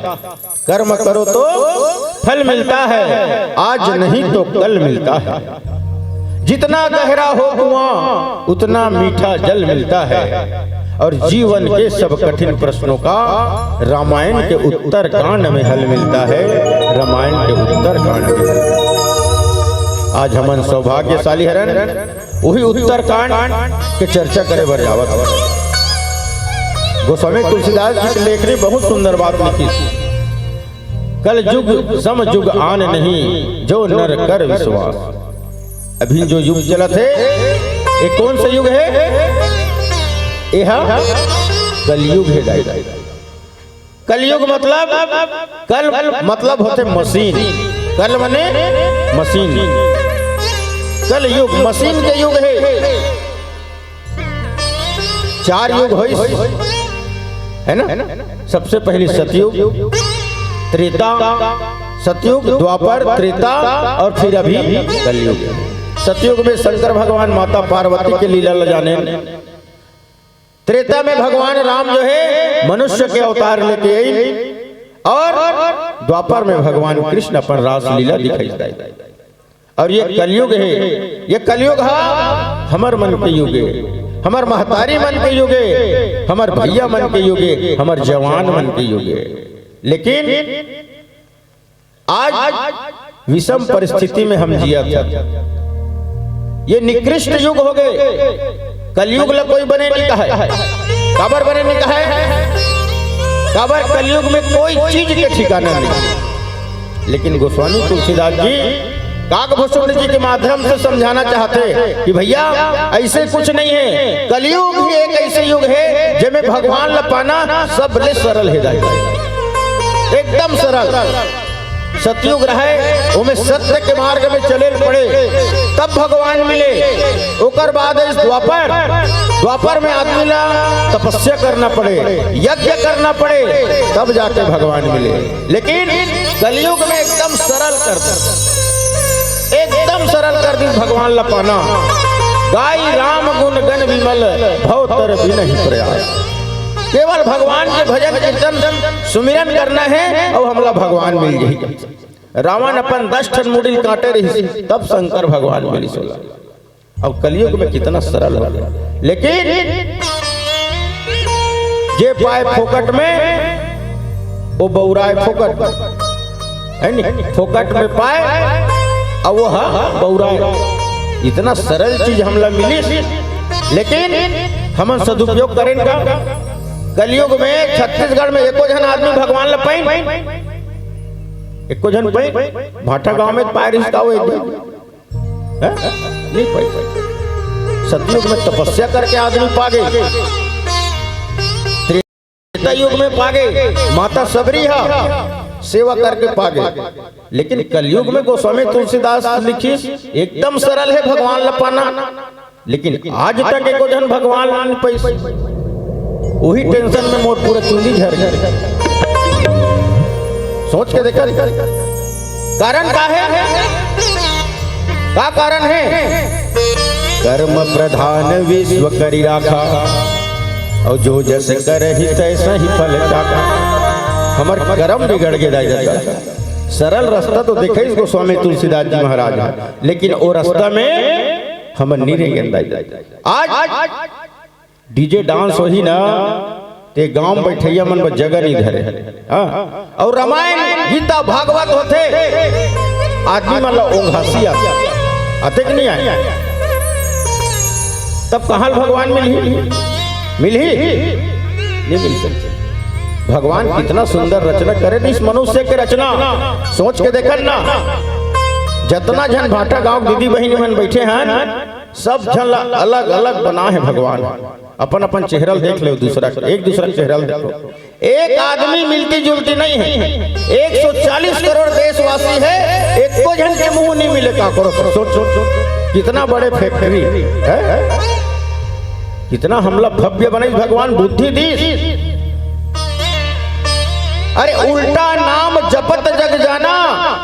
कर्म करो तो फल मिलता है, आज नहीं तो कल मिलता है। जितना गहरा हो कुआं उतना मीठा जल मिलता है, और जीवन के सब कठिन प्रश्नों का रामायण के उत्तरकांड में हल मिलता है। रामायण के उत्तरकांड में आज हमन सौभाग्यशाली हरन वही उत्तरकांड के चर्चा करे बर जावत। गोस्वामी तुलसीदास जी के लेखनी बहुत सुंदर बात लिखी। कल युग सम युग आन नहीं, जो नर कर विश्वास। अभी जो युग चलत है ये कौन सा युग है? यह कलयुग है। कलयुग मतलब कल मतलब होते मशीन, कल मने मशीन, कल युग मशीन के युग है। चार युग हो है ना, सबसे पहले सतयुग, त्रेता, सतयुग, द्वापर, त्रेता और फिर अभी कलयुग। सतयुग में शंकर भगवान माता पार्वती के लीला जाने, त्रेता में भगवान राम जो है मनुष्य के अवतार लेके आई, और द्वापर में भगवान कृष्ण अपन रास लीला दिखाई। और ये कलयुग है, ये कलयुग है हमार मन के युग है, हमार महतारी मन के युग है, हमार भैया मन के युग है, हमार जवान मन के युग है। लेकिन आज विषम परिस्थिति में हम जिया था। ये निकृष्ट युग हो गए। कलयुग ला कोई बने नहीं कहा है, काबर बने नहीं कहा है, काबर कलयुग में कोई चीज के ठिकाना नहीं। लेकिन गोस्वामी तुलसीदास जी काकभूषुंडी जी के माध्यम से समझाना चाहते कि भैया ऐसे कुछ नहीं है। कलयुग ही एक ऐसे युग है जिसमें भगवान ला पाना सबले सरल है, एकदम सरल। सतयुग रहे उमें सत्य के मार्ग में चले पड़े तब भगवान मिले। ओकर बाद इस द्वापर में आदमी ला तपस्या करना पड़े, यज्ञ करना पड़े, तब जाके भगवान मिले। लेकिन कलयुग में एकदम सरल कर दी, एकदम सरल कर दी भगवान ला पाना। गाई राम गुण गण विमल भव तर भी नहीं प्रयास। केवल भगवान के भजन कीर्तन सुमिरन करना है और हमला भगवान मिल जाएगी। रावण अपन 10 ठन मुड़िल काटे रही तब शंकर भगवान मिली सोला। अब कलयुग में कितना सरल हो गया। लेकिन जे पाए फोकट में वो बौराए फोकट है नहीं, फोकट में पाए अब वो बौराए। इतना सरल चीज हमला मिली, लेकिन हम सदुपयोग करें का। कलयुग में छत्तीसगढ़ में एको जन आदमी भगवान ला पाई, एको जन पाई। भाटा गांव में पाए रिश्ता हो नहीं पाई। सतयुग में तपस्या करके आदमी पागे, त्रेता युग में पागे माता सबरी हा सेवा करके पागे। लेकिन कलयुग में गोस्वामी तुलसीदास लिखी एकदम सरल है भगवान ला पाना। लेकिन आज तक एको जन भगवान ला नहीं पाई। वही टेंशन में मोर पूरा चुंदी झड़ गया। सोच के देखा कारण क्या है? क्या कारण है? कर्म प्रधान विश्व करी राखा, और जो जस करहि तैसा ही फल चाखा। हमार कर्म बिगड़ के दाई जाता। सरल रास्ता तो देखे इसको गोस्वामी तुलसीदास जी महाराज, लेकिन वो रास्ता में हम नहीं रहेंगे। आज डीजे डांस वही ना ते गांव बैठैया मन में जगह नहीं धरे। और रामायण गीता भागवत होते आदमी मन ला ओंघासी आते कि नहीं आए। तब कहाँ भगवान मिल ही नहीं मिल सकते। भगवान कितना सुंदर रचना करे इस मनुष्य के रचना सोच के देखन ना। जितना जन भाटा गांव दीदी बहनी मन बैठे हैं सब जन अलग अलग बना है भगवान। अपन अपन चेहरा देख लो, दूसरा एक दूसरा चेहरा देखो। एक आदमी मिलती जुलती नहीं है। 140 करोड़ देशवासी है, एक को जन के मुंह नहीं मिले का करो। सोच सोच सोच कितना बड़े फैक्ट्री है, कितना हमला भव्य बने भगवान बुद्धि दी। अरे उल्टा नाम जपत जग जाना,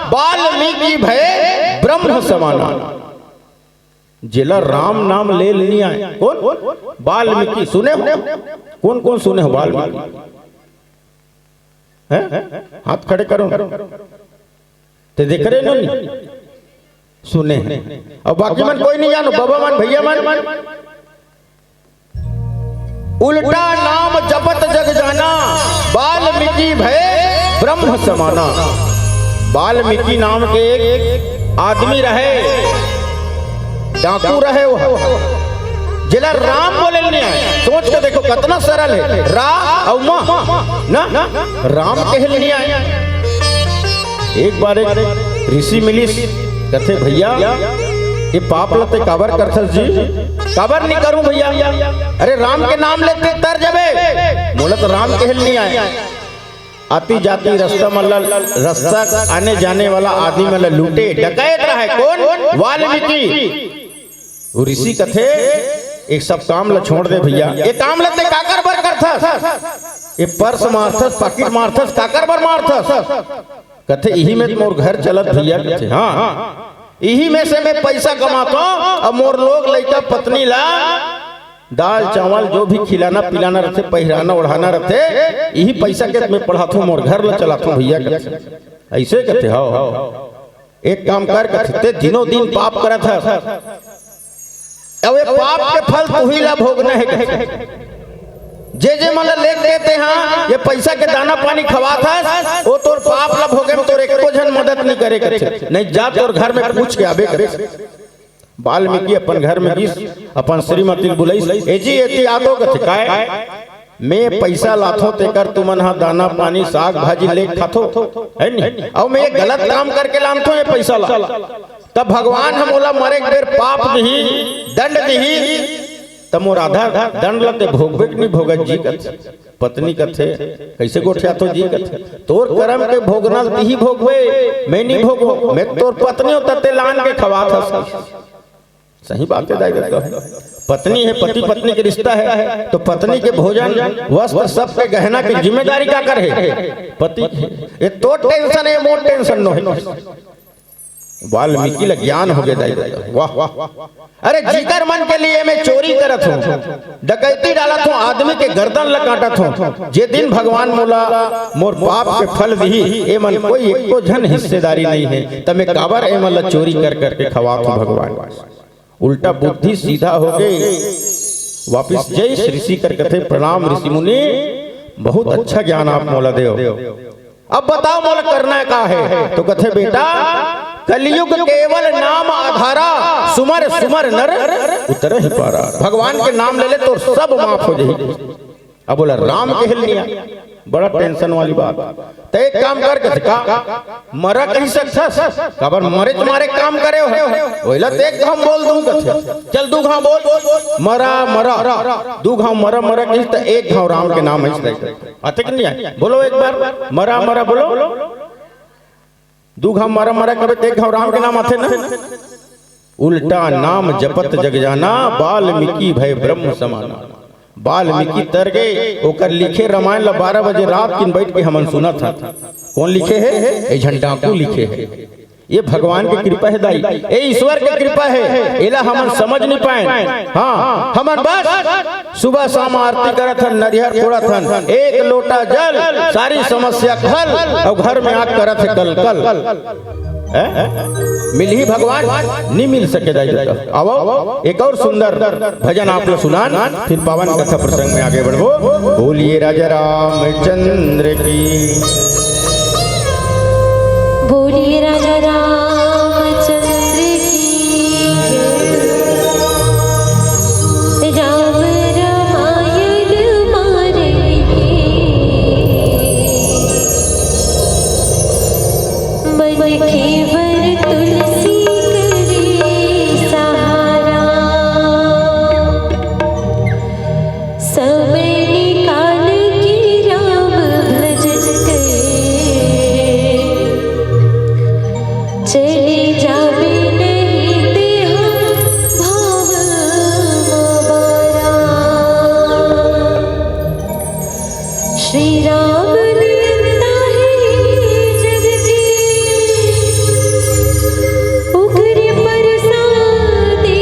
वाल्मीकि भय ब्रह्म समाना। जिला राम नाम ले लिया है कौन? वाल्मीकि। सुने हो? कौन कौन सुने हो वाल्मीकि? हाथ खड़े करो तो देख रहे नहीं सुने हैं। और बाकी मन कोई नहीं जानो, बाबा मन भैया मन। उल्टा नाम जपत जग जाना, वाल्मीकि भय ब्रह्म समाना। वाल्मीकि नाम के एक आदमी रहे, डाकू रहे वो, जिला राम बोले नहीं आए। सोच के देखो कितना सरल है। रा और मां ना राम कहल नहीं आए। एक बार एक ऋषि मिली, कहते भैया ये पाप लते काबर करथस जी? काबर नहीं करूं भैया? अरे राम के नाम लेते तर जबे। बोला तो राम कहल नहीं आए। आती जाती रास्ता मतलब रास्ता आने जाने वाला आदमी मतलब लूटे डकैत रहा है कौन? वाल्मीकि। वो ऋषि कथे एक सब काम ला छोड़ दे भैया, ये काम लते काकर बर करथस? ये पर्स मारथस, पॉकेट मारथस, काकर बर मारथस? कथे यही में मोर घर चलत भैया। कथे हाँ यही में से मैं पैसा कमाता हूँ। अब मोर लोग लड़का पत्नी ला दाल चावल जो भी खिलाना पिलाना रहते, पहराना ओढ़ाना रहते, यही पैसा के मैं पढ़ाता हूँ, मोर घर ला चलाता हूँ भैया। कथे ऐसे कहते हो एक काम कर कहते दिनों दिन पाप करत है। अब ये पाप के फल तू ही ला भोगना है। जे मतलब ले देते हैं ये पैसा के दाना पानी खवा था, वो तोर पाप ला भोगे में तोर एको जन मदद नहीं करे करते। नहीं जा तोर घर में पूछ के आबे करे। वाल्मीकि अपन घर में गिस अपन श्रीमती बुलाई, ए जी एती आतो कथे काय मैं पैसा लाथो तेकर तुमन हा दाना पानी साग भाजी ले खाथो है नहीं। अब मैं गलत काम करके लामथो ये पैसा ला, तब भगवान हम ओला मरे बेर पाप दही दंड दही, तब मोर आधा दंड लते भोगबे नहीं भोगत जी कथे। पत्नी कथे कैसे गोठिया तो जी कथे तोर कर्म के भोगना ही भोगबे, मैं नहीं भोगो। मैं तोर पत्नी होता ते लान के खवा था। सही बात है दाई देता है। पत्नी है, पति पत्नी के रिश्ता है, तो पत्नी के भोजन वस्त्र सब के गहना की जिम्मेदारी क्या करे पति। ये तो टेंशन है, मोर टेंशन नो है। वाल्मीकि ला ज्ञान हो गया दाई। वाह वाह। अरे जिगर मन के लिए मैं चोरी करत हूँ, डकैती डालत हूँ, आदमी के गर्दन ल काटत हूँ। जे दिन भगवान मोला मोर पाप के फल दी, ए मन कोई एको जन हिस्सेदारी नहीं है, तब मैं काबर ए मन चोरी कर करके खवात हूँ भगवान। उल्टा बुद्धि सीधा हो गई। वापिस जय ऋषि कर कथे प्रणाम ऋषि मुनि, बहुत अच्छा ज्ञान आप मोला देव। अब बताओ मोला करना का है? तो कथे बेटा कलयुग केवल नाम आधारा, सुमर सुमर नर उतर ही पारा। भगवान के नाम ले ले तो सब माफ हो जाएगी। अब बोला राम कहल नहीं, बड़ा टेंशन वाली बात। तो एक काम कर का मरा कहीं सकथस, काबर मरे तुम्हारे काम करे हो ओइला तो एक घाव बोल दूं कथे, चल दू घाव बोल मरा मरा, दू घाव मरा मरा कहीं तो एक घाव राम के नाम है। आते कि नहीं आए? बोलो एक बार मरा मरा बोलो। दू घाव मरा मरा कबे एक घाव राम के नाम आते ना। उल्टा नाम जपत जग जाना, वाल्मीकि भय ब्रह्म समाना। वाल्मीकि तर गए ओकर लिखे रामायण ला 12 बजे रात किन बैठ के हमन सुना था। कौन लिखे है? झंडाकू लिखे है। ये भगवान की कृपा है दाई, ये ईश्वर की कृपा है। एला हमन समझ नहीं पाए। हाँ हमन बस सुबह शाम आरती करत हन, नरिहर फोड़त हन, एक लोटा जल सारी समस्या हल, और घर में आग करत है कल कल। मिल ही भगवान नहीं मिल सके दाई। आओ एक और सुंदर भजन आप लोग सुनान, फिर पावन कथा प्रसंग में आगे बढ़ो। बोलिए राजा रामचंद्र की, बोलिए राजा रामचंद्र की। समय निकाल के राम भजन गए, चले जावे नहीं देहा भाव मारा। श्री राम नियंता है जग के, उग्र प्रसादी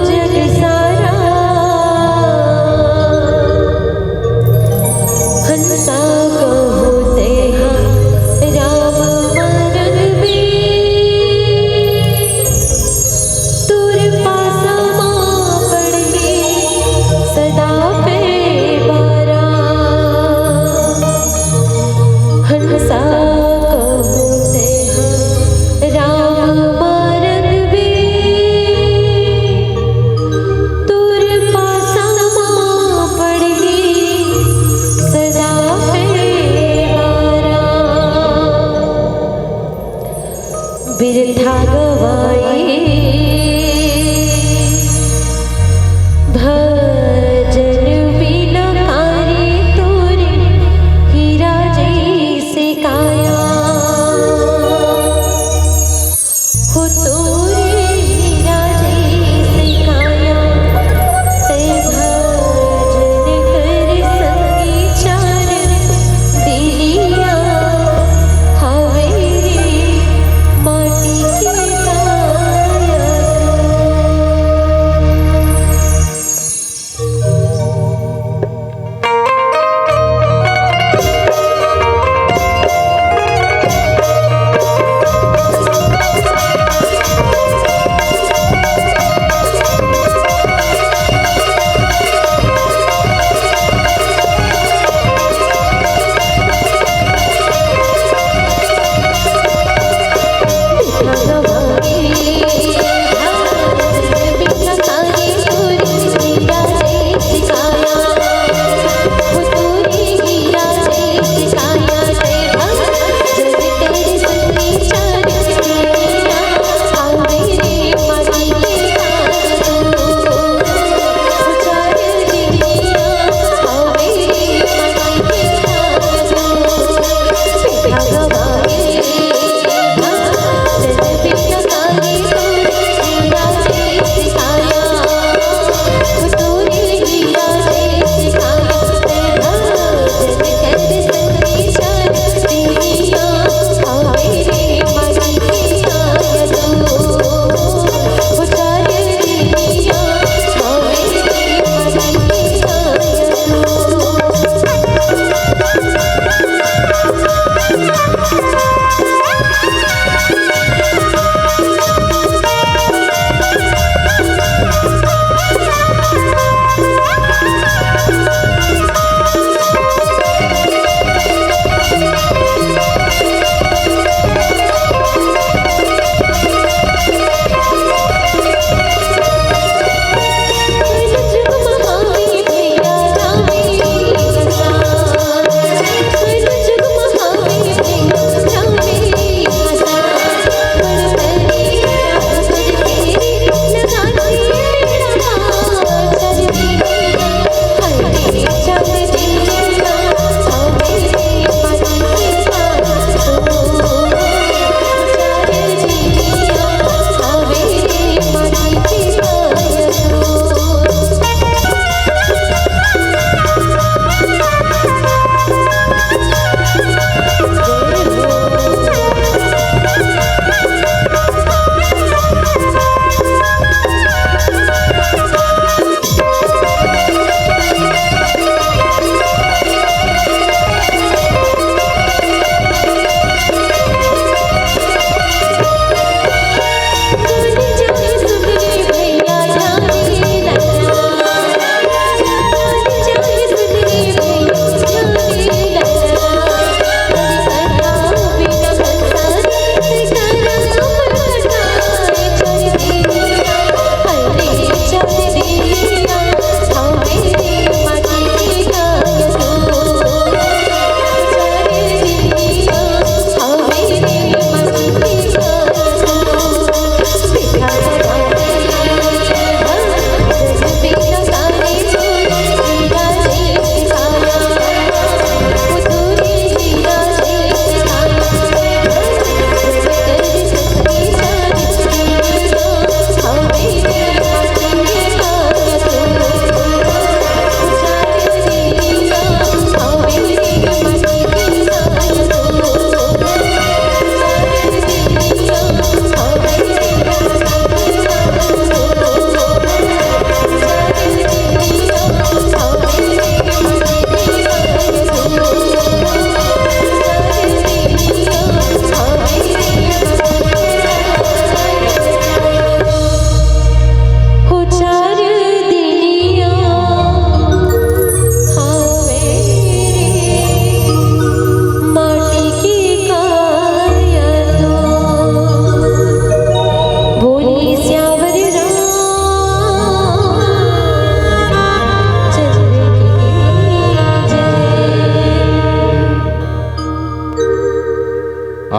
जग सारा। हंसा कहते हैं राम मरन में, तुर पासा मां पड़े सदा पे बारा। हंसा कहते हैं राम मरन में, तुर पासा मां पड़े सदा पे बारा। बिरथा गवाए भजन बिना कार्य तोरे, हीरा जैसे काया हो तोरे, हीरा जैसे काया। ते भजन कर संगी चार दिलिया, हावे रे माटी की काया।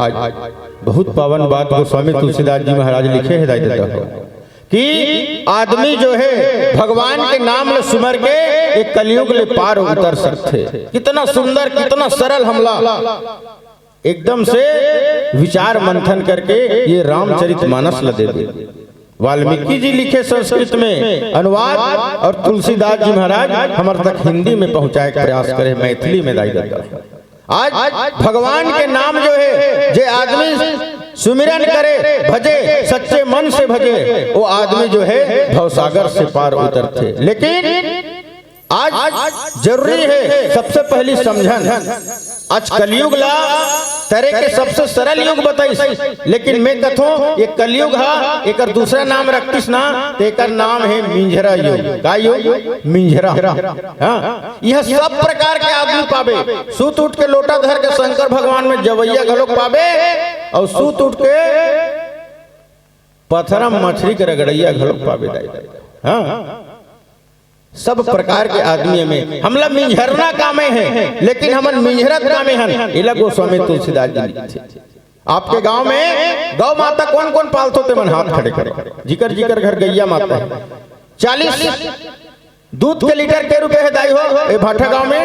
आज बहुत पावन बात गोस्वामी तुलसीदास जी महाराज लिखे हैं दाई कि आदमी जो है भगवान के नाम ले सुमर के एक कलयुग ले पार उतर सकते। कितना सुंदर कितना सरल हमला एकदम से विचार मंथन करके ये रामचरितमानस ल दे दे। वाल्मीकि जी लिखे संस्कृत में अनुवाद और तुलसीदास जी महाराज हमारे तक हिंदी में पहुंचाए का प्रयास करे, मैथिली में दाई देता। आज भगवान के नाम जो है जे आदमी सुमिरन करे भजे सच्चे मन से भजे वो आदमी जो है भवसागर से पार उतरते। लेकिन आज जरूरी है सबसे पहली समझन आज कलयुग ला तरह के सबसे सरल युग बताई, लेकिन मैं कथो ये कलयुग है एक दूसरा नाम रखतीस ना तो एक नाम है मिंझरा युग। का युग? मिंझरा। हाँ, यह सब प्रकार के आदमी पावे। सूत उठ के लोटा धर के शंकर भगवान में जवैया घलोक पावे और सूत उठ के पत्थरा मछली के रगड़ैया घलोक पावे। हाँ, सब प्रकार के आदमी में हमला मिंझरना कामे है, लेकिन हमन मिंझरत कामे हन। इला गोस्वामी तुलसीदास जी लिखे। आपके गांव में गौ माता कौन कौन पालते थे? मन हाथ खड़े करे। जिकर जिकर घर गैया माता है। 40 दूध के लीटर के रुपए है दाई हो ए भाटा गांव में?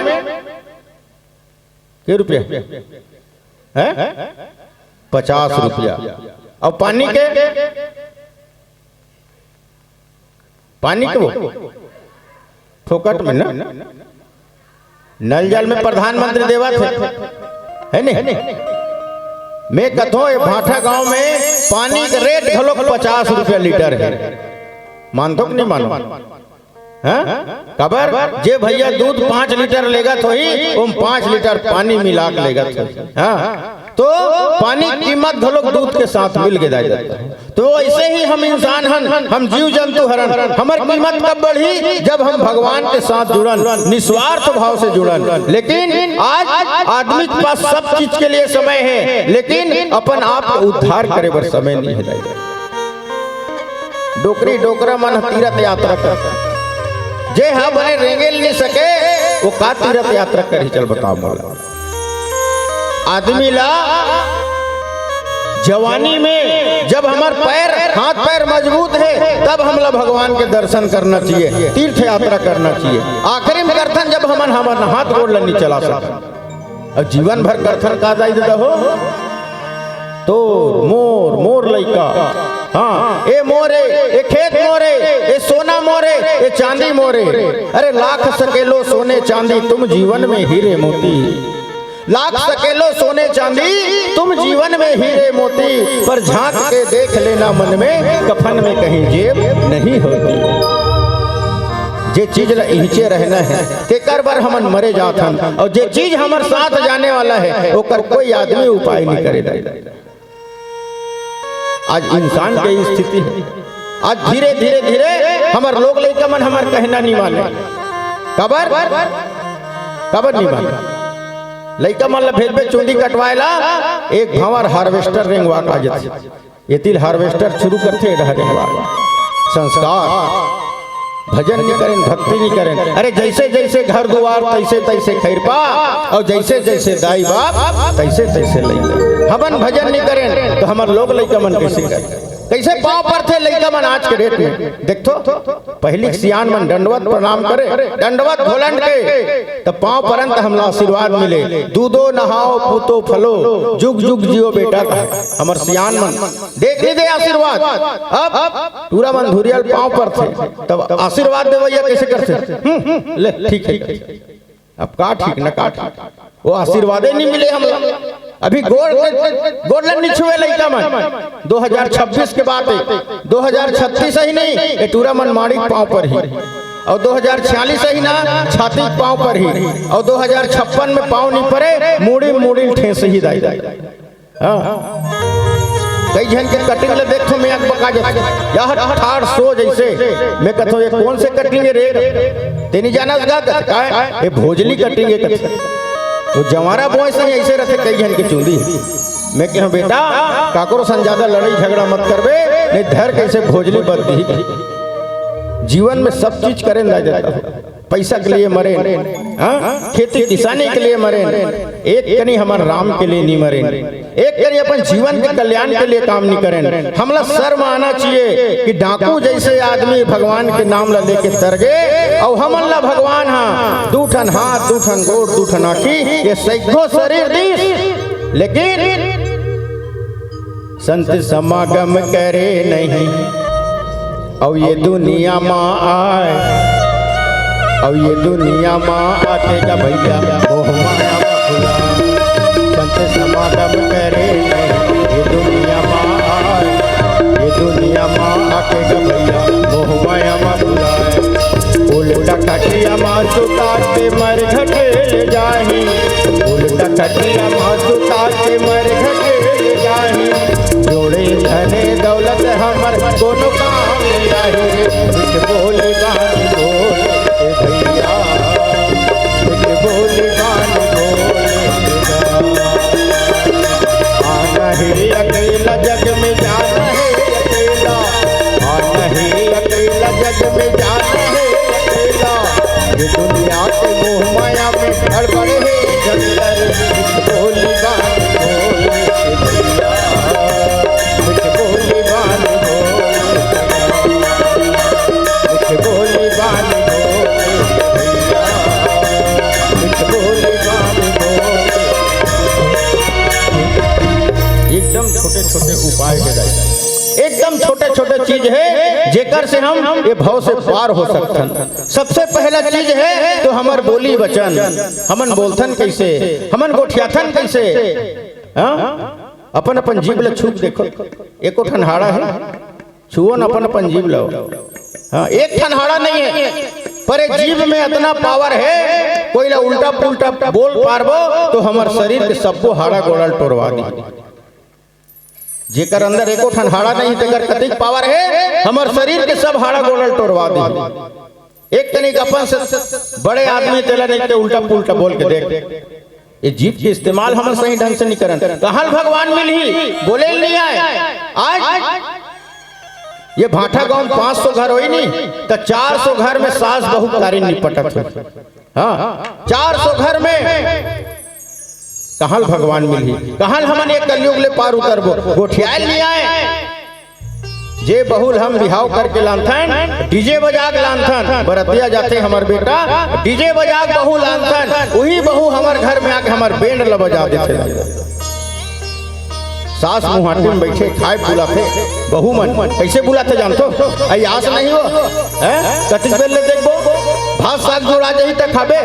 के रुपया है? 50 रुपया। और पानी के वो फोकट में ना नल जल में प्रधानमंत्री देवा थे है नहीं? मैं कथो भाटा गांव में पानी का रेट घलोक 50 रुपया लीटर है। मानतो कि नहीं मानो? खबर जे भैया दूध 5 लीटर लेगा तो ही वो 5 लीटर पानी मिला के लेगा तो पानी कीमत घलोक दूध के साथ मिल के जाता है। तो ऐसे ही हम इंसान हन, हम जीव जंतु हरन। हमारी कीमत कब बढ़ी? जब हम भगवान के साथ जुड़न, निस्वार्थ भाव से जुड़न। लेकिन आज आदमी के पास सब चीज के लिए समय है, लेकिन अपन आप को उद्धार करे बर समय नहीं है। डोकरी डोकरा मन तीर्थ यात्रा कर जे हाँ बने रेंगेल नहीं सके वो का तीर्थ यात्रा कर चल बताओ मोला। आदमी ला जवानी में जब हमार पैर हाथ पैर मजबूत है तब हमला भगवान के दर्शन करना चाहिए, तीर्थ यात्रा करना चाहिए। आखिरी में करथन जब हमार हाथ गोड़ नहीं चला सकता। और जीवन भर करथन का दाई देता हो तो मोर मोर लइका। हाँ, ए मोरे, ए खेत मोरे, ए सोना मोरे, ए चांदी मोरे। अरे लाख सकेलो सोने चांदी तुम जीवन में हीरे मोती। लाख सकेलो सोने चांदी तुम जीवन में हीरे मोती, पर झांक के देख लेना मन में कफन में कहीं जेब नहीं होती। जे चीज इचे रहना है तेकर बार हमन मरे जाथन, और जे चीज हमार साथ जाने वाला है ओकर कोई आदमी उपाय नहीं करे। आज इंसान के स्थिति है। आज धीरे धीरे धीरे हमार लोग लइका मन हमार कहना नहीं माने। कबर नहीं माने। लइका मन ला भेजबे चूंदी कटवाएला एक भंवर हार्वेस्टर रेंगवा काजत ये तिल हार्वेस्टर शुरू करते रेंगवा। संस्कार भजन नहीं करें, भक्ति नहीं करें। अरे जैसे जैसे घर द्वार तैसे तैसे खैरपा, और जैसे जैसे दाई बाप तैसे तैसे लइका। हमन भजन नहीं करें तो हमार लोग लइका मन कैसे करें? कैसे पाँव पर थे लइका मन आज के डेट में? देखो पहली सियान मन दंडवत प्रणाम करे, दंडवत घोलंड के तब पाँव परंत हमला आशीर्वाद मिले। दूधो नहाओ पूतो फलो जुग जुग जियो बेटा का हमार सियान मन देख ली दे आशीर्वाद। अब पूरा मन धुरियल पाँव पर थे तब आशीर्वाद देवैया कैसे करते? ले ठीक है। अब का ठीक न का ठीक, वो आशीर्वादे नहीं मिले हमला। अभी गोल्डन नहीं छुए लइका मन। 2026 के बाद 2036 ही नहीं ये टूरा मन माड़ी पाँव पर ही, और 2046 ही ना छाती पाँव पर ही, और 2056 में पाँव नहीं पड़े मुड़ी मुड़ी ठेस ही दाई। कई जन के कटिंग ले देखो मैं बका जाता ठाड़ सो जैसे मैं कहता ये कौन से कटिंग रे तेनी जाना का ये भोजली कटिंग है। वो जवारा बोए से ऐसे रहते कई जन के चूंदी। मैं कह बेटा काकरो सन ज्यादा लड़ाई झगड़ा मत करबे, नहीं धर कैसे भोजली बदली। जीवन में सब चीज करें ना जाता पैसा के लिए मरे, हाँ खेती किसानी के लिए मरे, एक कनी हमारे राम के लिए नहीं मरे, एक कनी अपन जीवन के कल्याण के लिए काम नहीं करें। हमला शर्म आना चाहिए कि डाकू जैसे आदमी भगवान के नाम ला लेके तरगे और हमन ला भगवान हाँ दूठन हाथ दूठन गोड़ दूठन आँखी ये सैकड़ों शरीर दी, लेकिन संत समागम करे नहीं और ये दुनिया माँ आए, और ये दुनिया माँ आके का भैया मोह माया खुला। संत समागम करे नहीं ये दुनिया माँ आए, ये दुनिया माँ आके का भैया मोह माया खुला। उल्टा खटिया माँ सुता के मर घटे जाही, उल्टा खटिया माँ सुता के मर घटे जाही। जोड़े धने दौलत हमर कोनो काम नहीं, बोले बानी बोले भैया बोले बानी बोले। आना है अकेला जग में जाना है अकेला, आना है अकेला जग में जाना है अकेला। ये दुनिया के मोह माया में गड़बड़ है जंतर, बोले बानी बोले भैया बोले बानी बोले, बोले बानी बोले एकदम छोटे छोटे उपाय के जाए, एकदम छोटे छोटे चीज है जेकर से हम ये भाव से पार हो सकते। सबसे पहला चीज है तो हमार बोली वचन, हमन बोलथन कैसे, हमन गोठियाथन कैसे, हाँ अपन अपन जीव ले छूक देखो, एको ठनहाड़ा है छुओ न अपन अपन जीव लो, हाँ एक ठनहाड़ा नहीं है पर एक जीव में इतना पावर है, कोई ला उल्टा पुल्टा बोल पारबो तो हमार शरीर के सबको हाड़ा गोड़ल तोड़वा दी। जेकर अंदर एको ठन हाड़ा नहीं तेकर कतिक पावर है, हमार शरीर के सब हाड़ा गोड़ल तोड़वा दी। एक तनिक अपन से बड़े आदमी तेला नहीं ते उल्टा पुल्टा बोल के देख, ये जीव के इस्तेमाल हम सही ढंग से नहीं करन, कहल भगवान मिलही बोले नहीं आए। आज ये भाटा गांव में 500 घर होई नहीं तो 400 घर में सास बहू कारी निपटत हो, हाँ 400 घर में कहल भगवान मिली, कहल हमन एक कलयुग ले पार उतरबो, गोठियाल नहीं आए। जे बहुल हम बिहाव करके लानथन डीजे बजा के लानथन, बरतिया जाते हमर बेटा डीजे बजा के बहु लानथन, वही बहु हमर घर में आके हमर बैंड ल बजा देते। सास मुहाटी में बैठे खाए बुलाते, बहु मन कैसे बुलाते जानते हो, आई आस नहीं हो कतिक बेल ले देखबो भात साग जोड़ा जाही त खाबे,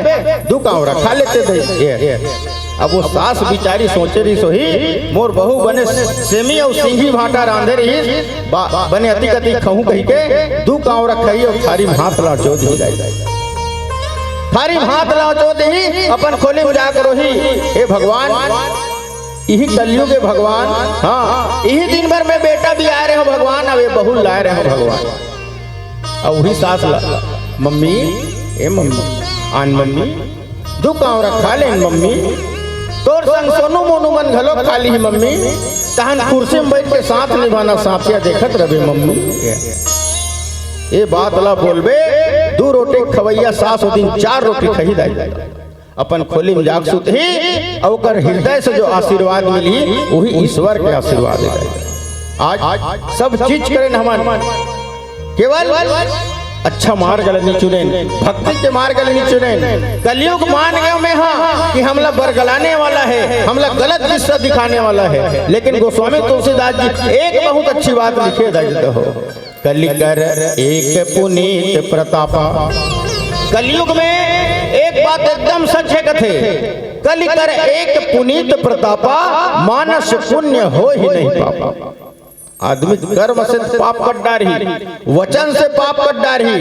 दू कावरा खा लेते दे। अब वो सास बिचारी सोचे रही सोही मोर बहू बने सेमी और सिंघी भाटा रांधे रही, बने अति कति खहू कही के दू कावरा खाई और थारी में हाथ ला चो दी जाए, थारी में हाथ ला चो दी अपन खोली में जाकर रोही, हे भगवान यही कलयुग के भगवान, हाँ यही दिन भर में बेटा भी आ रहे हो भगवान, अब ये बहू लाए रहे हो भगवान। और वही सास ला मम्मी ए मम्मी आन मम्मी दू कावरा खा ले मम्मी, तोर संग सोनू मोनू मन घलो खा ली मम्मी, तहन कुर्सी में बैठ के साथ निभाना साथिया देखत रहे मम्मी। ये बात ला बोलबे 2 रोटी खवैया सास दिन 4 रोटी खही दाई, अपन खोली में जाग सुत ही और हृदय से जो आशीर्वाद मिली वही ईश्वर के आशीर्वाद है। आज सब चीज करें हमन केवल अच्छा मार्ग नहीं चुने, भक्ति के मार्ग नहीं चुने। कलयुग मान गए में हाँ कि हमला बरगलाने वाला है, हमला गलत दिशा दिखाने वाला है, लेकिन गोस्वामी तुलसीदास जी एक बहुत अच्छी बात लिखे देते हो, कलिकर एक पुनीत प्रतापा। कलयुग में एक बात एकदम सच है कथे, कलिकर एक पुनीत प्रतापा, मानस पुण्य हो ही नहीं पापा। आदमी कर्म से पाप कर डारी, वचन से पाप कर डारी,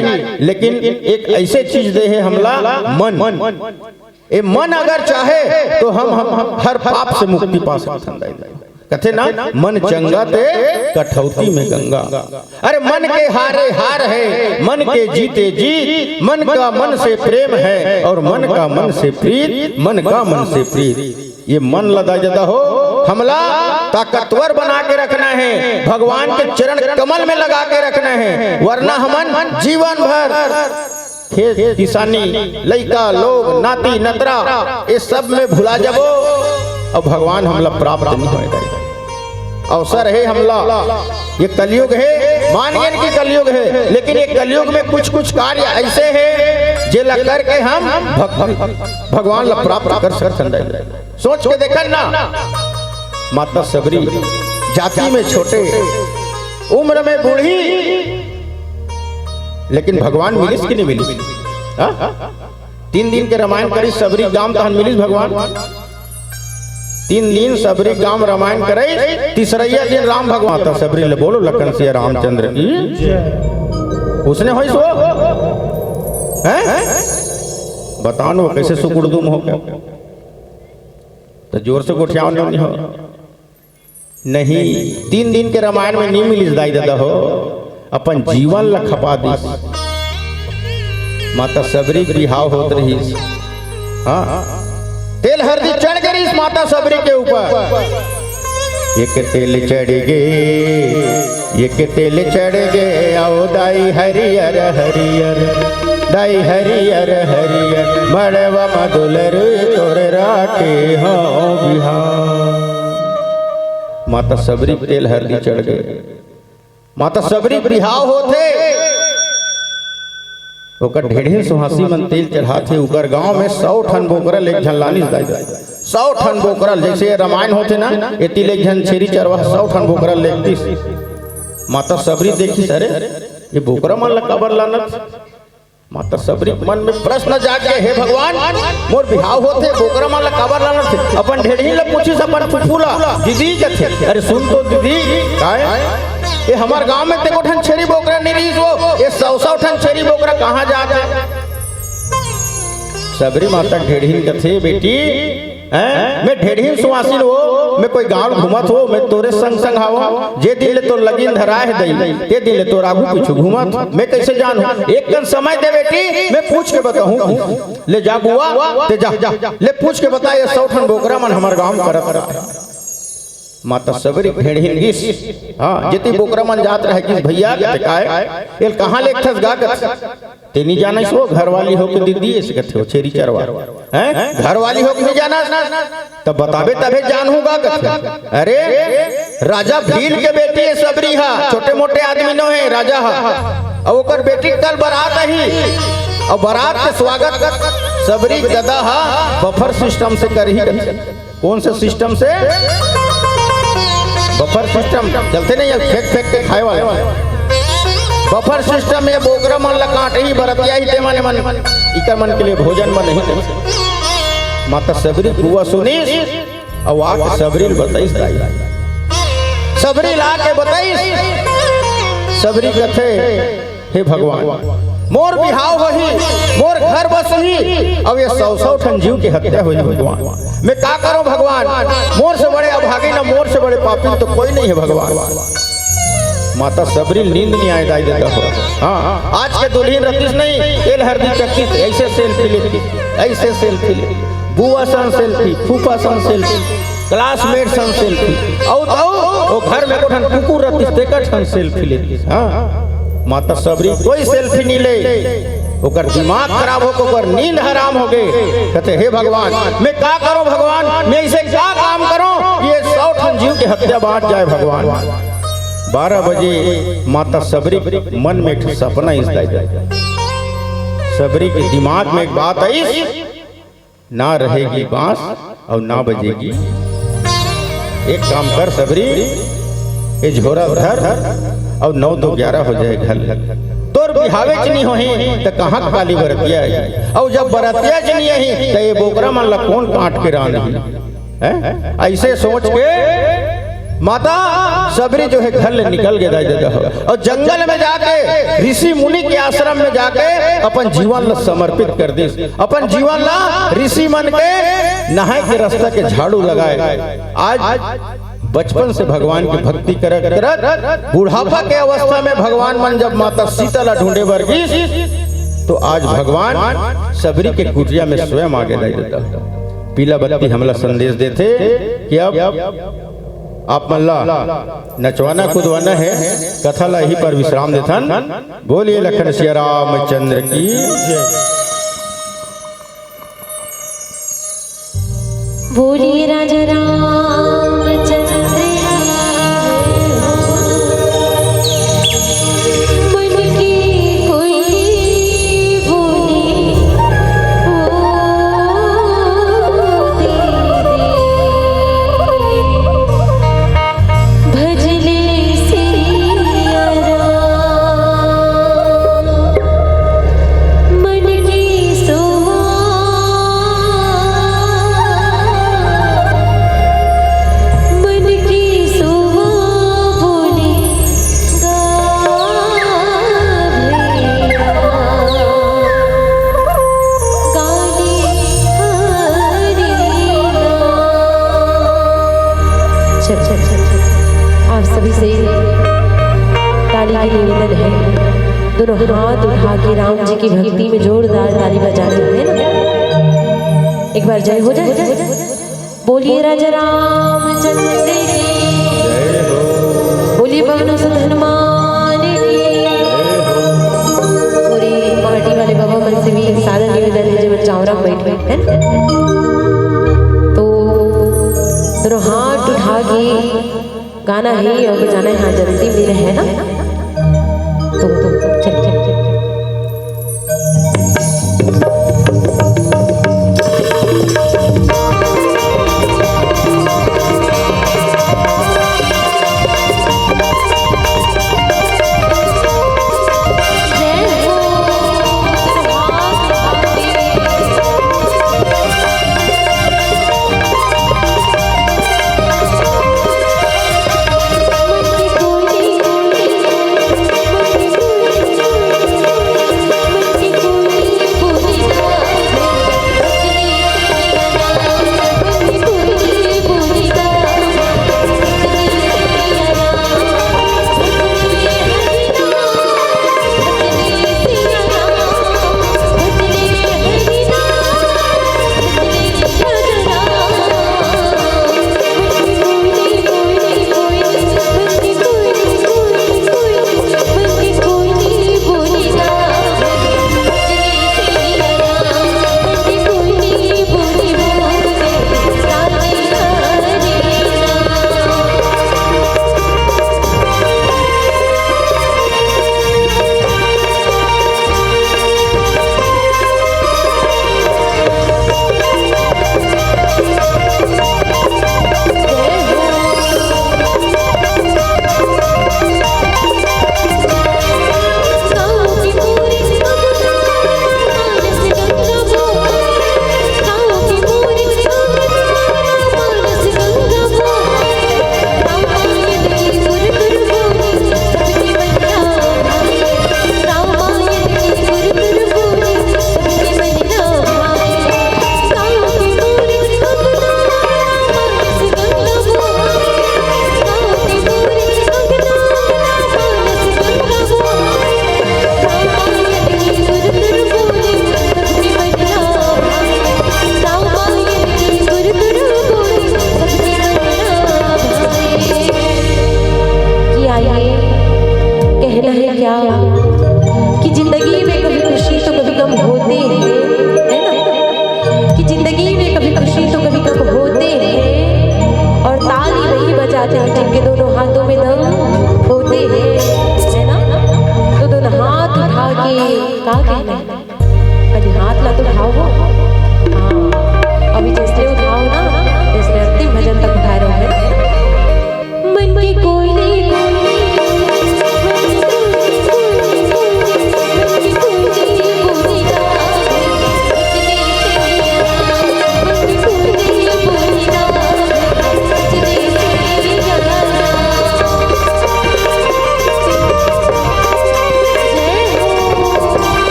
लेकिन एक ऐसे चीज दे है हमला मन, ये मन अगर चाहे तो हम हर पाप से मुक्ति पा सकते हैं। कथे ना मन चंगा ते कठौती में गंगा, अरे मन के हारे हार है, मन के जीते जीत, मन का मन से प्रेम है और मन का मन से प्रीत, मन का मन से प्रीत। ये मन लदा जदा हो हमला ताकतवर बना के रखना है, भगवान के चरण कमल में लगा के रखना है, वरना हमन जीवन भर खेत किसानी लइका लोग नाती नतरा ये सब में भुला जबो अब भगवान हमला प्राप्त नहीं होएगा। अवसर है हमला, ये कलयुग है, मानिए कि कलयुग है, लेकिन ये कलयुग में कुछ कुछ कार्य ऐसे हैं जे लग के हम भगवान ला प्राप्त कर सकते। सोच के देखन ना, माता सबरी जाति में छोटे, उम्र में बूढ़ी, लेकिन भगवान मिलिस कि नहीं मिलिस? 3 दिन के रामायण करी सबरी गांव तहन मिलिस भगवान। 3 दिन सबरी गांव रामायण करे, तीसरैया दिन राम भगवान था सबरी ले बोलो लखन सिया रामचंद्र की उसने होई सो हैं बताओ ना कैसे सुकुड़दुम हो गया? तो जोर से गोठियाओ नहीं हो नहीं 3 दिन के रामायण में नहीं मिलिस दाई दादा हो, अपन जीवन ला खपा दी। माता सबरी बिहाव होत रही, हाँ तेल हल्दी चढ़ गई इस माता सबरी के ऊपर। ये के तेल चढ़ गए, ये के तेल चढ़ गए, आओ दाई हरियर हरियर, दाई हरियर हरियर, मड़वा मधुलर तोर राटे हो बिहार। माता सबरी तेल हल्दी चढ़ गए, माता सबरी बिहाव होते, ओकर ढेढ़े सुहासी मन तेल चढ़ाते। उकर गांव में 100 ठन बोकरल एक झन लानी 100 ठन बोकरल, जैसे रामायण होते ना एती ले झन छेरी चरवा 100 ठन बोकरल लेती। माता सबरी देखी अरे ये बोकरा मन ला कबर लानत। माता सबरी मन में प्रश्न जाग गए, हे भगवान मोर बिहाव होते बोकरा मन ला कबर लानत। अपन ढेढ़ी ला पूछिस अपन फुफूला दीदी कथे, अरे सुन तो दीदी काय ये हमार गांव में ते ठन छेरी बोकरा नहीं रही वो, ये 100 ठन छेरी बोकरा कहाँ जाते? सबरी माता ढेढ़ीन कथे बेटी हैं मैं ढेढ़ीन सुहासिन हो, मैं कोई गांव घूमत हो, मैं तोरे संग संग हावा, जे दिन ले तो लगीन धराए है दई, ते दिन ले तो आगू पीछू घूमत, मैं कैसे जानू? एक दिन समय दे बेटी, मैं पूछ के बताऊं। ले जा बुआ ते जा ले पूछ के बता, ये 100 ठन बोकरा मन हमार गांव में करत। माता सबरी ढेढ़ीन गिस, हाँ जितनी बोकरा मन जात रहे किस भैया के काय एल कहां ले खस गा ते नहीं जाना सो घर वाली हो के दीदी ऐसे कहते हो छेरी चरवा हैं घर वाली हो के नहीं जाना तब बताबे तबे जान होगा कहते। अरे राजा भील के बेटी है सबरी हा, छोटे मोटे आदमी नो है राजा हा, और ओकर बेटी कल बारात ही, और बारात के स्वागत सबरी गदा हा बफर सिस्टम से कर ही। कौन से सिस्टम से? बफर सिस्टम चलते नहीं फेंक फेंक के खाए वाले बफर सिस्टम में बोकरा मन ला काट ही बरतिया ही ते माने मन इकर मन के लिए भोजन में नहीं कर। माता सबरी बुआ सुनीस और आके सबरी बताइस दाई, सबरी ला के बताइस। सबरी कथे हे भगवान मोर बिहाव होही, मोर घर बसही, अब ये 100 ठन जीव की हत्या हुई भगवान, मैं का करूं भगवान? मोर से बड़े अभागी ना मोर से बड़े पापी तो कोई नहीं है भगवान। माता सबरी नींद नहीं आए दाई देता हो, हाँ आज के दुल्हन रतीस नहीं तेल हल्दी चक्की ऐसे सेल्फी लेती, ऐसे सेल्फी ले, बुआ सन सेल्फी, फूफा सन सेल्फी, क्लासमेट सन सेल्फी, और घर में कोठन कुकुर रतीस तेकर ठन सेल्फी लेती। हाँ माता सबरी कोई सेल्फी नहीं ले, ओकर दिमाग खराब हो ओकर नींद हराम हो गए। कहते हे भगवान मैं क्या करूं भगवान, मैं इसे क्या काम करूं ये 100 ठन जीव की हत्या बांट जाए भगवान। 12 बजे माता सबरी मन में एक सपना इस सबरी के दिमाग में एक बात आई, ना रहेगी बांस और ना बजेगी। एक काम कर सबरी, ये झोरा धर और 9 2 11 हो जाए घर तोर बिहावे च नहीं होही तो कहाँ काली बरतिया है, और जब बरतिया च नहीं है तो ये बोकरा मन ला कौन काट के रान है? ऐसे सोच के माता सबरी जो है घर ले निकल गया और जंगल में जाके ऋषि मुनि के आश्रम में जाके अपन जीवन ला समर्पित कर दी, अपन जीवन ला ऋषि मन के नहाए के रास्ता के झाड़ू लगाए। आज बचपन से भगवान की भक्ति करत करत बुढ़ापा के अवस्था में भगवान मन जब माता सीता ला ढूंढे वर्गीस, तो आज भगवान सबरी के कुटिया में स्वयं आगे नहीं देता। पीला बत्ती हमला संदेश देते कि आप मल्ला नचवाना कूदवाना है, कथा ला ही पर विश्राम देथन। बोलिए लखन सिया रामचंद्र की जय। बोलिए राजा रामचंद्र मन की कोई बोली भजले सिया राम मन की मन की सोवा बोली गाली आप सभी से ताली की निवेदन है, दोनों हाथ उठा के राम जी की भक्ति में जोरदार ताली बजानी है ना। एक बार जय हो जाए। बोलिए राजा रामचंद्र की, बोलिए पवन सुत हनुमान की। पूरी पार्टी वाले बाबा मन से भी सारा निवेदन है, जब चावरा बैठे है ना, तो दोनों हाथ उठा के गाना है और बजाना है। हाँ जल्दी मेरे है ना, तो चल चल चल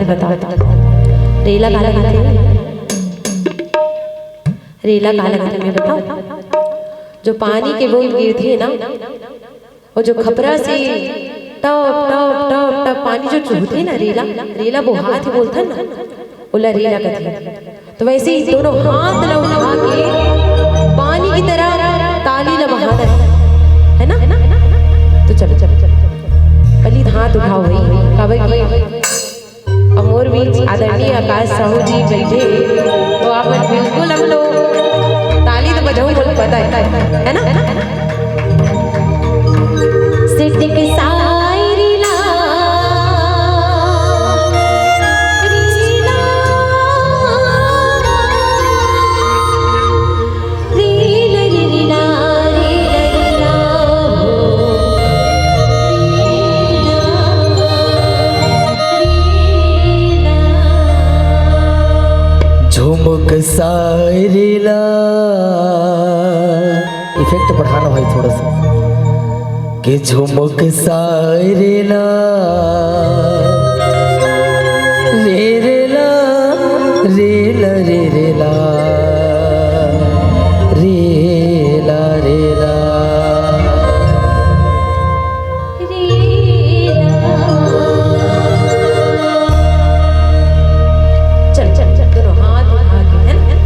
गाते बताओ रेला काला गाते रेला काला गाते मैं बताओ जो पानी के बूंद गिरती है ना और जो खपरा से टप टप टप टप पानी जो चूहती है ना रेला रेला वो हाथ ही बोलता ना बोला रेला कहती तो वैसे ही दोनों हाथ ला उठा के पानी की तरह ताली ला बहाना है ना तो चलो चलो चलो पहले हाथ उठाओ भाई काबर की अमोर बीच आदरणीय आकाश साहू जी बैठे तो आप बिल्कुल हम लोग ताली तो बजाऊं बोल पता है ना सिटी के सायरी ला झुमुक सायरीला इफेक्ट बढ़ाना भाई थोड़ा सा कि झुमुक सायरीला रे रेला रेला रे रेला रेला रेला चल चल चल दोनों हाथ उठा के है ना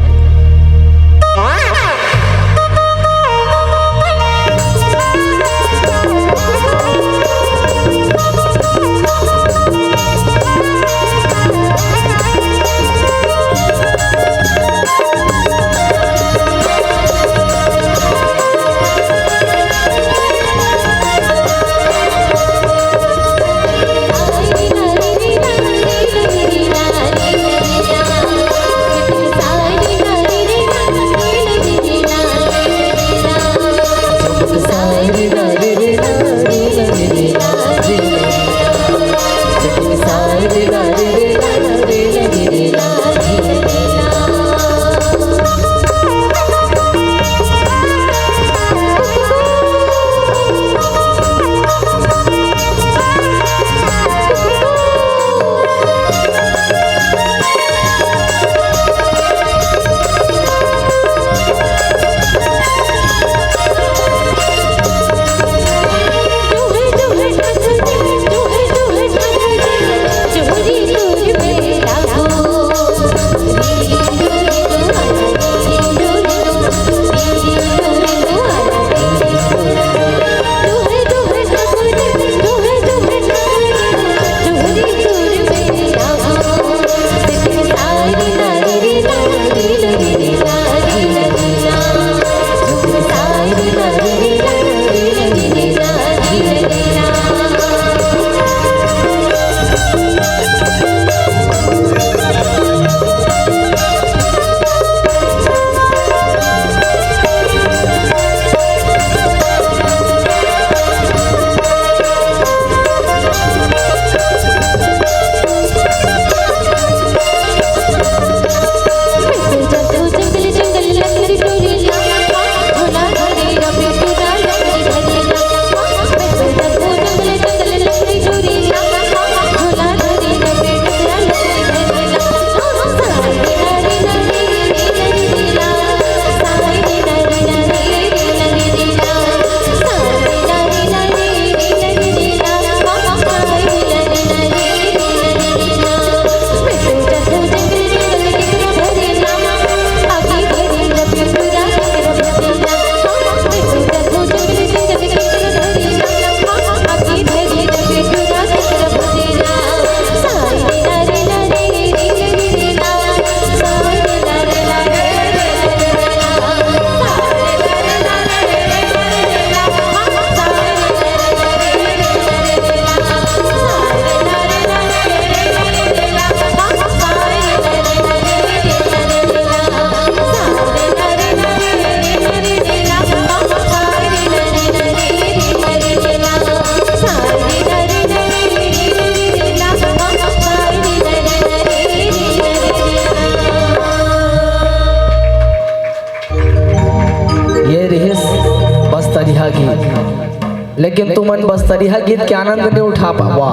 लेकिन तुम बस तरीहा गीत के आनंद नहीं उठा पावा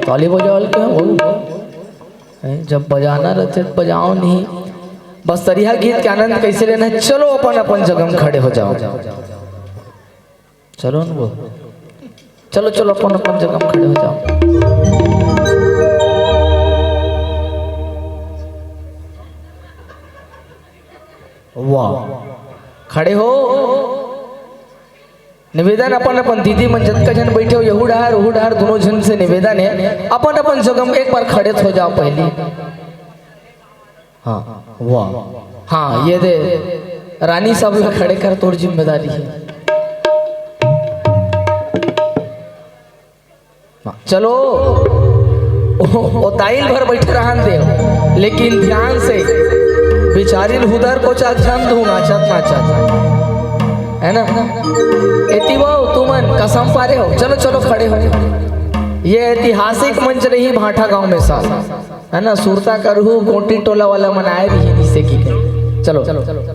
ताली बजाओ क्या बोल जब बजाना रहते तो बजाओ नहीं, बस तरिया गीत के आनंद कैसे लेना है। चलो अपन अपन जगह में खड़े हो जाओ, चलो न वो, चलो चलो अपन अपन जगह में खड़े हो जाओ। वाह, खड़े हो। निवेदन अपन अपन दीदी मन जतका जन बैठे हो, यहू डहार दोनों जन से निवेदन है, अपन अपन जगह में एक बार खड़े हो जाओ पहले। हाँ वाह, हाँ ये दे रानी साहब को खड़े कर, तोर जिम्मेदारी है। चलो ओ ताइल भर बैठे रहन दे, लेकिन ध्यान से बेचारी हुदर को चंद हूँ नाचत है ना। एती वो तुमन कसम पारे हो, चलो चलो खड़े हो। ये ऐतिहासिक मंच रही भाटा गांव में साहब, है ना। सुरता करहू कोटी टोला वाला मनाए भी जिससे की चलो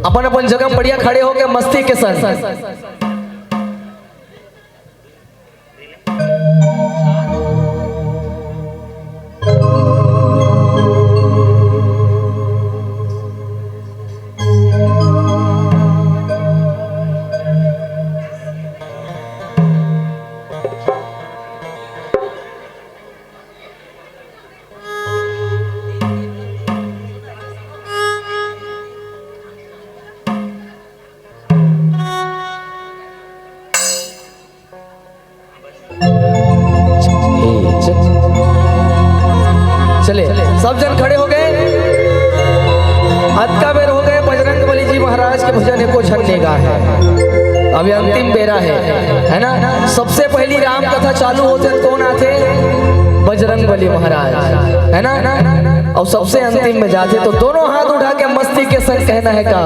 अपन अपन जगह बढ़िया खड़े हो के मस्ती के साथ। चले सब जन खड़े हो गए, अतका बेर हो गए। बजरंग बली जी महाराज के भजन को झरने का है, अभी अंतिम बेरा है ना। सबसे पहली राम कथा चालू होते कौन आते? बजरंग बली महाराज, है ना। और सबसे अंतिम में जाते तो दोनों हाथ उठा के मस्ती के संग कहना है का,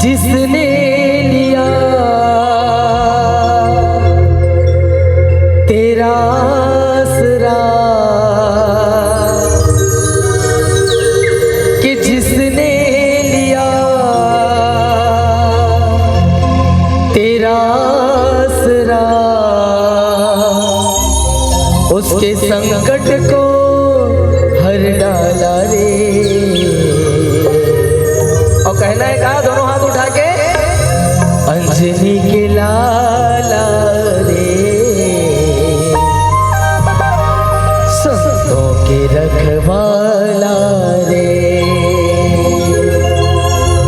जिसने लिया तेरा आसरा, कि जिसने लिया तेरा आसरा, उसके संकट को हर डाला रे। और कहना है कहा दोनों हाथ उठा के, अंजनी के लाला रे, संतों के रखवाला रे।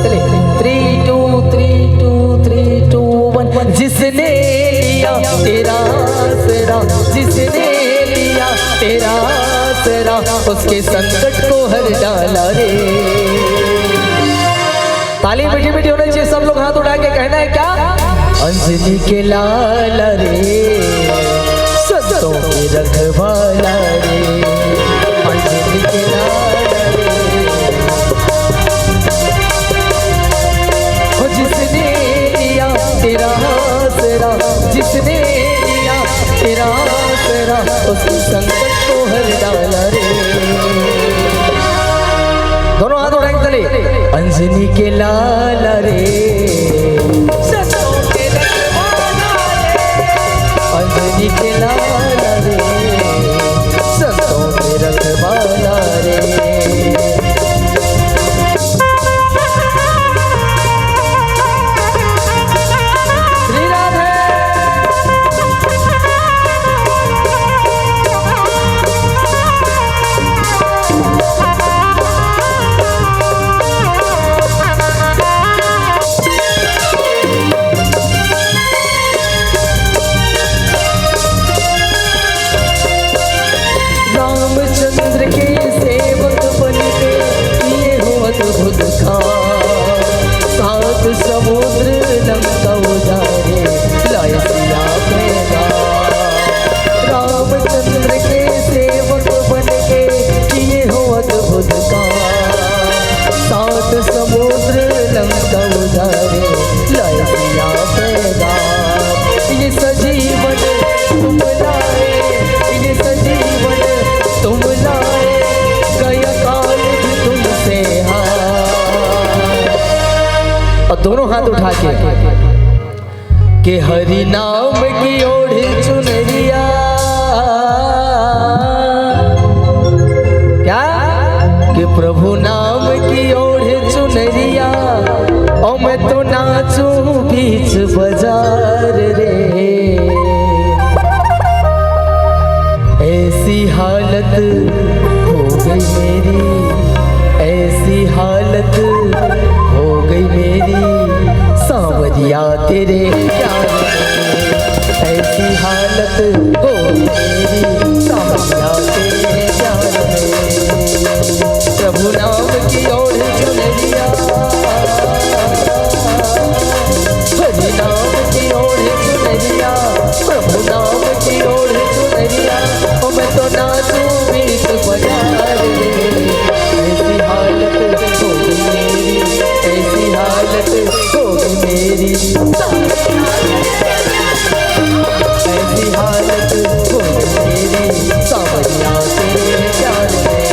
चले 3 2 3 2 3 2 1। जिसने लिया तेरा आसरा, जिसने लिया तेरा आसरा, उसके संकट को हर डाला रे। ताली मीठी मीठी होनी चाहिए, सब लोग हाथ उठा के कहना है क्या, अंजनी के लाला रे, संतों के रखवाला रे, अंजनी के लाला रे। हो जिसने लिया तेरा आसरा, जिसने लिया तेरा आसरा, उसके संकट को हर डाला रे। दोनों हाथ उठाएंगे चले, अंजनी के लाला रे, संतों के रखवाला रे, अंजनी के लाला रे, संतों के रखवाला रे। रामचंद्र के सेवक बन के किए हो अद्भुत काम, 7 समुद्र लंका उजारे लाए सिया पैगाम। रामचंद्र के सेवक बन के किए हो अद्भुत काम, 7 समुद्र लंका उजारे लाए सिया पैगाम। ये सजीवन तुम लाए, ये सजीवन तुम लाए, गया काल भी तुमसे हार। और दोनों हाथ उठा के कि हरि नाम की ओढ़ चुनरिया, क्या कि प्रभु नाम की ओढ़ चुनरिया, और मैं तो नाचूं बीच बाजार रे। ऐसी हालत हो गई मेरी, ऐसी हालत हो गई मेरी, सांवरिया तेरे प्यार में। ऐसी हालत हो गई मेरी, सांवरिया तेरे प्यार में। प्रभु नाम की ओढ़ चुनरिया, हरि नाम की ओढ़ चुनरिया, प्रभु नाम की ओढ़ चुनरिया, और मैं तो नाचूं बीच बाजार रे। ऐसी हालत हो गई मेरी, ऐसी हालत हो गई मेरी, ऐसी हालत हो गई मेरी, सांवरिया तेरे प्यार में।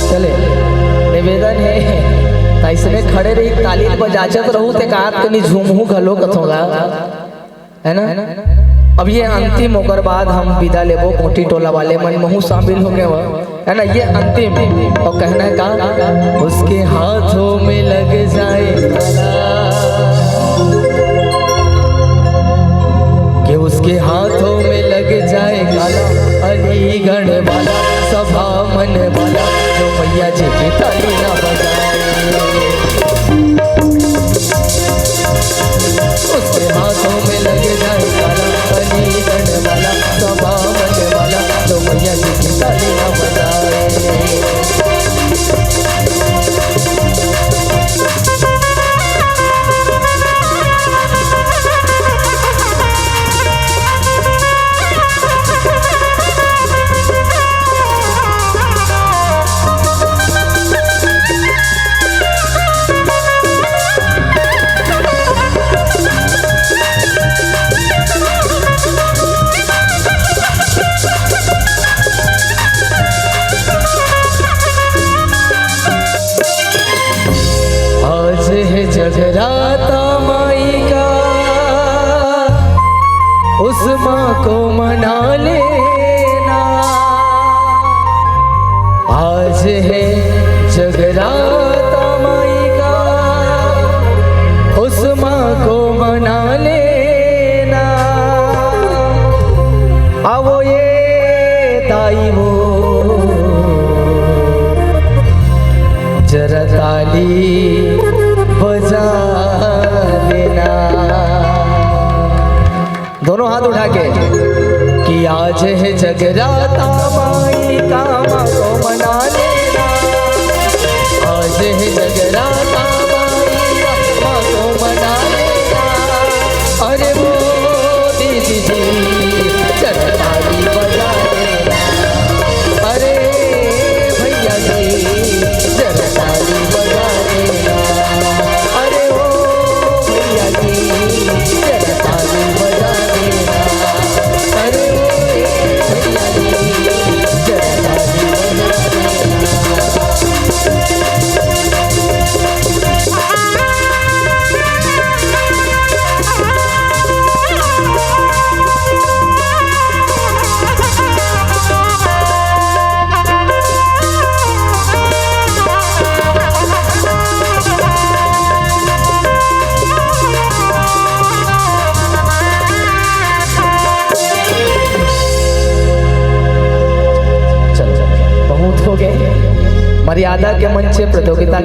चले निवेदन है ऐसने खड़े रही ताली बजाचत रहू ते का तनी झूमहू घलो कथोगा, है ना। अब ये अंतिम होकर बाद हम विदा लेबो, मोटी टोला वाले मन महू शामिल होंगे वो, है ना। ये अंतिम और कहना का उसके हाथों में लग जाए कि उसके हाथों में लग जाए काला, अलीगढ़ वाला सभा मन वाला, जो मैया जी की ताली ना बजाए। उसके हाथों में लग जाए काला, अलीगढ़ वाला सभा मन वाला, जो मैया जी की ताली ना बजाए। आज है जगराता माई का, उस माँ को मना लेना। आज है जगराता माई का, उस माँ को मना लेना। आवो ये ताई वो जरा ताली बजा देना। दोनों हाथ उठा के कि आज है जगराता माई का, माँ को मना लेना। आज है जगराता माई का, माँ को मना लेना। अरे वो दीदी जी जरा ताली बजा देना। अरे भैया जी जरा ताली बजा देना। अरे ओ भैया जी जरा ताली बजा देना। अरे ओ भैया जी जरा ताली बजा मर्यादा के मंच से प्रतियोगिता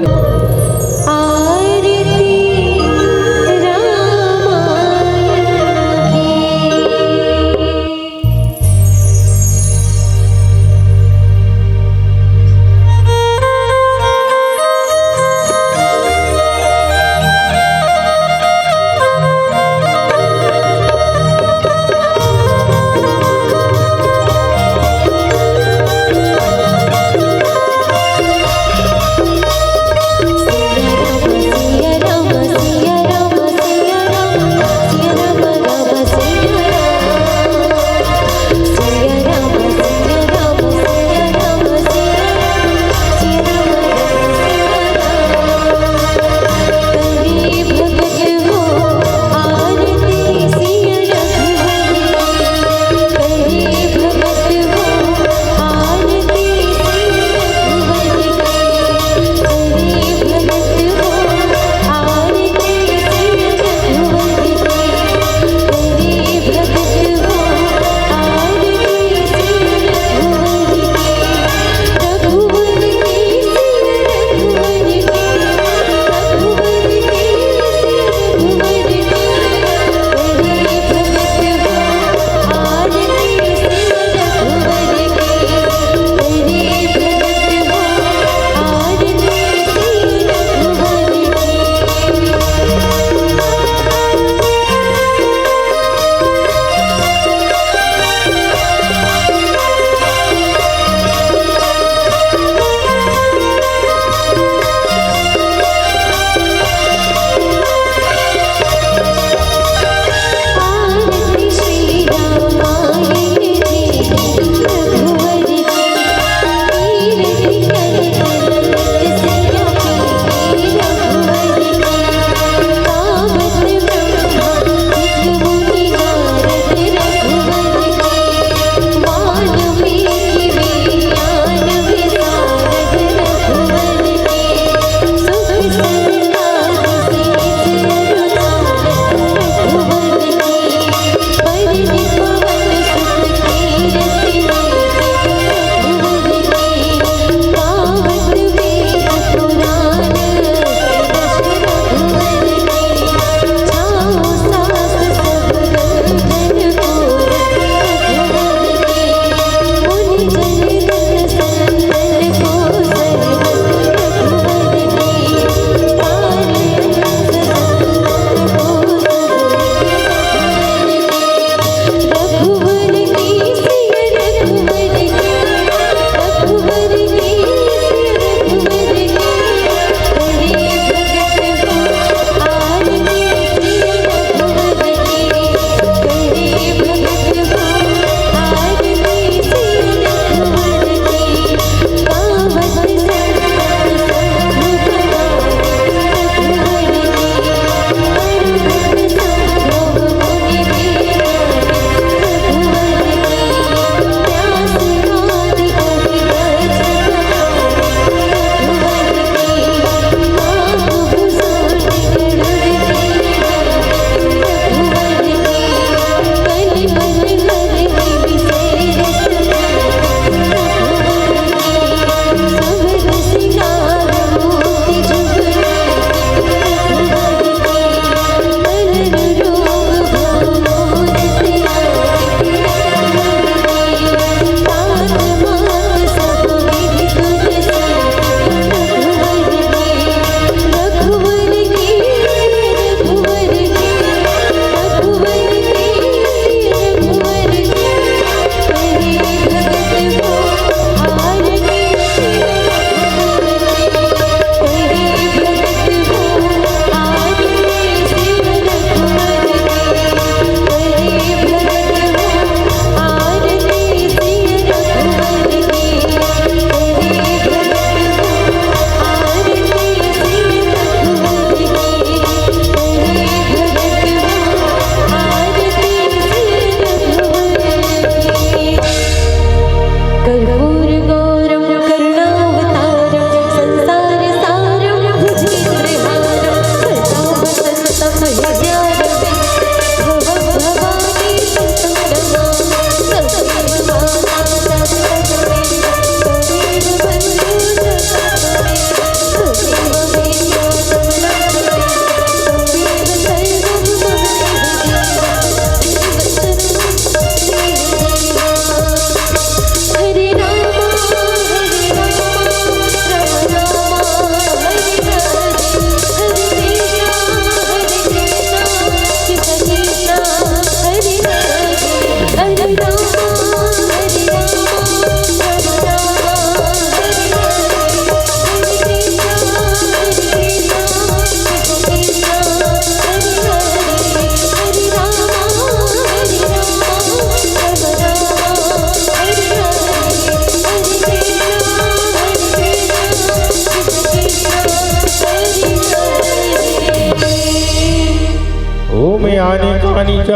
पुण्यानि कानि च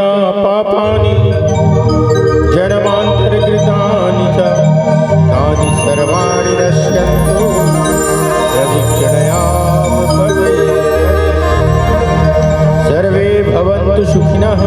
पापानि जन्मान्तरकृतानि च तानि सर्वाणि नश्यन्तु प्रदक्षिणयामपदये सर्वे भवन्तु सुखिनः